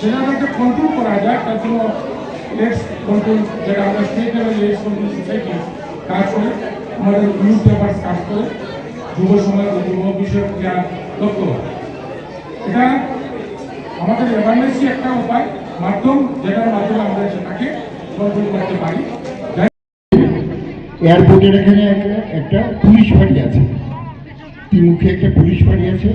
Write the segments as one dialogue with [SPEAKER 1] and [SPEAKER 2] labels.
[SPEAKER 1] সেটাকে একটা কন্ট্রোল করা যায়। তার জন্য লেটস কন্ট্রোল, যেটা আমরা state level let's control society কাজ করে, আমাদের নিউজ পেপার কাজ করে, যুব সমাজ ও যুব বিষয়ক ক্রিয়া দপ্তর। এটা আমাদের অ্যাওয়ারনেসই একটা উপায়, মাধ্যম, যেটার মাধ্যমে আমরা সেটাকে কন্ট্রোল করতে পারি।
[SPEAKER 2] এয়ারপোর্টের এখানে একটা পুলিশ ফাঁড়ি আছে, তিনমুখী একটা পুলিশ ফাঁড়ি আছে।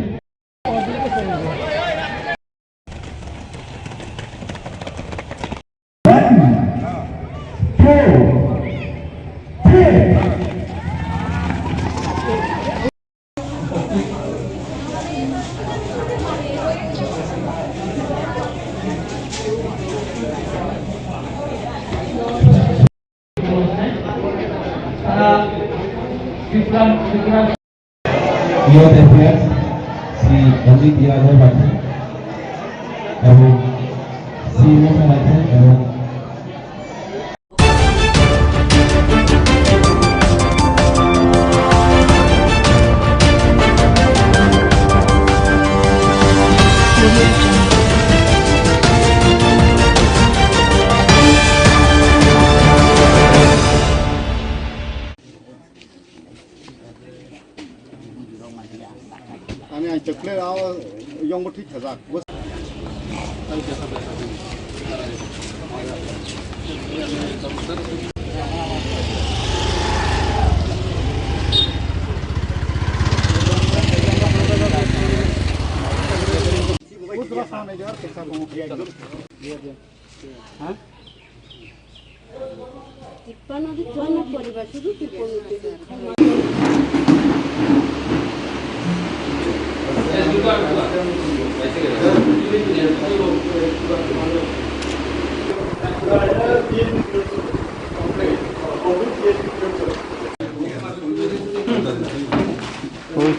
[SPEAKER 3] Youth Affairs শ্রী অজিত যাদব আছেন এবং সিএমও আছেন এবং
[SPEAKER 4] Anh chụp lên áo dùng một thích thở giặc.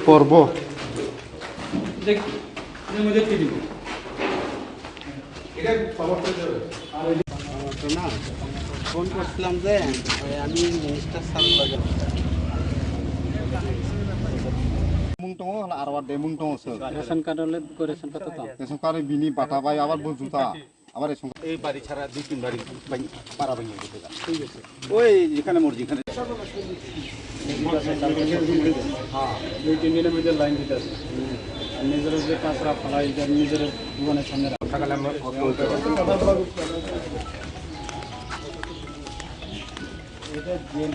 [SPEAKER 5] পর্ব
[SPEAKER 6] ফোন করছিলাম যে আমি মিনিস্টার স্যার লাগে
[SPEAKER 4] Mungtong lah arwah deh mungtong se.
[SPEAKER 6] Ration card হলে রেশন পাতা তো
[SPEAKER 4] Esok kali bini bata bay awal berjuta. Awal esok.
[SPEAKER 6] এই বাড়ি ছাড়া দুই তিন বাড়ি পাড়া ভেঙে গেছে ঠিক আছে ওই যেখানে মর্জি এখানে হ্যাঁ 2-3 দিনের মধ্যে লাইন দিতে আছে আর নিজের যে কাঁচরা ফলাই নিজের দোকানের সামনে থাকালে আমরা এটা জেল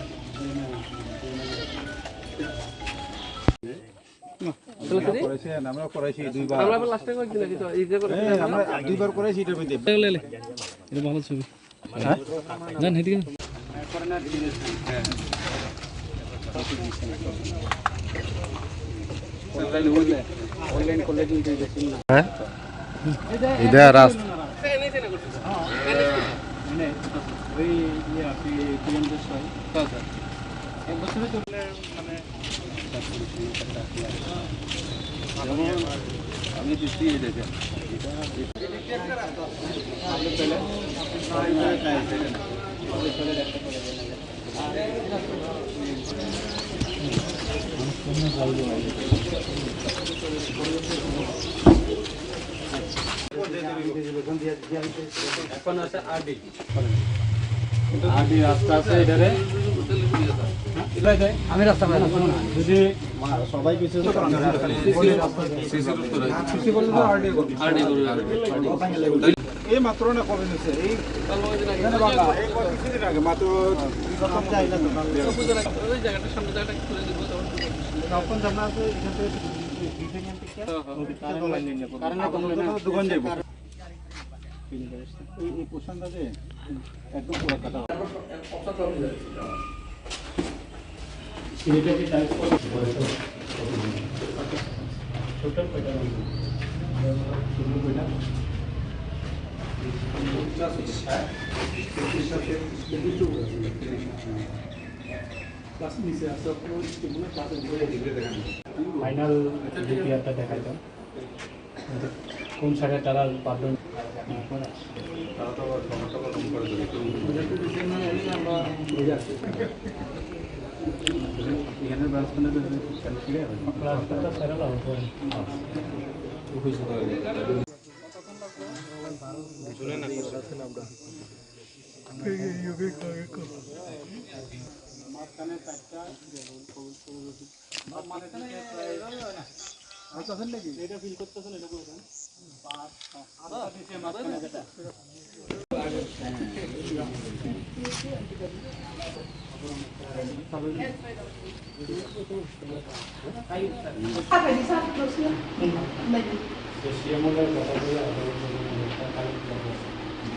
[SPEAKER 6] আমরা করেছি দুইবার আমরা লাস্টে করেছি নাকি তো এই যে আমরা দুইবার করেছি এটার মধ্যে লে এটা ভালো ছবি হ্যাঁ জান হেদিকে করোনা দিনের হ্যাঁ অনলাইন করলে কিন্তু দেখুন না হ্যাঁ
[SPEAKER 5] ইদা রাস্তা
[SPEAKER 6] মানে ওই ইয়ে আপনি পিএমদের সবাই স্যার এক বছরে চলে মানে আমি দিচ্ছি দেখে এখন আছে আরডি আরডি রাস্তা আছে এধারে আমি রাস্তা যদি সবাই কিছু এই মাত্র না কবে নিচ্ছে এই আগে মাত্র জায়গাটার সামনে জায়গাটা খুলে দিব তখন জানা আছে দোকান যাইব এই পোশাকটা যে একদম পুরো কাটা সিলেটে কি টাইপ করে টোটাল কয়টা টোটাল কয়টা ক্লাস নিচে আছে কোনো ক্লাসে ডিগ্রি দেখান ফাইনাল ডিপিআরটা দেখাইতো কোন সাইডে তারা পারবেন তারা তো টাকা কম করে দেবে আমরা এখানে ব্যবস্থা ক্লাসটা সেরা লাগবে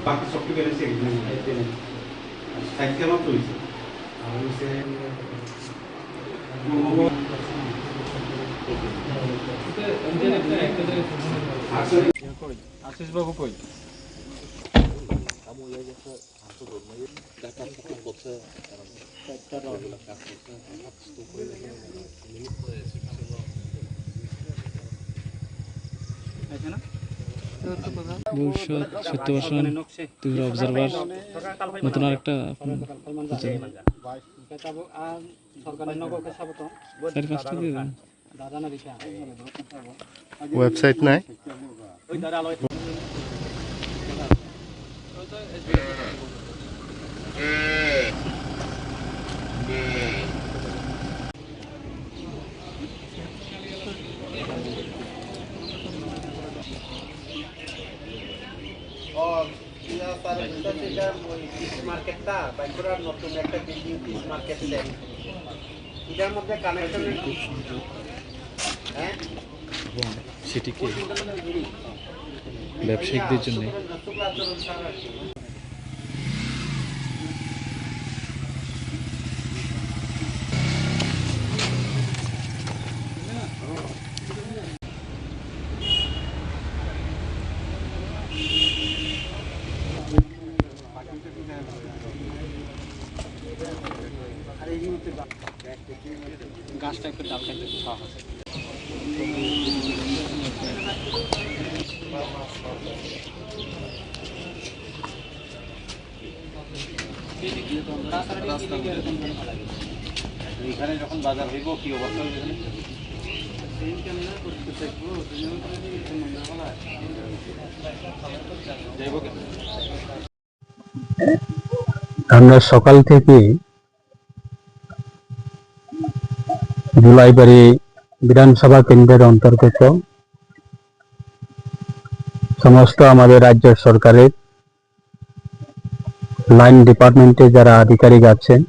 [SPEAKER 7] বাকি সবটি বেড়েছে সাহিত্য মাত্র হয়েছে আশিস বাবু কই
[SPEAKER 6] ভবিষ্যৎ সত্যবাসন তীব্র অবজারভার নতুন আরেকটা কাজটা দিয়ে দেন।
[SPEAKER 5] ওয়েবসাইট নাই
[SPEAKER 8] মার্কেটটা বাইকুড়ার নতুন একটা বিল্ডিং পিস মার্কেট দেন এটার মধ্যে কানেকশন হ্যাঁ
[SPEAKER 6] সেটিকে ব্যবসায়িকদের জন্য
[SPEAKER 8] গাছটা একটু ডাল খাইতে
[SPEAKER 7] এখানে যখন বাজার হইব কি অবস্থা হইবে
[SPEAKER 9] আমরা সকাল থেকে জুলাইবাড়ি বিধানসভা কেন্দ্রের অন্তর্গত সমস্ত আমাদের রাজ্য সরকারের লাইন ডিপার্টমেন্টে যারা আধিকারিক আছেন,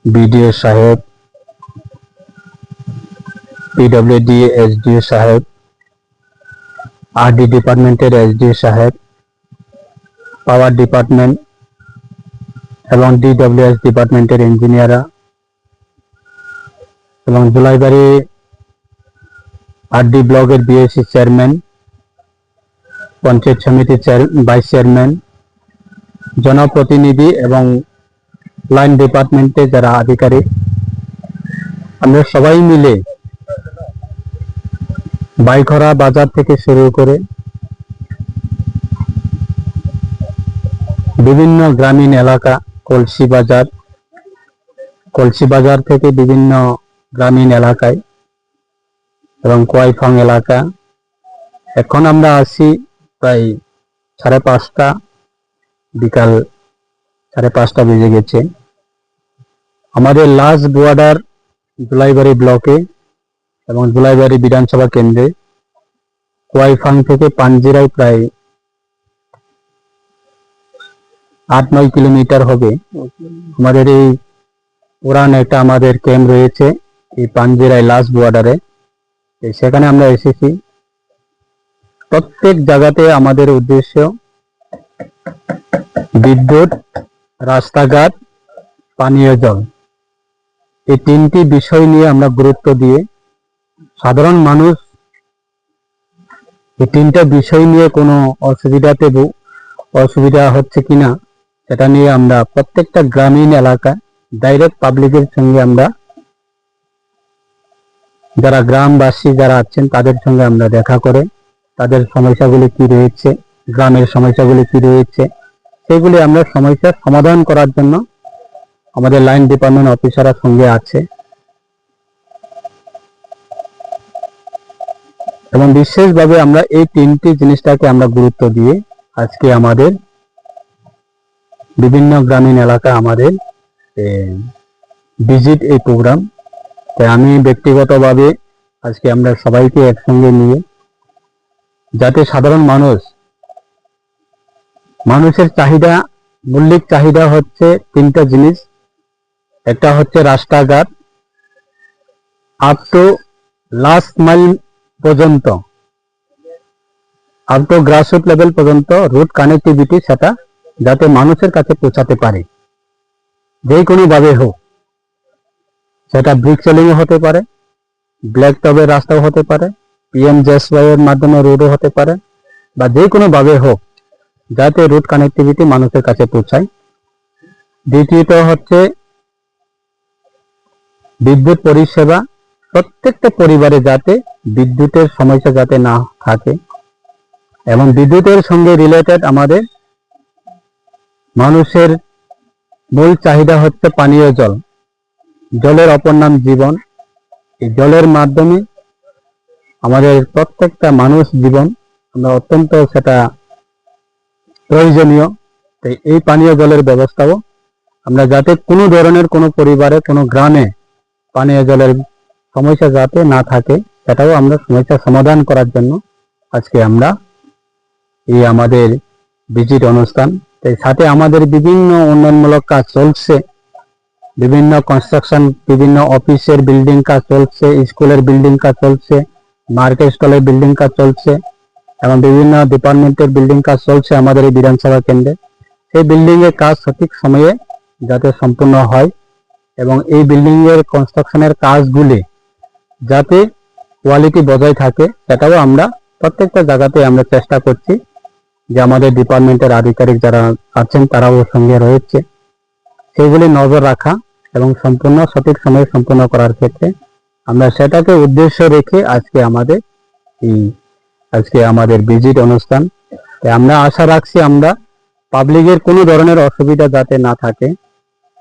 [SPEAKER 9] বিডিও সাহেব, পিডব্লিউডি এসডিও সাহেব, আরডি ডিপার্টমেন্টের এসডিও সাহেব, পাওয়ার ডিপার্টমেন্ট এবং ডিডব্লিউএস ডিপার্টমেন্টের ইঞ্জিনিয়াররা এবং জুলাইবাড়ি আরডি ব্লকের বিএসসি চেয়ারম্যান, পঞ্চায়েত সমিতির ভাইস চেয়ারম্যান, জনপ্রতিনিধি এবং লাইন ডিপার্টমেন্টে যারা আধিকারিক, আমরা সবাই মিলে বাইখরা বাজার থেকে শুরু করে বিভিন্ন গ্রামীণ এলাকা, কলসি বাজার থেকে বিভিন্ন গ্রামীণ এলাকায় এবং কোয়াইফাং এলাকা, এখন আমরা আছি প্রায় 5:30, বিকাল 5:30 বেজে গেছে। আমাদের লাস্ট বর্ডার জুলাইবাড়ি ব্লকে এবং জুলাইবাড়ি বিধানসভা কেন্দ্রে কোয়াইফাং থেকে পাঞ্জিরায় প্রায় 8-9 কিলোমিটার হবে। আমাদের এই পুরান একটা আমাদের ক্যাম্প রয়েছে এই পাঞ্জিরায় লাস্ট বর্ডারে, সেখানে আমরা এসেছি। প্রত্যেক জায়গাতে আমাদের উদ্দেশ্য বিদ্যুৎ, রাস্তাঘাট, পানীয় জল, এই 3টি বিষয় নিয়ে আমরা গুরুত্ব দিয়ে সাধারণ মানুষ এই 3টা বিষয় নিয়ে কোনো অসুবিধা হচ্ছে কিনা সেটা নিয়ে আমরা প্রত্যেকটা গ্রামীণ এলাকা ডাইরেক্ট পাবলিকের সঙ্গে আমরা যারা গ্রামবাসী যারা আছেন তাদের সঙ্গে আমরা দেখা করে তাদের সমস্যাগুলি কি রয়েছে, গ্রামের সমস্যাগুলি কি রয়েছে, সেগুলি আমরা সমস্যার সমাধান করার জন্য আমাদের লাইন ডিপার্টমেন্ট অফিসাররা সঙ্গে আছে। এবং বিশেষভাবে আমরা এই তিনটি জিনিসটাকে আমরা গুরুত্ব দিয়ে আজকে আমাদের বিভিন্ন গ্রামীণ এলাকা আমাদের ভিজিট এই প্রোগ্রাম। তাই আমি ব্যক্তিগতভাবে আজকে আমরা সবাইকে একসঙ্গে নিয়ে যাতে সাধারণ মানুষের চাহিদা, মৌলিক চাহিদা হচ্ছে তিনটা জিনিস। একটা হচ্ছে রাস্তাঘাট আপ টু লাস্ট মাইল পর্যন্ত, আপ টু গ্রাসরুট লেভেল পর্যন্ত রুট কানেক্টিভিটি, সেটা যাতে মানুষের কাছে পৌঁছাতে পারে যে কোনো ভাবে হোক। সেটা ব্রিক সেলিং হতে পারে, ব্ল্যাক টবের রাস্তাও হতে পারে, PMJSY এর মাধ্যমে রোডও হতে পারে, বা যে কোনো ভাবে হোক যাতে রুট কানেক্টিভিটি মানুষের কাছে পৌঁছায়। দ্বিতীয়ত হচ্ছে বিদ্যুৎ পরিষেবা, প্রত্যেকটা পরিবারে যাতে বিদ্যুতের সমস্যা যাতে না থাকে, এবং বিদ্যুতের সঙ্গে রিলেটেড আমাদের মানুষের মূল চাহিদা হচ্ছে পানীয় জল। জলের অপর নাম জীবন। এই জলের মাধ্যমে আমাদের প্রত্যেকটা মানুষ জীবন আমরা অত্যন্ত সেটা প্রয়োজনীয়। তাই এই পানীয় জলের ব্যবস্থাও আমরা যাতে কোনো ধরনের কোনো পরিবারে কোনো গ্রামে পানীয় জলের সমস্যা যাতে না থাকে, সেটাও আমরা সমস্যা সমাধান করার জন্য আজকে আমরা এই আমাদের ভিজিট অনুষ্ঠান। তাই সাথে আমাদের বিভিন্ন উন্নয়নমূলক কাজ চলছে, বিভিন্ন কনস্ট্রাকশন, বিভিন্ন অফিসের বিল্ডিং কাজ চলছে, স্কুলের বিল্ডিং কাজ চলছে, মার্কেট স্টলের বিল্ডিং কাজ চলছে, এবং বিভিন্ন ডিপার্টমেন্টের বিল্ডিং কাজ চলছে আমাদের এই বিধানসভা কেন্দ্রে। সেই বিল্ডিং এর কাজ সঠিক সময়ে যাতে সম্পূর্ণ হয়, এবং এই বিল্ডিং এর কনস্ট্রাকশনের কাজগুলি যাতে কোয়ালিটি বজায় থাকে, সেটাও আমরা প্রত্যেকটা জায়গাতে আমরা চেষ্টা করছি যে আমাদের ডিপার্টমেন্টের আধিকারিক যারা আছেন তারাও সঙ্গে রয়েছে, সেইগুলি নজর রাখা এবং সম্পূর্ণ সঠিক সময়ে সম্পূর্ণ করার ক্ষেত্রে আমরা সেটাকে উদ্দেশ্য রেখে আজকে আমাদের ভিজিট অনুষ্ঠান। তাই আমরা আশা রাখছি আমরা পাবলিকের কোনো ধরনের অসুবিধা যাতে না থাকে।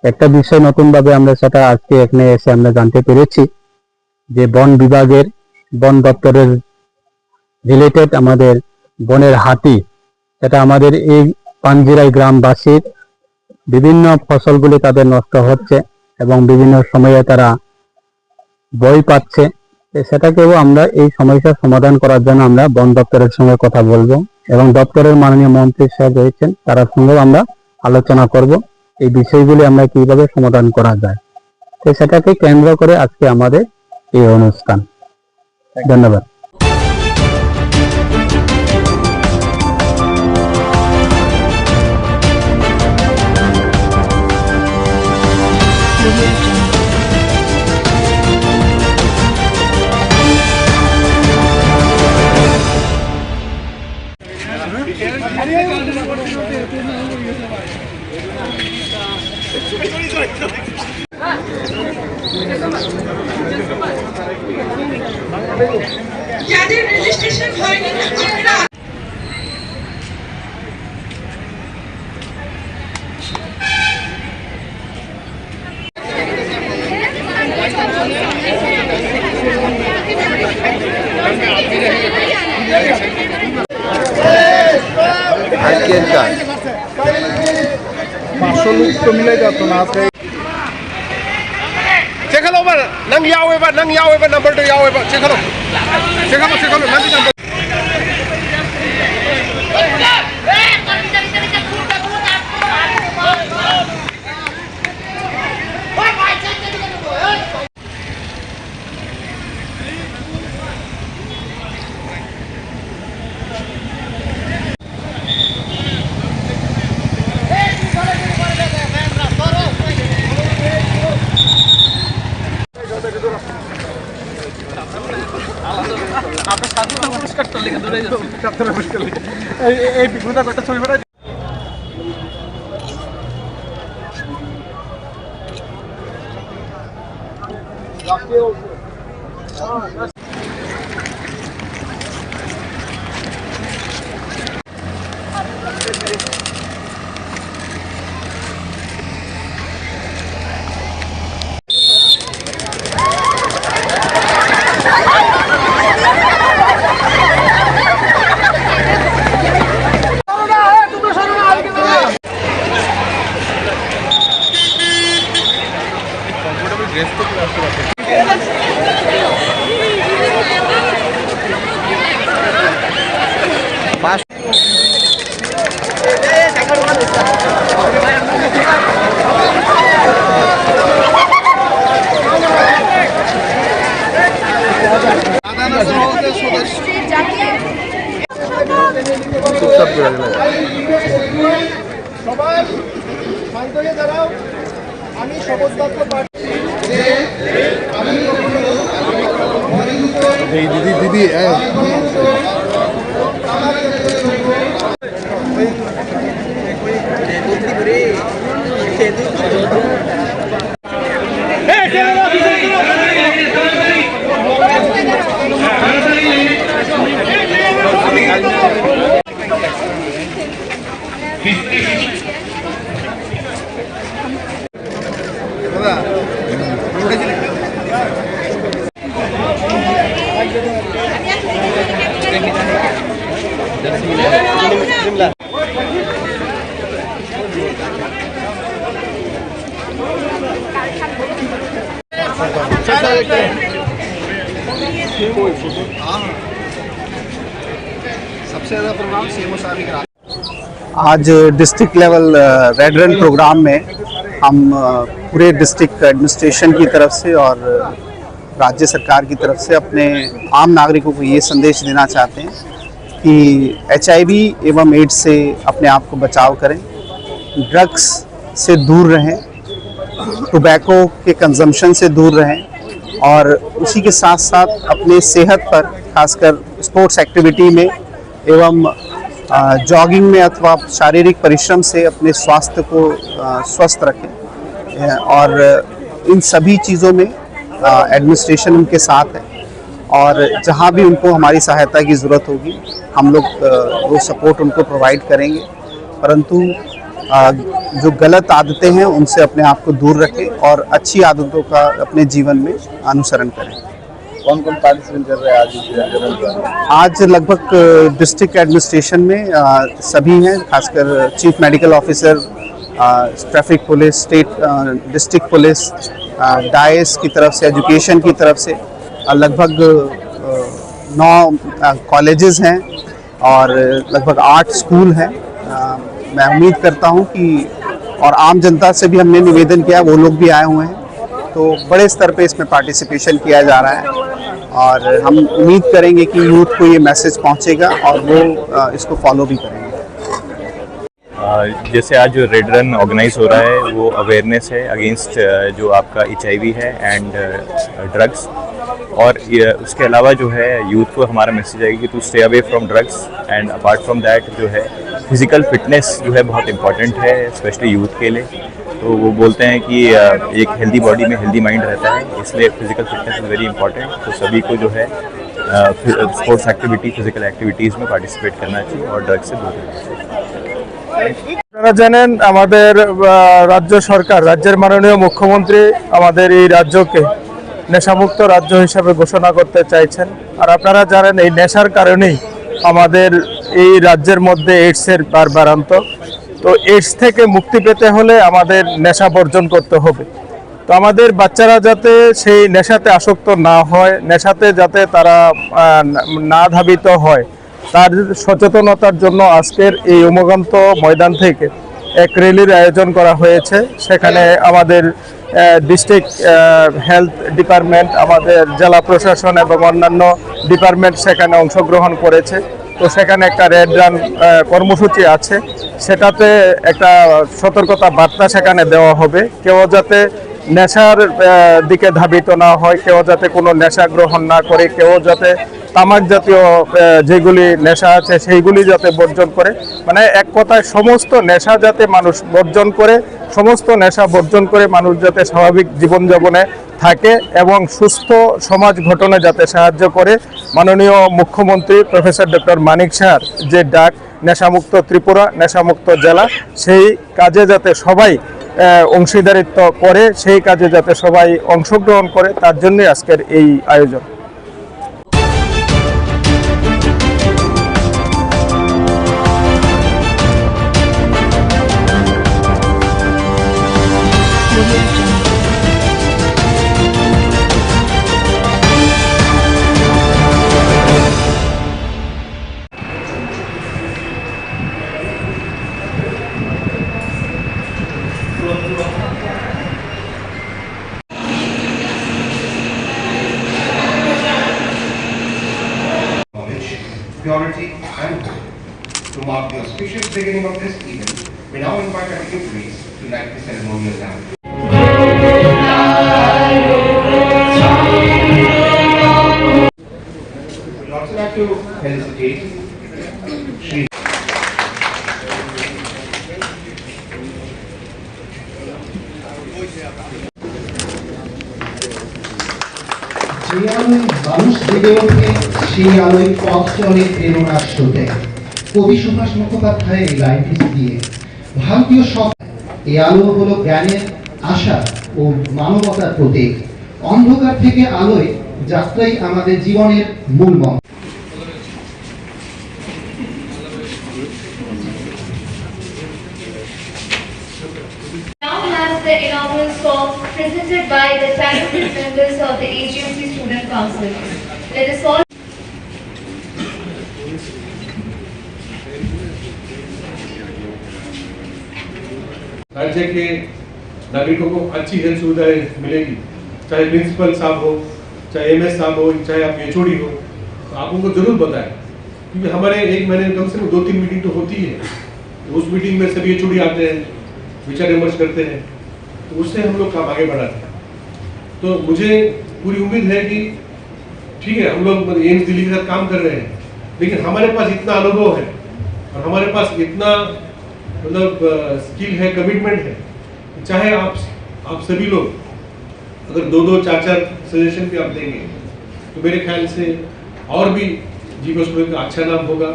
[SPEAKER 9] একটা বিষয় নতুনভাবে আমরা সেটা আজকে এখানে এসে আমরা জানতে পেরেছি যে বন বিভাগের, বন দপ্তরের রিলেটেড আমাদের বনের হাতি, সেটা আমাদের এই পাঞ্জিরাই গ্রামবাসীর বিভিন্ন ফসলগুলি তাদের নষ্ট হচ্ছে এবং বিভিন্ন সময়ে তারা ভয় পাচ্ছে। সেটাকেও আমরা এই সমস্যার সমাধান করার জন্য আমরা বন দপ্তরের সঙ্গে কথা বলবো, এবং দপ্তরের মাননীয় মন্ত্রী সাহেব রয়েছেন, তার সঙ্গেও আমরা আলোচনা করব এই বিষয়গুলি আমরা কিভাবে সমাধান করা যায়। তো সেটাকে কেন্দ্র করে আজকে আমাদের এই অনুষ্ঠান। ধন্যবাদ।
[SPEAKER 10] যাদের রেজিস্ট্রেশন হয়নি তারা
[SPEAKER 4] Chekhalo ba nang yawe ba number to yawe ba chekhalo nang number এই বিগুদা কত ছবি বানাই সবাই শান্ত হয়ে দাঁড়াও। আমি শপথ বাক্য পাঠ
[SPEAKER 5] দিদি
[SPEAKER 8] सबसे ज्यादा प्रोग्राम सीएमओ साहब ही करा।
[SPEAKER 9] आज district level red run programme में हम पूरे डिस्ट्रिक्ट एडमिनिस्ट्रेशन की तरफ से और राज्य सरकार की तरफ से अपने आम नागरिकों को ये संदेश देना चाहते हैं कि HIV एवं एड्स से अपने आप को बचाव करें, ड्रग्स से दूर रहें, टोबैको के कंजम्पशन से दूर रहें और उसी के साथ साथ अपने सेहत पर खासकर स्पोर्ट्स एक्टिविटी में एवं जॉगिंग में अथवा शारीरिक परिश्रम से अपने स्वास्थ्य को स्वस्थ रखें और इन सभी चीज़ों में एडमिनिस्ट्रेशन उनके साथ है और जहाँ भी उनको हमारी सहायता की ज़रूरत होगी हम लोग वो सपोर्ट उनको प्रोवाइड करेंगे, परंतु जो गलत आदतें हैं उनसे अपने आप को दूर रखें और अच्छी आदतों का अपने जीवन में अनुसरण करें।
[SPEAKER 5] कौन कौन पार्टिसिपेट कर रहे हैं
[SPEAKER 9] आज लगभग डिस्ट्रिक्ट एडमिनिस्ट्रेशन में सभी हैं, खासकर chief medical officer, traffic police, state district police, dice की तरफ से, एजुकेशन की तरफ से लगभग 9 कॉलेजेस हैं और लगभग 8 स्कूल हैं। मैं उम्मीद करता हूं कि और आम जनता से भी हमने निवेदन किया, वो लोग भी आए हुए हैं, तो बड़े स्तर पे इसमें पार्टिसिपेशन किया जा रहा है और हम उम्मीद करेंगे कि यूथ को ये मैसेज पहुंचेगा और वो इसको फॉलो भी करेंगे।
[SPEAKER 11] जैसे आज जो रेड रन ऑर्गेनाइज हो रहा है वो अवेयरनेस है अगेंस्ट जो आपका HIV है एंड ड्रग्स, और उसके अलावा जो है यूथ को हमारा मैसेज है कि to stay away from drugs and apart from that जो है फिज़िकल फिटनेस जो है बहुत इंपॉर्टेंट है स्पेशली यूथ के लिए। तो वो बोलते हैं कि एक हेल्दी बॉडी में हेल्दी माइंड रहता है, इसलिए physical fitness is very important. तो सभी को जो है स्पोर्ट्स एक्टिविटी, फिजिकल एक्टिविटीज़ में पार्टिसिपेट करना चाहिए और ड्रग्स से दूर रहना चाहिए।
[SPEAKER 4] আপনারা জানেন আমাদের রাজ্য সরকার, রাজ্যের মাননীয় মুখ্যমন্ত্রী আমাদের এই রাজ্যকে নেশামুক্ত রাজ্য হিসাবে ঘোষণা করতে চাইছেন। আর আপনারা জানেন এই নেশার কারণেই আমাদের এই রাজ্যের মধ্যে এইডসের বাড়ান্ত। তো এইডস থেকে মুক্তি পেতে হলে আমাদের নেশা বর্জন করতে হবে। তো আমাদের বাচ্চারা যাতে সেই নেশাতে আসক্ত না হয়, নেশাতে যাতে তারা না ধাবিত হয়, তার সচেতনতার জন্য আজকের এই উমগন্ত ময়দান থেকে এক র্যালির আয়োজন করা হয়েছে। সেখানে আমাদের ডিস্ট্রিক্ট হেলথ ডিপার্টমেন্ট, আমাদের জেলা প্রশাসন এবং অন্যান্য ডিপার্টমেন্ট সেখানে অংশগ্রহণ করেছে। তো সেখানে একটা রেড রান কর্মসূচি আছে, সেটাতে একটা সতর্কতা বার্তা সেখানে দেওয়া হবে। কেউ যাতে নেশার দিকে ধাবিত না হয়, কেউ যাতে কোনো নেশা গ্রহণ না করে, কেউ যাতে তামাক জাতীয় যেগুলি নেশা আছে সেইগুলি যাতে বর্জন করে, মানে এক কথায় সমস্ত নেশা যাতে মানুষ বর্জন করে, সমস্ত নেশা বর্জন করে মানুষ যাতে স্বাভাবিক জীবনযাপনে থাকে এবং সুস্থ সমাজ গঠনে যাতে সাহায্য করে। মাননীয় মুখ্যমন্ত্রী প্রফেসর ডক্টর মানিক সাহার যে ডাক নেশামুক্ত ত্রিপুরা, নেশামুক্ত জেলা, সেই কাজে যাতে সবাই অংশীদারিত্ব করে, সেই কাজে যাতে সবাই অংশগ্রহণ করে, তার জন্যই আজকের এই আয়োজন।
[SPEAKER 12] mark the auspicious beginning of this event, we now invite our dignitaries to light the ceremonial lamp. We would also like to felicitate Shri
[SPEAKER 13] যে আলোয় মানুষ জেগে ওঠে সেই আলোয় পথ চলে প্রেরণার স্রোতে। কবি সুভাষ মুখোপাধ্যায় এই লাইনটি দিয়ে ভারতীয় সব এই আলো হলো জ্ঞানের, আশা ও মানবতার প্রতীক। অন্ধকার থেকে আলোয় যাত্রাই আমাদের জীবনের মূল মন্ত্র।
[SPEAKER 14] Now has the inaugural song presented by the talented members of the AGMC Student Council. Let us all
[SPEAKER 15] राज्य के नागरिकों को अच्छी हेल्थ सुविधाएं मिलेगी, चाहे प्रिंसिपल साहब हो, चाहे एमएस साहब हो, चाहे आप एचओडी हो, तो आप उनको जरूर बताएं, क्योंकि हमारे एक महीने में कम से कम 2-3 मीटिंग तो होती है। तो उस मीटिंग में सभी एचओडी आते हैं, विचार विमर्श करते हैं, तो उससे हम लोग काम आगे बढ़ाते हैं। तो मुझे पूरी उम्मीद है कि ठीक है, हम लोग एम्स दिल्ली के साथ काम कर रहे हैं, लेकिन हमारे पास इतना अनुभव है और हमारे पास इतना मतलब स्किल है, कमिटमेंट है, चाहे आप सभी लोग अगर 2-2, 4-4 सजेशन भी आप देंगे तो मेरे ख्याल से और भी जीव हॉस्पिटल का अच्छा नाम होगा।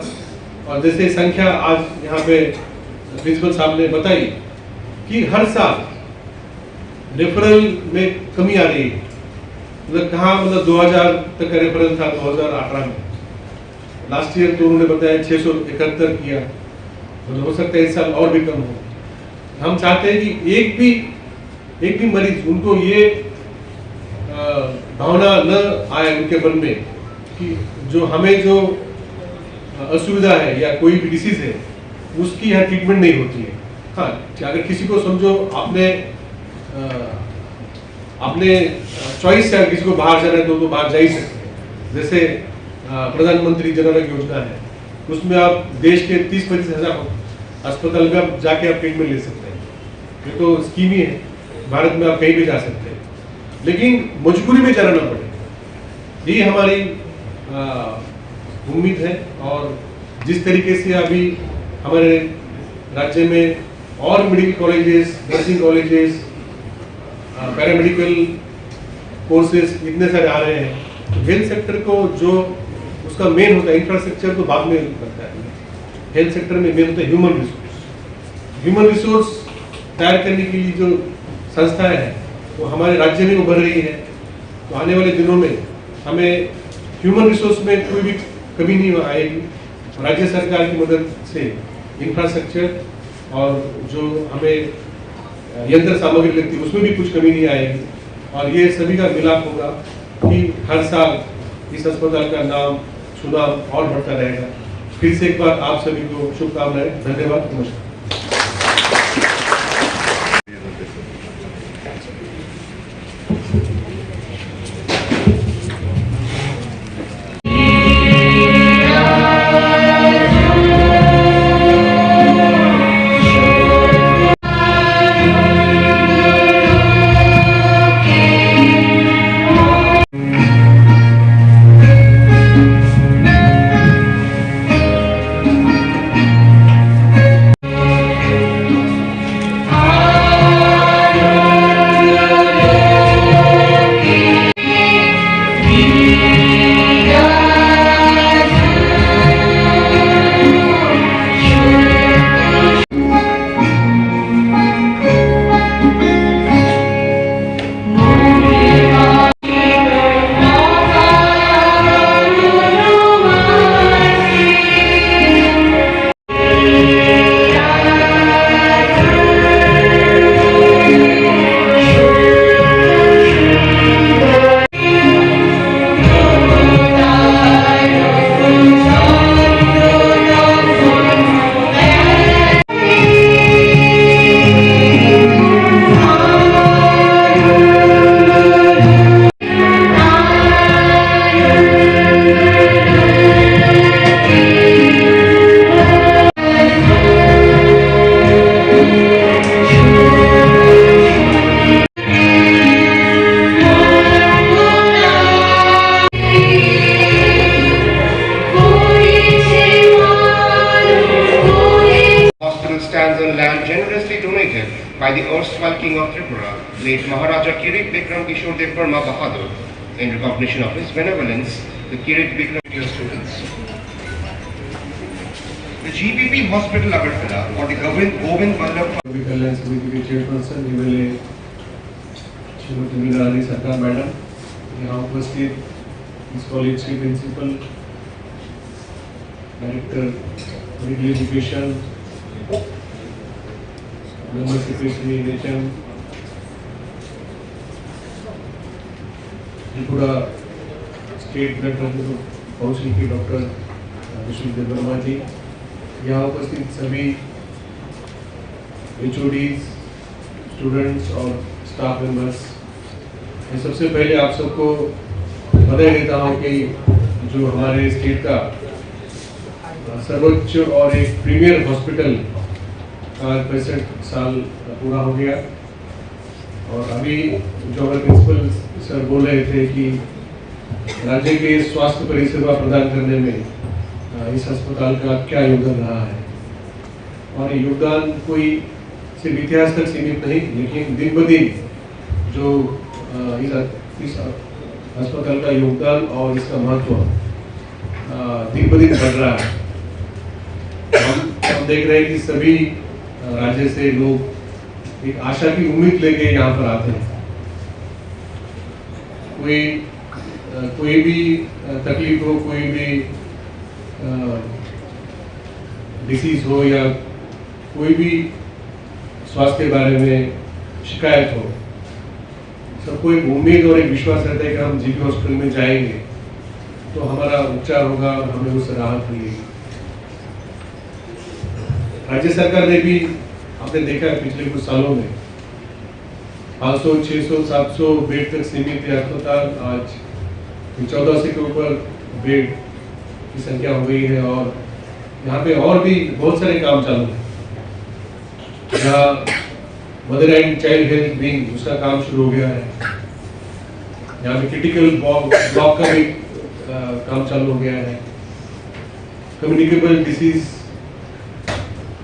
[SPEAKER 15] और जैसे संख्या आज यहाँ पे प्रिंसिपल साहब ने बताई कि हर साल रेफरल में कमी आ रही है, मतलब कहाँ मतलब 2000 तक का रेफरल था 2018 में, लास्ट ईयर तो उन्होंने बताया 671 किया, मतलब हो सकता है इस साल और भी कम हो। हम चाहते हैं कि एक भी मरीज उनको ये भावना न आए उनके मन में कि जो हमें जो असुविधा है या कोई भी डिसीज है उसकी यहाँ ट्रीटमेंट नहीं होती है। हाँ, अगर किसी को समझो आपने चॉइस से किसी को बाहर जाना है तो बाहर जा ही सकते हैं। जैसे प्रधानमंत्री जन आरोग्य योजना है, उसमें आप देश के 30-35 हजार अस्पताल में आप जाके आप ट्रीटमेंट ले सकते हैं। ये तो स्कीम ही है, भारत में आप कहीं भी जा सकते हैं, लेकिन मजबूरी में जाना ना पड़े, ये हमारी उम्मीद है। और जिस तरीके से अभी हमारे राज्य में और medical colleges, nursing colleges, paramedical courses इतने सारे आ रहे हैं, तो हेल्थ सेक्टर को जो उसका मेन होता है, इंफ्रास्ट्रक्चर तो बाद में करता है, हेल्थ सेक्टर में मेन होता है ह्यूमन रिसोर्स तैयार करने के लिए जो संस्थाएं हैं वो हमारे राज्य में उभर रही है। तो आने वाले दिनों में हमें ह्यूमन रिसोर्स में कोई भी कमी नहीं आएगी। राज्य सरकार की मदद से इंफ्रास्ट्रक्चर और जो हमें यंत्र सामग्री लगती है उसमें भी कुछ कमी नहीं आएगी। और ये सभी का मिलाप होगा कि हर साल इस अस्पताल का नाम सुनाम और बढ़ता रहेगा। फिर से एक बार आप सभी को शुभकामनाएं, धन्यवाद, नमस्कार।
[SPEAKER 12] stands on land generously donated by the erstwhile King of Tripura, late Maharaja Kirit Bikram Kishore Dev Burma Bahadur. In recognition of his benevolence, the Kirit Bikram dear students. The GPP Hospital Agartala for the Govind Vallabh
[SPEAKER 15] कल्याण समिति के chairperson MLA Shrimati Meena Rani Sarkar madam, यहाँ उपस्थित इस college के principal, director medical education, member secretary नेचम, Tripura state blood council के doctor Vishwadev Verma ji, यहाँ उपस्थित सभी HODs, स्टूडेंट्स और स्टाफ मेंबर्स, मैं सबसे पहले आप सबको बधाई देता हूँ कि जो हमारे स्टेट का सर्वोच्च और एक प्रीमियर हॉस्पिटल का 65 साल पूरा हो गया। और अभी जो हमारे प्रिंसिपल सर बोल रहे थे कि राज्य के स्वास्थ्य परिसेवा प्रदान करने में इस अस्पताल का क्या योगदान रहा है, और ये योगदान कोई सिर्फ इतिहास तक सीमित नहीं, लेकिन दिन ब दिन जो इस अस्पताल का योगदान और इसका महत्व दिन ब दिन बढ़ रहा है। हम देख रहे हैं कि सभी राज्य से लोग एक आशा की उम्मीद लेके यहाँ पर आते हैं। कोई भी तकलीफ हो, कोई भी डिसीज हो या कोई भी स्वास्थ्य के बारे में शिकायत हो, सबको एक उम्मीद और एक विश्वास रहता है कि हम जीपी हॉस्पिटल में जाएंगे तो हमारा उपचार होगा, हमें उससे राहत मिलेगी। राज्य सरकार ने भी आपने देखा है पिछले कुछ सालों में 500, 600, 700 बेड तक सीमित है अस्पताल, आज 1400 के ऊपर बेड की संख्या हो गई है। और यहाँ पे और भी बहुत सारे काम चालू है। जहाँ mother and child health wing, उसका काम शुरू हो गया है। यहाँ पे क्रिटिकल ब्लॉक का भी काम चालू हो गया है। कम्युनिकेबल डिसीज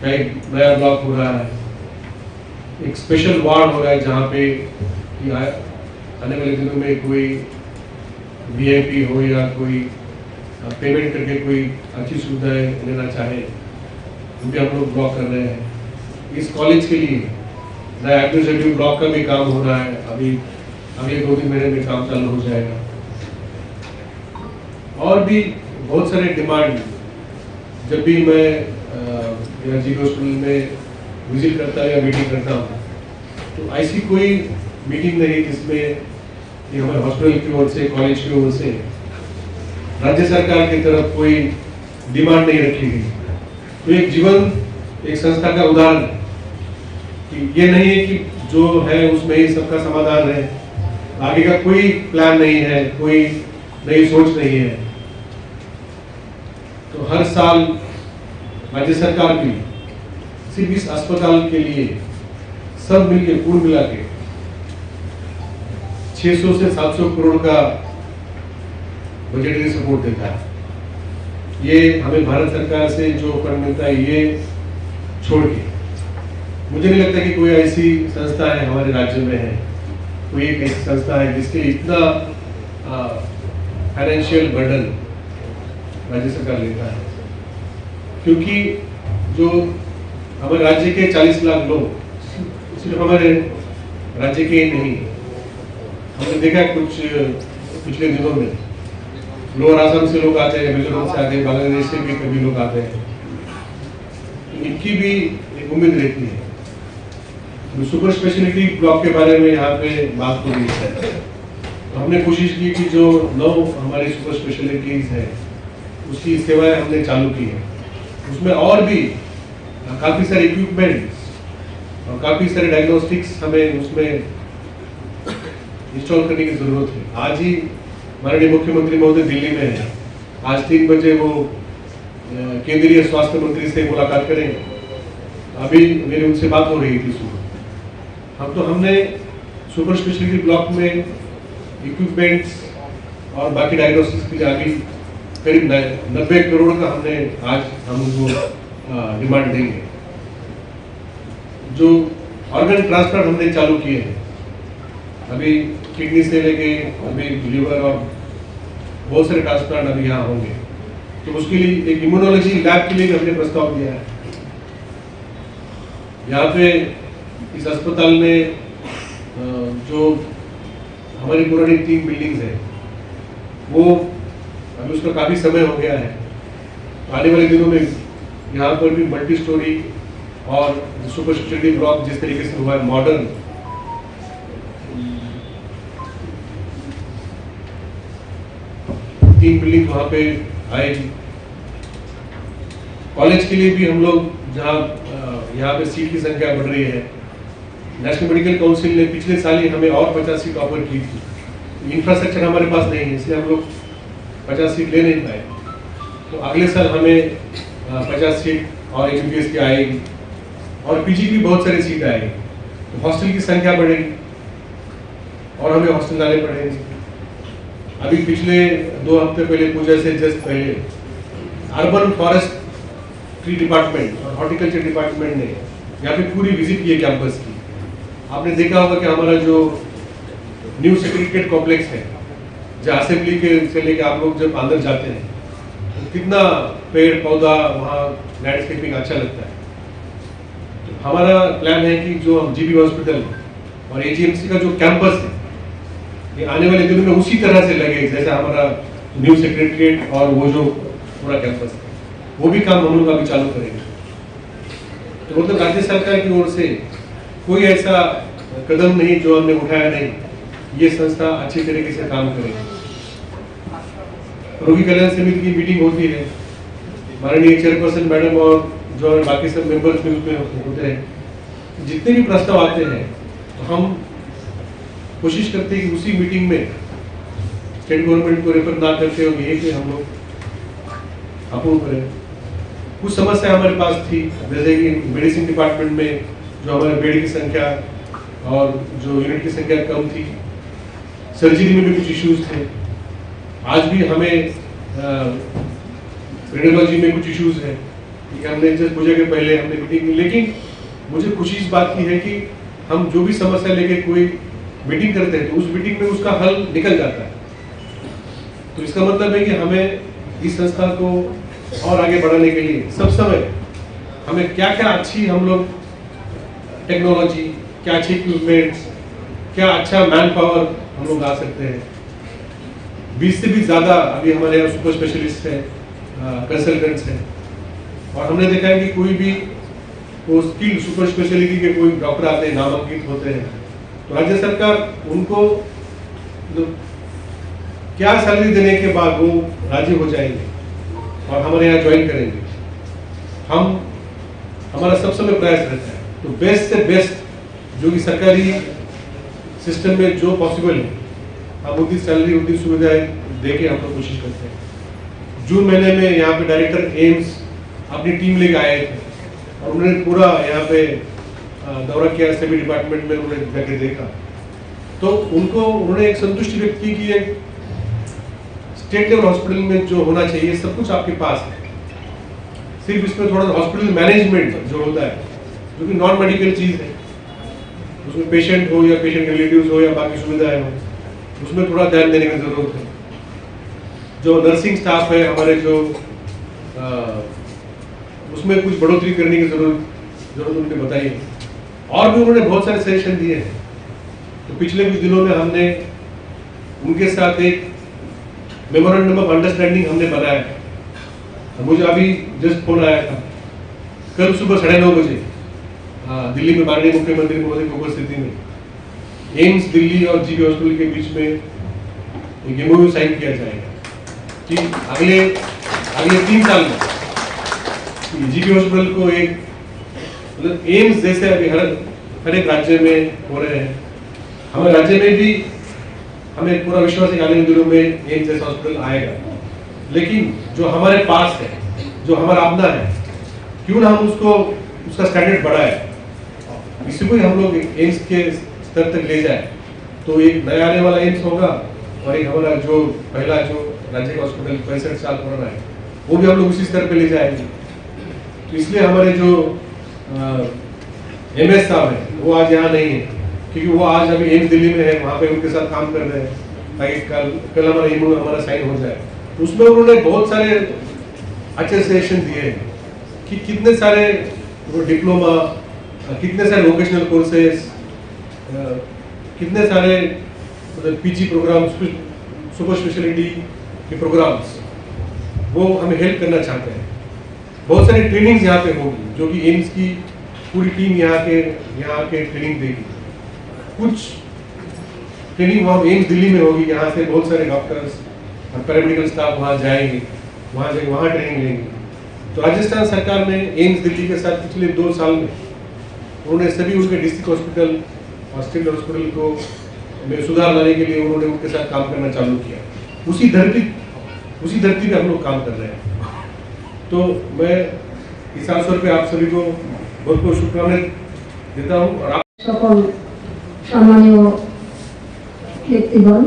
[SPEAKER 15] का एक नया ब्लॉक हो रहा है। एक स्पेशल वार्ड हो रहा है जहाँ पे आने वाले दिनों में कोई VIP हो या कोई पेमेंट करके कोई अच्छी सुविधाएं लेना चाहे, उनके हम लोग ब्लॉक कर रहे हैं। इस कॉलेज के लिए नया एडमिनिस्ट्रेटिव ब्लॉक का भी काम हो रहा है। अभी अगले 2-3 महीने में काम चालू हो जाएगा। और भी बहुत सारे डिमांड, जब भी मैं जीपी हॉस्पिटल में विजिट करता हूँ या मीटिंग करता हूँ, तो ऐसी कोई मीटिंग नहीं जिसमें हमारे हॉस्पिटल की ओर से, कॉलेज की ओर से राज्य सरकार की तरफ कोई डिमांड नहीं रखी गई। तो एक जीवन, एक संस्था का उदाहरण कि ये नहीं है कि जो है उसमें ही सबका समाधान है, आगे का कोई प्लान नहीं है, कोई नई सोच नहीं है। तो हर साल राज्य सरकार भी सिर्फ इस अस्पताल के लिए सब मिलके कुल मिला के 600 से 700 करोड़ का बजटरी सपोर्ट देता है। ये हमें भारत सरकार से जो फंड मिलता है, ये छोड़ के मुझे नहीं लगता कि कोई ऐसी संस्था है हमारे राज्य में है, कोई एक ऐसी संस्था है जिसके इतना फाइनेंशियल बर्डन राज्य सरकार लेता है। क्योंकि जो हमारे राज्य के 40 लाख लोग, सिर्फ हमारे राज्य के ही नहीं, हमने देखा कुछ पिछले दिनों में लोअर आसाम से लोग आते हैं, मिजोरम से आते हैं, बांग्लादेश से भी कभी लोग आते हैं। इनकी भी एक उम्मीद रहती है। तो सुपर स्पेशलिटी ब्लॉक के बारे में यहाँ पे बात हो रही है, तो हमने कोशिश की कि जो 9 हमारी सुपर स्पेशलिटीज है उसकी सेवाएं हमने चालू की है। उसमें और भी काफी सारे इक्विपमेंट्स और काफी सारे डायग्नोस्टिक्स हमें उसमें इंस्टॉल करने की जरूरत है। आज ही माननीय मुख्यमंत्री महोदय दिल्ली में है। आज 3 बजे वो केंद्रीय स्वास्थ्य मंत्री से मुलाकात करेंगे। अभी मेरी उनसे बात हो रही थी सुबह। हमने सुपर स्पेशलिटी ब्लॉक में इक्विपमेंट्स और बाकी डायग्नोस्टिक्स के लिए अभी करीब 90 करोड़ का हमने आज हम उनको डिमांड देंगे। जो ऑर्गन ट्रांसप्लांट हमने चालू किए हैं, अभी किडनी से लेके अभी लीवर और बहुत सारे ट्रांसप्लांट अभी यहाँ होंगे, तो उसके लिए एक इम्यूनोलॉजी लैब के लिए हमने प्रस्ताव दिया है। यहाँ पे इस अस्पताल में जो हमारी पुरानी 3 बिल्डिंग्स है वो अभी उसका काफ़ी समय हो गया है, तो आने वाले दिनों में यहाँ पर भी मल्टी स्टोरी और सुपर स्पेशलिटी ब्लॉक जिस तरीके से हुआ है मॉडर्न, तीन बिल्डिंग वहाँ पे आएगी। कॉलेज के लिए भी हम लोग जहाँ यहाँ पे सीट की संख्या बढ़ रही है, नेशनल मेडिकल काउंसिल ने पिछले साल ही हमें और 50 सीट ऑफर की थी। इंफ्रास्ट्रक्चर हमारे पास नहीं है, इसलिए हम लोग 50 सीट ले नहीं पाए, तो अगले साल हमें 50 सीट और एमबीबीएस की आएगी और पीजी की बहुत सारी सीट आएगी, तो हॉस्टल की संख्या बढ़ेगी और हमें हॉस्टल लाने पड़ेंगे। अभी पिछले 2 हफ्ते पहले, पूजा से जस्ट पहले, अर्बन फॉरेस्ट ट्री डिपार्टमेंट और हॉर्टिकल्चर डिपार्टमेंट ने यहाँ पे पूरी विजिट की है कैंपस की। आपने देखा होगा कि हमारा जो न्यू सेक्रेटरीट कॉम्प्लेक्स है, जहाँ असेंबली के से लेकर आप लोग जब अंदर जाते हैं तो कितना पेड़ पौधा वहाँ लैंडस्केपिंग अच्छा लगता है। तो हमारा प्लान है कि जो हम जीबी हॉस्पिटल और एजीएमसी का जो कैंपस है, ये आने वाले दिनों में उसी तरह से लगे जैसे हमारा न्यू सेक्रेटरीट और वो जो पूरा कैंपस है, वो भी काम हम लोग अभी चालू करेंगे। तो मतलब राज्य सरकार की ओर से कोई ऐसा कदम नहीं जो हमने उठाया नहीं, ये संस्था अच्छी तरीके से काम करेगी। रोगी कल्याण समिति की मीटिंग होती है, माननीय चेयरपर्सन मैडम और जो बाकी सब मेंबर्स भी उसमें होते हैं। जितने भी प्रस्ताव आते हैं तो हम कोशिश करते हैं कि उसी मीटिंग में स्टेट गवर्नमेंट को रेफर ना करते हो, ये कि हम लोग अप्रूव करें। कुछ समस्या हमारे पास थी, जैसे कि मेडिसिन डिपार्टमेंट में जो हमारे बेड की संख्या और जो यूनिट की संख्या कम थी, सर्जरी में भी कुछ इश्यूज थे। आज भी हमें रेडियोलॉजी में कुछ इश्यूज है, हमने जस्ट पूजा के पहले हमने मीटिंग की, लेकिन मुझे खुशी इस बात की है कि हम जो भी समस्या लेके कोई मीटिंग करते हैं तो उस मीटिंग में उसका हल निकल जाता है। तो इसका मतलब है कि हमें इस संस्था को और आगे बढ़ाने के लिए सब समय हमें क्या क्या अच्छी हम लोग टेक्नोलॉजी, क्या अच्छे इक्विपमेंट्स, क्या अच्छा मैन पावर हम लोग ला सकते हैं। 20 से भी ज़्यादा अभी हमारे यहाँ सुपर स्पेशलिस्ट हैं, कंसल्टेंट्स हैं, और हमने देखा है कि कोई भी वो स्किल सुपर स्पेशलिटी के कोई डॉक्टर आते हैं, नामांकित होते हैं, तो राज्य सरकार उनको क्या सैलरी देने के बाद वो राजी हो जाएंगे और हमारे यहाँ ज्वाइन करेंगे। हमारा सब समय प्रयास रहता है तो बेस्ट से बेस्ट जो कि सरकारी सिस्टम में जो पॉसिबल है, हम उतनी सैलरी उतनी सुविधाएं दे के हम लोग कोशिश करते हैं। जून महीने में यहाँ पे डायरेक्टर एम्स अपनी टीम लेके आए थे और उन्होंने पूरा यहाँ पे दौरा किया, सभी डिपार्टमेंट में उन्होंने जाके देखा, तो उन्होंने एक संतुष्टि व्यक्त की कि एक स्टेट लेवल हॉस्पिटल में जो होना चाहिए सब कुछ आपके पास है, सिर्फ इसमें थोड़ा हॉस्पिटल मैनेजमेंट जो होता है जो कि नॉन मेडिकल चीज़ है, उसमें पेशेंट हो या पेशेंट रिलेटिव्स हो या बाकी सुविधाएं हो, उसमें थोड़ा ध्यान देने की जरूरत है। जो नर्सिंग स्टाफ है हमारे, जो उसमें कुछ बढ़ोतरी करने की जरूरत उन्होंने बताई है, और भी उन्होंने बहुत सारे सजेशन दिए हैं। तो पिछले कुछ दिनों में हमने उनके साथ एक मेमोरेंडम ऑफ अंडरस्टैंडिंग हमने बनाया है। मुझे अभी जस्ट फोन आया था, कल सुबह 9:30 बजे दिल्ली में माननीय मुख्यमंत्री महोदय की उपस्थिति में एम्स दिल्ली और जीबी हॉस्पिटल के बीच में एक एमओयू साइन किया जाएगा कि अगले 3 साल में जीबी हॉस्पिटल को एक मतलब एम्स जैसे अभी हर एक राज्य में हो रहे हैं, हमारे राज्य में भी हमें पूरा विश्वास है कि आने दिनों में एम्स जैसा हॉस्पिटल आएगा। लेकिन जो हमारे पास है, जो हमारा अपना है, क्यों ना हम उसका स्टैंडर्ड बढ़ाए, इसी को ही हम लोग एम्स के स्तर तक ले जाए, तो एक नया आने वाला एम्स होगा और एक हमारा जो पहला जो राज्य का हॉस्पिटल 65 साल पुराना है वो भी हम लोग उसी स्तर पे ले जाएंगे। तो इसलिए हमारे जो MS साहब है, वो आज यहाँ नहीं है क्योंकि वो आज अभी एम्स दिल्ली में है, वहाँ पे उनके साथ काम कर रहे हैं ताकि कल हमारा MOU हमारा साइन हो जाए। तो उसमें उन्होंने बहुत सारे अच्छे सजेशन दिए हैं कि कितने सारे डिप्लोमा, कितने सारे वोकेशनल कोर्सेज, कितने सारे PG प्रोग्राम, सुपर स्पेशलिटी के प्रोग्राम्स, वो हमें हेल्प करना चाहते हैं। बहुत सारी ट्रेनिंग्स यहाँ पे होगी जो कि एम्स की पूरी टीम यहाँ के ट्रेनिंग देगी। कुछ ट्रेनिंग वहाँ एम्स दिल्ली में होगी, यहाँ से बहुत सारे डॉक्टर्स और पैरामेडिकल स्टाफ वहाँ जाएंगे, वहाँ ट्रेनिंग लेंगे। तो राजस्थान सरकार ने एम्स दिल्ली के साथ पिछले 2 साल में उन्होंने सभी उनके डिस्ट्रिक्ट हॉस्पिटल और स्टेट हॉस्पिटल को में सुधार लाने के लिए उन्होंने उनके साथ काम करना चालू किया। उसी धरती पे हम लोग काम कर रहे हैं। तो मैं इस अवसर पे आप सभी को बहुत बहुत शुभकामनाएं देता हूँ। और आप
[SPEAKER 16] সকল সম্মানীয় ব্যক্তিগণ,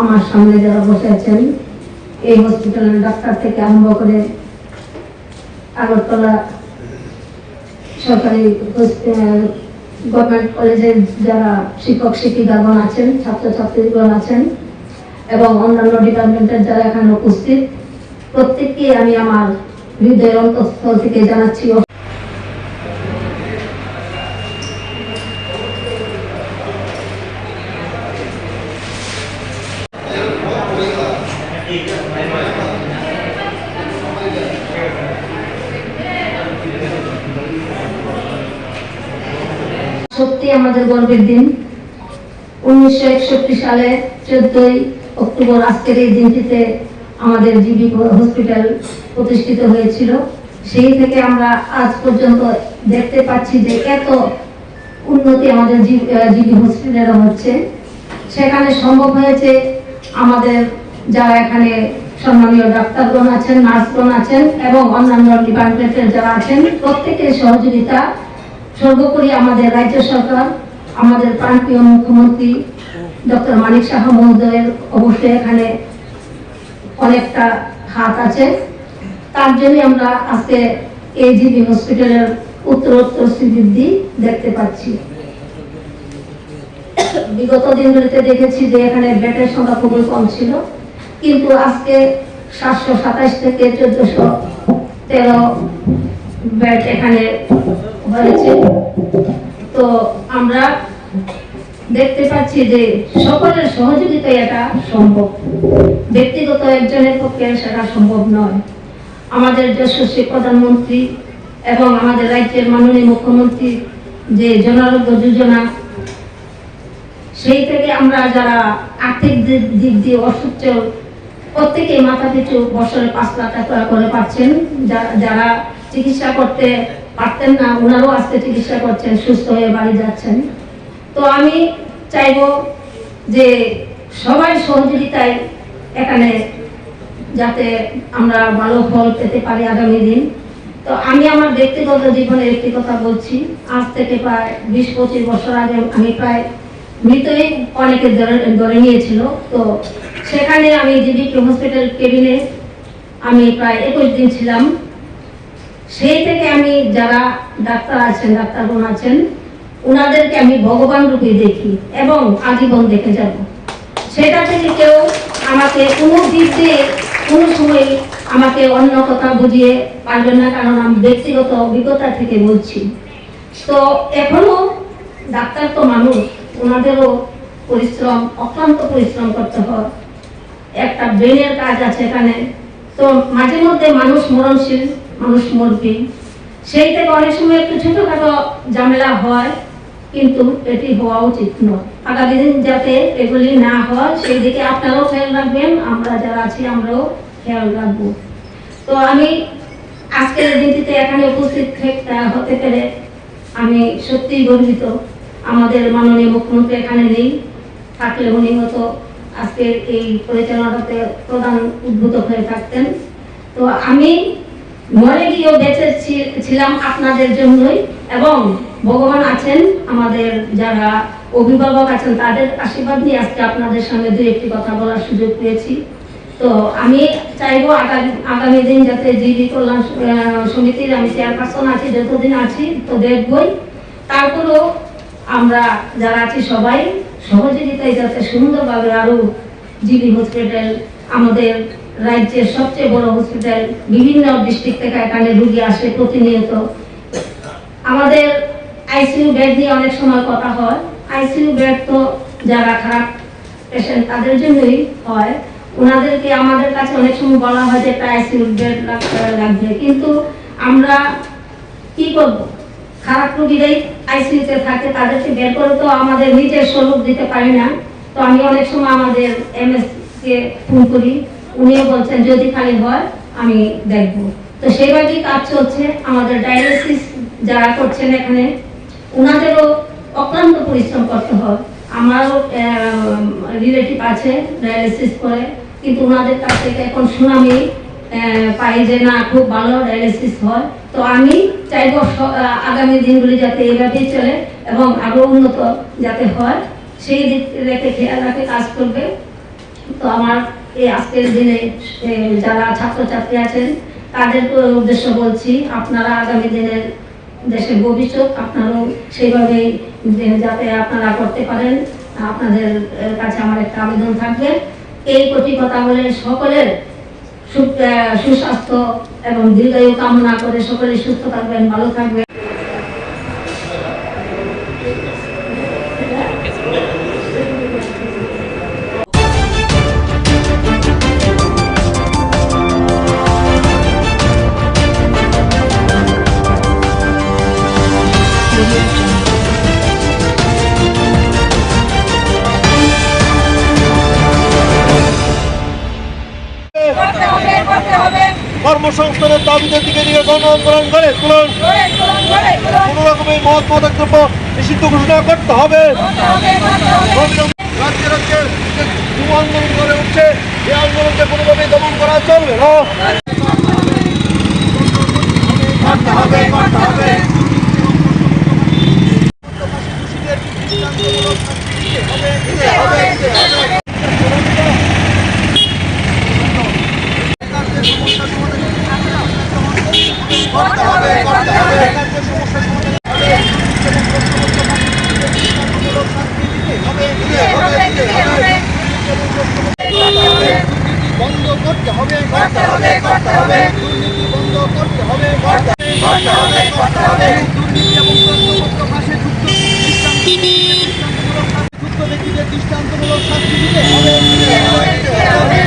[SPEAKER 16] আমার সামনে যারা বসে আছেন, এই হসপিটালের ডাক্তার থেকে আরম্ভ করে আগরতলা সরকারি গভর্নমেন্ট কলেজের যারা শিক্ষক শিক্ষিকাগণ আছেন, ছাত্রছাত্রীগণ আছেন এবং অন্যান্য ডিপার্টমেন্টের যারা এখানে উপস্থিত, প্রত্যেককে আমি আমার হৃদয়ের অন্তঃস্থল থেকে জানাচ্ছি সত্যি আমাদের গর্বের দিন। 1961 সালে 14 অক্টোবর আজকের এই দিনটিতে আমাদের জিবি হসপিটাল প্রতিষ্ঠিত হয়েছিল। সেই থেকে আমরা আজ পর্যন্ত দেখতে পাচ্ছি যে এত উন্নতি আমাদের জিবি হসপিটালে হচ্ছে। সেখানে সম্ভব হয়েছে আমাদের যারা এখানে সম্মানীয় ডাক্তারগণ আছেন, নার্সগণ আছেন এবং অন্যান্য ডিপার্টমেন্টের যারা আছেন, প্রত্যেকের সহযোগিতা। সর্বোপরি আমাদের রাজ্য সরকার, আমাদের প্রাণপ্রিয় মুখ্যমন্ত্রী ডক্টর মানিক সাহা মহোদয়ের অবশ্যই এখানে অনেকটা হাত আছে। তার জন্য আমরা আজকে এই জিবি হসপিটালের উত্তরোত্তর শ্রীবৃদ্ধি দেখতে পাচ্ছি। বিগত দিনগুলিতে দেখেছি যে এখানে বেডের সংখ্যা খুবই কম ছিল, কিন্তু আজকে 727 থেকে 1413 বেড এখানে হয়েছে। তো আমরা দেখতে পাচ্ছি যে সকলের সহযোগিতায় এটা সম্ভব, ব্যক্তিগত একজনের পক্ষে সেটা সম্ভব নয়। আমাদের যশস্বী প্রধানমন্ত্রী এবং আমাদের রাজ্যের মাননীয় মুখ্যমন্ত্রী যে জন আরোগ্য যোজনা, সেই থেকে আমরা যারা আর্থিক দিক দিয়ে অসচ্ছল, প্রত্যেকে মাথা পিছু বছরে 5 লাখ টাকা করে পাচ্ছেন। যারা চিকিৎসা করতে পারতেন না, ওনারাও আজকে চিকিৎসা করছেন, সুস্থ হয়ে বাড়ি যাচ্ছেন। তো আমি চাইবো যে সবাই সহযোগিতায় এখানে যাতে আমরা ভালো ফল পেতে পারি আগামী দিন। তো আমি আমার ব্যক্তিগত জীবনে একটি কথা বলছি। আজ থেকে প্রায় 20-25 বছর আগে আমি প্রায় মৃতই অনেকে ধরে নিয়েছিল। তো সেখানে আমি জিবি হসপিটাল কেবিনে আমি প্রায় 21 দিন ছিলাম। সেই থেকে আমি যারা ডাক্তার আছেন, ডাক্তারগণ আছেন, ওনাদেরকে আমি ভগবান রূপে দেখি এবং আজীবন দেখে যাব। সেটা থেকে কেউ আমাকে কোনো দিক দিয়ে কোনো সময় আমাকে অন্য কথা বুঝিয়ে পারবেন না, কারণ আমি ব্যক্তিগত অভিজ্ঞতা থেকে বলছি। তো এখনো ডাক্তার তো মানুষ, ওনাদেরও পরিশ্রম, অক্লান্ত পরিশ্রম করতে হয়, একটা ব্রেনের কাজ আছে এখানে। তো মাঝে মধ্যে মানুষ মরণশীল, মানুষ মরবে, সেই থেকে অনেক সময় একটু ছোটখাটো ঝামেলা হয়, কিন্তু এটি হওয়া উচিত নয়। আগামী দিন যাতে এগুলি না হয় সেই দিকে আপনারাও খেয়াল রাখবেন, আমরা যারা আছি আমরাও খেয়াল রাখবো। তো আমি আজকের দিনটিতে এখানে উপস্থিত হতে পেরে আমি সত্যিই গর্বিত। আমাদের মাননীয় মুখ্যমন্ত্রী এখানে নেই, থাকলে উনি হয়তো আজকের এই পরিচালনাটাতে প্রধান উদ্ভূত হয়ে থাকতেন। তো আমি মরে গিয়েও বেঁচে ছিলাম আপনাদের জন্যই, এবং ভগবান আছেন, আমাদের যারা অভিভাবক আছেন তাদের আশীর্বাদ নিয়ে আজকে আপনাদের সঙ্গে 2-1টি কথা বলার সুযোগ পেয়েছি। তো আমি চাইবো আগামী দিন যাতে জিবি কল্যাণ সমিতির আমি চেয়ারপারসন আছি, যতদিন আছি তো দেখবই। তারপরেও আমরা যারা আছি সবাই সহযোগিতায় যাতে সুন্দরভাবে আরো জিবি হসপিটাল আমাদের রাজ্যের সবচেয়ে বড় হসপিটাল, বিভিন্ন ডিস্ট্রিক্ট থেকে এখানে রোগী আসে প্রতিনিয়ত। আমাদের আইসিইউ বেড নিয়ে অনেক সময় কথা হয়। আইসিইউ বেড তো যারা খারাপ পেশেন্ট তাদের জন্যই হয়, ওনাদেরকে আমাদের কাছে অনেক সময় বলা হয় যে একটা আইসিইউ বেড লাগবে, কিন্তু আমরা কি করব, খারাপ রোগীরাই আইসিইউতে থাকে, তাদেরকে বের করে তো আমাদের নিজের স্বরূপ দিতে পারি না। তো আমি অনেক সময় আমাদের এমএস কে ফোন করি, উনিও বলছেন যদি খালি হয় আমি দেখব। তো সেইভাবেই কাজ চলছে। আমাদের ডায়ালিসিস যারা করছেন এখানে ওনাদেরও অক্লান্ত পরিশ্রম করতে হয়। আমারও রিলেটিভ আছে ডায়ালিসিস করে, কিন্তু ওনাদের কাছ থেকে এখন সুনামি পাই যে না খুব ভালো ডায়ালিসিস হয়। তো আমি চাইব আগামী দিনগুলি যাতে এইভাবেই চলে এবং আরো উন্নত যাতে হয়, সেই দিক রেখে খেয়াল রাখে কাজ করবে। তো আমার এই আজকের দিনে যারা ছাত্রছাত্রী আছেন তাদের উদ্দেশ্য বলছি, আপনারা আগামী দিনের দেশের ভবিষ্যৎ, আপনারাও সেইভাবেই যাতে আপনারা করতে পারেন, আপনাদের কাছে আমার একটা আবেদন থাকবে। এই কটি কথা বলে সকলের সুস্বাস্থ্য এবং দীর্ঘায়ু কামনা করে সকলে সুস্থ থাকবেন, ভালো থাকবেন।
[SPEAKER 17] কর্মসংস্থানের দাবিদের দিকে গণ আন্দোলন করে তুলুন। কোনো রকমের মত পদক্ষেপ নিষিদ্ধ ঘোষণা করতে হবে। রাজ্যে রাজ্যে যুব আন্দোলন করে উঠছে, এই আন্দোলনকে কোনোভাবেই দমন করা চলবে না। করতে হবে, করতে হবে। বন্ধ করতে হবে, করতে হবে, করতে হবে। দুর্নীতি বন্ধ করতে হবে, করতে হবে, করতে হবে। দুর্নীতি এবং তন্ত্রমন্ত্র ফাঁসে যুক্ত ব্যক্তিদের দৃষ্টান্তমূলক শাস্তি দিতে হবে।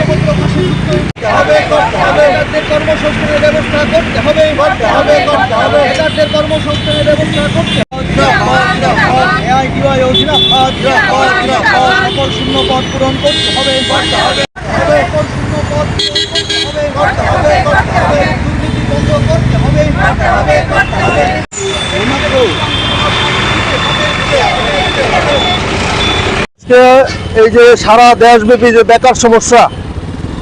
[SPEAKER 17] তন্ত্রমন্ত্র ফাঁসে যুক্ত হবে, করতে হবে। এটাদের কর্মসংস্থানের ব্যবস্থা করতে হবে, করতে হবে, করতে হবে। এটাদের কর্মসংস্থানের ব্যবস্থা করতে হবে। শূন্য পদ পূরণ করতে হবে, করতে হবে। শূন্য পদ পূরণ করতে হবে, করতে হবে, করতে হবে। দুর্নীতি বন্ধ করতে হবে, করতে হবে, করতে হবে।
[SPEAKER 18] এই যে সারা দেশব্যাপী যে বেকার সমস্যা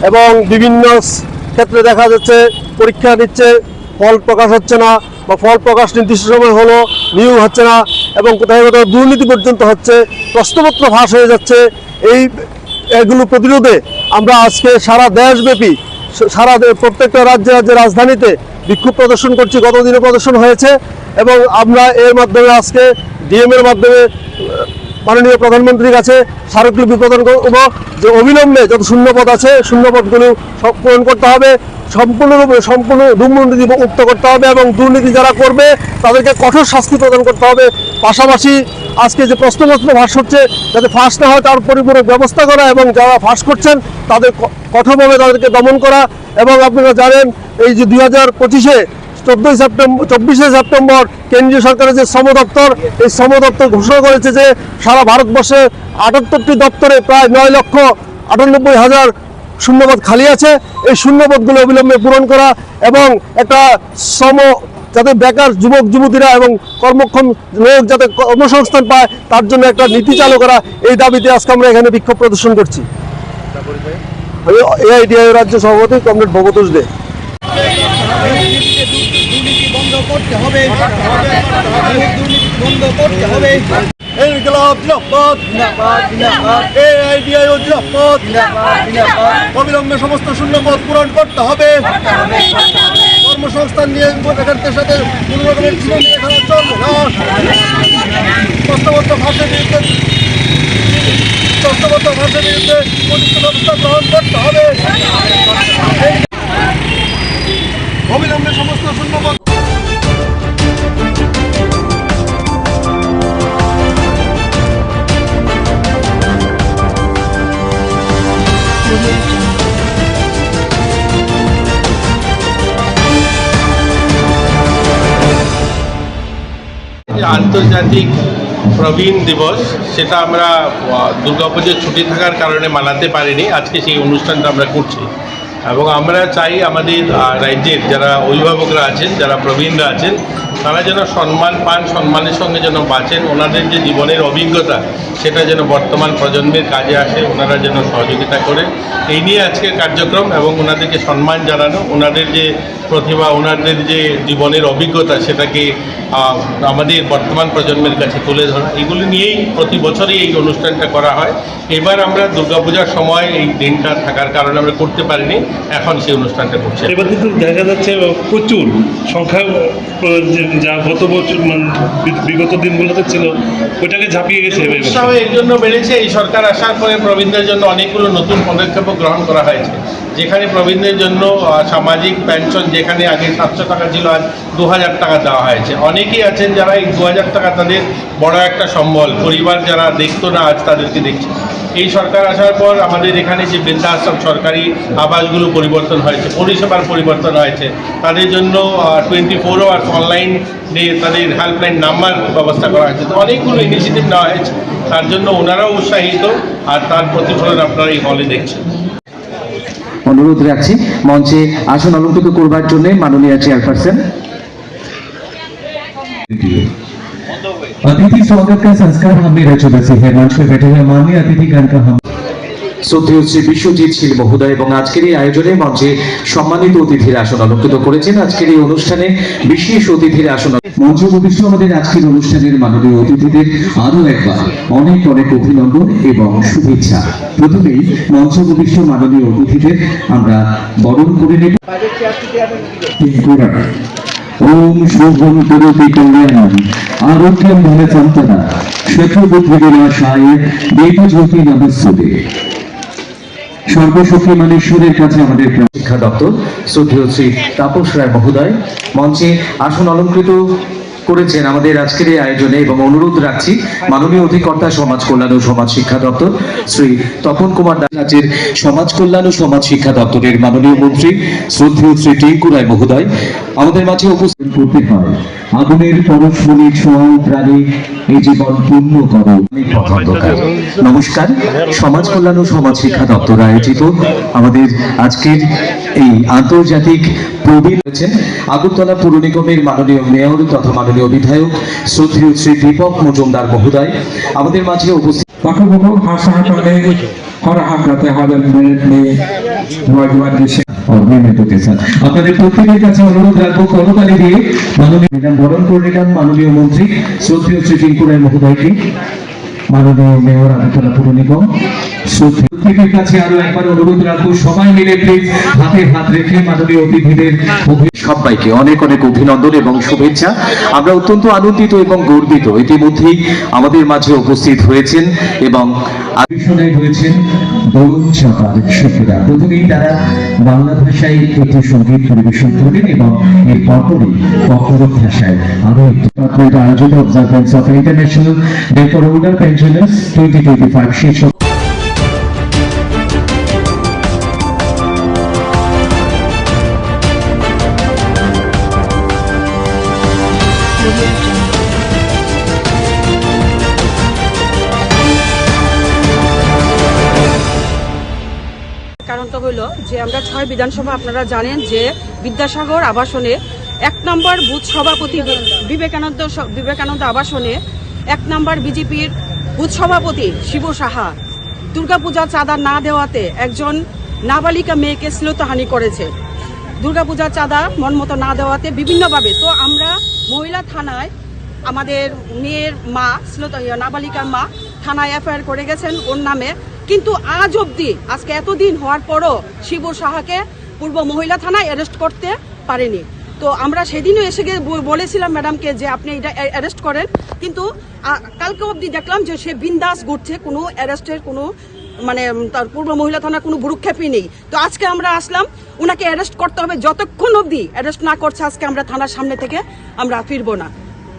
[SPEAKER 18] এবং বিভিন্ন ক্ষেত্রে দেখা যাচ্ছে পরীক্ষা নিচ্ছে, ফল প্রকাশ হচ্ছে না, বা ফল প্রকাশ নির্দিষ্ট সময় হলো নিয়োগ হচ্ছে না, এবং কোথায় কোথাও দুর্নীতি পর্যন্ত হচ্ছে, প্রশ্নপত্র ফাঁস হয়ে যাচ্ছে। এগুলো প্রতিরোধে আমরা আজকে সারা দেশব্যাপী প্রত্যেকটা রাজ্যে রাজধানীতে বিক্ষোভ প্রদর্শন করছি। গতদিনে প্রদর্শন হয়েছে এবং আমরা এর মাধ্যমে আজকে ডিএম এর মাধ্যমে মাননীয় প্রধানমন্ত্রীর কাছে স্মারকলিপি প্রদান করব যে অবিলম্বে যত শূন্যপদ আছে শূন্যপদগুলো পূরণ করতে হবে, সম্পূর্ণ দুর্নীতি মুক্ত করতে হবে এবং দুর্নীতি যারা করবে তাদেরকে কঠোর শাস্তি প্রদান করতে হবে। পাশাপাশি আজকে যে প্রশ্নপত্র ফাঁস হচ্ছে যাতে ফাঁস না হয় তার পরিপূরক ব্যবস্থা করা এবং যারা ফাঁস করছেন তাদের কঠোরভাবে তাদেরকে দমন করা। এবং আপনারা জানেন এই যে 2025-এ 24শে সেপ্টেম্বর কেন্দ্রীয় সরকারের যে শ্রম দপ্তর, এই শ্রম দপ্তর ঘোষণা করেছে যে সারা ভারতবর্ষে 78টি দপ্তরে প্রায় 9,98,000 শূন্যপদ খালি আছে। এই শূন্যপদগুলো অবিলম্বে পূরণ করা এবং একটা যাতে বেকার যুবক যুবতীরা এবং কর্মক্ষম লোক যাতে কর্মসংস্থান পায় তার জন্য একটা নীতি চালু করা, এই দাবিতে আজকে আমরা এখানে বিক্ষোভ প্রদর্শন করছি। আমি এআইডিআই রাজ্য সভাপতি কমরেড ভবতোষ দে।
[SPEAKER 17] দুর্নীতি বন্ধ করতে হবে, দুর্নীতি বন্ধ করতে হবে। অবিলম্বে সমস্ত শূন্যপদ পূরণ করতে হবে। কর্মসংস্থান নিয়ে এখানের সাথে কোনো রকমের চলবে না। প্রশ্নবদ্ধ ভাষার বিরুদ্ধে উপযুক্ত ব্যবস্থা গ্রহণ করতে হবে। অবিলম্বে সমস্ত শূন্যপদ
[SPEAKER 19] আন্তর্জাতিক প্রবীণ দিবস সেটা আমরা দুর্গাপুজোর ছুটি থাকার কারণে মানাতে পারিনি। আজকে সেই অনুষ্ঠানটা আমরা করছি এবং আমরা চাই আমাদের রাজ্যের যারা অভিভাবকরা আছেন, যারা প্রবীণরা আছেন, তারা যেন সম্মান পান, সম্মানের সঙ্গে যেন বাঁচেন। ওনাদের যে জীবনের অভিজ্ঞতা সেটা যেন বর্তমান প্রজন্মের কাজে আসে, ওনারা যেন সহযোগিতা করে। এই নিয়ে আজকের কার্যক্রম এবং ওনাদেরকে সম্মান জানানো, ওনাদের যে প্রতিভা, ওনাদের যে জীবনের অভিজ্ঞতা সেটাকে আমাদের বর্তমান প্রজন্মের কাছে তুলে ধরা, এগুলি নিয়েই প্রতি বছরই এই অনুষ্ঠানটা করা হয়। এবার আমরা দুর্গাপূজার সময় এই দিনটা থাকার কারণে আমরা করতে পারিনি, এখন সেই অনুষ্ঠানটা করছি।
[SPEAKER 20] এবার কিন্তু দেখা যাচ্ছে প্রচুর সংখ্যা যা গত বছর বিগত দিনগুলোতে ছিল ওইটাকে ঝাঁপিয়ে গেছে।
[SPEAKER 19] উৎসাহ এর জন্য বেড়েছে, এই সরকার আসার পরে প্রবীণদের জন্য অনেকগুলো নতুন পদক্ষেপও গ্রহণ করা হয়েছে, যেখানে প্রবীণদের জন্য সামাজিক পেনশন যেখানে আগে 700 টাকা ছিল আজ 2000 টাকা দেওয়া হয়েছে। অনেকেই আছেন যারা এই 2000 টাকা তাদের বড় একটা সম্বল, পরিবার যারা দেখতো না আজ তাদেরকে দেখছে। এই সরকার আসার পর আমাদের এখানে যে বৃদ্ধাশ্রম সরকারি আবাসগুলো পরিবর্তন হয়েছে, পরিষেবার পরিবর্তন হয়েছে, তাদের জন্য 24 আওয়ার্স অনলাইন তাদের হেল্পলাইন নাম্বার ব্যবস্থা করা হয়েছে। তো অনেকগুলো ইনিশিয়েটিভ নেওয়া হয়েছে, তার জন্য ওনারাও উৎসাহিত আর তার প্রতিফলন আপনারা এই হলে দেখছেন।
[SPEAKER 21] অনুরোধ রাখছি মঞ্চে আসন অলঙ্কৃত করবার জন্য মাননীয় চেয়ারপারসন।
[SPEAKER 22] अतिथि स्वागत का संस्कार हमने रचोदसी है। मंच पे बैठे हुए माननीय अतिथिगण का हम
[SPEAKER 21] শ্রদ্ধেয় শ্রী বিশ্বজিৎ শীল মহোদয় এবং আজকের এই আয়োজনে মঞ্চে সম্মানিত অতিথির আসন অলঙ্কৃত করেছেন। আজকের এই অনুষ্ঠানে বিশেষ অতিথির আসন
[SPEAKER 22] মঞ্চ উপবিষ্ট আমাদের আজকের অনুষ্ঠানের মাননীয় অতিথিদের আরো একবার অনেক অনেক অভিনন্দন এবং শুভেচ্ছা। প্রথমেই মঞ্চ উপবিষ্ট মাননীয় অতিথিদের আমরা বরণ করে নেব। ओम शुभम करोति कल्याणम आरोग्यम धनसंपदा शत्रुबुद्धिविनाशाय देवज्योति नमस्ते। সর্বশক্তিমান ঈশ্বরের কাছে আমাদের
[SPEAKER 21] শিক্ষা দপ্তর শ্রদ্ধেয় শ্রী তাপস রায় মহোদয় মঞ্চে আসন অলঙ্কৃত করেছেন আমাদের আজকের এই আয়োজনে এবং অনুরোধ রাখছি মাননীয় অধিকর্তা সমাজ কল্যাণ ও সমাজ শিক্ষা দপ্তর শ্রী তপন কুমার দাস, রাজ্যের সমাজ কল্যাণ ও সমাজ শিক্ষা দপ্তরের মাননীয় মন্ত্রী শ্রদ্ধেয় শ্রী টিঙ্কু রায় মহোদয় আমাদের মাঝে উপস্থিত
[SPEAKER 22] করতে হয়। আগুনের পরশমণি ছোঁয়াও প্রাণে এই জীবন পূর্ণ করো।
[SPEAKER 21] নমস্কার, সমাজ কল্যাণ ও সমাজ শিক্ষা দপ্তর আয়োজিত আমাদের আজকের এই আন্তর্জাতিক প্রবীণ রয়েছেন আগরতলা পুর নিগমের মাননীয় মেয়র তথা মাননীয় বিধায়ক শ্রদ্ধেয় শ্রী দীপক মজুমদার মহোদয় আমাদের মাঝে উপস্থিত।
[SPEAKER 22] আপনাদের প্রত্যেকের কাছে অনুরোধ রাখবো করতালি দিয়ে মাননীয় বরণ করে নিলাম মাননীয় মন্ত্রী শ্রদ্ধেয় শ্রী টিঙ্কু রায় মহোদয়কে, মাননীয় মেয়র আগরতলা পুর নিগম। প্রত্যেকের কাছে আরো একবার অনুরোধ রাখবো সবাই মিলে প্লিজ হাতে হাত রেখে মাননীয় অতিথিদের
[SPEAKER 21] সবাইকে অনেক অনেক অভিনন্দন এবং শুভেচ্ছা। আমরা অত্যন্ত আনন্দিত এবং গর্বিত ইতিমধ্যেই আমাদের মাঝে উপস্থিত হয়েছেন এবং
[SPEAKER 22] হয়েছেন দরুন চাপার শিল্পীরা। প্রথমেই তারা বাংলা ভাষায় একটি সঙ্গীত পরিবেশন করবেন এবং এর পরপরই ককরক ভাষায় আরো একটি আয়োজন observance of international day for older pensioners 2025 শীর্ষক
[SPEAKER 23] কারণটা হলো যে আমরা 6 বিধানসভা আপনারা জানেন যে বিদ্যাসাগর আবাসনে 1 নম্বর বুথ সভাপতি বিবেকানন্দ আবাসনে 1 নম্বর বিজেপির বুথ সভাপতি শিব সাহা দুর্গাপূজা চাঁদা না দেওয়াতে একজন নাবালিকা মেয়েকে শ্লীলতাহানি করেছে। দুর্গাপূজা চাঁদা মনমতো না দেওয়াতে বিভিন্নভাবে তো আমরা মহিলা থানায় আমাদের মেয়ের মা নাবালিকার মা থানায় এফআইআর করে গেছেন ওর নামে, কিন্তু আজ অবধি আজকে এতদিন হওয়ার পরও শিবুর সাহাকে পূর্ব মহিলা থানায় অ্যারেস্ট করতে পারেনি। তো আমরা সেদিনও এসে গিয়ে বলেছিলাম ম্যাডামকে যে আপনি এটা অ্যারেস্ট করেন, কিন্তু কালকে অবধি দেখলাম যে সে বিন্দাস ঘুরছে, কোনো অ্যারেস্টের কোনো মানে তার পূর্ব মহিলা থানার কোনো ভ্রুক্ষেপই নেই। তো আজকে আমরা আসলাম, ওনাকে অ্যারেস্ট করতে হবে, যতক্ষণ অবধি অ্যারেস্ট না করছে আজকে আমরা থানার সামনে থেকে আমরা ফিরবো না।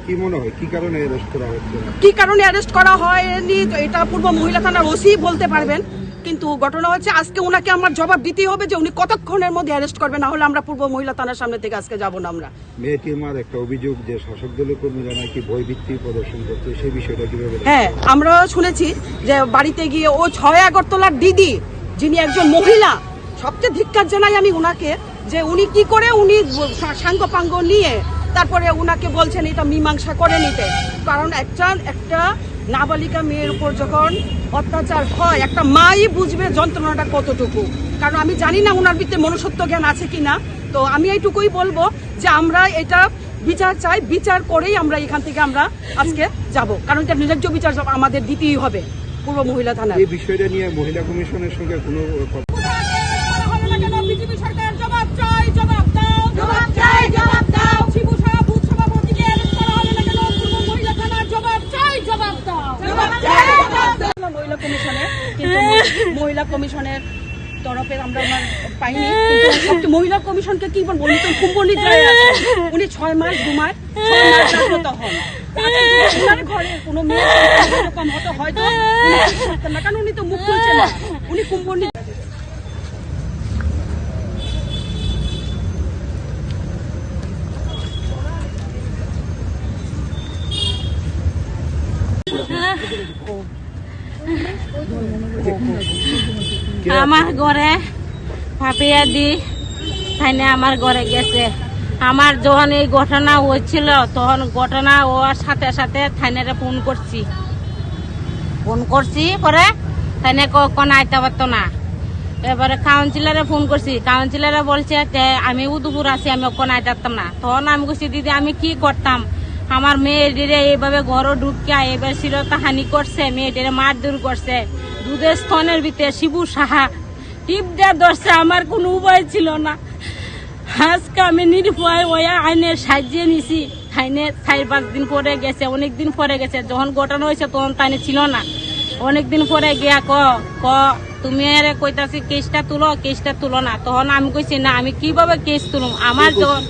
[SPEAKER 5] কি মনে হয় কি কারণে অ্যারেস্ট করা হচ্ছে?
[SPEAKER 23] কি কারণে অ্যারেস্ট করা হয়নি তো এটা পূর্ব মহিলা থানার ওসি বলতে পারবেন, কিন্তু ঘটনা হচ্ছে আজকে ওনাকে আমার জবাব দিতেই হবে যে উনি কতক্ষণের মধ্যে অ্যারেস্ট করবেন, না হলে আমরা পূর্ব মহিলা থানার সামনে থেকে আজকে যাব না। আমরা
[SPEAKER 5] মেয়েটির একটা অভিযোগ যে শাসক দলের কর্মীরা নাকি ভয়ভিত্তি প্রদর্শন করছে, সেই বিষয়টা কিভাবে?
[SPEAKER 23] হ্যাঁ, আমরা শুনেছি যে বাড়িতে গিয়ে ও 6 আগরতলার দিদি যিনি একজন মহিলা, সবচেয়ে ধিক্কার জানাই আমি ওনাকে যে উনি কি করে উনি সাঙ্গপাঙ্গ নিয়ে তারপরে উনাকে বলছেন এটা মীমাংসা করে নিতে। কারণ একটা নাবালিকা মেয়ের উপর যখন অত্যাচার হয় একটা মাই বুঝবে যন্ত্রণাটা কতটুকু। কারণ আমি জানি না ওনার ভিতরে মনুষ্যত্ব জ্ঞান আছে কিনা, তো আমি এইটুকুই বলবো যে আমরা এটা বিচার চাই, বিচার করেই আমরা এখান থেকে আমরা আজকে যাব, কারণ এটা ন্যায্য বিচার আমাদের দিতেই হবে পূর্ব মহিলা থানায়।
[SPEAKER 5] এই বিষয়টা নিয়ে মহিলা কমিশনের সঙ্গে কোনো
[SPEAKER 23] বিজেপি সরকার জবাব চাই, জবাব দাও, জবাব চাই, জবাব দাও। শিবু সাহা বুথ সভাপতিকে অ্যারেস্ট করা হলো না কেন? পূর্ব মহিলা থানার জবাব চাই, জবাব দাও, জবাব চাই, জবাব দাও। মহিলা কমিশনে কিন্তু মহিলা কমিশনের তরফে আমরা পাইনি, কিন্তু মহিলা কমিশনকে কি বলবো, উনি তো কুম্ভনিদ্রায় আছে, উনি 6 মাস ঘুমায়, 6 মাস জাগ্রত হন। ওনার ঘরে কোনো মেয়ে এরকম হতো হয়তো না, কারণ উনি তো মুখ খুলছেন না, উনি কুম্ভনিদ্রা।
[SPEAKER 1] আমার ঘরে ভাবিয়া দি থাইনে আমার ঘরে গেছে। আমার যখন এই ঘটনা হয়েছিল তখন ঘটনা হওয়ার সাথে সাথে থাইনারে ফোন করছি পরে থাইনে কখনো আইতে পারতো না। এবারে কাউন্সিলারে ফোন করছি, কাউন্সিলারে বলছে যে আমি উদুপুর আছি, আমি কখনো আইতে পারতাম না। তখন আমি বলছি দিদি আমি কি করতাম, আমার মেয়েটিরে এইভাবে ঘরও ঢুকিয়া এবার শ্লীলতাহানি করছে, মেয়েটিরে মারধর করছে, দুধের স্তনের ভিতরে শিবু সাহা টিপ দেওয়া ধরছে, আমার কোনো উপায় ছিল না। আজকে আমি নিরুপায় ওয়া আইনের সাহায্য নিছি। আইনে 4-5 দিন পরে গেছে, অনেকদিন পরে গেছে, যখন ঘটনা হয়েছে তখন তাই ছিল না, অনেকদিন পরে গিয়া ক তুমি আরে কইতাছি কেসটা তুলো না। তখন আমি কইছি না আমি কিভাবে কেস তুলুম, আমার যখন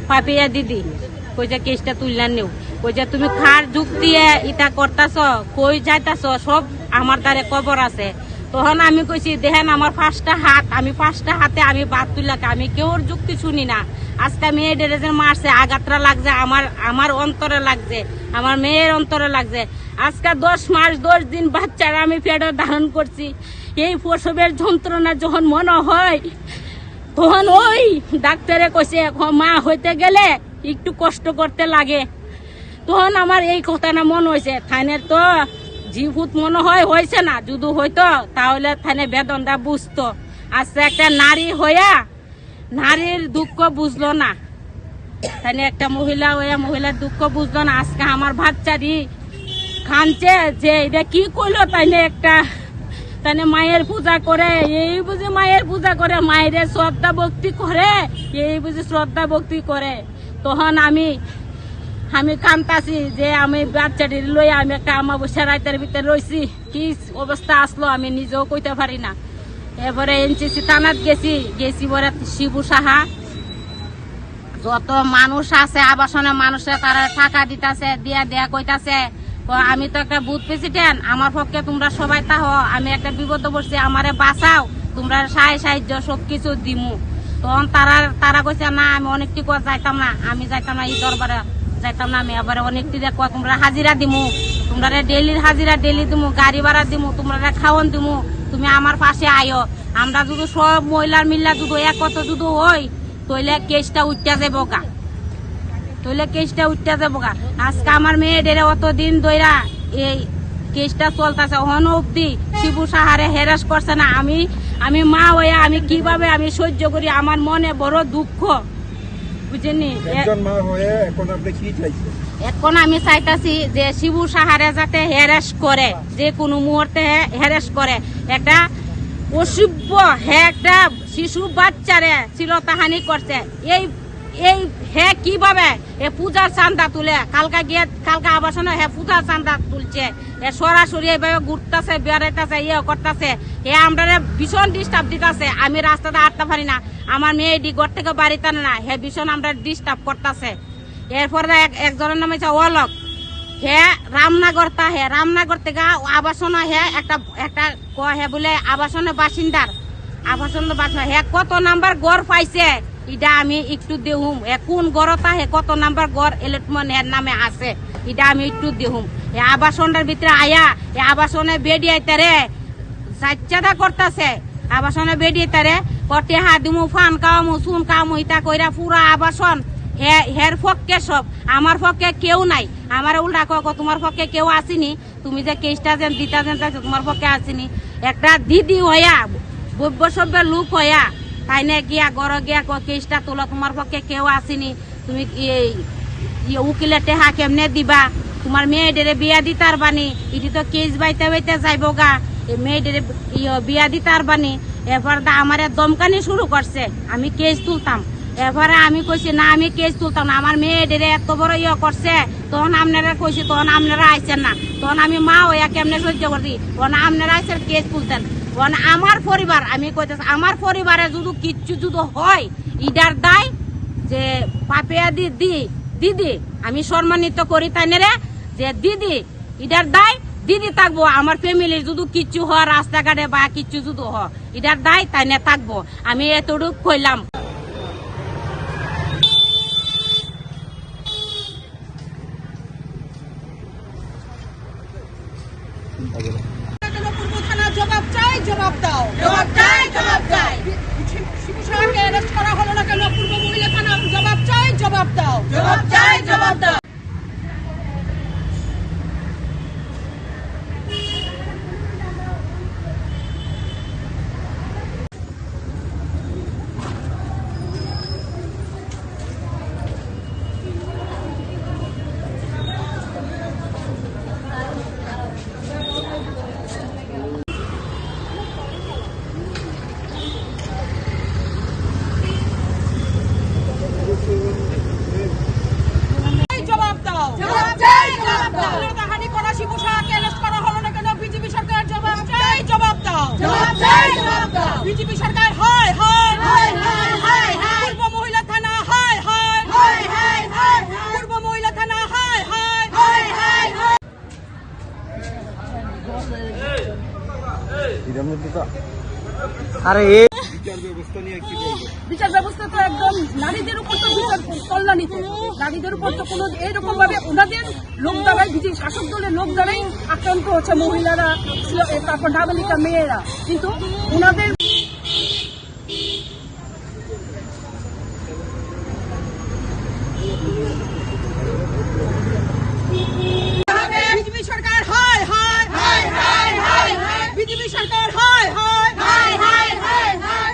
[SPEAKER 1] পাপিয়া দিদি কইছে কেসটা তুললাম নেও, কইছে তুমি খার যুগ দিয়ে ইটা করতাছ, কই যাইতাছ, সব আমার দ্বারে কবর আছে। তখন আমি কইছি দেখেন আমার 5টা হাত, আমি 5টা হাতে আমি বাদ তুলাকে আমি কেউর যুক্তি শুনি না। আজকে মেয়ে ডেরেজের মারছে, আঘাতটা লাগছে আমার অন্তরে লাগছে, আমার মেয়ের অন্তরে লাগছে। আজকে 10 মাস 10 দিন বাচ্চারা আমি পেটে ধারণ করছি। এই প্রসবের যন্ত্রণা যখন মনে হয় তখন ওই ডাক্তারে কইছে মা হইতে গেলে একটু কষ্ট করতে লাগে। তখন আমার এই কথাটা মনে হয়েছে থানের তো জীবুত মনে হয়েছে না, যদি হইতো তাহলে থানে বেদনটা বুঝতো। আজকে একটা নারী হইয়া নারীর দুঃখ বুঝলো না, থানে একটা মহিলা হইয়া মহিলার দুঃখ বুঝলো না। আজকে আমার বাচ্চারি খানছে যে এটা কি করলো, তাইলে একটা তাইলে মায়ের পূজা করে, এই বুঝে মায়ের পূজা করে, মায়ের শ্রদ্ধা ভক্তি করে, এই বুঝে শ্রদ্ধা ভক্তি করে। তখন আমি কান্তাছি যে আমি বাচ্চাটি লই আমি একটা আমাবস্যা রাতের ভিতরে রয়েছি, কি অবস্থা আসলো আমি নিজেও কইতে পারি না। এরপরে এনসিসি থানাত গেছি পরে শিবু সাহা যত মানুষ আছে আবাসনে মানুষে তারা টাকা দিতেছে, দেয়া কইতাছে আমি তো একটা বুথ প্রেসিডেন্ট, আমার পক্ষে তোমরা সবাই তাহ, আমি একটা বিপদ পড়ছি, আমারে বাঁচাও, তোমরা সাহায্য সবকিছু দিমু। তখন তারা কইছে না আমি অনেকটি যাইতাম না, আমি যাইতাম না, এই দরবারে যাইতাম না। আমি আবার অনেকটি দেখো তোমরা হাজিরা দিমু, তোমরা ডেলির হাজিরা ডেলি দিমু, গাড়ি ভাড়া দিমু, তোমরা খাওয়ান দিমু, তুমি আমার পাশে আয়ো। আমরা যদি সব মহিলার মিল্লা যদি একত যদি হই তইলে কেসটা উঠতে যাবো গা, আজকে আমার মেয়েদের অতদিন ধইরা এই কেসটা চলতেছে, হন অব্দি শিবু সাহারে হেরাস করছে না। আমি মা হইয়া আমি কিভাবে আমি সহ্য করি, আমার মনে বড় দুঃখ, বুঝেনি। এখন আমি চাইতাছি যে শিবু সাহারে যাতে হেরাস করে, যে কোনো মুহূর্তে হেরাস করে। একটা অসভ্য একটা শিশু বাচ্চারে শ্লীলতাহানি করছে, এই এই হে কিভাবে এ পূজার চান্দা তুলে কালকে আবাসনে হে পূজার চান্দা তুলছে, এ সরাসরি এইভাবে ঘুরতেছে, বেড়াইতেছে, ইয়ে করতেছে, হে আমরা ভীষণ ডিস্টার্ব দিতেছে। আমি রাস্তাতে হাঁটতে পারি না, আমার মেয়ে এডি ঘর থেকে বাড়িতে না, হে ভীষণ আমরা ডিস্টার্ব করতেছে। এরপরে একজনের নাম হচ্ছে অলক, হে রামনগর থেকে আবাসন হে একটা হে বলে আবাসনের বাসিন্দার হে কত নাম্বার গড় পাইছে এটা আমি একটু দেহুম, কোন গড়তা হে কত নাম্বার গড় ইলেকট্রন এর নামে আছে এটা আমি একটু দেহুম। এ আবাসনটার ভিতরে আয়া এ আবাসনে বেডিয়াইতে রে সাচ্চাদা করতেছে, আবাসনে বেডিয়াইতে রে কটে হা দিমু ফান কামু সুন কামু ইতা কইরা পুরা আবাসন হের পক্ষে সব, আমার পক্ষে কেউ নাই। আমার উল্টা কক তোমার পক্ষে কেউ আসেনি, তুমি যে কেসটা যেন দিতা যেন তোমার পক্ষে আসেনি। একটা দিদি হইয়া বব্য সভ্যের লোক হইয়া তাই না গিয়া গড় গিয়া কেসটা তোলা, তোমার পক্ষে কেউ আসেনি। তুমি উকিলের টেহা কেমনে দিবা, তোমার মেয়েদের বিয়া দিতার বানি, ইটি তো কেস বাইতে বাইতে যাইব গা, মেয়েদের বিয়া দিতার বানি। এরপর আমার দমকানি শুরু করছে, আমি কেস তুলতাম। এরপরে আমি কইছি না আমি কেস তুলতাম না, আমার মেয়েদের এত বড় করছে, তখন আপনারা কইছি, তখন আপনারা আইসেন না, তখন আমি মা হইয়া কেমনে সহ্য করছি, তখন আপনারা আইসেন কেস তুলতেন। তখন আমার পরিবার, আমি কইতেছি আমার পরিবারে যদি কিচ্ছু যদি হয় ইডার দায় যে পাপিয়া দিদি আমি সম্মানিত করি তাই রে, যে দিদি ইডার দায় দিদি থাকবো, আমার ফ্যামিলির যদি কিচ্ছু হয় রাস্তাঘাটে বা কিচ্ছু যদি হয় ইডার দায় তাই না থাকবো, আমি এতটুকু কইলাম।
[SPEAKER 23] জবাব চাই, জবাব দাও, জবাব চাই, জবাব চাই। শিবু সাহাকে অ্যারেস্ট করা হলো না কেন? পূর্ব মহিলা থানা জবাব চাই, জবাব দাও, জবাব চাই, জবাব দাও। বিজেপি সরকার হয় হয় হয় হয় হয়, পূর্ব মহিলা থানা হয় হয় হয় হয় হয়, পূর্ব মহিলা থানা হয় হয় হয় হয় হয়।
[SPEAKER 8] আরে এই
[SPEAKER 23] বিচার ব্যবস্থা তো একদম নারীদের উপর তো বিচার কল্যাণী, নারীদের উপর তো কোনো এইরকম ভাবে ওনাদের লোক দ্বারাই বিজেপি শাসক দলের লোক দ্বারাই আক্রান্ত হচ্ছে মহিলারা, তারপর নাবালিকা মেয়েরা, কিন্তু ওনাদের বিজেপি সরকার হয় হয় হয় হয় হয়, বিজেপি সরকার হয় হয় হয় হয় হয় হয়।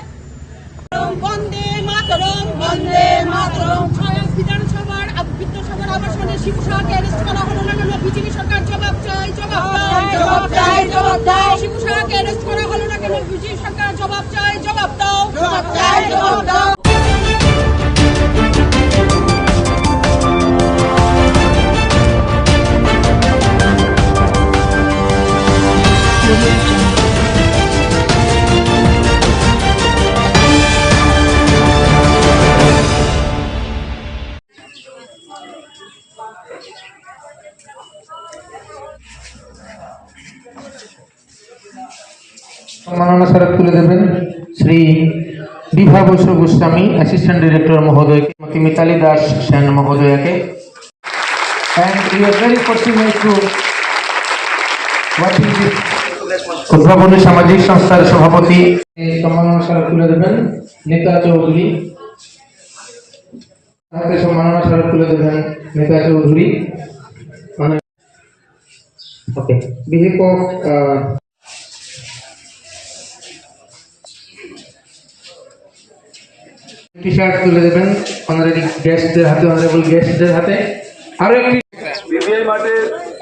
[SPEAKER 23] বন্দে মাতরম, বন্দে মাতরম। বিধানসভার আবাসনে শিবু সাহাকে অ্যারেস্ট করা হলো না কেন? বিজেপি সরকার জবাব চাই, জবাব দাও, জবাব চাই, জবাব দাও। শিবু সাহাকে অ্যারেস্ট করা হলো না কেন? বিজেপি সরকার জবাব চাই, জবাব দাও, জবাব চাই, জবাব দাও।
[SPEAKER 2] সম্মাননা স্মারক তুলে দেবেন শ্রী বিভা বসু গোস্বামী, অ্যাসিস্ট্যান্ট ডিরেক্টর মহোদয়কে, Shrimati Mitali Das Sen মহোদয়াকে। And we are very fortunate to watching this উদ্ভাবনী সামাজিক সংস্থার সভাপতি। সম্মাননা স্মারক তুলে দেবেন নেতা চৌধুরী, হাতে সম্মাননা স্মারক তুলে দেবেন নেতা চৌধুরী। ওকে, বিহেভ অফ টি শার্ট তুলে দেবেন অনারেবল গেস্টদের হাতে। আরো একটি
[SPEAKER 3] বিবিআই মাঠে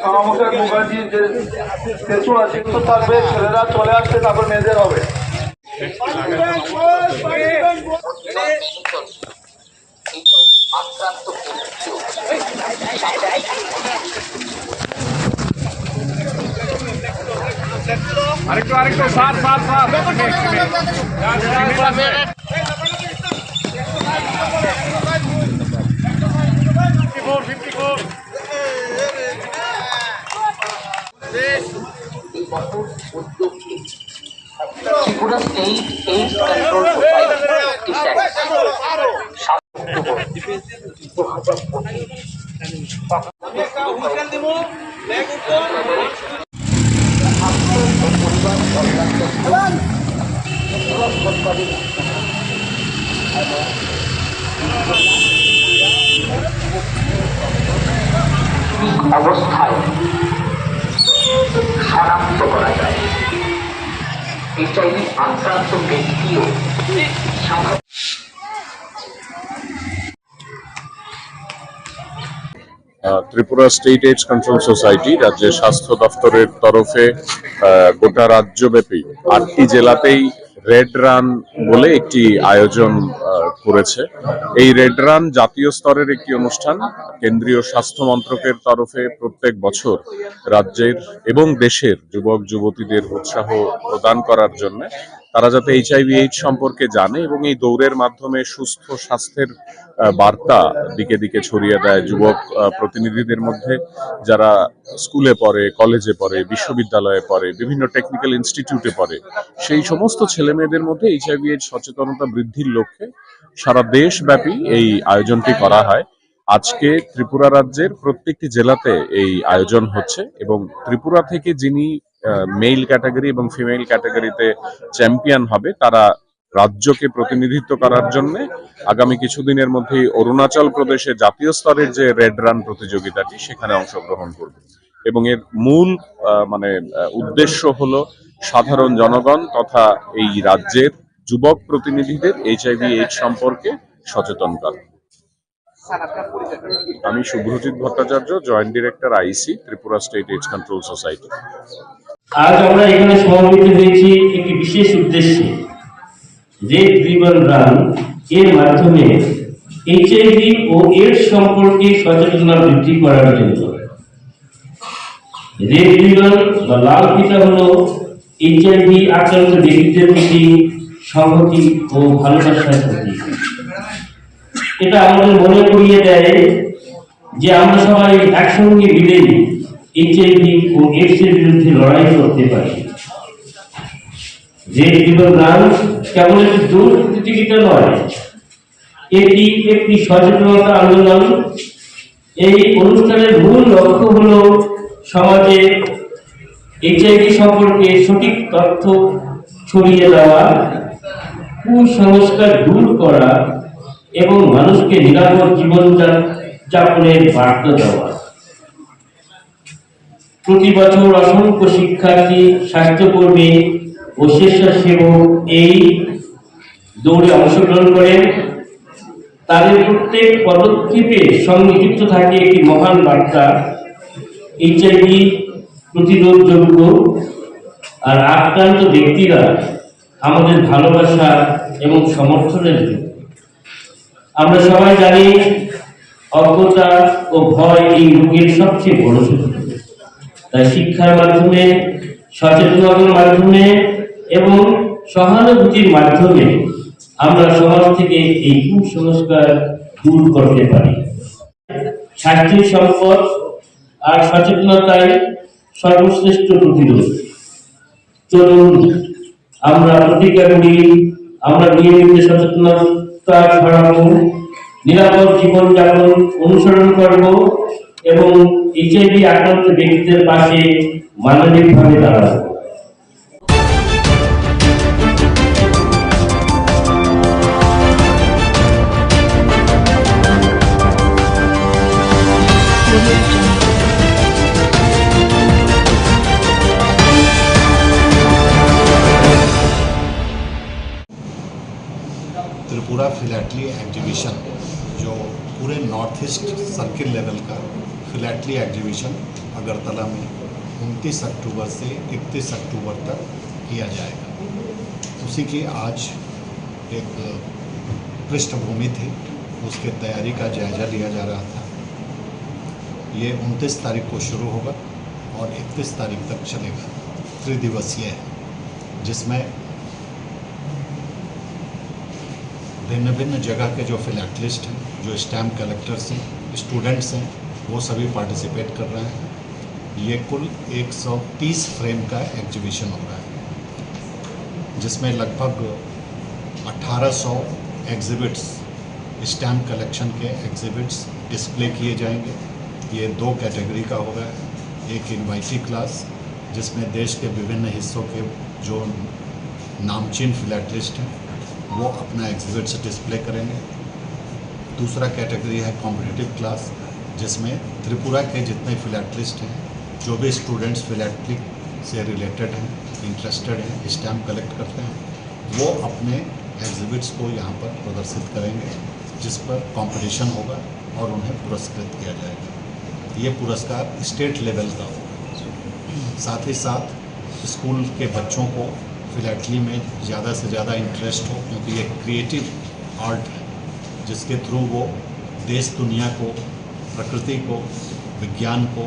[SPEAKER 3] শ্যামাপ্রসাদ মুখার্জির যে স্ট্যাচু আছে তো থাকবে, ছেলেরা চলে আসছে, তারপর মেয়েদের হবে।
[SPEAKER 17] আরেকটু sir
[SPEAKER 6] Tripura state AIDS control অবস্থায় শনাক্ত করা যায়। এইচআইভি আক্রান্ত ব্যক্তিও
[SPEAKER 7] Tripura state AIDS control society রাজ্যের স্বাস্থ্য দপ্তরের তরফে গোটা রাজ্যব্যাপী 8টি জেলাতেই রেড রান বলে একটি আয়োজন করেছে। এই রেড রান জাতীয় স্তরের একটি অনুষ্ঠান। কেন্দ্রীয় স্বাস্থ্য মন্ত্রকের তরফে প্রত্যেক বছর রাজ্যের এবং দেশের যুবক যুবতীদের উৎসাহ প্রদান করার জন্য তারা যাতে এইচআইভি/এইডস সম্পর্কে জানে এবং এই দৌড়ের মাধ্যমে সুস্থ স্বাস্থ্যের বার্তা দিকে দিকে ছড়িয়ে দেয় যুবক প্রতিনিধিদের মধ্যে, যারা স্কুলে পড়ে, কলেজে পড়ে, বিশ্ববিদ্যালয়ে পড়ে, বিভিন্ন টেকনিক্যাল ইনস্টিটিউটে পড়ে, সেই সমস্ত ছেলে মেয়েদের মধ্যে এইচআইভি/এইডস সচেতনতা বৃদ্ধির লক্ষ্যে সারা দেশব্যাপী এই আয়োজনটি করা হয়। আজকে ত্রিপুরা রাজ্যের প্রত্যেকটি জেলাতে এই আয়োজন হচ্ছে এবং ত্রিপুরা থেকে যিনি মেল ক্যাটাগরি এবং ফিমেল ক্যাটাগরিতে চ্যাম্পিয়ন হবে তারা রাজ্যকে প্রতিনিধিত্ব করার জন্য আগামী কিছুদিনের মধ্যেই অরুণাচল প্রদেশে জাতীয় স্তরের যে রেড রান প্রতিযোগিতাটি সেখানে অংশগ্রহণ করবে এবং এর মূল উদ্দেশ্য হলো সাধারণ জনগণ তথা এই রাজ্যের যুবক প্রতিনিধিদের এইচআইভি/এইডস সম্পর্কে সচেতন করা। আমি Subhrajit Bhattacharya, joint director IC, Tripura state AIDS control society.
[SPEAKER 10] আজ আমরা এখানে সমবেত হয়েছি একটি বিশেষ উদ্দেশ্যে, রেড রিবন রান এর মাধ্যমে এইচআইভি ও এইডস সম্পর্কে সচেতনতা বৃদ্ধি করার জন্য। রেড রিবন বা লাল ফিতা হলো এইচআইভি আক্রান্ত ব্যক্তিদের প্রতি সংহতি ও ভালোবাসার প্রতীক। এটা আমাদের মনে করিয়ে দেয় যে আমরা সবাই একসঙ্গে মিলে এইচআইভি ও এইডস এর বিরুদ্ধে লড়াই করতে পারি। রেড রিবন রান কেবল একটি দৌড় প্রতিযোগিতা নয়, এটি একটি সচেতনতা আন্দোলন। এই অনুষ্ঠানের মূল লক্ষ্য হল সমাজে এইচআইভি সম্পর্কে সঠিক তথ্য ছড়িয়ে দেওয়া, কুসংস্কার দূর করা এবং মানুষকে নিরাপদ জীবন যাপনের বার্তা দেওয়া। প্রতি বছর অসংখ্য শিক্ষার্থী, স্বাস্থ্যকর্মী ও স্বেচ্ছাসেবক এই দৌড়ে অংশগ্রহণ করেন। তাদের প্রত্যেক পদক্ষেপে সঙ্গে যুক্ত থাকে একটি মহান বার্তা, এইচআইভি প্রতিরোধযোগ্য আর আক্রান্ত ব্যক্তিরা আমাদের ভালোবাসা এবং সমর্থনের যোগ্য। আমরা সবাই জানি অজ্ঞতা ও ভয় এই রোগের সবচেয়ে বড় শত্রু। তাই শিক্ষার মাধ্যমে, সচেতনতার মাধ্যমে এবং সহানুভূতির মাধ্যমে আমরা সমাজ থেকে এই কুসংস্কার দূর করতে পারি। স্বাস্থ্য সম্পদ আর সচেতনতাই সর্বশ্রেষ্ঠ প্রতিরোধ। চলুন আমরা প্রতিজ্ঞা করি, আমরা নিয়মিত সচেতনতা ছড়াবো, নিরাপদ জীবনযাপন অনুসরণ করব এবং এইচআইভি আক্রান্ত ব্যক্তিদের পাশে মানবিকভাবে দাঁড়াবো।
[SPEAKER 24] त्रिपुरा फिलैटली एग्जीबिशन जो पूरे नॉर्थ ईस्ट सर्किल लेवल का फिलैटली एग्जीबिशन अगरतला में 29 अक्टूबर से 31 अक्टूबर तक किया जाएगा, उसी की आज एक पृष्ठभूमि थी, उसके तैयारी का जायजा लिया जा रहा था। ये 29 तारीख को शुरू होगा और 31 तारीख तक चलेगा। त्रिदिवसीय है, जिसमें भिन्न भिन्न जगह के जो फिलैटलिस्ट हैं, जो स्टैम्प कलेक्टर्स हैं, स्टूडेंट्स हैं, वो सभी पार्टिसिपेट कर रहे हैं। ये कुल 130 फ्रेम का एग्जीबिशन हो रहा है, जिसमें लगभग 1800 एग्जिबिट्स, स्टैम्प कलेक्शन के एग्जिबिट्स डिस्प्ले किए जाएंगे। ये 2 कैटेगरी का होगा। एक इनवाइटी क्लास, जिसमें देश के विभिन्न हिस्सों के जो नामचीन फिलैटलिस्ट हैं वो अपना एग्जिबिट्स डिस्प्ले करेंगे। दूसरा कैटेगरी है कॉम्पिटिटिव क्लास, जिसमें त्रिपुरा के जितने फिलैटलिस्ट हैं, जो भी स्टूडेंट्स फिलैटली से रिलेटेड हैं, इंटरेस्टेड हैं, स्टैम्प कलेक्ट करते हैं, वो अपने एग्जिबिट्स को यहाँ पर प्रदर्शित करेंगे, जिस पर कंपटीशन होगा और उन्हें पुरस्कृत किया जाएगा। ये पुरस्कार स्टेट लेवल का होगा। साथ ही साथ स्कूल के बच्चों को फिलैटली में ज़्यादा से ज़्यादा इंटरेस्ट हो, क्योंकि ये क्रिएटिव आर्ट है, जिसके थ्रू वो देश दुनिया को, प्रकृति को, विज्ञान को,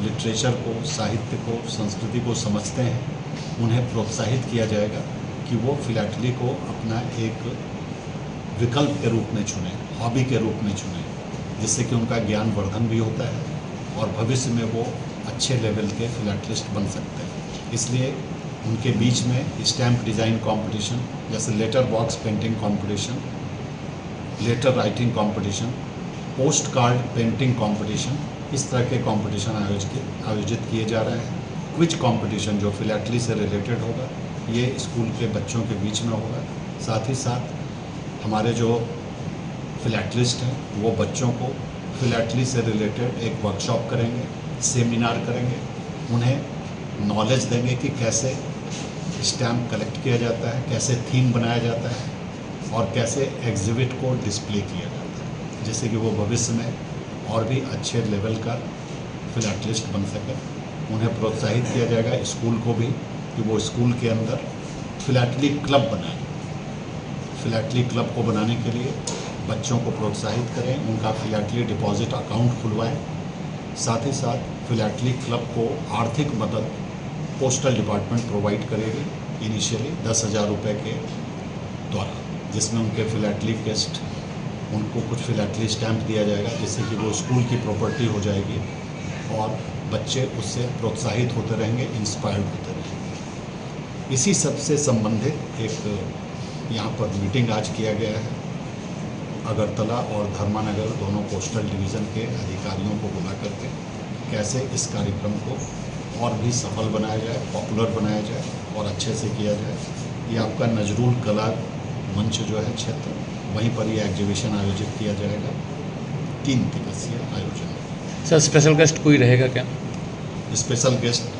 [SPEAKER 24] लिटरेचर को, साहित्य को, संस्कृति को समझते हैं। उन्हें प्रोत्साहित किया जाएगा कि वो फिलैटली को अपना एक विकल्प के रूप में चुने, हॉबी के रूप में चुने, जिससे कि उनका ज्ञान वर्धन भी होता है और भविष्य में वो अच्छे लेवल के फिलैटलिस्ट बन सकते हैं। इसलिए उनके बीच में स्टैम्प डिज़ाइन कंपटीशन, जैसे letter box painting competition, letter writing competition, post card painting competition, इस तरह के कंपटीशन आयोजित किए जा रहे हैं। क्विज कंपटीशन जो फिलैटली से रिलेटेड होगा, ये स्कूल के बच्चों के बीच में होगा। साथ ही साथ हमारे जो फिलैटलिस्ट हैं वो बच्चों को फिलैटली से रिलेटेड एक वर्कशॉप करेंगे, सेमिनार करेंगे, उन्हें नॉलेज देंगे कि कैसे स्टैम्प कलेक्ट किया जाता है, कैसे थीम बनाया जाता है और कैसे एग्जिबिट को डिस्प्ले किया जाता है, जिससे कि वो भविष्य में और भी अच्छे लेवल का फिलैटलिस्ट बन सके। उन्हें प्रोत्साहित किया जाएगा, स्कूल को भी, कि वो स्कूल के अंदर फिलैटली क्लब बनाएं। फिलैटली क्लब को बनाने के लिए बच्चों को प्रोत्साहित करें, उनका फिलैटली डिपॉजिट अकाउंट खुलवाएं। साथ ही साथ फिलैटली क्लब को आर्थिक मदद पोस्टल डिपार्टमेंट प्रोवाइड करेगी, इनिशियली 10,000 रुपये के द्वारा, जिसमें उनके फिलैटली गेस्ट, उनको कुछ फिलैटली स्टैम्प दिया जाएगा, जिससे कि वो स्कूल की प्रॉपर्टी हो जाएगी और बच्चे उससे प्रोत्साहित होते रहेंगे, इंस्पायर्ड होते रहेंगे। इसी सब से संबंधित एक यहाँ पर मीटिंग आज किया गया है। अगरतला और धर्मानगर दोनों पोस्टल डिवीज़न के अधिकारियों को बुला करके कैसे इस कार्यक्रम को और भी सफल बनाया जाए, पॉपुलर बनाया जाए और अच्छे से किया जाए। ये आपका नजरुल कला मंच जो है क्षेत्र, वहीं पर ये एग्जीबिशन आयोजित किया जाएगा। 3 दिवसीय आयोजन।
[SPEAKER 4] सर स्पेशल गेस्ट कोई रहेगा क्या?
[SPEAKER 24] स्पेशल गेस्ट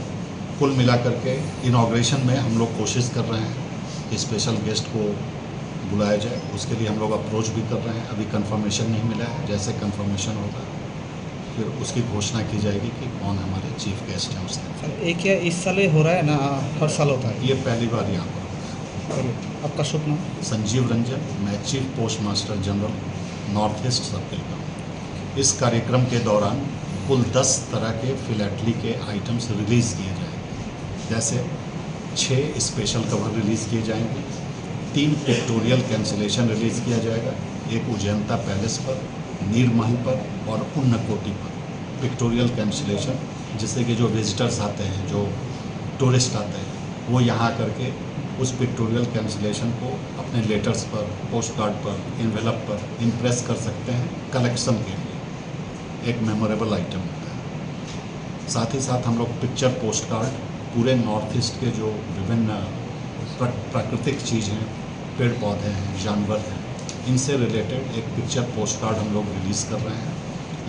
[SPEAKER 24] कुल मिलाकर के इनॉग्रेशन में हम लोग कोशिश कर रहे हैं कि स्पेशल गेस्ट को बुलाया जाए। उसके लिए हम लोग अप्रोच भी कर रहे हैं, अभी कंफर्मेशन नहीं मिला है। जैसे कंफर्मेशन होगा फिर उसकी घोषणा की जाएगी कि कौन हमारे चीफ गेस्ट हैं उस दिन।
[SPEAKER 17] एक या इस साल हो रहा है ना, हर साल होता है?
[SPEAKER 24] ये पहली बार यहाँ पर।
[SPEAKER 17] आपका शुभ नाम?
[SPEAKER 24] संजीव रंजन, मैं chief post master general north east circle का हूँ। इस कार्यक्रम के दौरान कुल 10 तरह के फिलैटली के आइटम्स रिलीज़ किए जाएंगे। जैसे 6 स्पेशल कवर रिलीज़ किए जाएंगे, 3 पिक्टोरियल कैंसिलेशन रिलीज़ किया जाएगा, एक उजैंता पैलेस पर, नीरमहल पर और उन्नकोटी पर पिक्टोरियल कैंसिलेशन, जिससे कि जो विजिटर्स आते हैं, जो टूरिस्ट आते हैं, वो यहाँ करके उस पिक्टोरियल कैंसिलेशन को अपने लेटर्स पर, पोस्ट कार्ड पर, इन्वेलप पर इम्प्रेस कर सकते हैं कलेक्शन के लिए। एक मेमोरेबल आइटम होता है। साथ ही साथ हम लोग पिक्चर पोस्ट कार्ड पूरे नॉर्थ ईस्ट के जो विभिन्न प्राकृतिक चीज़ हैं, पेड़ पौधे हैं, जानवर हैं, इनसे रिलेटेड एक पिक्चर पोस्ट कार्ड हम लोग रिलीज़ कर रहे हैं।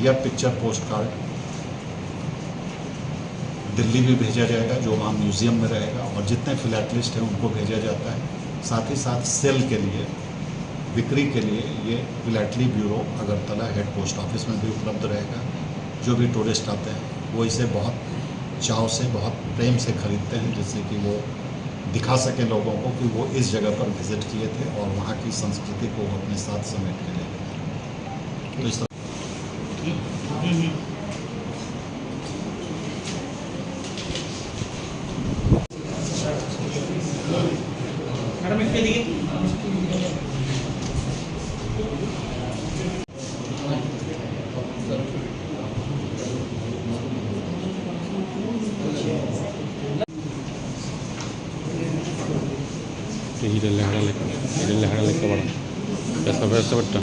[SPEAKER 24] यह पिक्चर पोस्ट कार्ड दिल्ली भी भेजा जाएगा, जो वहाँ म्यूज़ियम में रहेगा, और जितने फिलैटलिस्ट हैं उनको भेजा जाता है। साथ ही साथ सेल के लिए, बिक्री के लिए ये philately bureau Agartala head post office में भी उपलब्ध रहेगा। जो भी टूरिस्ट आते हैं वो इसे बहुत चाव से, बहुत प्रेम से खरीदते हैं, जिससे कि वो दिखा सके लोगों को कि वो इस जगह पर विजिट किए थे और वहाँ की संस्कृति को वो अपने साथ समेट के ले गए। तो इस
[SPEAKER 4] লেখাটা লিখতে পারো ব্যাপারটা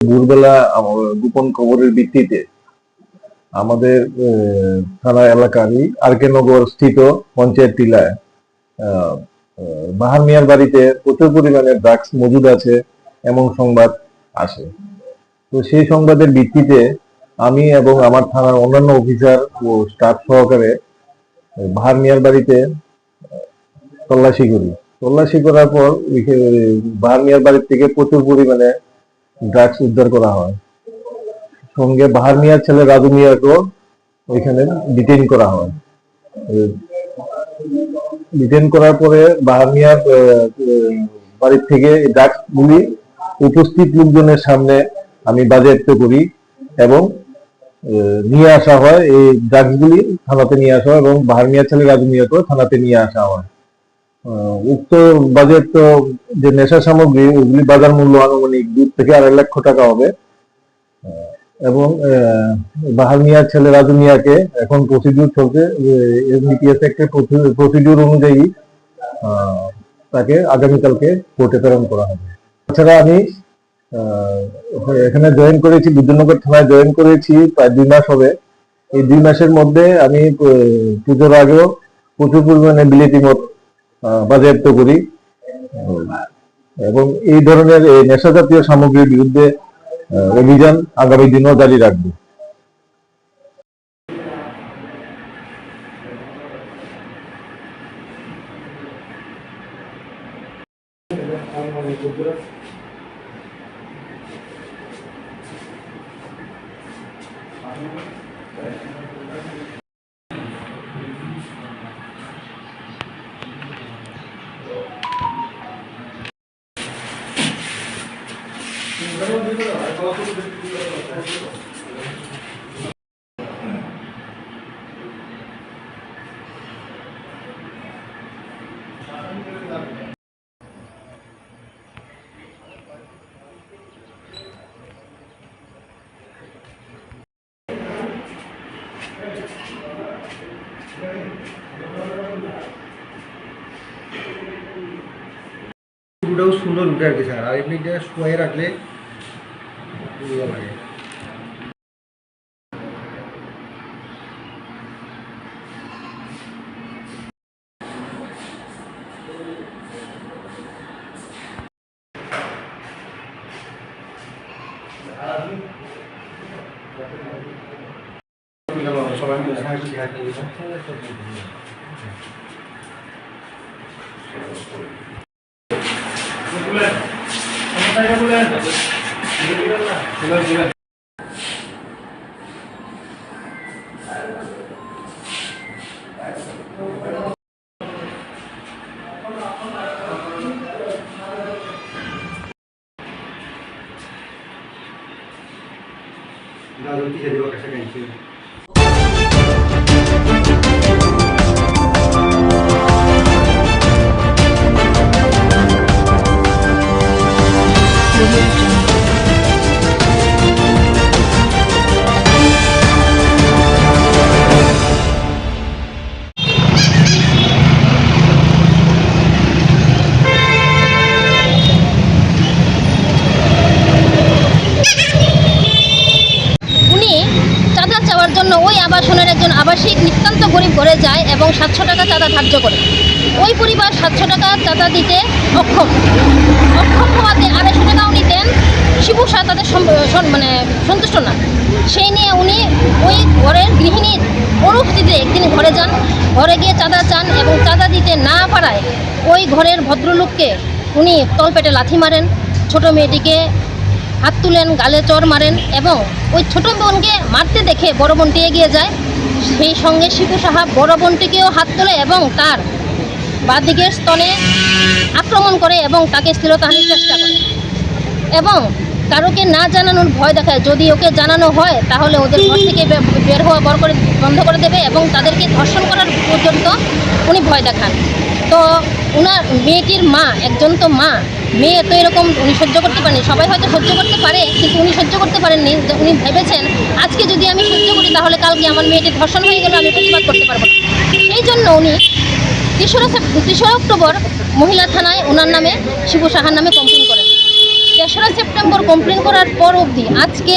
[SPEAKER 9] ভোরবেলা গোপন খবরের ভিত্তিতে আমাদের থানা এলাকারই আরকে নগর স্থিত পঞ্চায়েত টিলায় বাহার মিয়ার বাড়িতে প্রচুর পরিমাণে ড্রাগস মজুদ আছে এমন সংবাদ আসে। তো সেই সংবাদের ভিত্তিতে আমি এবং আমার থানার অন্যান্য অফিসার ও স্টাফ সহকারে বাহার মিয়ার বাড়িতে তল্লাশি করার পর বাহার মিয়ার বাড়ির থেকে প্রচুর পরিমাণে ড্রাগস উদ্ধার করা হয়। সঙ্গে বাহার মিয়ার ছেলে রাজু মিয়াকেও ওইখানে ডিটেইন করা হয়। ডিটেইন করার পরে বাহার মিয়ার বাড়ির থেকে ড্রাগস গুলি উপস্থিত লোকজনের সামনে আমি বাজেয়াপ্ত করি এবং নিয়ে আসা হয়। এই ড্রাগস গুলি থানাতে নিয়ে আসা হয় এবং বাহার মিয়ার ছেলে রাজু মিয়াকেও থানাতে নিয়ে আসা হয়। উক্ত বাজেয়াপ্ত যে নেশা সামগ্রী ওগুলি বাজার মূল্য আনুমানিক 2 থেকে 2.5 লক্ষ টাকা হবে এবং বাহার মিয়ার ছেলে রাজু মিয়াকে এখন প্রসিডিউর চলছে। এনডিপিএস অ্যাক্টের প্রসিডিউর অনুযায়ী তাকে আগামীকালকে কোর্টে প্রেরণ করা হবে। তাছাড়া আমি এখানে জয়েন করেছি, বিদ্যুৎনগর থানায় জয়েন করেছি প্রায় 2 মাস হবে। এই 2 মাসের মধ্যে আমি পুজোর আগেও প্রচুর পরিমাণে বিলেতি মদ বাজেয়াপ্ত করি এবং এই ধরনের নেশা জাতীয় সামগ্রীর বিরুদ্ধে অভিযান আগামী দিনও জারি রাখবো।
[SPEAKER 17] পুরোটাও সুন্দর উঠে আর কি স্যার, আর এমনি যে শুয়ে রাখলে ভালো লাগে। সবাই মিলে
[SPEAKER 11] জন্য ওই আবাসনের একজন আবাসিক নিতান্ত গরিব ঘরে যায় এবং 700 টাকা চাঁদা ধার্য করে। ওই পরিবার 700 টাকা চাঁদা দিতে অক্ষম হওয়াতে 250 টাকাও নিতেন। শিবু শাহ তাদের মানে সন্তুষ্ট না, সেই নিয়ে উনি ওই ঘরের গৃহিণীর অনুপস্থিতিতে একদিন ঘরে যান, ঘরে গিয়ে চাঁদা চান এবং চাঁদা দিতে না পারায় ওই ঘরের ভদ্রলোককে উনি তলপেটে লাথি মারেন, ছোট মেয়েটিকে হাত তুলেন, গালে চর মারেন এবং ওই ছোট বোনকে মারতে দেখে বড় বোনটি এগিয়ে যায়। সেই সঙ্গে শিবু সাহা বড় বোনটিকেও হাত তোলে এবং তার বাদিকের স্তনে আক্রমণ করে এবং তাকে শ্লীলতাহানির চেষ্টা করে এবং কারোকে না জানানোর ভয় দেখায়। যদি ওকে জানানো হয় তাহলে ওদের ঘর থেকে বের হওয়া বন্ধ করে দেবে এবং তাদেরকে ধর্ষণ করার পর্যন্ত উনি ভয় দেখান। তো ওনার মেয়েটির মা, একজন তো মা, মেয়ে তো এরকম উনি সহ্য করতে পারেনি। সবাই হয়তো সহ্য করতে পারে, কিন্তু উনি সহ্য করতে পারেননি। উনি ভেবেছেন আজকে যদি আমি সহ্য করি তাহলে কালকে আমার মেয়েটি ধর্ষণ হয়ে গেলে আমি প্রতিবাদ করতে পারবো না। সেই জন্য উনি 3 অক্টোবর মহিলা থানায় ওনার নামে, শিবু সাহার নামে কমপ্লেন করেন। 3রা সেপ্টেম্বর কমপ্লেন করার পর অবধি আজকে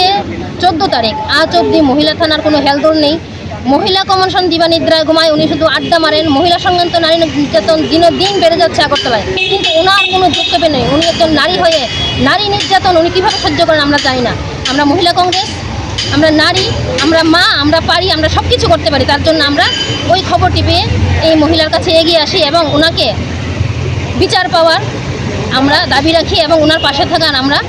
[SPEAKER 11] 14 তারিখ, আজ অবধি মহিলা থানার কোনো হেলদোল নেই। মহিলা কমিশন দিবানিদ্রায় ঘুমায়, উনি শুধু আড্ডা মারেন। মহিলা সংক্রান্ত নারী নির্যাতন দিন বেড়ে যাচ্ছে আগরতলায়, কিন্তু ওনার কোনো যুক্তবে নেই। উনি একজন নারী হয়ে নারী নির্যাতন উনি কীভাবে সহ্য করেন আমরা জানি না। আমরা মহিলা কংগ্রেস, আমরা নারী, আমরা মা, আমরা পারি, আমরা সব কিছু করতে পারি। তার জন্য আমরা ওই খবরটি পেয়ে এই মহিলার কাছে এগিয়ে আসি এবং ওনাকে বিচার পাওয়ার আমরা দাবি রাখি এবং ওনার পাশে থাকার আমরা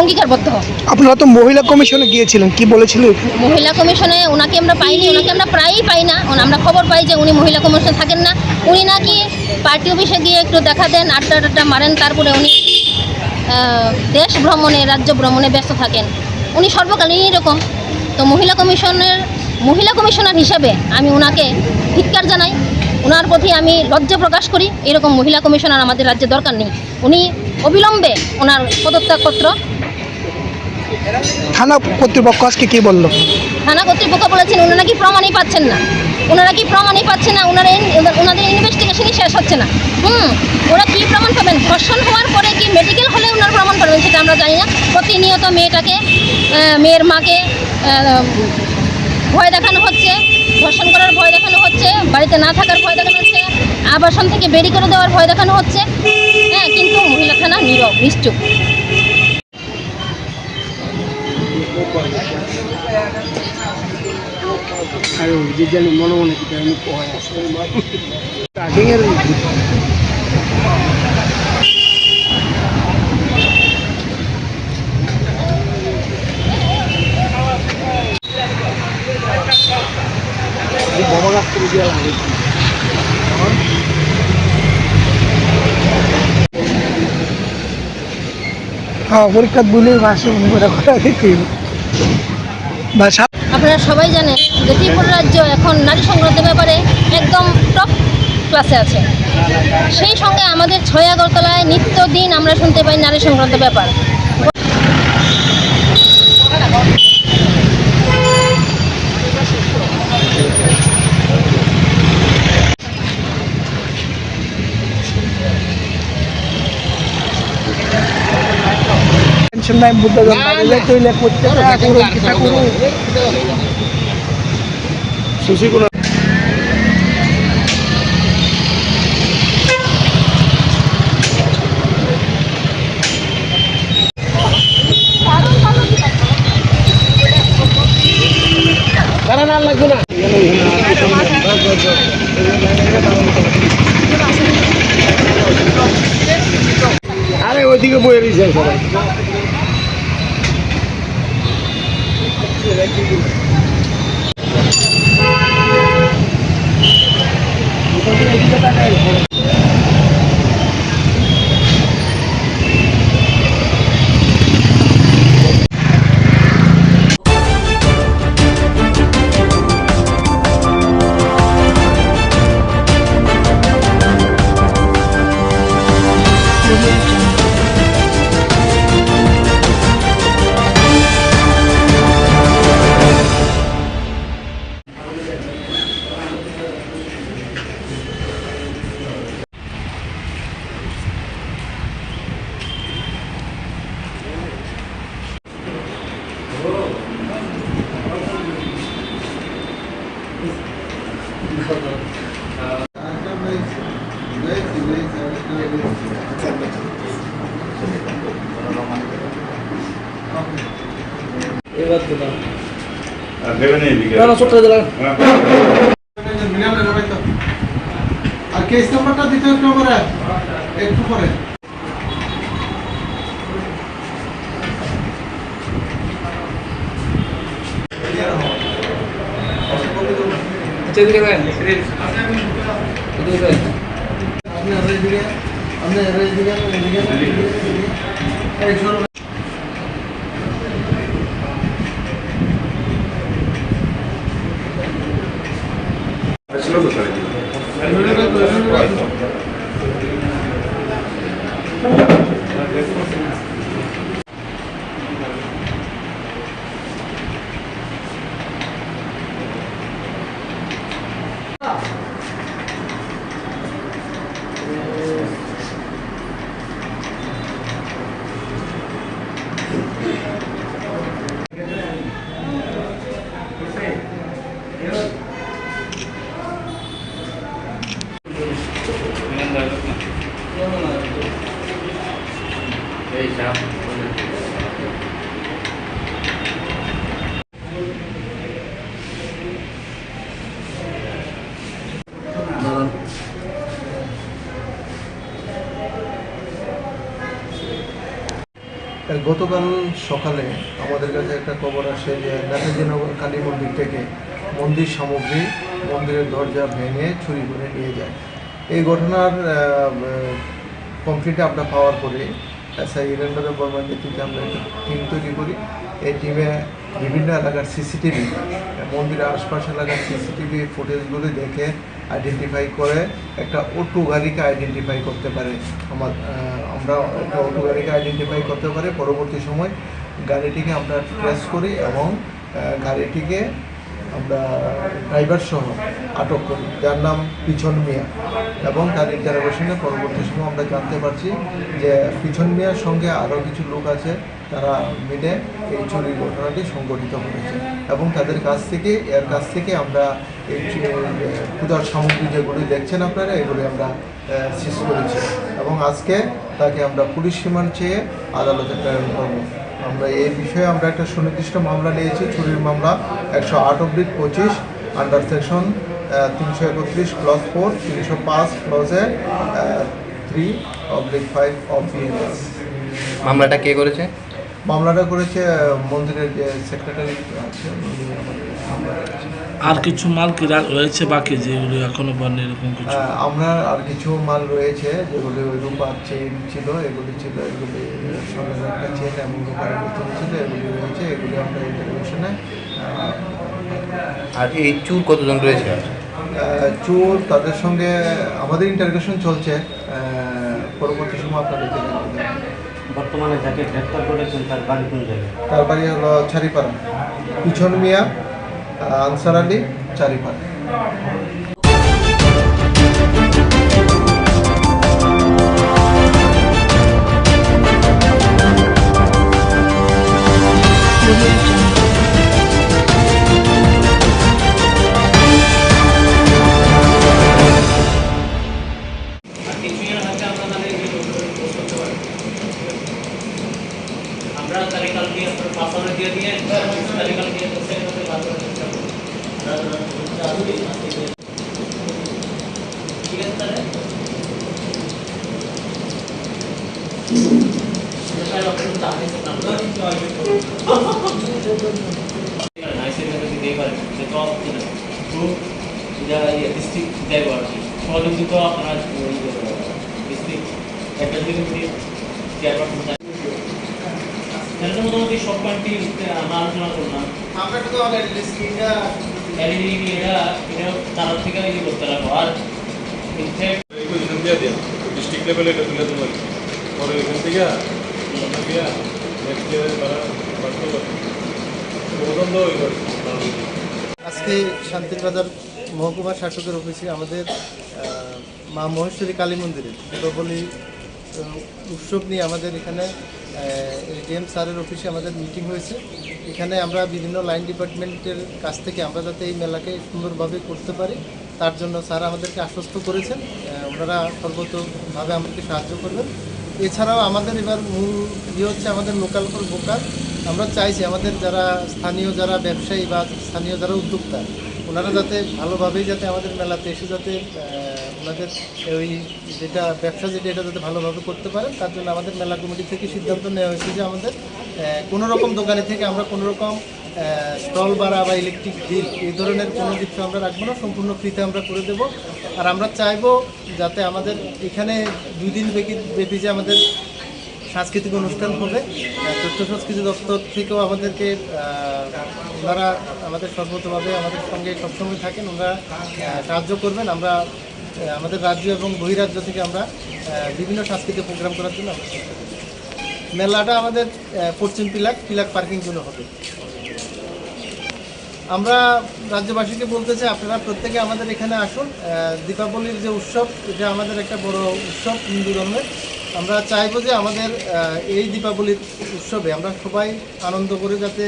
[SPEAKER 11] অঙ্গীকারবদ্ধ হব।
[SPEAKER 17] আপনারা তো মহিলা কমিশনে গিয়েছিলেন, কি বলেছিলেন?
[SPEAKER 11] মহিলা কমিশনে ওনাকে আমরা পাইনি, ওনাকে আমরা প্রায়ই পাই না। আমরা খবর পাই যে উনি মহিলা কমিশনে থাকেন না। উনি নাকি পার্টি অফিসে গিয়ে একটু দেখা দেন, আড্ডা মারেন, তারপরে উনি দেশ ভ্রমণে, রাজ্য ভ্রমণে ব্যস্ত থাকেন। উনি সর্বকালীনই এরকম। তো মহিলা কমিশনার হিসাবে আমি ওনাকে ধিক্কার জানাই, ওনার প্রতি আমি লজ্জা প্রকাশ করি। এরকম মহিলা কমিশনার আমাদের রাজ্যে দরকার নেই। উনি অবিলম্বে ওনার পদত্যাগপত্র।
[SPEAKER 17] থানা কর্তৃপক্ষ আজকে কি বলল?
[SPEAKER 11] থানা কর্তৃপক্ষ বলেছেন ওনারা নাকি প্রমাণই পাচ্ছেন না, ওনাদের ইনভেস্টিগেশনই শেষ হচ্ছে না। ওরা কি প্রমাণ পাবেন? ধর্ষণ হওয়ার পরে কি মেডিকেল হলে ওনার প্রমাণ পাবেন সেটা আমরা জানি না। প্রতিনিয়ত মেয়ের মাকে ভয় দেখানো হচ্ছে, ধর্ষণ করার ভয় দেখানো হচ্ছে, বাড়িতে না থাকার ভয় দেখানো হচ্ছে, আবাসন থেকে বেরি করে দেওয়ার ভয় দেখানো হচ্ছে। হ্যাঁ, কিন্তু মহিলা থানা নীরব, নিশ্চুপ।
[SPEAKER 17] পরীক্ষা বলে
[SPEAKER 11] আপনারা সবাই জানেন যে ত্রিপুরা রাজ্য এখন নারী সংক্রান্ত ব্যাপারে একদম টপ ক্লাসে আছে। সেই সঙ্গে আমাদের 6 আগরতলায় নিত্যদিন আমরা শুনতে পাই নারী সংক্রান্ত ব্যাপার।
[SPEAKER 17] আরে ওইদিকে বয়ে দিয়েছে সবাই। আর কেস নাম্বারটা দিতে একটু আমার একটু পরে গতকাল সকালে আমাদের কাছে একটা খবর আসে যে নেতাজিনগর কালী মন্দির থেকে মন্দির সামগ্রী মন্দিরের দরজা ভেঙে চুরি করে নিয়ে যায়। এই ঘটনার কমপ্লিট আমরা পাওয়ার পরে এসআই ইরেন্দ্র বর্মার নেতৃত্বে আমরা একটা টিম তৈরি করি। এই টিমে বিভিন্ন এলাকার সিসিটিভি, মন্দিরের আশপাশ এলাকার সিসিটিভি ফুটেজগুলি দেখে আইডেন্টিফাই করে একটা অটো গাড়িকে আইডেন্টিফাই করতে পারে। আমরা একটা অটো গাড়িকে আইডেন্টিফাই করতে পারে। পরবর্তী সময় গাড়িটিকে আমরা ট্রেস করি এবং গাড়িটিকে আমরা ড্রাইভার সহ আটক করি, যার নাম পিছন মিয়া। এবং তার ইন্টারোগেশনে পরবর্তী সময় আমরা জানতে পারছি যে পিছন মিয়ার সঙ্গে আরও কিছু লোক আছে, তারা মিলে এই চুরির ঘটনাটি সংগঠিত করেছে এবং তাদের কাছ থেকে আমরা এই পূজার সামগ্রী যেগুলি দেখছেন আপনারা, এগুলি আমরা সিজ করেছি এবং আজকে তাকে আমরা পুলিশ রিমান্ড চেয়ে আদালতে প্রেরণ করব। আমরা এই বিষয়ে আমরা একটা সুনির্দিষ্ট মামলা নিয়েছি, চুরির মামলা 108/25 আন্ডার সেকশন 331+4 305 ক্লজে 3/5 অফ বিএনএস।
[SPEAKER 12] মামলাটা কে করেছে?
[SPEAKER 17] মামলাটা করেছে মন্দিরের যে সেক্রেটারি আছে।
[SPEAKER 13] আর কিছু মাল কি রয়েছে বাকি যেগুলো এখনো বন্ধ এরকম কিছু?
[SPEAKER 17] আমরা আর কিছু মাল রয়েছে যেগুলি ওই রূপার চেন ছিল, এগুলি সোনার একটা চেন এবং রূপার বোতল ছিল, এগুলি রয়েছে, এগুলি আমরা ইন্টারভিউশনে।
[SPEAKER 12] আর এই চুর কতজন রয়েছে?
[SPEAKER 17] চোর তাদের সঙ্গে আমাদের ইন্টারভিউশন চলছে, পরবর্তী সময় আপনাদের
[SPEAKER 8] বর্তমানে যাকে গ্রেফতার করেছেন তার বাড়ি কোন জায়গায়?
[SPEAKER 17] তার বাড়ি হলো চারিপাড়া, পিছন মিয়া, আনসার আলী, চারিপাড়া।
[SPEAKER 10] মোটামুটি সব পয়েন্টই আমরা আলোচনা করলাম। আমরা তো তার থেকে করতে রাখবো। আর
[SPEAKER 20] ডিস্ট্রিক্ট লেভেলে এটা তুলে দেবো পরে এখান থেকে নেক্সট ইয়ারে তারা
[SPEAKER 8] আজকে শান্তিরবাজার মহকুমা শাসকের অফিসে আমাদের মা মহেশ্বরী কালী মন্দিরের দীপাবলি উৎসব নিয়ে আমাদের এখানে ডিএম স্যারের অফিসে আমাদের মিটিং হয়েছে। এখানে আমরা বিভিন্ন লাইন ডিপার্টমেন্টের কাছ থেকে আমরা যাতে এই মেলাকে সুন্দরভাবে করতে পারি তার জন্য স্যার আমাদেরকে আশ্বস্ত করেছেন, ওনারা সর্বতভাবে আমাদেরকে সাহায্য করবেন। এছাড়াও আমাদের এবার মূল হচ্ছে আমাদের লোকাল ফর ভোকাল আমরা চাইছি আমাদের যারা স্থানীয় যারা ব্যবসায়ী বা স্থানীয় যারা উদ্যোক্তা ওনারা যাতে ভালোভাবেই যাতে আমাদের মেলাতে এসে যাতে ওনাদের ওই যেটা ব্যবসা যেটা এটা যাতে ভালোভাবে করতে পারেন, তার জন্য আমাদের মেলা কমিটি থেকে সিদ্ধান্ত নেওয়া হয়েছে যে আমাদের কোনো রকম দোকানে থেকে আমরা কোনো রকম স্টল ভাড়া বা ইলেকট্রিক বিল এই ধরনের কোনো কিছু আমরা রাখবো না, সম্পূর্ণ ফ্রিতে আমরা করে দেব। আর আমরা চাইবো যাতে আমাদের এখানে 2 দিন ব্যাপী যে আমাদের সাংস্কৃতিক অনুষ্ঠান হবে, তথ্য সংস্কৃতি দপ্তর থেকেও আমাদেরকে ওনারা আমাদের সর্বতভাবে আমাদের সঙ্গে সবসময় থাকেন, ওনারা সাহায্য করবেন। আমরা আমাদের রাজ্য এবং বহিরাজ্য থেকে আমরা বিভিন্ন সাংস্কৃতিক প্রোগ্রাম করার জন্য আমরা চেষ্টা করি। মেলাটা আমাদের পশ্চিম পিলাক পার্কিং জন্য হবে। আমরা রাজ্যবাসীকে বলতে চাই আপনারা প্রত্যেকে আমাদের এখানে আসুন। দীপাবলির যে উৎসব এটা আমাদের একটা বড় উৎসব হিন্দু ধর্মের। আমরা চাইবো যে আমাদের এই দীপাবলির উৎসবে আমরা সবাই আনন্দ করে যাতে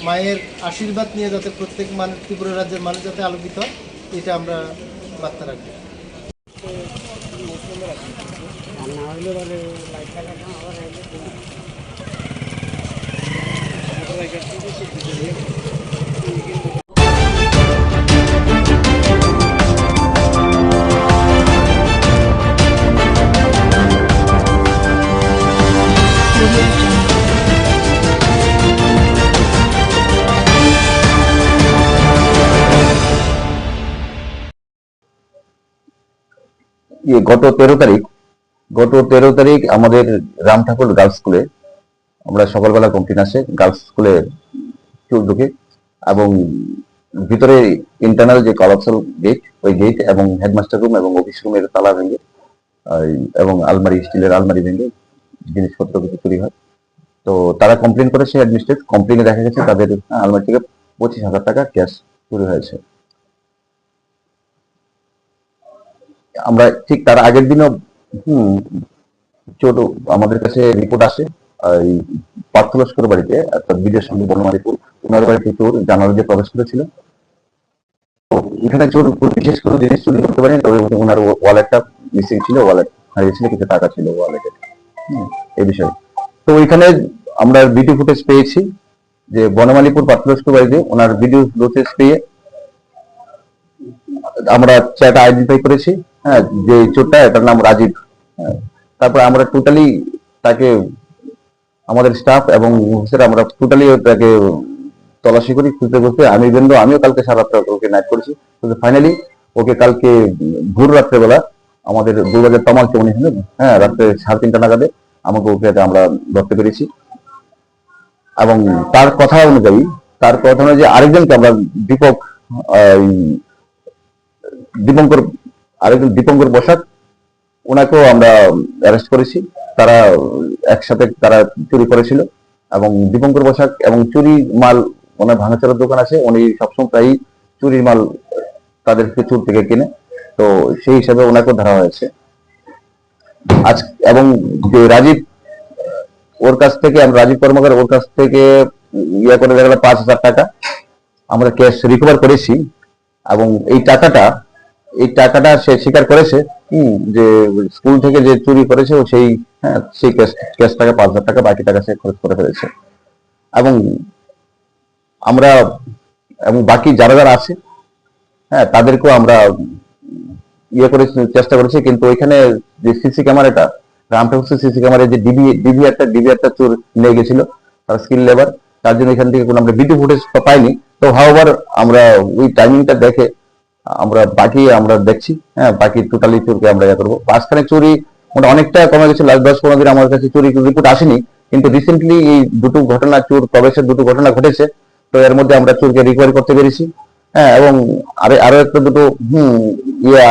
[SPEAKER 8] মায়ের আশীর্বাদ নিয়ে যাতে প্রত্যেক মানুষ ত্রিপুরা রাজ্যের মানুষ যাতে আলোকিত হয়, এটা আমরা বার্তা রাখবো।
[SPEAKER 9] গত 13 তারিখ আমাদের রাম ঠাকুর গার্লস স্কুলে আমরা সকালবেলা কমপ্লেন আসে গার্লস স্কুলে চুর ঢুকে এবং ভিতরে ইন্টারনাল যে কলাপসাল গেট ওই গেট এবং হেডমাস্টার রুম এবং অফিস রুমের তালা ভেঙে এবং আলমারি স্টিলের আলমারি ভেঙে জিনিসপত্র কিছু চুরি হয়। তো তারা কমপ্লেন করেছে, অ্যাডমিনিস্ট্রেট কমপ্লেনে দেখা গেছে তাদের আলমারি থেকে 25,000 টাকা ক্যাশ চুরি হয়েছে। আমরা ঠিক তার আগের দিনও ছোট আমাদের কাছে রিপোর্ট আসে এই পার্থ লস্কর বাড়িতে একটা বিদেশ সঙ্গে বনমালীপুর ওনার বাড়িতে চোর জানালা দিয়ে প্রবেশ করেছিল। এখানে চোর বিশেষ কোনো জিনিস চুরি করতে পারেনি, তবে ওনার ওয়ালেটটা মিসিং ছিল, ওয়ালেট হারিয়েছিল, কিছু টাকা ছিল ওয়ালেটে এই বিষয়ে। তো ওইখানে আমরা ভিডিও ফুটেজ পেয়েছি যে বনমালীপুর পার্থ লস্কর বাড়িতে ওনার ভিডিও ফুটেজ পেয়ে আমরা চ্যাট আইডেন্টিফাই করেছি। হ্যাঁ, যে চোরটা এটার নাম রাজীব। তারপর আমরা টোটালি তাকে আমাদের স্টাফ এবং আমরা টোটালি তাকে তল্লাশি করি খুঁজতে খুঁজতে। আমিও কালকে সারা রাত ওকে নাইট করেছি, কিন্তু ফাইনালি ওকে কালকে ভোর রাত্রেবেলা আমাদের দুর্গাদের তমাল চমনি হলো, হ্যাঁ, রাত্রে 3:30 নাগাদে আমাকে ওকে আমরা ধরতে পেরেছি। এবং তার কথা অনুযায়ী আরেকজনকে আমরা দীপঙ্কর বসাক ওনাকেও আমরা অ্যারেস্ট করেছি। তারা একসাথে তারা চুরি করেছিল এবং দীপঙ্কর বসাক এবং চুরি মাল ওনার ভাঙাচোরার দোকান আছে, উনি সবসময় প্রায় চুরির মাল তাদেরকে চুর থেকে কিনে, তো সেই হিসাবে ওনাকেও ধরা হয়েছে আজ। এবং যে রাজীব কর্মকার ওর কাছ থেকে করে দেখা গেল 5,000 টাকা আমরা ক্যাশ রিকভার করেছি। এবং এই টাকাটা সে স্বীকার করেছে যে স্কুল থেকে যে চুরি করেছে ও সেই ক্যাশ টাকা 5,000 টাকা, বাকি টাকা সে খরচ করে ফেলেছে। এবং আমরা বাকি যারা আছে, হ্যাঁ, তাদেরকেও আমরা চেষ্টা করেছি। কিন্তু ওইখানে যে সিসি ক্যামেরাটা রামঠাকুর সিসি ক্যামেরায় যে ডিভিআরটা চোর নিয়ে গেছিল তার স্কিল লেবার, তার জন্য এখান থেকে কোনো আমরা ভিডিও ফুটেজ পাইনি। তো হাওয়ার আমরা ওই টাইমিংটা দেখে বাকি আমরা দেখছি, হ্যাঁ, বাকি টোটালি চোরকে আমরা করবো। মাঝখানে চুরি অনেকটা কমে গেছে, লাস্ট 10-15 দিন আমার কাছে চুরি রিপোর্ট আসেনি, কিন্তু রিসেন্টলি এই দুটো ঘটনা চোর প্রবেশের দুটো ঘটনা ঘটেছে। তো এর মধ্যে আমরা চোরকে রিকভারি করতে পেরেছি, হ্যাঁ। এবং আরো একটা দুটো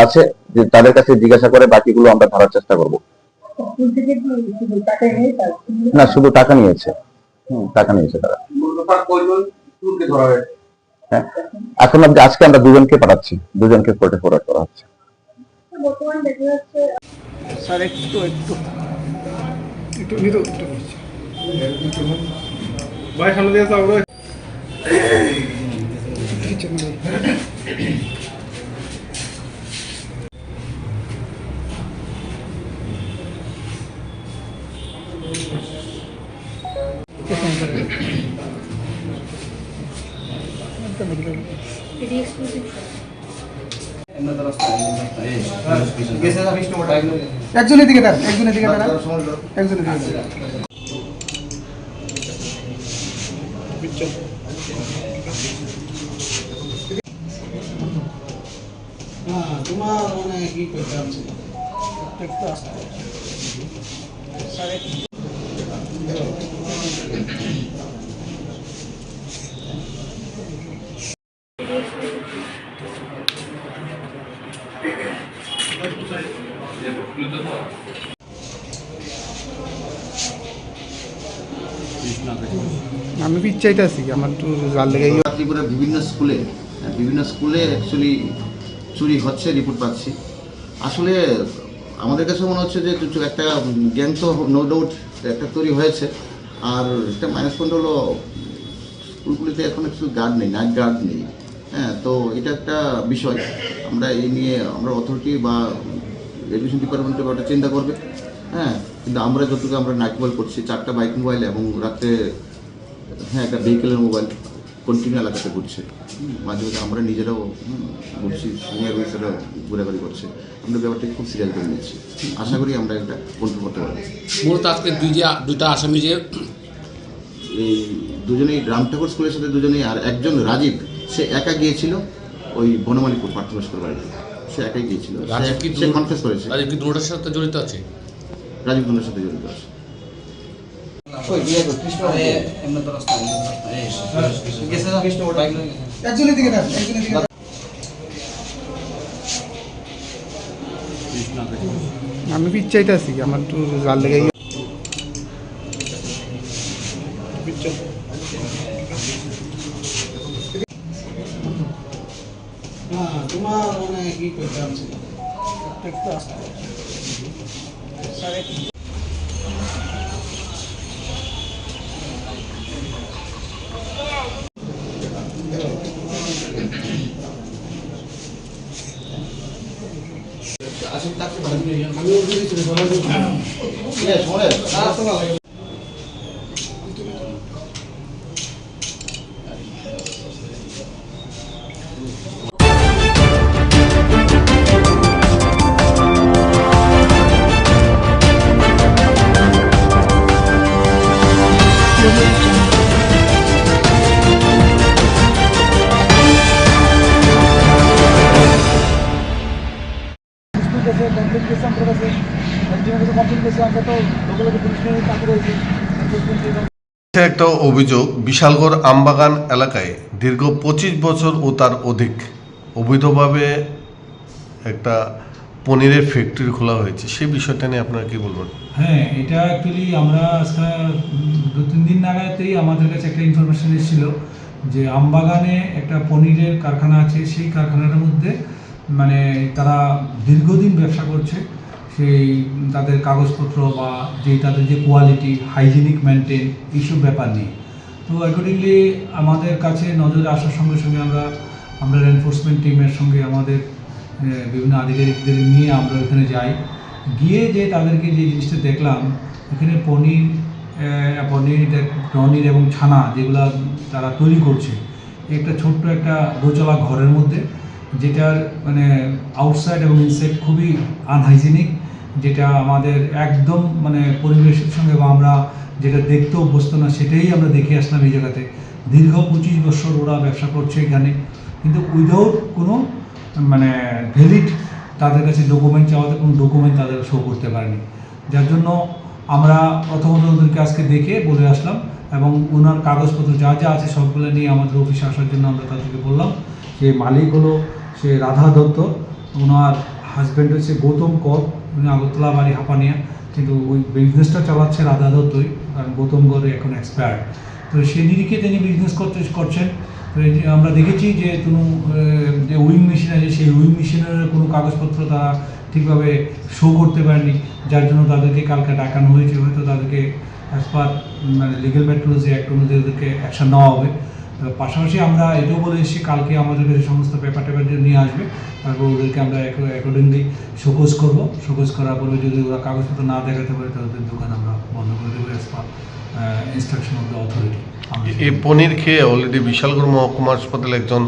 [SPEAKER 9] আছে যে তাদের কাছে জিজ্ঞাসা করে বাকিগুলো আমরা ধরার চেষ্টা করবো। না, শুধু টাকা নিয়েছে, তারা। হ্যাঁ, এখন আজকে আমরা 2জনকে পাঠাচ্ছি, 2জনকে কোর্টে ফরওয়ার্ড করা হচ্ছে।
[SPEAKER 17] স্যার একটু ভাই সামনে দিয়ে আমরা একজনের দিকে দাঁড়ান, একজনের দিকে দাঁড়ান, একজনের দিকে দাঁড়ান। তোমার মানে কি করতে আছে একটু আসতে আমি পিচ্ছাইতে আছি আমার একটু জাল লেগে
[SPEAKER 14] ত্রিপুরা বিভিন্ন স্কুলে অ্যাকচুয়ালি চুরি হচ্ছে রিপোর্ট পাচ্ছি। আসলে আমাদের কাছে মনে হচ্ছে যে একটা গ্যাং তো নো ডাউট একটা তৈরি হয়েছে, আর একটা মাইনাস পয়েন্ট হলো স্কুলগুলিতে এখন একটু গার্ড নেই, নাইট গার্ড নেই। হ্যাঁ, তো এটা একটা বিষয়, আমরা এই নিয়ে আমরা অথরিটি বা এডুকেশন ডিপার্টমেন্টে ওটা চিন্তা করবে। হ্যাঁ, কিন্তু আমরা যতটুকু আমরা নাইট মোবাইল করছি, 4টা বাইক মোবাইল এবং রাত্রে একটা ভেহিকেলের মোবাইল কন্টিনিউ এলাকাতে ঘুরছে। মাঝে মাঝে আমরা নিজেরাও ঘুরছি, সিনিয়র অফিসাররা ঘোরাঘুরি করছে। আমরা ব্যাপারটা খুব সিরিয়াস করে নিচ্ছি, আশা করি আমরা এটা কন্ট্রোল করতে পারবো।
[SPEAKER 15] মূলত আজকে দুইটা আসামি যে
[SPEAKER 14] এই দুজনেই রাম ঠাকুর স্কুলের সাথে দুজনেই, আর একজন রাজীব সে একা গিয়েছিল ওই বনমালীপুর প্রাথমিক স্কুল বাড়িতে, সে একাই গিয়েছিল। সে কনফেস করেছে।
[SPEAKER 15] রাজীব কি দুটোর সাথে জড়িত আছে?
[SPEAKER 14] রাজীব দুটোর সাথে জড়িত আছে।
[SPEAKER 17] একজনের দিকে দাঁড়ান, একজনের দিকে দাঁড়ান। আমি পিচ্ছাইতে আছি আমার একটু জাল লেগে তোমার মানে কি করতে আছে একটু আসতে
[SPEAKER 16] একটা অভিযোগ, বিশালগড় আমবাগান এলাকায় দীর্ঘ 25 বছর ও তার অধিক অবৈধভাবে একটা পনিরের ফ্যাক্টরি খোলা হয়েছে, সেই বিষয়টা নিয়ে আপনারা কি বলবেন?
[SPEAKER 18] হ্যাঁ, এটা অ্যাকচুয়ালি আমরা আজকে 2-3 দিন আগাতেই আমাদের কাছে একটা ইনফরমেশন এসেছিল যে আমবাগানে একটা পনিরের কারখানা আছে। সেই কারখানাটার মধ্যে মানে তারা দীর্ঘদিন ব্যবসা করছে, সেই তাদের কাগজপত্র বা তাদের যে কোয়ালিটি, হাইজিনিক মেনটেন, এইসব ব্যাপার নিয়ে। তো অ্যাকর্ডিংলি আমাদের কাছে নজরে আসার সঙ্গে সঙ্গে আমরা এনফোর্সমেন্ট টিমের সঙ্গে আমাদের বিভিন্ন আধিকারিকদের নিয়ে আমরা ওখানে যাই। গিয়ে যে তাদেরকে যে জিনিসটা দেখলাম, এখানে পনির এবং ছানা যেগুলো তারা তৈরি করছে, একটা ছোট্ট একটা দোতলা ঘরের মধ্যে, যেটার মানে আউটসাইড এবং ইনসাইড খুবই আনহাইজিনিক, যেটা আমাদের একদম মানে পরিবেশের সঙ্গে বা আমরা যেটা দেখতে অভ্যস্ত না সেটাই আমরা দেখে আসলাম এই জায়গাতে। দীর্ঘ 25 বছর ওরা ব্যবসা করছে এখানে, কিন্তু উইদাউট কোনো মানে ভ্যালিড তাদের কাছে ডকুমেন্ট চাওয়াতে কোনো ডকুমেন্ট তাদের শো করতে পারেনি। যার জন্য আমরা প্রথমত ওদেরকে আজকে দেখে বলে আসলাম এবং ওনার কাগজপত্র যা যা আছে সবগুলো নিয়ে আমাদের অফিসে আসার জন্য আমরা তাদেরকে বললাম। যে মালিক হলো সে রাধা দত্ত, ওনার হাজব্যান্ড হচ্ছে গৌতম কর, উনি আগরতলা বাড়ি হাঁপানিয়া, কিন্তু ওই বিজনেসটা চালাচ্ছে রাধা দত্তই, কারণ গৌতম গড়ে এখন এক্সপায়ার্ড। তো সে নিরিখে তিনি বিজনেস করছেন। আমরা দেখেছি যে কোনো যে উইং মেশিন আছে, সেই উইং মেশিনের কোনো কাগজপত্র তারা ঠিকভাবে শো করতে পারেনি, যার জন্য তাদেরকে কালকে ডাকানো হয়েছে। হয়তো তাদেরকে অ্যাজ পার মানে লিগ্যাল মেট্রোলজি অ্যাক্ট অনুযায়ী ওদেরকে অ্যাকশন নেওয়া হবে। তো পাশাপাশি আমরা এটাও বলে এসেছি কালকে আমাদের কাছে সমস্ত পেপার টেপার নিয়ে আসবে, তারপর ওদেরকে আমরা অ্যাকর্ডিংলি শোকজ করবো। শোকজ করার পরে যদি ওরা কাগজপত্র না দেখাতে পারে তাদের দোকান আমরা বন্ধ করে দেবো as per instruction of the authority.
[SPEAKER 16] এই পনির খেয়ে অলরেডি বিশালগড় মহকুমা হাসপাতালে একজন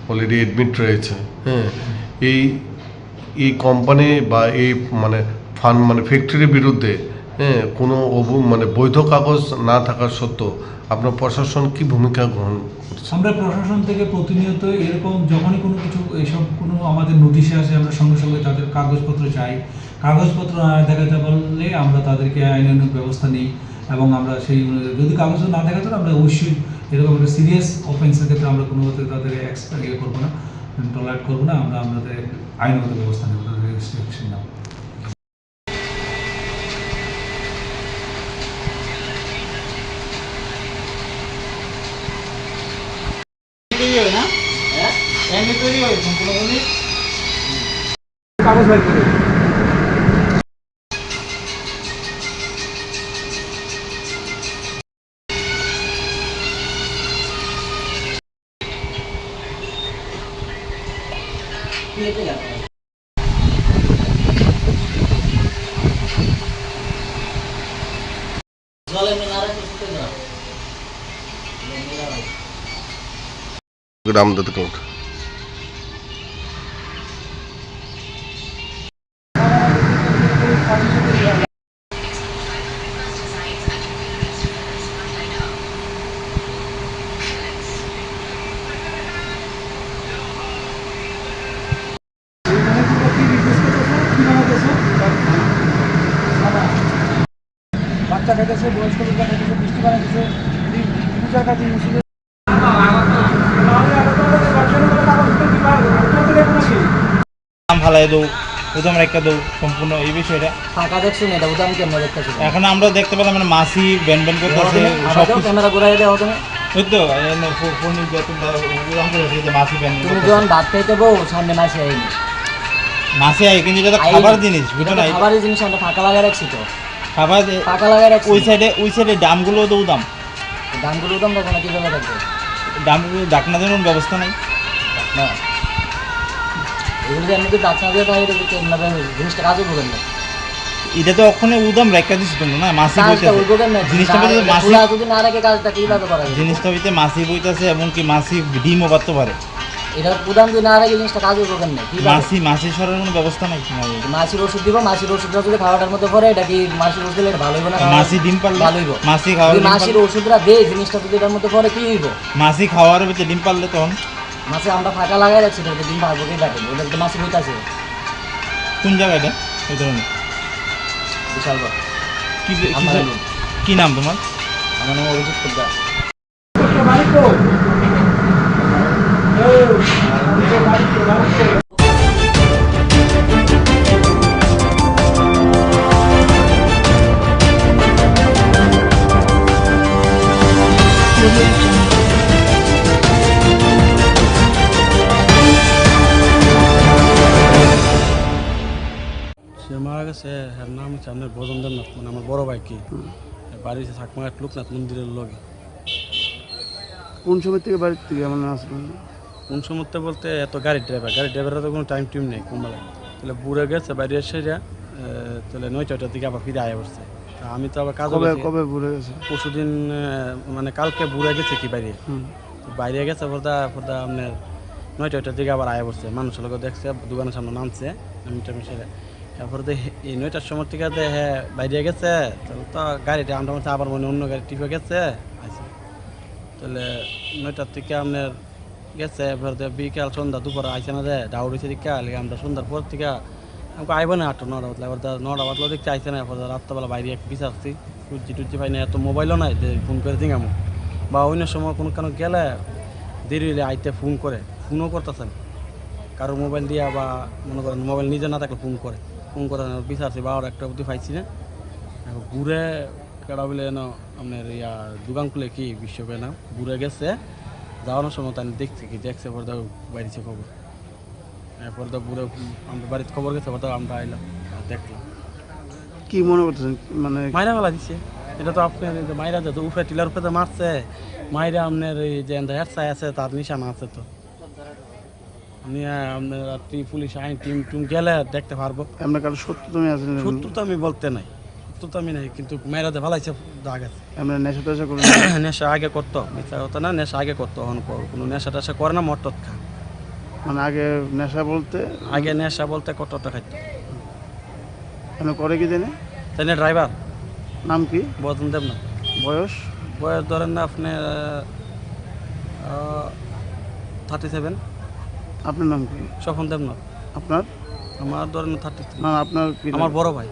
[SPEAKER 16] অলরেডি এডমিট রয়েছে। হ্যাঁ, এই কোম্পানি বা এই মানে ফ্যাক্টরির বিরুদ্ধে কোনো বৈধ কাগজ না থাকার সত্ত্বেও আপনার প্রশাসন কি ভূমিকা গ্রহণ করছে?
[SPEAKER 18] আমরা প্রশাসন থেকে প্রতিনিয়ত এরকম যখনই কোনো কিছু এইসব কোনো আমাদের নোটিশে আসে আমরা সঙ্গে সঙ্গে তাদের কাগজপত্র চাই। কাগজপত্র না দেখাতে পারলে আমরা তাদেরকে আইনানুগ ব্যবস্থা নিই এবং আমরা সেই যদি কাগজ না দেখাতে আমরা অবশ্যই এরকম একটা সিরিয়াস অফেন্সের ক্ষেত্রে আমরা কোনো মতে তাদের করবো না, টলারেট করবো না, আমরা আমাদের আইনগত ব্যবস্থা নেব, তাদের রেস্ট্রিকশন নেব। কাগজ বের করে
[SPEAKER 16] গ্রাম দত্ত কোর্ট
[SPEAKER 17] বাচ্চা খাইতেছে, বয়স্ক লোক খাইতেছে, বৃষ্টি বানাইতেছে, পূজার কাজে
[SPEAKER 5] ফালাই দেবো, উদাম রেখে দেবো সম্পূর্ণ এই বিষয়টা
[SPEAKER 6] ফাঁকা দেখছেন, এটা উদাম কেমন দেখতেছি
[SPEAKER 5] এখন আমরা দেখতে পেলাম মানে মাসি ব্যান ব্যান করতেছে, সব
[SPEAKER 6] ক্যামেরা ঘুরাই দেওয়া তুমি
[SPEAKER 5] ওই তো মাসি ব্যান
[SPEAKER 6] তুমি যখন ভাত খাইতে বউ সামনে মাসি আইনি
[SPEAKER 5] মাসি আই, কিন্তু এটা খাবার জিনিস বুঝছো না,
[SPEAKER 6] খাবারের জিনিস আমরা ফাঁকা লাগাই রাখছি তো,
[SPEAKER 5] খাবার
[SPEAKER 6] ফাঁকা লাগাই রাখছি।
[SPEAKER 5] ওই সাইডে দামগুলো তো উদাম,
[SPEAKER 6] দামগুলো উদাম দেখো না কিভাবে থাকবে,
[SPEAKER 5] দামগুলো ডাকনা দেওয়ার ব্যবস্থা নাই
[SPEAKER 6] না এগুলো এমনি তো ডাকনা দিয়ে তাহলে জিনিসটা কাজও করবেন না।
[SPEAKER 5] এটা তো ওখানে উদাম রেখা দিচ্ছি তোমরা না, মাসি বইতেছে জিনিসটা মাসি
[SPEAKER 6] যদি না রাখে কাজটা কিভাবে করা যায়,
[SPEAKER 5] জিনিসটা হইতে মাসি বইতেছে এবং কি মাসি ডিমও পারতে পারে,
[SPEAKER 6] এটা উদাম যদি না রাখে জিনিসটা কাজও করবেন না।
[SPEAKER 5] মাসি সরার কোনো ব্যবস্থা নাই,
[SPEAKER 6] মাসির ওষুধ দিব, মাসির ওষুধটা যদি খাওয়াটার মধ্যে পড়ে এটা কি মাসির ওষুধ দিলে ভালো হইব না,
[SPEAKER 5] মাসি ডিম পারলে
[SPEAKER 6] ভালো হইব,
[SPEAKER 5] মাসি খাওয়ার
[SPEAKER 6] মাসির ওষুধটা দেয় জিনিসটা যদি এটার মধ্যে পড়ে কি হইব,
[SPEAKER 5] মাসি খাওয়ার ভিতরে ডিম পারলে তখন
[SPEAKER 6] মাসে আমরা ফাঁকা লাগাই রাখছি, ডিম পারবো কি ডাকে ওটা তো মাসি বইতাছে।
[SPEAKER 5] কোন জায়গাটা ওই ধরনের
[SPEAKER 6] বিশাল
[SPEAKER 5] কি নাম তোমার?
[SPEAKER 6] আমার নাম অভিজিৎ পোদ্দার।
[SPEAKER 13] সে মারা গেছে, এর নাম হচ্ছে আপনার বজেন্দ্রনাথ, মানে আমার বড় ভাই কি বাড়ি থাকমাঘাট লোকনাথ মন্দিরের লগে।
[SPEAKER 17] কোন সময় থেকে বাড়ির থেকে মানে আসবেন?
[SPEAKER 13] কোন সময় বলতে এত গাড়ির ড্রাইভারের তো কোনো টাইম টিম নেই কুম্বালে, তাহলে বুড়ে গেছে বাইরে এসে তাহলে 9টার দিকে আবার ফিরে আয়া পড়ছে। আমি তো আবার কাজ
[SPEAKER 17] কবে বুড়ে গেছে?
[SPEAKER 13] পরশুদিন মানে কালকে বুড়ে গেছে কি বাইরে গেছে পর্দা আপনার 9টার দিকে আবার আয়া পড়ছে, মানুষের লোক দেখছে দোকানের সামনে নামছে সেরে, তারপরে এই 9টার সময় থেকে হ্যাঁ বাইরে গেছে, তাহলে তো গাড়িটা আমরা আবার মনে অন্য গাড়ি টিপে গেছে আছে, তাহলে 9টার থেকে আপনার গেছে, এবার বিকাল সন্ধ্যা দুপুর আইসে না দেয় ডাউরিছে দিকে আমরা সন্ধ্যার পর থেকে আমাকে আইব না 8টা 9টা বাতলা, এবার 9টা বাতলা দেখতে আইসে না, এবার রাত্রবেলা বাইরে বিচারছি টুজি পাই না, এত মোবাইলও নাই যে ফোন করে দিঙামো, বা অন্য সময় কোনো কেন গেলে দেরি হলে আইতে ফোনও করতেছেন কারো মোবাইল দিয়া, বা মনে করেন মোবাইল নিজে না থাকলে ফোন করে বিচারছি 12টা 1টা অবধি পাইছি না, ঘুরে কেডা বলে আপনার ইয়া দোকান খুলে কি বিশ্ববে না ঘুরে গেছে, যাওয়ানোর সময় তাই দেখছে পরে বাইরেছে খবর, এরপর তো ঘুরে আমরা বাড়িতে খবর গেছে, আমরা আইলাম দেখলাম।
[SPEAKER 17] কি মনে করতেছেন মানে
[SPEAKER 13] মাইনা ফেলা দিচ্ছে এটা তো আপনার মাইরা তো উপরে টিলার উপরে মারছে মাইরা আপনার এই যে হেডসাই আছে তার নিশানা আছে তো নিয়ে আপনার রাত্রি পুলিশ আইন টিম গেলে দেখতে পারবো।
[SPEAKER 5] আপনার কারো শত্রু তুমি আছেন?
[SPEAKER 13] শত্রু তো আমি বলতে নাই, শত্রু তো আমি নাই, কিন্তু মাইরাতে ভালাইছে দাগ আছে।
[SPEAKER 5] আপনার নেশা টেশা করুন?
[SPEAKER 13] নেশা আগে করতো, মিথ্যা কথা না, নেশা আগে করতো, এখন কোনো নেশা টেশা করে না, মটট খা।
[SPEAKER 5] মানে আগে নেশা বলতে?
[SPEAKER 13] আগে নেশা বলতে কতটা খাইতো।
[SPEAKER 5] আপনি করে কি জানে?
[SPEAKER 13] তাই না ড্রাইভার?
[SPEAKER 5] নাম কি?
[SPEAKER 13] বদন দেব না।
[SPEAKER 5] বয়স?
[SPEAKER 13] বয়স ধরেন না আপনি 37।
[SPEAKER 5] আপনার নাম কি?
[SPEAKER 13] স্বপন দেবনাথ।
[SPEAKER 5] আপনার?
[SPEAKER 13] আমার ধরেন 33।
[SPEAKER 5] না আপনার কি?
[SPEAKER 13] আমার বড় ভাই।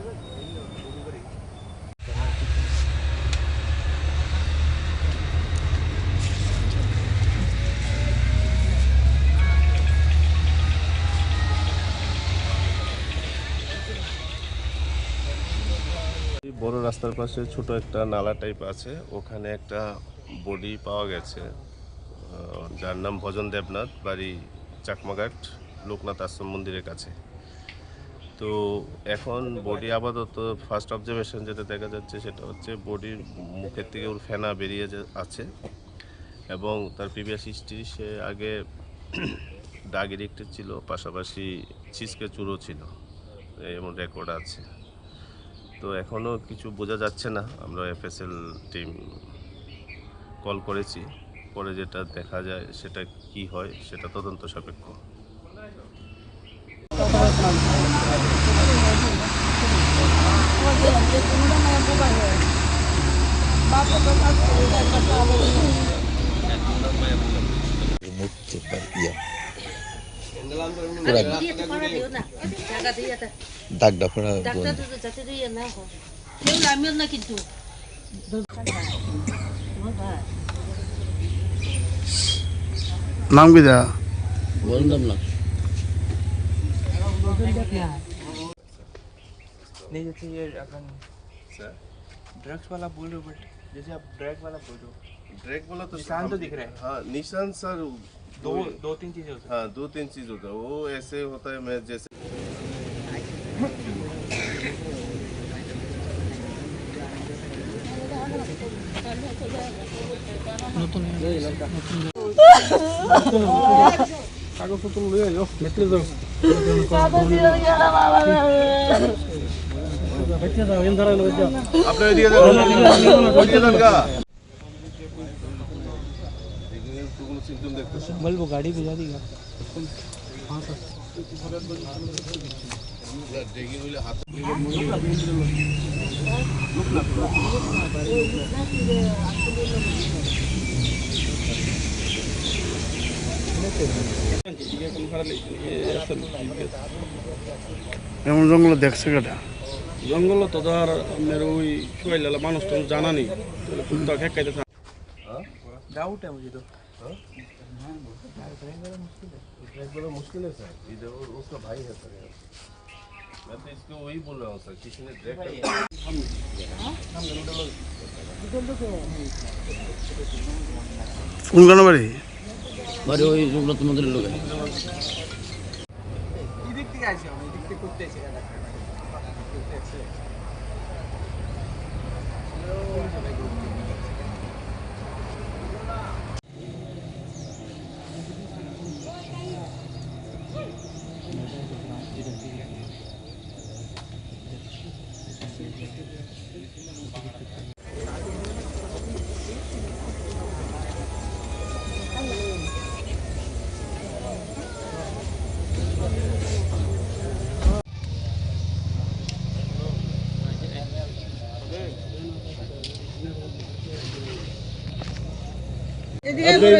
[SPEAKER 1] বড় রাস্তার পাশে ছোট একটা নালা টাইপ আছে, ওখানে একটা বডি পাওয়া গেছে, যার নাম ভজন দেবনাথ, বাড়ি চাকমাঘাট লোকনাথ আশ্রম মন্দিরের কাছে। তো এখন বডি আপাতত ফার্স্ট অবজারভেশন যেটা দেখা যাচ্ছে সেটা হচ্ছে বডির মুখের থেকে ওর ফেনা বেরিয়ে আছে এবং তার প্রিভিয়াস হিস্ট্রি, সে আগে ডাগ এডিক্টেড ছিল, পাশাপাশি ছিচকে চুরো ছিল, এমন রেকর্ড আছে। তো এখনও কিছু বোঝা যাচ্ছে না, আমরা এফএসএল টিম কল করেছি, পরে যেটা দেখা যায় সেটা কি হয় সেটা তদন্ত সাপেক্ষ।
[SPEAKER 5] नाम की जा
[SPEAKER 19] नहीं, जैसे ये अपन ड्रग्स वाला बोल रहे हो, बट जैसे आप ड्रग वाला बोल रहे हो,
[SPEAKER 1] ड्रग वाला तो
[SPEAKER 19] निशान तो दिख रहा है।
[SPEAKER 1] हाँ निशान सर
[SPEAKER 19] दो तीन चीजें होती है।
[SPEAKER 1] हाँ 2-3 चीज होता है, वो ऐसे होता है मैं जैसे
[SPEAKER 13] কাগজপত্র লয়ে যাও, মেট্রো যাও,
[SPEAKER 1] আপনার এদিকে যান
[SPEAKER 13] বলবো গাড়ি ভিজা দিগা। हाँ सर
[SPEAKER 5] এমন জঙ্গল দেখছে কেটা?
[SPEAKER 13] জঙ্গল তো ধর আপনার ওই শোয়াইলা মানুষ তো জানা নেই, কুত্তা খেকাইতে থাকে।
[SPEAKER 19] डाउट है मुझे तो।
[SPEAKER 1] मुश्किल है सर, इधर उसका भाई है सर, मैं तो इसको वही बोल रहा हूँ सर, किसी ने ड्रग
[SPEAKER 5] কোন গান বাড়ি?
[SPEAKER 6] বাড়ি ওই রূপনাথ মন্দিরের লোক।
[SPEAKER 19] এদিক থেকে আসি, আমি এদিক থেকে করতে এসে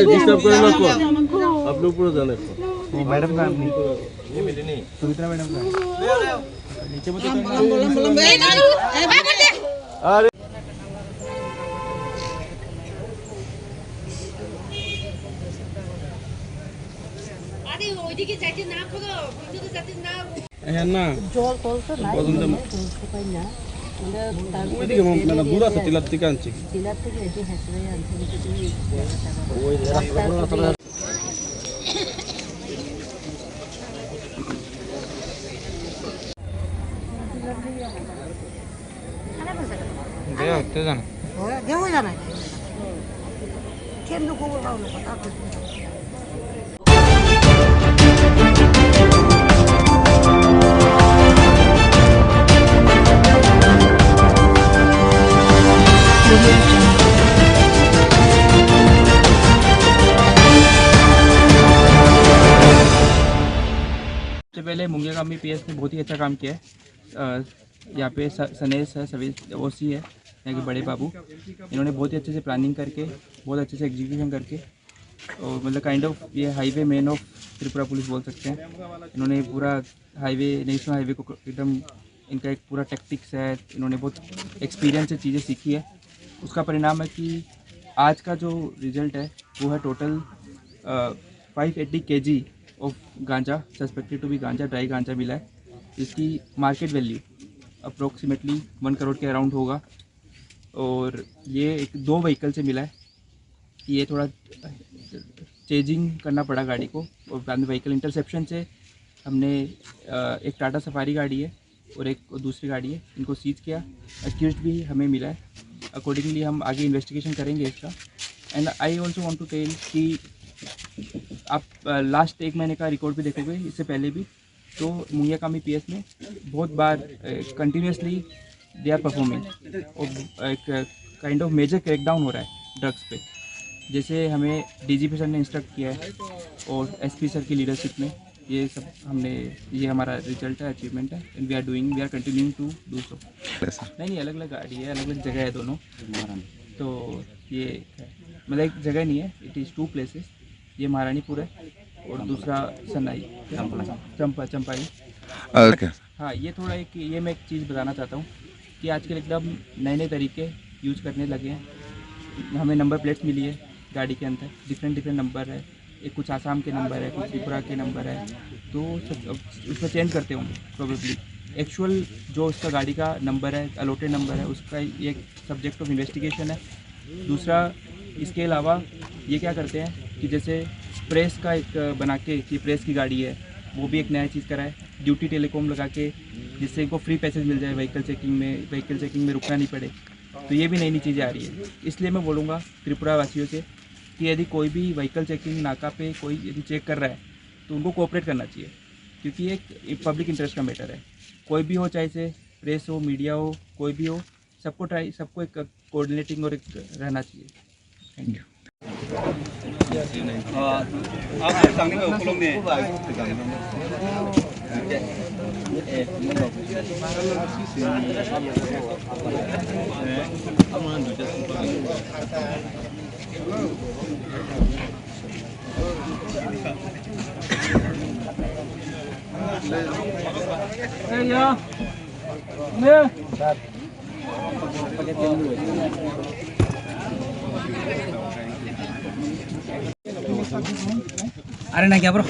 [SPEAKER 1] डिस्टर्ब करें ना को, आप लोग पूरा जाने को।
[SPEAKER 19] मैडम का नहीं मिले नहीं, सुमित्रा मैडम का नीचे मत
[SPEAKER 1] अरे
[SPEAKER 11] আরে ওইদিকে যাইতে না খোলো, ওইদিকে যাইতে না।
[SPEAKER 13] হ্যাঁ না
[SPEAKER 11] জল কলসা না, পাই না।
[SPEAKER 13] ওইদিকে মানে দূর আছে, টিলার থেকে আনছি।
[SPEAKER 11] টিলার থেকে এসে হেসে আনছি।
[SPEAKER 13] ওই রাস্তা
[SPEAKER 19] হতে জানো
[SPEAKER 2] দেবো জানাই কেন্দ্র খবর পাবো কথা
[SPEAKER 19] सबसे पहले मुंगिया कामी पीएस ने बहुत ही अच्छा काम किया है। यहाँ पे सनेस है, सभी ओसी है, यहाँ के बड़े बाबू, इन्होंने बहुत ही अच्छे से प्लानिंग करके बहुत अच्छे से एग्जीक्यूशन करके और मतलब काइंड ऑफ ये highway man of Tripura police बोल सकते हैं। इन्होंने पूरा हाईवे नेशनल हाईवे को एकदम इनका एक पूरा टैक्टिक्स है, इन्होंने बहुत एक्सपीरियंस से चीज़ें सीखी है। उसका परिणाम है कि आज का जो रिजल्ट है वो है टोटल 580 kg ऑफ गांजा सस्पेक्टेड टू बी गांजा, ड्राई गांजा मिला है। इसकी मार्केट वैल्यू अप्रोक्सीमेटली 1 करोड़ के अराउंड होगा और ये 2 व्हीकल से मिला है। ये थोड़ा चेजिंग करना पड़ा गाड़ी को और बाद में व्हीकल इंटरसेप्शन से हमने एक टाटा सफारी गाड़ी है और एक दूसरी गाड़ी है, इनको सीज किया। एक्यूज्ड भी हमें मिला है, अकॉर्डिंगली हम आगे इन्वेस्टिगेशन करेंगे इसका। And I also want to tell कि आप लास्ट 1 महीने का रिकॉर्ड भी देखोगे, इससे पहले भी तो मुंगिया कामी पीएस में बहुत बार कंटिन्यूसली दे आर परफॉर्मिंग और एक काइंड ऑफ मेजर क्रैकडाउन हो रहा है ड्रग्स पे। जैसे हमें डीजीपी सर ने इंस्ट्रक्ट किया है और एसपी सर की लीडरशिप में ये सब हमने, ये हमारा रिजल्ट है, अचीवमेंट है and we are continuing to do so. नहीं, अलग अलग गाड़ी है, अलग अलग जगह है दोनों। तो ये मतलब एक जगह नहीं है, इट इज़ 2 प्लेसेस। ये महारानीपुर है और दूसरा सनाई चंपाई। हाँ, ये थोड़ा ये मैं एक चीज़ बताना चाहता हूँ कि आजकल एकदम नए नए तरीके यूज करने लगे हैं। हमें नंबर प्लेट्स मिली है गाड़ी के अंदर, डिफरेंट नंबर है, एक कुछ आसाम के नंबर है, कुछ त्रिपुरा के नंबर है, तो उसमें चेंज करते होंगे प्रोबेबली। एक्चुअल जो उसका गाड़ी का नंबर है, अलॉटेड नंबर है, उसका ये एक सब्जेक्ट ऑफ इन्वेस्टिगेशन है। दूसरा, इसके अलावा ये क्या करते हैं कि जैसे प्रेस का एक बना के कि प्रेस की गाड़ी है, वो भी एक नया चीज़ करा है, ड्यूटी टेलीकॉम लगा के, जिससे इनको फ्री पैसेज मिल जाए व्हीकल चेकिंग में रुकना नहीं पड़े। तो ये भी नई नई चीज़ें आ रही है। इसलिए मैं बोलूँगा त्रिपुरा वासियों से कि यदि कोई भी व्हीकल चेकिंग नाका पे कोई यदि चेक कर रहा है तो उनको कोऑपरेट करना चाहिए, क्योंकि एक पब्लिक इंटरेस्ट का मैटर है। कोई भी हो, चाहे से प्रेस हो, मीडिया हो, कोई भी हो, सबको एक कोऑर्डिनेटिंग और एक रहना चाहिए। Thank you.
[SPEAKER 6] अरे ना क्या ब्रो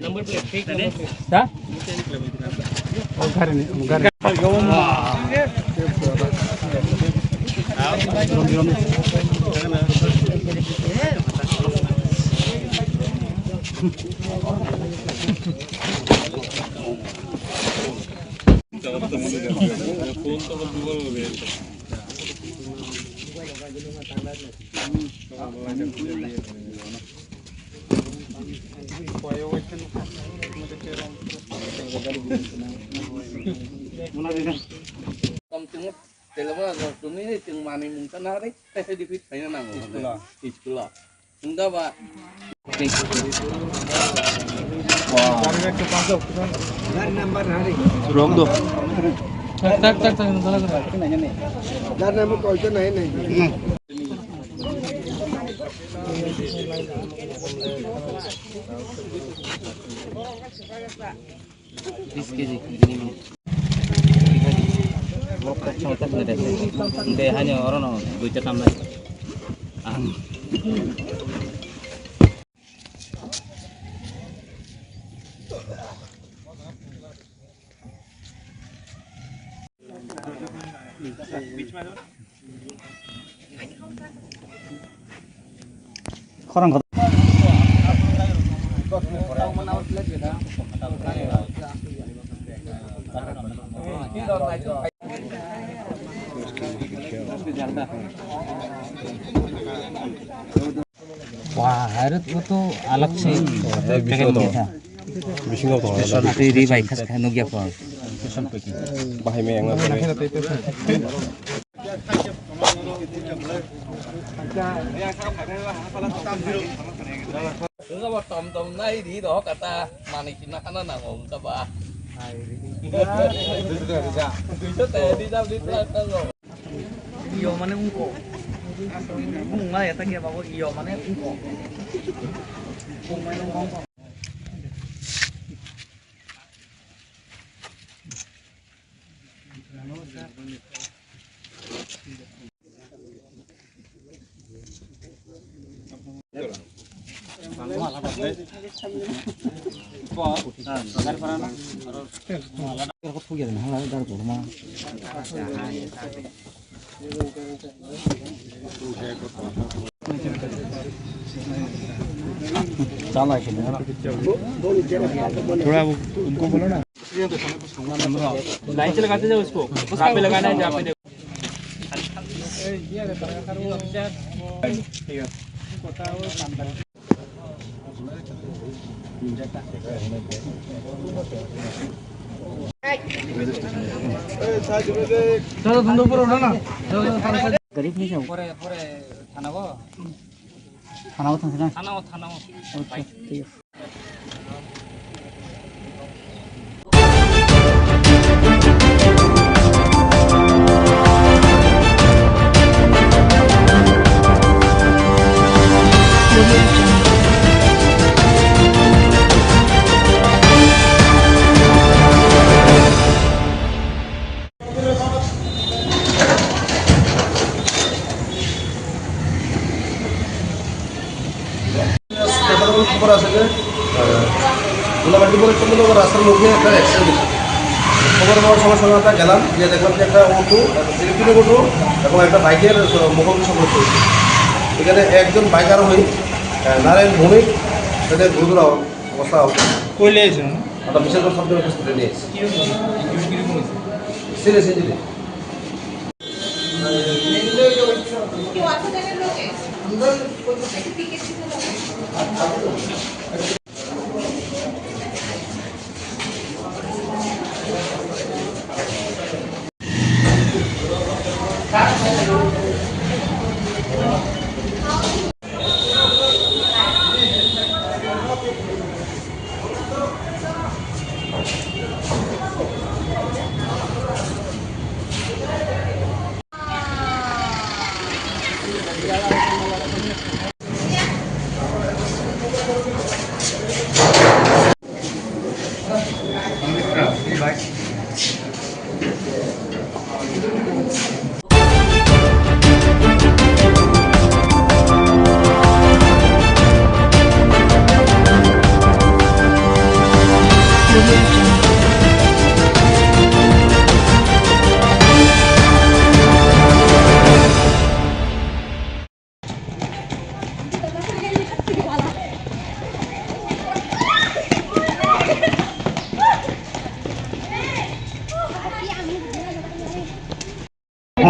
[SPEAKER 6] नंबर प्लेट ठीक है
[SPEAKER 19] रोक दो।
[SPEAKER 6] Deh hanya orang duitnya tambah.
[SPEAKER 5] Orang kata
[SPEAKER 6] वाह अरे तो अलग से भाई खस खानु गया पर
[SPEAKER 4] bahay may ang
[SPEAKER 6] tầm tầm nay đi đó cả ta mà này chỉ nó nào ổn cả bà iyo mana ungko bunga ya tanya bawa iyo mana ungko bunga yang ngomong थोड़ा उनको बोलो ना लाइन से लगाते जाओ उसको उसका पे लगाना है जहाँ पे देखो चलो तुम ऊपर उठो ना गरीब नहीं जाओ पूरे पूरे थाना को थाना अच्छा ठीक है
[SPEAKER 3] খবর আছে যে গোলাবাড়ি বলে চন্দ্র রাস্তার মধ্যে একটা অ্যাক্সিডেন্ট হয়েছে। খবর পাওয়ার সঙ্গে সঙ্গে আমরা গেলাম, গিয়ে দেখলাম যে একটা অটো ইলেকট্রিক অটো এবং একটা বাইকের মুখোমুখি সংঘর্ষ হয়েছে। এখানে একজন বাইক আরোহী নারায়ণ ভৌমিক তাদের গুরুতর অবস্থা কইলে আমরা বিশালগড় শব্দের উপস্থিতি নিয়ে সিরিয়াস ইঞ্জুরি।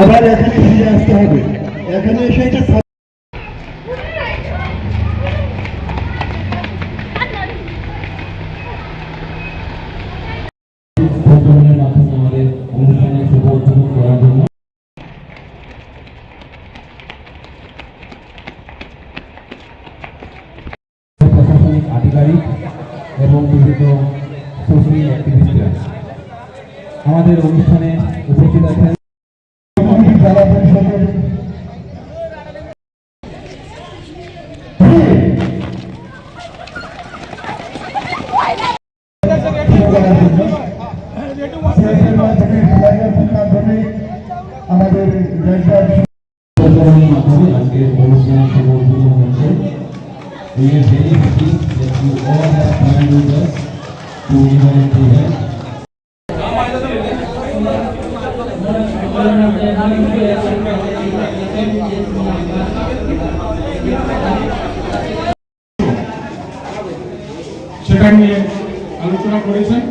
[SPEAKER 17] আবার এখানে ফিরে আসতে হবে, এখানে এসে এটা আমাদের অনুষ্ঠানে শুভ উদ্বোধন করার জন্য প্রশাসনিক আধিকারিক এবং বিভিন্ন সোশ্যাল অ্যাক্টিভিস্টরা আমাদের অনুষ্ঠানে উপস্থিত আছেন। আমাদের মাধ্যমে আজকে অনুষ্ঠান শুভ উদ্বোধন হচ্ছে। We are very happy that you all have joined with us to invite the event. সেটা নিয়ে আলোচনা করেছেন।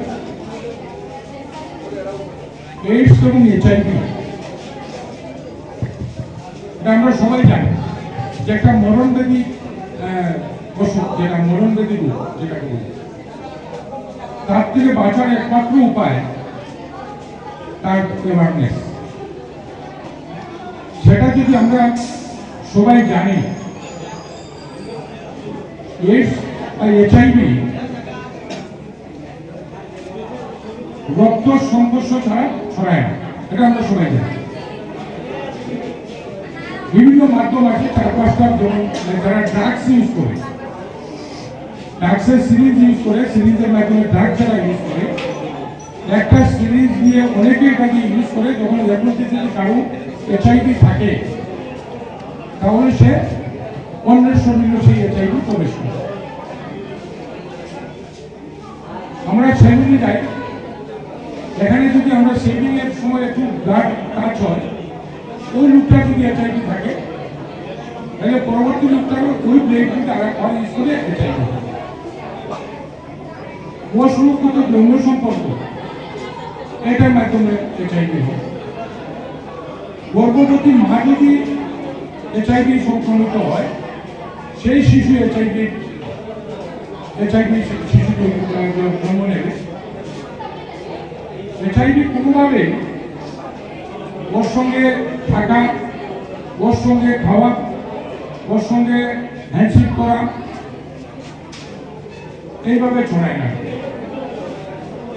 [SPEAKER 18] এইডস এবং HIV এটা আমরা সবাই জানি যে একটা মরণব্যাধি অসুখ, যেটা মরণব্যাধি রোগ যেটাকে বলি। তার থেকে বাঁচার একমাত্র উপায় তার অ্যাওয়ারনেস। সেটা যদি আমরা সবাই জানি, এইডস আর HIV রক্ত সংঘর্ষ ছাড়া ছড়ায় না, এটা আমরা সবাই জানি। বিভিন্ন মাধ্যম আছে, 4-5টা, যারা ড্রাগস ইউজ করে, ড্রাগসের সিরিঞ্জ ইউজ করে, সিরিঞ্জের মাধ্যমে ড্রাগ যারা ইউজ করে, একটা সিরিঞ্জ দিয়ে অনেকে এটাকে ইউজ করে। যখন দেখুন যে কারো HIV থাকে, তাহলে সে অন্যের শরীরে সেই HIV প্রবেশ করে। আমরা সেভিংয়ে যাই, এখানে যদি আমরা সেভিং এর সময় একটু ব্লাড টাচ হয়, ওই লোকটা যদি HIV থাকে, তাহলে পরবর্তী লোকটা ওই ব্লেড কিন্তু আর ইউজ করে HIV। অসুরক্ষিত যৌন সম্পর্ক, এটার মাধ্যমে HIV হয়। গর্ভবতী মা যদি HIV সংক্রমিত হয়, সেই শিশু HIV শিশু জন্ম নেবে। HIV কোনোভাবে ওর সঙ্গে থাকা, ওর সঙ্গে খাওয়া, ওর সঙ্গে হ্যান্ডশেক করা, এইভাবে ছড়ায় না।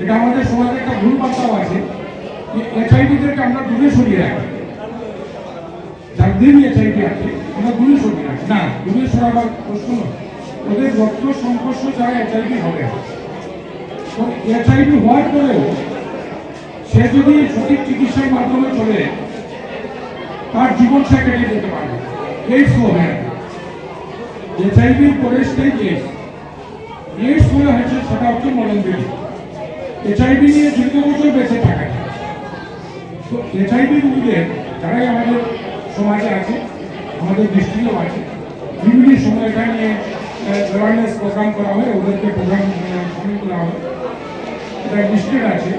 [SPEAKER 18] এটা আমাদের সমাজে একটা ভুল বার্তাও আছে যে HIV-দেরকে আমরা দূরে সরিয়ে রাখি, যাদের HIV আছে আমরা দূরে সরিয়ে রাখি। না, দূরে সরাবার প্রশ্ন নয়, ওদের রক্ত সংঘর্ষ ছাড়া HIV হবে। তো HIV হওয়ার পরেও সে যদি সঠিক চিকিৎসার মাধ্যমে চলে, তার জীবন সে কেটে যেতে পারবে। এইডস হবে না। HIV পরে স্টেজ এইডস হলে হয়েছে, সেটা হচ্ছে মরণব্যাধি। HIV নিয়ে দীর্ঘ বছর বেঁচে থাকা। তো HIV রোগীদের যারাই আমাদের সমাজে আছে, আমাদের দৃষ্টিও আছে, বিভিন্ন সময় এটা নিয়ে অ্যাওয়ারনেস প্রোগ্রাম করা হয়, ওদেরকে প্রোগ্রাম সামিল করা হয়। এটা লিস্টেড আছে,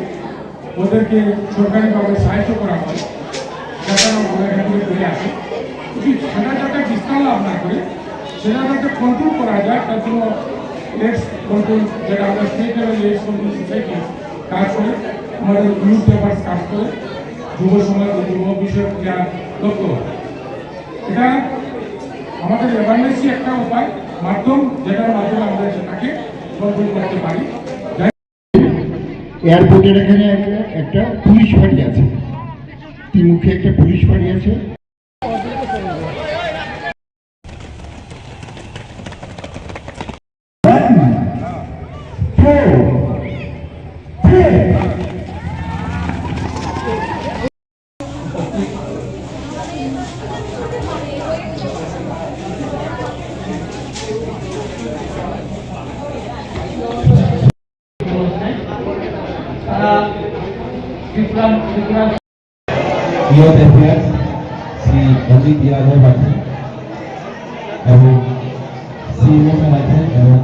[SPEAKER 18] ওদেরকে সরকারিভাবে সাহায্য করা হয়, যারা এখান থেকে ঘুরে আসে। যদি সেটা যাতে বিস্তার লাভ না করে, সেটা যাতে কন্ট্রোল করা যায়, তার জন্য এইডস কন্ট্রোল, যেটা আমরা state level AIDS control society কাজ করে, আমাদের ইউথ পেপার্স কাজ করে, যুব সমাজ ও যুব বিষয়ক যা লক্ষ্য, এটা আমাদের অ্যাওয়ারনেসই একটা উপায়, মাধ্যম, যেটার মাধ্যমে আমরা সেটাকে কন্ট্রোল করতে পারি।
[SPEAKER 2] এয়ারপোর্টের এখানে একটা পুলিশ ফাঁড়ি আছে, তিনমুখী একটা পুলিশ ফাঁড়ি আছে।
[SPEAKER 21] Youth Affairs শ্রী অজিত যাদব আছেন এবং সিএমএফ আছেন এবং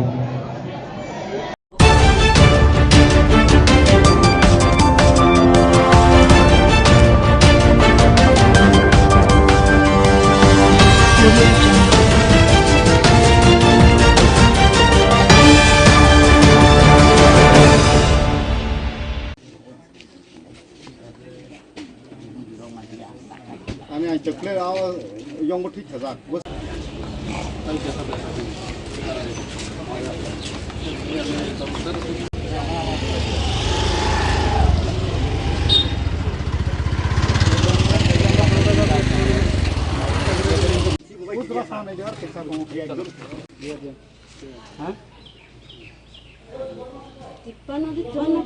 [SPEAKER 2] আমি চকলে ইয়ং ঠিক থাকা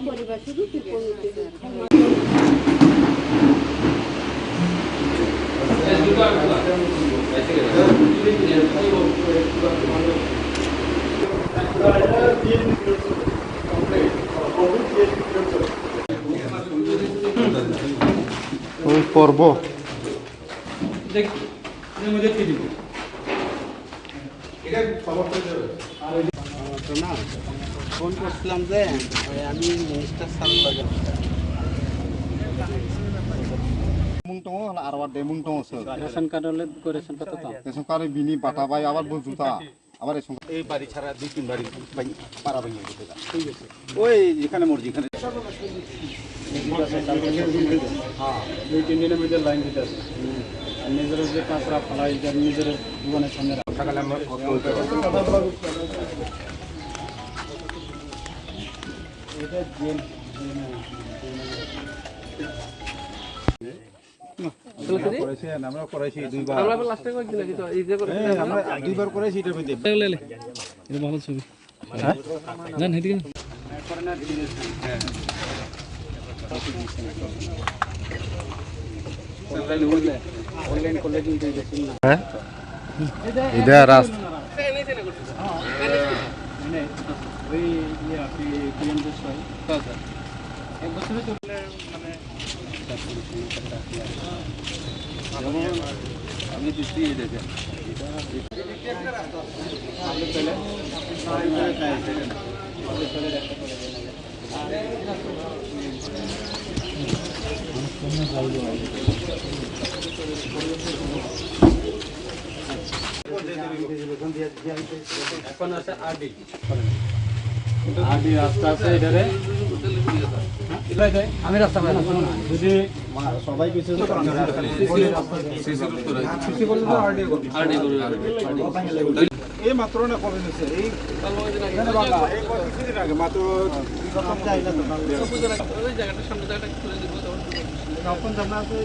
[SPEAKER 22] পরিবার শুধু
[SPEAKER 2] পর্ব
[SPEAKER 13] ফোন করছিলাম যে আমি মিনিস্টার স্যার
[SPEAKER 17] टंगो आरवा डेमुन टंगो सो
[SPEAKER 6] রেশন কার্ড হলে রেশন কত তো
[SPEAKER 17] रेशन कार्ड बिनि बाटाबाय आबार बुजुता আবার रेशन
[SPEAKER 5] এই বাড়ি ছাড়া 2-3 বাড়ি পাড়া ভেঙে গেছে ঠিক আছে ওই যেখানে মসজিদ এখানে
[SPEAKER 6] হ্যাঁ 2-3 দিনের মধ্যে লাইন দিতে আছে নিজের যে কাঁচরা ফলাই নিজের দোকানের সামনে সকালে আমরা এটা জেল
[SPEAKER 5] আমরা করাইছি দুইবার আমরা লাস্টে করেছি নাকি তো এই যে করে আমরা দুইবার করাইছি এটার মধ্যে
[SPEAKER 6] এটা ভালো ছবি হ্যাঁ জান হেদিকে অনলাইন করলে কিন্তু
[SPEAKER 5] হ্যাঁ ইধর রাস্তা
[SPEAKER 6] ওই ইয়ে আপনি পিএম যে সই স্যার এক বছরে চলে মানে আমি দিচ্ছি দেখেন এখন আছে আরডি রাস্তা আছে এটারে আমি রাস্তা পাই না যদি সবাই কিছু
[SPEAKER 5] এই মাত্র না কবে নিছে এই কিছুদিন আগে মাত্র
[SPEAKER 19] ওই জায়গাটার সামনে জায়গাটা খুলে দিব
[SPEAKER 6] তখন জানা আছে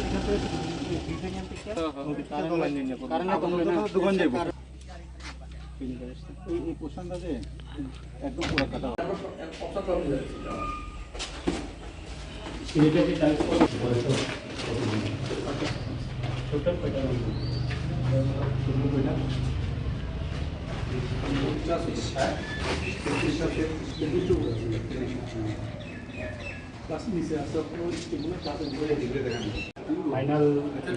[SPEAKER 5] দোকান যাইব এই পোশাকটা যে একদম পুরো কাটা
[SPEAKER 6] এটা কি টাইপ করে টোটাল কয়টা শুরু কয়টা ক্লাস নিচে আছে স্কুলে ক্লাসে ঘুরে ডিগ্রি দেখানো ফাইনাল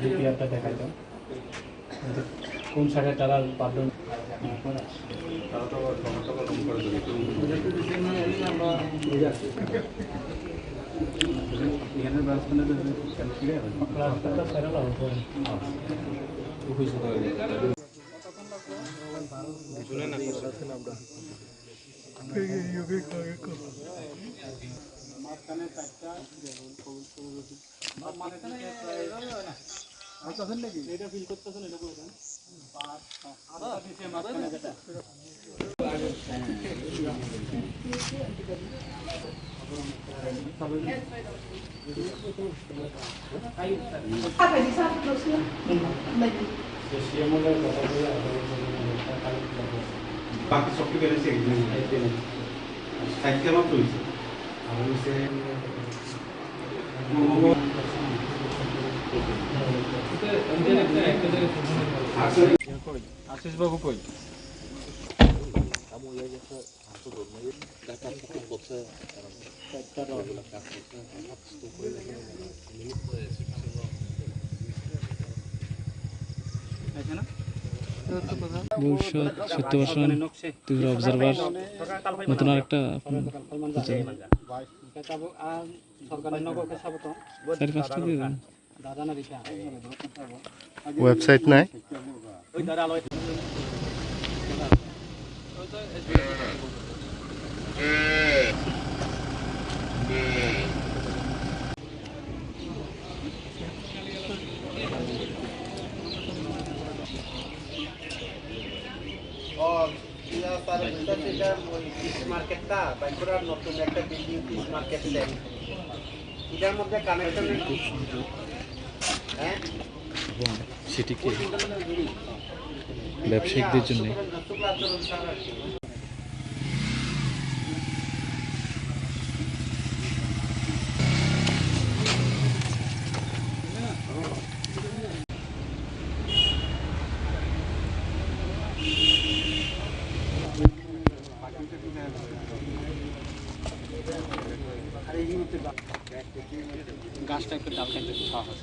[SPEAKER 6] ডিপিআরটা দেখাই দাও কোন সাইডে তারা পারবেন তারা তো টমেটো কম করে দেবে এখানে ব্যবস্থা ক্লাসটা সেরা লাগবে
[SPEAKER 5] বাকি সবটি বেড়েছে একদিন সাহিত্য মাত্র হয়েছে আর হয়েছে
[SPEAKER 6] আশিস বাবু কই
[SPEAKER 13] ভবিষ্যৎ সত্যবাসন ত্রিপুরা অবজারভার নতুন আরেকটা
[SPEAKER 17] ওয়েবসাইট নাই
[SPEAKER 5] মার্কেটটা বাইকুড়ার নতুন একটা বিল্ডিং পিস মার্কেট লেন এটার মধ্যে কানেকশন হ্যাঁ
[SPEAKER 13] সেটিকে ব্যবসায়িকদের জন্য
[SPEAKER 6] গাছটা একটু ডাল খাইতে খাওয়া হয়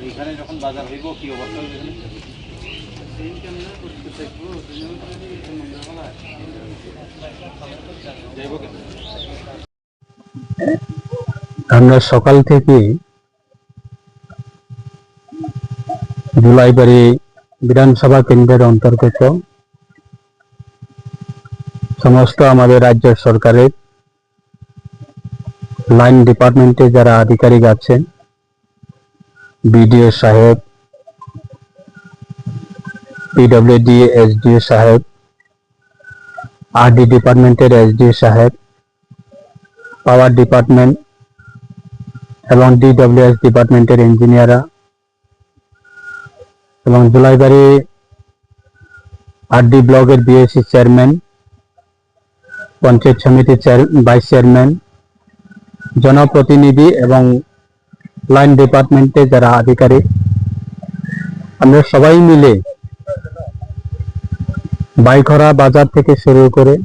[SPEAKER 5] এখানে যখন বাজার হইব কি অবস্থা হবে
[SPEAKER 7] আমরা সকাল থেকে জুলাইবাড়ি বিধানসভা কেন্দ্রের অন্তর্গত সমস্ত আমাদের রাজ্য সরকারের লাইন ডিপার্টমেন্টে যারা আধিকারিক আছেন, বিডিও সাহেব, পিডব্লিউডি এসডিও সাহেব, আরডি ডিপার্টমেন্টের এসডিও সাহেব, পাওয়ার ডিপার্টমেন্ট এবং ডিডব্লিউএস ডিপার্টমেন্টের ইঞ্জিনিয়াররা এবং জুলাইবাড়ি আরডি ব্লকের বিএসসি চেয়ারম্যান, পঞ্চায়েত সমিতির ভাইস চেয়ারম্যান, জনপ্রতিনিধি এবং লাইন ডিপার্টমেন্টে যারা আধিকারিক, আমরা সবাই মিলে বাইখরা বাজার থেকে শুরু করে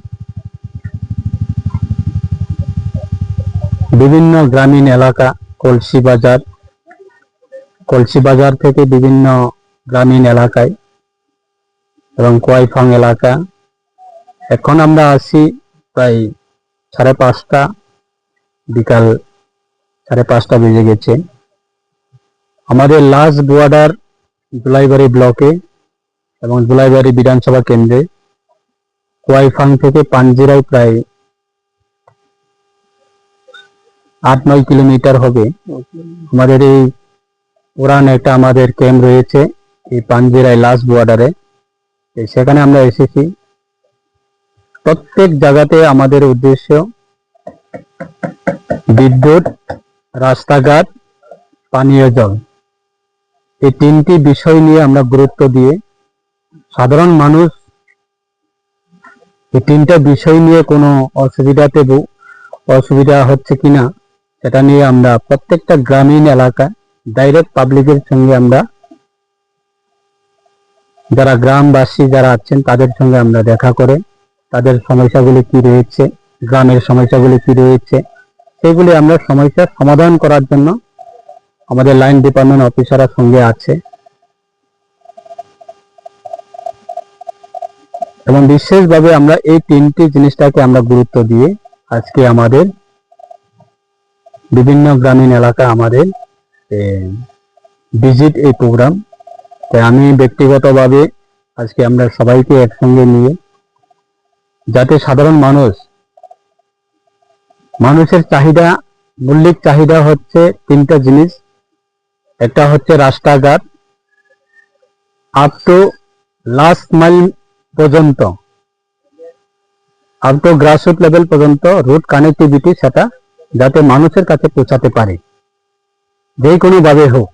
[SPEAKER 7] বিভিন্ন গ্রামীণ এলাকা, কলসি বাজার থেকে বিভিন্ন গ্রামীণ এলাকায় এবং কোয়াইফাং এলাকা, এখন আমরা আছি প্রায় 5:30, বিকাল 5:30 বেজে গেছে। আমাদের লাস্ট বর্ডার জুলাইবাড়ি ব্লকে এবং জুলাইবাড়ি বিধানসভা কেন্দ্রে কোয়াইফাং থেকে পাঞ্জিরায় প্রায় 8-9 কিলোমিটার হবে। আমাদের এই পুরান একটা আমাদের ক্যাম্প রয়েছে এই পাঞ্জিরায় লাস্ট বর্ডারে, সেখানে আমরা এসেছি। প্রত্যেক জায়গাতে আমাদের উদ্দেশ্য বিদ্যুৎ, রাস্তাঘাট, পানীয় জল, এই 3টি বিষয় নিয়ে আমরা গুরুত্ব দিয়ে সাধারণ মানুষ এই 3টা বিষয় নিয়ে কোনো অসুবিধা হচ্ছে কিনা সেটা নিয়ে আমরা প্রত্যেকটা গ্রামীণ এলাকা ডাইরেক্ট পাবলিকের সঙ্গে আমরা যারা গ্রামবাসী যারা আছেন তাদের সঙ্গে আমরা দেখা করে তাদের সমস্যাগুলি কি রয়েছে, গ্রামের সমস্যাগুলি কি রয়েছে, সেগুলি আমরা সমস্যার সমাধান করার জন্য আমাদের লাইন ডিপার্টমেন্ট অফিসাররা সঙ্গে আছে এবং বিশেষভাবে আমরা এই 3টি জিনিসটাকে আমরা গুরুত্ব দিয়ে আজকে আমাদের বিভিন্ন গ্রামীণ এলাকা আমাদের ভিজিট এই প্রোগ্রাম। তাই আমি ব্যক্তিগতভাবে আজকে আমরা সবাইকে একসঙ্গে নিয়ে যাতে সাধারণ মানুষের চাহিদা, মৌলিক চাহিদা হচ্ছে 3টা জিনিস। একটা হচ্ছে রাস্তাঘাট আপ টু লাস্ট মাইল পর্যন্ত, আপ টু গ্রাসরুট লেভেল পর্যন্ত রুট কানেক্টিভিটি, সেটা যাতে মানুষের কাছে পৌঁছাতে পারে যে কোনো ভাবে হোক,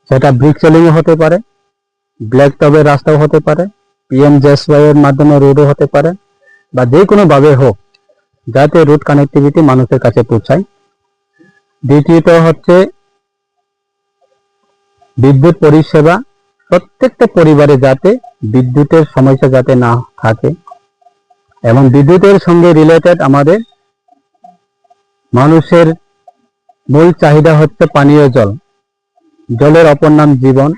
[SPEAKER 7] সেটা ব্রিক সেলিং হতে পারে, ব্ল্যাক টপের রাস্তাও হতে পারে, PMJSY এর মাধ্যমে রোডও হতে পারে, বা যে কোনো ভাবে হোক যাতে রুট কানেক্টিভিটি মানুষের কাছে পৌঁছায়। দ্বিতীয়ত হচ্ছে বিদ্যুৎ পরিষেবা, প্রত্যেকটা পরিবারে যাতে বিদ্যুতের সমস্যা যাতে না থাকে এবং বিদ্যুতের সঙ্গে রিলেটেড আমাদের মানুষের মূল চাহিদা হচ্ছে পানীয় জল। জলের অপর নাম জীবন।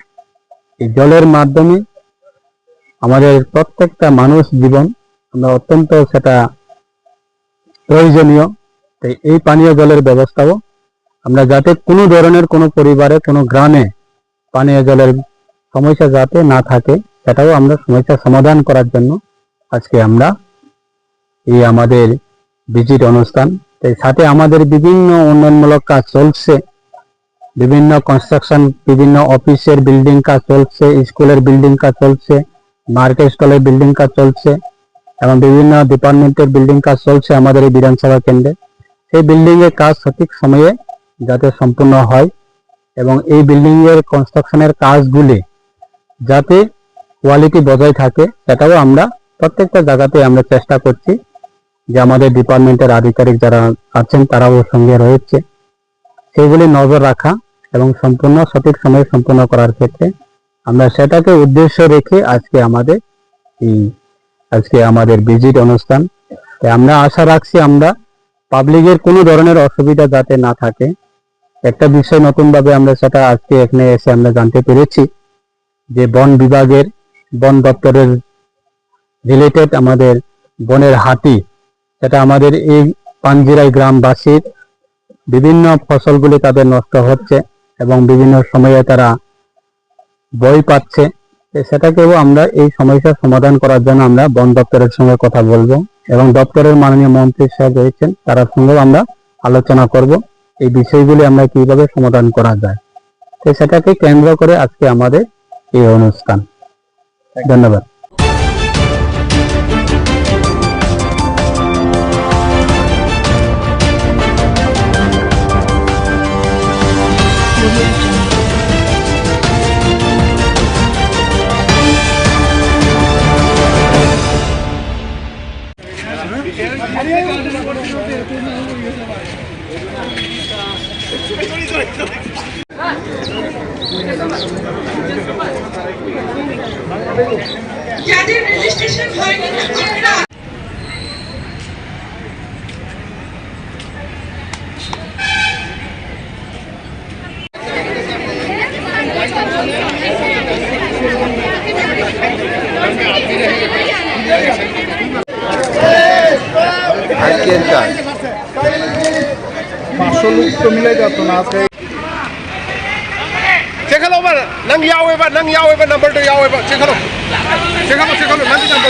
[SPEAKER 7] এই জলের মাধ্যমে আমাদের প্রত্যেকটা মানুষ জীবন আমরা অত্যন্ত সেটা প্রয়োজনীয়। তাই এই পানীয় জলের ব্যবস্থাও আমরা যাতে কোনো ধরনের কোনো পরিবারে কোনো গ্রামে পানীয় জলের সমস্যা যাতে না থাকে সেটাও আমরা সমস্যার সমাধান করার জন্য আজকে আমরা এই আমাদের ভিজিট অনুষ্ঠান। তাই সাথে আমাদের বিভিন্ন উন্নয়নমূলক কাজ চলছে, বিভিন্ন কনস্ট্রাকশন, বিভিন্ন অফিসের বিল্ডিং কাজ চলছে, স্কুলের বিল্ডিং কাজ চলছে, মার্কেট স্টলের বিল্ডিং কাজ চলছে এবং বিভিন্ন ডিপার্টমেন্টের বিল্ডিং কাজ চলছে আমাদের এই বিধানসভা কেন্দ্রে। সেই বিল্ডিং এর কাজ সঠিক সময়ে যাতে সম্পূর্ণ হয় এবং এই বিল্ডিং এর কনস্ট্রাকশনের কাজগুলি যাতে কোয়ালিটি বজায় থাকে সেটাও আমরা প্রত্যেকটা জায়গাতে আমরা চেষ্টা করছি যে আমাদের ডিপার্টমেন্টের আধিকারিক যারা আছেন তারাও সঙ্গে রয়েছে, সেগুলি নজর রাখা এবং সম্পূর্ণ সঠিক সময়ে সম্পূর্ণ করার ক্ষেত্রে আমরা সেটাকে উদ্দেশ্য রেখে আজকে আমাদের ভিজিট অনুষ্ঠান। তাই আমরা আশা রাখছি আমরা পাবলিকের কোনো ধরনের অসুবিধা যাতে না থাকে। একটা বিষয় নতুনভাবে আমরা সেটা আজকে এখানে এসে আমরা জানতে পেরেছি যে বন বিভাগের বন দপ্তরের রিলেটেড আমাদের বনের হাতি, সেটা আমাদের এই পাঞ্জিরাই গ্রামবাসীর বিভিন্ন ফসলগুলি তাদের নষ্ট হচ্ছে এবং বিভিন্ন সময়ে তারা ভয় পাচ্ছে। সেটাকেও আমরা এই সমস্যার সমাধান করার জন্য আমরা বন দপ্তরের সঙ্গে কথা বলবো এবং দপ্তরের মাননীয় মন্ত্রী সাহেব রয়েছেন, তার সঙ্গেও আমরা আলোচনা করব এই বিষয়গুলি আমরা কিভাবে সমাধান করা যায়। তো সেটাকে কেন্দ্র করে আজকে আমাদের এই অনুষ্ঠান। ধন্যবাদ।
[SPEAKER 12] যাদের রেজিস্ট্রেশন হয়নি তারা
[SPEAKER 3] Check over. Nang yawe ba number to yawe ba. Check over. Nang number.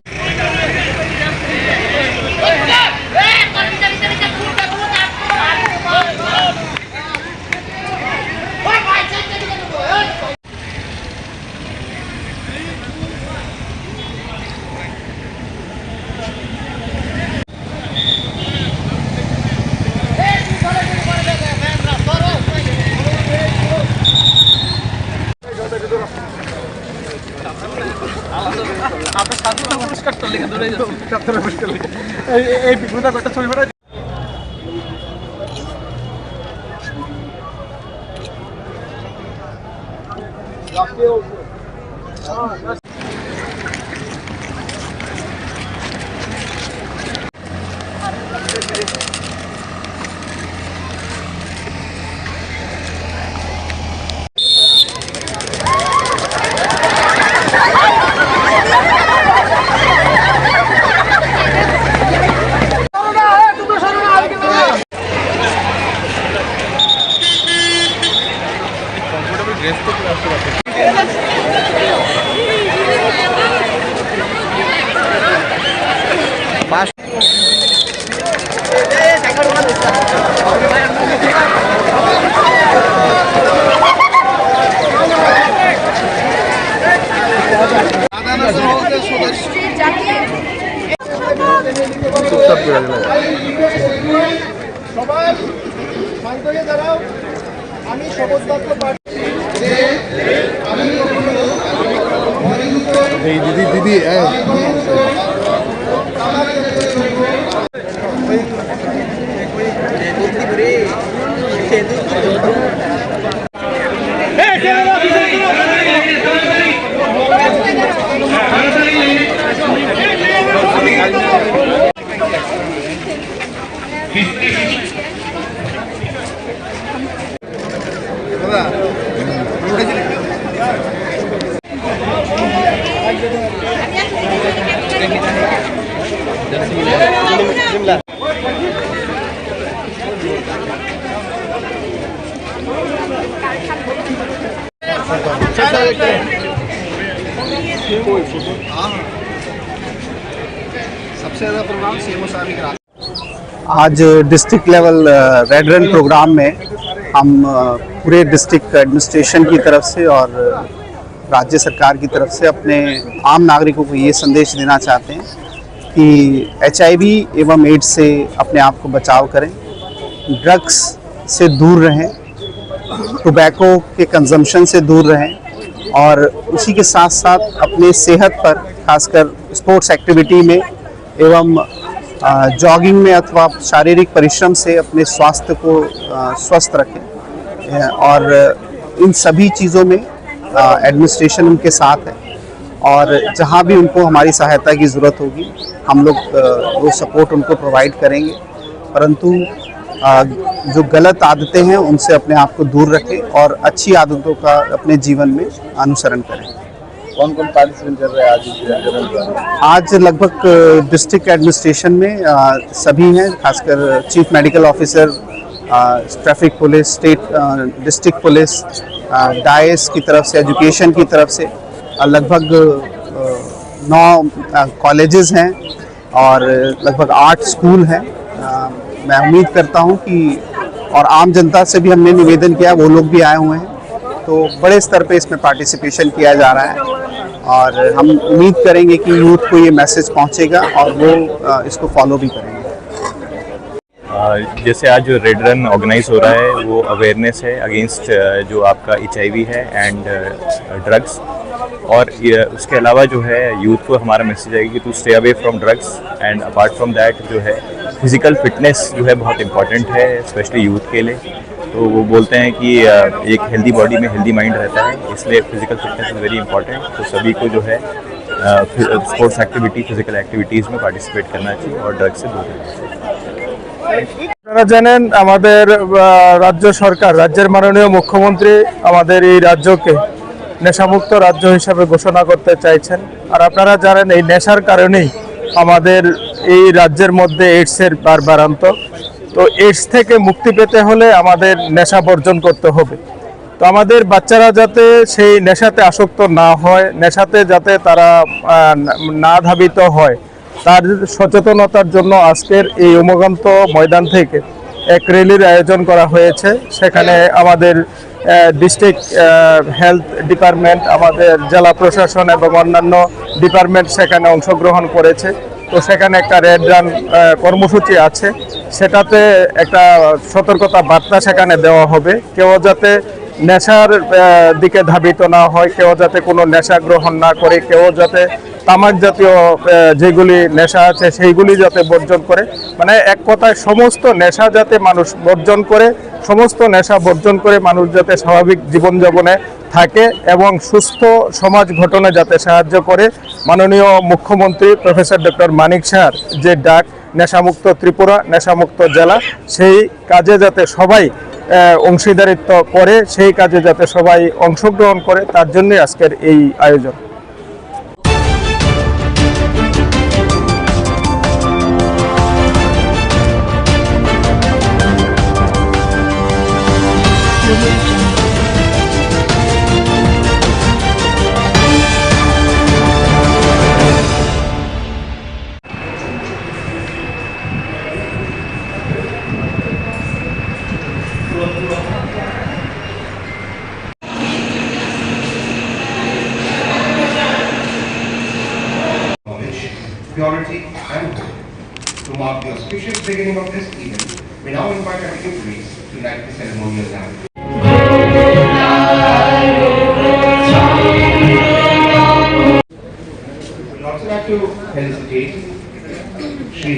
[SPEAKER 17] সবাই শান্ত হয়ে দাঁড়াও। আমি শপথ বাক্য পাঠ দিদি
[SPEAKER 3] सबसे ज्यादा प्रोग्राम सीएमओ साहब ही कराते।
[SPEAKER 22] आज district level red run programme में हम पूरे डिस्ट्रिक्ट एडमिनिस्ट्रेशन की तरफ से और राज्य सरकार की तरफ से अपने आम नागरिकों को ये संदेश देना चाहते हैं कि HIV एवं एड्स से अपने आप को बचाव करें, ड्रग्स से दूर रहें, टोबैको के कंजम्पशन से दूर रहें और उसी के साथ साथ अपने सेहत पर खासकर स्पोर्ट्स एक्टिविटी में एवं जॉगिंग में अथवा शारीरिक परिश्रम से अपने स्वास्थ्य को स्वस्थ रखें और इन सभी चीज़ों में एडमिनिस्ट्रेशन उनके साथ है और जहाँ भी उनको हमारी सहायता की ज़रूरत होगी हम लोग वो सपोर्ट उनको प्रोवाइड करेंगे, परंतु जो गलत आदतें हैं उनसे अपने आप को दूर रखें और अच्छी आदतों का अपने जीवन में अनुसरण करें।
[SPEAKER 10] कौन कौन पार्टिसिपेट कर रहे हैं आज इस रेड्रन?
[SPEAKER 22] आज लगभग डिस्ट्रिक्ट एडमिनिस्ट्रेशन में सभी हैं, खासकर chief medical officer, traffic police, state district police, dice की तरफ से, एजुकेशन की तरफ से लगभग 9 कॉलेजेस हैं और लगभग 8 स्कूल हैं। मैं उम्मीद करता हूं कि और आम जनता से भी हमने निवेदन किया, वो लोग भी आए हुए हैं, तो बड़े स्तर पे इसमें पार्टिसिपेशन किया जा रहा है और हम उम्मीद करेंगे कि यूथ को ये मैसेज पहुंचेगा और वो इसको फॉलो भी करेंगे।
[SPEAKER 10] जैसे आज जो रेड रन ऑर्गेनाइज हो रहा है वो अवेयरनेस है अगेंस्ट जो आपका HIV है एंड ड्रग्स, और उसके अलावा जो है यूथ को हमारा मैसेज है कि to stay away from drugs and apart from that जो है फिज़िकल फिटनेस जो है बहुत इंपॉर्टेंट है स्पेशली यूथ के लिए। तो वो बोलते हैं कि एक हेल्दी बॉडी में हेल्दी माइंड रहता है, इसलिए physical fitness is very important. तो सभी को जो है स्पोर्ट्स एक्टिविटी, फिजिकल एक्टिविटीज़ में पार्टिसिपेट करना चाहिए और ड्रग्स से दूर रहना चाहिए।
[SPEAKER 20] আপনারা জানেন আমাদের রাজ্য সরকার, রাজ্যের মাননীয় মুখ্যমন্ত্রী আমাদের এই রাজ্যকে নেশামুক্ত রাজ্য হিসাবে ঘোষণা করতে চাইছেন। আর আপনারা জানেন এই নেশার কারণেই আমাদের এই রাজ্যের মধ্যে এইডসের বাড়ন্ত। তো এইডস থেকে মুক্তি পেতে হলে আমাদের নেশা বর্জন করতে হবে। তো আমাদের বাচ্চারা যাতে সেই নেশাতে আসক্ত না হয়, নেশাতে যাতে তারা না ধাবিত হয়, তার সচেতনতার জন্য আজকের এই উমগন্ত ময়দান থেকে এক র্যালির আয়োজন করা হয়েছে। সেখানে আমাদের ডিস্ট্রিক্ট হেলথ ডিপার্টমেন্ট, আমাদের জেলা প্রশাসন এবং অন্যান্য ডিপার্টমেন্ট সেখানে অংশগ্রহণ করেছে। তো সেখানে একটা রেড রান কর্মসূচি আছে, সেটাতে একটা সতর্কতা বার্তা সেখানে দেওয়া হবে। কেউ যাতে নেশার দিকে ধাবিত না হয়, কেউ যাতে কোনো নেশা গ্রহণ না করে, কেউ যাতে তামাক জাতীয় যেগুলি নেশা আছে সেইগুলি যাতে বর্জন করে, মানে এক কথায় সমস্ত নেশা যাতে মানুষ বর্জন করে, সমস্ত নেশা বর্জন করে মানুষ যাতে স্বাভাবিক জীবনযাপনে থাকে এবং সুস্থ সমাজ গঠনে যাতে সাহায্য করে। মাননীয় মুখ্যমন্ত্রী প্রফেসর ডক্টর মানিক সাহার যে ডাক নেশামুক্ত ত্রিপুরা, নেশামুক্ত জেলা, সেই কাজে যাতে সবাই অংশীদারিত্ব করে, সেই কাজে যাতে সবাই অংশগ্রহণ করে, তার জন্যই আজকের এই আয়োজন।
[SPEAKER 23] Purity and hope. To mark the auspicious beginning of this event, we now invite our dignitaries to light the ceremonial lamp. We would also like to felicitate Shri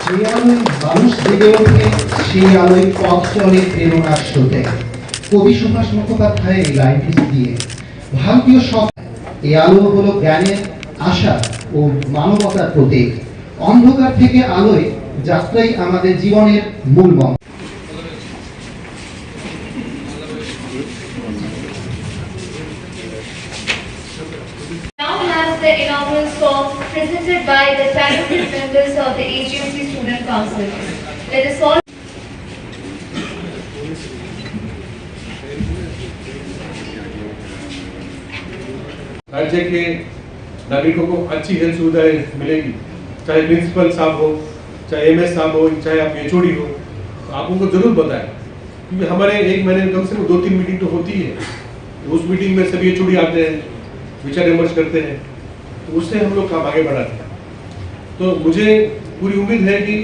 [SPEAKER 24] যে আলোয় মানুষ জেগে ওঠে সেই আলোয় পথ চলে প্রেরণার স্রোতে। কবি সুভাষ মুখোপাধ্যায় এই লাইনটি দিয়ে ভারতীয় সব এই আলো হলো জ্ঞানের, আশা ও মানবতার প্রতীক। অন্ধকার থেকে আলোয় যাত্রাই আমাদের জীবনের মূল মন্ত্র।
[SPEAKER 25] Now has the inaugural song presented by the talented members of the AGMC Student Council. Let us all
[SPEAKER 26] राज्य के नागरिकों को अच्छी हेल्थ सुविधाएं मिलेगी, चाहे प्रिंसिपल साहब हो, चाहे MS साहब हो, चाहे आप HOD हो, तो आप उनको जरूर बताएं, क्योंकि हमारे एक महीने में कम से कम 2-3 मीटिंग तो होती है। उस मीटिंग में सभी HOD आते हैं, विचार विमर्श करते हैं, तो उससे हम लोग काम आगे बढ़ाते हैं। तो मुझे पूरी उम्मीद है कि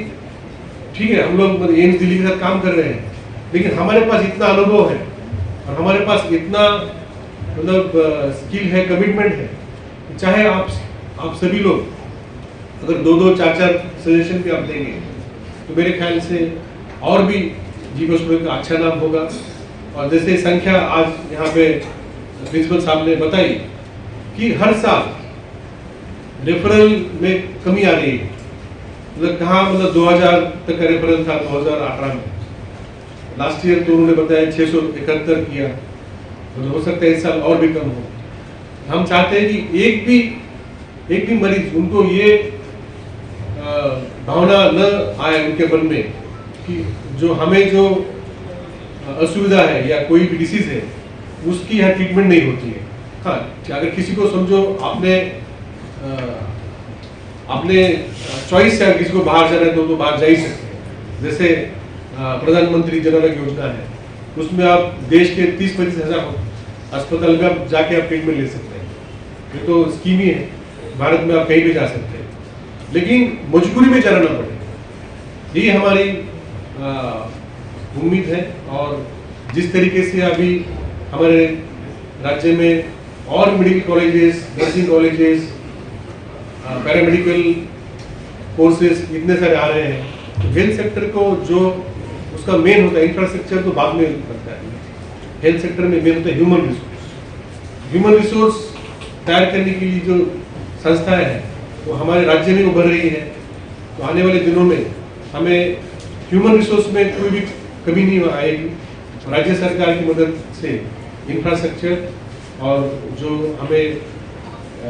[SPEAKER 26] ठीक है, हम लोग एम्स दिल्ली के साथ काम कर रहे हैं, लेकिन हमारे पास इतना अनुभव है और हमारे पास इतना मतलब स्किल है, कमिटमेंट है, चाहे आप सभी लोग अगर 2-2, 4-4 सजेशन भी आप देंगे तो मेरे ख्याल से और भी जीवोस्पोर्ट का अच्छा नाम होगा। और जैसे संख्या आज यहाँ पे प्रिंसिपल साहब ने बताई कि हर साल रेफरल में कमी आ रही है, मतलब कहाँ, मतलब 2000 तक का रेफरेंस था 2018 में। लास्ट ईयर तो उन्होंने बताया 671 किया, मतलब हो सकता है इस साल और भी कम हो। हम चाहते हैं कि एक भी मरीज उनको ये भावना न आए उनके मन में कि जो हमें जो असुविधा है या कोई भी डिसीज है उसकी यहाँ ट्रीटमेंट नहीं होती है। हाँ, अगर किसी को समझो आपने चॉइस है, किसी को बाहर जाना है तो बाहर जा ही सकते हैं। जैसे प्रधानमंत्री जन आरोग्य योजना है, उसमें आप देश के 30-35 अस्पताल में आप जाके आप ट्रीटमेंट ले सकते हैं। ये तो स्कीम ही है, भारत में आप कहीं भी जा सकते हैं, लेकिन मजबूरी में जाना ना पड़े, ये हमारी उम्मीद है। और जिस तरीके से अभी हमारे राज्य में और medical colleges, nursing colleges, paramedical courses इतने सारे आ रहे हैं, तो हेल्थ सेक्टर को जो उसका मेन होता है, इंफ्रास्ट्रक्चर तो बाद में करता है, हेल्थ सेक्टर में मेन होता है ह्यूमन रिसोर्स तैयार करने के लिए जो संस्थाएं हैं वो हमारे राज्य में उभर रही है। तो आने वाले दिनों में हमें ह्यूमन रिसोर्स में कोई भी कमी नहीं आएगी। राज्य सरकार की मदद से इंफ्रास्ट्रक्चर और जो हमें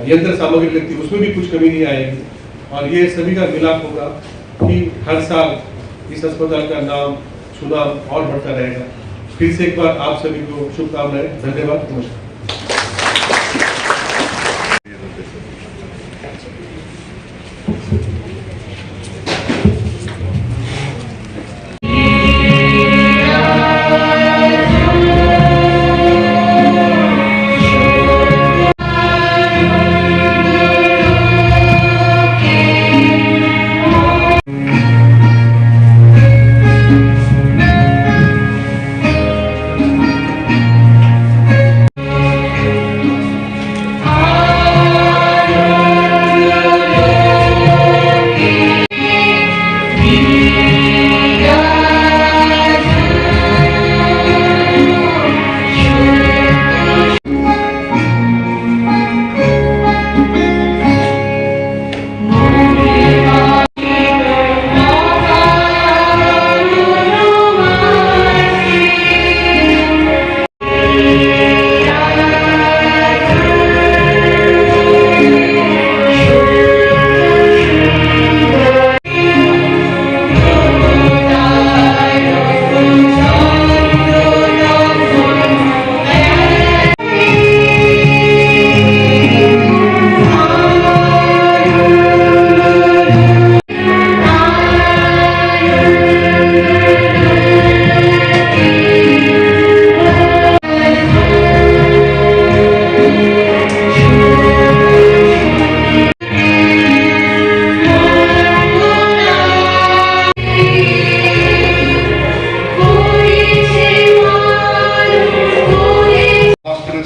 [SPEAKER 26] यंत्र सामग्री लगती है उसमें भी कुछ कमी नहीं आएगी। और ये सभी का मिलाप होगा कि हर साल इस अस्पताल का नाम सुनाम और बढ़ता रहेगा। फिर से एक बार आप सभी को शुभकामनाएं, धन्यवाद, नमस्कार।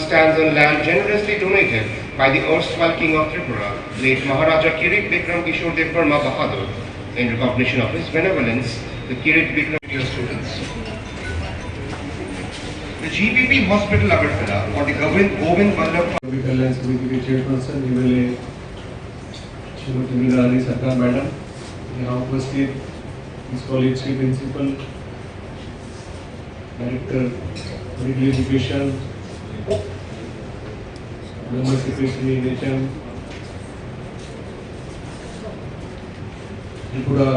[SPEAKER 23] Stands on land generously donated by the erstwhile King of Tripura, late Maharaja Kirit Bikram Kishore Dev Burma Bahadur. In recognition of his benevolence, the Kirit Bikram dear students. The GPP Hospital Agartala or the Govind Vallabh
[SPEAKER 26] कल्याण समिति के chairperson MLA Shrimati Meera Rani Sarkar madam, यहाँ उपस्थित इस college के principal, director medical education, member secretary nature, Tripura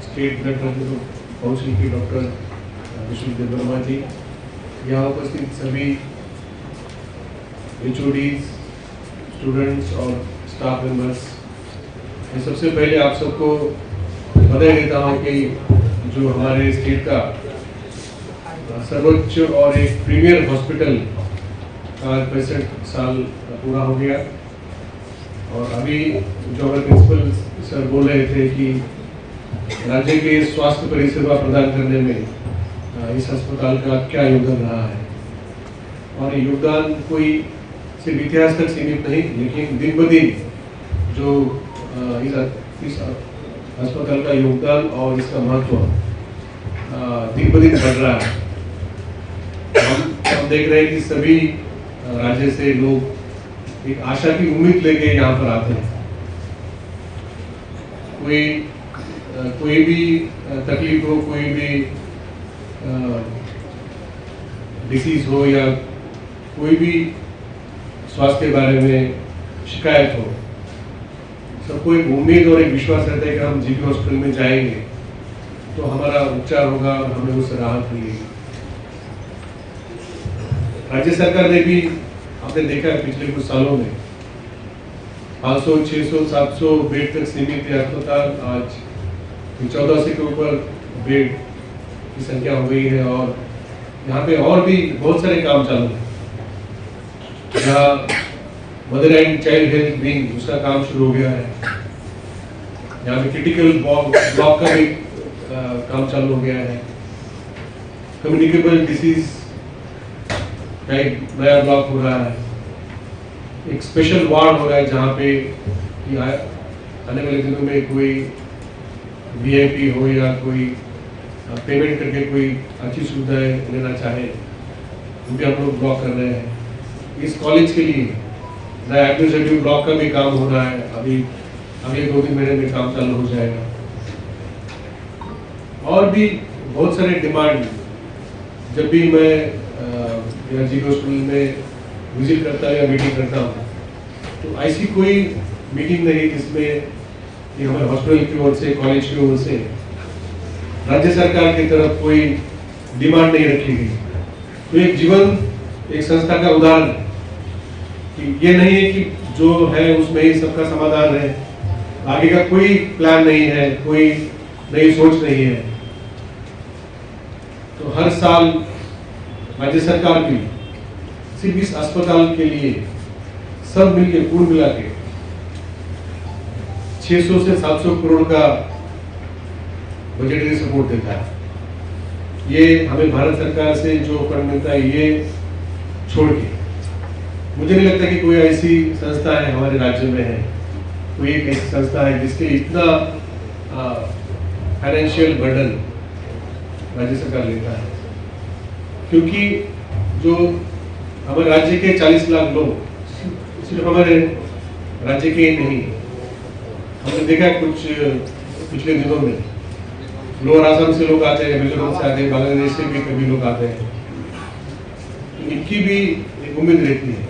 [SPEAKER 26] state blood council के doctor Vishnudev Verma ji, यहाँ उपस्थित सभी HODs, स्टूडेंट्स और स्टाफ मेंबर्स, मैं सबसे पहले आप सबको बधाई देता हूँ कि जो हमारे स्टेट का सर्वोच्च और एक प्रीमियर हॉस्पिटल का 65 साल पूरा हो गया। और अभी जो हमारे प्रिंसिपल सर बोल रहे थे कि राज्य के स्वास्थ्य परिसेवा प्रदान करने में इस अस्पताल का क्या योगदान रहा है, और ये योगदान कोई सिर्फ इतिहास तक सीमित नहीं, लेकिन दिन ब दिन जो इस अस्पताल का योगदान और इसका महत्व दिन ब दिन बढ़ रहा है। हम देख रहे हैं कि सभी राज्य से लोग एक आशा की उम्मीद लेके यहाँ पर आते हैं। कोई कोई भी तकलीफ हो, कोई भी डिसीज हो या कोई भी स्वास्थ्य के बारे में शिकायत हो, सबको एक उम्मीद और एक विश्वास रहता है कि हम जीबी हॉस्पिटल में जाएंगे तो हमारा उपचार होगा और हमें उससे राहत मिलेगी। राज्य सरकार ने भी आपने देखा है पिछले कुछ सालों में 500, 600, 700 बेड तक सीमित है अस्पताल, आज 1400 के ऊपर बेड की संख्या हो गई है और यहाँ पे और भी बहुत सारे काम चालू हैं। यहाँ mother and child health wing उसका काम शुरू हो गया है, यहाँ पे क्रिटिकल ब्लॉक का भी काम चालू हो गया है, कम्युनिकेबल डिसीज का एक नया ब्लॉक हो रहा है, एक स्पेशल वार्ड हो रहा है जहाँ पे आने वाले दिनों में कोई वीआईपी हो या कोई पेमेंट करके कोई अच्छी सुविधाएं लेना चाहे वो भी हम लोग ब्लॉक कर रहे हैं। इस कॉलेज के लिए नया एडमिनिस्ट्रेटिव ब्लॉक का भी काम हो रहा है, अभी अगले 2-3 महीने में काम चालू हो जाएगा। और भी बहुत सारे डिमांड, जब भी मैं जीबी हॉस्पिटल में विजिट करता या मीटिंग करता हूँ तो ऐसी कोई मीटिंग नहीं जिसमें कि हमारे हॉस्पिटल की ओर से, कॉलेज की ओर से राज्य सरकार की तरफ कोई डिमांड नहीं रखी गई। तो एक जीवन एक संस्था का उदाहरण कि ये नहीं है कि जो है उसमें ही सबका समाधान है, आगे का कोई प्लान नहीं है, कोई नई सोच नहीं है। तो हर साल राज्य सरकार भी सिर्फ इस अस्पताल के लिए सब मिलके कुल मिला के 600 से 700 करोड़ का बजटरी सपोर्ट देता है। ये हमें भारत सरकार से जो फंड मिलता है ये छोड़ के मुझे नहीं लगता कि कोई ऐसी संस्था है हमारे राज्य में है, कोई एक ऐसी संस्था है जिसके इतना फाइनेंशियल बर्डन राज्य सरकार लेता है। क्योंकि जो हमारे राज्य के 40 लाख लोग सिर्फ हमारे राज्य के ही नहीं, हमने देखा कुछ पिछले दिनों में लोअर आसाम से लोग आते हैं, मिजोरम से आते हैं, बांग्लादेश से भी कभी लोग आते हैं, तो इनकी भी एक उम्मीद रहती है।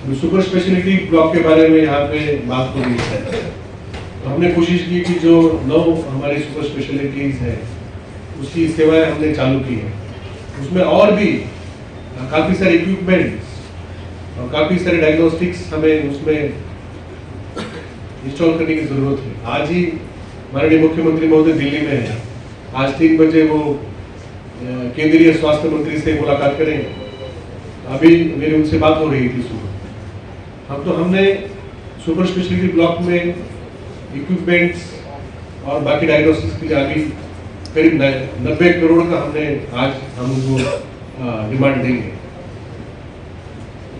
[SPEAKER 26] तो सुपर स्पेशलिटी ब्लॉक के बारे में यहाँ पे बात हो रही है, तो हमने कोशिश की कि जो 9 हमारी सुपर स्पेशलिटीज है उसकी सेवाएं हमने चालू की है। उसमें और भी काफ़ी सारे इक्विपमेंट्स और काफ़ी सारे डायग्नोस्टिक्स हमें उसमें इंस्टॉल करने की ज़रूरत है। आज ही माननीय मुख्यमंत्री महोदय दिल्ली में है, आज 3 बजे वो केंद्रीय स्वास्थ्य मंत्री से मुलाकात करेंगे। अभी मेरी उनसे बात हो रही थी सुबह। हमने सुपर स्पेशलिटी ब्लॉक में इक्विपमेंट्स और बाकी डायग्नोस्टिक्स के लिए अभी करीब 90 करोड़ का हमने आज हम उनको डिमांड देंगे।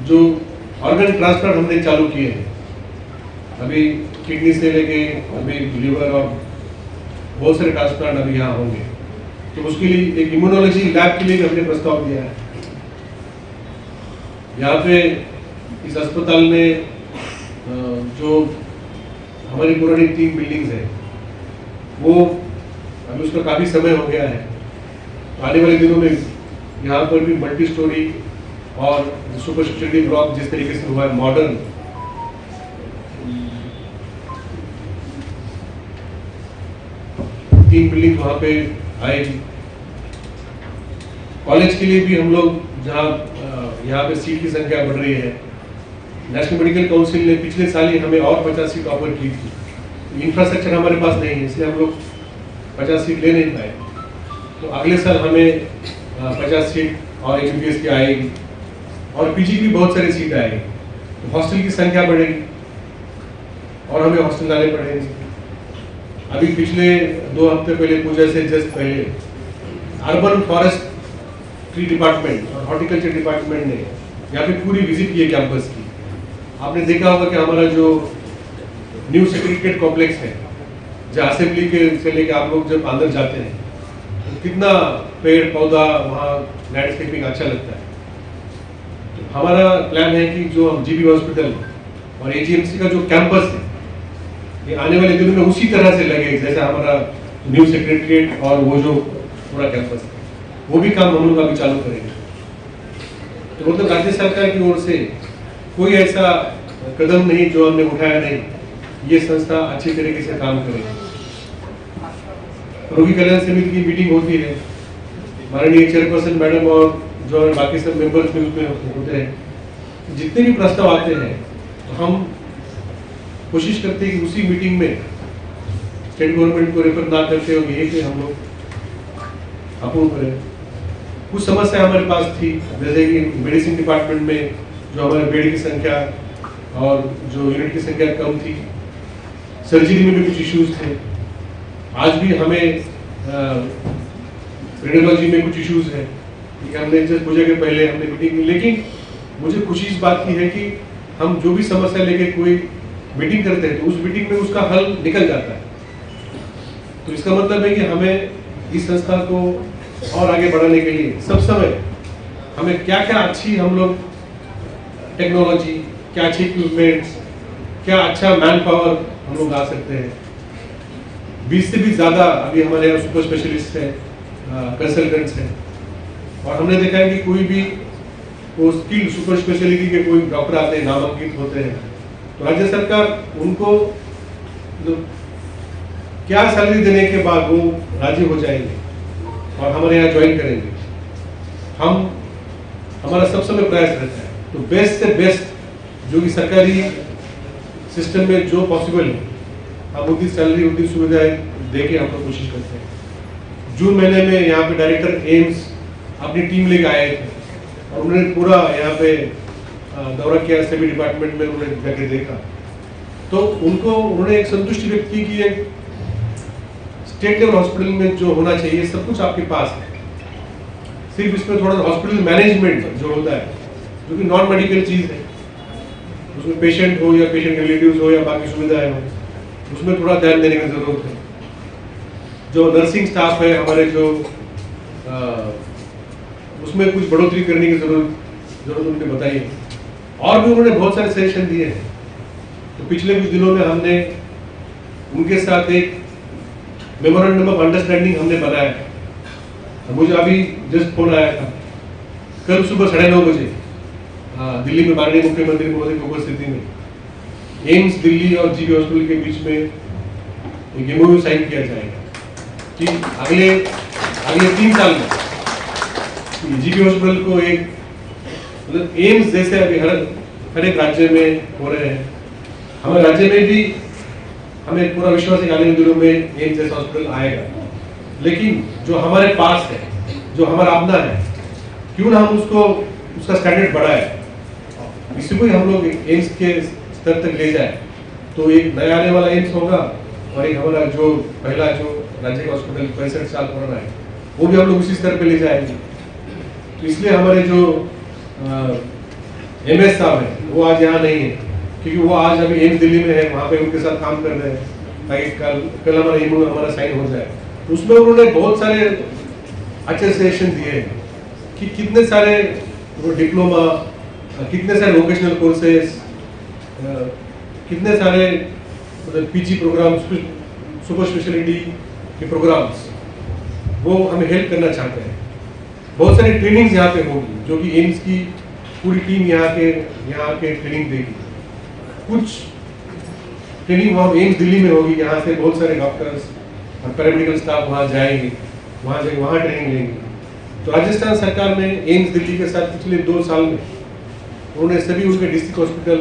[SPEAKER 26] जो ऑर्गन ट्रांसप्लांट हमने चालू किए हैं, अभी किडनी से लेके अभी लीवर और बहुत सारे ट्रांसप्लांट अभी यहाँ होंगे, तो उसके लिए एक इम्यूनोलॉजी लैब के लिए भी हमने प्रस्ताव दिया है। यहाँ पे इस अस्पताल में जो हमारी पुरानी 3 बिल्डिंग्स है वो अभी उसका काफ़ी समय हो गया है, तो आने वाले दिनों में यहाँ पर भी मल्टी स्टोरी और सुपर स्पेशलिटी ब्लॉक जिस तरीके से हुआ है मॉडर्न, तीन बिल्डिंग वहाँ पे आएगी। कॉलेज के लिए भी हम लोग जहाँ यहाँ पे सीट की संख्या बढ़ रही है, नेशनल मेडिकल काउंसिल ने पिछले साल ही हमें और 50 सीट ऑफर की थी। इंफ्रास्ट्रक्चर हमारे पास नहीं है, इसलिए हम लोग 50 सीट ले नहीं पाए, तो अगले साल हमें 50 सीट और एमबीबीएस की आएगी और पीजी की बहुत सारी सीट आएगी, तो हॉस्टल की संख्या बढ़ेगी और हमें हॉस्टल लाने पड़ेंगे। अभी पिछले 2 हफ्ते पहले, पूजा से जस्ट पहले, अर्बन फॉरेस्ट ट्री डिपार्टमेंट और हॉर्टिकल्चर डिपार्टमेंट ने यहाँ पे पूरी विजिट की है कैंपस की। आपने देखा होगा कि हमारा जो न्यू सेक्रेटरीट कॉम्प्लेक्स है, जहाँ असेंबली के से लेकर आप लोग जब अंदर जाते हैं तो कितना पेड़ पौधा वहाँ लैंडस्केपिंग अच्छा लगता है। तो हमारा प्लान है कि जो हम जीबी हॉस्पिटल और एजीएमसी का जो कैंपस है ये आने वाले दिनों में उसी तरह से लगे जैसा हमारा न्यू सेक्रेटरिएट और वो जो पूरा कैंपस है, वो भी काम हम लोग अभी चालू करेंगे। तो मतलब राज्य सरकार की ओर से कोई ऐसा कदम नहीं जो हमने उठाया नहीं, ये संस्था अच्छी तरीके से काम करेगी। रोगी कल्याण समिति की मीटिंग होती है, माननीय चेयरपर्सन मैडम और जो बाकी सब मेंबर्स भी उसमें होते हैं। जितने भी प्रस्ताव आते हैं तो हम कोशिश करते हैं कि उसी मीटिंग में स्टेट गवर्नमेंट को रेफर ना करते हुए ये कि हम लोग अप्रूव करें। कुछ समस्या हमारे पास थी, जैसे कि मेडिसिन डिपार्टमेंट में जो हमारे बेड की संख्या और जो यूनिट की संख्या कम थी, सर्जरी में भी कुछ इश्यूज थे। आज भी हमें रेडियोलॉजी में कुछ इश्यूज है। हमने जस्ट पूजा के पहले हमने मीटिंग की, लेकिन मुझे खुशी इस बात की है कि हम जो भी समस्या लेके कोई मीटिंग करते हैं तो उस मीटिंग में उसका हल निकल जाता है। तो इसका मतलब है कि हमें इस संस्था को और आगे बढ़ाने के लिए सब समय हमें क्या क्या अच्छी हम लोग टेक्नोलॉजी, क्या अच्छी इक्विपमेंट्स, क्या अच्छा मैन पावर हम लोग ला सकते हैं। 20 से भी ज़्यादा अभी हमारे यहाँ सुपर स्पेशलिस्ट हैं, कंसल्टेंट्स हैं, और हमने देखा है कि कोई भी वो स्किल सुपर स्पेशलिटी के कोई डॉक्टर आते हैं, नामांकित होते हैं, तो राज्य सरकार उनको क्या सैलरी देने के बाद वो राजी हो जाएंगे और हमारे यहाँ ज्वाइन करेंगे। हमारा सब समय प्रयास रहता है तो बेस्ट से बेस्ट जो कि सरकारी सिस्टम में जो पॉसिबल है हम उतनी सैलरी उतनी सुविधाएं दे के हम लोग कोशिश करते हैं। जून महीने में यहाँ पे डायरेक्टर एम्स अपनी टीम लेके आए थे और उन्होंने पूरा यहाँ पे दौरा किया, सभी डिपार्टमेंट में उन्होंने जाके देखा, तो उन्होंने एक संतुष्टि व्यक्त की कि एक स्टेट लेवल हॉस्पिटल में जो होना चाहिए सब कुछ आपके पास है, सिर्फ इसमें थोड़ा हॉस्पिटल मैनेजमेंट जो होता है जो कि नॉन मेडिकल चीज़ है, उसमें पेशेंट हो या पेशेंट रिलेटिव्स हो या बाकी सुविधाएं हो, उसमें थोड़ा ध्यान देने की जरूरत है। जो नर्सिंग स्टाफ है हमारे जो उसमें कुछ बढ़ोतरी करने की जरूरत उन्होंने बताई है, और भी उन्होंने बहुत सारे सजेशन दिए हैं। तो पिछले कुछ दिनों में हमने उनके साथ एक मेमोरेंडम ऑफ अंडरस्टैंडिंग हमने बनाया है। मुझे अभी जस्ट फोन आया था, कल सुबह 9:30 बजे दिल्ली में माननीय मुख्यमंत्री महोदय की उपस्थिति में एम्स दिल्ली और जीबी हॉस्पिटल के बीच में एक एमओयू साइन किया जाएगा कि अगले 3 साल में जीबी हॉस्पिटल को एक मतलब एम्स जैसे अभी हर एक राज्य में हो रहे हैं, हमारे राज्य में भी हमें पूरा विश्वास है कि आने वाले दिनों में एम्स जैसा हॉस्पिटल आएगा। लेकिन जो हमारे पास है, जो हमारा अपना है, क्यों ना हम उसका स्टैंडर्ड बढ़ाए, इसी को ही हम लोग एम्स के स्तर तक ले जाए। तो एक नया आने वाला एम्स होगा और एक हमारा जो पहला जो राज्य का हॉस्पिटल 65 साल पुराना है वो भी हम लोग उसी स्तर पे ले जाएंगे। तो इसलिए हमारे जो MS साहब है वो आज यहाँ नहीं है, क्योंकि वो आज अभी एम्स दिल्ली में है, वहाँ पे उनके साथ काम कर रहे हैं ताकि कल हमारा एमओयू हमारा साइन हो जाए। तो उसमें उन्होंने बहुत सारे अच्छे सजेशन दिए हैं कि कितने सारे डिप्लोमा, कितने सारे वोकेशनल कोर्सेज, कितने सारे PG प्रोग्राम, सुपर स्पेशलिटी के प्रोग्राम्स वो हमें हेल्प करना चाहते हैं। बहुत सारी ट्रेनिंग्स यहाँ पे होगी जो कि एम्स की पूरी टीम यहाँ के ट्रेनिंग देगी। कुछ ट्रेनिंग वहाँ एम्स दिल्ली में होगी, यहाँ से बहुत सारे डॉक्टर्स और पैरामेडिकल स्टाफ वहाँ जाएंगे, वहाँ ट्रेनिंग लेंगे। तो राजस्थान सरकार ने एम्स दिल्ली के साथ पिछले 2 साल में उन्होंने सभी उनके डिस्ट्रिक्ट हॉस्पिटल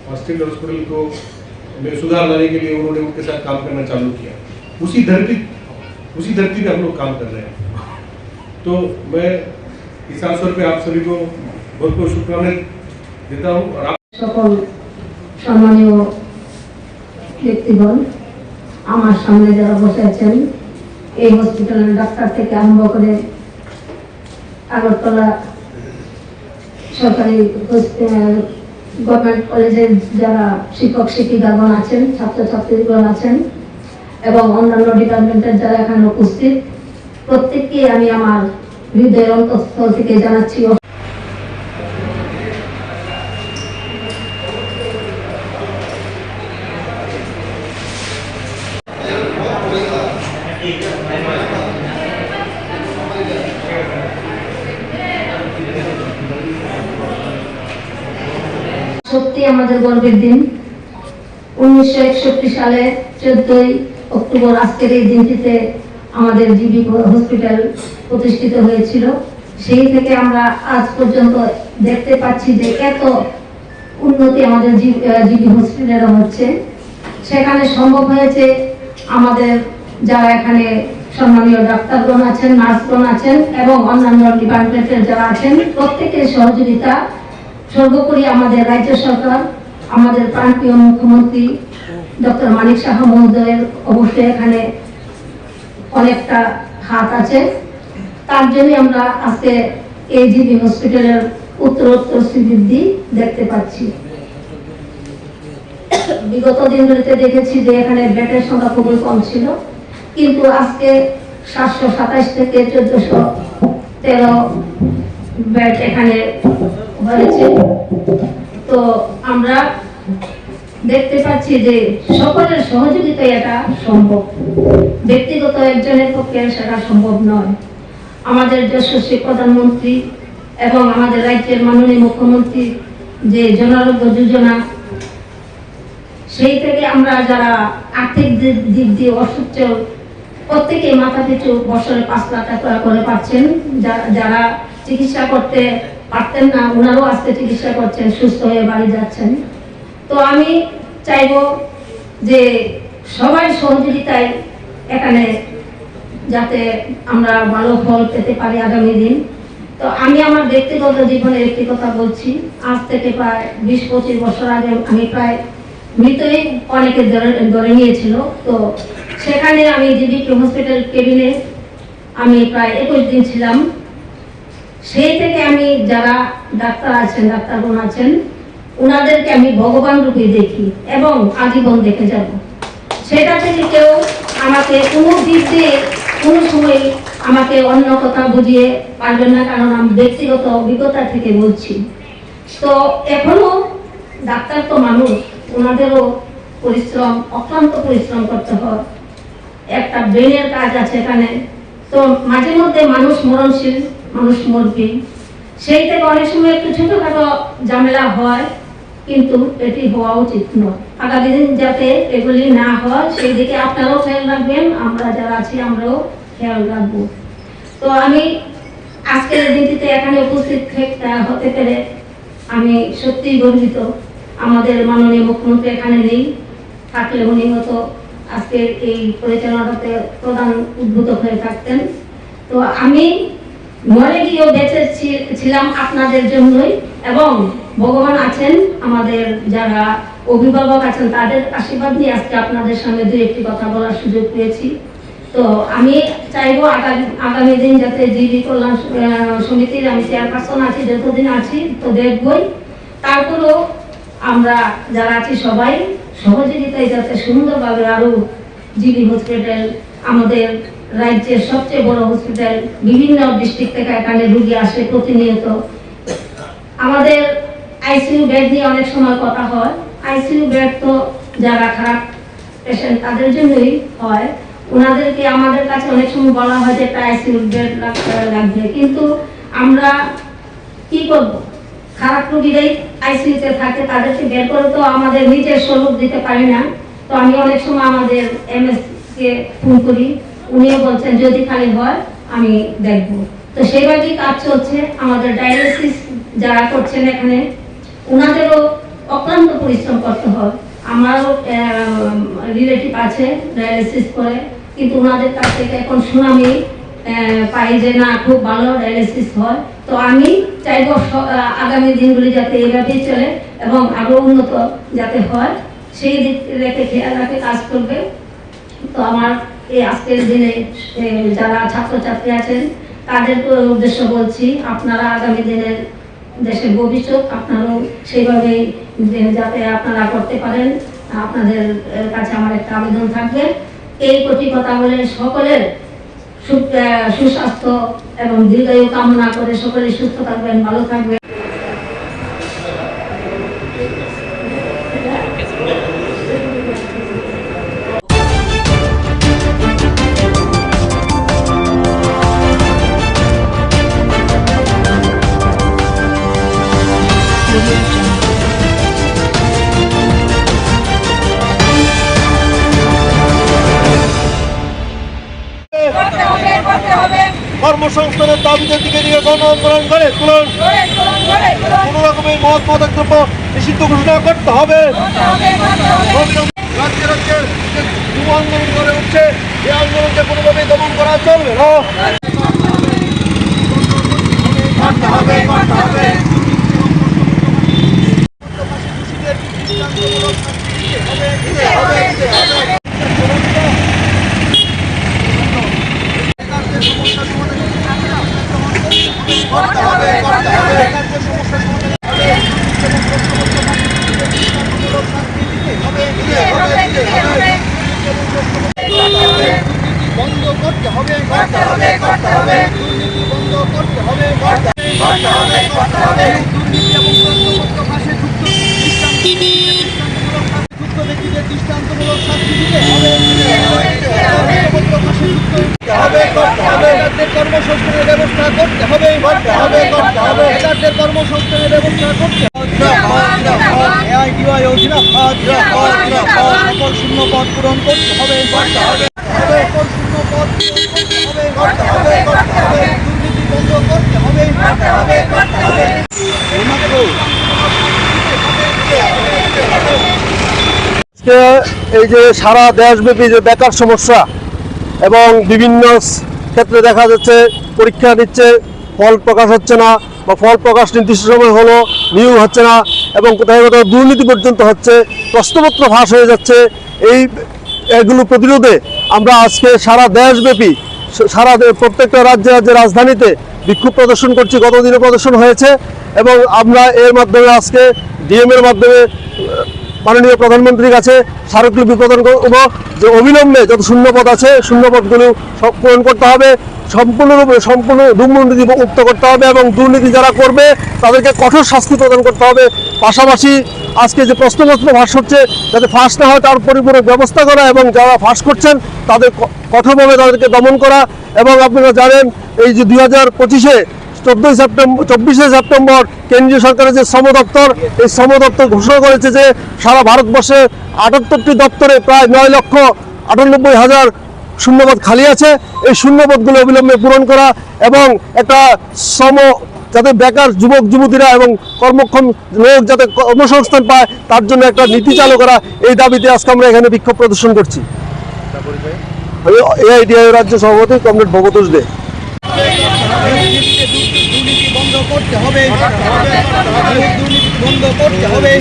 [SPEAKER 26] और स्टेट हॉस्पिटल को में सुधार लाने के लिए उन्होंने उनके साथ काम करना चालू किया। उसी धरती पे हम लोग काम कर रहे हैं। तो मैं इस अवसर पे आप सभी को बहुत बहुत शुभकामनाएं देता हूँ। और आप
[SPEAKER 1] সকল সম্মানীয় ব্যক্তিগণ আমার সামনে যারা বসে আছেন, এই হসপিটালের ডাক্তার থেকে আরম্ভ করে আগরতলা সরকারি গভর্নমেন্ট কলেজের যারা শিক্ষক শিক্ষিকাগণ আছেন, ছাত্রছাত্রীগণ আছেন এবং অন্যান্য ডিপার্টমেন্টের যারা এখানে উপস্থিত, প্রত্যেককে আমি আমার হৃদয়ের অন্তঃস্থল থেকে জানাচ্ছি সত্যি আমাদের গর্বের দিন। 1961 সালে 14 অক্টোবর আজকের এই দিনটিতে আমাদের জিবি হসপিটাল প্রতিষ্ঠিত হয়েছিল। সেই থেকে আমরা আজ পর্যন্ত দেখতে পাচ্ছি যে এত উন্নতি আমাদের জিবি হসপিটালে হচ্ছে। সেখানে সম্ভব হয়েছে আমাদের যারা এখানে সম্মানীয় ডাক্তারগণ আছেন, নার্সগণ আছেন এবং অন্যান্য ডিপার্টমেন্টের যারা আছেন, প্রত্যেকের সহযোগিতা, সর্বোপরি আমাদের রাজ্য সরকার, আমাদের প্রান্তীয় মুখ্যমন্ত্রী ডক্টর মানিক সাহা মহোদয়ের অবশ্যই এখানে অনেকটা হাত আছে। তার জন্য আমরা আজকে এই জিবি হসপিটালের উত্তরোত্তর শ্রীবৃদ্ধি দেখতে পাচ্ছি। বিগত দিনগুলিতে দেখেছি যে এখানে বেডের সংখ্যা খুবই কম ছিল, কিন্তু আজকে 727 থেকে 1413 বেড এখানে হয়েছে। তো আমরা দেখতে পাচ্ছি যে সকলের সহযোগিতায় এটা সম্ভব, ব্যক্তিগত একজনের পক্ষে সেটা সম্ভব নয়। আমাদের যশস্বী প্রধানমন্ত্রী এবং আমাদের রাজ্যের মাননীয় মুখ্যমন্ত্রী যে জনারোগ্য যোজনা, সেই থেকে আমরা যারা আর্থিক দিক দিয়ে অসচ্ছল, প্রত্যেকে মাথা পিছু বছরে 5 লাখ টাকা করে পাচ্ছেন। যারা চিকিৎসা করতে পারতেন না, ওনারাও আজকে চিকিৎসা করছেন, সুস্থ হয়ে বাড়ি যাচ্ছেন। তো আমি চাইব যে সবাই সহযোগিতায় এখানে যাতে আমরা ভালো ফল পেতে পারি আগামী দিন। তো আমি আমার ব্যক্তিগত জীবনের একটি কথা বলছি। আজ থেকে প্রায় 20-25 বছর আগে আমি প্রায় মৃতই অনেকে ধরে নিয়েছিল। তো সেখানে আমি জিবি হসপিটাল কেবিনে আমি প্রায় 21 দিন ছিলাম। সেই থেকে আমি যারা ডাক্তার আছেন, ডাক্তারগণ আছেন, ওনাদেরকে আমি ভগবান রূপে দেখি এবং আজীবন দেখে যাব। সেটা থেকে কেউ আমাকে কোনো দিক দিয়ে কোনো সময় আমাকে অন্য কথা বুঝিয়ে পারবেন না, কারণ আমি ব্যক্তিগত অভিজ্ঞতা থেকে বলছি। তো এখনো ডাক্তার তো মানুষ, ওনাদেরও পরিশ্রম, অক্লান্ত পরিশ্রম করতে হয়, একটা ব্রেনের কাজ আছে এখানে। তো মাঝে মধ্যে মানুষ মরণশীল, মানুষ মরবে, সেই থেকে অনেক সময় একটু ছোটখাটো ঝামেলা হয়, কিন্তু এটি হওয়া উচিত নয়। আগামী দিন যাতে এগুলি না হয় সেই দিকে আপনারাও খেয়াল রাখবেন, আমরা যারা আছি আমরাও খেয়াল রাখবো। তো আমি আজকের দিনটিতে এখানে উপস্থিত হতে পেরে আমি সত্যিই গর্বিত। আমাদের মাননীয় মুখ্যমন্ত্রী এখানে নেই, থাকলে উনি হয়তো আজকের এই পরিচালনাটাতে প্রধান উদ্বুদ্ধ হয়ে থাকতেন। তো আমি মরে গিয়েও বেঁচে ছিলাম আপনাদের জন্যই, এবং ভগবান আছেন, আমাদের যারা অভিভাবক আছেন তাদের আশীর্বাদ নিয়ে আজকে আপনাদের সামনে 2-1টি কথা বলার সুযোগ পেয়েছি। তো আমি চাইবো আগামী দিন যাতে জিবি কল্যাণ সমিতির আমি চেয়ারপারসন আছি, যতদিন আছি তো দেখবই, তারপরেও আমরা যারা আছি সবাই সহযোগিতায় যাতে সুন্দরভাবে আরো জিবি হসপিটাল, আমাদের রাজ্যের সবচেয়ে বড় হসপিটাল, বিভিন্ন ডিস্ট্রিক্ট থেকে এখানে রুগী আসে প্রতিনিয়ত। আমাদের আইসিইউ বেড নিয়ে অনেক সময় কথা হয়। আইসিইউ বেড তো যারা খারাপ পেশেন্ট তাদের জন্যই হয়, ওনাদেরকে আমাদের কাছে অনেক সময় বলা হয় যে একটা আইসিইউ বেড লাগবে, কিন্তু আমরা কি করব? খারাপ রোগীরাই আইসিইউতে থাকে, তাদেরকে বের করে তো আমাদের নিজের স্বরূপ দিতে পারি না। তো আমি অনেক সময় আমাদের এমএস কে ফোন করি, উনিও বলছেন যদি খালি হয় আমি দেখব। তো সেইভাবেই কাজ চলছে। আমাদের ডায়ালিসিস যারা করছেন এখানে, ওনাদেরও অক্লান্ত পরিশ্রম করতে হয়। আমারও রিলেটিভ আছে ডায়ালিসিস করে, কিন্তু ওনাদের কাছ থেকে এখন সুনামি পাই যে না খুব ভালো ডায়ালিসিস হয়। তো আমি চাইব আগামী দিনগুলি যাতে এইভাবেই চলে এবং আরো উন্নত যাতে হয়, সেই দিক রেখে খেয়াল রাখে কাজ করবে। তো আমার এই আজকের দিনে যারা ছাত্রছাত্রী আছেন তাদেরকে উদ্দেশ্য বলছি, আপনারা আগামী দিনের দেশের ভবিষ্যৎ, আপনারাও সেইভাবেই যাতে আপনারা করতে পারেন, আপনাদের কাছে আমার একটা আবেদন থাকবে। এই কটি কথা বলে সকলের সুস্বাস্থ্য এবং দীর্ঘায়ু কামনা করে সকলে সুস্থ থাকবেন, ভালো থাকবেন।
[SPEAKER 17] কর্মসংস্থানের দাবিদের দিকে নিয়ে গণ আন্দোলন করে তুলুন। কোনো রকমের মদ মাদকদ্রব্য নিষিদ্ধ ঘোষণা করতে হবে। রাজ্যে রাজ্যে যে যুব আন্দোলন করে উঠছে, এই আন্দোলনকে কোনোভাবেই দমন করা চলবে না। করতে হবে, করতে হবে। বন্ধ করতে হবে, করতে হবে, করতে হবে। দুর্নীতি বন্ধ করতে হবে, করতে হবে, করতে হবে। দুর্নীতি এবং তথ্য ফাঁসে যুক্ত ব্যক্তিদের দৃষ্টান্তমূলক শাস্তি দিতে হবে। কর্মসংস্থানের ব্যবস্থা করতে হবে, করতে হবে, করতে হবে। একারদের কর্মসংস্থানের ব্যবস্থা করতে হবে। শূন্য পদ পূরণ করতে হবে, করতে হবে। শূন্য পদ করতে হবে, করতে হবে। দুর্নীতি বন্ধ করতে হবে, করতে হবে, করতে হবে। এই যে সারা দেশব্যাপী যে বেকার সমস্যা এবং বিভিন্ন ক্ষেত্রে দেখা যাচ্ছে পরীক্ষা নিচ্ছে, ফল প্রকাশ হচ্ছে না, বা ফল প্রকাশ নির্দিষ্ট সময় হলো, নিয়োগ হচ্ছে না, এবং কোথাও কোথাও দুর্নীতি পর্যন্ত হচ্ছে, প্রশ্নপত্র ফাঁস হয়ে যাচ্ছে। এগুলো প্রতিরোধে আমরা আজকে সারা দেশব্যাপী প্রত্যেকটা রাজ্যে রাজধানীতে বিক্ষোভ প্রদর্শন করছি। গতদিনে প্রদর্শন হয়েছে এবং আমরা এর মাধ্যমে আজকে ডিএম এর মাধ্যমে মাননীয় প্রধানমন্ত্রীর কাছে স্মারকলিপি প্রদান করব যে অবিলম্বে যত শূন্যপদ আছে শূন্যপদগুলো পূরণ করতে হবে, সম্পূর্ণ দুর্নীতি মুক্ত করতে হবে এবং দুর্নীতি যারা করবে তাদেরকে কঠোর শাস্তি প্রদান করতে হবে। পাশাপাশি আজকে যে প্রশ্নপত্র ফাঁস হচ্ছে যাতে ফাঁস না হয় তার পরিপূরক ব্যবস্থা করা এবং যারা ফাঁস করছেন তাদের কঠোরভাবে তাদেরকে দমন করা। এবং আপনারা জানেন এই যে 2025-এ 24শে সেপ্টেম্বর কেন্দ্রীয় সরকারের যে শ্রম দপ্তর, এই শ্রম দপ্তর ঘোষণা করেছে যে সারা ভারতবর্ষে 78টি দপ্তরে প্রায় 9,98,000 শূন্যপদ খালি আছে। এই শূন্যপদগুলো অবিলম্বে পূরণ করা এবং একটা যাতে বেকার যুবক যুবতীরা এবং কর্মক্ষম লোক যাতে কর্মসংস্থান পায় তার জন্য একটা নীতি চালু করা, এই দাবিতে আজকে আমরা এখানে বিক্ষোভ প্রদর্শন করছি। আমি এআইডিআই রাজ্য সভাপতি কমরেড ভবতোষ দে। দুর্নীতি বন্ধ করতে হবে, দুর্নীতি বন্ধ করতে হবে।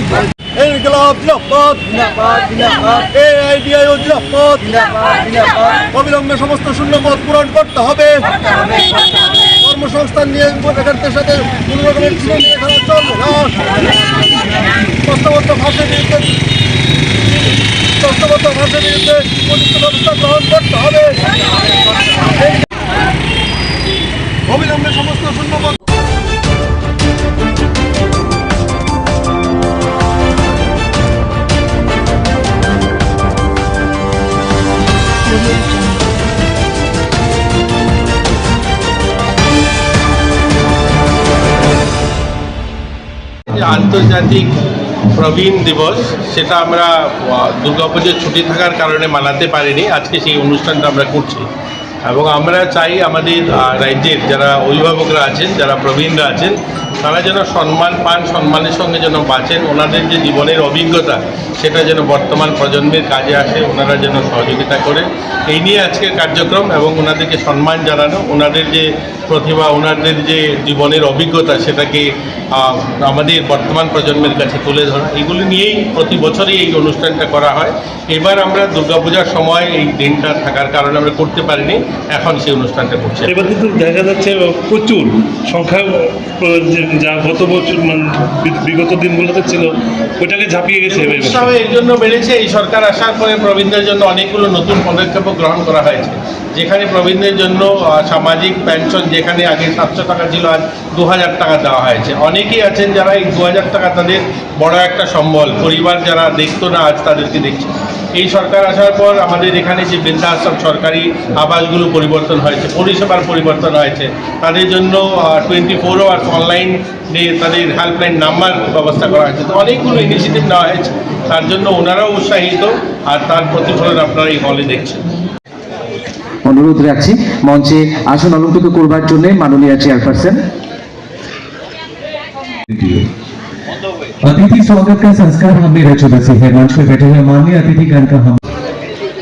[SPEAKER 17] অবিলম্বে সমস্ত শূন্যপদ পূরণ করতে হবে। কর্মসংস্থান নিয়ে বেকারদের সাথে কোনো রকমের খেলা চলবে না। প্রশ্নপত্র ফাঁসের বিরুদ্ধে উপযুক্ত ব্যবস্থা গ্রহণ করতে হবে। অবিলম্বে সমস্ত শূন্যপদ
[SPEAKER 8] আন্তর্জাতিক প্রবীণ দিবস সেটা আমরা দুর্গাপুজোর ছুটি থাকার কারণে মানাতে পারিনি। আজকে সেই অনুষ্ঠানটা আমরা করছি এবং আমরা চাই আমাদের রাজ্যের যারা অভিভাবকরা আছেন, যারা প্রবীণরা আছেন, তারা যেন সম্মান পান, সম্মানের সঙ্গে যেন বাঁচেন। ওনাদের যে জীবনের অভিজ্ঞতা সেটা যেন বর্তমান প্রজন্মের কাজে আসে, ওনারা যেন সহযোগিতা করে। এই নিয়ে আজকের কার্যক্রম এবং ওনাদেরকে সম্মান জানানো, ওনাদের যে প্রতিভা, ওনাদের যে জীবনের অভিজ্ঞতা সেটাকে আমাদের বর্তমান প্রজন্মের কাছে তুলে ধরা, এগুলো নিয়েই প্রতি বছরই এই অনুষ্ঠানটা করা হয়। এবার আমরা দুর্গাপূজার সময় এই দিনটা থাকার কারণে আমরা করতে পারিনি, এখন সেই অনুষ্ঠানটা করছি।
[SPEAKER 9] এবার কিন্তু দেখা যাচ্ছে প্রচুর সংখ্যা যা গত বছর বিগত দিনগুলোতে ছিল ওইটাকে ঝাঁপিয়ে গেছে।
[SPEAKER 8] উৎসাহ এর জন্য বেড়েছে, এই সরকার আসার পরে প্রবীণদের জন্য অনেকগুলো নতুন পদক্ষেপও গ্রহণ করা হয়েছে, যেখানে প্রবীণদের জন্য সামাজিক পেনশন যেখানে আগে 700 টাকা ছিল আজ 2000 টাকা দেওয়া হয়েছে। অনেকেই আছেন যারা এই 2000 টাকা তাদের বড় একটা সম্বল, পরিবার যারা দেখতো না আজ তাদেরকে দেখছে। এই সরকার আসার পর আমাদের এখানে যে বৃদ্ধাশ্রম সরকারি আবাসগুলো পরিবর্তন হয়েছে, পরিষেবার পরিবর্তন হয়েছে, তাদের জন্য 24 আওয়ার্স অনলাইন তাদের হেল্পলাইন নাম্বার ব্যবস্থা করা হয়েছে। তো অনেকগুলো ইনিশিয়েটিভ নেওয়া হয়েছে, তার জন্য ওনারাও উৎসাহিত আর তার প্রতিফলন আপনারা এই হলে দেখছেন।
[SPEAKER 4] অনুরোধ রাখছি মঞ্চে আসন অলঙ্কৃত করবার জন্য মাননীয় চেয়ারপারসন।
[SPEAKER 21] अतिथि स्वागत का संस्कार हम भी रच बसे हैं। मंच पे बैठे हुए माननीय अतिथिगण का हम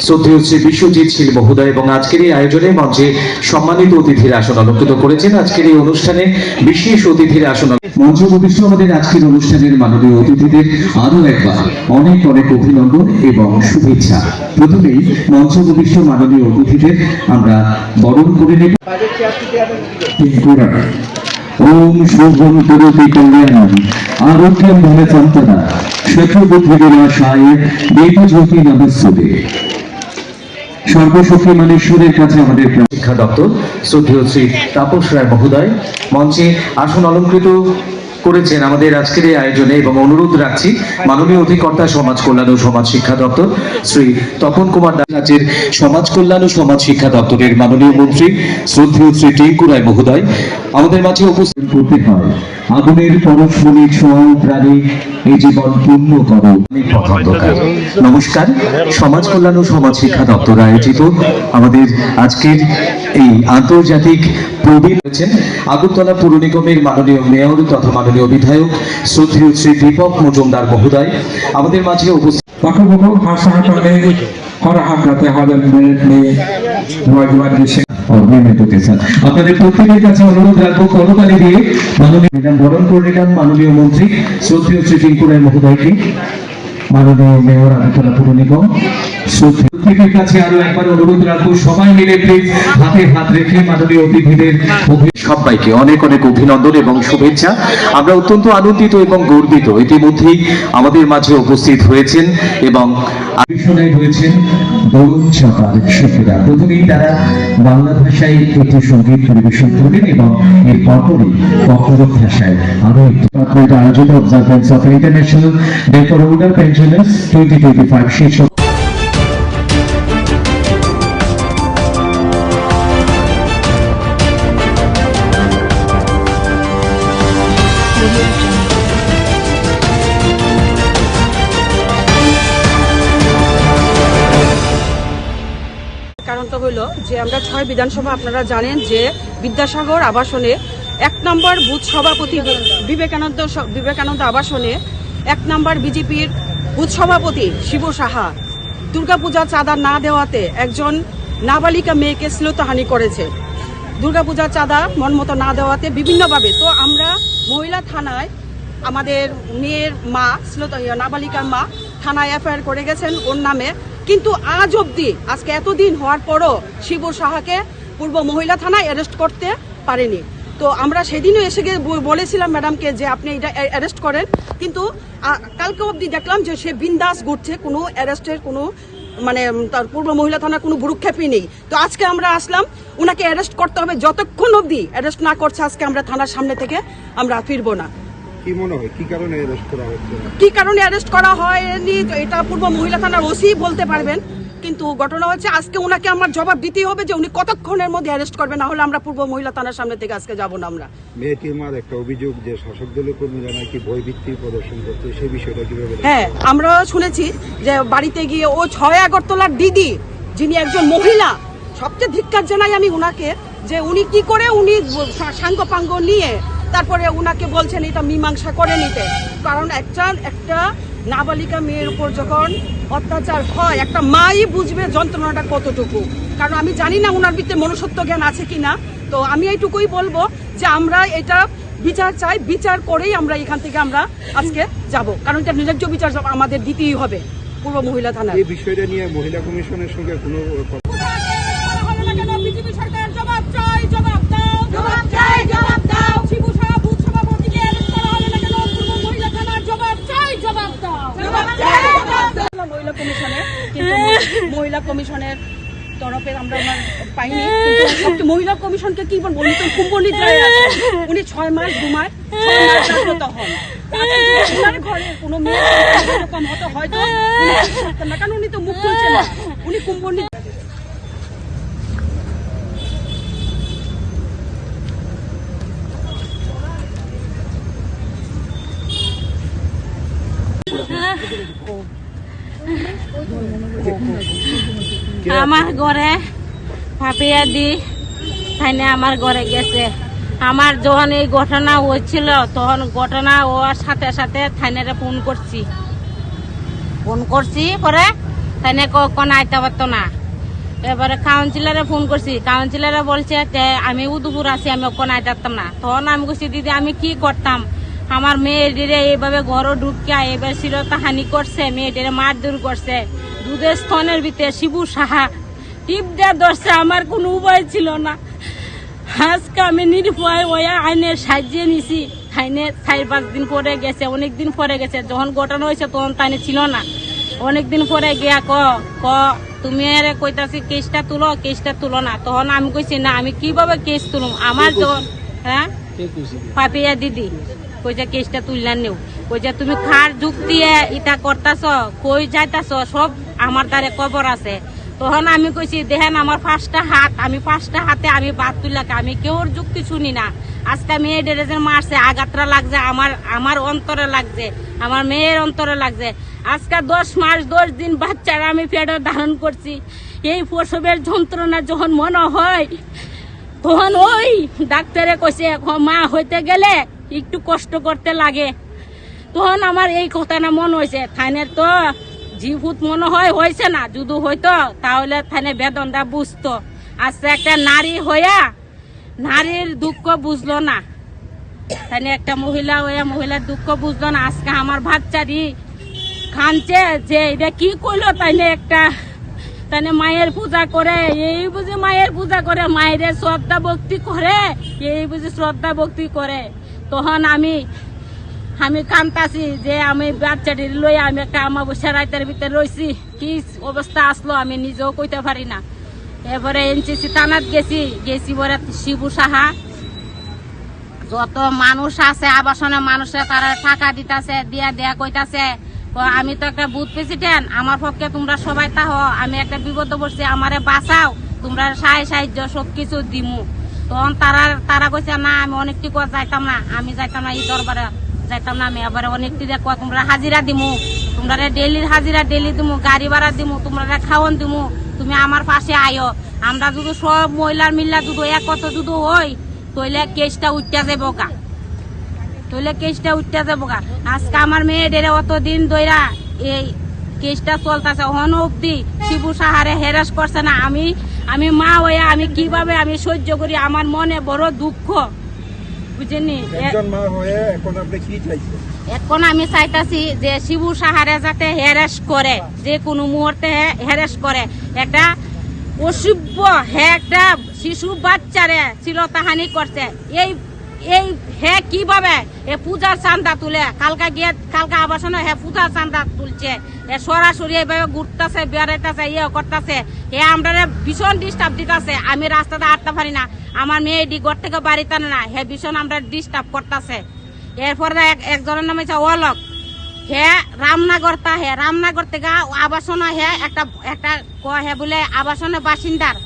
[SPEAKER 4] শ্রদ্ধেয় শ্রী বিশ্বজিৎ শীল মহোদয় এবং আজকের এই আয়োজনে মঞ্চে সম্মানিত অতিথির আসন অলঙ্কৃত করেছেন। আজকের এই অনুষ্ঠানে বিশেষ অতিথির আসন মঞ্চ উপবিষ্ট আমাদের আজকের অনুষ্ঠানের মাননীয় অতিথিদের আরো একবার অনেক অনেক অভিনন্দন এবং শুভেচ্ছা। প্রথমেই মঞ্চ উপবিষ্ট মাননীয় অতিথিদের আমরা বরণ করে নেব। ओम शुभम करोति कल्याणम आरोग्यम धनसंपदा शत्रुबुद्धिविनाशाय देवज्योति नमस्ते। সর্বশক্তিমান ঈশ্বরের কাছে আমাদের শিক্ষা দপ্তর শ্রদ্ধেয় শ্রী তাপস রায় মহোদয় মঞ্চে আসন অলঙ্কৃত করেছেন আমাদের আজকের এই আয়োজনে এবং অনুরোধ রাখছি মাননীয় অধিকর্তা সমাজ কল্যাণ ও সমাজ শিক্ষা দপ্তর শ্রী তপন কুমার দাস, রাজ্যের সমাজ কল্যাণ ও সমাজ শিক্ষা দপ্তরের মাননীয় মন্ত্রী শ্রদ্ধেয় শ্রী টিঙ্কু রায় মহোদয় আমাদের মাঝে উপস্থিত করতে হয়। আগুনের পরশমণি ছোঁয়াও প্রাণী এই জীবন পূর্ণ করো। নমস্কার, সমাজ কল্যাণ ও সমাজ শিক্ষা দপ্তর আয়োজিত আমাদের আজকের এই আন্তর্জাতিক প্রবীণ হয়েছেন আগরতলা পৌর নিগমের মাননীয় মেয়র তথা মাননীয় বিধায়ক শ্রদ্ধেয় শ্রী দীপক মজুমদার মহোদয় আমাদের মাঝে উপস্থিত। আপনাদের প্রত্যেকের কাছে অনুরোধ রাখবো করতালি দিয়ে মাননীয় বরণ করে নিলাম মাননীয় মন্ত্রী শ্রদ্ধেয় শ্রী টিঙ্কু রায় মহোদয়কে, মাননীয় মেয়র আগরতলা পৌর নিগম। প্রত্যেকের কাছে আরো একবার অনুরোধ রাখবো সবাই মিলে প্লিজ হাতে হাত রেখে মাননীয় অতিথিদের সবাইকে অনেক অনেক অভিনন্দন এবং শুভেচ্ছা। আমরা অত্যন্ত আনন্দিত এবং গর্বিত ইতিমধ্যেই আমাদের মাঝে উপস্থিত হয়েছেন এবং আলোচনায় রয়েছেন বরুণ চাপার শিল্পীরা। প্রথমেই তারা বাংলা ভাষায় একটি সঙ্গীত পরিবেশন করবেন এবং এর পরপরই ককরক ভাষায় আরো একটি আয়োজিত observance of international day for older pensioners 2025 শীর্ষক
[SPEAKER 11] কারণটা হলো যে আমরা 6 বিধানসভা আপনারা জানেন যে বিদ্যাসাগর আবাসনে 1 নম্বর বুথ সভাপতি বিবেকানন্দ আবাসনে 1 নম্বর বিজেপির বুথ সভাপতি শিব সাহা দুর্গাপূজা চাঁদা না দেওয়াতে একজন নাবালিকা মেয়েকে শ্লীলতাহানি করেছে। দুর্গাপূজা চাঁদা মনমতো না দেওয়াতে বিভিন্নভাবে তো আমরা মহিলা থানায় আমাদের মেয়ের মা নাবালিকার মা থানায় এফআইআর করে গেছেন ওর নামে, কিন্তু আজ অবধি আজকে এতদিন হওয়ার পরও শিব সাহাকে পূর্ব মহিলা থানায় অ্যারেস্ট করতে পারেনি। তো আমরা সেদিনও এসে গিয়ে বলেছিলাম ম্যাডামকে যে আপনি এটা অ্যারেস্ট করেন, কিন্তু কালকে অবধি দেখলাম যে সে বিন্দাস ঘুরছে, কোনো অ্যারেস্টের কোনো মানে তার পূর্ব মহিলা থানার কোনো ভ্রুক্ষেপই নেই। তো আজকে আমরা আসলাম, ওনাকে অ্যারেস্ট করতে হবে, যতক্ষণ অবধি অ্যারেস্ট না করছে আজকে আমরা থানার সামনে থেকে আমরা ফিরবো না।
[SPEAKER 14] কি মনে হয় কি কারণে অ্যারেস্ট করা হচ্ছে?
[SPEAKER 11] কি কারণে অ্যারেস্ট করা হয়নি এটা পূর্ব মহিলা থানার ওসি বলতে পারবেন, কিন্তু ঘটনা হচ্ছে আজকে ওনাকে আমার জবাব দিতেই হবে যে উনি কতক্ষণের মধ্যে অ্যারেস্ট করবেন, না হলে আমরা পূর্ব মহিলা থানার সামনে থেকে আজকে যাব না। আমরা
[SPEAKER 14] মেয়েটির মার একটা অভিযোগ যে শাসক দলের কর্মীরা নাকি ভয়ভীতি প্রদর্শন করছে, সেই বিষয়টা কিভাবে?
[SPEAKER 11] হ্যাঁ, আমরা শুনেছি যে বাড়িতে গিয়ে ও 6 আগরতলার দিদি যিনি একজন মহিলা, সবচেয়ে ধিক্কার জানাই আমি উনাকে যে উনি কি করে উনি সাঙ্গ পাঙ্গ নিয়ে তারপরে উনাকে বলছেন এটা মীমাংসা করে নিতে। কারণ একটা নাবালিকা মেয়ের উপর যখন অত্যাচার হয় একটা মাই বুঝবে যন্ত্রণাটা কতটুকু। কারণ আমি জানি না উনার ভিতরে মনুষ্যত্ব জ্ঞান আছে কিনা, তো আমি এইটুকুই বলবো যে আমরা এটা বিচার চাই, বিচার করেই আমরা এখান থেকে আমরা আজকে যাব, কারণ এটা ন্যায্য বিচার আমাদের দিতেই হবে পূর্ব মহিলা থানায়।
[SPEAKER 14] এই বিষয়টা নিয়ে মহিলা কমিশনের সঙ্গে কোনো
[SPEAKER 11] মহিলা কমিশনের তরফে আমরা পাইনি, কিন্তু মহিলা কমিশনকে কি বলবো, উনি তো কুম্ভনিদ্রায় আছেন, উনি 6 মাস ঘুমায়, 6 মাস জাগ্রত হন। ওনার ঘরে কোনো মেয়ে এরকম হতো হয়তো না, কারণ উনি তো মুখ খুলছেন না, উনি কুম্ভনিদ্রা।
[SPEAKER 15] আমার ঘরে
[SPEAKER 2] ফাপিয়া দি থাইনে আমার ঘরে গেছে। আমার যখন এই ঘটনা হয়েছিল তখন ঘটনা হওয়ার সাথে সাথে থাইনেরে ফোন করছি পরে থাইনে কখন আইতে পারতো না। এবারে কাউন্সিলারে ফোন করছি, কাউন্সিলারে বলছে আমি উদুপুর আছি, আমি কখন আইতে পারতাম না। তখন আমি বলছি দিদি আমি কি করতাম, আমার মেয়েটিরে এইভাবে ঘরও ঢুকিয়া এবার শ্লীলতাহানি করছে, মেয়েটিরে মারধর করছে, দুধের স্তনের ভিতরে শিবু সাহা টিপ দিয়ে ধরছে, আমার কোনো উপায় ছিল না। আজকে আমি নিরুপায় হইয়া আইনের সাহায্যে নিছি। আইনে 4-5 দিন পরে গেছে, অনেক দিন পরে গেছে। যখন ঘটনা হয়েছে তখন তাইনে ছিল না, অনেক দিন পরে গিয়া ক তুমি আরে কইতাছি কেসটা তুলো না। তখন আমি কইছি না আমি কিভাবে কেস তুলুম, আমার যখন হ্যাঁ পাপিয়া দিদি কইছে কেসটা তুললাম নেও, কইছে তুমি খার যুক্তি ইটা করতাছ, কই যাইতাছ, সব আমার দ্বারে কবর আছে। তখন আমি কইছি দেখেন আমার 5টা হাত, আমি 5টা হাতে আমি বাদ তুলাকে আমি কেউর যুক্তি শুনি না। আজকে মেয়েদের যে মারছে আঘাতটা লাগছে আমার অন্তরে লাগছে, আমার মেয়ের অন্তরে লাগছে। আজকে 10 মাস 10 দিন বাচ্চারা আমি পেটে ধারণ করছি। এই প্রসবের যন্ত্রণা যখন মনে হয় তখন ওই ডাক্তারে কইছে মা হইতে গেলে একটু কষ্ট করতে লাগে। তখন আমার এই কথাটা মনে হয়েছে থাইনের তো জীবুত মনে হয় হয়েছে না, যদি হইতো তাহলে থাইনে বেদনটা বুঝতো। আজকে একটা নারী হইয়া নারীর দুঃখ বুঝলো না, তাহলে একটা মহিলা হইয়া মহিলার দুঃখ বুঝলো না। আজকে আমার বাচ্চারি খানছে যে এটা কি করলো, তাইলে একটা তাইলে মায়ের পূজা করে, এই বুঝে মায়ের পূজা করে, মায়ের শ্রদ্ধা ভক্তি করে, এই বুঝে শ্রদ্ধা ভক্তি করে। তখন আমি কান্তাছি যে আমি বাচ্চাটির লইয়া আমি একটা অমাবস্যা রাতের ভিতরে রয়েছি, কি অবস্থা আসলো আমি নিজেও কইতে পারি না। এবারে এনসিসি থানাত গেছি বলে শিবু সাহা যত মানুষ আছে আবাসনে মানুষে তারা টাকা দিতেছে, দেয়া কইতাছে আমি তো একটা বুথ প্রেসিডেন্ট, আমার পক্ষে তোমরা সবাই তাহ, আমি একটা বিপদ পড়ছি, আমারে বাঁচাও, তোমরা সাহায্য সবকিছু দিমু। তখন তারা কইছে না আমি অনেকটি যাইতাম না, আমি যাইতাম না, এই দরবারে যাইতাম না আমি। আবার অনেকটি দেখো তোমরা হাজিরা দিমু, তোমরা ডেলির হাজিরা ডেলি দিমু, গাড়ি ভাড়া দিমু, তোমরা খাওয়ান দিমু, তুমি আমার পাশে আয়ো। আমরা যদি সব মহিলার মিল্লা যদি একত যদি হই তইলে কেসটা উঠতে যাবো গা, আজকে আমার মেয়েদের অতদিন ধইরা এই কেসটা চলতেছে, হন অব্দি শিবু সাহারে হেরাস করছে না। আমি মা হইয়া আমি কিভাবে আমি সহ্য করি, আমার মনে বড় দুঃখ, বুঝেনি। এখন আমি চাইতাছি যে শিবু সাহারে যাতে হেরাস করে, যে কোনো মুহূর্তে হেরাস করে। একটা অসভ্য একটা শিশু বাচ্চারে শ্লীলতাহানি করছে, এই কিভাবে পূজার চান্দা তুলে, কালকা আবাসনে পূজার চান্দা তুলছে, সরাসরি এইভাবে ঘুরতেছে, বেড়াইতেছে, করতেছে, আমরা ভীষণ ডিস্টার্ব দিতেছে। আমি রাস্তাতে আটতে পারি না, আমার মেয়ে ঘর থেকে বাড়িতে না, ভীষণ আমরা ডিস্টার্ব করতেছে। এরপরে একজনের নাম হচ্ছে অলক, রামনগর থেকে আবাসন একটা বলে আবাসনের বাসিন্দার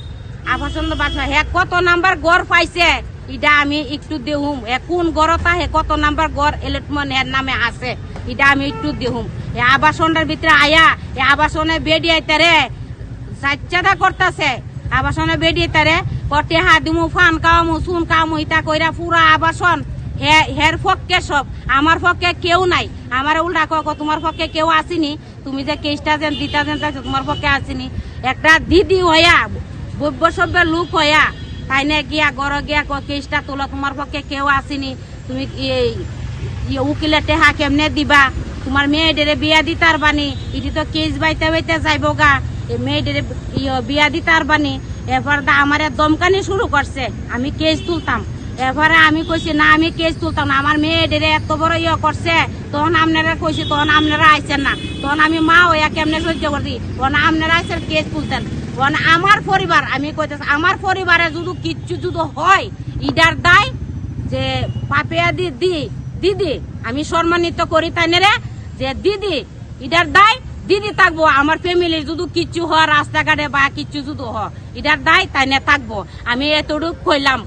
[SPEAKER 2] কত নাম্বার গড় পাইছে এটা আমি একটু দেহুম, কোন গড়তা কত নাম্বার গড় এলটমেন্ট নামে আছে এটা আমি একটু দেহুম। আবাসনের ভিতরে আয়া আবাসনে বেডিয়াইতারে সাচ্চাদা করতেছে, আবাসনে বেডিয়াইতারে কটে দিমু, ফান কামু, চুন কামু, ইটা কইরা পুরা আবাসন হের পক্ষে সব, আমার পক্ষে কেউ নাই। আমার উল্টা তোমার পক্ষে কেউ আসেনি, তুমি যে কেসটা যেন দিতা যেন তোমার পক্ষে আসেনি। একটা দিদি হইয়া বব্য সভ্যের লোক হইয়া তাই না গিয়া গড় গিয়া কেসটা তোলা, তোমার পক্ষে কেউ আসেনি। তুমি উকিলের টেহা কেমনে দিবা, তোমার মেয়েদের বিয়া দিতার বানি, এটি তো কেস বাইতে যাইব গা, মেয়েদের বিয়া দিতার বানি। এরপর আমার দমকানি শুরু করছে, আমি কেস তুলতাম। এরপরে আমি কইছি না আমি কেস তুলতাম না, আমার মেয়েদের এত বড় করছে, তখন আপনারা কইছি, তখন আপনারা আইসেন না, তখন আমি মা হইয়া কেমনে সহ্য করছি, তখন আপনারা আইসেন কেস তুলতেন। আমার পরিবার, আমি কইতেছি আমার পরিবারে যদি কিচ্ছু যদি হয় ইডার দায় যে পাপিয়া দিদি আমি সম্মানিত করি তাই না রে, যে দিদি ইডার দায় দিদি থাকবো। আমার ফ্যামিলির যদি কিচ্ছু হয় রাস্তাঘাটে বা কিচ্ছু যদি হয় ইডার দায় তাই না থাকবো, আমি এতটুকু কইলাম।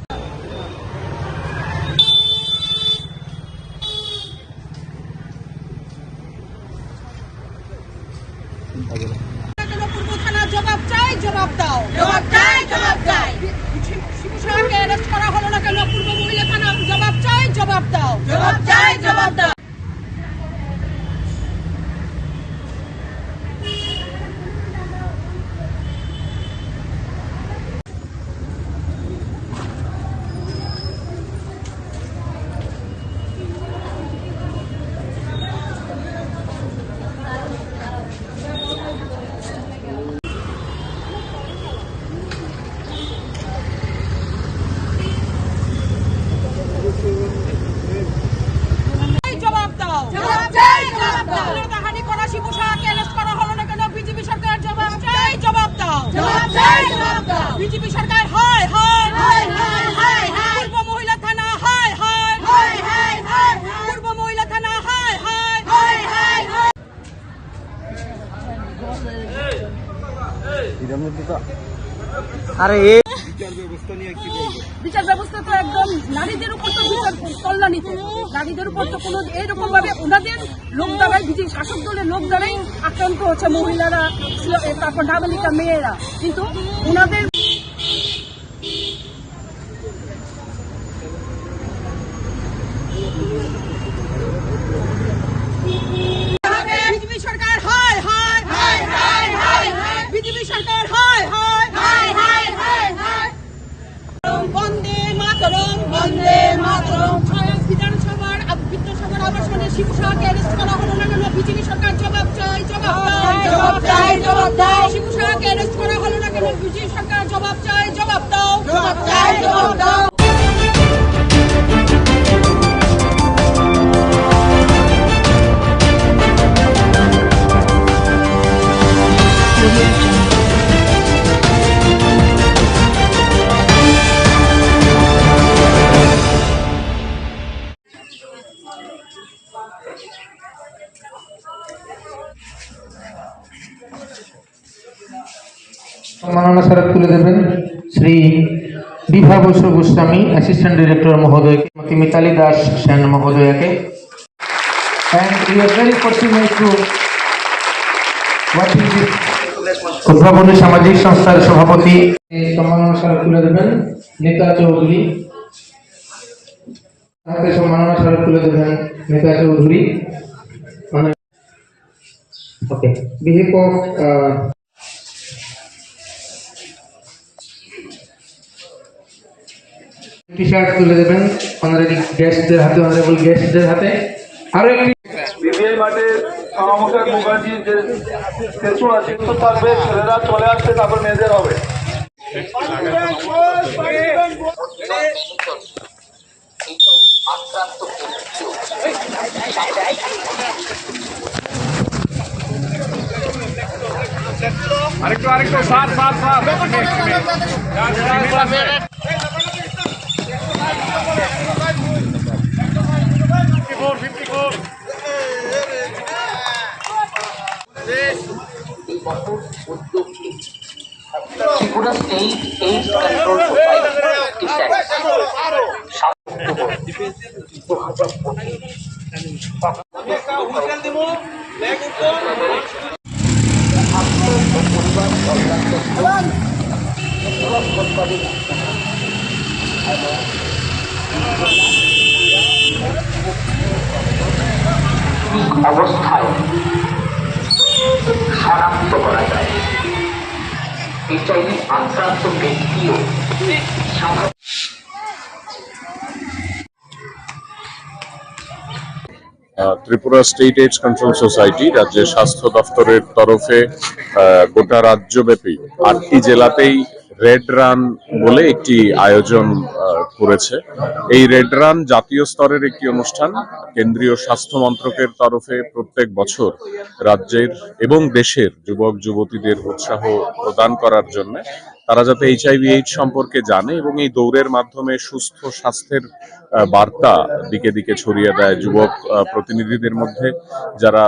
[SPEAKER 11] জবাব চাই, জবাব দাও, জবাব চাই, জবাব চাই। জবাব চাই, জবাব দাও। বিজেপি সরকার হয় হয় হয় হয় হয় হয়। পূর্ব মহিলা থানা হয় হয় হয় হয় হয়। পূর্ব মহিলা থানা হয় হয় হয় হয় হয়।
[SPEAKER 20] আরে
[SPEAKER 11] বিচার ব্যবস্থা তো একদম নারীদের উপর তো বিচার কল্যাণীতে, নারীদের উপর তো কোনো এইরকম ভাবে ওনাদের লোক দ্বারাই বিজেপি শাসক দলের লোক দ্বারাই আক্রান্ত হচ্ছে মহিলারা, তারপর নাবালিকা মেয়েরা, কিন্তু ওনাদের বিজেপি সরকার হয় হয় হয় হয় হয় হয়। বিজেপি সরকার হয় হয় হয় হয় হয় হয়। বন্দে মাতরম, বন্দে মাতরম। বিধানসভার আবাসনে শিশু সহাকে অ্যারেস্ট করা হলো না কেন? বিজেপি সরকার জবাব চাই, জবাব দাও, জবাব চাই, জবাব দাও। শিশু সহাকে অ্যারেস্ট করা হলো না কেন? বিজেপি সরকার জবাব চাই, জবাব দাও, জবাব চাই, জবাব দাও।
[SPEAKER 6] সম্মাননা স্মারক তুলে দেবেন শ্রী বিভা বসু গোস্বামী, অ্যাসিস্ট্যান্ট ডিরেক্টর মহোদয়কে, Shrimati Mitali Das Sen মহোদয়াকে। And we are very fortunate to watching this উদ্ভাবনী সামাজিক সংস্থার সভাপতি। সম্মাননা স্মারক তুলে দেবেন নেতা চৌধুরী, হাতে সম্মাননা স্মারক তুলে দেবেন নেতা চৌধুরী। ওকে, বিহেভ অফ টি শার্ট তুলে দেবেন অনারেবল গেস্টদের হাতে। আরো একটি
[SPEAKER 13] বিবিআই মাঠে শ্যামাপ্রসাদ মুখার্জি যে স্ট্যাচু আছে তো থাকবে, ছেলেরা চলে আসছে, তারপর মেয়েদের হবে। আরেকটু sir
[SPEAKER 15] Tripura State AIDS Control Society অবস্থায় শনাক্ত করা যায়। এইচআইভি আক্রান্ত ব্যক্তিও
[SPEAKER 16] Tripura state AIDS control society রাজ্যের স্বাস্থ্য দপ্তরের তরফে গোটা রাজ্যব্যাপী 8টি জেলাতেই রেড রান বলে একটি আয়োজন করেছে। এই রেড রান জাতীয় স্তরের একটি অনুষ্ঠান। কেন্দ্রীয় স্বাস্থ্য মন্ত্রকের তরফে প্রত্যেক বছর রাজ্যের এবং দেশের যুবক যুবতীদের উৎসাহ প্রদান করার জন্য তারা যাতে এইচআইভি/এইডস সম্পর্কে জানে এবং এই দৌড়ের মাধ্যমে সুস্থ স্বাস্থ্যের বার্তা দিকে দিকে ছড়িয়ে দেয় যুবক প্রতিনিধিদের মধ্যে, যারা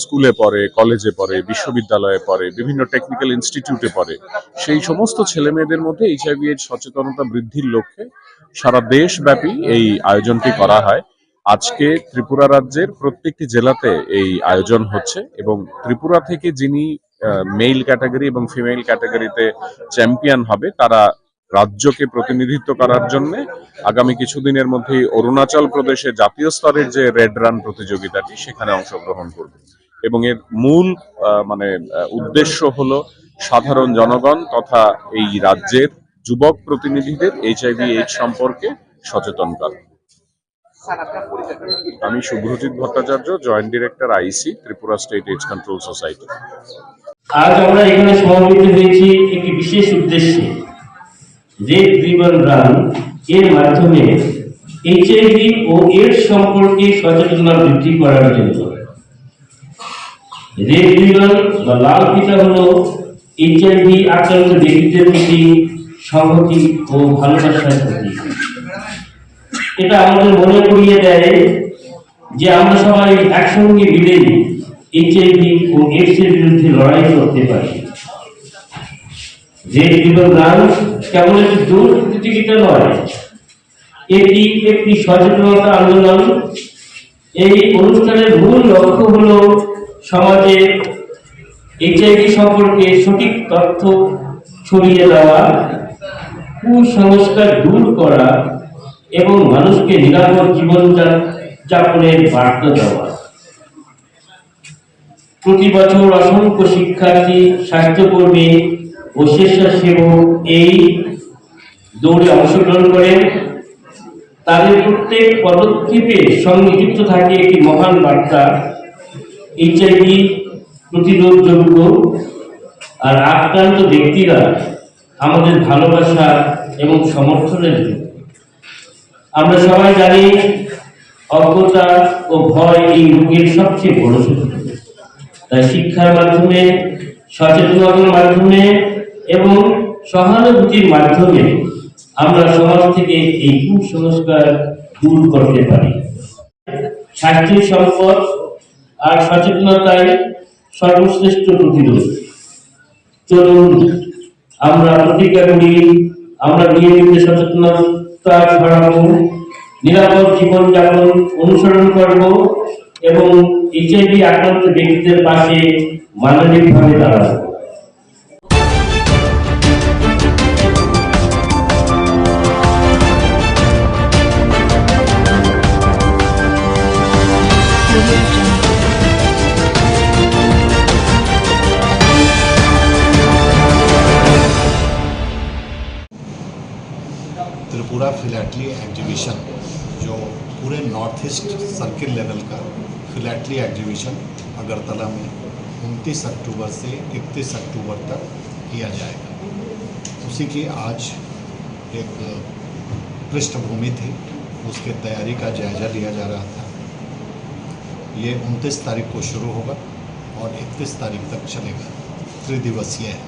[SPEAKER 16] স্কুলে পড়ে, কলেজে পড়ে, বিশ্ববিদ্যালয়ে পড়ে, বিভিন্ন টেকনিক্যাল ইনস্টিটিউটে পড়ে, সেই সমস্ত ছেলে মেয়েদের মধ্যে এইচআইভি/এইডস সচেতনতা বৃদ্ধির লক্ষ্যে সারা দেশব্যাপী এই আয়োজনটি করা হয়। আজকে ত্রিপুরা রাজ্যের প্রত্যেকটি জেলাতে এই আয়োজন হচ্ছে এবং ত্রিপুরা থেকে যিনি মেল ক্যাটাগরি এবং ফিমেল ক্যাটাগরিতে চ্যাম্পিয়ন হবে তারা রাজ্যকে প্রতিনিধিত্ব করার জন্য আগামী কিছুদিনের মধ্যেই অরুণাচল প্রদেশে জাতীয় স্তরের যে রেড রান প্রতিযোগিতাটি সেখানে অংশগ্রহণ করবে এবং এর মূল উদ্দেশ্য হলো সাধারণ জনগণ তথা এই রাজ্যের যুবক প্রতিনিধিদের এইচআইভি/এইডস সম্পর্কে সচেতন করা। আমি Subhrajit Bhattacharya, joint director IC, Tripura state AIDS control society.
[SPEAKER 18] আজ আমরা এখানে সমবেত হয়েছি একটি বিশেষ উদ্দেশ্যে, রেড রিবন রান এর মাধ্যমে এইচআইভি ও এইডস সম্পর্কে সচেতনতা বৃদ্ধি করার জন্য। রেড রিবন বা লাল ফিতা হলো এইচআইভি আক্রান্ত ব্যক্তিদের প্রতি সংহতি ও ভালোবাসার প্রতীক। এটা আমাদের মনে করিয়ে দেয় যে আমরা সবাই একসঙ্গে মিলে এইচআইভি ও এইডস এর বিরুদ্ধে লড়াই করতে পারি। যে জীবনদান কেবল একটি দূর প্রতিযোগিতা নয়, এটি একটি সচেতনতা আন্দোলন। এই অনুষ্ঠানের মূল লক্ষ্য হল সমাজে এইচআইভি সম্পর্কে সঠিক তথ্য ছড়িয়ে দেওয়া, কুসংস্কার দূর করা এবং মানুষকে নিরাপদ জীবন যাপনের বার্তা দেওয়া। প্রতি বছর অসংখ্য শিক্ষার্থী, স্বাস্থ্যকর্মী ও স্বেচ্ছাসেবক এই দৌড়ে অংশগ্রহণ করেন। তাদের প্রত্যেক পদক্ষেপের সঙ্গে যুক্ত থাকে একটি মহান বার্তা: এইচআইভি প্রতিরোধযোগ্য, আর আক্রান্ত ব্যক্তিরা আমাদের ভালোবাসা এবং সমর্থনের যোগ্য। আমরা সবাই জানি অজ্ঞতা ও ভয় এই রোগের সবচেয়ে বড় শত্রু। তাই শিক্ষার মাধ্যমে, সচেতনতার মাধ্যমে এবং সহানুভূতির মাধ্যমে আমরা সমাজ থেকে এই কুসংস্কার দূর করতে পারি। স্বাস্থ্যের সম্পদ আর সচেতনতায় সর্বশ্রেষ্ঠ প্রতিরোধ। চলুন আমরা প্রতিজ্ঞা করি, আমরা নিয়মিত সচেতনতা ছড়াবো, নিরাপদ জীবনযাপন অনুসরণ করব এবং এইচআইভি আক্রান্ত ব্যক্তিদের পাশে মানবিকভাবে দাঁড়াবো।
[SPEAKER 3] त्रिपुरा फिलैटली एग्जीबिशन, जो पूरे नॉर्थ ईस्ट सर्किल लेवल का फिलैटली एग्जीबिशन अगरतला में 29 अक्टूबर से 31 अक्टूबर तक किया जाएगा। उसी की आज एक पृष्ठभूमि थी, उसके तैयारी का जायजा लिया जा रहा था। ये 29 तारीख को शुरू होगा और 31 तारीख तक चलेगा। त्रिदिवसीय है,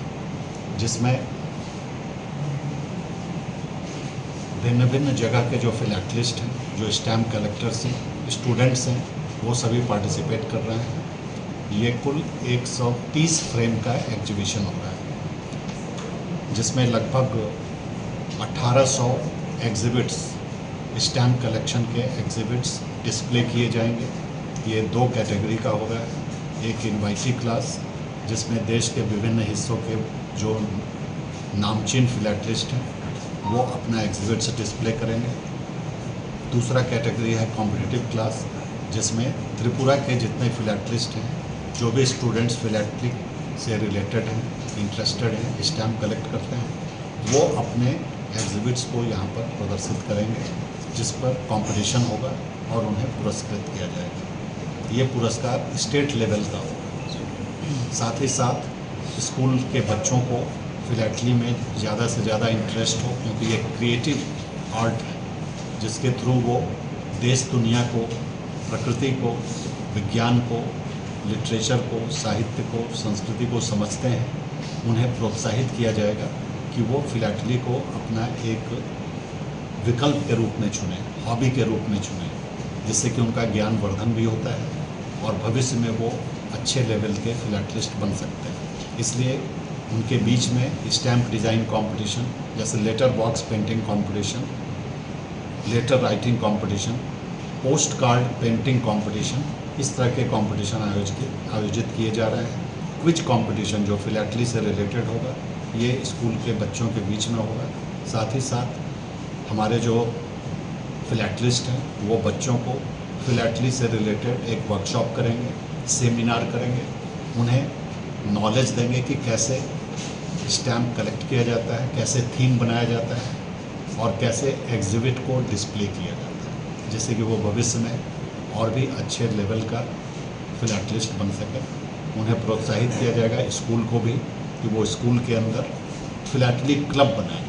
[SPEAKER 3] जिसमें भिन्न भिन्न जगह के जो फिलैटलिस्ट हैं, जो स्टैम्प कलेक्टर्स हैं, स्टूडेंट्स हैं, वो सभी पार्टिसिपेट कर रहे हैं। ये कुल 130 फ्रेम का एग्जीबिशन हो रहा है, जिसमें लगभग 1800 एग्जिबिट्स, स्टैम्प कलेक्शन के एग्जिबिट्स डिस्प्ले किए जाएंगे। ये 2 कैटेगरी का होगा। एक इनवाइटी क्लास, जिसमें देश के विभिन्न हिस्सों के जो नामचीन फिलैटलिस्ट हैं वो अपना एग्जिबिट्स डिस्प्ले करेंगे। दूसरा कैटेगरी है कॉम्पिटिटिव क्लास, जिसमें त्रिपुरा के जितने फिलैटलिस्ट हैं, जो भी स्टूडेंट्स फिलैटली से रिलेटेड हैं, इंटरेस्टेड हैं, स्टैम्प कलेक्ट करते हैं, वो अपने एग्जिबिट्स को यहाँ पर प्रदर्शित करेंगे, जिस पर कंपटीशन होगा और उन्हें पुरस्कृत किया जाएगा। ये पुरस्कार स्टेट लेवल का होगा। साथ ही साथ स्कूल के बच्चों को फिलैटली में ज़्यादा से ज़्यादा इंटरेस्ट हो, क्योंकि ये क्रिएटिव आर्ट है, जिसके थ्रू वो देश दुनिया को, प्रकृति को, विज्ञान को, लिटरेचर को, साहित्य को, संस्कृति को समझते हैं। उन्हें प्रोत्साहित किया जाएगा कि वो फिलैटली को अपना एक विकल्प के रूप में चुनें, हॉबी के रूप में चुनें, जिससे कि उनका ज्ञान वर्धन भी होता है और भविष्य में वो अच्छे लेवल के फिलैटलिस्ट बन सकते हैं। इसलिए उनके बीच में स्टैम्प डिज़ाइन कंपटीशन, जैसे letter box painting competition, letter writing competition, post card painting competition, इस तरह के कंपटीशन आयोजित किए जा रहे हैं। क्विज कंपटीशन जो फिलैटली से रिलेटेड होगा, ये स्कूल के बच्चों के बीच में होगा। साथ ही साथ हमारे जो फिलैटलिस्ट हैं वो बच्चों को फिलैटली से रिलेटेड एक वर्कशॉप करेंगे, सेमिनार करेंगे, उन्हें नॉलेज देंगे कि कैसे स्टैम्प कलेक्ट किया जाता है, कैसे थीम बनाया जाता है और कैसे एग्जिबिट को डिस्प्ले किया जाता है, जिससे कि वो भविष्य में और भी अच्छे लेवल का फिलैटलिस्ट बन सके। उन्हें प्रोत्साहित किया जाएगा, स्कूल को भी, कि वो स्कूल के अंदर फिलैटली क्लब बनाएं।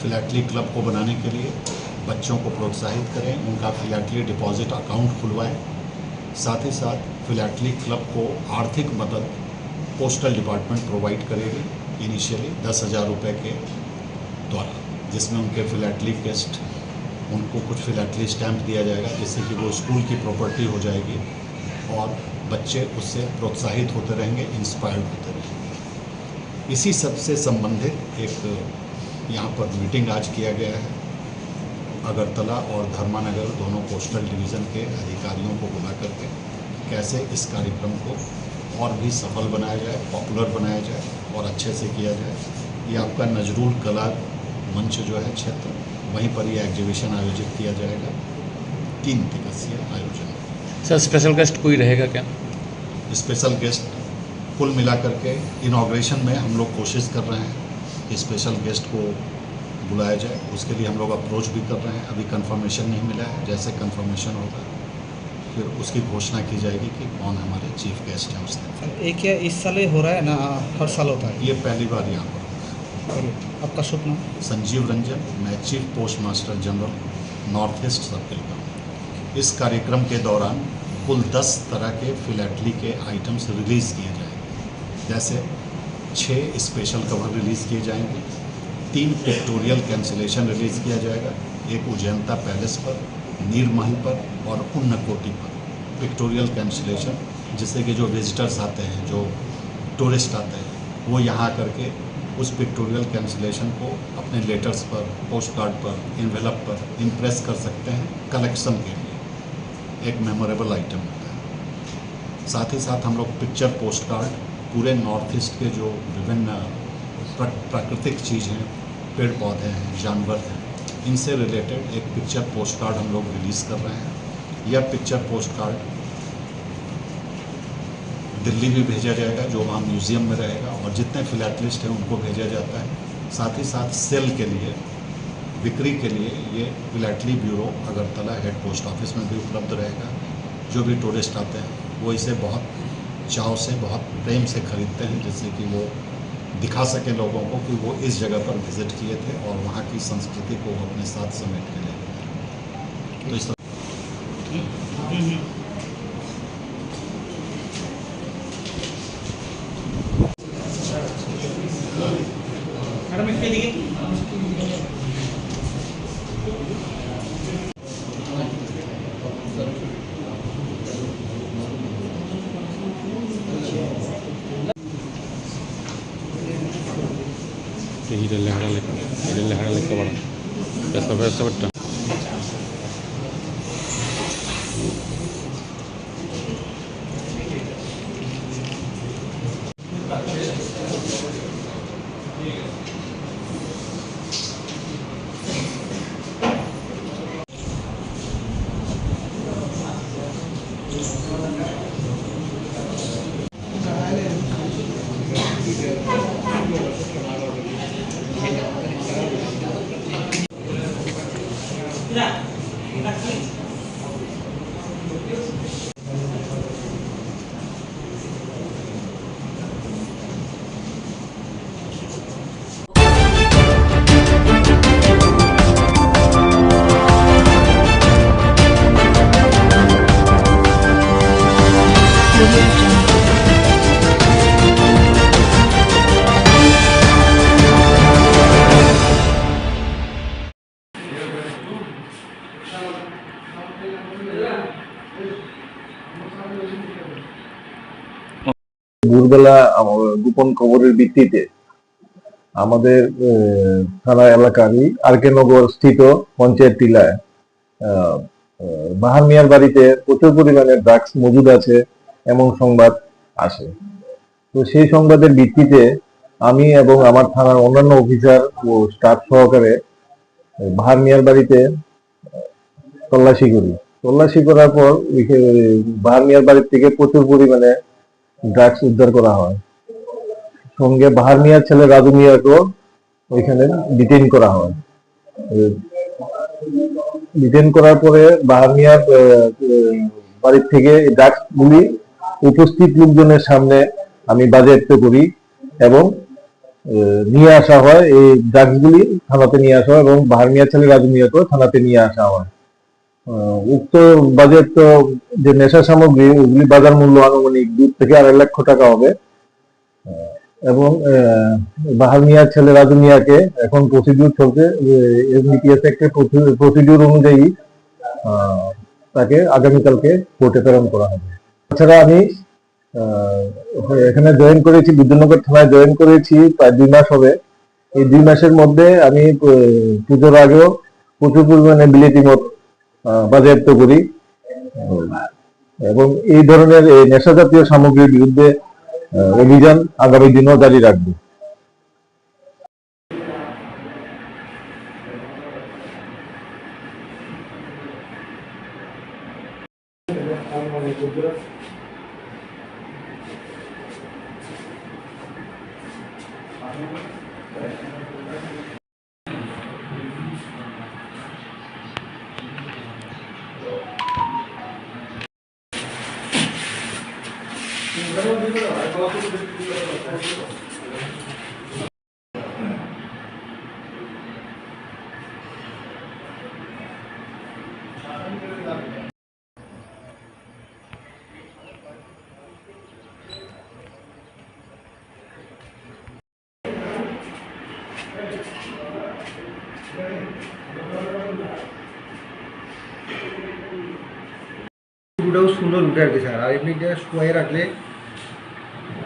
[SPEAKER 3] फिलैटली क्लब को बनाने के लिए बच्चों को प्रोत्साहित करें, उनका फिलैटली डिपॉजिट अकाउंट खुलवाएं। साथ ही साथ फिलैटली क्लब को आर्थिक मदद पोस्टल डिपार्टमेंट प्रोवाइड करेगी इनिशियली 10,000 रुपये के द्वारा, जिसमें उनके फिलैटली टेस्ट, उनको कुछ फिलैटली स्टैम्प दिया जाएगा जिससे कि वो स्कूल की प्रॉपर्टी हो जाएगी और बच्चे उससे प्रोत्साहित होते रहेंगे, इंस्पायर्ड होते रहेंगे। इसी सब से संबंधित एक यहाँ पर मीटिंग आज किया गया है। अगरतला और धर्मानगर दोनों पोस्टल डिवीज़न के अधिकारियों को बुला करके कैसे इस कार्यक्रम को और भी सफल बनाया जाए, पॉपुलर बनाया जाए और अच्छे से किया जाए। ये आपका नजरुल कला मंच जो है क्षेत्र, वहीं पर ये एग्जीबिशन आयोजित किया जाएगा। 3 दिवसीय आयोजन।
[SPEAKER 5] सर स्पेशल गेस्ट कोई रहेगा क्या?
[SPEAKER 3] स्पेशल गेस्ट कुल मिलाकर के इनॉग्रेशन में हम लोग कोशिश कर रहे हैं कि स्पेशल गेस्ट को बुलाया जाए। उसके लिए हम लोग अप्रोच भी कर रहे हैं, अभी कंफर्मेशन नहीं मिला है। जैसे कंफर्मेशन होगा फिर उसकी घोषणा की जाएगी कि कौन हमारे चीफ गेस्ट हैं उस दिन।
[SPEAKER 17] एक या इस साल ही हो रहा है ना, हर साल होता है?
[SPEAKER 3] ये पहली बार यहाँ पर होगा।
[SPEAKER 17] आपका शुभ नाम?
[SPEAKER 3] संजीव रंजन, मैं chief post master general north east circle का हूँ। इस कार्यक्रम के दौरान कुल 10 तरह के फिलैटली के आइटम्स रिलीज़ किए जाएंगे। जैसे 6 स्पेशल कवर रिलीज़ किए जाएंगे, 3 पिक्टोरियल कैंसिलेशन रिलीज़ किया जाएगा, एक उजैंता पैलेस पर, नीर महल पर और उन्नकोटी पर पिक्टोरियल कैंसिलेशन, जिससे कि जो विजिटर्स आते हैं, जो टूरिस्ट आते हैं, वो यहाँ करके उस पिक्टोरियल कैंसिलेशन को अपने लेटर्स पर, पोस्ट कार्ड पर, इन्वेलप पर इम्प्रेस कर सकते हैं कलेक्शन के लिए। एक मेमोरेबल आइटम होता है। साथ ही साथ हम लोग पिक्चर पोस्ट कार्ड पूरे नॉर्थ ईस्ट के जो विभिन्न प्राकृतिक चीज़ हैं, पेड़ पौधे हैं, जानवर हैं, इनसे रिलेटेड एक पिक्चर पोस्ट कार्ड हम लोग रिलीज़ कर रहे हैं। यह पिक्चर पोस्ट कार्ड दिल्ली भी भेजा जाएगा, जो वहाँ म्यूज़ियम में रहेगा, और जितने फिलैटलिस्ट हैं उनको भेजा जाता है। साथ ही साथ सेल के लिए, बिक्री के लिए ये philately bureau Agartala head post office में भी उपलब्ध रहेगा। जो भी टूरिस्ट आते हैं वो इसे बहुत चाव से, बहुत प्रेम से खरीदते हैं, जिससे कि वो दिखा सके लोगों को कि वो इस जगह पर विजिट किए थे और वहाँ की संस्कृति को अपने साथ समेट के ले। तो इस
[SPEAKER 5] ಇದರಲ್ಲಿ ಹಾಡಲಿಕ್ಕೆ ಬೇಡ ಬೆಸ ಬಿಟ್ಟ
[SPEAKER 7] ভোরবেলা গোপন খবরের ভিত্তিতে আমাদের থানা এলাকারই আরকে নগর স্থিত পঞ্চায়েত টিলায় বাহার মিয়ার বাড়িতে প্রচুর পরিমাণে ড্রাগস মজুদ আছে এমন সংবাদ আসে। তো সেই সংবাদের ভিত্তিতে আমি এবং আমার থানার অন্যান্য অফিসার ও স্টাফ সহকারে বাহার মিয়ার বাড়িতে তল্লাশি করি। তল্লাশি করার পর বাহার মিয়ার বাড়ির থেকে প্রচুর পরিমাণে ড্রাগস উদ্ধার করা হয়। সঙ্গে বাহার মিয়ার ছেলে রাজু মিয়াকেও ওইখানে ডিটেইন করা হয়। ডিটেইন করার পরে বাহার মিয়ার বাড়ির থেকে ড্রাগস গুলি উপস্থিত লোকজনের সামনে আমি বাজেয়াপ্ত করি এবং নিয়ে আসা হয়। এই ড্রাগস গুলি থানাতে নিয়ে আসা হয় এবং বাহার মিয়ার ছেলে রাজু মিয়াকেও থানাতে নিয়ে আসা হয়। উক্ত বাজেয়াপ্ত যে নেশা সামগ্রী ওগুলি বাজার মূল্য আনুমানিক 2 থেকে 2.5 লক্ষ টাকা হবে। এবং বাহার মিয়ার ছেলে রাজু মিয়াকে এখন প্রসিডিউর চলছে, এনডিপিএস অ্যাক্টের প্রসিডিউর অনুযায়ী তাকে আগামীকালকে কোর্টে প্রেরণ করা হবে। তাছাড়া আমি এখানে জয়েন করেছি, বিদ্যুৎনগর থানায় জয়েন করেছি প্রায় 2 মাস হবে। এই 2 মাসের মধ্যে আমি পুজোর আগেও প্রচুর পরিমাণে বিলেতি মদ বাজেয়াপ্ত করি এবং এই ধরনের নেশা জাতীয় সামগ্রীর বিরুদ্ধে অভিযান আগামী দিনও জারি রাখবো।
[SPEAKER 17] পুরোটাও সুন্দর উঠে আর কি স্যার, আর এমনি শুয়ে রাখলে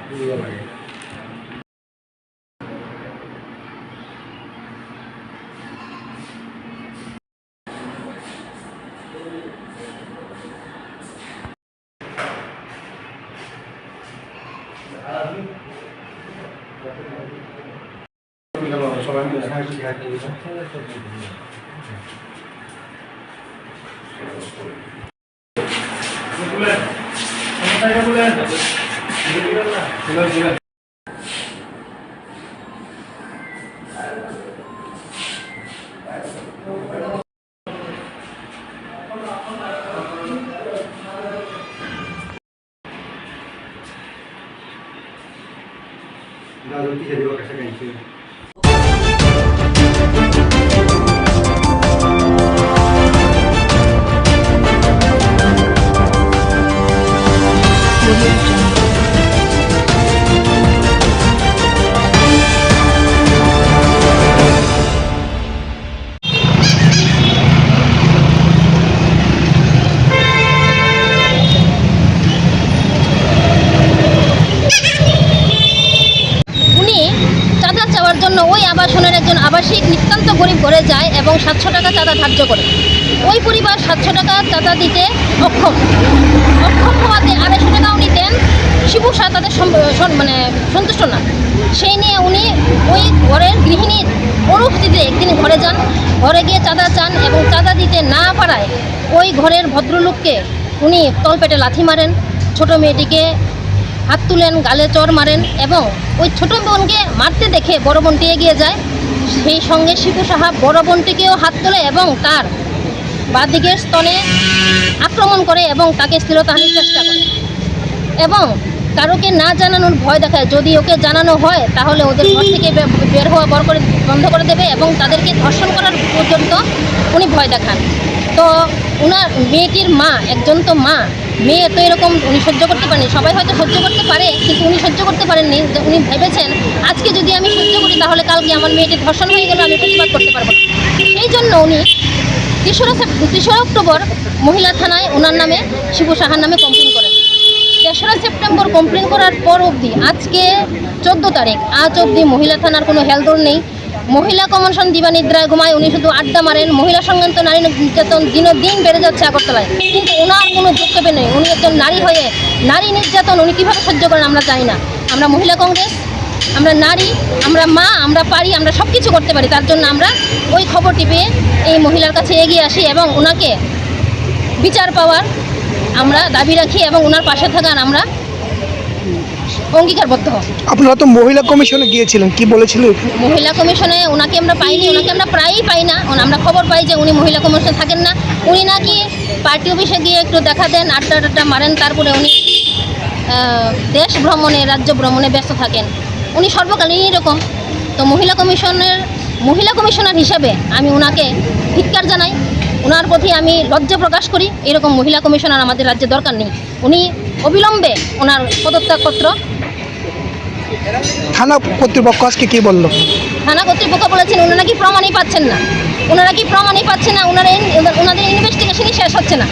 [SPEAKER 17] ভালো লাগে। সবাই মিলে
[SPEAKER 10] ওই আবাসনের একজন আবাসিক নিতান্ত গরিব ঘরে যায় এবং 700 টাকা চাঁদা ধার্য করে। ওই পরিবার 700 টাকা চাঁদা দিতে অক্ষম হওয়াতে 250 টাকা উনি দেন, শিবু শাহ তাদের মানে সন্তুষ্ট না। সেই নিয়ে উনি ওই ঘরের গৃহিণীর অনুপস্থিতিতে একদিন ঘরে যান, ঘরে গিয়ে চাঁদা চান এবং চাঁদা দিতে না পারায় ওই ঘরের ভদ্রলোককে উনি তলপেটে লাথি মারেন, ছোট মেয়েটিকে হাত তুলেন, গালে চড় মারেন এবং ওই ছোট বোনকে মারতে দেখে বড় বোনটি এগিয়ে যায়। সেই সঙ্গে শিবু সাহা বড় বোনটিকেও হাত তোলে এবং তার বাঁদিকের স্তনে আক্রমণ করে এবং তাকে স্থিরতাহানির চেষ্টা করে এবং কারোকে না জানানোর ভয় দেখায়। যদি ওকে জানানো হয় তাহলে ওদের ঘর থেকে বের হওয়া বন্ধ করে দেবে এবং তাদেরকে ধর্ষণ করার পর্যন্ত উনি ভয় দেখান। তো ওনার মেয়েটির মা, একজন তো মা, মেয়ে তো এরকম উনি সহ্য করতে পারেনি। সবাই হয়তো সহ্য করতে পারে কিন্তু উনি সহ্য করতে পারেননি। উনি ভেবেছেন আজকে যদি আমি সহ্য করি তাহলে কালকে আমার মেয়েটির ধর্ষণ হয়ে গেলে আমি প্রতিবাদ করতে পারবো। এই জন্য উনি 3 অক্টোবর মহিলা থানায় ওনার নামে, শিবু সাহার নামে কমপ্লেন করেন। 3রা সেপ্টেম্বর কমপ্লেন করার পর অবধি আজকে 14 তারিখ, আজ অবধি মহিলা থানার কোনো হেলদোল নেই। মহিলা কমিশন দিবানিদ্রায় ঘুমায়, উনি শুধু আড্ডা মারেন। মহিলা সংক্রান্ত নারী নির্যাতন দিন বেড়ে যাচ্ছে আগরতলায়, কিন্তু ওনার কোনো বক্তব্য নেই। উনি একজন নারী হয়ে নারী নির্যাতন উনি কীভাবে সহ্য করেন আমরা জানি না। আমরা মহিলা কংগ্রেস, আমরা নারী, আমরা মা, আমরা পারি, আমরা সব কিছু করতে পারি। তার জন্য আমরা ওই খবরটি পেয়ে এই মহিলার কাছে এগিয়ে আসি এবং ওনাকে বিচার পাওয়ার আমরা দাবি রাখি এবং ওনার পাশে থাকার আমরা অঙ্গীকারবদ্ধ।
[SPEAKER 17] আপনারা তো মহিলা কমিশনে গিয়েছিলেন, কি বলেছিলেন?
[SPEAKER 10] মহিলা কমিশনে ওনাকে আমরা পাইনি, ওনাকে আমরা প্রায়ই পাই না। আমরা খবর পাই যে উনি মহিলা কমিশনে থাকেন না। উনি নাকি পার্টি অফিসে গিয়ে একটু দেখা দেন, আড্ডা মারেন, তারপরে উনি দেশ ভ্রমণে, রাজ্য ভ্রমণে ব্যস্ত থাকেন। উনি সর্বকালীন এরকম। তো মহিলা কমিশনার হিসাবে আমি ওনাকে ধিক্কার জানাই, ওনার প্রতি আমি লজ্জা প্রকাশ করি। এরকম মহিলা কমিশনার আমাদের রাজ্যে দরকার নেই। উনি অবিলম্বে ওনার পদত্যাগপত্র
[SPEAKER 17] থানা কর্তৃপক্ষ আজকে কি বললো?
[SPEAKER 10] থানা কর্তৃপক্ষ বলেছেন ওনারা নাকি প্রমাণই পাচ্ছেন না, ওনাদের ইনভেস্টিগেশনই শেষ হচ্ছে না।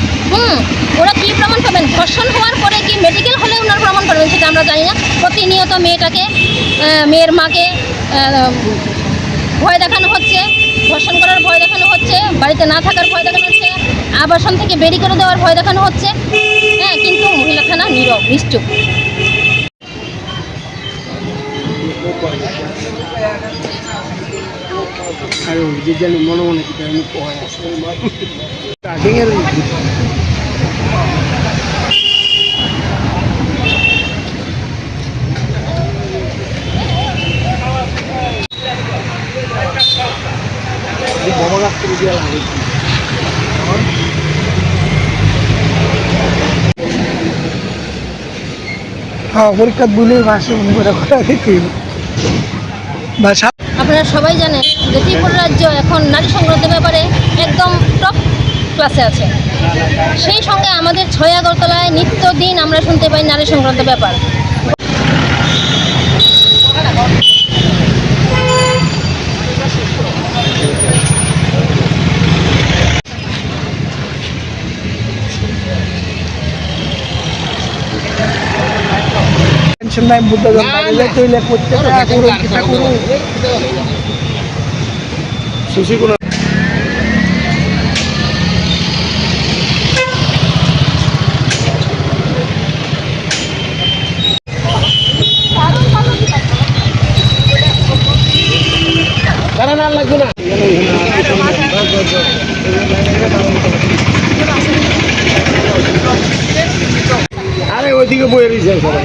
[SPEAKER 10] ওরা কি প্রমাণ পাবেন? ধর্ষণ হওয়ার পরে কি মেডিকেল হলে ওনারা প্রমাণ পাবেন সেটা আমরা জানি না। প্রতিনিয়ত মেয়ের মাকে ভয় দেখানো হচ্ছে, ধর্ষণ করার ভয় দেখানো হচ্ছে, বাড়িতে না থাকার ভয় দেখানো হচ্ছে, আবাসন থেকে বেরি করে দেওয়ার ভয় দেখানো হচ্ছে। হ্যাঁ, কিন্তু মহিলা থানা নীরব, নিশ্চুপ।
[SPEAKER 17] মনে মনে পরীক্ষা বলে
[SPEAKER 10] আপনারা সবাই জানেন যে ত্রিপুরা রাজ্য এখন নারী সংক্রান্ত ব্যাপারে একদম টপ ক্লাসে আছে। সেই সঙ্গে আমাদের 6 আগরতলায় নিত্যদিন আমরা শুনতে পাই নারী সংক্রান্ত ব্যাপার।
[SPEAKER 17] আরে ওইদিকে বয়ে রয়েছে সবাই।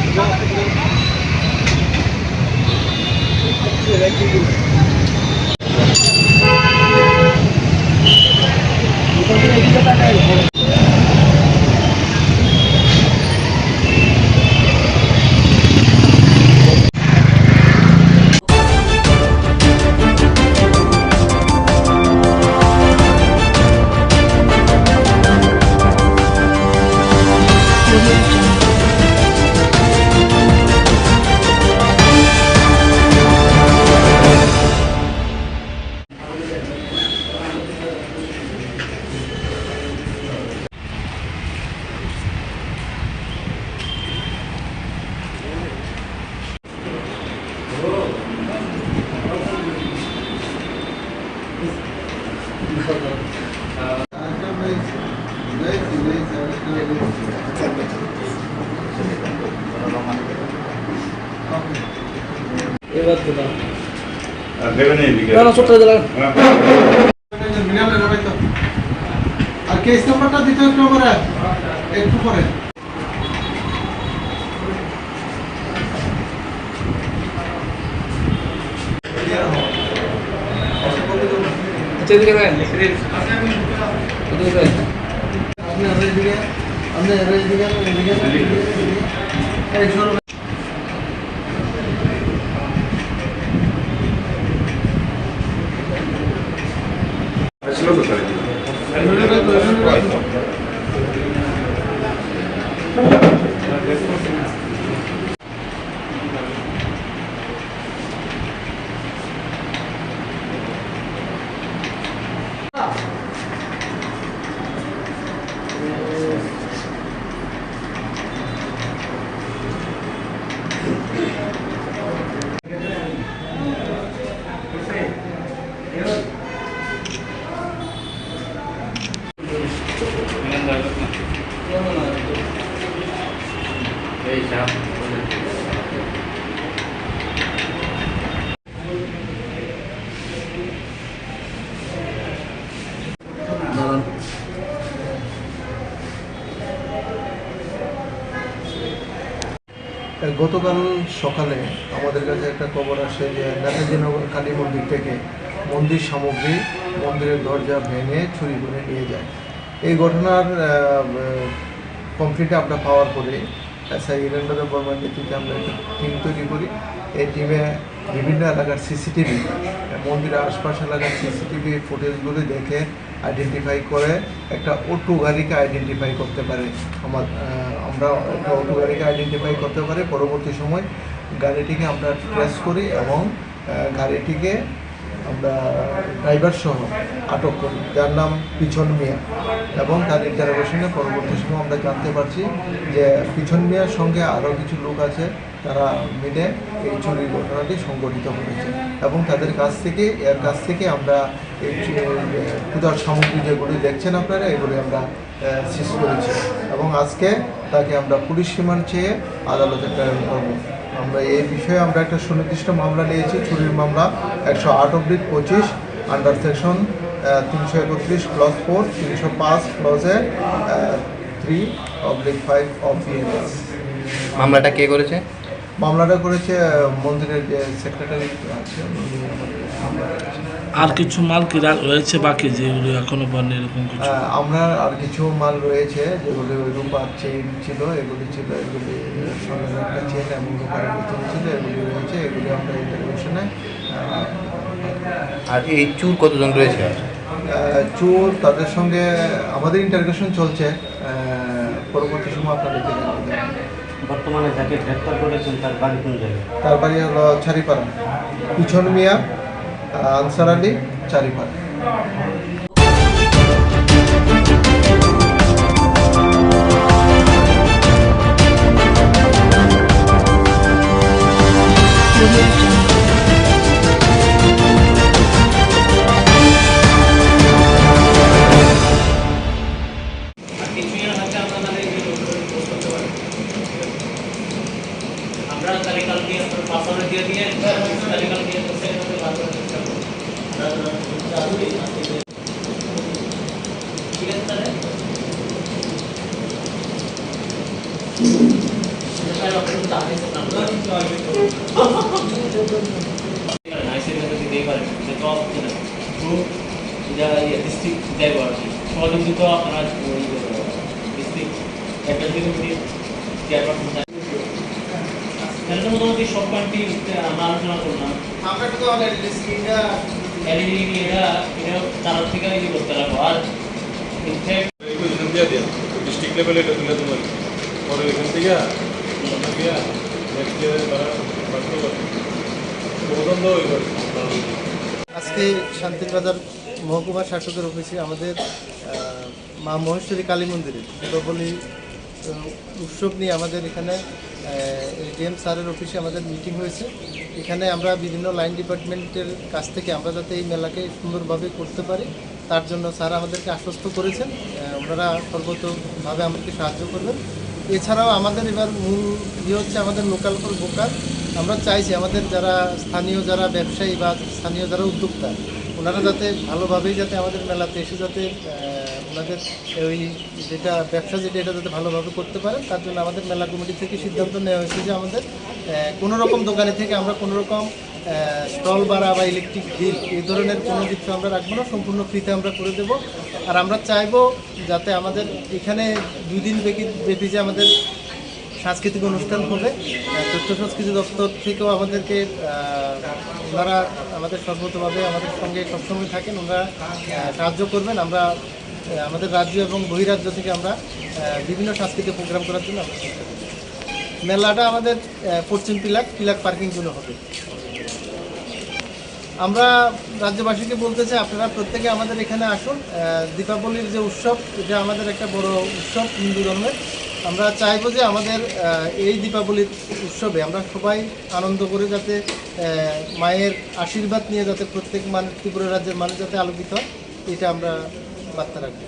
[SPEAKER 17] আর কেস নাম্বারটা দিতে একটু পরে একটু পরে গতকাল সকালে আমাদের কাছে একটা খবর আসে যে নেতাজিনগর কালী মন্দির থেকে মন্দির সামগ্রী মন্দিরের দরজা ভেঙে চুরি করে নিয়ে যায়। এই ঘটনার কমপ্লিট আমরা পাওয়ার পরে এসআই ইরেন্দ্র বর্মার নেতৃত্বে আমরা একটা টিম তৈরি করি। এই টিমে বিভিন্ন এলাকার সিসিটিভি, মন্দিরের আশপাশ এলাকার সিসিটিভি ফুটেজগুলি দেখে আইডেন্টিফাই করে একটা অটো গাড়িকে আইডেন্টিফাই করতে পারে। আমরা একটা অটো গাড়িকে আইডেন্টিফাই করতে পারে। পরবর্তী সময় গাড়িটিকে আমরা ট্রেস করি এবং গাড়িটিকে আমরা ড্রাইভার সহ আটক করি, যার নাম পিছন মিয়া। এবং তার ইন্টারোগেশনে পরবর্তী সময় আমরা জানতে পারছি যে পিছন মিয়ার সঙ্গে আরও কিছু লোক আছে, তারা মিলে এই চুরির ঘটনাটি সংঘটিত করেছে এবং তাদের কাছ থেকে আমরা এই পূজার সামগ্রী যেগুলি দেখছেন আপনারা, এগুলি আমরা সিজ করেছি এবং আজকে তাকে আমরা পুলিশ রিমান্ড চেয়ে আদালতে প্রেরণ করব। আমরা এই বিষয়ে আমরা একটা সুনির্দিষ্ট মামলা নিয়েছি, চুরির মামলা 108/25 আন্ডার সেকশন 331 + 4 305 ক্লজে 3/5 অফ বিএনএস।
[SPEAKER 12] মামলাটা কে করেছে?
[SPEAKER 17] মামলাটা করেছে মন্দিরের যে সেক্রেটারি আছে।
[SPEAKER 19] আর কিছু মাল কি রয়েছে বাকি যেগুলো এখনো বন্ধ এরকম কিছু?
[SPEAKER 17] আমরা আর কিছু মাল রয়েছে যেগুলি রূপার চেইন ছিল, এগুলি স্বর্ণের একটা চেইন এবং রূপার বোতল ছিল, এগুলি রয়েছে, এগুলি আমরা ইন্টারভিউশনে।
[SPEAKER 12] আর এই চুর কতজন রয়েছে?
[SPEAKER 17] চোর তাদের সঙ্গে আমাদের ইন্টারভিউশন চলছে, পরবর্তী সময় আপনাদের
[SPEAKER 18] বর্তমানে যাকে গ্রেপ্তার করেছেন তার বাড়ি কোন জায়গায়?
[SPEAKER 17] তার বাড়ি হলো চারিপাড়া, পিছন মিয়া, আনসার আলী, চারিপাড়া।
[SPEAKER 18] মোটামুটি সব পয়েন্টই আমরা আলোচনা করলাম। আমরা তো তার থেকে ইয়ে করতে লাগবো। আর
[SPEAKER 26] ডিস্ট্রিক্ট লেভেলে এটা তুলে তোমার পরে এখান থেকে
[SPEAKER 17] আজকে শান্তিবাজার মহকুমা শাসকের অফিসে আমাদের মা মহেশ্বরী কালী মন্দিরে দীপাবলি উৎসব নিয়ে আমাদের এখানে ডিএম স্যারের অফিসে আমাদের মিটিং হয়েছে। এখানে আমরা বিভিন্ন লাইন ডিপার্টমেন্টের কাছ থেকে আমরা যাতে এই মেলাকে সুন্দরভাবে করতে পারি তার জন্য স্যার আমাদেরকে আশ্বস্ত করেছেন, ওনারা সর্বতভাবে আমাদেরকে সাহায্য করবেন। এছাড়াও আমাদের এবার মূল হচ্ছে আমাদের লোকাল ফর ভোকাল। আমরা চাইছি আমাদের যারা স্থানীয় যারা ব্যবসায়ী বা স্থানীয় যারা উদ্যোক্তা ওনারা যাতে ভালোভাবেই যাতে আমাদের মেলাতে এসে যাতে ওনাদের ওই যেটা ব্যবসা এটা যাতে ভালোভাবে করতে পারেন তার জন্য আমাদের মেলা কমিটি থেকে সিদ্ধান্ত নেওয়া হয়েছে যে আমাদের কোনো রকম দোকানে থেকে আমরা কোনো রকম স্টল ভাড়া বা ইলেকট্রিক বিল এই ধরনের কোনো কিছু আমরা রাখবো না, সম্পূর্ণ ফ্রিতে আমরা করে দেবো। আর আমরা চাইবো যাতে আমাদের এখানে 2 দিন ব্যাপী যে আমাদের সাংস্কৃতিক অনুষ্ঠান হবে, তথ্য সংস্কৃতি দপ্তর থেকেও আমাদেরকে ওনারা আমাদের সর্বতভাবে আমাদের সঙ্গে সবসময় থাকেন, ওনারা সাহায্য করবেন। আমরা আমাদের রাজ্য এবং বহিরাজ্য থেকে আমরা বিভিন্ন সাংস্কৃতিক প্রোগ্রাম করার জন্য আমরা চেষ্টা করি। মেলাটা আমাদের পশ্চিম পিলাক পার্কিং জোনে হবে। আমরা রাজ্যবাসীকে বলতে চাই আপনারা প্রত্যেকে আমাদের এখানে আসুন। দীপাবলির যে উৎসব এটা আমাদের একটা বড় উৎসব হিন্দু ধর্মের। আমরা চাইবো যে আমাদের এই দীপাবলির উৎসবে আমরা সবাই আনন্দ করে যাতে মায়ের আশীর্বাদ নিয়ে যাতে প্রত্যেক মানুষ ত্রিপুরা রাজ্যের মানুষ যাতে আলোকিত হয় এটা আমরা বার্তা রাখবো।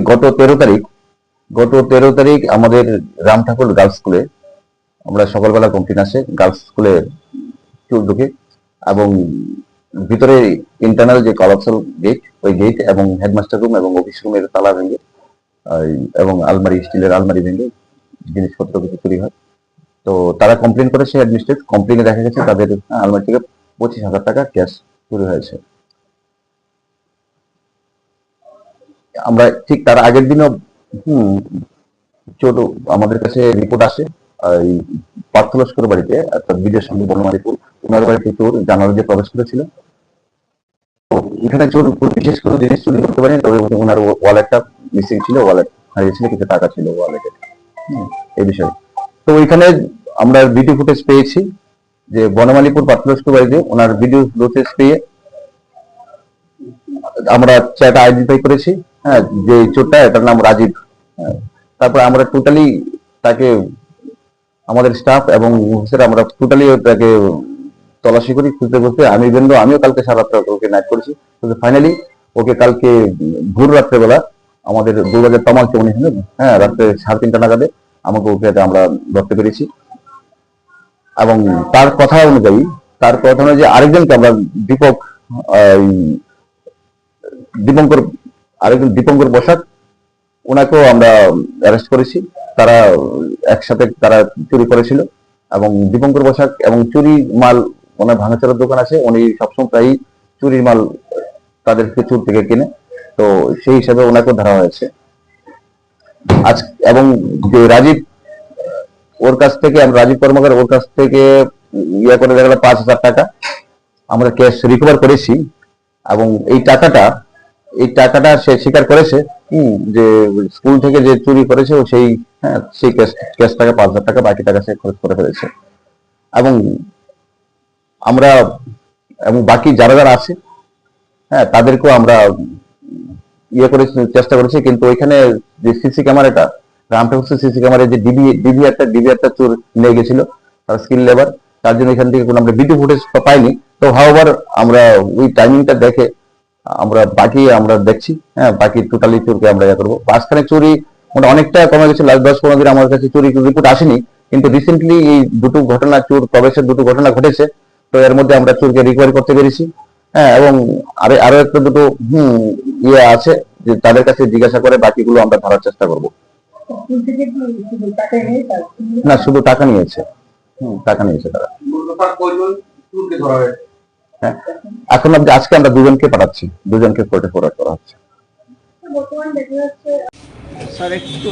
[SPEAKER 7] গত 13 তারিখ আমাদের রাম ঠাকুর গার্লস স্কুলে আমরা সকালবেলা কমিটি আসে গার্লস স্কুলে চুর ঢুকে এবং ভিতরে ইন্টারনাল যে কলাপসাল গেট ওই গেট এবং হেডমাস্টার রুম এবং অফিস রুমের তালা ভেঙে এবং আলমারি স্টিলের আলমারি ভেঙে জিনিসপত্র কিছু চুরি হয়। তো তারা কমপ্লেন করেছে, অ্যাডমিনিস্ট্রেট কমপ্লেনে দেখা গেছে তাদের আলমারি থেকে 25,000 টাকা ক্যাশ চুরি হয়েছে। আমরা ঠিক তার আগের দিনও চোর আমাদের কাছে রিপোর্ট আসে, এই পার্থ লস্কর বাড়িতে অর্থাৎ বিদেশ সঙ্গে বনমালীপুর ওনার বাড়িতে চোর জানালা দিয়ে প্রবেশ করেছিল। এখানে চোর বিশেষ কোনো জিনিস চুরি করতে পারেনি, তবে ওনার ওয়ালেটটা মিসিং ছিল, ওয়ালেট হারিয়েছিল, কিছু টাকা ছিল ওয়ালেটে এই বিষয়ে। তো ওইখানে আমরা ভিডিও ফুটেজ পেয়েছি যে বনমালীপুর পার্থ লস্কর বাড়িতে ওনার ভিডিও ফুটেজ পেয়ে আমরা চ্যাট আইডেন্টিফাই করেছি, হ্যাঁ, যে চোরটা এটার নাম রাজীব। তারপর আমরা টোটালি তাকে আমাদের স্টাফ এবং আমরা টোটালি তাকে তল্লাশি করি খুঁজতে খুঁজতে। আমিও কালকে সারা রাত ওকে নাইট করেছি, ফাইনালি ওকে কালকে ভোর রাত্রেবেলা আমাদের দুর্গাজের তমাল চৌনি, হ্যাঁ, রাত্রে 3:30 নাগাদে আমাকে ওকে আমরা ধরতে পেরেছি। এবং তার কথা অনুযায়ী আরেকজনকে আমরা দীপঙ্কর বসাক, ওনাকেও আমরা অ্যারেস্ট করেছি। তারা একসাথে তারা চুরি করেছিল এবং দীপঙ্কর বসাক এবং চুরি মাল, ওনার ভাঙাচোরার দোকান আছে, উনি সবসময় প্রায় চুরির মাল তাদেরকে চুর থেকে কিনে, তো সেই হিসাবে ওনাকেও ধরা হয়েছে আজ। এবং যে রাজীব কর্মকার ওর কাছ থেকে ইয়ে করে দেখা গেল 5,000 টাকা আমরা ক্যাশ রিকভার করেছি। এবং এই টাকাটা সে স্বীকার করেছে যে স্কুল থেকে যে চুরি করেছে ও সেই ক্যাশ টাকা 5,000 টাকা, বাকি টাকা সে খরচ করে ফেলেছে। এবং আমরা বাকি যারা আছে, হ্যাঁ, তাদেরকেও আমরা চেষ্টা করেছি, কিন্তু ওইখানে যে সিসি ক্যামেরাটা সিসি ক্যামেরায় যে ডিবি একটা চোর নিয়ে গেছিল তার স্কিল লেবার, তার জন্য এখান থেকে কোনো আমরা ভিডিও ফুটেজ পাইনি। তো হাওয়ার আমরা ওই টাইমিংটা দেখে আমরা দেখছি, হ্যাঁ, বাকি টোটালি চোরকে আমরা করবো। মাঝখানে চুরি অনেকটা কমে গেছে, লাস্ট 10-15 দিন আমার কাছে চুরি রিপোর্ট আসেনি, কিন্তু রিসেন্টলি এই দুটো ঘটনা, চোর প্রবেশের দুটো ঘটনা ঘটেছে, তো এর মধ্যে আমরা চোরকে রিকভারি করতে পেরেছি। হ্যাঁ, এবং আরো একটা দুটো আছে যে তাদের কাছে জিজ্ঞাসা করে বাকিগুলো আমরা ধরার চেষ্টা করবো। না, শুধু টাকা নিয়েছে, টাকা নিয়েছে তারা। হ্যাঁ, এখন আজকে আমরা দুজনকে পাঠাচ্ছি, দুজনকে কোর্টে ফরওয়ার্ড করা হচ্ছে।
[SPEAKER 17] স্যার একটু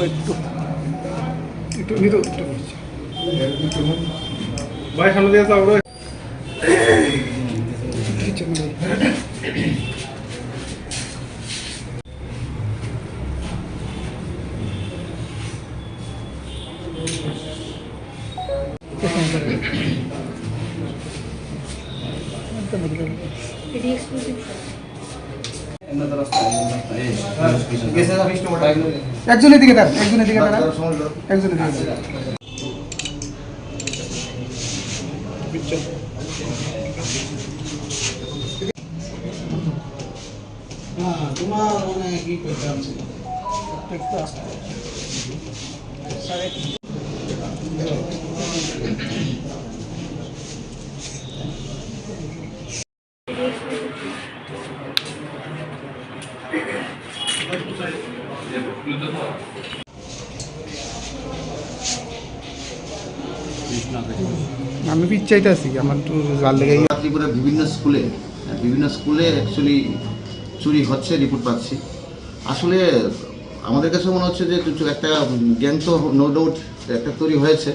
[SPEAKER 26] ভাই সামনে দিয়ে যাও আমরা
[SPEAKER 17] একজনের দিকে দাঁড়ান, একজনের দিকে দাঁড়ান। তোমার মানে কি করতে আছে একটু আসতে আমি পিচ্ছাইতে আছি, আমার একটু জাল লেগে
[SPEAKER 7] ত্রিপুরার বিভিন্ন স্কুলে অ্যাকচুয়ালি চুরি হচ্ছে রিপোর্ট পাচ্ছি। আসলে আমাদের কাছে মনে হচ্ছে যে একটা গ্যাং তো নো ডাউট একটা তৈরি হয়েছে,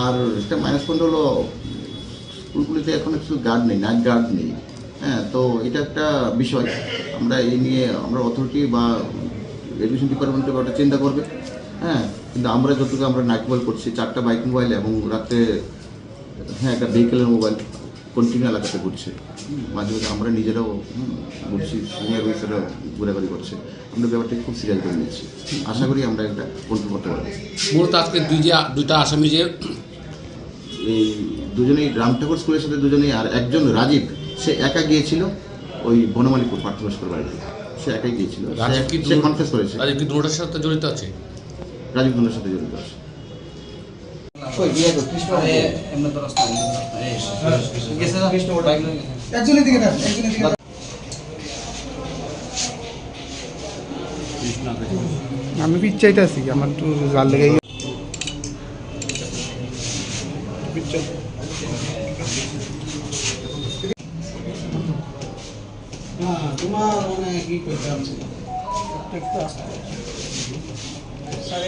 [SPEAKER 7] আর একটা মাইনাস পয়েন্ট হলো স্কুলগুলিতে এখন কিছু গার্ড নেই, নাইট গার্ড নেই। হ্যাঁ, তো এটা একটা বিষয়, আমরা এই নিয়ে আমরা অথরিটি বা এডুকেশন ডিপার্টমেন্টে ওটা চিন্তা করবে। হ্যাঁ, কিন্তু আমরা যতটুকু আমরা নাইট মোবাইল করছি, 4টা বাইক মোবাইল এবং রাতে একটা ভেহিকেলের মোবাইল কন্টিনিউ এলাকাতে ঘুরছে। মাঝে মাঝে আমরা নিজেরাও ঘুরছি, সিনিয়র অফিসাররা ঘোরাঘুরি করছে। আমরা ব্যাপারটাকে খুব সিরিয়াস করে নিচ্ছি, আশা করি আমরা একটা কন্ট্রোল করতে পারবো।
[SPEAKER 5] মূলত আজকে দুইটা আসামি যে
[SPEAKER 7] এই দুজনেই রাম ঠাকুর স্কুলের সাথে দুজনেই, আর একজন রাজীব সে একা গিয়েছিল ওই বনমালীপুর পার্থ লস্কর বাড়িতে, সে একাই গিয়েছিল। সে কনফেস করেছে।
[SPEAKER 5] রাজীব কি দুটোর সাথে জড়িত আছে?
[SPEAKER 7] রাজীব দুটোর সাথে জড়িত আছে।
[SPEAKER 17] একজনের দিকে দাঁড়ান, একজনের দিকে আমি পিচ্ছাইতে আছি, আমার একটু জাল লেগে
[SPEAKER 6] কি কইতে আছে প্রত্যেকটা স্যার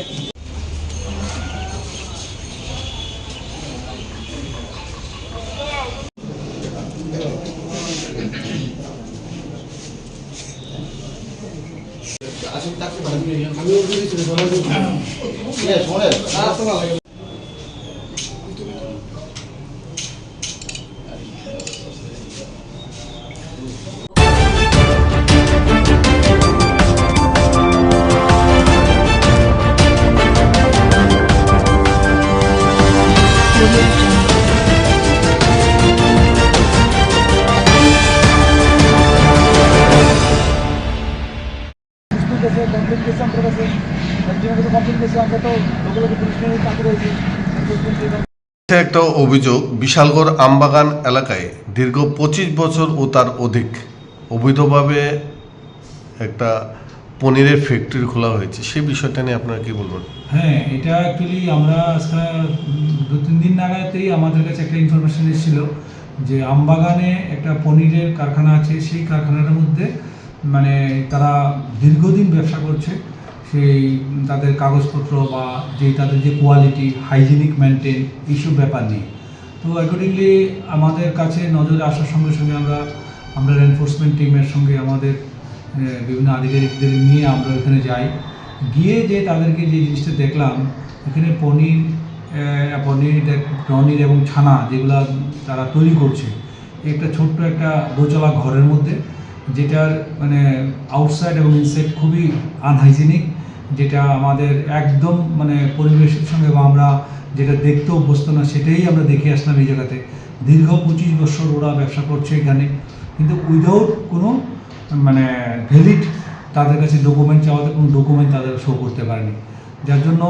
[SPEAKER 1] একটা অভিযোগ বিশালগড় আমবাগান এলাকায় দীর্ঘ 25 বছর ও তার অধিক অবৈধভাবে একটা পনিরের ফ্যাক্টরি খোলা হয়েছে, সেই বিষয়টা নিয়ে আপনারা কি বলবেন?
[SPEAKER 9] হ্যাঁ, এটা অ্যাকচুয়ালি আমরা আজকে 2-3 দিন নাগাদই আমাদের কাছে একটা ইনফরমেশন এসেছিল যে আমবাগানে একটা পনিরের কারখানা আছে। সেই কারখানার মধ্যে মানে তারা দীর্ঘদিন ব্যবসা করছে, সেই তাদের কাগজপত্র বা তাদের যে কোয়ালিটি হাইজিনিক মেনটেন এইসব ব্যাপার নেই। তো অ্যাকর্ডিংলি আমাদের কাছে নজরে আসার সঙ্গে সঙ্গে আমরা এনফোর্সমেন্ট টিমের সঙ্গে আমাদের বিভিন্ন আধিকারিকদের নিয়ে আমরা ওখানে যাই। গিয়ে যে তাদেরকে যে জিনিসটা দেখলাম, এখানে পনির এবং ছানা যেগুলো তারা তৈরি করছে একটা ছোট্ট একটা দোতলা ঘরের মধ্যে, যেটার মানে আউটসাইড এবং ইনসাইড খুবই আনহাইজিনিক, যেটা আমাদের একদম মানে পরিবেশের সঙ্গে বা আমরা যেটা দেখতে অভ্যস্ত না সেটাই আমরা দেখে আসলাম এই জায়গাতে। দীর্ঘ 25 বছর ওরা ব্যবসা করছে এখানে, কিন্তু উইদাউট কোনো মানে ভ্যালিড তাদের কাছে ডকুমেন্ট চাওয়াতে কোনো ডকুমেন্ট তাদের শো করতে পারেনি। যার জন্য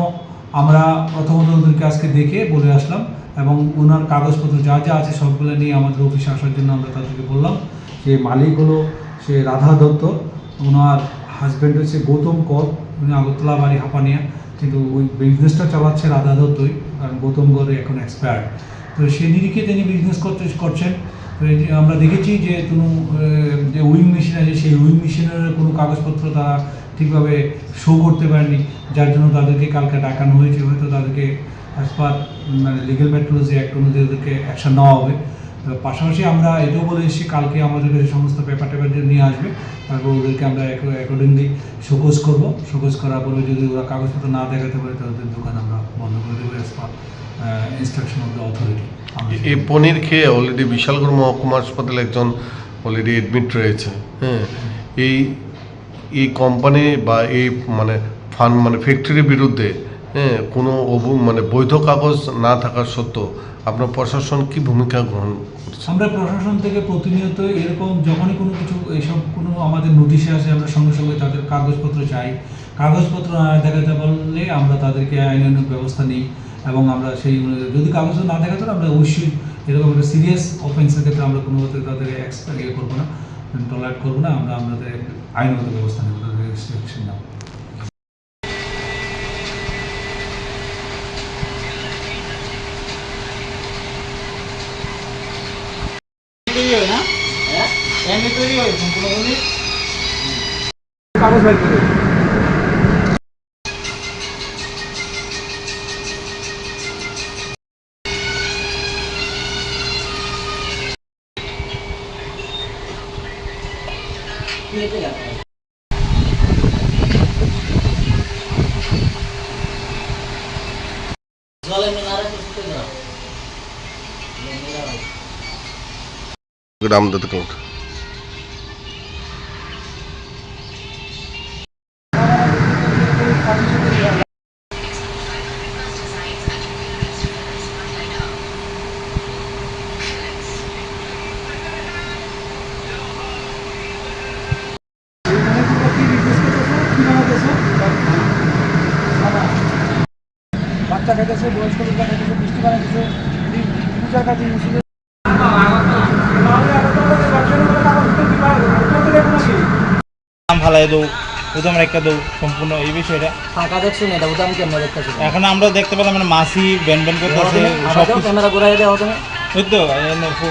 [SPEAKER 9] আমরা প্রথমত ওদেরকে আজকে দেখে বলে আসলাম এবং ওনার কাগজপত্র যা যা আছে সবগুলো নিয়ে আমাদের অফিসে আসার জন্য আমরা তাদেরকে বললাম। যে মালিক হলো সে রাধা দত্ত, ওনার হাজব্যান্ড হচ্ছে গৌতম কর, উনি আগরতলা বাড়ি হাঁপানিয়া, কিন্তু ওই বিজনেসটা চালাচ্ছে রাধা দত্তই, কারণ গৌতম গড়ে এখন এক্সপায়ার্ড। তো সে নিরিখে তিনি বিজনেস করছেন। আমরা দেখেছি যে কোনো যে উইং মেশিন আছে সেই উইং মেশিনের কোনো কাগজপত্র তারা ঠিকভাবে শো করতে পারেনি, যার জন্য তাদেরকে কালকে ডাকানো হয়েছে। হয়তো তাদেরকে অ্যাজ পার মানে লিগ্যাল মেট্রোলজি অ্যাক্ট অনুযায়ী ওদেরকে অ্যাকশন নেওয়া হবে। পাশাপাশি আমরা এটাও বলে এসেছি কালকে আমাদের কাছে সমস্ত পেপার নিয়ে আসবে, তারপর ওদেরকে আমরা অ্যাকর্ডিংলি শোকজ করবো। শোকজ করার পরে যদি ওরা কাগজপত্র না দেখাতে পারে তাদের দোকান আমরা বন্ধ করে দেবো as per instruction of the authority.
[SPEAKER 1] এই পনির খেয়ে অলরেডি বিশালগড় মহকুমা হাসপাতালে একজন অলরেডি এডমিট রয়েছে। হ্যাঁ, এই কোম্পানি বা এই মানে ফ্যাক্টরির বিরুদ্ধে কোনো মানে বৈধ কাগজ না থাকার সত্ত্বেও আপনার প্রশাসন কি ভূমিকা গ্রহণ করছে?
[SPEAKER 9] আমরা প্রশাসন থেকে প্রতিনিয়ত এরকম যখনই কোনো কিছু এইসব কোনো আমাদের নোটিশে আসে আমরা সঙ্গে সঙ্গে তাদের কাগজপত্র চাই। কাগজপত্র না দেখাতে পারলে আমরা তাদেরকে আইনানুগ ব্যবস্থা নিই এবং আমরা সেই যদি কাগজ না দেখাতে আমরা অবশ্যই এরকম একটা সিরিয়াস অফেন্সের ক্ষেত্রে আমরা কোনো তাদের ইয়ে করবো না, টলারেট করবো না, আমরা আমাদের আইনগত ব্যবস্থা নেব, তাদের রেস্ট্রিকশন নেব।
[SPEAKER 17] কাগজ বাইর করে
[SPEAKER 1] রামদত্ত কাউন্ট
[SPEAKER 17] বাচ্চা খাইতেছে, বয়স্ক লোক খাইতেছে, মিষ্টি বানাইতেছে, পূজার কাজে
[SPEAKER 22] ফালাই দেবো, উদাম রেখা দেবো সম্পূর্ণ এই বিষয়টা ফাঁকা দেখছো না, এটা উদাম কেমন দেখতেছো? এখন আমরা দেখতে পেলাম মানে মাছি ব্যান ব্যান করতেছে, সব ক্যামেরা ঘুরাই দাও তুমি। ওই তো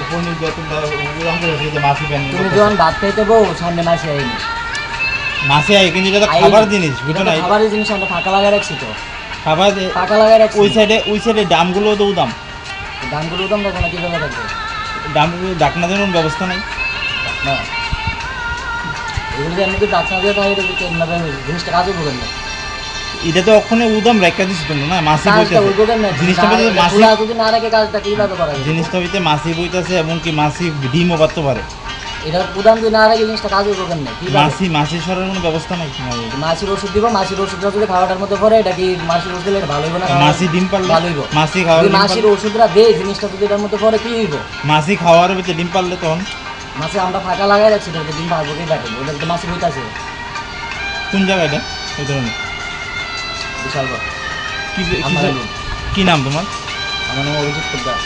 [SPEAKER 22] ফোন মাছি ব্যান তুমি যখন ভাত খাইতে বউ সামনে মাছি আইনি মাছে আই কিন্তু এটা তো খাবার জিনিস বুঝো না
[SPEAKER 17] খাবারের জিনিস আমরা ফাঁকা লাগায় রাখছি তো
[SPEAKER 22] খাবার
[SPEAKER 17] ফাঁকা লাগায় রাখছি
[SPEAKER 22] ওই সাইডে ডামগুলো তো উদাম
[SPEAKER 17] দামগুলো দাম রাখবো না কিভাবে রাখবো
[SPEAKER 22] ডামগুলো ডাকনা দেওয়ার ব্যবস্থা নাই
[SPEAKER 17] না এগুলো যে এমনি ডাক্তার দিয়ে তাহলে জিনিসটা কাজও করবেন না
[SPEAKER 22] এটা তো ওখানে উদাম রেখা দিছি তো না মাছি বইতেছে জিনিসটা ভিতরে মাছি
[SPEAKER 17] যদি না রেখে কাজটা কিভাবে করা যায়
[SPEAKER 22] জিনিসটা ভিতরে মাছি বইতেছে এবং কি মাছি ডিমও পারতে পারে
[SPEAKER 17] এটা উদাম যদি না রেখে জিনিসটা কাজও করবেন না
[SPEAKER 22] মাছি সরার কোনো ব্যবস্থা নাই
[SPEAKER 17] মাছির ওষুধ দিব মাছির ওষুধটা যদি খাওয়াটার মধ্যে পড়ে এটা কি মাছির ওষুধ দিলে ভালো হইব না
[SPEAKER 22] মাছি ডিম পারলে
[SPEAKER 17] ভালো হইব
[SPEAKER 22] মাছি খাওয়ার
[SPEAKER 17] মাছির ওষুধটা দেই জিনিসটা যদি এটার মধ্যে পড়ে কি হইব
[SPEAKER 22] মাছি খাওয়ার ভিতরে ডিম পারলে তখন
[SPEAKER 17] মাছি আমরা ফাঁকা লাগাই রাখছি তো ডিম পারবো কি কাটে ওটা তো মাছি বইতাছে
[SPEAKER 22] কোন জায়গাটা ওই ধরনের
[SPEAKER 17] বিশাল বড়
[SPEAKER 22] কি নাম তোমার
[SPEAKER 17] আমার নাম অভিজিৎ পোদ্দার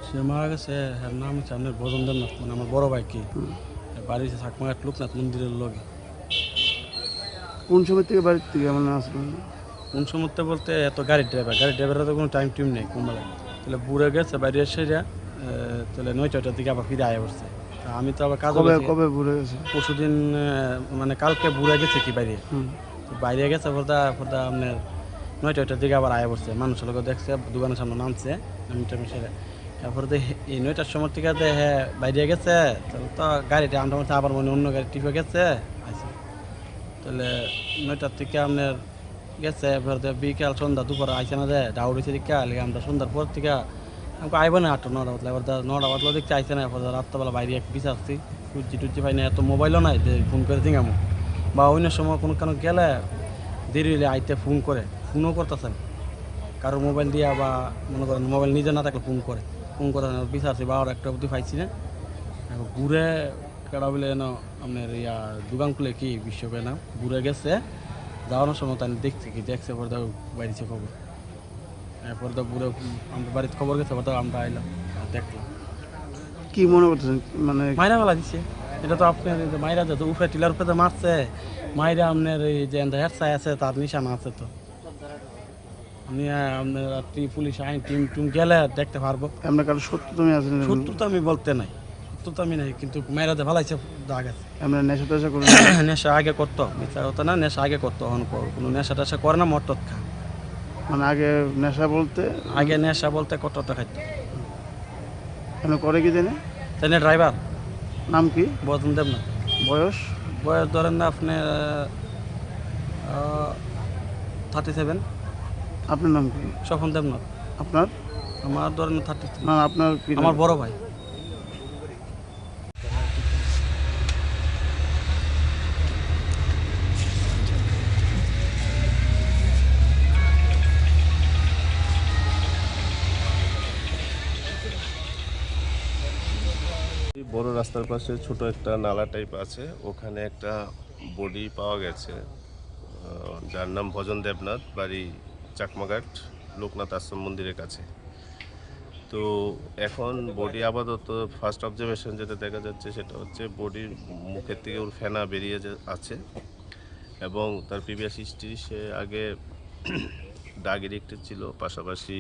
[SPEAKER 19] সে মারা গেছে এর নাম হচ্ছে আপনার ভজন দেবনাথ মানে আমার বড় ভাই কি বাড়ি চাকমাঘাট লোকনাথ মন্দিরের লগে
[SPEAKER 14] কোন সময় থেকে বাড়ির থেকে মানে আসবেন
[SPEAKER 19] কোন সময় বলতে এত গাড়ির তো কোনো টাইম টিম নেই কোনবেলায় তাহলে বুড়ে গেছে বাইরে এসে যা তাহলে 9টার দিকে আবার ফিরে আয় পড়ছে আমি তো আবার কাজ
[SPEAKER 14] কবে বুড়ে গেছে
[SPEAKER 19] পরশুদিন মানে কালকে বুড়ে গেছে কি বাইরে বাইরে গেছে ফোরদা আপনার 9টার দিকে আবার আয় পড়ছে মানুষের লোক দেখছে দোকানের সামনে নামছে আমি সেরে তারপরে তো এই 9টার সময় থেকে হ্যাঁ বাইরে গেছে তাহলে তো গাড়িটা আমরা মধ্যে আবার মনে অন্য গাড়ি টিপে গেছে আচ্ছা তাহলে 9টার থেকে আপনার গেছে এবার বিকাল সন্ধ্যা দুপুর আইসে না দেয় ডাউড হয়েছে দিকে আমরা সন্ধ্যার পর থেকে আমাকে আইব না 8টা 9টা বাতলা এবার 9টা বাতলা দেখতে আইসে না এবার রাত্রবেলা বাইরে এক বিচারছি টুচি পাই না এত মোবাইলও নাই যে ফোন করে দিঙামো বা অন্য সময় কোনো গেলে দেরি হলে আইতে ফোনও করতেছেন কারো মোবাইল দিয়া বা মনে করেন মোবাইল নিজে না থাকলে ফোন করে বিচারছি 12-1টা অবধি পাইছি না ঘুরে কেডা বলে আপনার ইয়া দোকান খুলে কি বিশ্বকে না ঘুরে গেছে যাওয়ানোর সময় তাই দেখছে পরে বাড়িছে খবর এরপরে তো ঘুরে আমরা বাড়িতে খবর গেছে পরে আমরা আইলাম দেখলাম
[SPEAKER 14] কি মনে করতেছেন মানে
[SPEAKER 19] মাইরা ফেলা দিচ্ছে এটা তো আপনার মাইরা যেত উফে টিলার উপরে মারছে মাইরা আপনার এই যে হেডসাই আছে তার নিশানা আছে তো আপনি আপনার রাত্রি পুলিশ আইন টিম গেলে দেখতে পারবো
[SPEAKER 14] আপনার কারো শত্রু তুমি আছেন
[SPEAKER 19] শত্রু তো আমি বলতে নাই শত্রু তো আমি নাই কিন্তু মেয়েরাতে ভালাইছে দাগ আছে
[SPEAKER 14] আমরা নেশা টেশা করি
[SPEAKER 19] নেশা আগে করতো মিথ্যা কথা না নেশা আগে করতো কোনো নেশা টেশা করে না মটত খা
[SPEAKER 14] মানে আগে নেশা বলতে
[SPEAKER 19] কত খাইতো
[SPEAKER 14] মানে করে কি জানে
[SPEAKER 19] তাই ড্রাইভার
[SPEAKER 14] নাম কি
[SPEAKER 19] বদন দেব না
[SPEAKER 14] বয়স
[SPEAKER 19] ধরেন না আপনি 37
[SPEAKER 14] আপনার নাম কি
[SPEAKER 19] স্বপন দেবনাথ
[SPEAKER 14] আপনার
[SPEAKER 19] আমার ধরেন 33
[SPEAKER 14] না আপনার
[SPEAKER 19] আমার বড় ভাই
[SPEAKER 4] বড় রাস্তার পাশে ছোট একটা নালা টাইপ আছে ওখানে একটা বডি পাওয়া গেছে যার নাম ভজন দেবনাথ বাড়ি চাকমাঘাট লোকনাথ আশ্রম মন্দিরের কাছে তো এখন বডি আপাতত ফার্স্ট অবজারভেশন যেটা দেখা যাচ্ছে সেটা হচ্ছে বডির মুখের থেকে ওর ফেনা বেরিয়ে আছে এবং তার প্রিভিয়াস হিস্ট্রি সে আগে ডাগ এডিক্টেড ছিল পাশাপাশি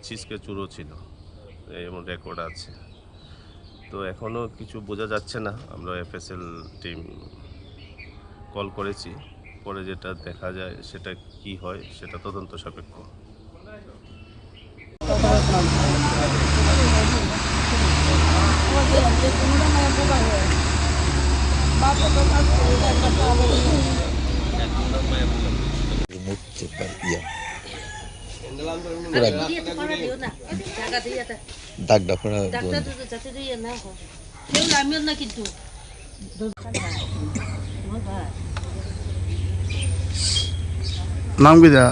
[SPEAKER 4] ছিচকে চুরো ছিল এমন রেকর্ড আছে তো এখনও কিছু বোঝা যাচ্ছে না আমরা এফএসএল টিম কল করেছি পরে যেটা দেখা যায় সেটা কি হয় সেটা তদন্ত সাপেক্ষ
[SPEAKER 14] नाम की जा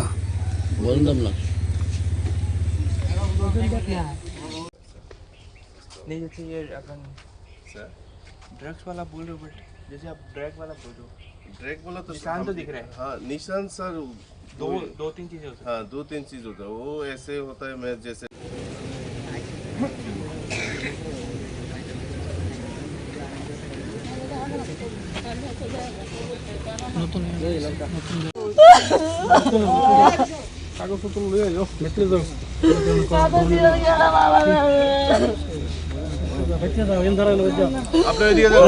[SPEAKER 12] नहीं जैसे ये अपन ड्रग्स वाला बोल रहे हो बट जैसे आप ड्रग वाला बोल रहे हो
[SPEAKER 4] ड्रग वाला तो
[SPEAKER 12] निशान तो दिख रहा है
[SPEAKER 4] हाँ निशान सर
[SPEAKER 12] दो तीन चीजें होती है
[SPEAKER 4] हाँ 2-3 चीज होता है वो ऐसे होता है मैं जैसे
[SPEAKER 19] কাগজপত্র লয়ে যাও মেট্রে যাও
[SPEAKER 1] আপনি ওইদিকে যান,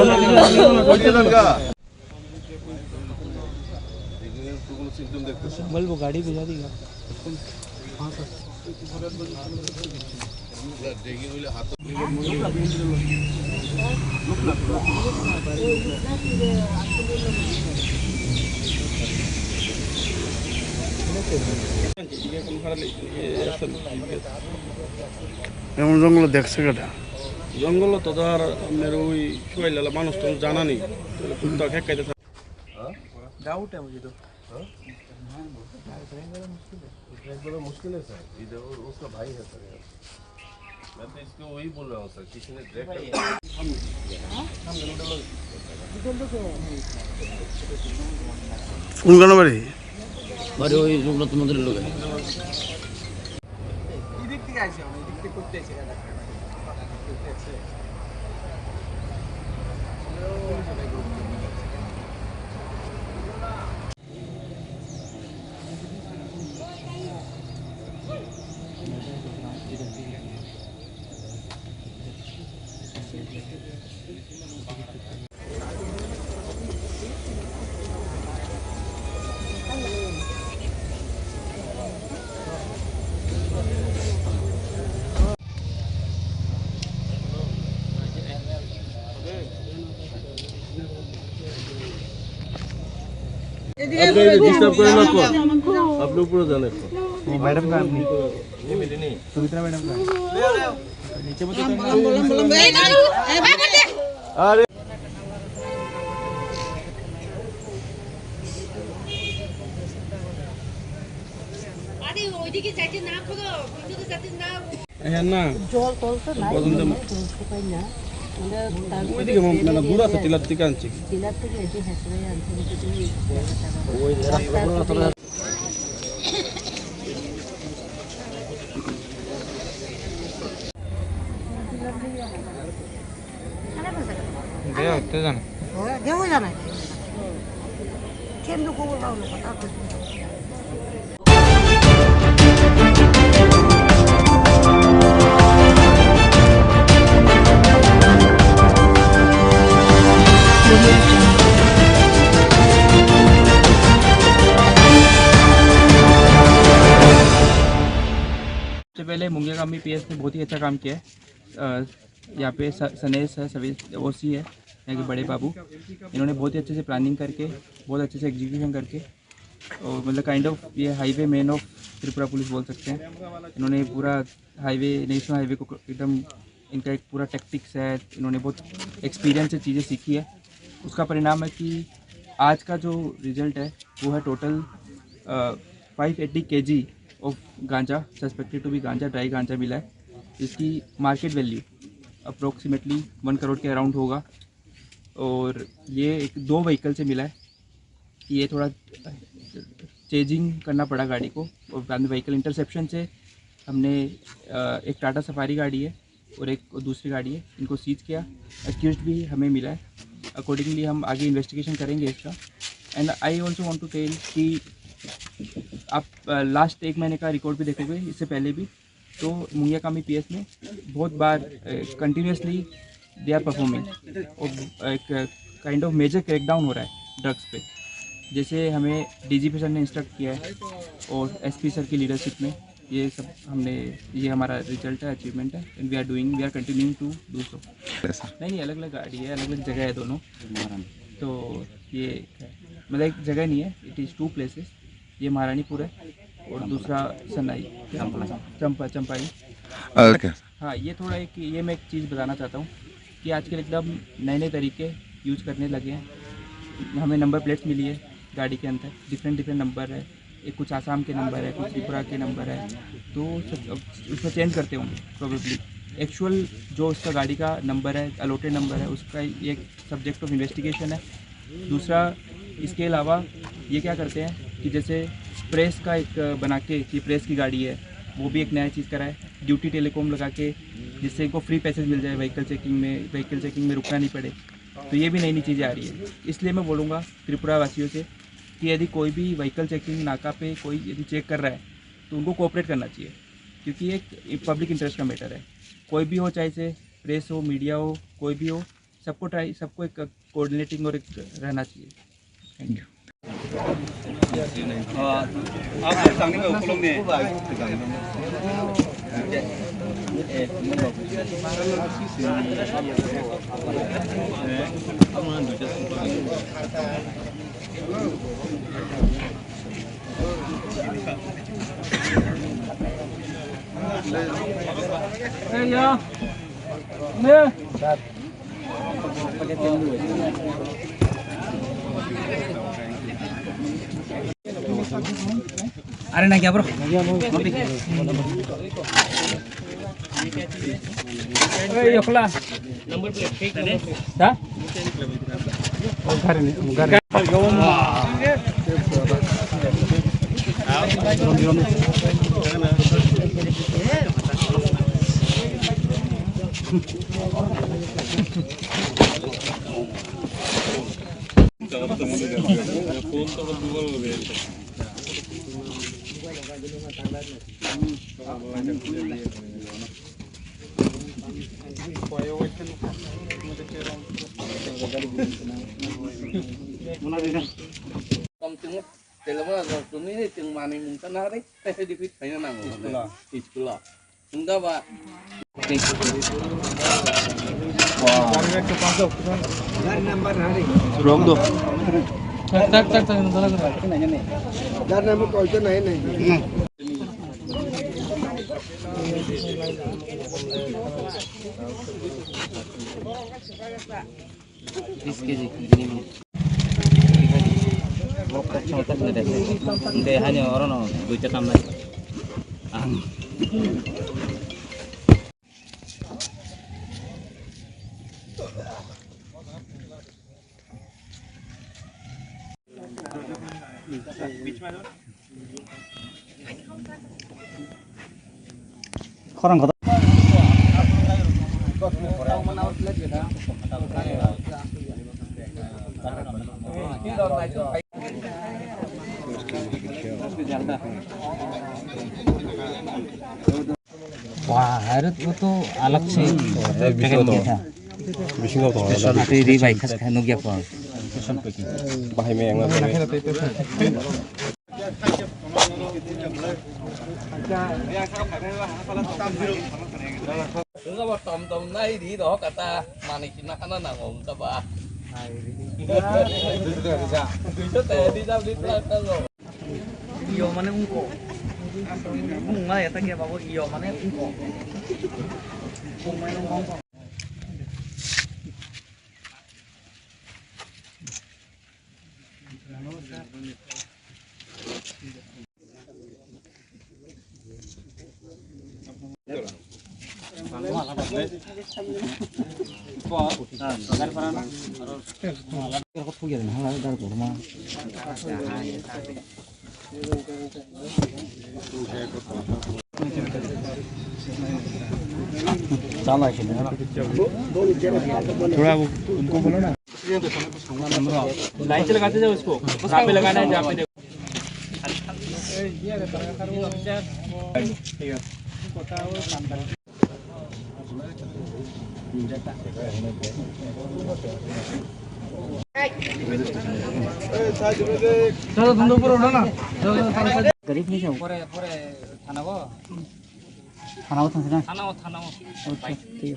[SPEAKER 1] ওইদিকে যান গা।
[SPEAKER 19] বলবো গাড়ি भेजा देगा
[SPEAKER 2] এমন জঙ্গল দেখছে কেটা
[SPEAKER 19] জঙ্গল তো আর আপনার ওই শুয়াইলা মানুষ তো জানা নেই কুত্তা খেকাইতে থাকে
[SPEAKER 12] डाउट है मुझे तो
[SPEAKER 4] मुश्किल है सर, इधर उसका भाई है सर। मैं तो इसको वही बोल रहा हूँ सर, किसी ने
[SPEAKER 2] কোনখানে বাড়ি
[SPEAKER 5] বাড়ি ওই রঘুনাথ মন্দিরের লোকে
[SPEAKER 12] এদিক থেকে আসি আমরা এদিক থেকে করতে এসে
[SPEAKER 19] डिस्टर्ब करें ना को आप लोग पूरा जाने को
[SPEAKER 12] मैडम का नहीं
[SPEAKER 19] ये मेरे नहीं
[SPEAKER 12] सुमित्रा मैडम का नीचे मत
[SPEAKER 19] अरे
[SPEAKER 10] আরে ওইদিকে যাইতে না খোলো ওইদিকে যাইতে না
[SPEAKER 19] है ना
[SPEAKER 10] জল তলতে না
[SPEAKER 19] বদন
[SPEAKER 10] শুকাই না
[SPEAKER 19] ওইদিকে মানে গুড়া আছে তিলার থেকে আনছি
[SPEAKER 10] জেলার থেকে এসে হেসে আনতে
[SPEAKER 19] ওই রাস্তা
[SPEAKER 12] गया होते जाना
[SPEAKER 10] দেও জানা কেন খবর দাও না কথা
[SPEAKER 12] सबसे पहले मुंगिया कामी पीएस ने बहुत ही अच्छा काम किया है यहाँ पे सनेश है सभी ओसी है यहाँ के बड़े बाबू इन्होंने बहुत ही अच्छे से प्लानिंग करके बहुत अच्छे से एग्जीक्यूशन करके और मतलब काइंड ऑफ ये highway man of Tripura police बोल सकते हैं। इन्होंने पूरा हाईवे नेशनल हाईवे को एकदम इनका एक पूरा टैक्टिक्स है, इन्होंने बहुत एक्सपीरियंस से चीज़ें सीखी है। उसका परिणाम है कि आज का जो रिजल्ट है वो है टोटल 580 kg ऑफ गांजा सस्पेक्टेड टू बी गांजा ड्राई गांजा मिला है। इसकी मार्केट वैल्यू अप्रोक्सीमेटली 1 करोड़ के अराउंड होगा और ये एक 2 व्हीकल से मिला है। ये थोड़ा चेजिंग करना पड़ा गाड़ी को और बाद में व्हीकल इंटरसेप्शन से हमने एक टाटा सफारी गाड़ी है और एक दूसरी गाड़ी है, इनको सीज किया। एक्यूज्ड भी हमें मिला है, अकॉर्डिंगली हम आगे इन्वेस्टिगेशन करेंगे इसका। And I also want to tell कि आप लास्ट 1 महीने का रिकॉर्ड भी देखोगे इससे पहले भी तो मुंगिया कामी पीएस में बहुत बार कंटिन्यूसली दे आर परफॉर्मिंग और एक काइंड ऑफ मेजर क्रैकडाउन हो रहा है ड्रग्स पे। जैसे हमें डीजीपी सर ने इंस्ट्रक्ट किया है और एसपी सर की लीडरशिप में ये सब हमने ये हमारा रिजल्ट है, अचीवमेंट है and we are continuing to do so. नहीं अलग अलग गाड़ी है, अलग अलग जगह है दोनों। तो ये मतलब एक जगह नहीं है, इट इज़ 2 प्लेसेस। ये महारानीपुर है और दूसरा सनाई चंपाई। हाँ ये थोड़ा एक ये मैं एक चीज़ बताना चाहता हूँ कि आजकल एकदम नए नए तरीके यूज़ करने लगे हैं। हमें नंबर प्लेट्स मिली है गाड़ी के अंदर, डिफरेंट नंबर है, एक कुछ आसाम के नंबर है, कुछ त्रिपुरा के नंबर है, तो उसमें चेंज करते होंगे प्रोबेबली। एक्चुअल जो उसका गाड़ी का नंबर है, अलॉटेड नंबर है, उसका एक सब्जेक्ट ऑफ इन्वेस्टिगेशन है। दूसरा इसके अलावा ये क्या करते हैं कि जैसे प्रेस का एक बना के कि प्रेस की गाड़ी है, वो भी एक नया चीज़ करा है। ड्यूटी टेलीकॉम लगा के जिससे इनको फ्री पैसेज मिल जाए व्हीकल चेकिंग में रुकना नहीं पड़े। तो ये भी नई नई चीज़ें आ रही है। इसलिए मैं बोलूँगा त्रिपुरा वासियों से कि यदि कोई भी व्हीकल चेकिंग नाका पे कोई यदि चेक कर रहा है तो उनको कोऑपरेट करना चाहिए, क्योंकि ये एक पब्लिक इंटरेस्ट का मैटर है। कोई भी हो, चाहे से प्रेस हो, मीडिया हो, कोई भी हो, सबको एक कोऑर्डिनेटिंग और एक रहना चाहिए। Thank you.
[SPEAKER 22] आपके सामने में उपलब्ध है
[SPEAKER 12] अरे ना क्या ब्रो योखला नंबर प्लेट ठीक है ता घर hanya orang dua jam lagi.
[SPEAKER 22] orang kota
[SPEAKER 12] wah harus itu alak sih di baik kan nugia apa bahay may yang tom nay di đó cả ta mà này chỉ nó nào ngủ ta ba iyo mana ungko ungma ya tak ya bawa iyo mana ungko ungma ngomong थोड़ा उनको बोलो ना line से लगाते जाओ उसको कहाँ पे लगाना है जहाँ पे चलो तुम ऊपर उठो ना गरीब नहीं जाओ थाना को अच्छा ठीक है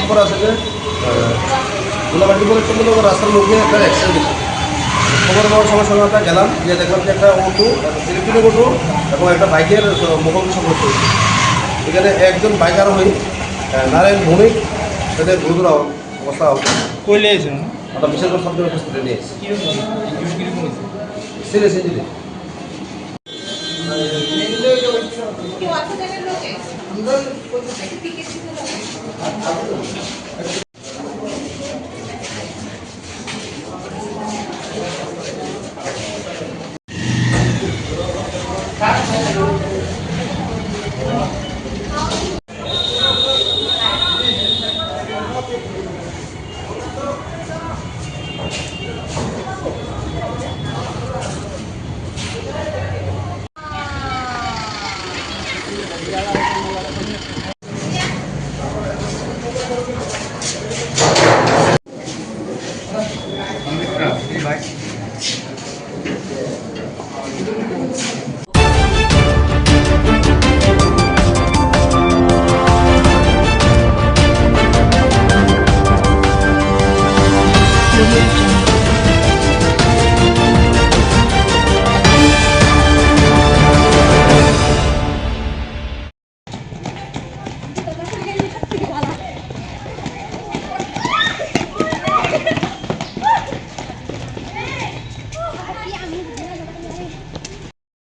[SPEAKER 8] খবর আছে যে গোলাঘাটি বলে সম্বন্ধ রাস্তার লোক নিয়ে একটা অ্যাক্সিডেন্ট হয়েছে। খবর পাওয়ার সঙ্গে সঙ্গে আমরা গেলাম, গিয়ে দেখলাম যে একটা অটো, ইলেকট্রিক অটো এবং একটা বাইকের মুখোমুখি সংঘর্ষ হয়েছে। এখানে একজন বাইক আরোহী নারায়ণ ভৌমিক তাদের গুরুতর অবস্থা
[SPEAKER 22] কইলে আছে না
[SPEAKER 8] আমরা বিশালগড় শব্দ হসপিটালে নিয়ে এসেছি সিরিয়াস ইঞ্জুরি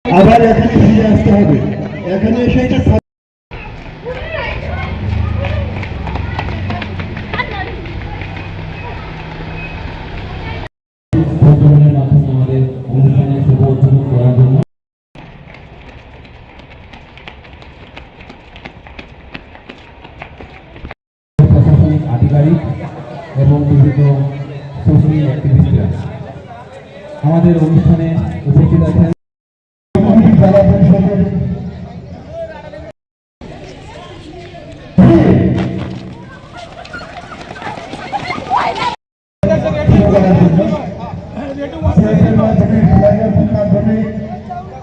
[SPEAKER 13] আবার এখানে ফিরে আসতে হবে এখানে এসে এটা
[SPEAKER 11] আমাদের অনুষ্ঠানে শুভ উদ্বোধন করার জন্য প্রশাসনিক আধিকারিক এবং বিভিন্ন সোশ্যাল অ্যাক্টিভিস্টরা আমাদের অনুষ্ঠানে উপস্থিত আছেন।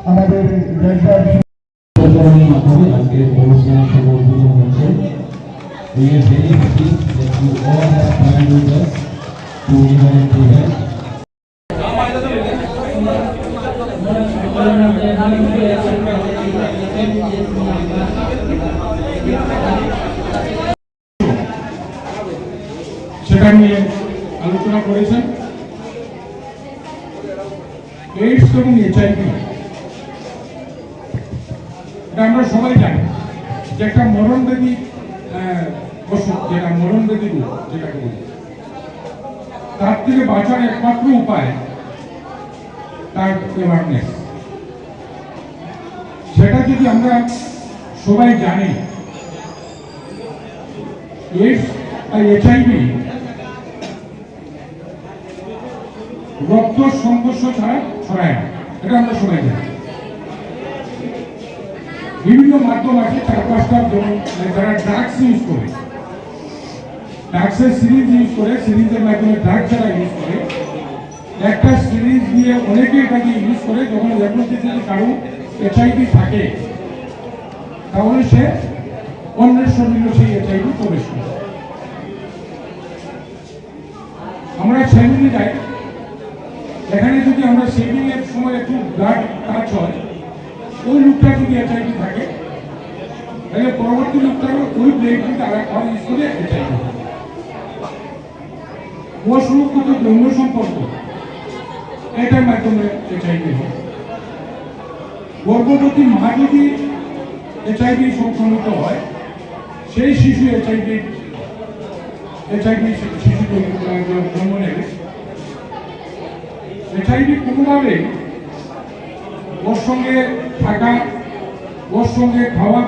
[SPEAKER 13] আমাদের
[SPEAKER 11] মাধ্যমে আজকের অনুষ্ঠানের শুভ উদ্বোধন হচ্ছে। We are very happy that you all have joined with us to invite the event.
[SPEAKER 13] সেটা নিয়ে আলোচনা করেছেন। এইডস এবং HIV এটা আমরা সবাই জানি যে একটা মরণব্যাধি অসুখ, যেটা মরণব্যাধি রোগ যেটাকে বলি, তার থেকে বাঁচার একমাত্র উপায় তার অ্যাওয়ারনেস। সেটা যদি আমরা সবাই জানি, এইডস আর HIV রক্ত সংঘর্ষ ছাড়া ছড়ায় না, এটা আমরা সবাই জানি। বিভিন্ন মাধ্যম আছে, 4-5টা, যেমন যারা ড্রাগস ইউজ করে, ড্রাগসের সিরিজ ইউজ করে, সিরিজের মাধ্যমে ড্রাগ যারা ইউজ করে, একটা সিরিজ দিয়ে অনেকে এটাকে ইউজ করে। যখন যদি কারো HIV থাকে তাহলে সে অন্যের শরীরে সেই HIV প্রবেশ করে। আমরা সেমিনে যাই, এখানে যদি আমরা শেভিং এর সময় একটু ব্লাড টাচ হয়, ওই লোকটা যদি HIV থাকে তাহলে পরবর্তী লোকটারও ওই ব্লেড কিন্তু আরেকবার ইউজ করে HIV। অসুরক্ষিত যৌন সম্পর্ক, এটার মাধ্যমে HIV হয়। গর্ভবতী মা যদি HIV সংক্রমিত হয়, সেই শিশু HIV শিশু জন্ম নেবে। HIV কোনোভাবে ওর সঙ্গে থাকা, ওর সঙ্গে খাওয়া,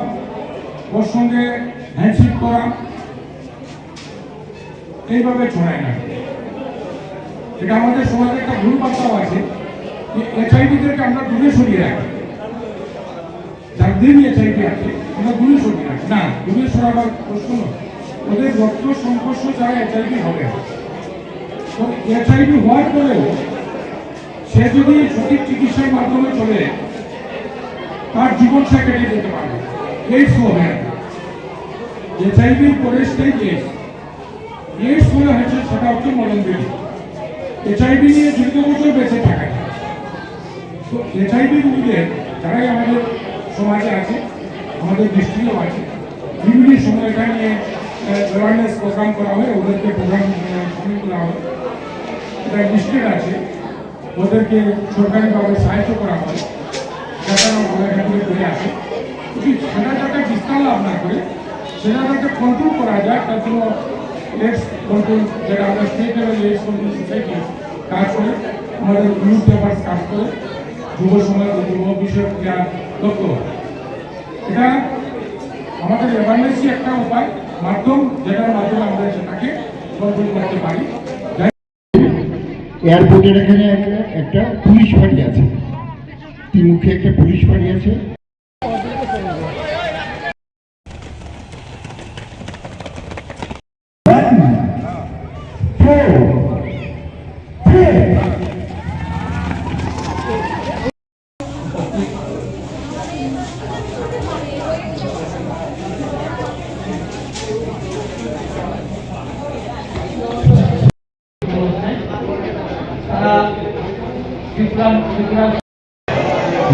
[SPEAKER 13] ওর সঙ্গে হ্যান্ডশেক করা, এইভাবে ছড়ায় না। এটা আমাদের সমাজে একটা ভুল বার্তাও আছে যে HIV-দেরকে আমরা দূরে সরিয়ে রাখি, যাদের HIV আছে আমরা দূরে সরিয়ে রাখি। না, দূরে সরাবার প্রশ্ন নয়, ওদের রক্ত সংঘর্ষ ছাড়া HIV হবে। তো HIV হওয়ার পরেও সে যদি সঠিক চিকিৎসার মাধ্যমে চলে, তার জীবন সে কেটে যেতে পারবে। এইডস হবে না। HIV পরে স্টেজ এইডস মনে হয়েছে, সেটা হচ্ছে মরণব্যাধি। HIV নিয়ে দীর্ঘ বছর বেঁচে থাকা। তো HIV রোগীদের যারাই আমাদের সমাজে আছে, আমাদের দৃষ্টিও আছে, বিভিন্ন সময় এটা নিয়ে অ্যাওয়ারনেস প্রোগ্রাম করা হয়, ওদেরকে প্রোগ্রাম সামিল করা হয়। এটা লিস্টেড আছে, ওদেরকে সরকারিভাবে সাহায্য করা হয় যাতে ওরা করে আসে। যদি সেটা যাতে বিস্তার লাভ না করে, সেটা যাতে কন্ট্রোল করা যায়, তার জন্য এডস কন্ট্রোল, যেটা আমরা state level AIDS control society কাজ করে, আমাদের ইউথ পেপার্স কাজ করে, যুব সমাজ ও যুব বিষয়ক লক্ষ্য। এটা আমাদের অ্যাওয়ারনেসই একটা উপায়, মাধ্যম, যেটার মাধ্যমে আমরা সেটাকে কন্ট্রোল করতে পারি।
[SPEAKER 15] এয়ারপোর্টের এখানে একটা পুলিশ ফাঁড়ি আছে, তিনমুখী একটা পুলিশ ফাঁড়ি আছে।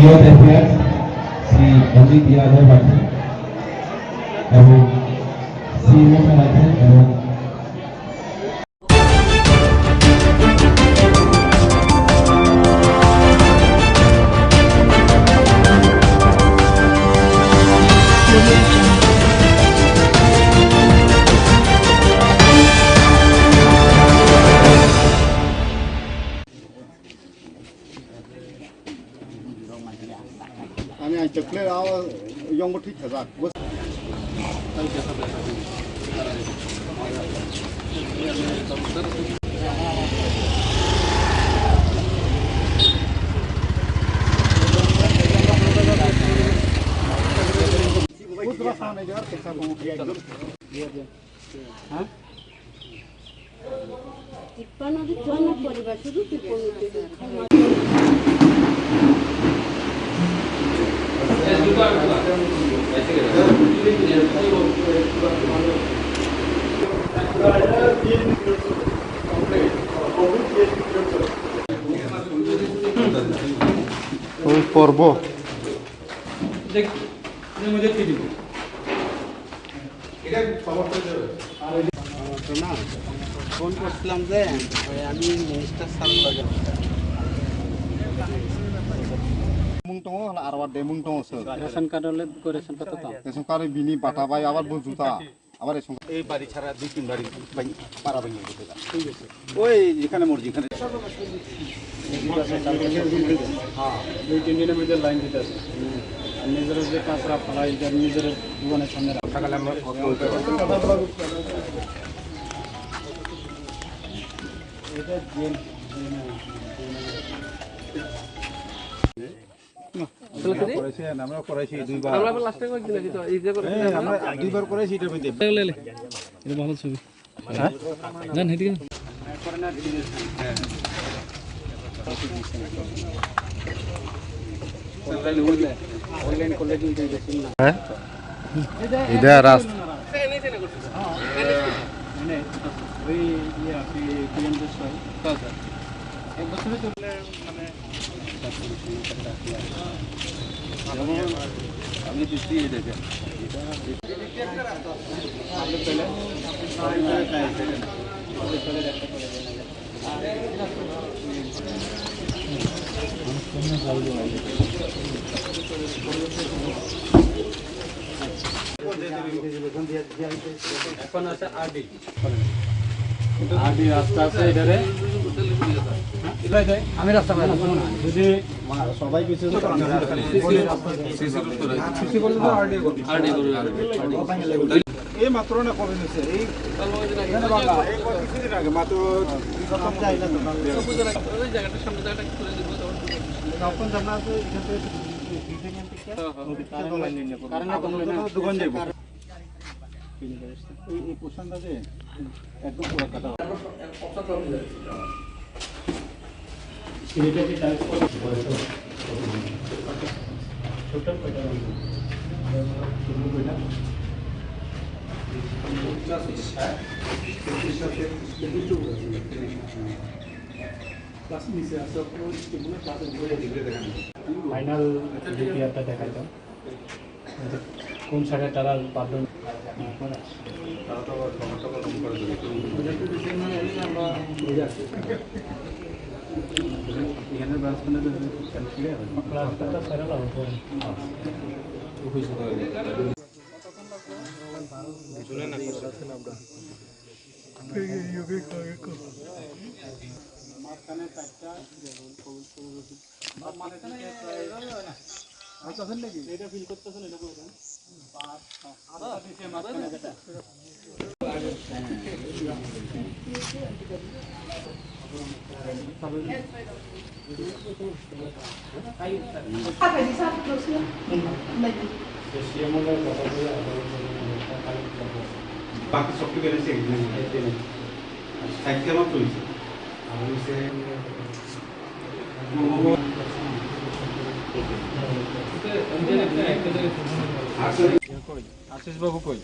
[SPEAKER 11] Youth Affairs শ্রী অজিত যাদব আছেন এবং সিএমএফ আছেন এবং
[SPEAKER 14] 아니 아니 저클레 아 영어 티쳐자
[SPEAKER 20] পরিবার শুধু
[SPEAKER 1] পর্ব
[SPEAKER 19] না ফোন করছিলাম যে আমি মিনিস্টার স্যার লাগে
[SPEAKER 14] মুংটং আর আবার ডেমুং টং সর
[SPEAKER 19] রেশন কার্ড হলে রেশন কত তো
[SPEAKER 14] রেশন কার্ড বিনি বাটা বাই আবার বুঝুতা আবার রেশন
[SPEAKER 19] এই বাড়ি ছাড়া দুই তিন বাড়ি পারা ভেঙে গেছে। ঠিক আছে, ওই যেখানে মর্জি এখানে হ্যাঁ 2-3 দিনের মধ্যে লাইন দিতে আছে। আর নিজের যে কাঁচরা ফলাই নিজের দোকানের সামনে সকালে আমরা এটা
[SPEAKER 14] আমরা করেছি দুইবার আমরা লাস্টে কয়েকদিন আগে তো এই যে করে আমরা দুইবার করেছি এটার মধ্যে
[SPEAKER 5] এটা ভালো ছবি হ্যাঁ জান হেদিকে
[SPEAKER 19] অনলাইন করলে কিন্তু বেশি না
[SPEAKER 1] হ্যাঁ ইধে রাস্তা
[SPEAKER 19] মানে ওই ইয়ে আপনি পিএমদের সবাই স্যার এক বছরে চললে মানে আমি দিচ্ছি এটাকে এখন আছে আরডি রাস্তা আছে এটারে আমি রাস্তা যদি সবাই কিছু এই মাত্র না কবে নিছে এই এখানে বাংলা এই কিছুদিন আগে মাত্র প্রথম যাই না তো ওই জায়গাটার সামনে জায়গাটা করে দেব তখন জানা আছে এখান থেকে কারণ দোকান যাইব এই পোশাকটা যে একদম পুরো কাটা এটা কি টাইপ করে টোটাল কয়টা টোটাল কয়টা ক্লাস নিচে আছে আপনার স্টেবলে ক্লাসে ঘুরে ডিগ্রি দেখান ফাইনাল ডিগ্রি একটা দেখাইতাম
[SPEAKER 5] কোন সাইডে তারা বাথরুম
[SPEAKER 22] বাকি সবটুকু এনেছে সাইকেল মাত্র হয়েছে
[SPEAKER 5] আশিস বাবু কই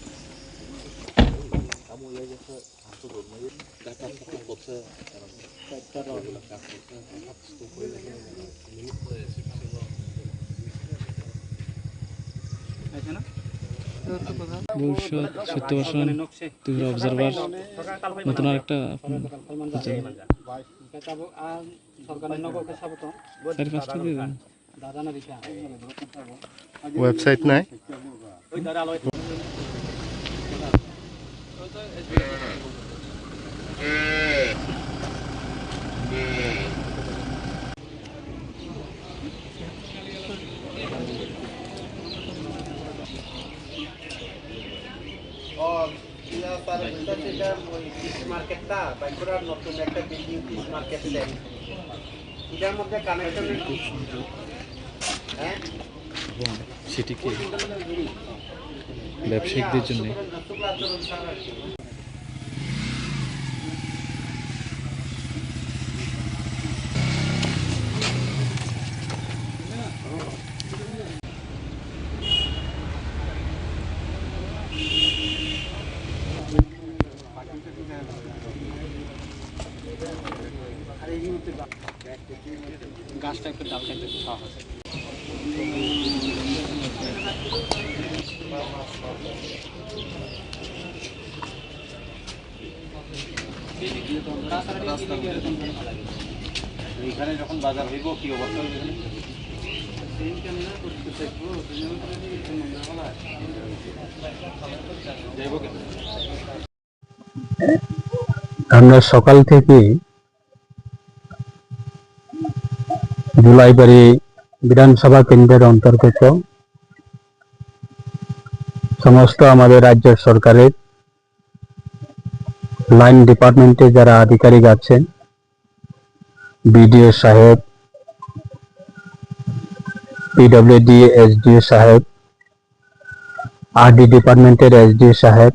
[SPEAKER 5] ভবিষ্যৎ সত্যবাসন তীব্র অবজারভার নতুন আরেকটা
[SPEAKER 1] ওয়েবসাইট নাই
[SPEAKER 22] মার্কেটটা বাইকুড়ার নতুন একটা বিল্ডিং পিস মার্কেট সেট এটার মধ্যে কানেকশন হ্যাঁ
[SPEAKER 5] সেটি কি ব্যবসায়িকদের জন্য গাছটা একটু ডাল খাইতে খাওয়া হয়
[SPEAKER 22] এখানে যখন বাজার হইব কি অবস্থা হইবে
[SPEAKER 16] আমরা সকাল থেকে জুলাইবাড়ি বিধানসভা কেন্দ্রের অন্তর্গত সমস্ত আমাদের রাজ্য সরকারের লাইন ডিপার্টমেন্টে যারা আধিকারিক আছেন, বিডিও সাহেব, পিডব্লিউডি এসডিও সাহেব, আরডি ডিপার্টমেন্টের এসডিও সাহেব,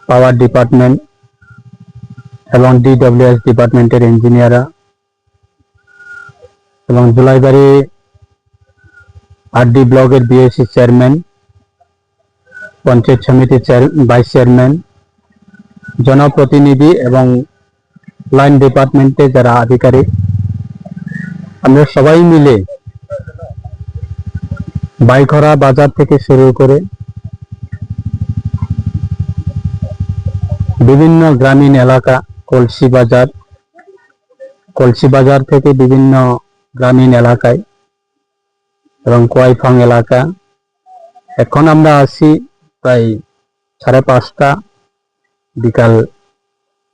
[SPEAKER 16] পাওয়ার ডিপার্টমেন্ট এবং ডিডব্লিউএস ডিপার্টমেন্টের ইঞ্জিনিয়াররা এবং জুলাইবাড়ি আরডি ব্লকের বিএসসি চেয়ারম্যান, পঞ্চায়েত সমিতির ভাইস চেয়ারম্যান, জনপ্রতিনিধি এবং লাইন ডিপার্টমেন্টে যারা আধিকারিক, আমরা সবাই মিলে বাইখরা বাজার থেকে শুরু করে বিভিন্ন গ্রামীণ এলাকা, কলসি বাজার থেকে বিভিন্ন গ্রামীণ এলাকায় এবং কোয়াইফাং এলাকা, এখন আমরা আছি প্রায় 5:30, বিকাল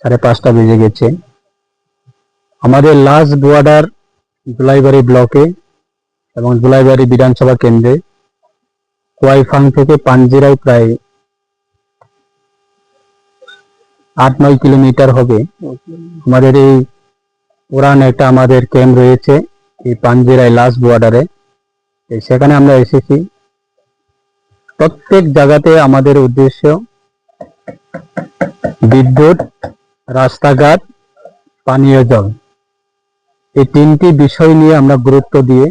[SPEAKER 16] 5:30 বেজে গেছে। আমাদের লাস্ট বর্ডার জুলাইবাড়ি ব্লকে এবং জুলাইবাড়ি বিধানসভা কেন্দ্রে কোয়াইফাং থেকে পাঞ্জিরায় প্রায় 8-9 কিলোমিটার হবে। আমাদের এই পুরান একটা আমাদের ক্যাম্প রয়েছে এই পাঞ্জিরায় লাস্ট বর্ডারে, সেখানে আমরা এসেছি। প্রত্যেক জায়গাতে আমাদের উদ্দেশ্য বিদ্যুৎ, রাস্তাঘাট, পানীয় জল, এই 3টি বিষয় নিয়ে আমরা গুরুত্ব দিয়ে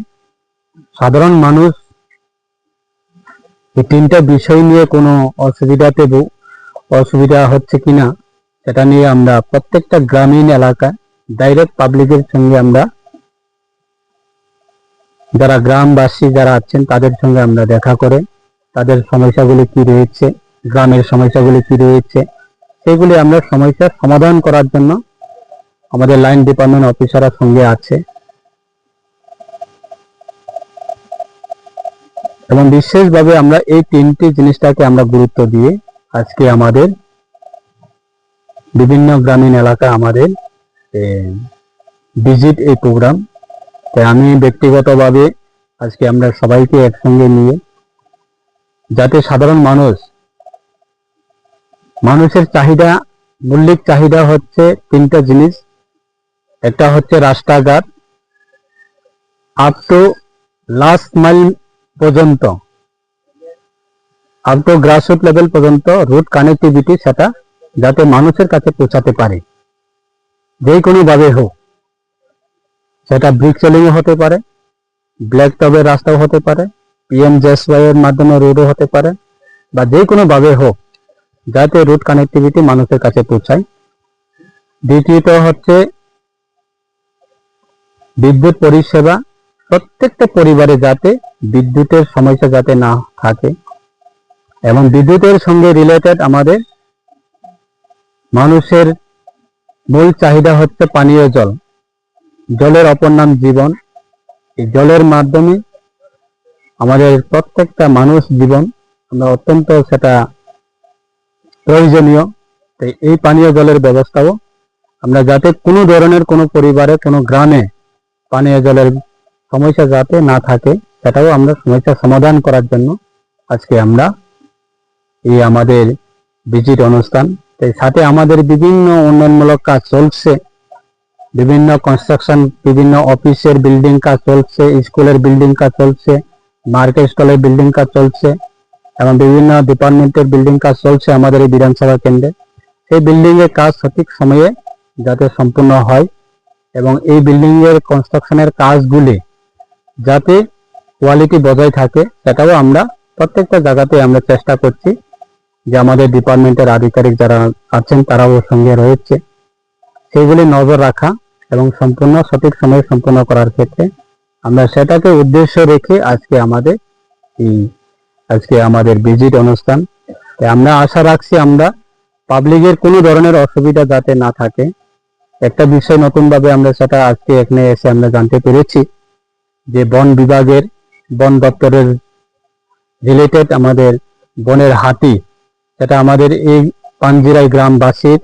[SPEAKER 16] সাধারণ মানুষ এই 3টা বিষয় নিয়ে কোনো অসুবিধা হচ্ছে কিনা সেটা নিয়ে আমরা প্রত্যেকটা গ্রামীণ এলাকা ডাইরেক্ট পাবলিকের সঙ্গে আমরা যারা গ্রামবাসী যারা আছেন তাদের সঙ্গে আমরা দেখা করে তাদের সমস্যাগুলি কি রয়েছে, গ্রামের সমস্যাগুলি কি রয়েছে, সেগুলি আমরা সমস্যার সমাধান করার জন্য আমাদের লাইন ডিপার্টমেন্ট অফিসাররা সঙ্গে আছে এবং বিশেষভাবে আমরা এই তিনটি জিনিসটাকে আমরা গুরুত্ব দিয়ে আজকে আমাদের বিভিন্ন গ্রামীণ এলাকা আমাদের ভিজিট এই প্রোগ্রাম। তাই আমি ব্যক্তিগতভাবে আজকে আমরা সবাইকে একসঙ্গে নিয়ে যাতে সাধারণ মানুষের চাহিদা, মৌলিক চাহিদা হচ্ছে তিনটা জিনিস। একটা হচ্ছে রাস্তাঘাট আপ টু লাস্ট মাইল পর্যন্ত, আপ টু গ্রাসরুট লেভেল পর্যন্ত রুট কানেক্টিভিটি, সেটা যাতে মানুষের কাছে পৌঁছাতে পারে যে কোনো ভাবে হোক। সেটা ব্রিক সেলিং হতে পারে, ব্ল্যাক টপের রাস্তাও হতে পারে, PMJSY এর মাধ্যমে রোডও হতে পারে, বা যে কোনো ভাবে হোক যাতে রুট কানেক্টিভিটি মানুষের কাছে পৌঁছায়। দ্বিতীয়ত হচ্ছে বিদ্যুৎ পরিষেবা, প্রত্যেকটা পরিবারে যাতে বিদ্যুতের সমস্যা যাতে না থাকে, এবং বিদ্যুতের সঙ্গে রিলেটেড আমাদের মানুষের মূল চাহিদা হচ্ছে পানীয় জল। জলের অপর নাম জীবন। এই জলের মাধ্যমে আমাদের প্রত্যেকটা মানুষ জীবন আমরা অত্যন্ত সেটা প্রয়োজনীয়। তাই এই পানীয় জলের ব্যবস্থাও আমরা যাতে কোনো ধরনের কোনো পরিবারে, কোনো গ্রামে পানীয় জলের সমস্যা যাতে না থাকে, সেটাও আমরা সমস্যা সমাধান করার জন্য আজকে আমরা এই আমাদের ভিজিট অনুষ্ঠান। তাই সাথে আমাদের বিভিন্ন উন্নয়নমূলক কাজ চলছে, বিভিন্ন কনস্ট্রাকশন, বিভিন্ন অফিসের বিল্ডিং কাজ চলছে, স্কুলের বিল্ডিং কাজ চলছে, মার্কেট স্টলের বিল্ডিং কাজ চলছে, এবং বিভিন্ন ডিপার্টমেন্টের বিল্ডিং কাজ চলছে আমাদের এই বিধানসভা কেন্দ্রে। এই বিল্ডিং এর কাজ সঠিক সময়ে যাতে সম্পূর্ণ হয় এবং এই বিল্ডিং এর কনস্ট্রাকশনের কাজগুলি যাতে কোয়ালিটি বজায় থাকে, সেটাও আমরা প্রত্যেকটা জায়গাতে আমরা চেষ্টা করছি যে আমাদের ডিপার্টমেন্টের আধিকারিক যারা আছেন তারাও সঙ্গে রয়েছে, সেইগুলি নজর রাখা এবং সম্পূর্ণ সঠিক সময়ে সম্পূর্ণ করার ক্ষেত্রে আমরা সেটাকে উদ্দেশ্য রেখে আজকে আমাদের ভিজিট অনুষ্ঠান। তাই আমরা আশা রাখছি আমরা পাবলিকের কোনো ধরনের অসুবিধা যাতে না থাকে। একটা বিষয় নতুনভাবে আমরা সেটা আজকে এখানে এসে আমরা জানতে পেরেছি যে বন বিভাগের, বন দপ্তরের রিলেটেড আমাদের বনের হাতি, সেটা আমাদের এই পাঞ্জিরাই গ্রামবাসীর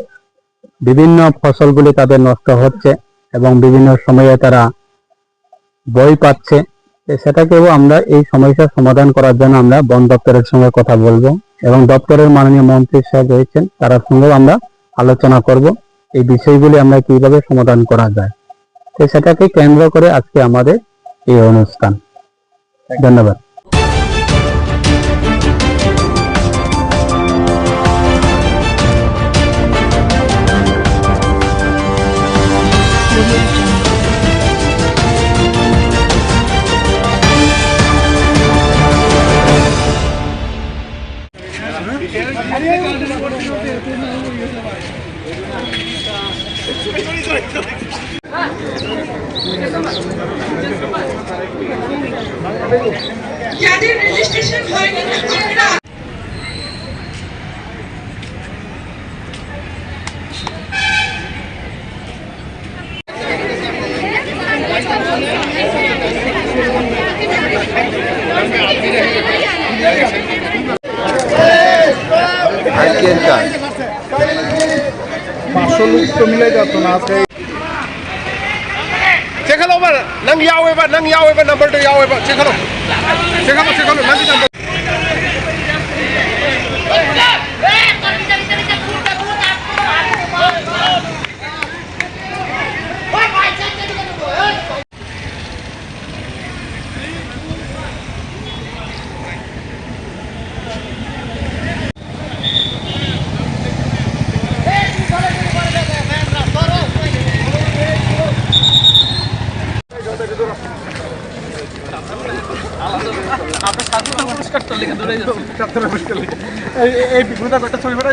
[SPEAKER 16] বিভিন্ন ফসলগুলি তাদের নষ্ট হচ্ছে এবং বিভিন্ন সময়ে তারা ভয় পাচ্ছে। সেটাকেও আমরা এই সমস্যার সমাধান করার জন্য আমরা বন দপ্তরের সঙ্গে কথা বলবো এবং দপ্তরের মাননীয় মন্ত্রী সাহেব রয়েছেন, তার সঙ্গেও আমরা আলোচনা করব এই বিষয়গুলি আমরা কিভাবে সমাধান করা যায়। তো সেটাকে কেন্দ্র করে আজকে আমাদের এই অনুষ্ঠান। ধন্যবাদ।
[SPEAKER 3] যাদের রেজিস্ট্রেশন হয়নি তারা
[SPEAKER 8] Chekhalo ba nang yawe ba number to yawe ba chekhalo nang number এই বিপুলদা একটা ছবি ফটো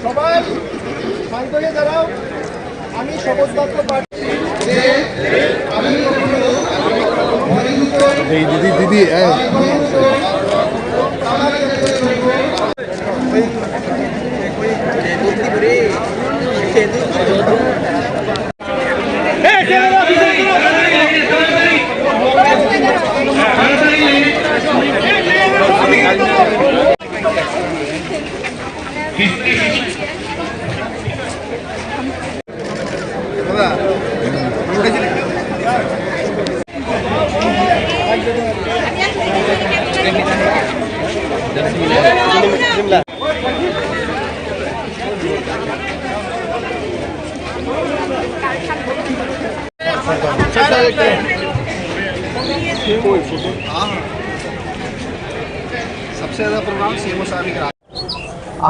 [SPEAKER 17] সবাই শান্ত হয়ে দাঁড়াও। আমি শপথ বাক্য পাঠ যে আমি
[SPEAKER 2] দিদি
[SPEAKER 17] सबसे ज़्यादा प्रोग्राम सीएमओ साहब ही करा।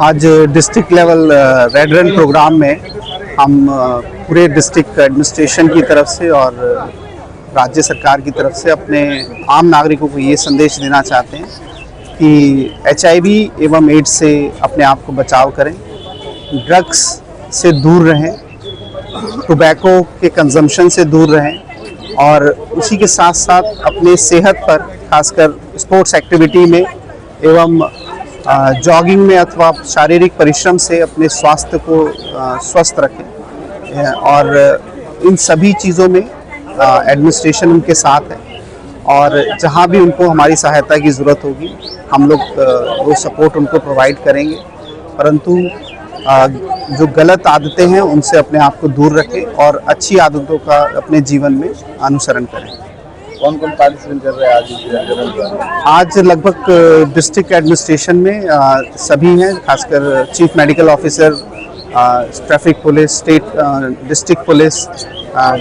[SPEAKER 18] आज district level red run programme में हम पूरे डिस्ट्रिक्ट एडमिनिस्ट्रेशन की तरफ से और राज्य सरकार की तरफ से अपने आम नागरिकों को ये संदेश देना चाहते हैं कि HIV एवं एड्स से अपने आप को बचाव करें, ड्रग्स से दूर रहें, टोबैको के कंजम्पशन से दूर रहें और उसी के साथ साथ अपने सेहत पर खासकर स्पोर्ट्स एक्टिविटी में एवं जॉगिंग में अथवा शारीरिक परिश्रम से अपने स्वास्थ्य को स्वस्थ रखें और इन सभी चीज़ों में एडमिनिस्ट्रेशन उनके साथ है और जहाँ भी उनको हमारी सहायता की ज़रूरत होगी हम लोग वो सपोर्ट उनको प्रोवाइड करेंगे, परंतु जो गलत आदतें हैं उनसे अपने आप को दूर रखें और अच्छी आदतों का अपने जीवन में अनुसरण करें।
[SPEAKER 7] कौन कौन पार्टिसिपेट कर रहे हैं
[SPEAKER 18] आज लगभग डिस्ट्रिक्ट एडमिनिस्ट्रेशन में सभी हैं, खासकर chief medical officer, traffic police, state district police,